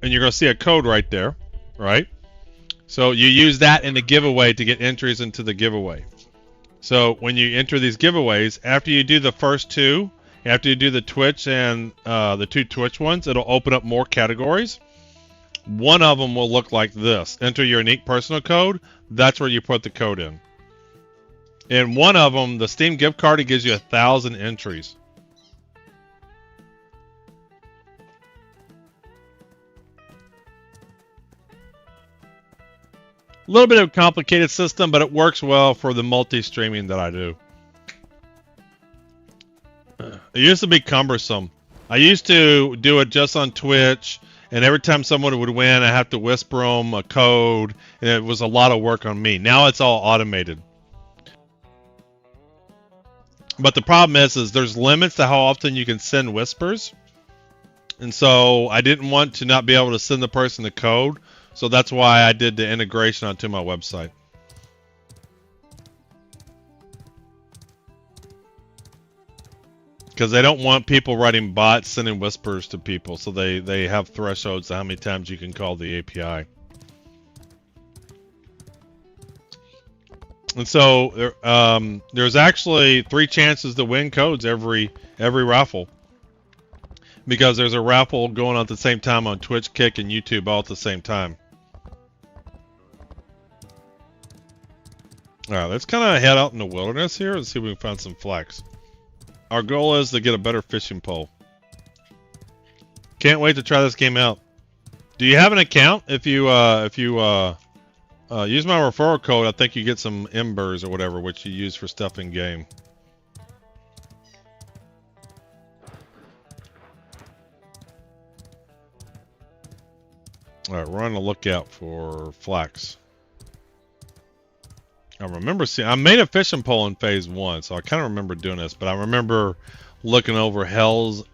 And you're going to see a code right there, right? So you use that in the giveaway to get entries into the giveaway. So when you enter these giveaways, after you do the first 2, after you do the Twitch and the 2 Twitch ones, it'll open up more categories. One of them will look like this. Enter your unique personal code. That's where you put the code in. In one of them, the Steam gift card, it gives you 1,000 entries. A little bit of a complicated system, but it works well for the multi-streaming that I do. It used to be cumbersome. I used to do it just on Twitch, and every time someone would win, I have to whisper them a code, and it was a lot of work on me. Now it's all automated. But the problem is there's limits to how often you can send whispers. And so I didn't want to not be able to send the person the code. So that's why I did the integration onto my website. Because they don't want people writing bots sending whispers to people. So they have thresholds to how many times you can call the API. And so there's actually 3 chances to win codes every raffle. Because there's a raffle going on at the same time on Twitch, Kick, and YouTube all at the same time. Alright, let's kind of head out in the wilderness here and see if we can find some flax. Our goal is to get a better fishing pole. Can't wait to try this game out. Do you have an account? If you use my referral code, I think you get some embers or whatever, which you use for stuff in game. Alright, we're on the lookout for flax. I remember seeing, I made a fishing pole in phase 1, so I kind of remember doing this, but I remember looking over hell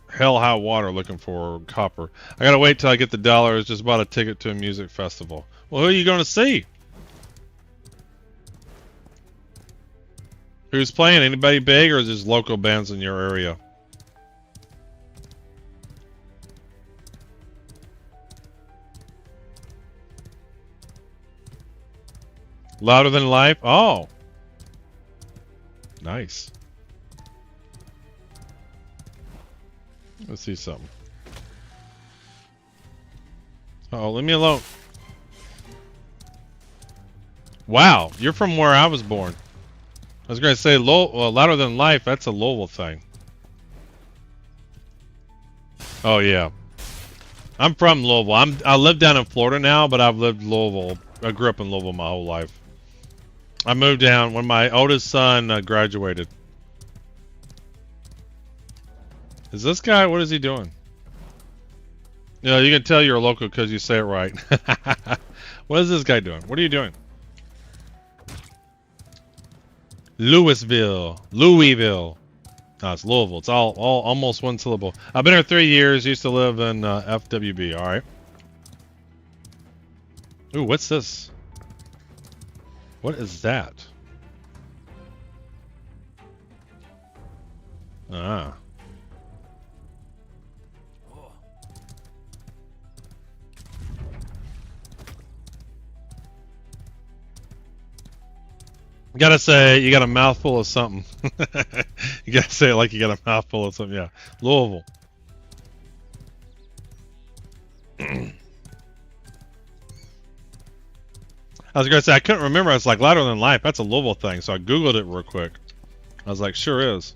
high water looking for copper. I gotta wait till I get the $. Just bought a ticket to a music festival. Well, who are you gonna see? Who's playing? Anybody big, or is just local bands in your area? Louder Than Life? Oh. Nice. Let's see something. Oh, leave me alone. Wow, you're from where I was born. I was going to say Louder Than Life, that's a Louisville thing. Oh, yeah. I'm from Louisville. I live down in Florida now, but I've lived Louisville. I grew up in Louisville my whole life. I moved down when my oldest son graduated. Is this guy, what is he doing? You know, you can tell you're a local because you say it right. What is this guy doing? What are you doing? Louisville. No, it's Louisville. It's all almost one syllable. I've been here 3 years. Used to live in FWB. All right. Ooh, what's this? What is that? Ah. You gotta say you got a mouthful of something. You gotta say it like you got a mouthful of something. Yeah, Louisville. I was gonna say I couldn't remember. I was like Louder Than Life. That's a Louisville thing. So I googled it real quick. I was like, sure is.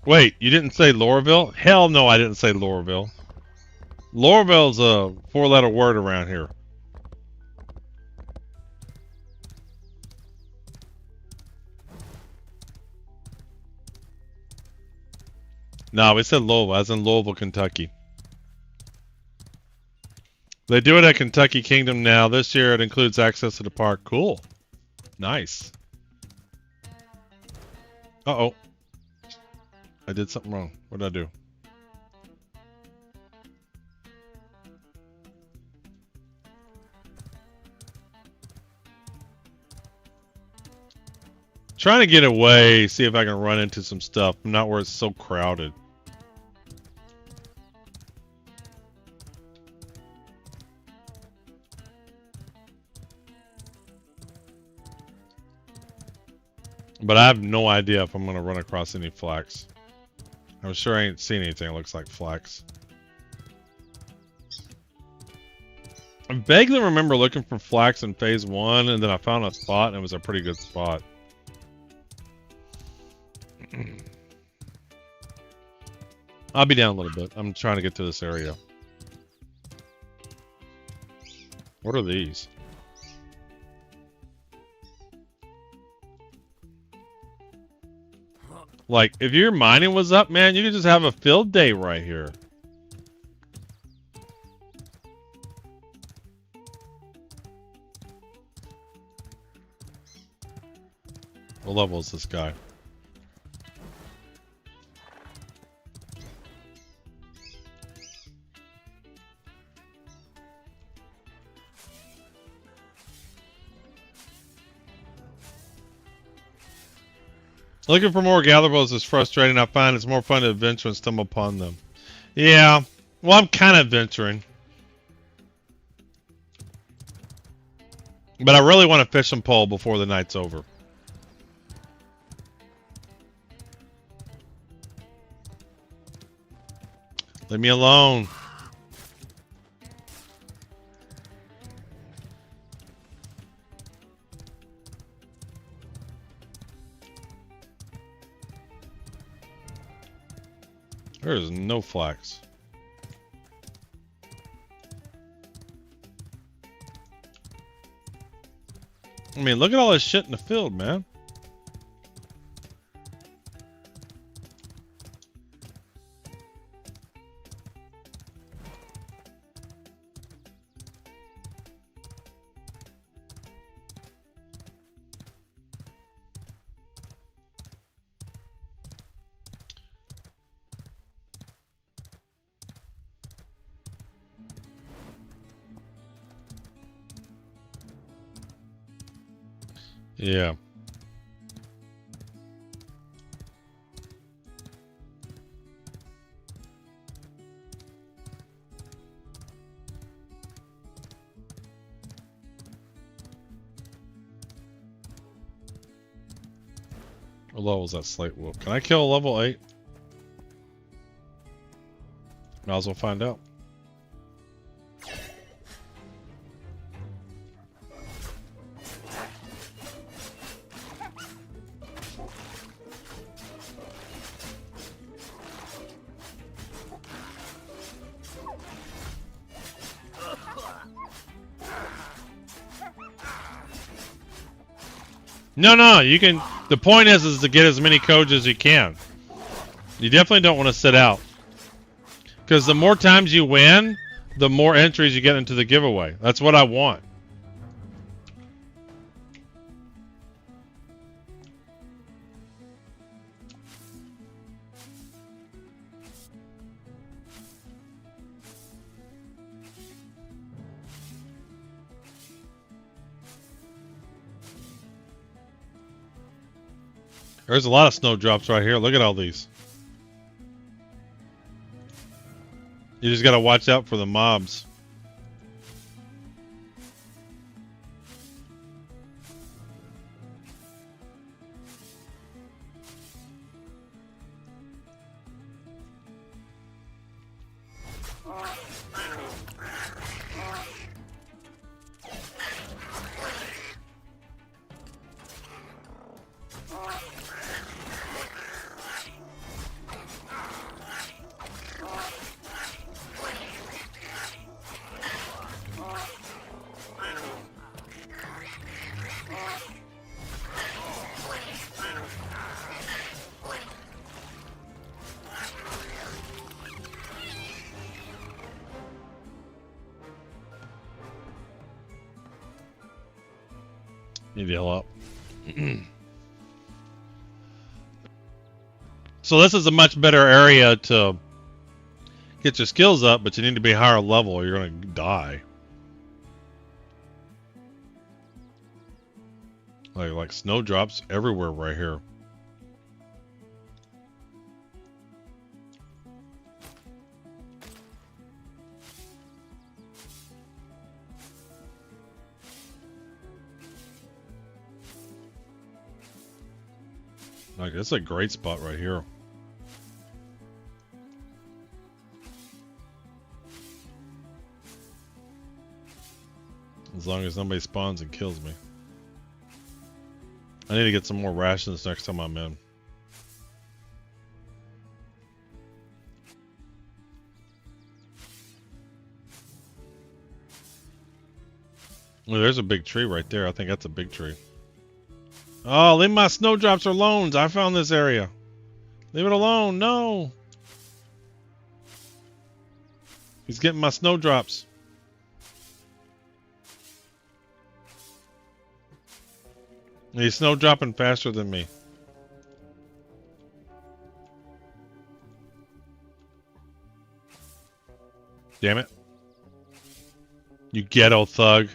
Wait, you didn't say Laurelville? Hell no, I didn't say Laurelville. Laurelville's a 4-letter word around here. No, we said Louisville, as in Louisville, Kentucky. They do it at Kentucky Kingdom now. This year it includes access to the park. Cool. Nice. Uh-oh. I did something wrong. What did I do? Trying to get away, see if I can run into some stuff. Not where it's so crowded. But I have no idea if I'm going to run across any flax. I'm sure I ain't seen anything that looks like flax. I vaguely remember looking for flax in phase 1, and then I found a spot, and it was a pretty good spot. I'll be down a little bit. I'm trying to get to this area. What are these? Like, if your mining was up, man, you could just have a field day right here. What level is this guy? Looking for more gatherables is frustrating. I find it's more fun to adventure and stumble upon them. Yeah, well, I'm kind of venturing. But I really want to fish and pole before the night's over. Leave me alone. There is no flax. I mean, look at all this shit in the field, man. Yeah. What level is that slate wolf? Can I kill a level 8? Might as well find out. No, you can. The point is to get as many codes as you can. You definitely don't want to sit out, because the more times you win, the more entries you get into the giveaway. That's what I want. There's a lot of snowdrops right here. Look at all these. You just gotta watch out for the mobs. Need to heal up. So this is a much better area to get your skills up, but you need to be higher level or you're going to die. Like snowdrops everywhere right here. Like, it's a great spot right here. As long as nobody spawns and kills me. I need to get some more rations next time I'm in. Well, there's a big tree right there. I think that's a big tree. Oh, leave my snowdrops alone. I found this area. Leave it alone. No. He's getting my snowdrops. He's snowdropping faster than me. Damn it. You ghetto thug.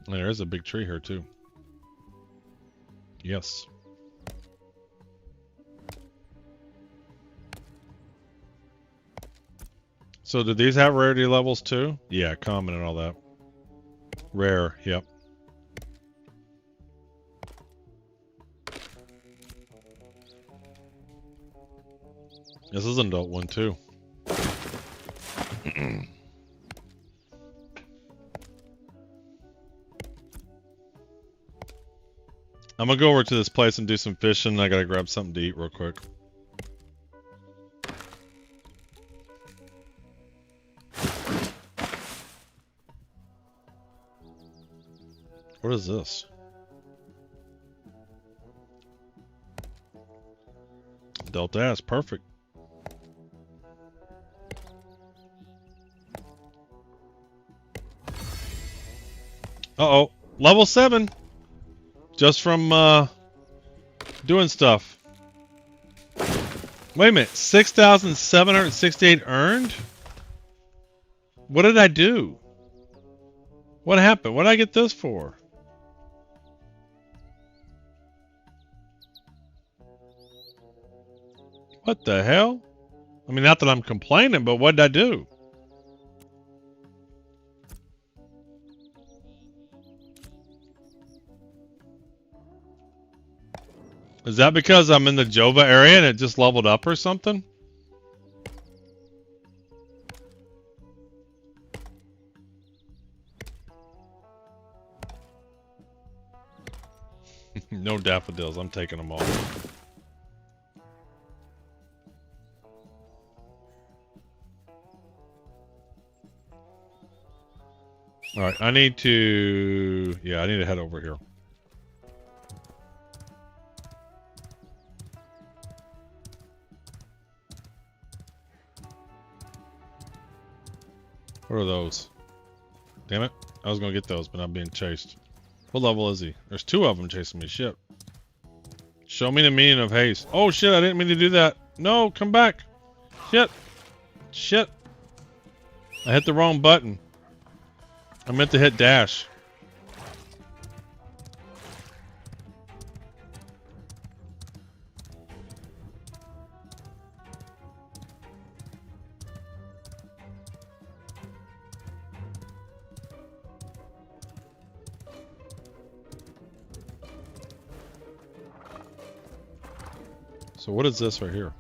There is a big tree here too. Yes. So do these have rarity levels too? Yeah, common and all that. Rare, yep. This is an adult one too. I'm gonna go over to this place and do some fishing. I gotta grab something to eat real quick. What is this? Delta S, perfect. Uh-oh, level 7. Just from doing stuff. Wait a minute, 6,768 earned? What did I do? What happened? What did I get this for? What the hell? I mean, not that I'm complaining, but what did I do? Is that because I'm in the Jova area and it just leveled up or something? No daffodils, I'm taking them all. Alright, I need to head over here. What are those? Damn it. I was gonna get those, but I'm being chased. What level is he? There's 2 of them chasing me. Shit. Show me the meaning of haste. Oh shit, I didn't mean to do that. No, come back. Shit. Shit. I hit the wrong button. I meant to hit dash. So what is this right here?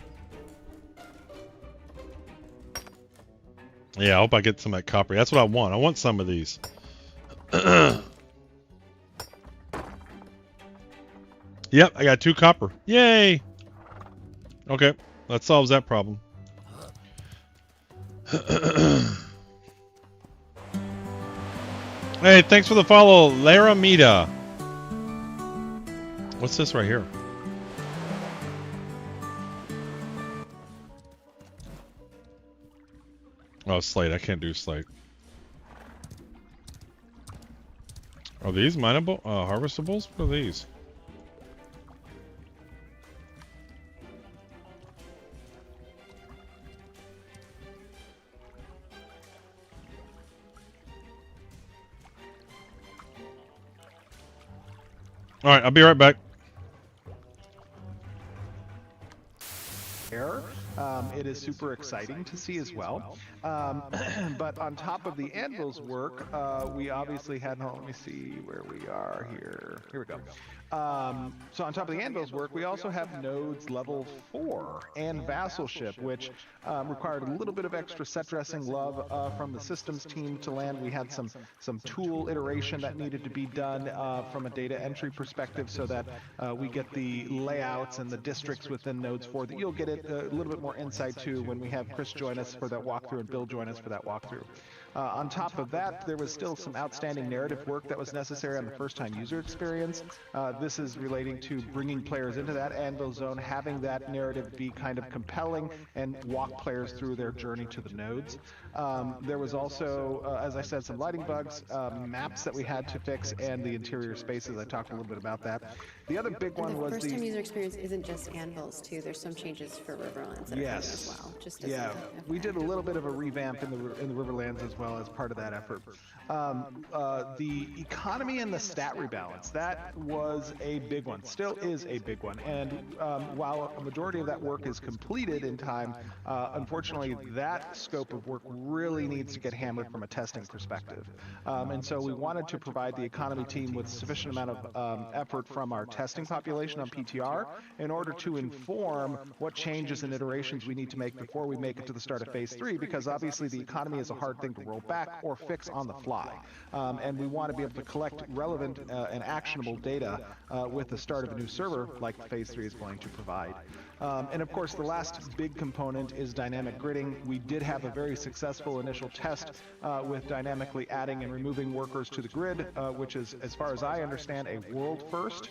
Yeah, I hope I get some of that copper. That's what I want. I want some of these. Yep, I got 2 copper. Yay! Okay, that solves that problem. Hey, thanks for the follow, Laramita. What's this right here? Oh, slate. I can't do slate. Are these mineable? Harvestables? What are these? Alright, I'll be right back. It is super exciting to see as well. But on top of the anvil's work, we obviously had, let me see where we are here. Here we go. So on top of the anvil's work, we also have nodes level 4 and vassalship, which required a little bit of extra set dressing love from the systems team to land. We had some tool iteration that needed to be done from a data entry perspective so that we get the layouts and the districts within nodes 4 that you'll get it a little bit more insight to when we have Chris join us for that walkthrough and Bill join us for that walkthrough. On top of that, there was still some outstanding narrative work that was necessary on the first-time user experience. This is relating to bringing players into that Anvil zone, having that narrative be kind of compelling and walk players through their journey to the nodes. There was also, as I said, some lighting bugs, maps that we had to fix, and the interior spaces. I talked a little bit about that. The other big one was the first-time user experience isn't just anvils too. There's some changes for Riverlands that are coming as well. Just as we did a little bit of a revamp in the Riverlands as well as part of that effort. The economy and the stat rebalance, that was a big one, still is a big one. And while a majority of that work is completed in time, unfortunately that scope of work really needs to get hammered from a testing perspective. And so we wanted to provide the economy team with sufficient amount of effort from our testing population on PTR in order to inform what changes and iterations we need to make before we make it to the start of phase 3, because obviously the economy is a hard thing to roll roll back or fix on the fly. And we want to be able to collect relevant and actionable data with the start of a new server like Phase 3 is going to provide. And of course, the last big component is dynamic gridding. We did have a very successful initial test with dynamically adding and removing workers to the grid, which is, as far as I understand, a world first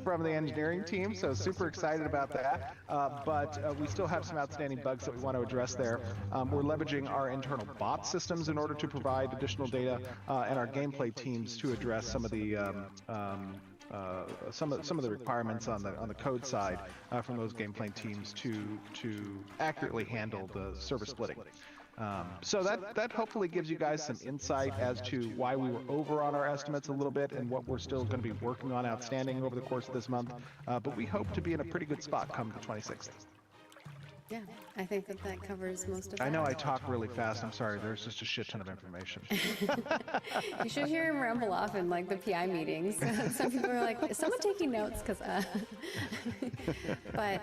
from the engineering team. So super excited about that. But we still have some outstanding bugs that we want to address there. We're leveraging our internal bot systems in order to provide additional data and our gameplay teams to address some of the some of the requirements on the code side from those gameplay teams to accurately handle the server splitting. So that hopefully gives you guys some insight as to why we were over on our estimates a little bit and what we're still going to be working on outstanding over the course of this month. But we hope to be in a pretty good spot come the 26th. Yeah, I think that covers most of that. I know I talk really fast. I'm sorry. There's just a shit ton of information. You should hear him ramble off in like the PI meetings. Some people are like, is someone taking notes? Because, but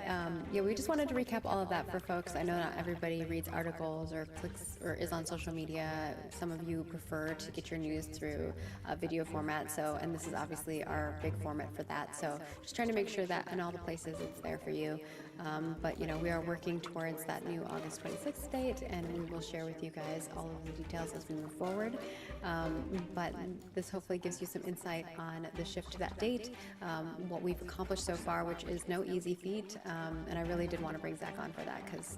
yeah, we just wanted to recap all of that for folks. I know not everybody reads articles or clicks or is on social media. Some of you prefer to get your news through video format. So, and this is obviously our big format for that. So just trying to make sure that in all the places it's there for you. But you know, we are working towards that new August 26th date, and we will share with you guys all of the details as we move forward. But this hopefully gives you some insight on the shift to that date, what we've accomplished so far, which is no easy feat. And I really did want to bring Zach on for that because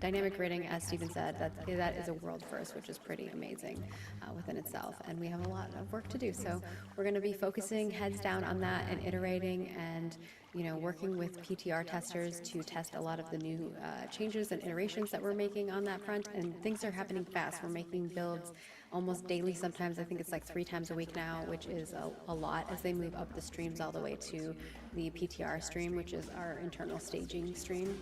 dynamic gridding, as Stephen said, that is a world first, which is pretty amazing within itself. And we have a lot of work to do. So we're going to be focusing heads down on that and iterating and working with PTR testers to test a lot of the new changes and iterations that we're making on that front. And things are happening fast. We're making builds almost daily sometimes. I think it's like 3 times a week now, which is a lot as they move up the streams all the way to the PTR stream, which is our internal staging stream.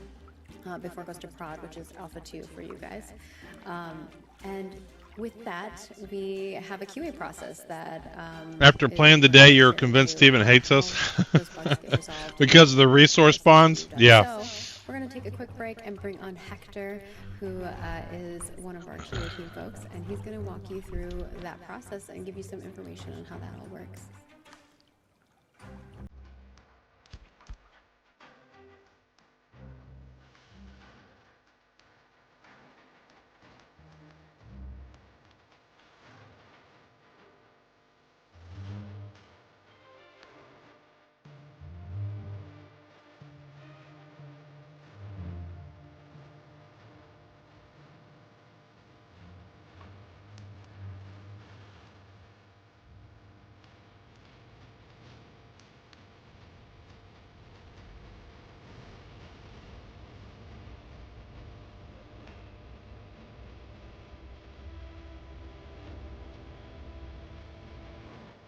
Before it goes to prod, which is Alpha 2 for you guys. And with that, we have a QA process that... After playing the day, you're convinced Steven hates us? Because of the resource bonds? Yeah. So we're going to take a quick break and bring on Hector, who is one of our QA team folks, and he's going to walk you through that process and give you some information on how that all works.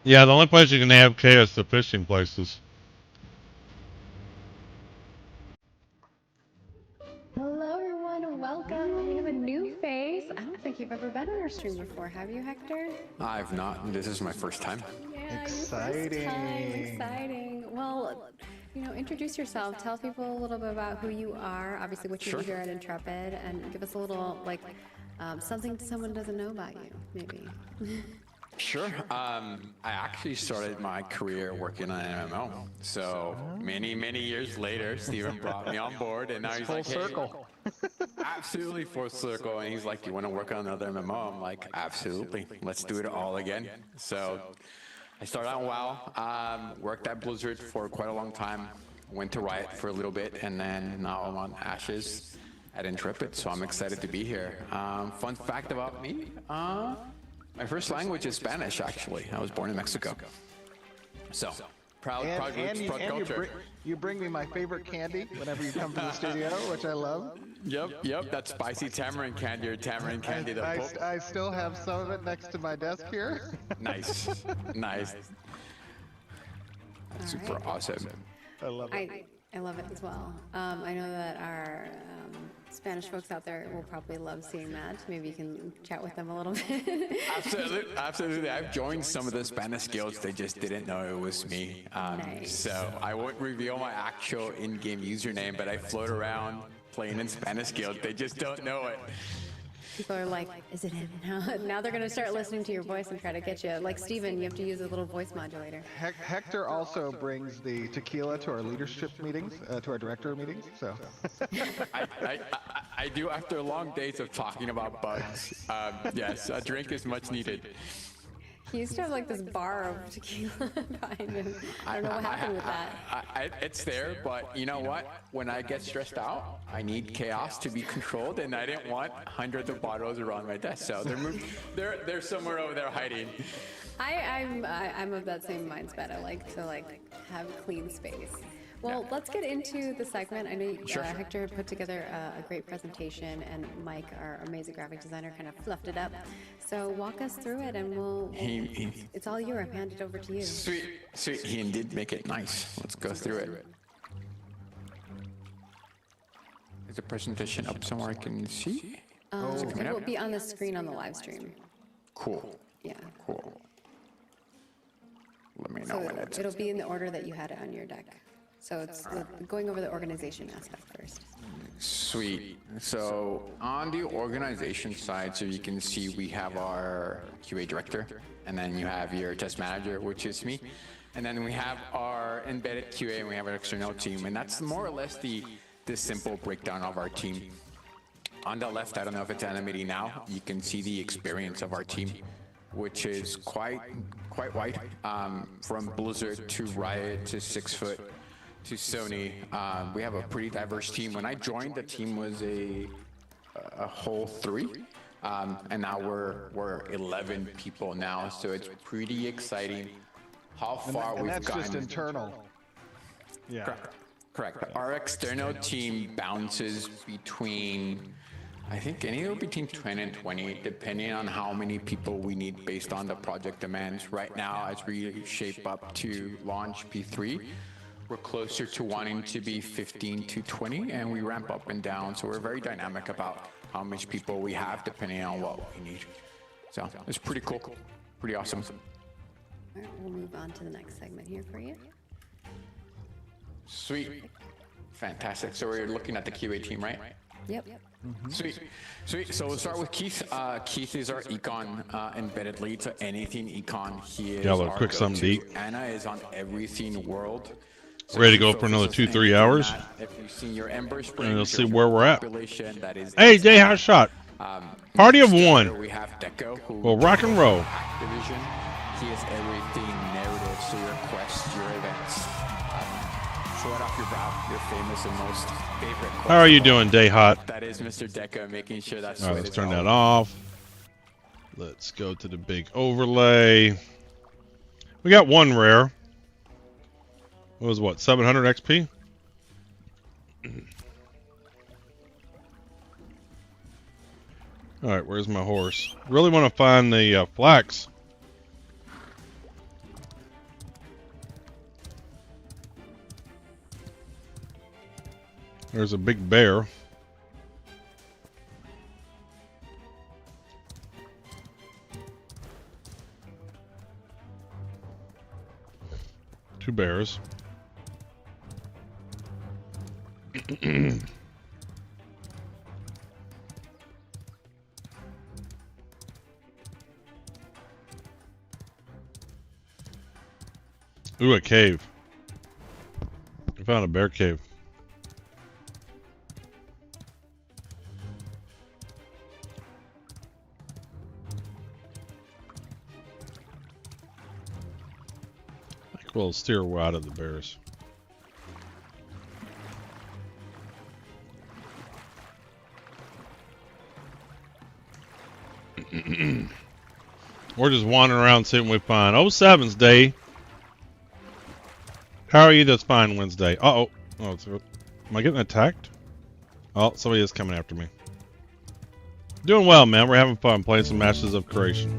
Yeah, the only place you can have chaos is the fishing places. Hello everyone, welcome. We have a new face. I don't think you've ever been on our stream before, have you, Hector? I've not. This is my first time. Yeah, Exciting. Your first time. Exciting. Well, introduce yourself. Tell people a little bit about who you are, obviously what you do here at Intrepid, and give us a little, something someone doesn't know about you, maybe. Sure. I actually started my career working on an MMO. So many, many years later, Steven brought me on board, and now he's full like, circle. Hey, absolutely full circle. And he's like, do you want to work on another MMO? I'm like, absolutely. Let's do it all again. So I started on WoW, worked at Blizzard for quite a long time, went to Riot for a little bit, and then now I'm on Ashes at Intrepid. So I'm excited to be here. Fun fact about me, my first language is Spanish, actually. I was born in Mexico. So, proud roots, proud culture. You bring me my favorite candy whenever you come to the studio, which I love. Yep, that spicy tamarind candy or tamarind candy. I still have some of it next to my desk here. Nice. Super awesome. I love it. I love it as well. I know that our Spanish folks out there will probably love seeing that. Maybe you can chat with them a little bit. Absolutely. I've joined some of the Spanish guilds. They just didn't know it was me. Nice. So I won't reveal my actual in-game username, but I float around playing in Spanish guild. They just don't know it. People are like, is it in now? Now they're going to start listening to your voice and try to get you. Like Steven, you have to use a little voice modulator. Hector also brings the tequila to our leadership meetings, to our director meetings. So I do after long days of talking about bugs. Yes, a drink is much needed. He used to have like this bar of tequila behind him. I don't know what happened with that. It's there, but you know what? When I get stressed out, I need chaos to be controlled, and I didn't want hundreds of bottles around my desk. So they're somewhere over there hiding. I'm of that same mindset. I like to have clean space. Well, let's get into the segment. I know Hector put together a great presentation, and Mike, our amazing graphic designer, kind of fluffed it up. So walk us through it, and it's all you. I've handed it over to you. Sweet. He did make it nice. Let's go through it. Is the presentation up somewhere I can see? It will be on the screen on the live stream. Cool. Yeah. Cool. Let me know when it's. It'll be in the order that you had it on your deck. So it's going over the organization aspect first. Sweet. So on the organization side, so you can see we have our QA director, and then you have your test manager, which is me. And then we have our embedded QA, and we have our external team. And that's more or less the simple breakdown of our team. On the left, I don't know if it's animating now, you can see the experience of our team, which is quite wide, from Blizzard to Riot to 6foot. To Sony. We have a pretty diverse team. When I joined, the team was a whole 3, and now we're 11 people now. So it's pretty exciting how far we've gotten. And that's just internal. Yeah. Correct. Our external team bounces between, I think, anywhere between 10 and 20, depending on how many people we need based on the project demands. Right now, as we shape up to launch P3. We're closer to wanting to be 15 to 20, and we ramp up and down. So we're very dynamic about how much people we have depending on what we need. So it's pretty cool, pretty awesome. All right, we'll move on to the next segment here for you. Sweet. Fantastic. So we're looking at the QA team, right? Yep. Mm-hmm. Sweet. So we'll start with Keith. Keith is our econ embedded lead, so anything econ, he is our quick sum deep. Anna is on everything world. So ready to go for another 2-3 hours. If you've seen your Ember Spring, and you'll see where we're at. Hey, Day Hot Shot. Party of one. We have Deco, who we'll rock and roll. Activision. He is everything narrative, so your quests, your events. Sweat off your brow, your famous and most favorite quest. How are you doing, Day Hot? That is Mr. Deco, making sure that's all right, let's turn that off. Let's go to the big overlay. We got one rare. It was what, 700 XP? Alright, where's my horse? Really want to find the flax. There's a big bear. Two bears. Ooh, a cave. I found a bear cave. I think we'll steer out of the bears. We're just wandering around seeing what we find. 07's day. How are you this fine Wednesday? Uh-oh. Oh, am I getting attacked? Oh, somebody is coming after me. Doing well, man. We're having fun playing some Masters of Creation.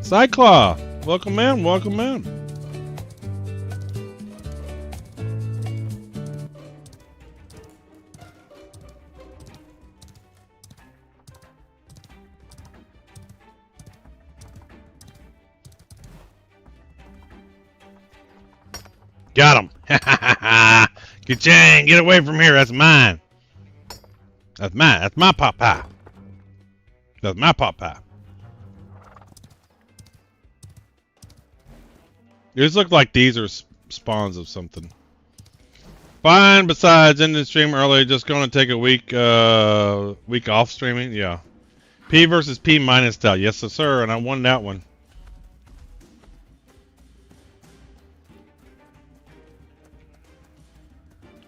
Cyclaw! Welcome, man. Welcome, man. Got him. Ka-chang, get away from here. That's mine. That's my pot pie. That's my pot pie. These look like these are spawns of something. Fine. Besides, ending the stream early. Just going to take a week off streaming. Yeah. P versus P minus style. Yes, sir. And I won that one.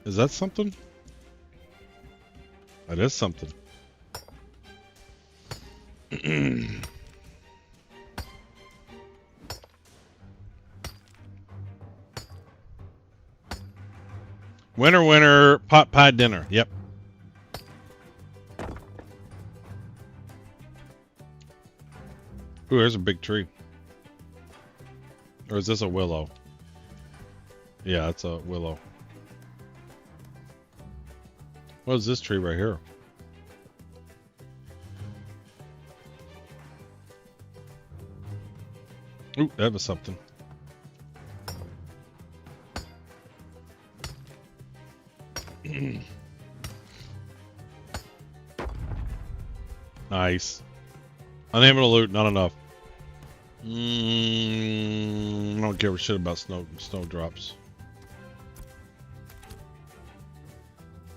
Is that something? That is something. Winner, winner, pot pie dinner. Yep. Ooh, there's a big tree. Or is this a willow? Yeah, it's a willow. What is this tree right here? Ooh, that was something. Nice. Unable to loot, not enough. I don't give a shit about snowdrops.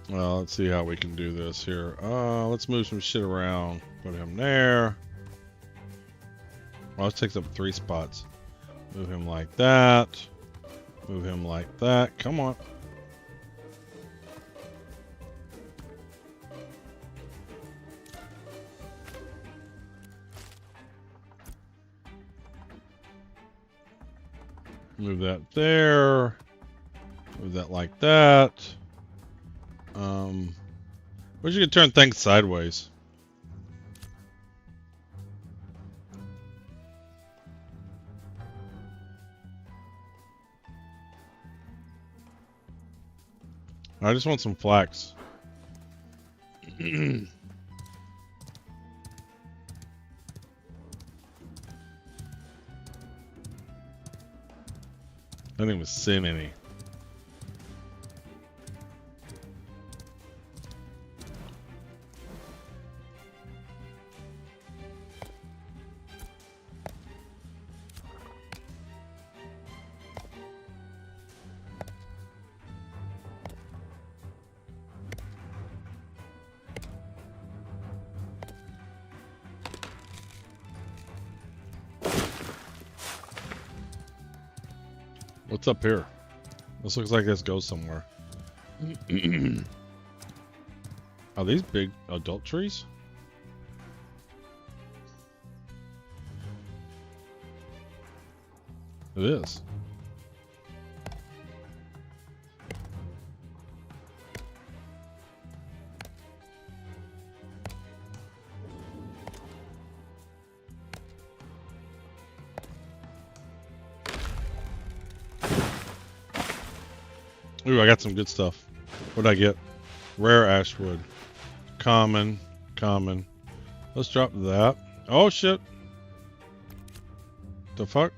Well, let's see how we can do this here. Let's move some shit around. Put him there. Well, this takes up 3 spots. Move him like that. Move him like that. Come on. Move that there. Move that like that. Wish you could turn things sideways. I just want some flax. I don't even see any. What's up here? This looks like this goes somewhere. Are these big adult trees? It is. Ooh, I got some good stuff. What'd I get? Rare ashwood. Common. Common. Let's drop that. Oh, shit. The fuck?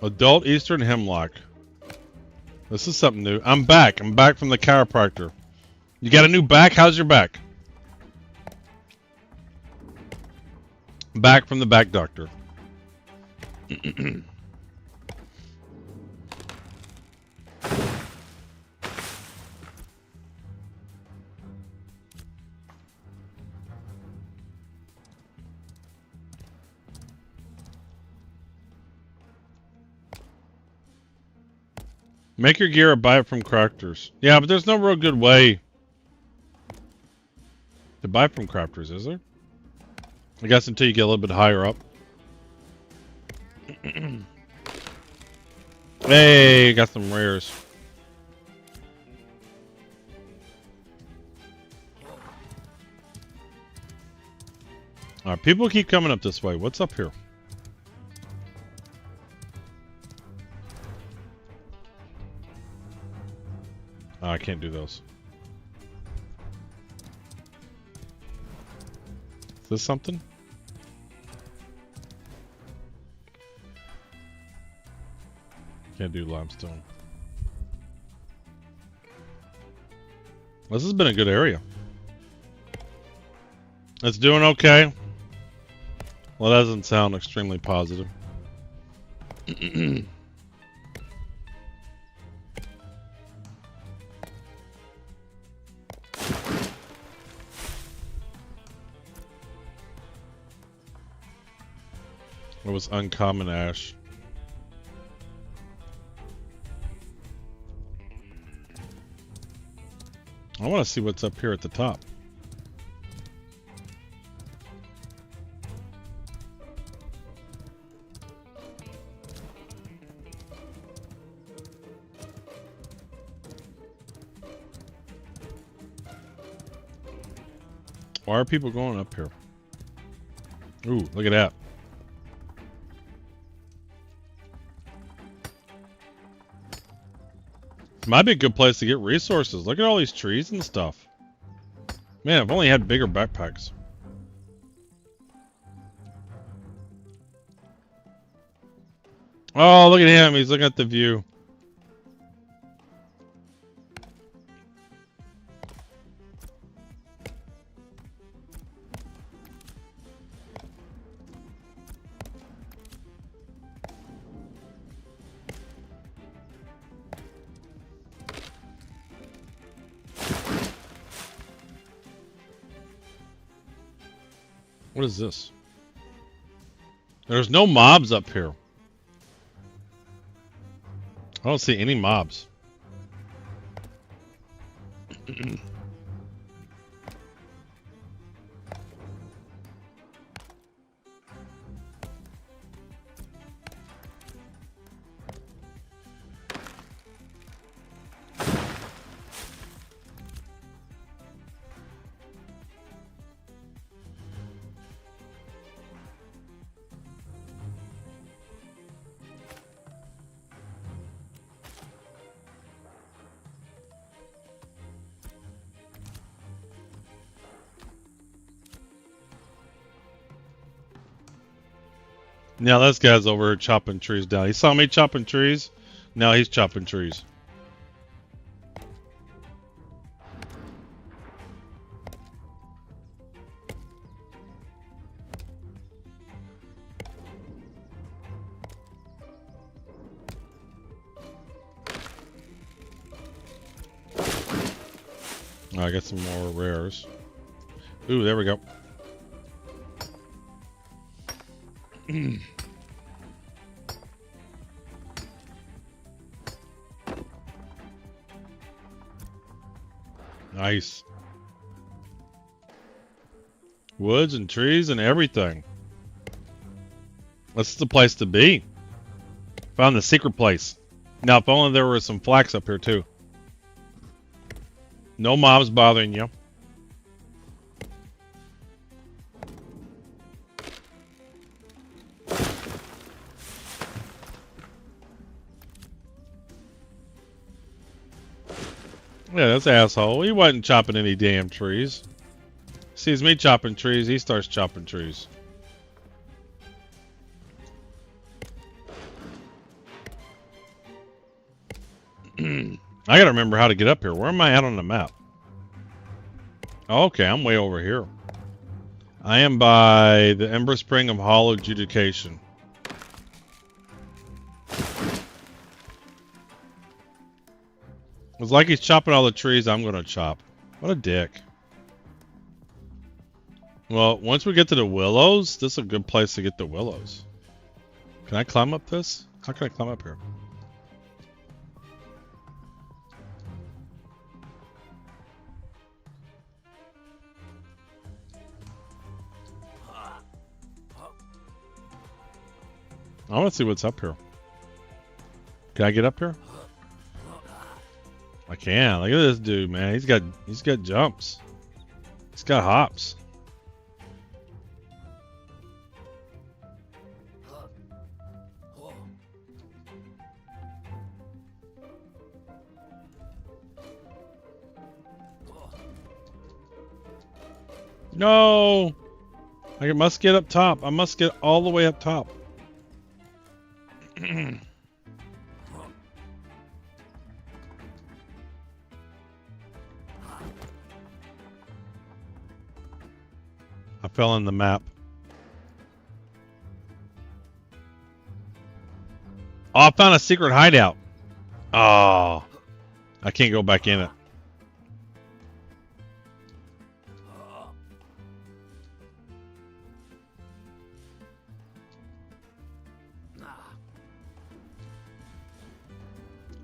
Adult Eastern Hemlock. This is something new. I'm back. I'm back from the chiropractor. You got a new back? How's your back? Back from the back doctor. Make your gear or buy it from crafters. Yeah, but there's no real good way to buy from crafters, is there? I guess until you get a little bit higher up. Hey, got some rares. Alright, people keep coming up this way. What's up here? Oh, I can't do those. Is this something? Can't do limestone. This has been a good area. It's doing okay. Well, that doesn't sound extremely positive. It was uncommon ash. I want to see what's up here at the top. Why are people going up here? Ooh, look at that. Might be a good place to get resources. Look at all these trees and stuff. Man, I've only had bigger backpacks. Oh, look at him. He's looking at the view. What is this? There's no mobs up here. I don't see any mobs. Now this guy's over here chopping trees down. He saw me chopping trees. Now he's chopping trees. I got some more rares. Ooh, there we go. Nice. Woods and trees and everything. This is the place to be. Found the secret place. Now, if only there was some flax up here too. No mobs bothering you. Yeah, that's asshole. He wasn't chopping any damn trees. Sees me chopping trees, he starts chopping trees. I gotta remember how to get up here. Where am I at on the map? Oh, okay, I'm way over here. I am by the Ember Spring of Hollow Adjudication. It's like he's chopping all the trees I'm gonna chop. What a dick. Well, once we get to the willows, this is a good place to get the willows. Can I climb up this? How can I climb up here? I want to see what's up here. Can I get up here? I can. Look at this dude, man. He's got jumps. He's got hops. No! I must get up top. I must get all the way up top. I fell in the map. Oh, I found a secret hideout. Oh, I can't go back in it.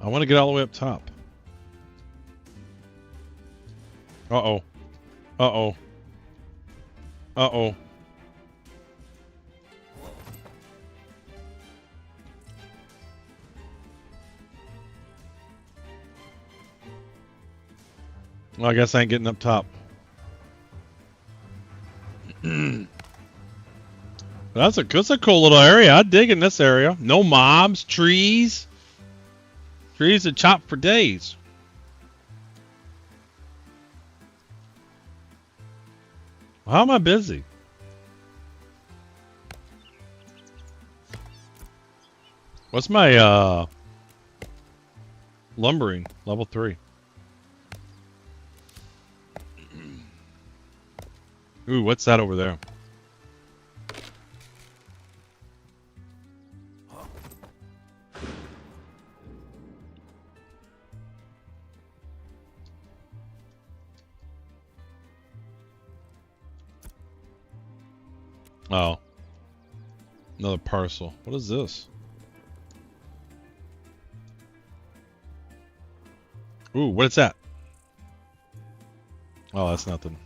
I want to get all the way up top. Uh-oh. Uh-oh. Uh-oh. Well, I guess I ain't getting up top. That's a cool little area. I dig in this area. No mobs, trees. Trees that chop for days. How am I busy? What's my lumbering? Level 3. Ooh, what's that over there? Oh. Another parcel. What is this? Ooh, what is that? Oh, that's nothing.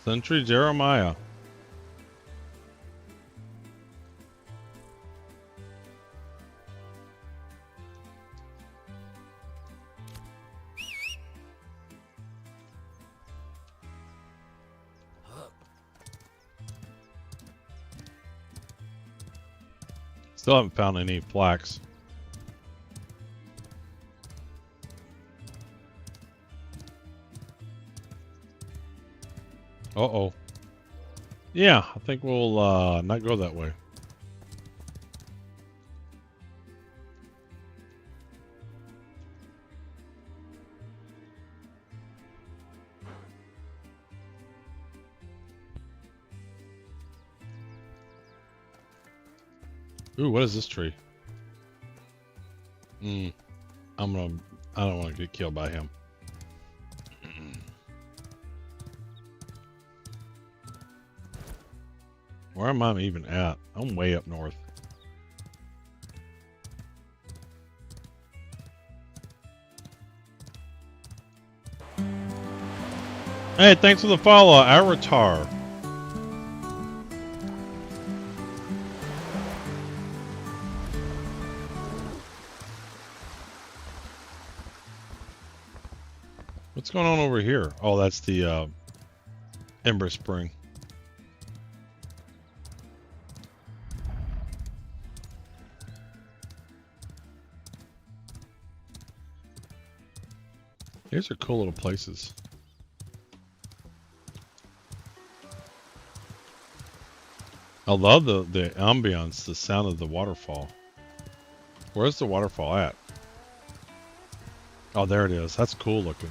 Sentry Jeremiah. Still haven't found any flax. Uh-oh. Yeah, I think we'll not go that way. Ooh, what is this tree? I don't want to get killed by him. Where am I even at? I'm way up north. Hey, thanks for the follow, Avatar. What's going on over here? Oh, that's the Ember Spring. These are cool little places. I love the ambience, the sound of the waterfall. Where's the waterfall at? Oh, there it is. That's cool looking.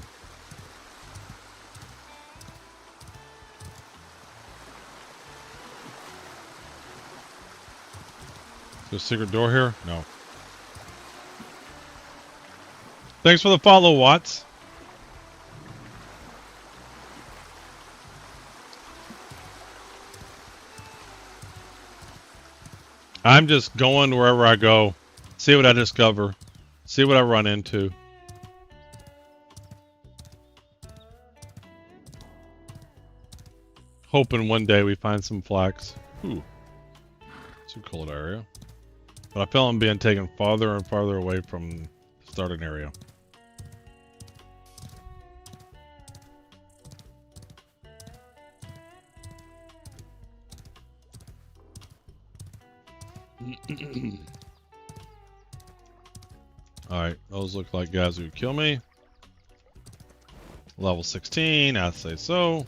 Is there a secret door here? No. Thanks for the follow, Watts. I'm just going wherever I go, see what I discover, see what I run into. Hoping one day we find some flax. Ooh, it's a cool area. But I feel I'm being taken farther and farther away from the starting area. Alright, those look like guys who would kill me. Level 16, I'd say so.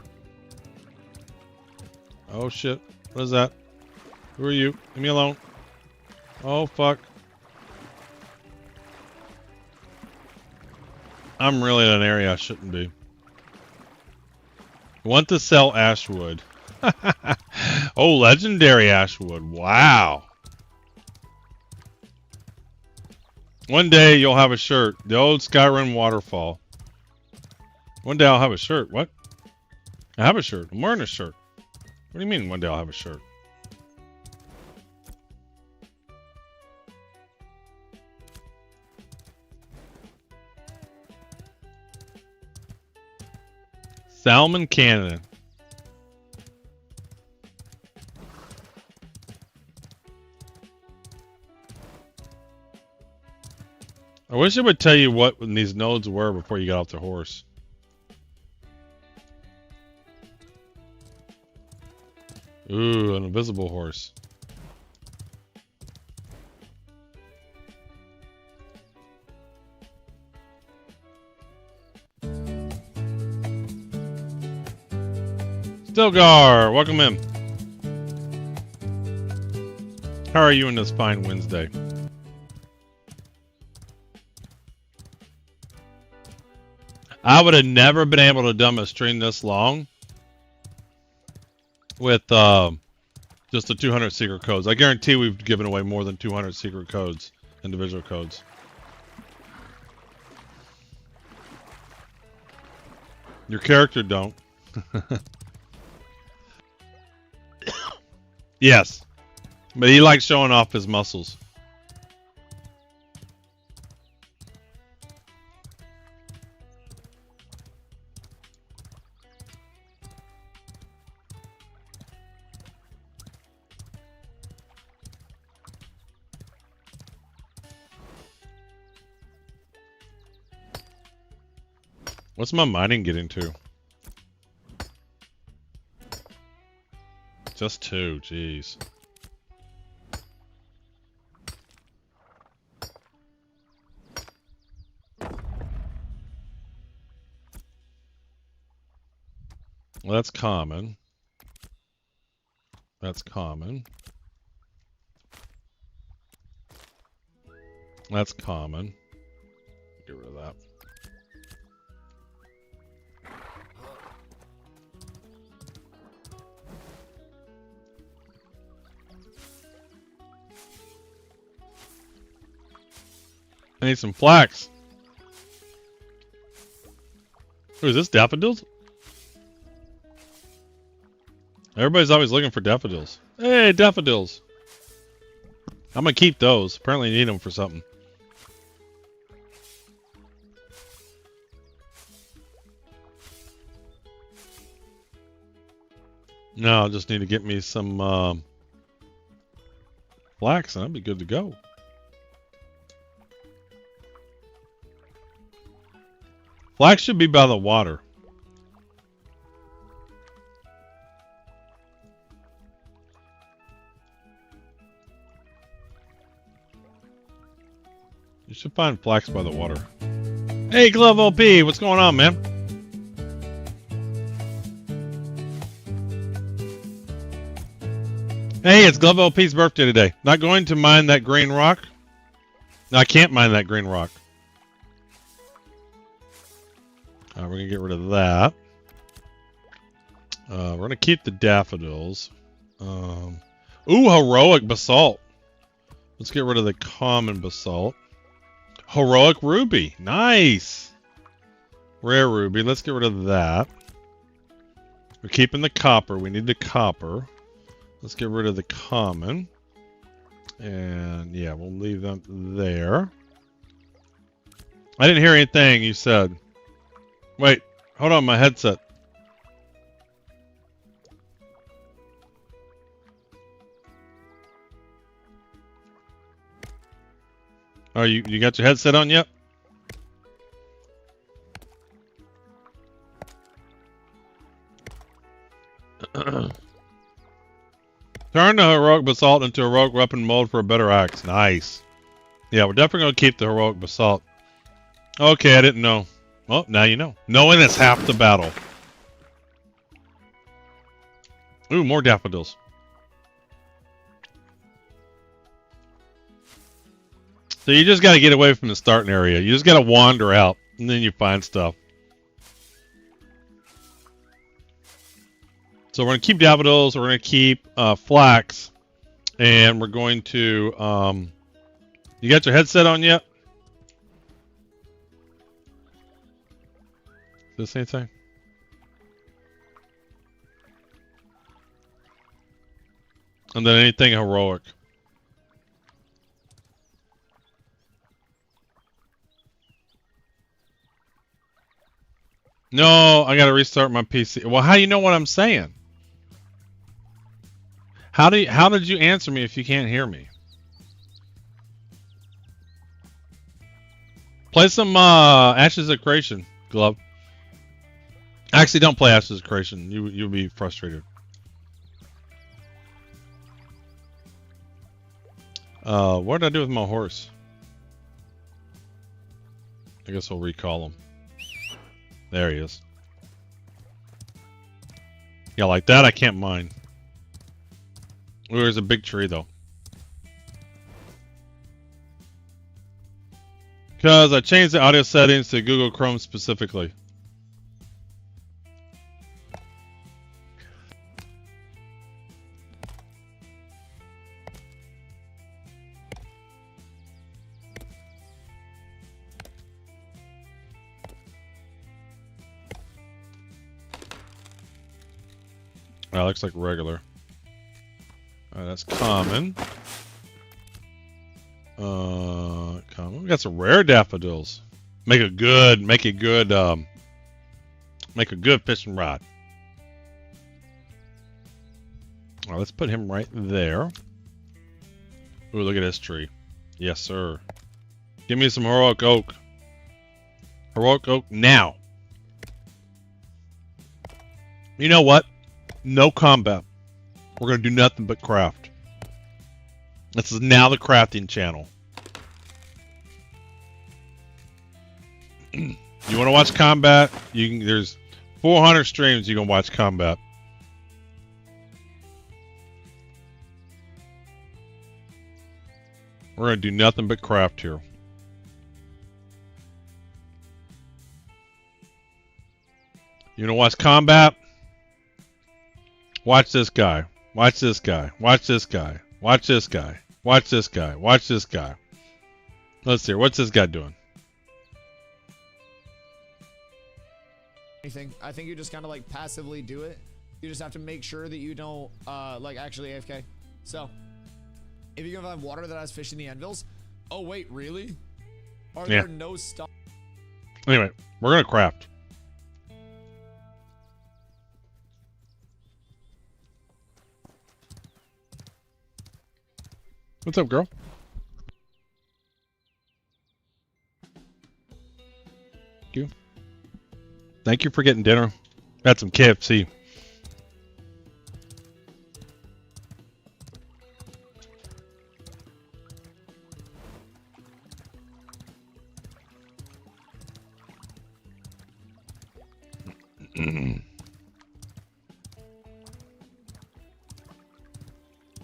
Oh shit, what is that? Who are you? Leave me alone. Oh fuck. I'm really in an area I shouldn't be. Want to sell Ashwood. Oh, legendary Ashwood. Wow. One day you'll have a shirt. The old Skyrim waterfall. One day I'll have a shirt. What? I have a shirt. I'm wearing a shirt. What do you mean one day I'll have a shirt? Salmon Cannon. I wish it would tell you what these nodes were before you got off the horse. Ooh, an invisible horse. Stilgar, welcome in. How are you on this fine Wednesday? I would have never been able to dumb a stream this long with just the 200 secret codes. I guarantee we've given away more than 200 secret codes, individual codes. Your character don't. Yes, but he likes showing off his muscles. What's my mining getting to? Just 2, jeez. Well, that's common. That's common. That's common. Get rid of that. I need some flax. Who is this? Daffodils? Everybody's always looking for daffodils. Hey, daffodils. I'm gonna keep those. Apparently you need them for something. No, I just need to get me some flax and I'll be good to go. Flax should be by the water. You should find flax by the water. Hey, Glove OP, what's going on, man? Hey, it's Glove OP's birthday today. Not going to mine that green rock. No, I can't mine that green rock. We're going to get rid of that. We're going to keep the daffodils. Ooh, heroic basalt. Let's get rid of the common basalt. Heroic ruby. Nice. Rare ruby. Let's get rid of that. We're keeping the copper. We need the copper. Let's get rid of the common. And yeah, we'll leave them there. I didn't hear anything you said. Wait, hold on, my headset. Oh, you got your headset on yet? Turn the heroic basalt into a heroic weapon mold for a better axe. Nice. Yeah, we're definitely going to keep the heroic basalt. Okay, I didn't know. Well, now you know. Knowing is half the battle. Ooh, more daffodils. So you just got to get away from the starting area. You just got to wander out. And then you find stuff. So we're going to keep daffodils, we're going to keep flax, and we're going to... you got your headset on yet? Is this anything? And then anything heroic. No, I gotta restart my PC. Well, how do you know what I'm saying? How did you answer me if you can't hear me? Play some Ashes of Creation, Glove. Actually, don't play Ashes of Creation. You'll be frustrated. What did I do with my horse? I guess I'll recall him. There he is. Yeah, like that I can't mine. Ooh, there's a big tree though. Because I changed the audio settings to Google Chrome specifically. That looks like regular. Alright, that's common. Common. We got some rare daffodils. Make a good fishing rod. Alright, let's put him right there. Ooh, look at this tree. Yes, sir. Give me some heroic oak. Heroic oak now. You know what? No combat. We're going to do nothing but craft. This is now the crafting channel. You want to watch combat? You can. There's 400 streams you can watch combat. We're going to do nothing but craft here. You want to watch combat? Watch this guy. Watch this guy. Watch this guy. Watch this guy. Watch this guy. Watch this guy. Let's see. What's this guy doing? Anything. I think you just kind of like passively do it. You just have to make sure that you don't like actually AFK. So if you're gonna have water that has fish in the anvils, oh wait, really? Are there no stuff? Anyway, we're gonna craft. What's up, girl? Thank you. Thank you for getting dinner. Had some KFC.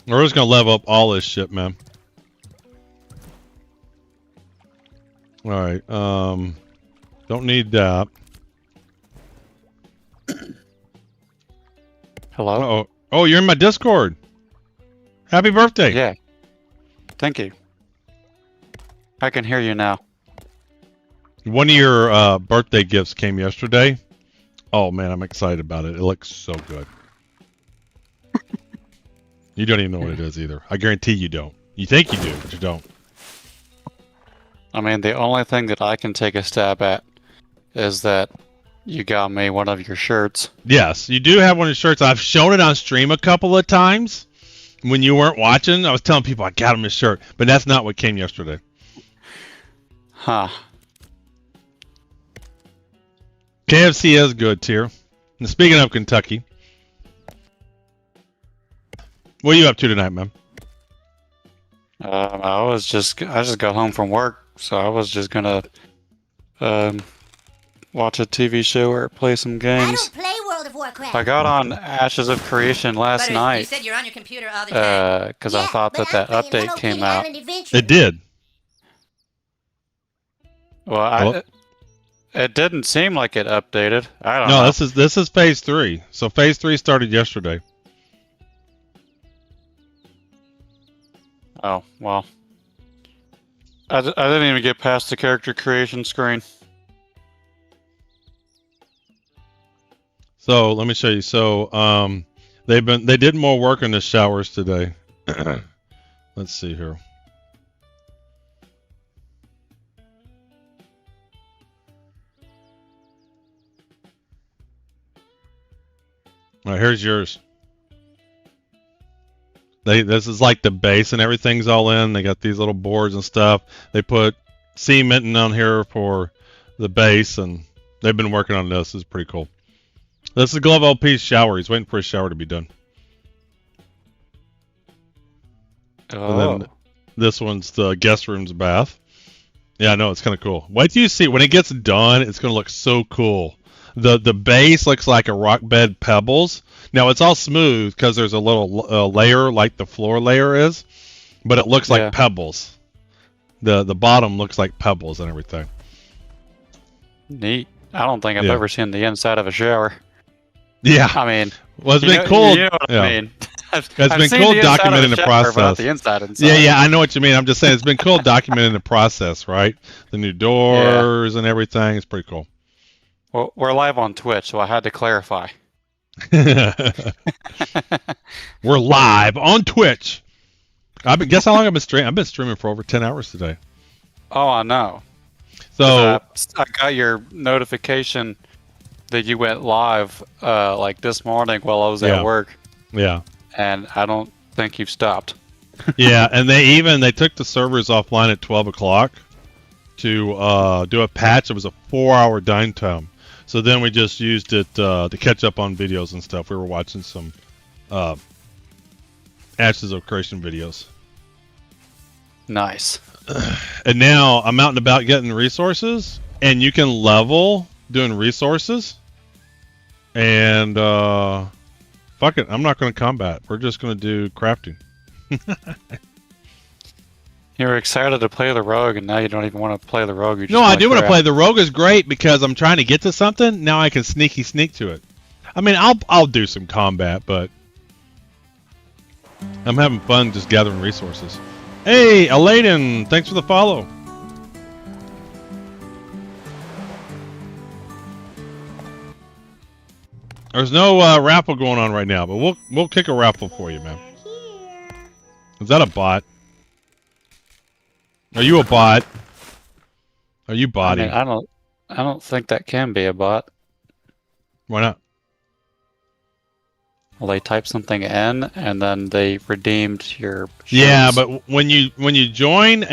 We're just gonna level up all this shit, man. Alright, don't need that. Hello? Oh, you're in my Discord. Happy birthday. Yeah. Thank you. I can hear you now. One of your birthday gifts came yesterday. Oh man, I'm excited about it. It looks so good. You don't even know what it is either. I guarantee you don't. You think you do, but you don't. I mean, the only thing that I can take a stab at is that you got me one of your shirts. Yes, you do have one of the shirts. I've shown it on stream a couple of times. When you weren't watching, I was telling people I got him a shirt, but that's not what came yesterday. Huh. KFC is good, Tier. And speaking of Kentucky, what are you up to tonight, man? I just got home from work, so I was just gonna watch a TV show or play some games. I don't play World of Warcraft. I got on Ashes of Creation last night. You said you're on your computer all the time. Because I thought that update came out. It did. Well, It didn't seem like it updated. I don't No, know. this is phase 3. So phase 3 started yesterday. Oh, well. I didn't even get past the character creation screen. So let me show you. So they did more work on the showers today. Let's see here. All right, here's yours. This is like the base and everything's all in. They got these little boards and stuff. They put cement on here for the base, and they've been working on this. It's pretty cool. This is Glove LP's shower. He's waiting for his shower to be done. Oh. And then this one's the guest room's bath. Yeah, I know, it's kind of cool. Wait till you see when it gets done. It's gonna look so cool. The base looks like a rock bed pebbles. Now it's all smooth because there's a little layer like the floor layer is, but it looks like pebbles. The bottom looks like pebbles and everything. Neat. I don't think I've ever seen the inside of a shower. Yeah. I mean, well, it's been cool. You know what I mean. It's been cool documenting the process. The inside and yeah, I know what you mean. I'm just saying it's been cool documenting the process, right? The new doors and everything. It's pretty cool. Well, we're live on Twitch, so I had to clarify. We're live on Twitch. Guess how long I've been streaming? I've been streaming for over 10 hours today. Oh, I know. So I got your notification that you went live like this morning while I was at work. Yeah. And I don't think you've stopped. Yeah, and they took the servers offline at 12 o'clock to do a patch. It was a 4-hour downtime. So then we just used it to catch up on videos and stuff. We were watching some Ashes of Creation videos. Nice. And now I'm out and about getting resources, and you can level doing resources. And fuck it, I'm not going to combat. We're just going to do crafting. You were excited to play the rogue, and now you don't even want to play the rogue. No, I do want to play. The rogue is great because I'm trying to get to something. Now I can sneak to it. I mean, I'll do some combat, but I'm having fun just gathering resources. Hey, Aladen, thanks for the follow. There's no raffle going on right now, but we'll kick a raffle for you, man. Is that a bot? Are you a bot? Are you botty? I mean, I don't think that can be a bot. Why not? Well, they typed something in, and then they redeemed your shares. Yeah, but when you join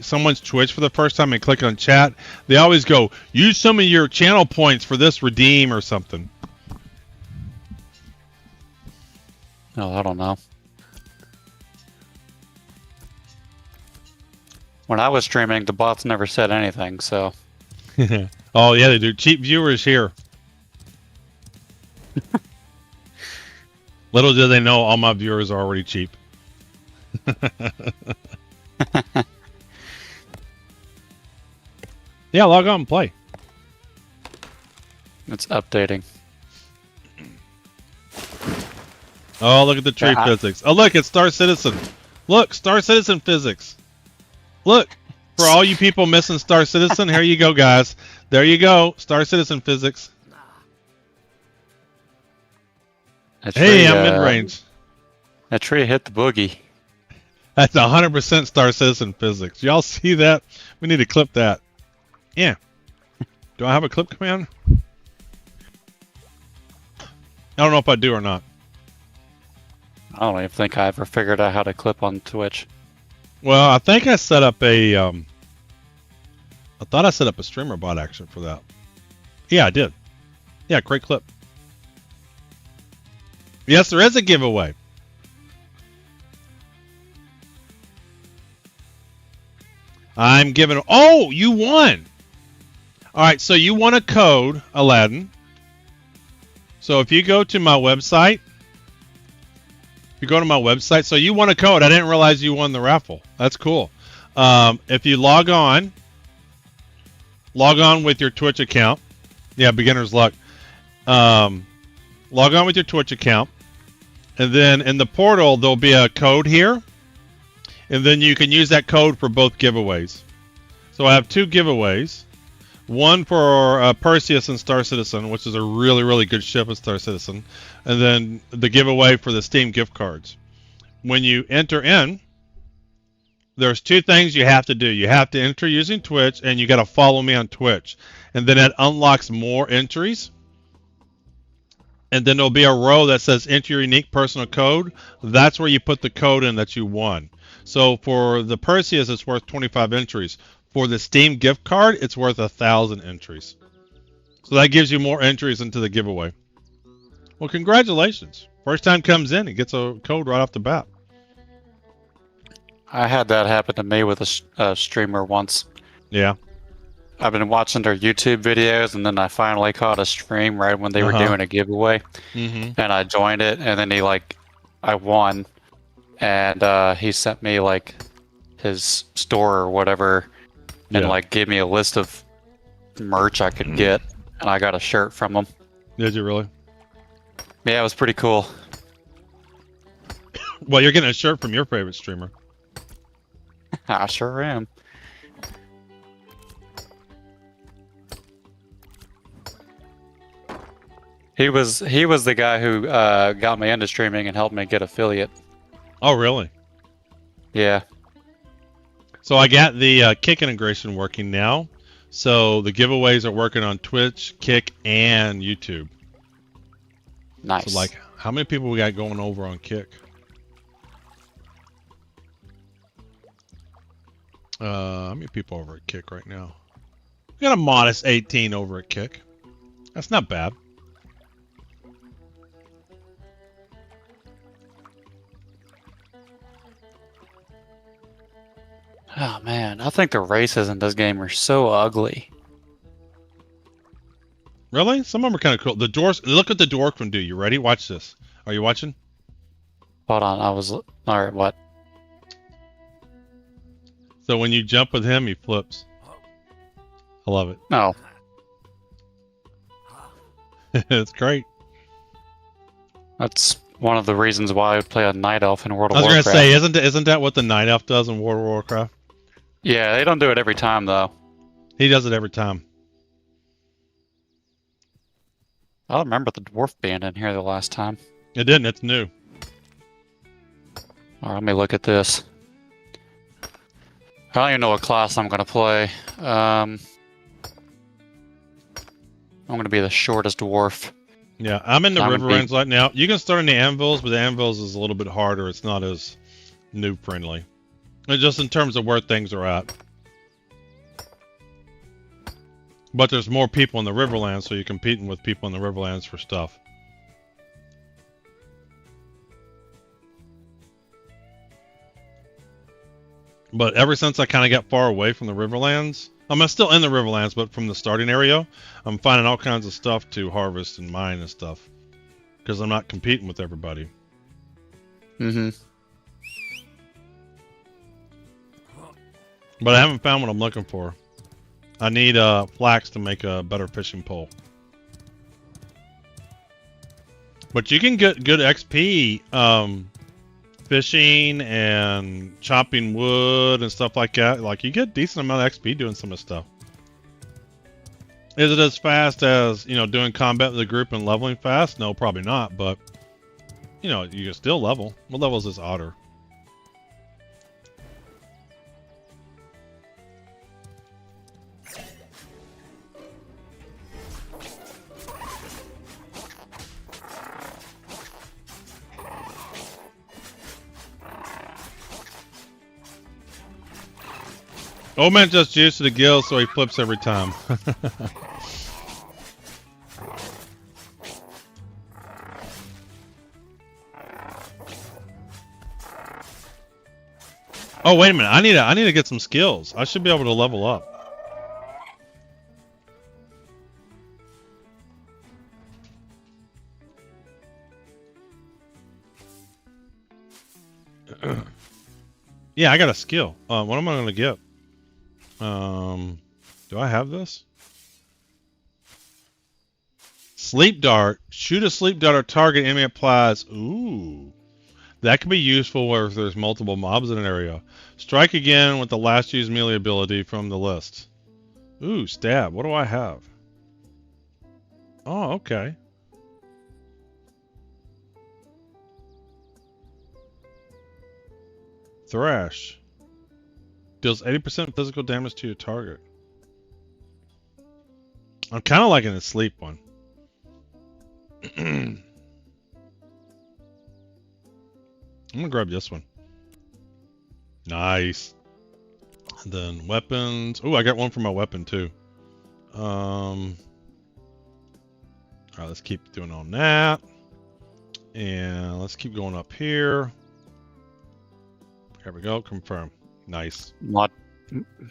someone's Twitch for the first time and click on chat, they always go, use some of your channel points for this redeem or something. Oh, I don't know. When I was streaming, the bots never said anything, so... Oh, yeah, they do. Cheap viewers here. Little do they know all my viewers are already cheap. Yeah, log on and play. It's updating. Oh, look at the tree physics. Oh, look, it's Star Citizen. Look, Star Citizen physics. Look, for all you people missing Star Citizen, here you go, guys. There you go, Star Citizen physics. Hey, I'm mid-range. That tree hit the boogie. That's 100% Star Citizen physics. Y'all see that? We need to clip that. Yeah. Do I have a clip command? I don't know if I do or not. I don't even think I ever figured out how to clip on Twitch. Well, I think I set up a, I thought I set up a streamer bot action for that. Yeah, I did. Yeah, great clip. Yes, there is a giveaway. I'm giving, oh, you won. All right, so you won a code, Aladdin. So if you go to my website, so you won a code. I didn't realize you won the raffle. That's cool. If you log on, log on with your Twitch account. Yeah, beginner's luck. Log on with your Twitch account, and then in the portal there'll be a code here, and then you can use that code for both giveaways. So I have 2 giveaways. One for Perseus and Star Citizen, which is a really, really good ship of Star Citizen, and then the giveaway for the Steam gift cards. When you enter in, there's 2 things you have to do. You have to enter using Twitch, and you got to follow me on Twitch. And then it unlocks more entries. And then there'll be a row that says enter your unique personal code. That's where you put the code in that you won. So for the Perseus, it's worth 25 entries. For the Steam gift card, it's worth 1,000 entries. So that gives you more entries into the giveaway. Well, congratulations. First time comes in, it gets a code right off the bat. I had that happen to me with a streamer once. Yeah. I've been watching their YouTube videos, and then I finally caught a stream right when they were doing a giveaway. And I joined it, and then I won, and he sent me like his store or whatever, and like gave me a list of merch I could get, and I got a shirt from him. Did you really? Yeah, it was pretty cool. Well, you're getting a shirt from your favorite streamer. I sure am. He was the guy who got me into streaming and helped me get affiliate. Oh, really? Yeah. So I got the Kick integration working now. So the giveaways are working on Twitch, Kick, and YouTube. Nice. So like, how many people we got going over on Kick? How many people over at Kick right now? We got a modest 18 over at Kick. That's not bad. Oh man, I think the races in this game are so ugly. Really? Some of them are kind of cool. The dwarves. Look at the dwarf can do. You ready? Watch this. Are you watching? Hold on, alright, what? So when you jump with him, he flips. I love it. No. It's great. That's one of the reasons why I would play a Night Elf in World of I was Warcraft. gonna say, isn't that what the Night Elf does in World of Warcraft? Yeah, they don't do it every time though. He does it every time. I don't remember the dwarf being in here the last time. It didn't. It's new. Alright, let me look at this. I don't even know what class I'm gonna play. I'm gonna be the shortest dwarf. Yeah, I'm in the I'm gonna Riverlands right now. You can start in the Anvils, but the Anvils is a little bit harder. It's not as noob friendly. And just in terms of where things are at. But there's more people in the Riverlands, so you're competing with people in the Riverlands for stuff. But ever since I kind of got far away from the Riverlands, I'm still in the Riverlands, but from the starting area, I'm finding all kinds of stuff to harvest and mine and stuff. Because I'm not competing with everybody. But I haven't found what I'm looking for. I need flax to make a better fishing pole. But you can get good XP fishing and chopping wood and stuff like that. Like, you get a decent amount of XP doing some of the stuff. Is it as fast as, you know, doing combat with a group and leveling fast? No, probably not, but, you know, you can still level. What level is this otter? Old man just used to the gills, so he flips every time. Oh, wait a minute. I need to get some skills. I should be able to level up. Yeah, I got a skill. What am I going to get? Do I have this? Sleep dart. Shoot a sleep dart at target enemy applies. Ooh. That could be useful if there's multiple mobs in an area. Strike again with the last used melee ability from the list. Ooh, stab. What do I have? Oh, okay. Thrash. Deals 80% physical damage to your target. I'm kind of liking the sleep one. I'm gonna grab this one. Nice. And then weapons. Oh, I got one for my weapon too. Alright, let's keep doing on that. And let's keep going up here. There we go. Confirm. Nice. My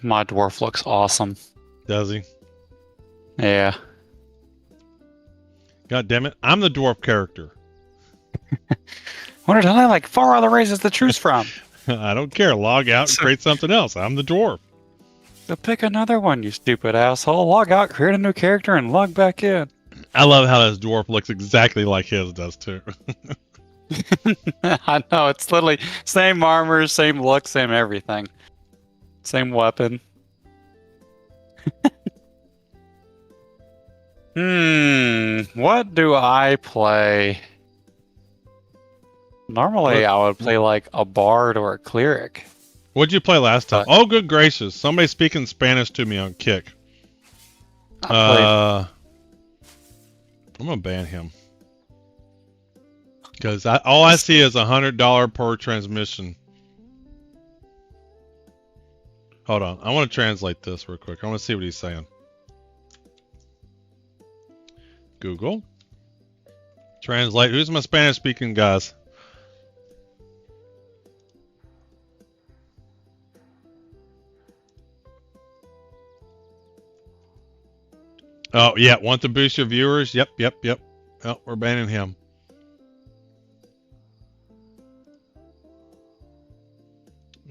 dwarf looks awesome. Does he? Yeah. God damn it. I'm the dwarf character. What did I like? Far other races to choose from. I don't care. Log out and create something else. I'm the dwarf. So pick another one, you stupid asshole. Log out, create a new character, and log back in. I love how this dwarf looks exactly like his does too. I know, it's literally same armor, same look, same everything. Same weapon. What do I play? Normally I would play like a bard or a cleric. What'd you play last time? Oh, good gracious. Somebody speaking Spanish to me on Kick. I'm going to ban him. Because all I see is $100 per transmission. Hold on. I want to translate this real quick. I want to see what he's saying. Google. Translate. Who's my Spanish speaking guys? Oh, yeah. Want to boost your viewers? Yep. Oh, we're banning him.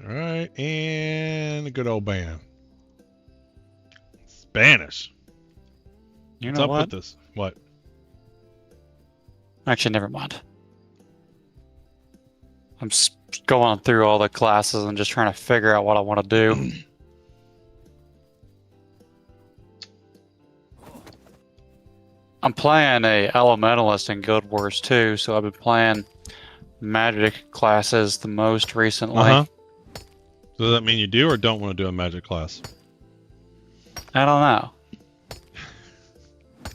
All right. And a good old ban. Spanish. You What's know up what? with this? What? Actually, never mind. I'm just going through all the classes and just trying to figure out what I want to do. I'm playing a Elementalist in Guild Wars 2, so I've been playing magic classes the most recently. So does that mean you do or don't want to do a magic class? I don't know.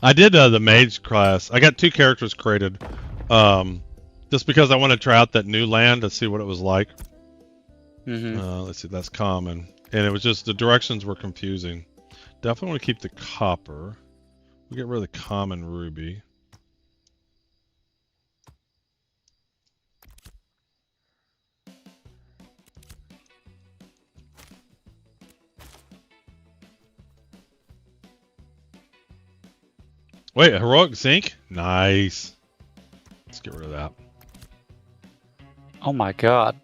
I did the mage class. I got 2 characters created. Just because I want to try out that new land to see what it was like. Let's see, that's common. And it was just, the directions were confusing. Definitely want to keep the copper. We'll get rid of the common ruby. Wait, heroic zinc? Nice. Let's get rid of that. Oh my god.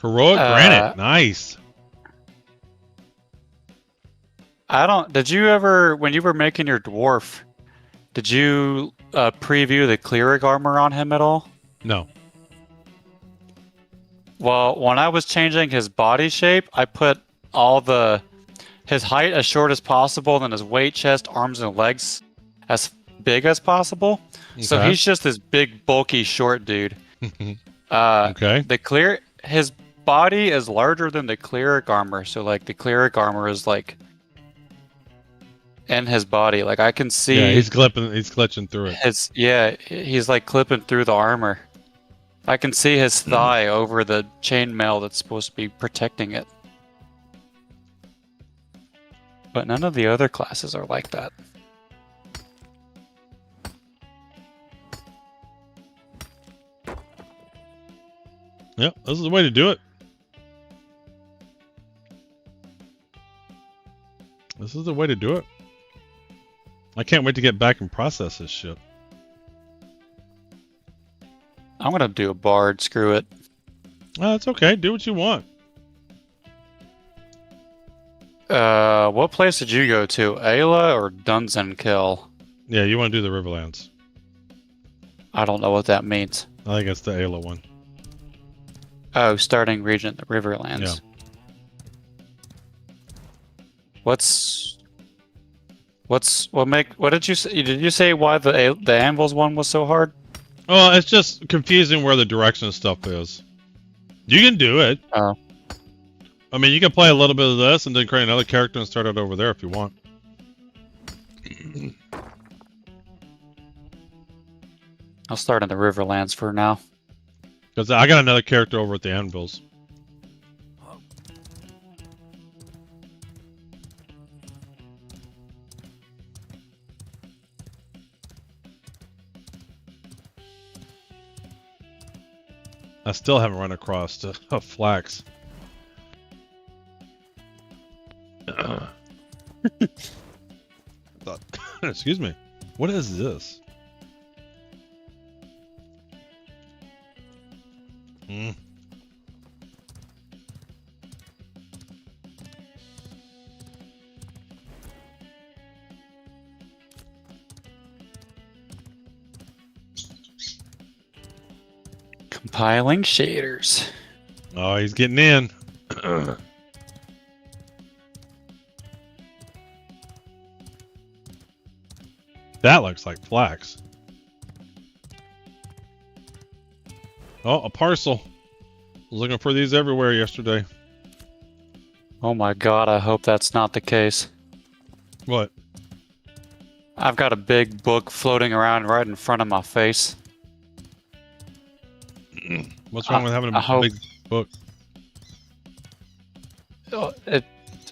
Heroic granite. Nice. Did you ever, when you were making your dwarf, did you preview the cleric armor on him at all? No. Well, when I was changing his body shape, I put his height as short as possible, and then his weight, chest, arms, and legs as big as possible. So Okay. he's just this big, bulky, short dude. Okay. His body is larger than the cleric armor, so like the cleric armor is like in his body. Like I can see. Yeah, he's glitching through it. He's like clipping through the armor. I can see his thigh over the chainmail that's supposed to be protecting it. But none of the other classes are like that. Yep, this is the way to do it. This is the way to do it. I can't wait to get back and process this shit. I'm gonna do a bard, screw it. That's okay, do what you want. What place did you go to? Ayla or Dunzenkill? Yeah, you want to do the Riverlands. I don't know what that means. I think it's the Ayla one. Oh, starting region, the Riverlands. Yeah. What did you say? Did you say why the Anvils one was so hard? Well, it's just confusing where the direction stuff is. You can do it. Oh. I mean, you can play a little bit of this and then create another character and start it over there if you want. I'll start in the Riverlands for now. Because I got another character over at the Anvils. I still haven't run across a flax. Excuse me. What is this? Hmm. Compiling shaders. Oh, he's getting in. That looks like flax. Oh, a parcel. Was looking for these everywhere yesterday. Oh my god, I hope that's not the case. What? I've got a big book floating around right in front of my face. What's wrong with having a big book?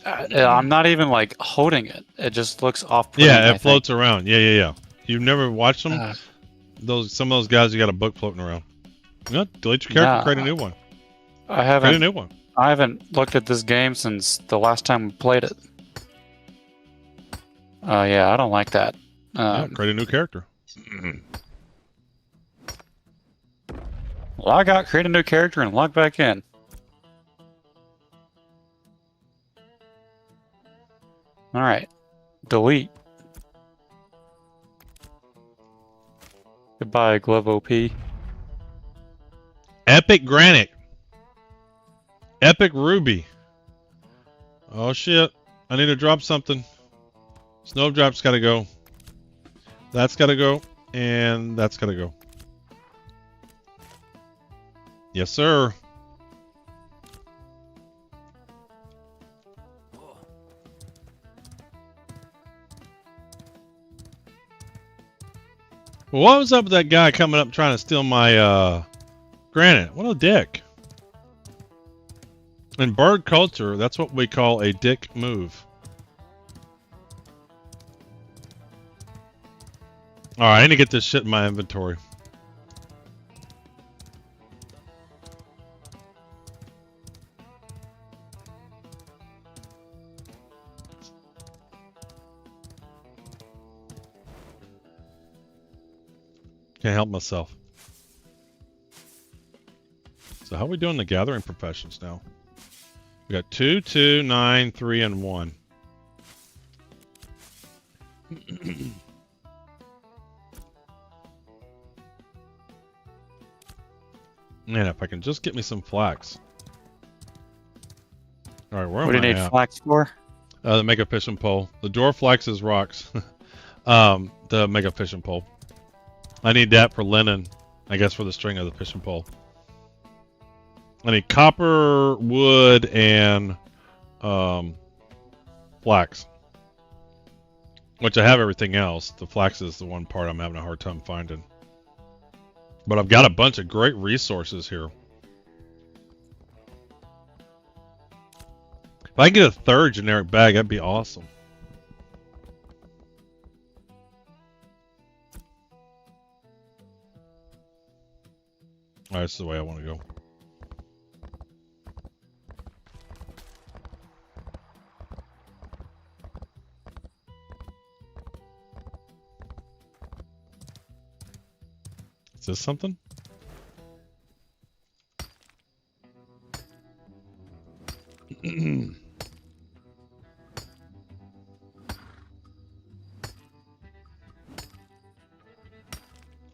I'm not even like holding it. It just looks off-putting. Yeah, it floats around. Yeah. You've never watched them? Some of those guys, you got a book floating around. You know, delete your character, create a new one. I haven't. Create a new one. I haven't looked at this game since the last time we played it. Yeah, I don't like that. Yeah, create a new character. Log out, create a new character, and log back in. Alright. Delete. Goodbye, Glove OP. Epic Granite. Epic Ruby. Oh shit. I need to drop something. Snowdrop's gotta go. That's gotta go. And that's gotta go. Yes, sir. Well, what was up with that guy coming up trying to steal my granite? What a dick. In bird culture, that's what we call a dick move. Alright, I need to get this shit in my inventory. Can't help myself. So how are we doing the gathering professions now? We got 2, 2, 9, 3, and 1. Man, if I can just get me some flax. Alright, where am I? What do you need flax for? The mega fishing pole. The dwarf flax is rocks. The mega fishing pole. I need that for linen. I guess for the string of the fishing pole. I need copper, wood, and flax. Which I have everything else. The flax is the one part I'm having a hard time finding. But I've got a bunch of great resources here. If I can get a third generic bag, that'd be awesome. Alright, this is the way I want to go. Is this something?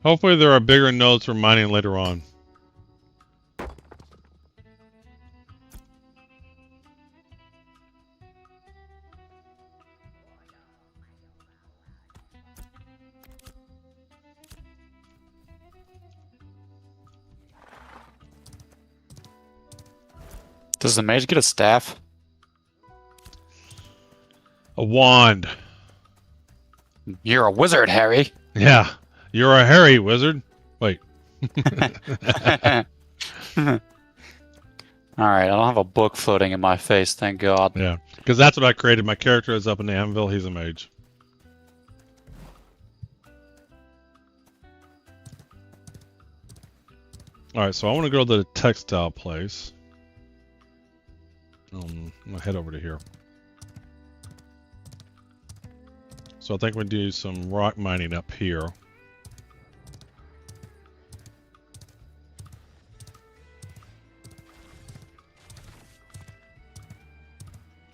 Hopefully there are bigger nodes for mining later on. Does the mage get a staff? A wand. You're a wizard, Harry. Yeah, you're a hairy wizard. Wait. Alright, I don't have a book floating in my face, thank God. Yeah, because that's what I created. My character is up in the anvil. He's a mage. Alright, so I want to go to the textile place. I'm going to head over to here. So I think we do some rock mining up here.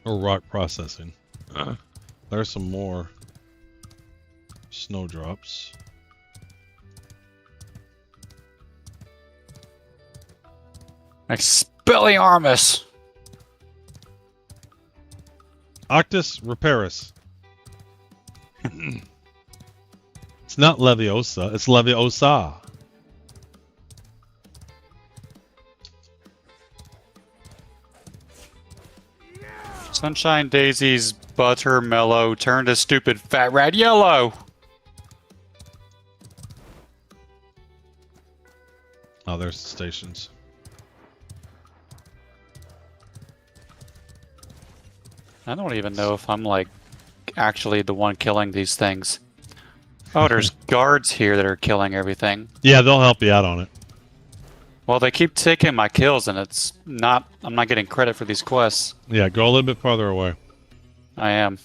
Or rock processing. There's some more snowdrops. Expelliarmus! Octus Reparis. It's not Leviosa, it's Leviosa. Sunshine Daisy's butter mellow turned a stupid fat rat yellow. Oh, there's the stations. I don't even know if I'm like actually the one killing these things. Oh, there's guards here that are killing everything. Yeah, they'll help you out on it. Well, they keep taking my kills and it's not, I'm not getting credit for these quests. Yeah, go a little bit farther away. I am.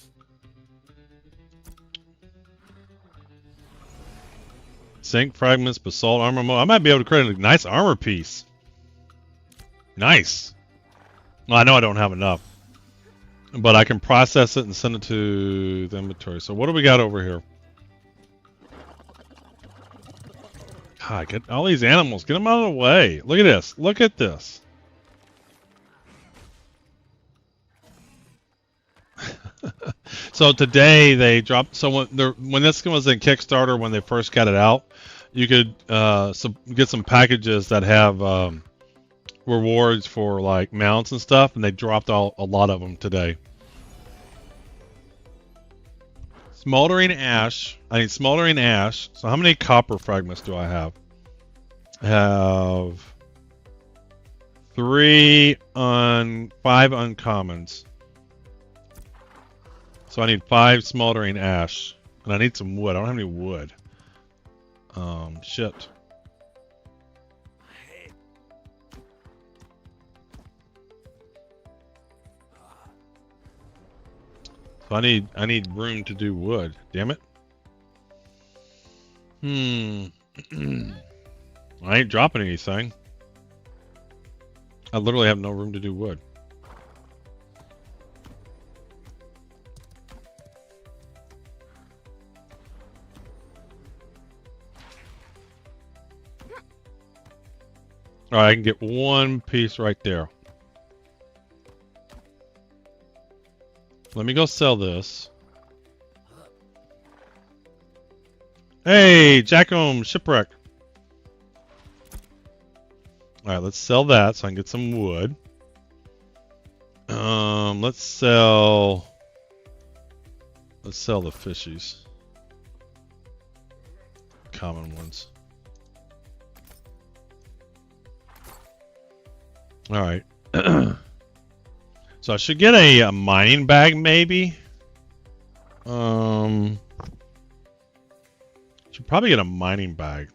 Zinc fragments, basalt armor mode. I might be able to create a nice armor piece. Nice. Well, I know I don't have enough. But I can process it and send it to the inventory. So what do we got over here? God, get all these animals. Get them out of the way. Look at this. Look at this. So today they dropped. So when this was in Kickstarter, when they first got it out, you could get some packages that have rewards for like mounts and stuff, and they dropped a lot of them today. Smoldering ash. I need smoldering ash. So how many copper fragments do I have? I have 5 uncommons. So I need 5 smoldering ash. And I need some wood. I don't have any wood. Shit. So I need room to do wood. Damn it. I ain't dropping anything. I literally have no room to do wood. Alright, I can get one piece right there. Let me go sell this. Hey, Jackom Shipwreck. Alright, let's sell that so I can get some wood. Let's sell the fishies. Common ones. Alright. So I should get a mining bag, maybe. Should probably get a mining bag.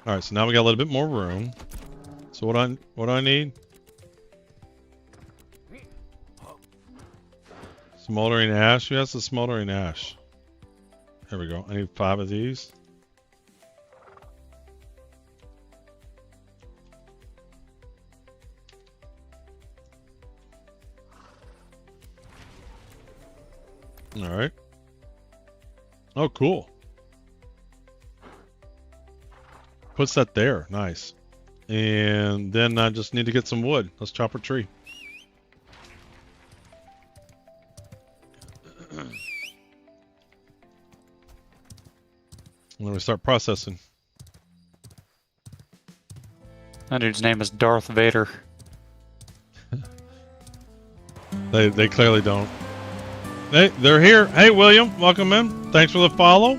All right, so now we got a little bit more room. So what do I need? Smoldering ash. Who has the smoldering ash? Here we go. I need 5 of these. All right. Oh, cool. Puts that there. Nice. And then I just need to get some wood. Let's chop a tree. And then we start processing. That dude's name is Darth Vader. They clearly don't. Hey, they're here. Hey, William, welcome in. Thanks for the follow.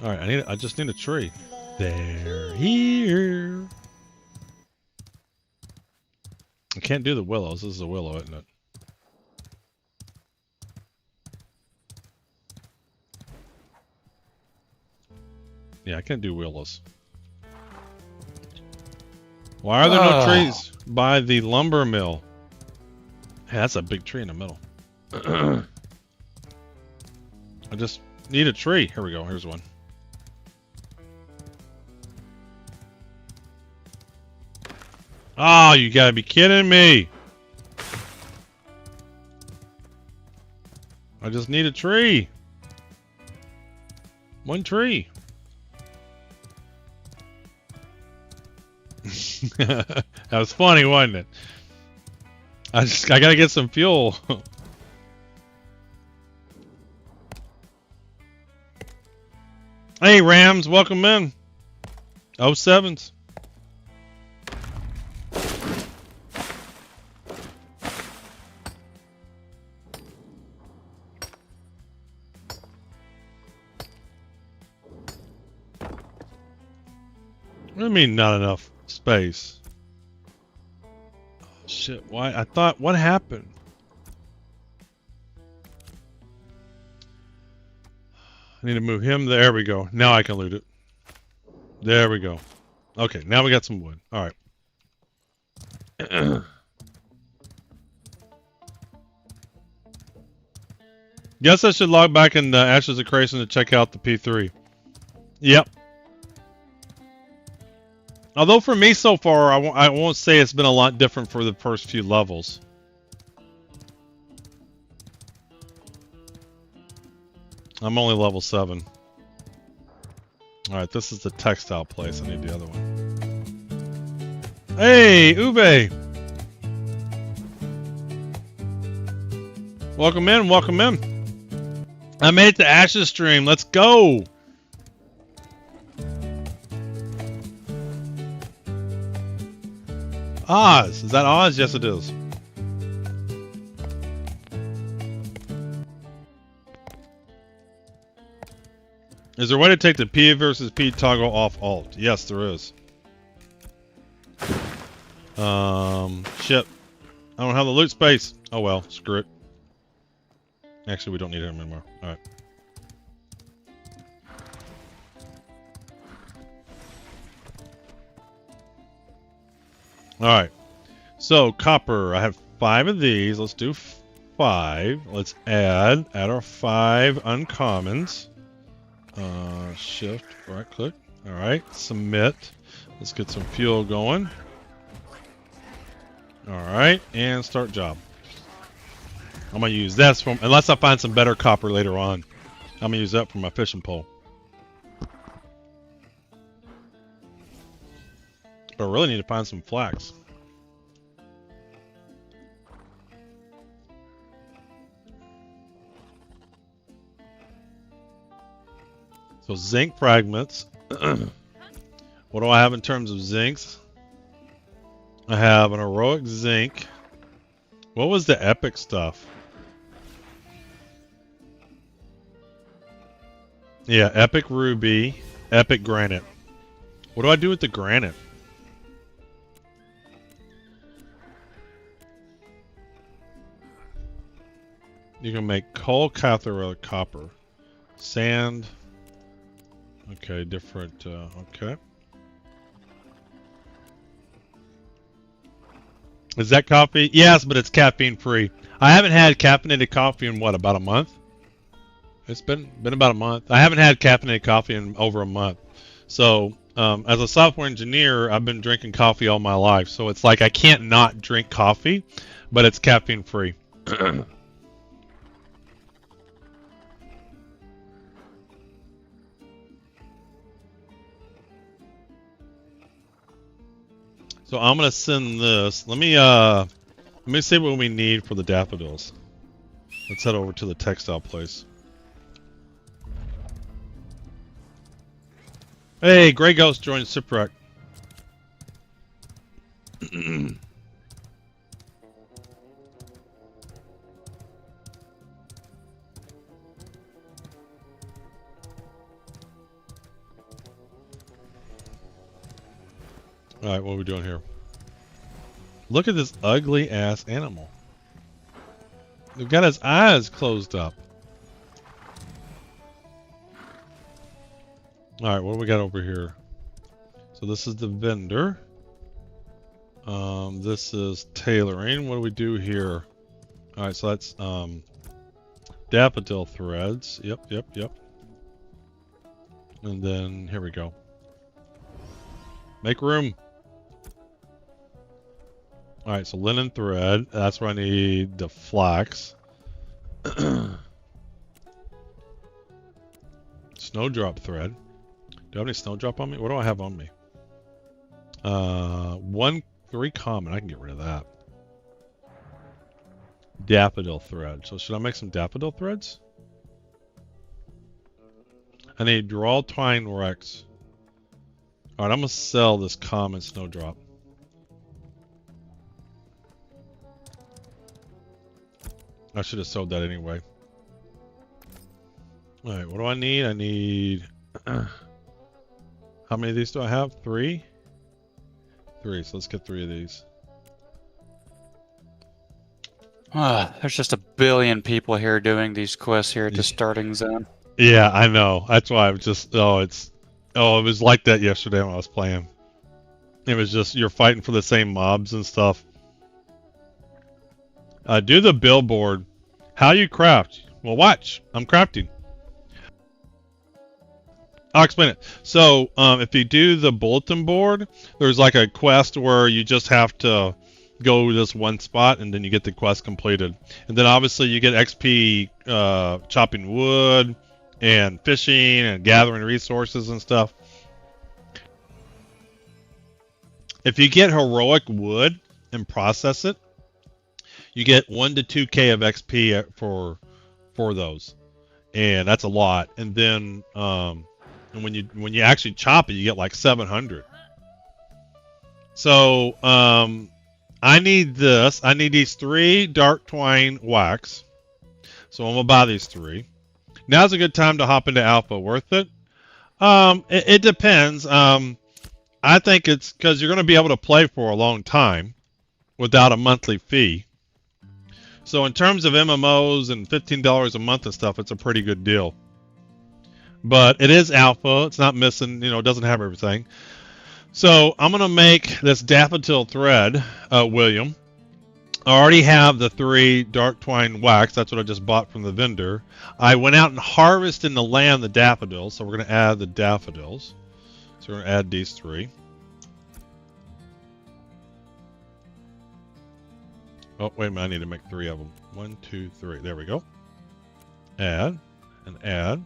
All right, I just need a tree. They're here. I can't do the willows. This is a willow, isn't it? Yeah, I can't do willows. Why are there no trees by the lumber mill? Hey, that's a big tree in the middle. I just need a tree. Here we go. Here's one. Oh, you gotta be kidding me. I just need a tree. One tree. That was funny, wasn't it? I gotta get some fuel. Hey Rams, welcome in. 07s. What do you mean not enough space? Oh, shit, why? I thought, what happened? I need to move him. There we go. Now I can loot it. There we go. Okay, now we got some wood. All right. Guess I should log back in Ashes of Creation to check out the P3. Yep. Although for me so far, I won't say it's been a lot different for the first few levels. I'm only level 7. Alright, this is the textile place. I need the other one. Hey, Ube! Welcome in, welcome in. I made it to Ashes stream. Let's go! Oz! Is that Oz? Yes, it is. Is there a way to take the P versus P toggle off Alt? Yes, there is. Shit. I don't have the loot space. Oh well, screw it. Actually, we don't need him anymore. Alright. Alright. So, copper. I have 5 of these. Let's do 5. Let's add our 5 uncommons. Shift, right click. Alright, submit. Let's get some fuel going. Alright, and start job. I'm gonna use this from, unless I find some better copper later on. I'm gonna use that for my fishing pole. But I really need to find some flax. So zinc fragments. What do I have in terms of zincs? I have an heroic zinc. What was the epic stuff? Yeah, epic ruby, epic granite. What do I do with the granite? You can make coal, cathode, copper, sand. Okay, different, okay. Is that coffee? Yes, but it's caffeine free. I haven't had caffeinated coffee in what, about a month? It's been about a month. I haven't had caffeinated coffee in over a month. So As a software engineer, I've been drinking coffee all my life, so it's like I can't not drink coffee, but it's caffeine free. So I'm gonna send this. Let me see what we need for the daffodils. Let's head over to the textile place. Hey, Grey Ghost joined Shipwreck. Alright, what are we doing here? Look at this ugly ass animal. We've got his eyes closed up. Alright, what do we got over here? So this is the vendor. This is tailoring. What do we do here? Alright, so that's daffodil threads. Yep. And then here we go. Make room. Alright, so linen thread. That's where I need the flax. Snowdrop thread. Do I have any snowdrop on me? What do I have on me? 3 common. I can get rid of that. Daffodil thread. So should I make some daffodil threads? I need draw twine rex. Alright, I'm gonna sell this common snowdrop. I should have sold that anyway. Alright, what do I need? I need... How many of these do I have? 3? 3, so let's get 3 of these. There's just a billion people here doing these quests here at the starting zone. Yeah, I know. That's why I'm just... it was like that yesterday when I was playing. It was just, you're fighting for the same mobs and stuff. Do the billboard. How you craft? Well, watch. I'm crafting. I'll explain it. So, if you do the bulletin board, there's like a quest where you just have to go to this one spot and then you get the quest completed. And then obviously you get XP chopping wood and fishing and gathering resources and stuff. If you get heroic wood and process it, you get 1 to 2k of XP for those, and that's a lot. And then and when you actually chop it, you get like 700. So I need this. I need these 3 dark twine wax. So I'm gonna buy these 3. Now's a good time to hop into alpha. Worth it? It depends. I think it's because you're gonna be able to play for a long time without a monthly fee. So in terms of MMOs and $15 a month and stuff, it's a pretty good deal. But it is alpha. It's not missing, it doesn't have everything. So I'm going to make this daffodil thread, William. I already have the 3 dark twine wax. That's what I just bought from the vendor. I went out and harvested in the land the daffodils. So we're going to add the daffodils. So we're going to add these 3. Oh, wait a minute. I need to make 3 of them. 1, 2, 3. There we go. Add and add.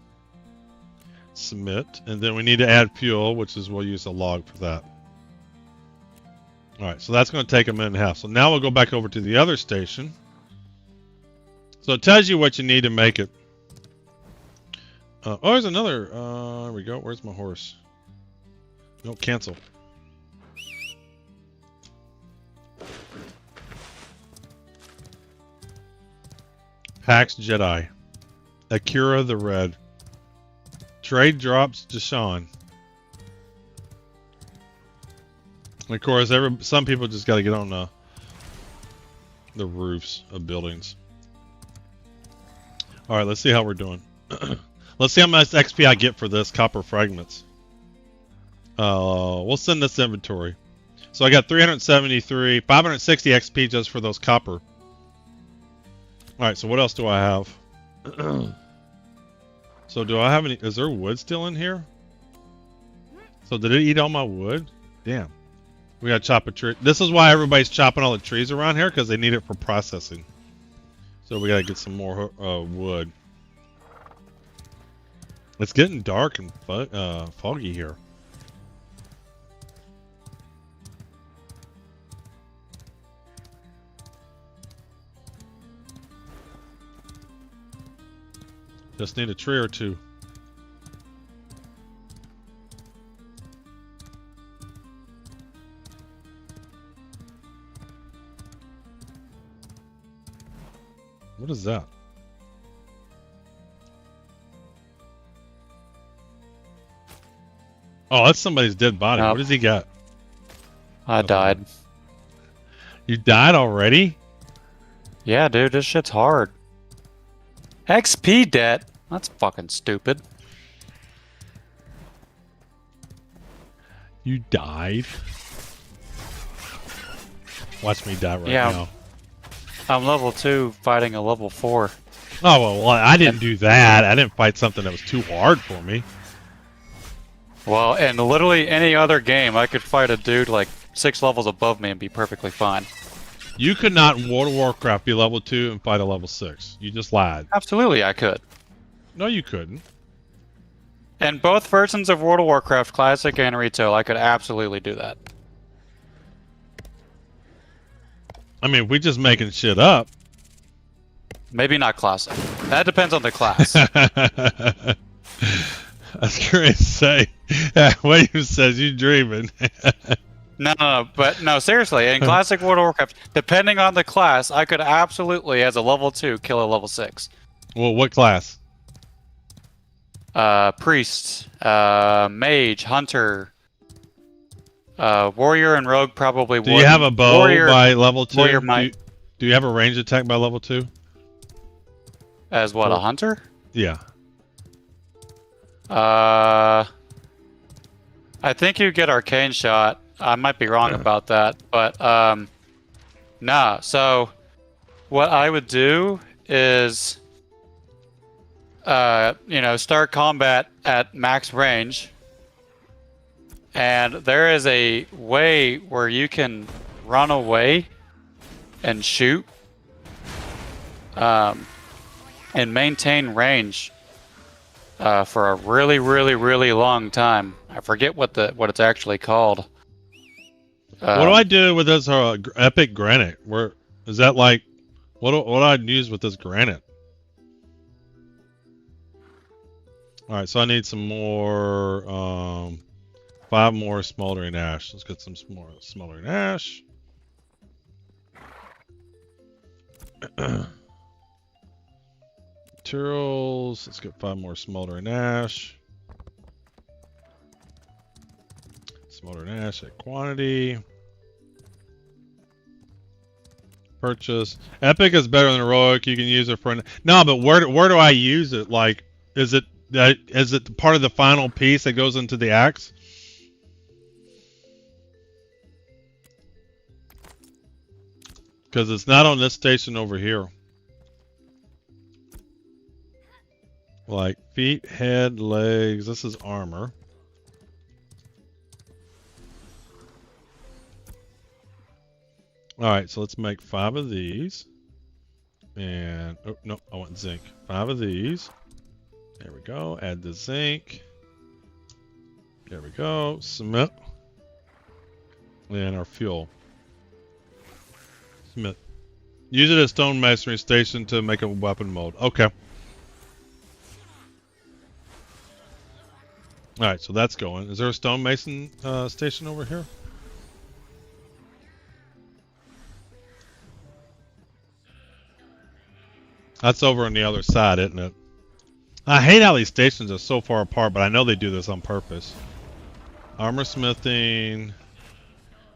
Submit. And then we need to add fuel, which is we'll use a log for that. Alright, so that's going to take a minute and a half. So now we'll go back over to the other station. So it tells you what you need to make it. Oh, there's another. There we go. Where's my horse? No, cancel. Pax Jedi. Akira the Red. Trade drops to Sean. And of course, some people just got to get on the roofs of buildings. All right, let's see how we're doing. Let's see how much XP I get for this copper fragments. We'll send this inventory. So I got 373, 560 XP just for those copper. All right, so what else do I have? So do I have any? Is there wood still in here? So did it eat all my wood? Damn. We gotta chop a tree. This is why everybody's chopping all the trees around here, because they need it for processing. So we gotta get some more wood. It's getting dark and foggy here. Just need a tree or two. What is that? Oh, that's somebody's dead body. Nope. What does he got? I died. You died already? Yeah, dude, this shit's hard. XP debt? That's fucking stupid. You died? Watch me die right Yeah, now. I'm level 2 fighting a level 4. Oh, well, I didn't do that. I didn't fight something that was too hard for me. Well, in literally any other game, I could fight a dude like 6 levels above me and be perfectly fine. You could not in World of Warcraft be level 2 and fight a level 6. You just lied. Absolutely, I could. No, you couldn't. In both versions of World of Warcraft, Classic and Retail, I could absolutely do that. I mean, if we just making shit up. Maybe not Classic. That depends on the class. I was going to say, William says you dreaming. No, seriously, in Classic World of Warcraft, depending on the class, I could absolutely, as a level 2, kill a level 6. Well, what class? Priest, mage, hunter, warrior, and rogue probably would. Do you have a bow by level 2? Warrior might. Do you have a ranged attack by level 2? As what, a hunter? Yeah. I think you get arcane shot. I might be wrong about that, but nah. So what I would do is start combat at max range, and there is a way where you can run away and shoot and maintain range for a really, really, really long time. I forget what it's actually called. What do I do with this epic granite? Where is that like? What do I use with this granite? All right, so I need some more. 5 more smoldering ash. Let's get some more smoldering ash. Materials. Let's get 5 more smoldering ash. Smoldering ash at quantity. Purchase. Epic is better than heroic. You can use it for no, but where do I use it? Like, is it part of the final piece that goes into the axe? Because it's not on this station over here. Like feet, head, legs. This is armor. Alright, so let's make 5 of these. And, oh, no, I want zinc. 5 of these. There we go. Add the zinc. There we go. Cement. And our fuel. Cement. Use it as stone masonry station to make a weapon mold. Okay. Alright, so that's going. Is there a stonemason station over here? That's over on the other side, isn't it? I hate how these stations are so far apart, but I know they do this on purpose. Armor smithing,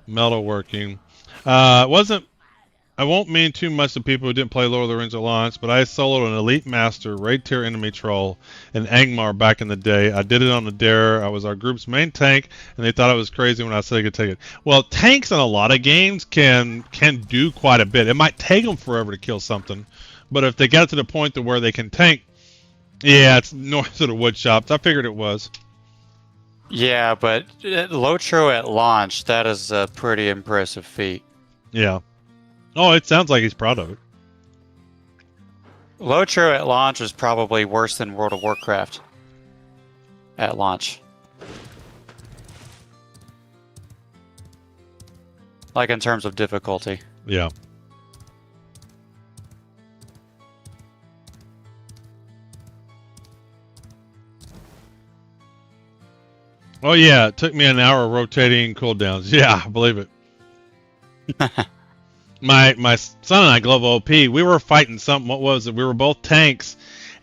metalworking. I won't mean too much to people who didn't play Lord of the Rings at launch, but I soloed an Elite Master, Raid Tier Enemy Troll, in Angmar back in the day. I did it on the Dare. I was our group's main tank, and they thought I was crazy when I said I could take it. Well, tanks in a lot of games can do quite a bit. It might take them forever to kill something, but if they get to the point to where they can tank, yeah, it's north of the wood shops. I figured it was. Yeah, but Lotro at launch, that is a pretty impressive feat. Yeah. Oh, it sounds like he's proud of it. Lotro at launch is probably worse than World of Warcraft at launch. Like in terms of difficulty. Yeah. Oh yeah, it took me an hour rotating cooldowns. Yeah, I believe it. my son and I, Global OP, we were fighting something. What was it? We were both tanks,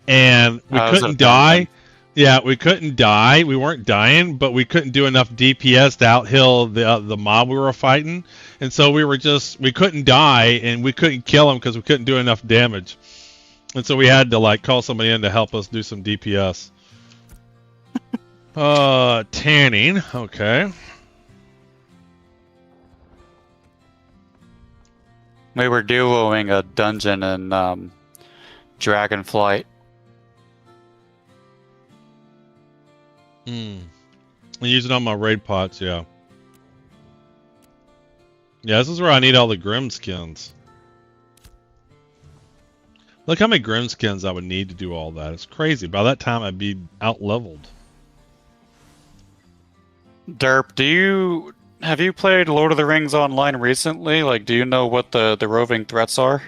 and we couldn't die. Yeah, we couldn't die. We weren't dying, but we couldn't do enough DPS to outhill the mob we were fighting, and so we couldn't die, and we couldn't kill him because we couldn't do enough damage, and so we had to like call somebody in to help us do some DPS. Tanning. Okay. We were duoing a dungeon in Dragonflight. I'm using all my raid pots, yeah. Yeah, this is where I need all the Grim skins. Look how many Grim skins I would need to do all that. It's crazy. By that time, I'd be out-leveled. Derp, have you played Lord of the Rings online recently? Like, do you know what the roving threats are?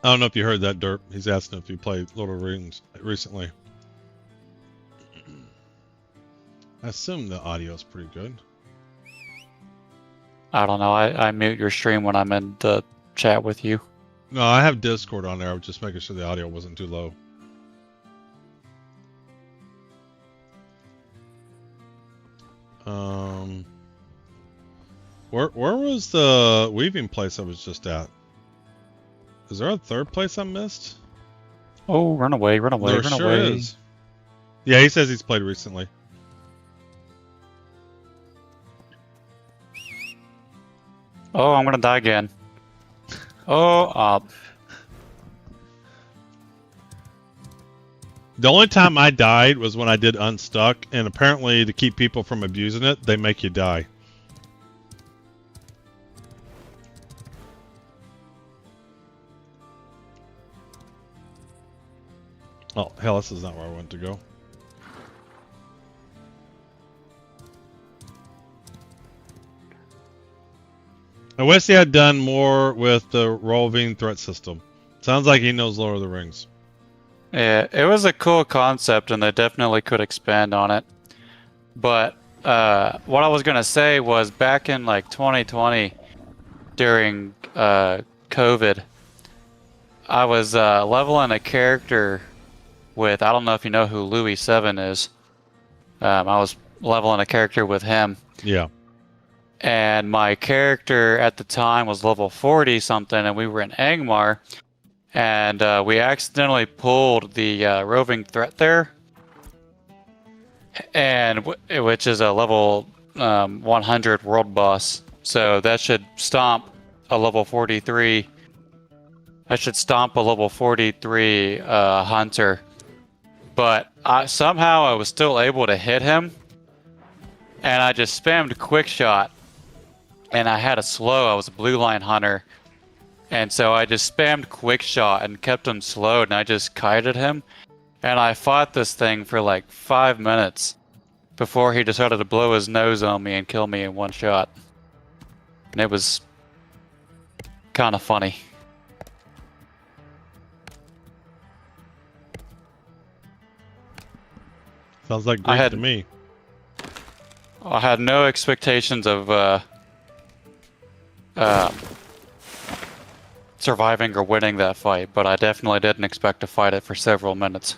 I don't know if you heard that, Derp. He's asking if you played Lord of the Rings recently. I assume the audio is pretty good. I don't know. I mute your stream when I'm in the chat with you. No, I have Discord on there. I was just making sure the audio wasn't too low. Where was the weaving place I was just at? Is there a third place I missed? Oh, run away, run away, There run sure away. is. Yeah, he says he's played recently. Oh, I'm gonna die again. Oh, The only time I died was when I did Unstuck, and apparently to keep people from abusing it, they make you die. Oh, hell, this is not where I want to go. I wish he had done more with the roving threat system. Sounds like he knows Lord of the Rings. yeah, it was a cool concept, and they definitely could expand on it. But what I was gonna say was back in like 2020, during COVID, I was leveling a character with, I don't know if you know who Louis 7 is. I was leveling a character with him. Yeah. And my character at the time was level 40 something, and we were in Angmar, and we accidentally pulled the roving threat there, and which is a level 100 world boss. So that should stomp a level 43. I should stomp a level 43 hunter, but somehow I was still able to hit him, and I just spammed quick shot. And I had a slow. I was a blue line hunter, and so I just spammed quick shot and kept him slowed, and I just kited him, and I fought this thing for like 5 minutes before he decided to blow his nose on me and kill me in one shot. And it was kind of funny. Sounds like Greek to me. I had no expectations of surviving or winning that fight, but I definitely didn't expect to fight it for several minutes.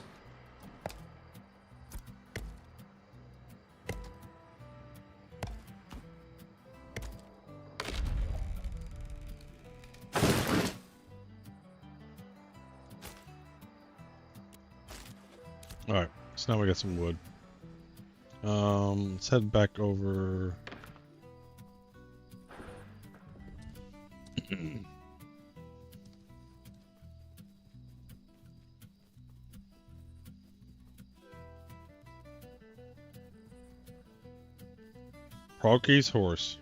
Alright, so now we got some wood. Let's head back over. Croaky's horse.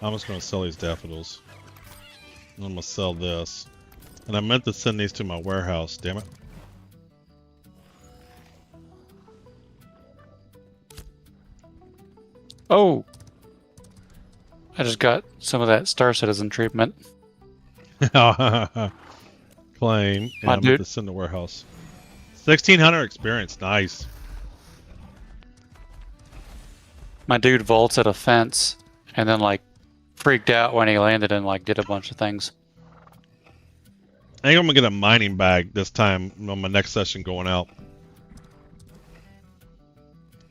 I'm just going to sell these daffodils. I'm going to sell this. And I meant to send these to my warehouse, damn it. Oh! I just got some of that Star Citizen treatment. Claim. And I'm going to send to warehouse. 1,600 experience, nice. My dude vaults at a fence and then like freaked out when he landed and like did a bunch of things. I think I'm gonna get a mining bag this time on my next session going out.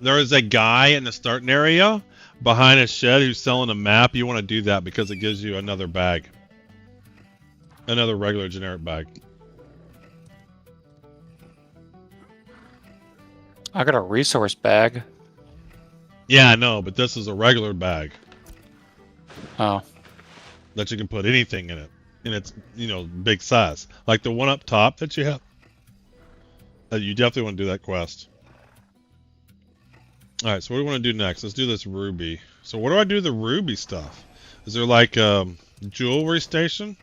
There is a guy in the starting area behind a shed who's selling a map. You want to do that because it gives you another bag. Another regular generic bag. I got a resource bag. Yeah, I know, but this is a regular bag. Oh. That you can put anything in it. And it's, you know, big size. Like the one up top that you have. You definitely want to do that quest. Alright, so what do we want to do next? Let's do this ruby. So what do I do the ruby stuff? Is there like a jewelry station?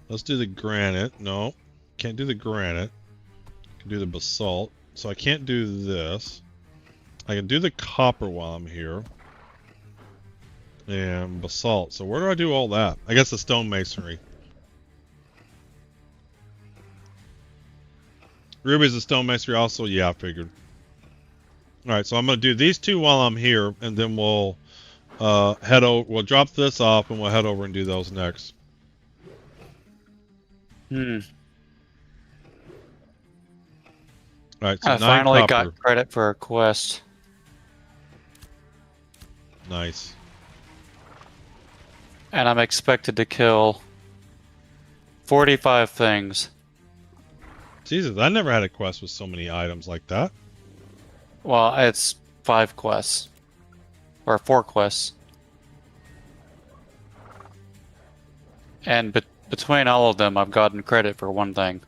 Let's do the granite. No, can't do the granite. Can do the basalt. So I can't do this. I can do the copper while I'm here. And basalt. So where do I do all that? I guess the stone masonry. Ruby's a stone masonry also? Yeah, I figured. Alright, so I'm going to do these two while I'm here, and then we'll head over. We'll drop this off, and we'll head over and do those next. Alright, so I finally got credit for a quest. Nice. And I'm expected to kill 45 things. Jesus, I never had a quest with so many items like that. Well, it's 5 quests. Or 4 quests. And between all of them, I've gotten credit for one thing.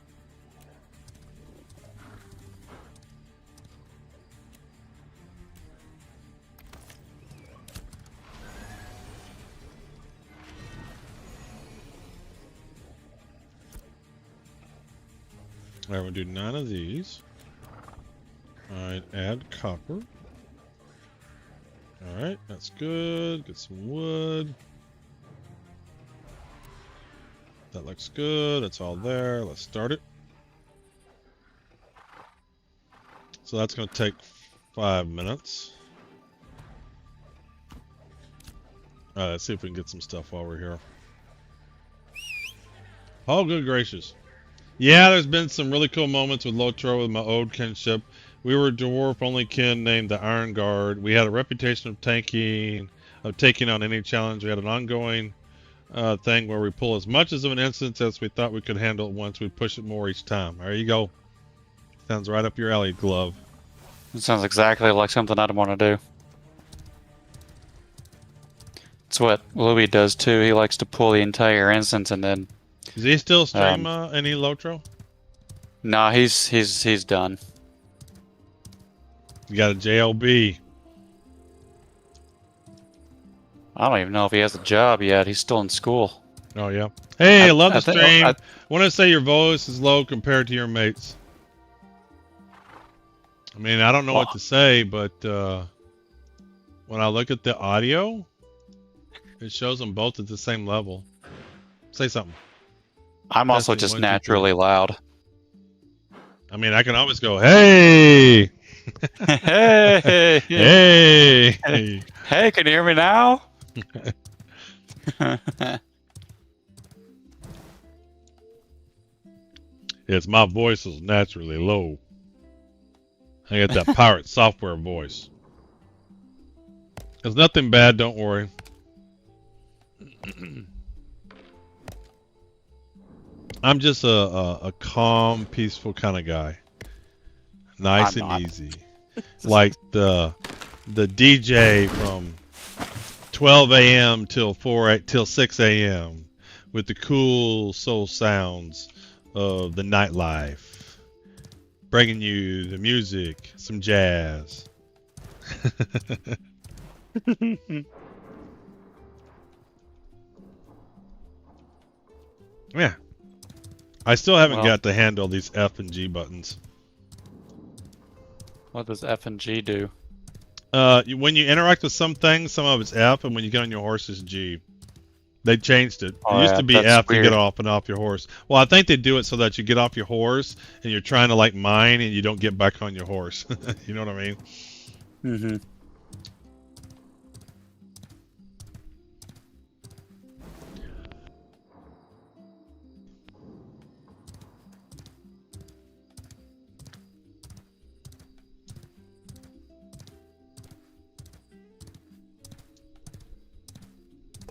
Alright, we'll do 9 of these. Alright, add copper. Alright, that's good. Get some wood. That looks good. It's all there. Let's start it. So that's going to take 5 minutes. Alright, let's see if we can get some stuff while we're here. Oh, good gracious. Yeah, there's been some really cool moments with Lotro with my old kinship. We were a dwarf-only kin named the Iron Guard. We had a reputation of taking on any challenge. We had an ongoing thing where we pull as much of an instance as we thought we could handle at once. We'd push it more each time. There you go. Sounds right up your alley, Glove. It sounds exactly like something I'd want to do. It's what Louis does too. He likes to pull the entire instance and then... Does he still stream any Lotro? Nah, he's done. You got a JLB. I don't even know if he has a job yet. He's still in school. Oh yeah. Hey, I love the stream. I want to say your voice is low compared to your mates. I mean, I don't know what to say, but when I look at the audio, it shows them both at the same level. Say something. I'm also just naturally loud. I mean, I can always go, hey! Hey! Hey! Hey, can you hear me now? Yes, my voice is naturally low. I got that pirate software voice. There's nothing bad, don't worry. I'm just a calm, peaceful kind of guy. Nice and easy. Like the DJ from 12 a.m. till 6 a.m. with the cool soul sounds of the nightlife, bringing you the music, some jazz. Yeah. I still haven't got to handle these F and G buttons. What does F and G do? When you interact with some things, some of it's F, and when you get on your horse, it's G. They changed it. It used to be F to get off and off your horse. Well, I think they do it so that you get off your horse and you're trying to like mine and you don't get back on your horse. You know what I mean? Mm-hmm.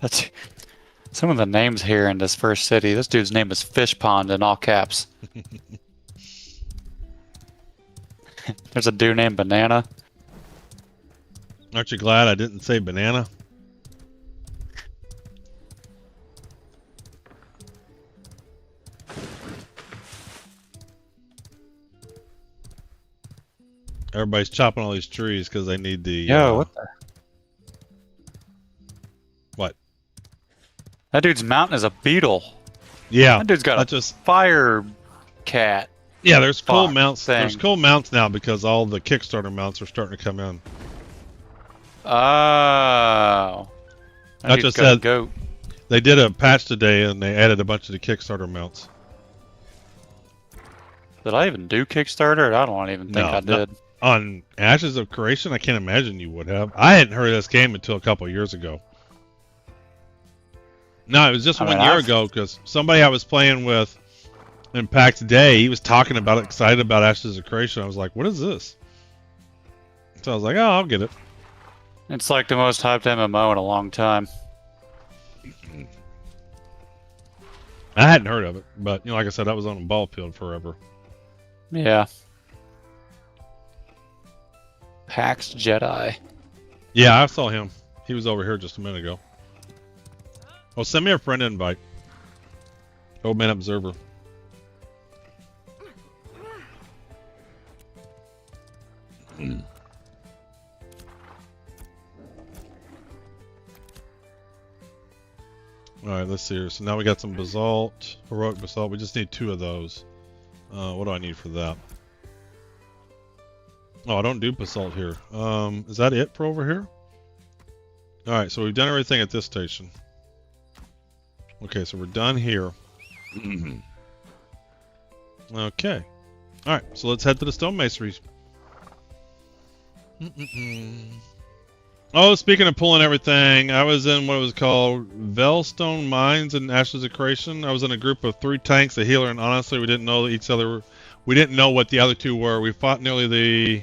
That's some of the names here in this first city. This dude's name is Fish Pond in all caps. There's a dude named Banana. Aren't you glad I didn't say banana? Everybody's chopping all these trees because they need the... Yo, what the... What? That dude's mountain is a beetle. Yeah. That dude's got a fire cat. Yeah, there's cool mounts. There's cool mounts now because all the Kickstarter mounts are starting to come in. Oh. I just said they did a patch today and they added a bunch of the Kickstarter mounts. Did I even do Kickstarter? I don't even think I did. On Ashes of Creation, I can't imagine you would have. I hadn't heard of this game until a couple of years ago. No, it was just 1 year ago because somebody I was playing with in PAX Day, he was talking about it, excited about Ashes of Creation. I was like, what is this? So I was like, oh, I'll get it. It's like the most hyped MMO in a long time. I hadn't heard of it, but like I said, that was on a ball field forever. Yeah. PAX Jedi. Yeah, I saw him. He was over here just a minute ago. Well, send me a friend invite. Old Man Observer. Alright, let's see here. So now we got some basalt, heroic basalt. We just need 2 of those. What do I need for that? Oh, I don't do basalt here. Is that it for over here? Alright, so we've done everything at this station. Okay, so we're done here. Okay. Alright, so let's head to the stonemasons. Oh, speaking of pulling everything, I was in what was called Velstone Mines in Ashes of Creation. I was in a group of 3 tanks, a healer, and honestly, we didn't know each other. We didn't know what the other 2 were. We fought nearly the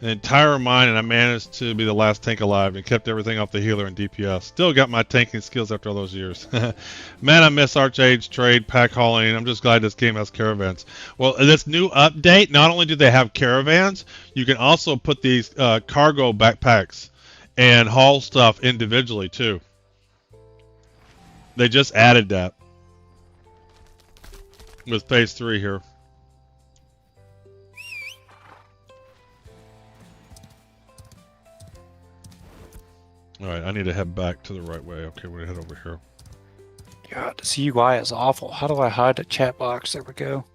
entire mine, and I managed to be the last tank alive and kept everything off the healer and DPS. Still got my tanking skills after all those years. Man, I miss Archage, trade, pack hauling. I'm just glad this game has caravans. Well, this new update, not only do they have caravans, you can also put these cargo backpacks and haul stuff individually too. They just added that with phase 3 here. Alright, I need to head back to the right way. Okay, we're gonna head over here. God, this UI is awful. How do I hide the chat box? There we go.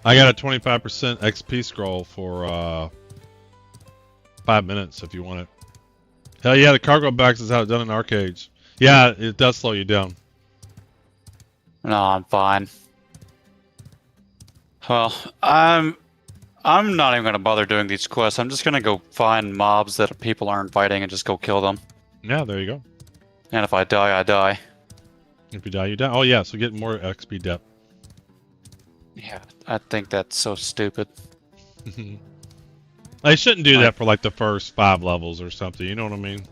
I got a 25% XP scroll for 5 minutes if you want it. Hell yeah, the cargo bags is how it's done in Arcades. Yeah, it does slow you down. No, I'm fine. Well, I'm not even gonna bother doing these quests. I'm just gonna go find mobs that people aren't fighting and just go kill them. Yeah, there you go. And if I die, I die. If you die, you die. Oh yeah, so get more XP depth. Yeah, I think that's so stupid. They shouldn't do that for like the first 5 levels or something, you know what I mean?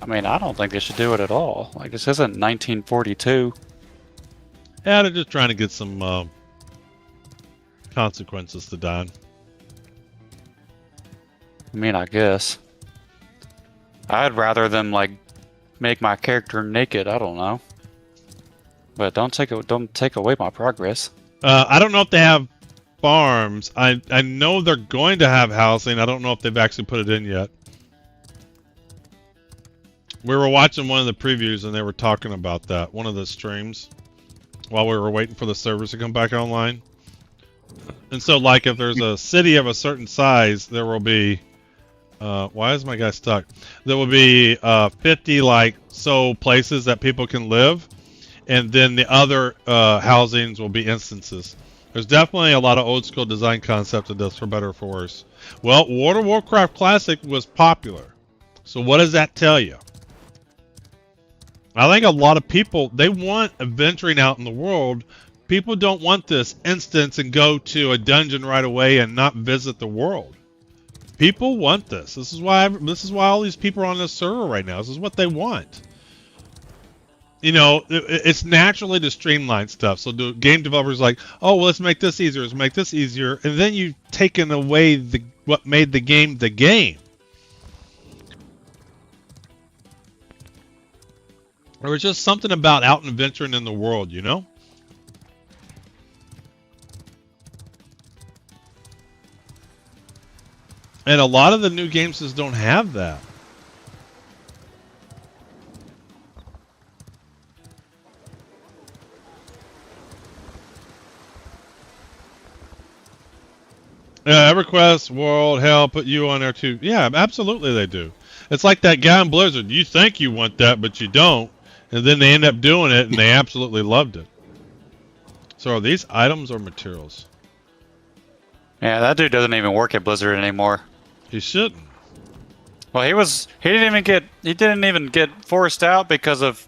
I mean, I don't think they should do it at all. Like, this isn't 1942. Yeah, they're just trying to get some consequences to Don. I mean, I guess. I'd rather them like make my character naked. I don't know, but don't take away my progress. I don't know if they have farms. I know they're going to have housing. I don't know if they've actually put it in yet. We were watching one of the previews and they were talking about that, one of the streams, while we were waiting for the servers to come back online. And so, like, if there's a city of a certain size, there will be why is my guy stuck? There will be 50 so places that people can live, and then the other housings will be instances. There's definitely a lot of old school design concept of this, for better or for worse. Well, World of Warcraft Classic was popular. So what does that tell you? I think a lot of people, they want adventuring out in the world. People don't want this instance and go to a dungeon right away and not visit the world. People want this. This is why all these people are on this server right now. This is what they want. You know, it's naturally to streamline stuff. So the game developers like, oh, well, let's make this easier. Let's make this easier. And then you've taken away what made the game the game. Or it's just something about out and adventuring in the world, you know? And a lot of the new games just don't have that. EverQuest, World, hell, put you on there too. Yeah, absolutely they do. It's like that guy in Blizzard. You think you want that, but you don't. And then they end up doing it, and they absolutely loved it. So are these items or materials? Yeah, that dude doesn't even work at Blizzard anymore. He shouldn't. Well, he didn't even get forced out because of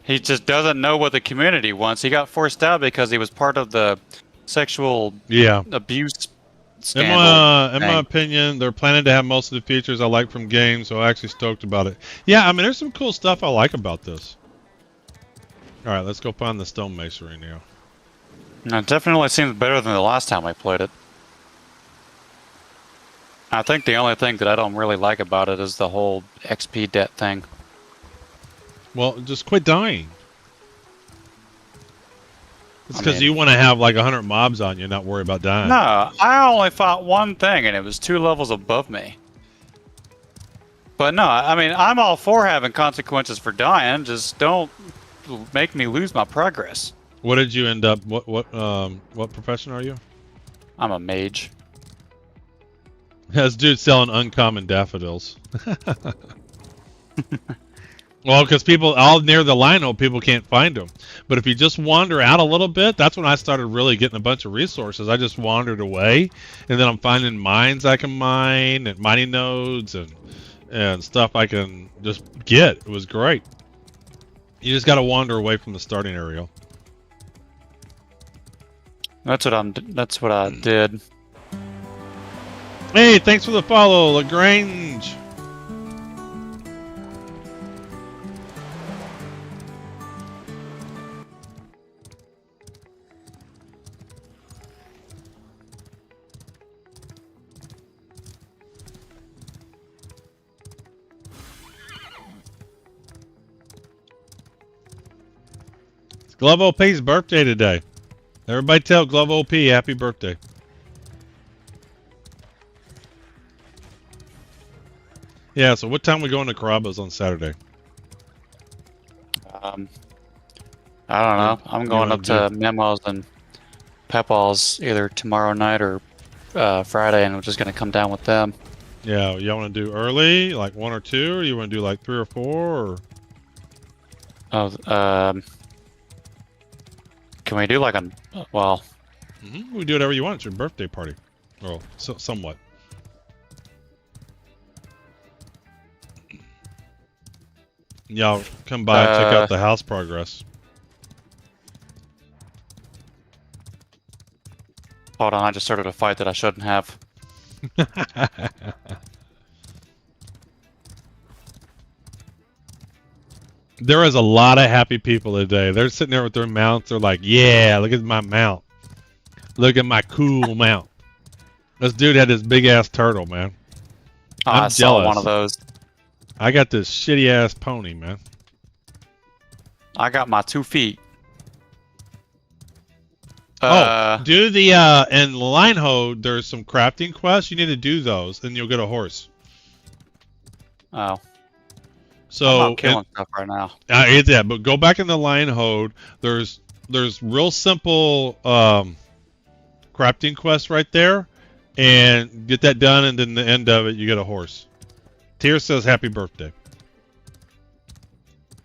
he just doesn't know what the community wants. He got forced out because he was part of the sexual abuse scandal. In my opinion, they're planning to have most of the features I like from games, so I'm actually stoked about it. Yeah, I mean, there's some cool stuff I like about this. All right, let's go find the stonemasonry now. It definitely seems better than the last time I played it. I think the only thing that I don't really like about it is the whole XP debt thing. Well, just quit dying. It's because you want to have like 100 mobs on you, not worry about dying. No, I only fought one thing, and it was 2 levels above me. But no, I mean, I'm all for having consequences for dying. Just don't make me lose my progress. What did you end up? What profession are you? I'm a mage. This dude selling uncommon daffodils. Well, because people all near the Lionel, people can't find them. But if you just wander out a little bit, that's when I started really getting a bunch of resources. I just wandered away, and then I'm finding mines I can mine and mining nodes and stuff I can just get. It was great. You just got to wander away from the starting area. That's what I did. Hey, thanks for the follow, LaGrange. It's Glove OP's birthday today. Everybody tell Glove OP happy birthday. Yeah, so what time we going to Carrabba's on Saturday? I don't know. I'm going up to Memos and Pepal's either tomorrow night or Friday, and we're just going to come down with them. Yeah, y'all want to do early, like 1 or 2, or you want to do like 3 or 4? Or? Can we do like a, well... We do whatever you want. It's your birthday party. Well, somewhat. Y'all come by and check out the house progress. Hold on, I just started a fight that I shouldn't have. There is a lot of happy people today. They're sitting there with their mounts. They're like, yeah, look at my mount. Look at my cool mount. This dude had this big ass turtle, man. Oh, I'm I jealous. saw one of those. I got this shitty ass pony, man. I got my 2 feet. Do the in Linehold, there's some crafting quests. You need to do those, and you'll get a horse. Oh. So I'm not killing stuff right now. It's that, but go back in the Linehold. There's real simple crafting quests right there, and get that done, and then the end of it, you get a horse. Tier says happy birthday.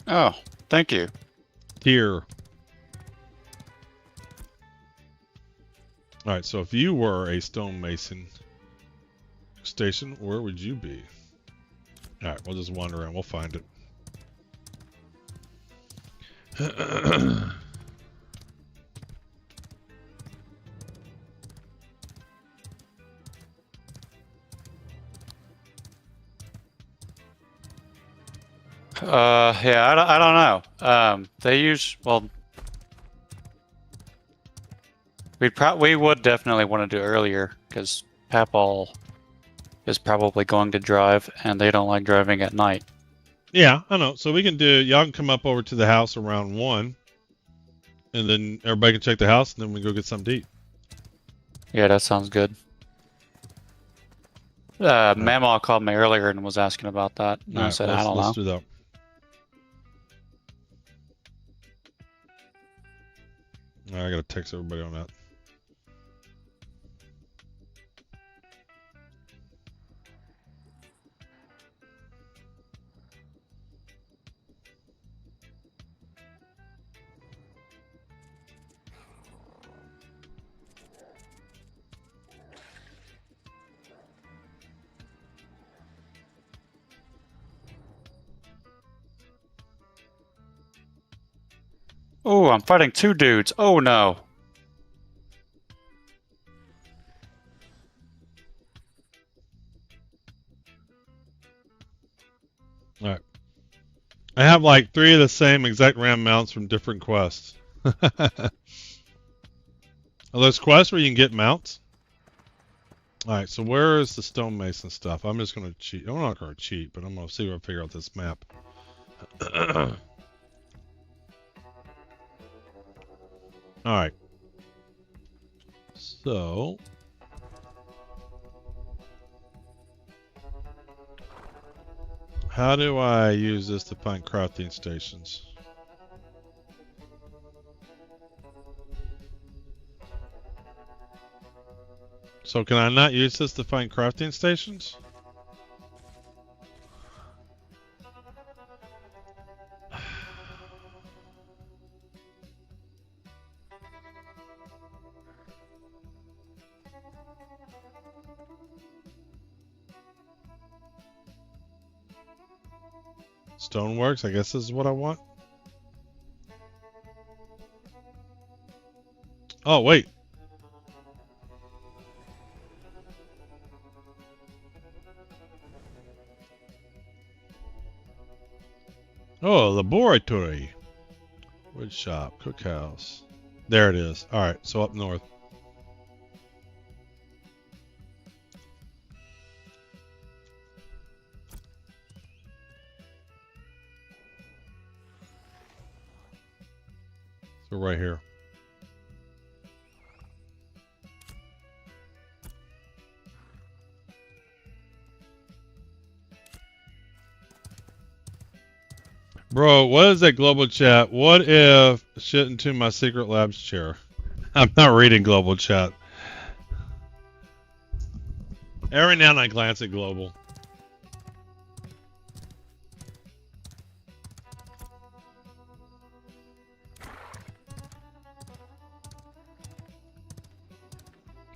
Oh, thank you. Tier. All right, so if you were a stonemason station, where would you be? All right, we'll just wander around. We'll find it. Yeah, I don't know. They use, well, we would definitely want to do earlier because Papal is probably going to drive, and they don't like driving at night. Yeah, I know. So we can do. Y'all can come up over to the house around 1, and then everybody can check the house, and then we go get something to eat. Yeah, that sounds good. Mama called me earlier and was asking about that, and I said I don't know. Let's do that. All right, I gotta text everybody on that. Oh, I'm fighting 2 dudes. Oh no. All right. I have like 3 of the same exact ram mounts from different quests. Are those quests where you can get mounts? All right, so where is the stonemason stuff? I'm just gonna cheat. I'm not gonna cheat, but I'm gonna see if I can figure out this map. All right. So how do I use this to find crafting stations? So can I not use this to find crafting stations? Stoneworks, I guess this is what I want. Oh, wait. Oh, laboratory. Wood shop, cookhouse. There it is. All right, so up north. So right here. Bro, what is that global chat? What if shit into my secret labs chair? I'm not reading global chat. Every now and I glance at global.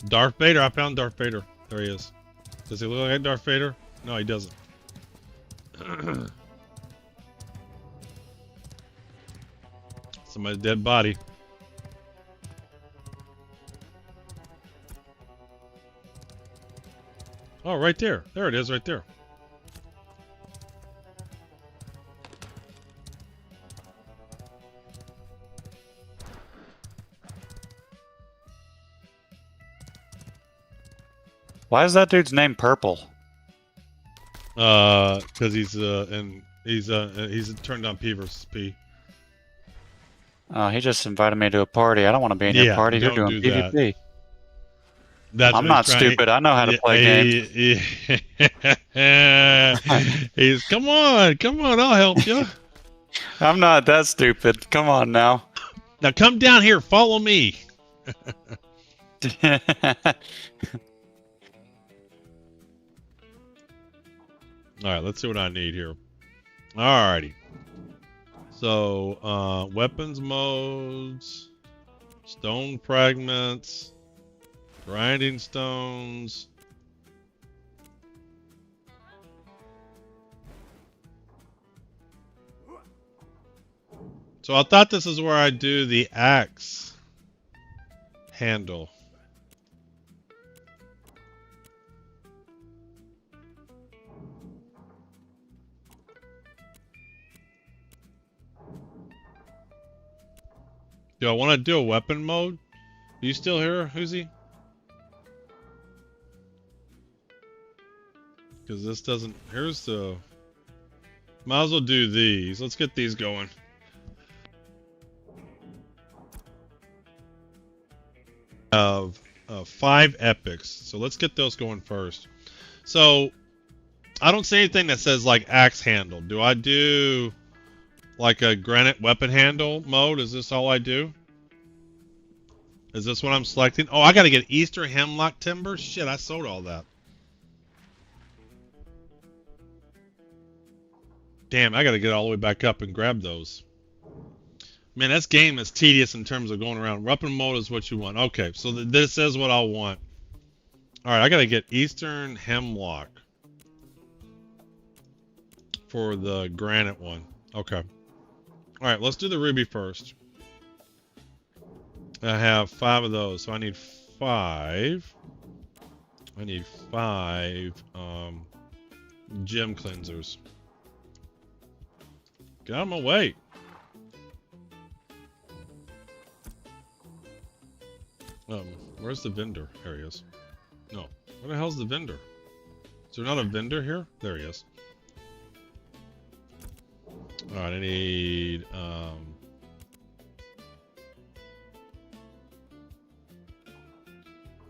Darth Vader, I found Darth Vader. There he is. Does he look like Darth Vader? No, he doesn't. Somebody's dead body. Oh, right there. There it is, right there. Why is that dude's name Purple? Because he's turned on P versus P. He just invited me to a party. I don't want to be in your party. You're don't doing do PvP. That's I'm what not he's trying- stupid. I know how to play games. He's come on, I'll help you. I'm not that stupid. Come on now. Now come down here, follow me. All right, let's see what I need here. Alrighty. So, weapons modes, stone fragments, grinding stones. So I thought this is where I do the axe handle. Do I want to do a weapon mode? Are you still here, Hoosie? Because this doesn't... Here's the... Might as well do these. Let's get these going. Of 5 epics. So let's get those going first. So, I don't see anything that says like axe handle. Do I do... like a granite weapon handle mode? Is this all I do? Is this what I'm selecting? Oh, I gotta get Eastern Hemlock Timber? Shit, I sold all that. Damn, I gotta get all the way back up and grab those. Man, this game is tedious in terms of going around. Weapon mode is what you want. Okay, so this is what I want. Alright, I gotta get Eastern Hemlock for the granite one. Okay. Alright, let's do the ruby first. I have 5 of those, so I need 5. I need 5 gem cleansers. Get out of my way. Where's the vendor? There he is. No. Where the hell's the vendor? Is there not a vendor here? There he is. Alright, I need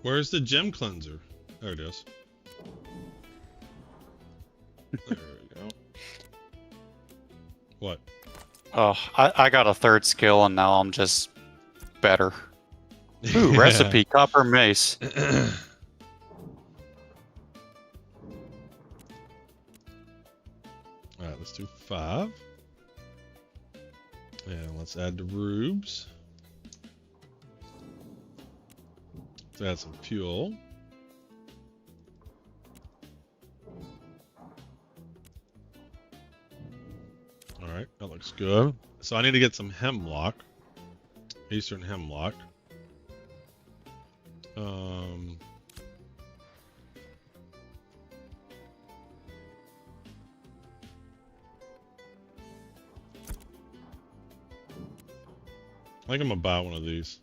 where's the gem cleanser? There it is. There we go. What? Oh, I got a 3rd skill and now I'm just better. Ooh, recipe, copper mace. Alright, let's do 5. And let's add the rubes. Let's add some fuel. Alright, that looks good. So I need to get some hemlock. Eastern hemlock. I think I'm gonna buy one of these.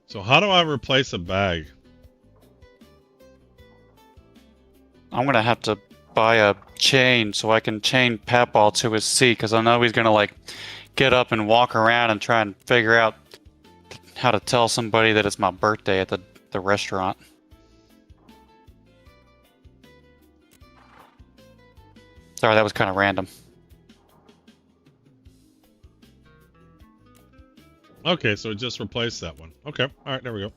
So how do I replace a bag? I'm gonna have to buy a chain so I can chain Papal to his seat, because I know he's gonna like get up and walk around and try and figure out how to tell somebody that it's my birthday at the restaurant. Sorry, that was kind of random. Okay, so just replace that one. Okay, alright, there we go.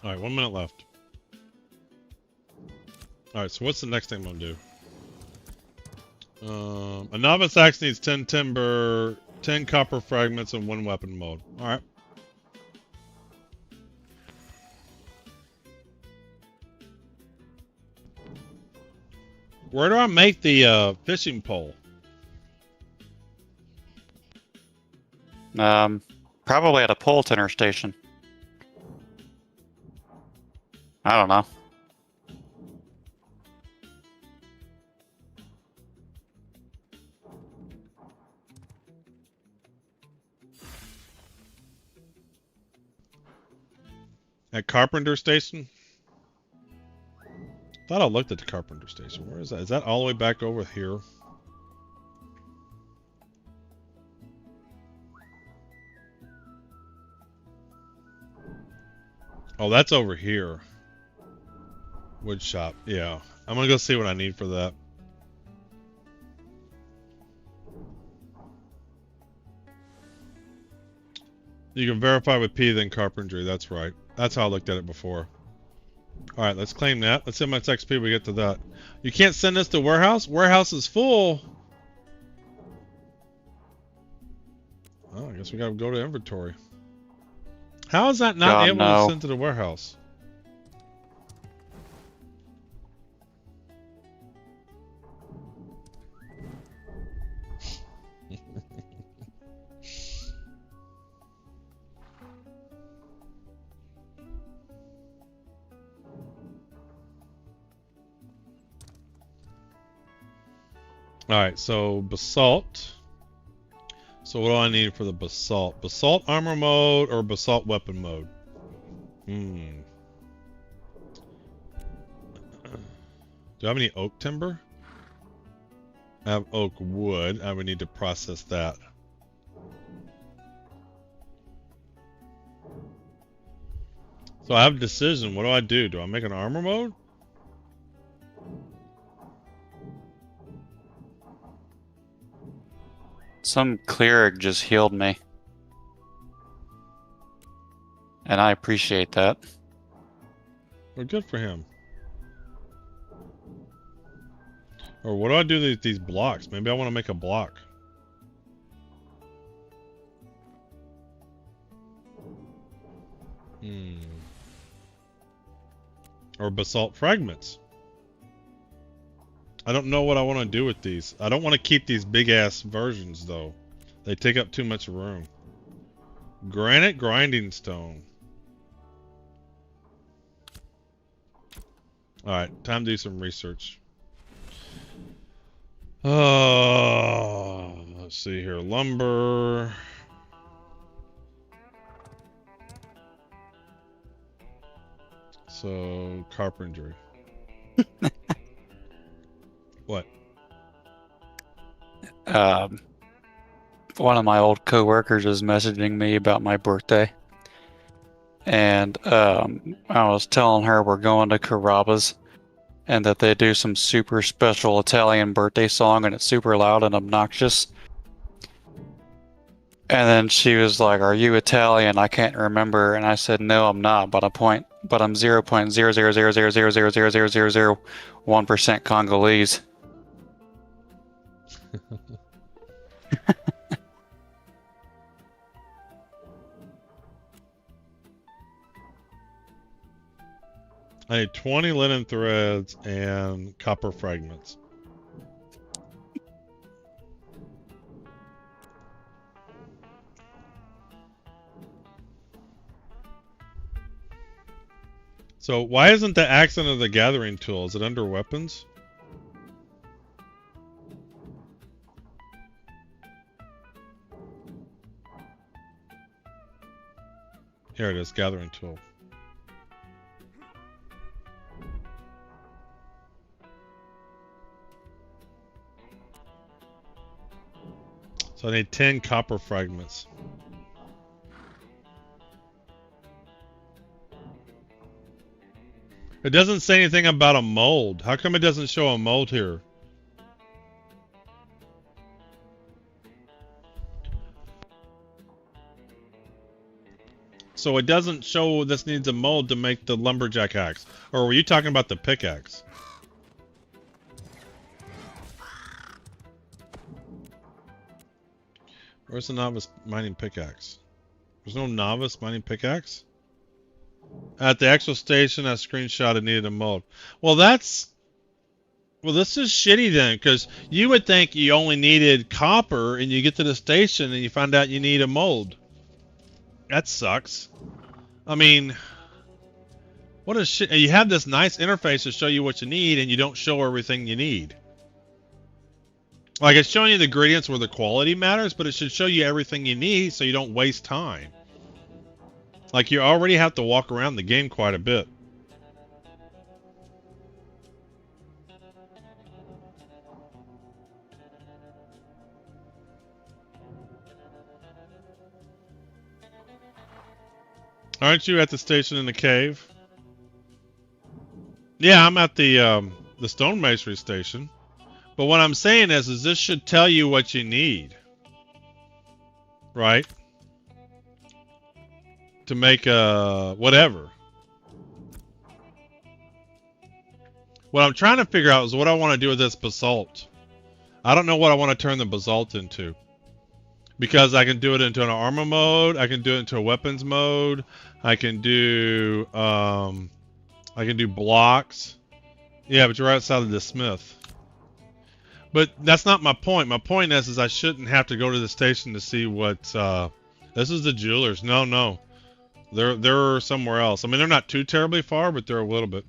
Alright, 1 minute left. Alright, so what's the next thing I'm gonna do? A novice axe needs 10 timber, 10 copper fragments, and 1 weapon mode. Alright. Where do I make the fishing pole? Probably at a pole tinner station. I don't know. At Carpenter Station? Thought I looked at the Carpenter Station. Where is that? Is that all the way back over here? Oh, that's over here. Wood shop. Yeah. I'm gonna go see what I need for that. You can verify with P, then carpentry. That's right. That's how I looked at it before. Alright, let's claim that. Let's see how much XP we get to that. You can't send this to warehouse? Warehouse is full. Oh, I guess we gotta go to inventory. How is that not able to send to the warehouse? Alright, so basalt. So what do I need for the basalt? Basalt armor mode or basalt weapon mode? Do I have any oak timber? I have oak wood. I would need to process that. So I have a decision. What do I do? Do I make an armor mode? Some cleric just healed me. And I appreciate that. Well, good for him. Or what do I do with these blocks? Maybe I want to make a block. Or basalt fragments. I don't know what I want to do with these. I don't want to keep these big ass versions though. They take up too much room. Granite grinding stone. Alright, time to do some research. Let's see here. Lumber. So, carpentry. What? One of my old coworkers is messaging me about my birthday. And I was telling her we're going to Carrabba's and that they do some super special Italian birthday song and it's super loud and obnoxious. And then she was like, "Are you Italian? I can't remember." And I said, "No, I'm not, but I'm 0.00000000001% Congolese." I need 20 linen threads and copper fragments. So why isn't the axe under the gathering tool? Is it under weapons? Here it is, gathering tool. So I need 10 copper fragments. It doesn't say anything about a mold. How come it doesn't show a mold here? So it doesn't show this needs a mold to make the lumberjack axe. Or were you talking about the pickaxe? Where's the novice mining pickaxe? There's no novice mining pickaxe? At the actual station, I screenshot it needed a mold. Well, that's... Well, this is shitty then, because you would think you only needed copper, and you get to the station and you find out you need a mold. That sucks. I mean, what a shit. You have this nice interface to show you what you need, and you don't show everything you need. Like, it's showing you the ingredients where the quality matters, but it should show you everything you need so you don't waste time. Like, you already have to walk around the game quite a bit. Aren't you at the station in the cave? Yeah, I'm at the stonemasonry station. But what I'm saying is this should tell you what you need. Right? To make whatever. What I'm trying to figure out is what I want to do with this basalt. I don't know what I want to turn the basalt into. Because I can do it into an armor mode, I can do it into a weapons mode, I can do blocks. Yeah, but you're outside of the smith. But that's not my point. My point is I shouldn't have to go to the station to see what this is the jewelers. No. They're somewhere else. I mean, they're not too terribly far, but they're a little bit.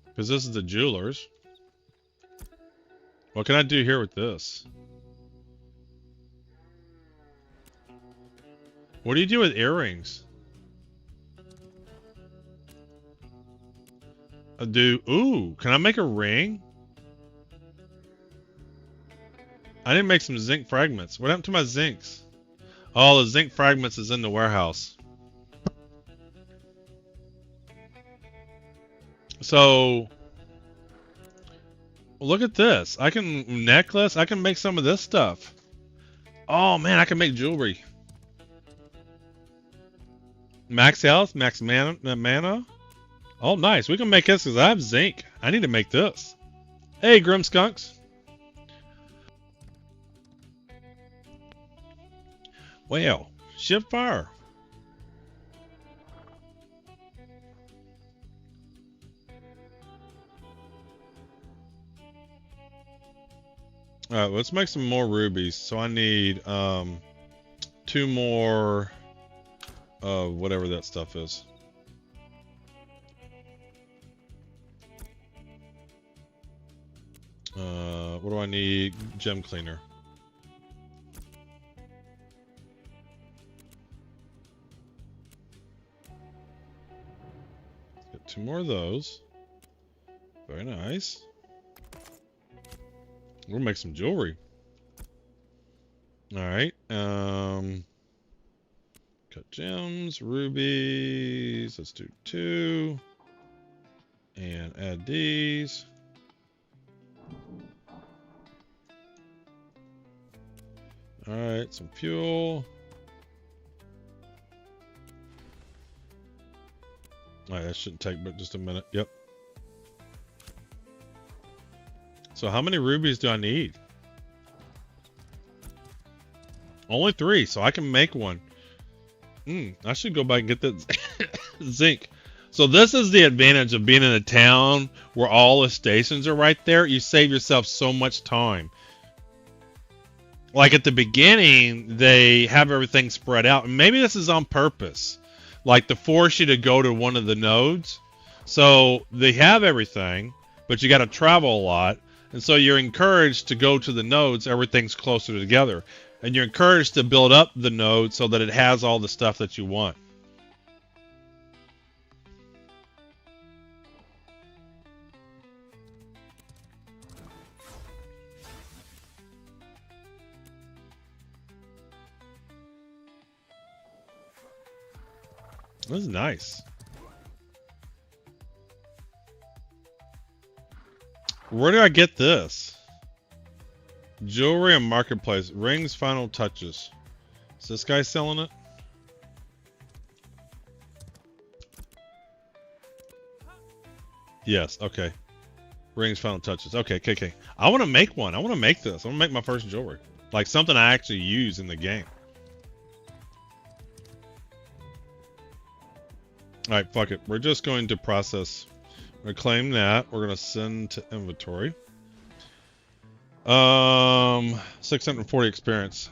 Because this is the jewelers. What can I do here with this? What do you do with earrings? Ooh, can I make a ring? I didn't make some zinc fragments. What happened to my zincs? Oh, the zinc fragments is in the warehouse. So, look at this. I can necklace. I can make some of this stuff. Oh man, I can make jewelry. Max health, max mana. Oh, nice. We can make this because I have zinc. I need to make this. Hey, Grim Skunks. Well, shift fire. Alright, let's make some more rubies. So I need 2 more whatever that stuff is. What do I need? Gem cleaner. Get 2 more of those. Very nice. We'll make some jewelry. Alright. Cut gems, rubies. Let's do 2. And add these. Alright, some fuel. Alright, that shouldn't take but just a minute. Yep. So how many rubies do I need? Only 3, so I can make one. I should go back and get that zinc. So this is the advantage of being in a town where all the stations are right there. You save yourself so much time. Like at the beginning, they have everything spread out. And maybe this is on purpose. Like to force you to go to one of the nodes. So they have everything, but you got to travel a lot. And so you're encouraged to go to the nodes. Everything's closer together. And you're encouraged to build up the node so that it has all the stuff that you want. This is nice. Where do I get this? Jewelry and marketplace. Rings final touches. Is this guy selling it? Yes, okay. Rings final touches. Okay, okay. I want to make one. I want to make this. I want to make my first jewelry. Like something I actually use in the game. Alright, fuck it. We're just going to process Reclaim that. We're gonna send to inventory. 640 experience.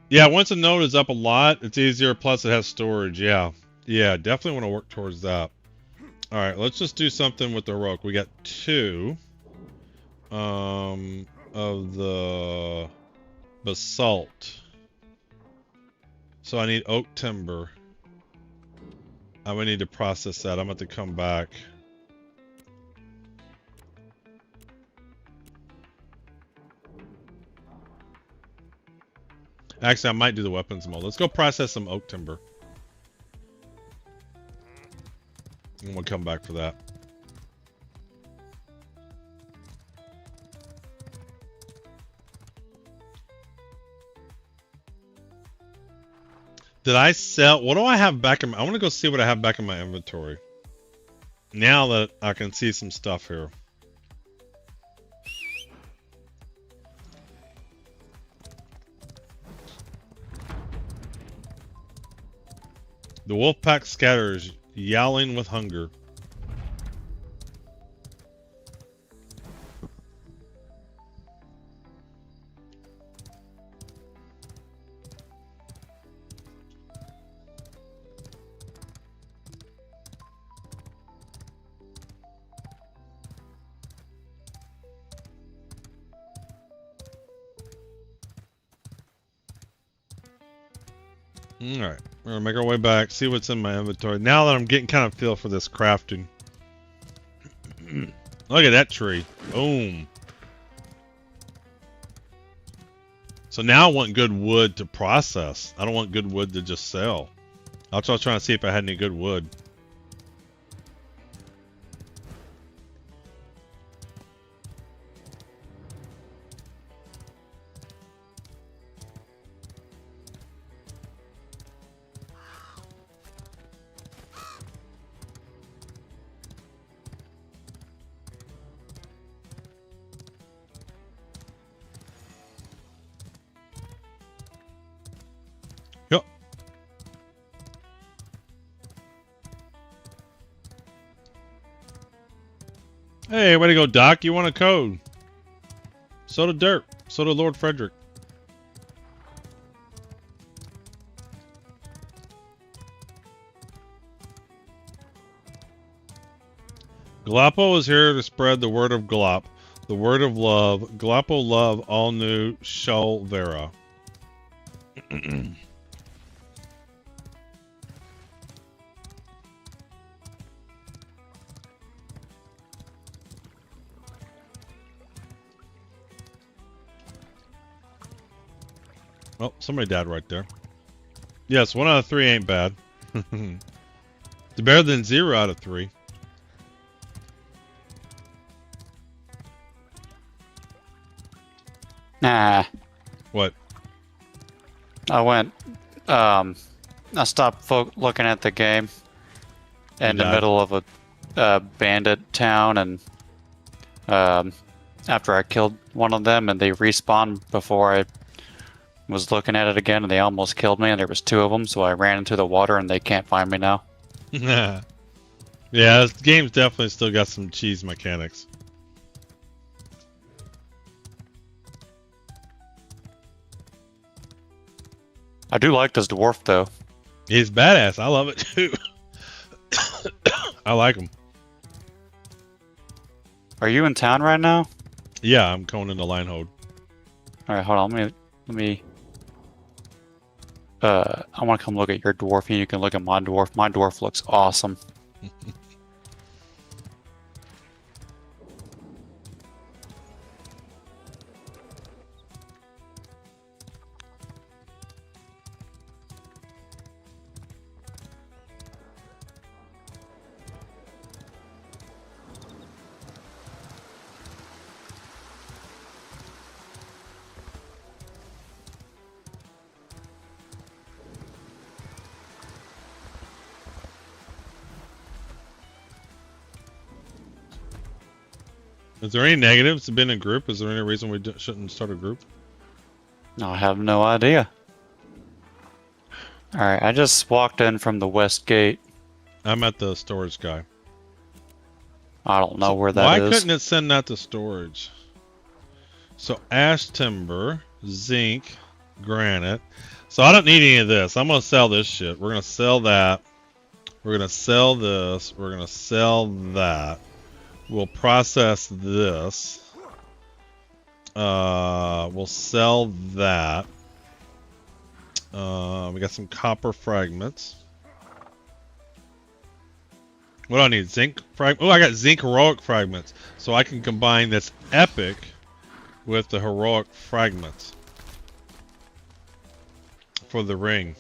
Yeah, once a node is up a lot, it's easier. Plus, it has storage. Yeah, definitely want to work towards that. All right, let's just do something with the rock. We got 2 of the basalt. So I need oak timber. I would need to process that. I'm going to come back. Actually, I might do the weapons mold. Let's go process some oak timber. And we'll come back for that. Did I sell? What do I have back in my... I want to go see what I have back in my inventory. Now that I can see some stuff here. The wolf pack scatters, yowling with hunger. Alright, we're gonna make our way back, see what's in my inventory. Now that I'm getting kind of feel for this crafting. Look at that tree. Boom. So now I want good wood to process. I don't want good wood to just sell. I was trying to see if I had any good wood. Yep. Hey, way to go, Doc. You want a code? So did Dirt. So did Lord Frederick. Galappo is here to spread the word of Galap, the word of love. Galappo love all new Shul Vera. Oh, somebody died right there. Yes, 1 out of 3 ain't bad. It's better than 0 out of 3. Nah. What? I went, I stopped looking at the game in the middle of a bandit town, and after I killed one of them, and they respawned before I was looking at it again, and they almost killed me, and there was 2 of them, so I ran into the water, and they can't find me now. Yeah, this game's definitely still got some cheese mechanics. I do like this dwarf, though. He's badass. I love it, too. I like him. Are you in town right now? Yeah, I'm going into Linehold. Alright, hold on. Let me... I want to come look at your dwarf, and you can look at my dwarf. My dwarf looks awesome. Is there any negatives to being in a group? Is there any reason we shouldn't start a group? No, I have no idea. Alright, I just walked in from the west gate. I'm at the storage guy. I don't know where that Why is. couldn't it send that to storage? So ash timber, zinc, granite. So I don't need any of this. I'm gonna sell this shit. We're gonna sell that. We're gonna sell this. We're gonna sell that. We'll process this. We'll sell that. We got some copper fragments. What do I need? Zinc fragment. Oh, I got zinc heroic fragments, so I can combine this epic with the heroic fragments for the ring.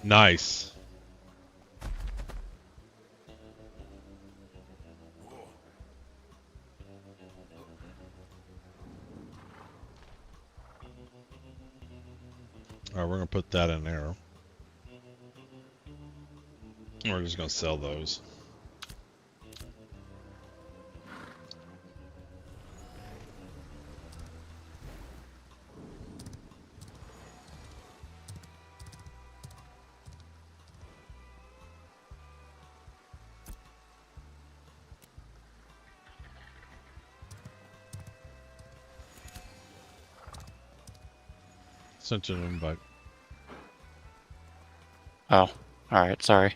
Nice. Alright, we're gonna put that in there. We're just gonna sell those. Sent you an invite. Oh, alright, sorry.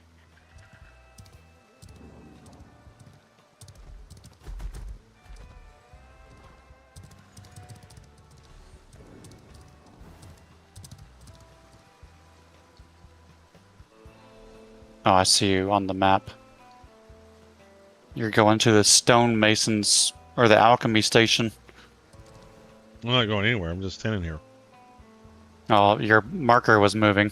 Oh, I see you on the map. You're going to the stonemasons or the alchemy station. I'm not going anywhere. I'm just standing here. Oh, your marker was moving.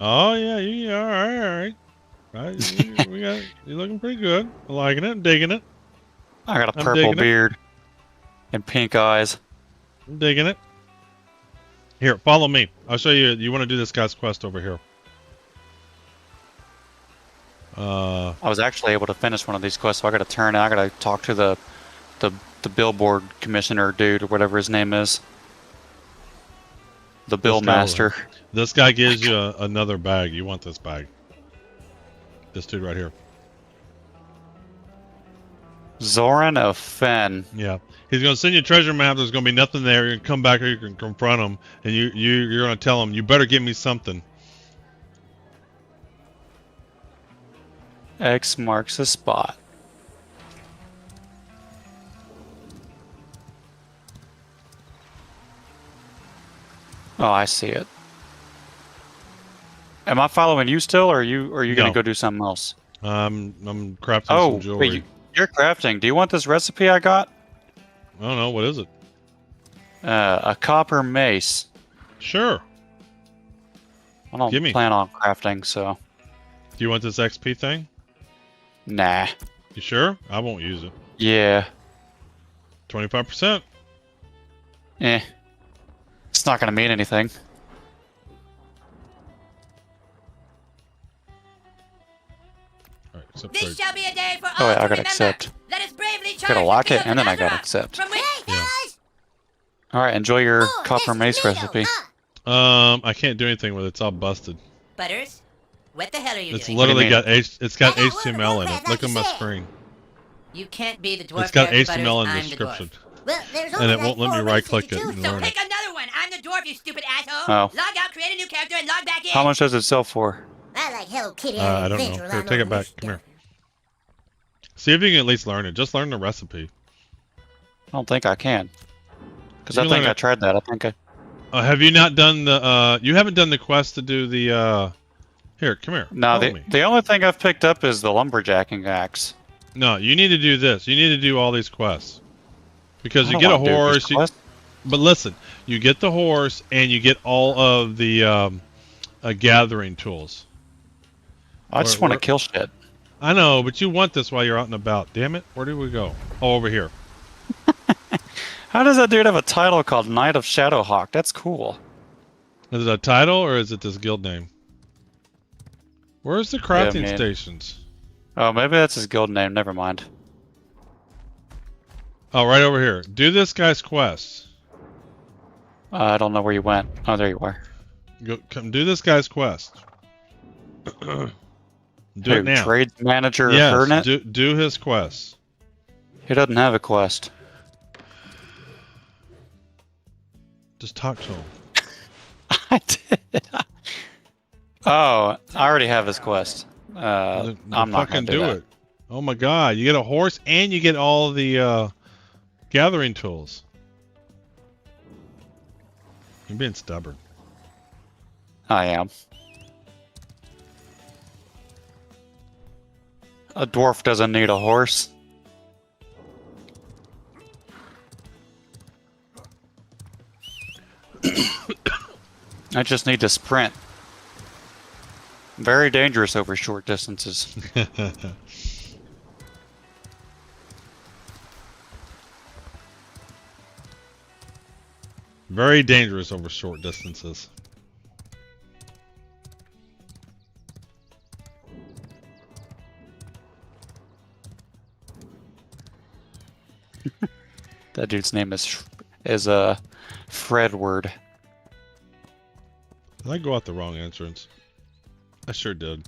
Oh yeah, all right. We got you're looking pretty good. I'm liking it. I'm digging it. I got a purple beard and pink eyes. I'm digging it. Here, follow me. I'll show you. You want to do this guy's quest over here. I was actually able to finish one of these quests, so I got to turn. I got to talk to the billboard commissioner dude or whatever his name is. The bill master. This guy gives you another bag. You want this bag? This dude right here. Zoran of Fen. Yeah, he's gonna send you a treasure map. There's gonna be nothing there. You're gonna come back here. You can confront him, and you're gonna tell him you better give me something. X marks the spot. Oh, I see it. Am I following you still, or are you gonna go do something else? I'm crafting some jewelry. Wait, you're crafting. Do you want this recipe I got? I don't know. What is it? A copper mace. Sure. I don't plan on crafting, so. Do you want this XP thing? Nah. You sure? I won't use it. Yeah. 25%. Eh. It's not gonna mean anything. This shall be a day for all Oh wait, to I gotta remember. accept. Let us bravely charge Gotta lock the it, field and then I of gotta Azeroth. accept. From which, guys? Alright, enjoy your copper mace recipe. I can't do anything with it. It's all busted. Butters, what the hell are you It's doing? literally got HTML in it. Look at my screen. You can't be the dwarf. It's got character, HTML Butters. in I'm the the dwarf. description. Well, there's And it won't let me right click it and So learn it. pick another one. I'm the dwarf, you stupid asshole. Oh. Log out, create a new character, and log back in. How much does it sell for? I like Hello Kitty. I don't know. Here, take it back. Come here. See if you can at least learn it. Just learn the recipe. I don't think I can. Because You I can think learn I it. tried that. I think I... Have you not done the, you haven't done the quest to do the, here, come here. No, Follow me. the only thing I've picked up is the lumberjacking axe. No, you need to do this. You need to do all these quests. Because I you don't get a wanna do these horse. quests. But listen, you get the horse and you get all of the gathering tools. I just want to kill shit. I know, but you want this while you're out and about. Damn it. Where do we go? Oh, over here. How does that dude have a title called Knight of Shadowhawk? That's cool. Is it a title or is it this guild name? Where's the crafting man. stations? Oh, maybe that's his guild name. Never mind. Oh, right over here. Do this guy's quest. I don't know where you went. Oh, there you are. Go, come do this guy's quest. Do it now. Trade manager yes, Hernet? do his quest. He doesn't have a quest. Just talk to him. I did. Oh, I already have his quest. Then I'm not fucking gonna do that. it. Oh my god, you get a horse and you get all the gathering tools. You're being stubborn. I am. A dwarf doesn't need a horse. I just need to sprint. Very dangerous over short distances. Very dangerous over short distances. That dude's name is Fredward. Did I go out the wrong entrance? I sure did.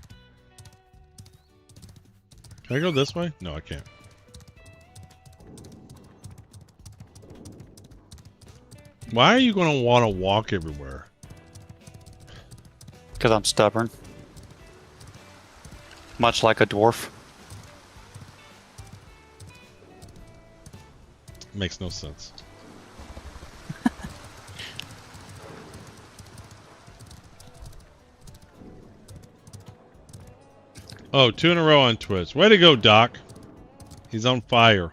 Can I go this way? No, I can't. Why are you going to want to walk everywhere? Because I'm stubborn. Much like a dwarf. Makes no sense. Oh, 2 in a row on Twitch. Way to go, Doc. He's on fire.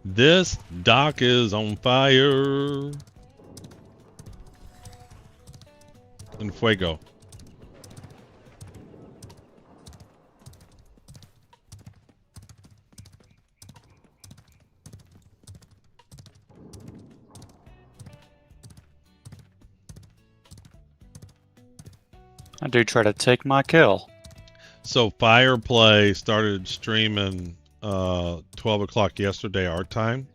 This Doc is on fire. En fuego. I do try to take my kill. So Fireplay started streaming 12 o'clock yesterday our time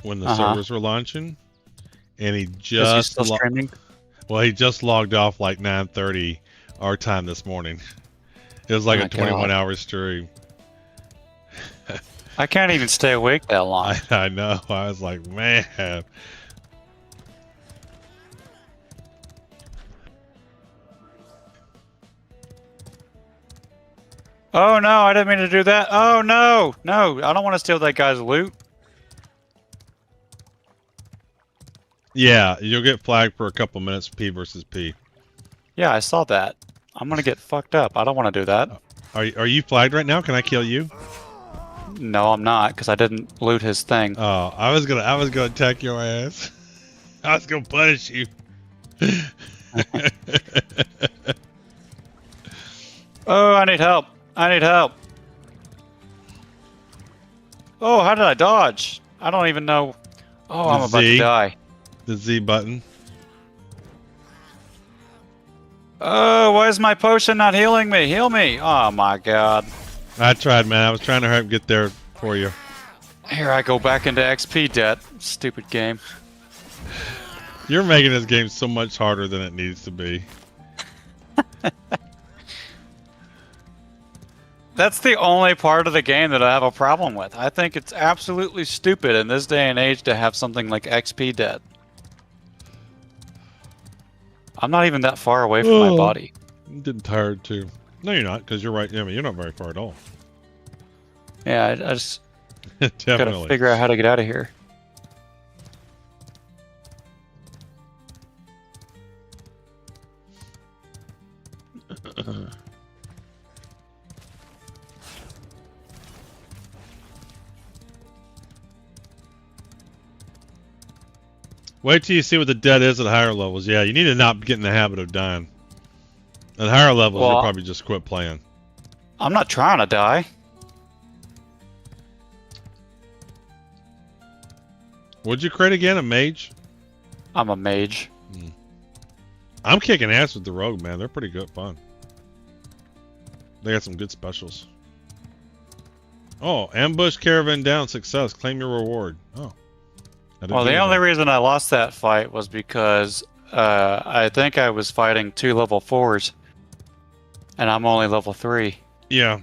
when the servers were launching, and he just well, he just logged off like 9:30 our time this morning. It was like a 21-hour stream. I can't even stay awake that long. I know. I was like, man. Oh no, I didn't mean to do that. Oh no, no, I don't want to steal that guy's loot. Yeah, you'll get flagged for a couple minutes, P versus P. Yeah, I saw that. I'm gonna get fucked up. I don't want to do that. Are you flagged right now? Can I kill you? No, I'm not, because I didn't loot his thing. Oh, I was gonna attack your ass. I was gonna punish you. Oh, I need help. I need help. Oh, how did I dodge? I don't even know. Oh, I'm about to die. The Z button. Oh, why is my potion not healing me? Heal me. Oh my god. I tried, man. I was trying to help get there for you. Here I go back into XP debt. Stupid game. You're making this game so much harder than it needs to be. That's the only part of the game that I have a problem with. I think it's absolutely stupid in this day and age to have something like XP debt. I'm not even that far away from my body. I'm getting tired too. No, you're not, because you're right. I mean, you're not very far at all. Yeah, I just gotta figure out how to get out of here. Wait till you see what the debt is at higher levels. Yeah, you need to not get in the habit of dying. At higher levels, you'll probably just quit playing. I'm not trying to die. What'd you create again? A mage? I'm a mage. I'm kicking ass with the rogue, man. They're pretty good fun. They got some good specials. Oh, ambush caravan down, success. Claim your reward. Oh. Well, the only reason I lost that fight was because I think I was fighting 2 level 4s, and I'm only level 3. Yeah.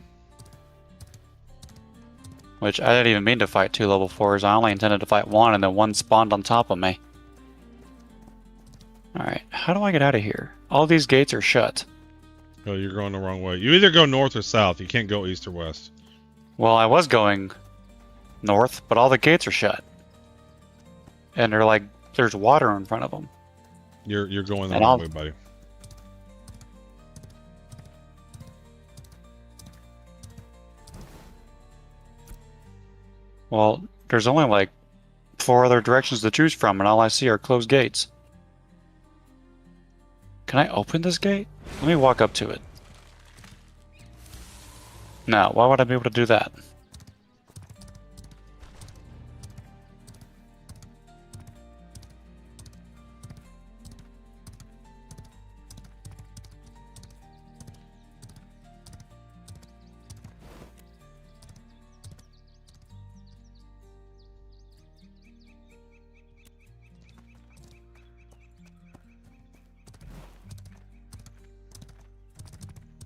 Which I didn't even mean to fight 2 level 4s. I only intended to fight 1, and then 1 spawned on top of me. Alright, how do I get out of here? All these gates are shut. Oh, you're going the wrong way. You either go north or south. You can't go east or west. Well, I was going north, but all the gates are shut. And they're like, there's water in front of them. You're going the wrong way, buddy. Well, there's only like 4 other directions to choose from, and all I see are closed gates. Can I open this gate? Let me walk up to it. No, why would I be able to do that?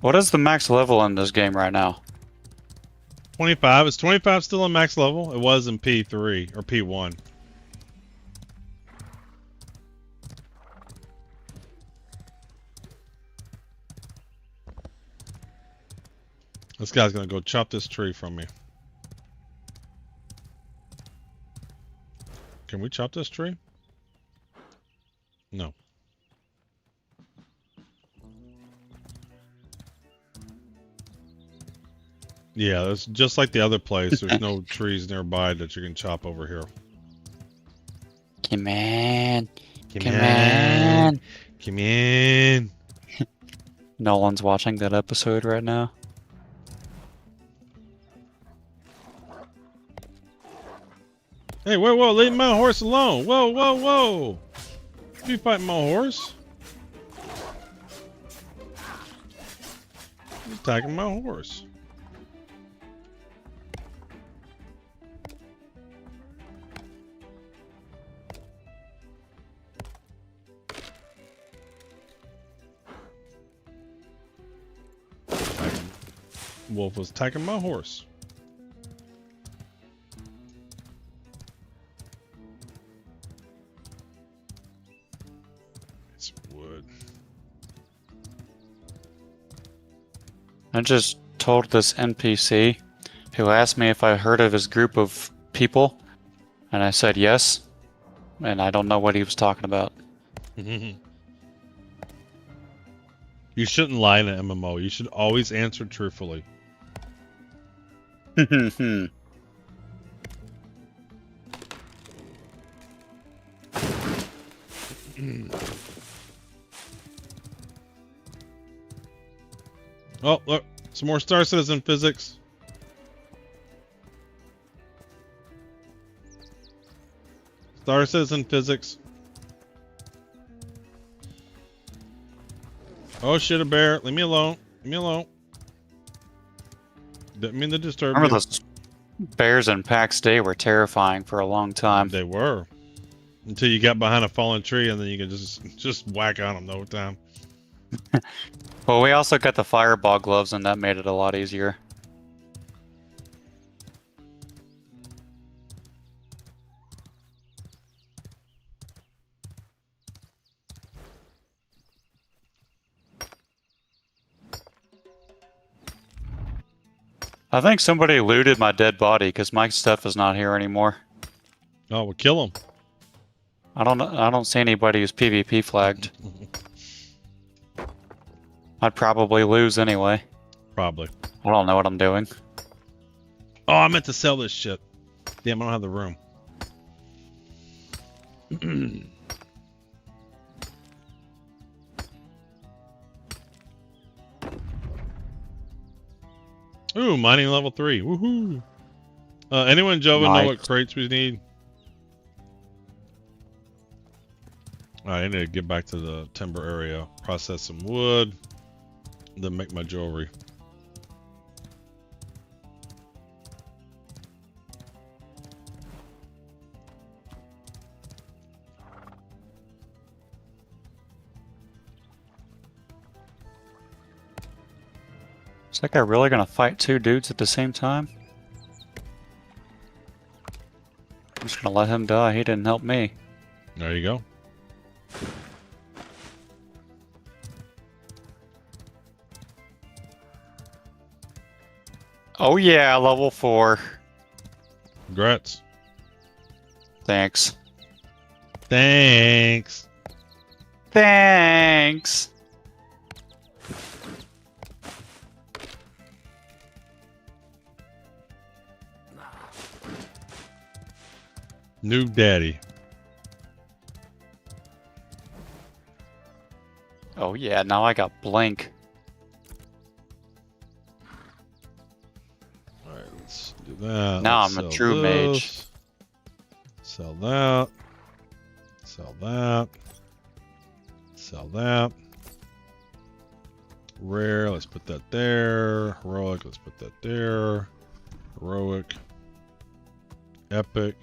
What is the max level in this game right now? 25. Is 25 still on max level? It was in P3 or P1. This guy's gonna go chop this tree from me. Can we chop this tree? No. Yeah, it's just like the other place. There's no trees nearby that you can chop over here. Come on. Come on. Come in. Nolan's watching that episode right now. Hey, whoa, leave my horse alone. Whoa. You fighting my horse? He's attacking my horse. Wolf was attacking my horse. It's wood. I just told this NPC who asked me if I heard of his group of people, and I said yes, and I don't know what he was talking about. You shouldn't lie in an MMO. You should always answer truthfully. Oh, look. Some more Star Citizen physics. Star Citizen physics. Oh shit, a bear. Leave me alone. Leave me alone. Didn't mean to disturb Remember you. those bears in PAX Day were terrifying for a long time. They were. Until you got behind a fallen tree and then you could just whack on them the whole time. Well, we also got the fireball gloves, and that made it a lot easier. I think somebody looted my dead body because my stuff is not here anymore. Oh, we'll kill him. I don't see anybody who's PvP flagged. I'd probably lose anyway. Probably. I don't know what I'm doing. Oh, I meant to sell this shit. Damn, I don't have the room. Ooh, mining level 3. Woohoo! Anyone in Jova know what crates we need? Alright, I need to get back to the timber area, process some wood, then make my jewelry. Is that guy really gonna fight 2 dudes at the same time? I'm just gonna let him die. He didn't help me. There you go. Oh yeah, level 4. Congrats. Thanks. Thanks. Thanks. New daddy. Oh yeah, now I got blink. Alright, let's do that. Now Let's I'm a sell true mage. this. Sell that. Sell that. Sell that. Rare, let's put that there. Heroic, let's put that there. Heroic. Epic.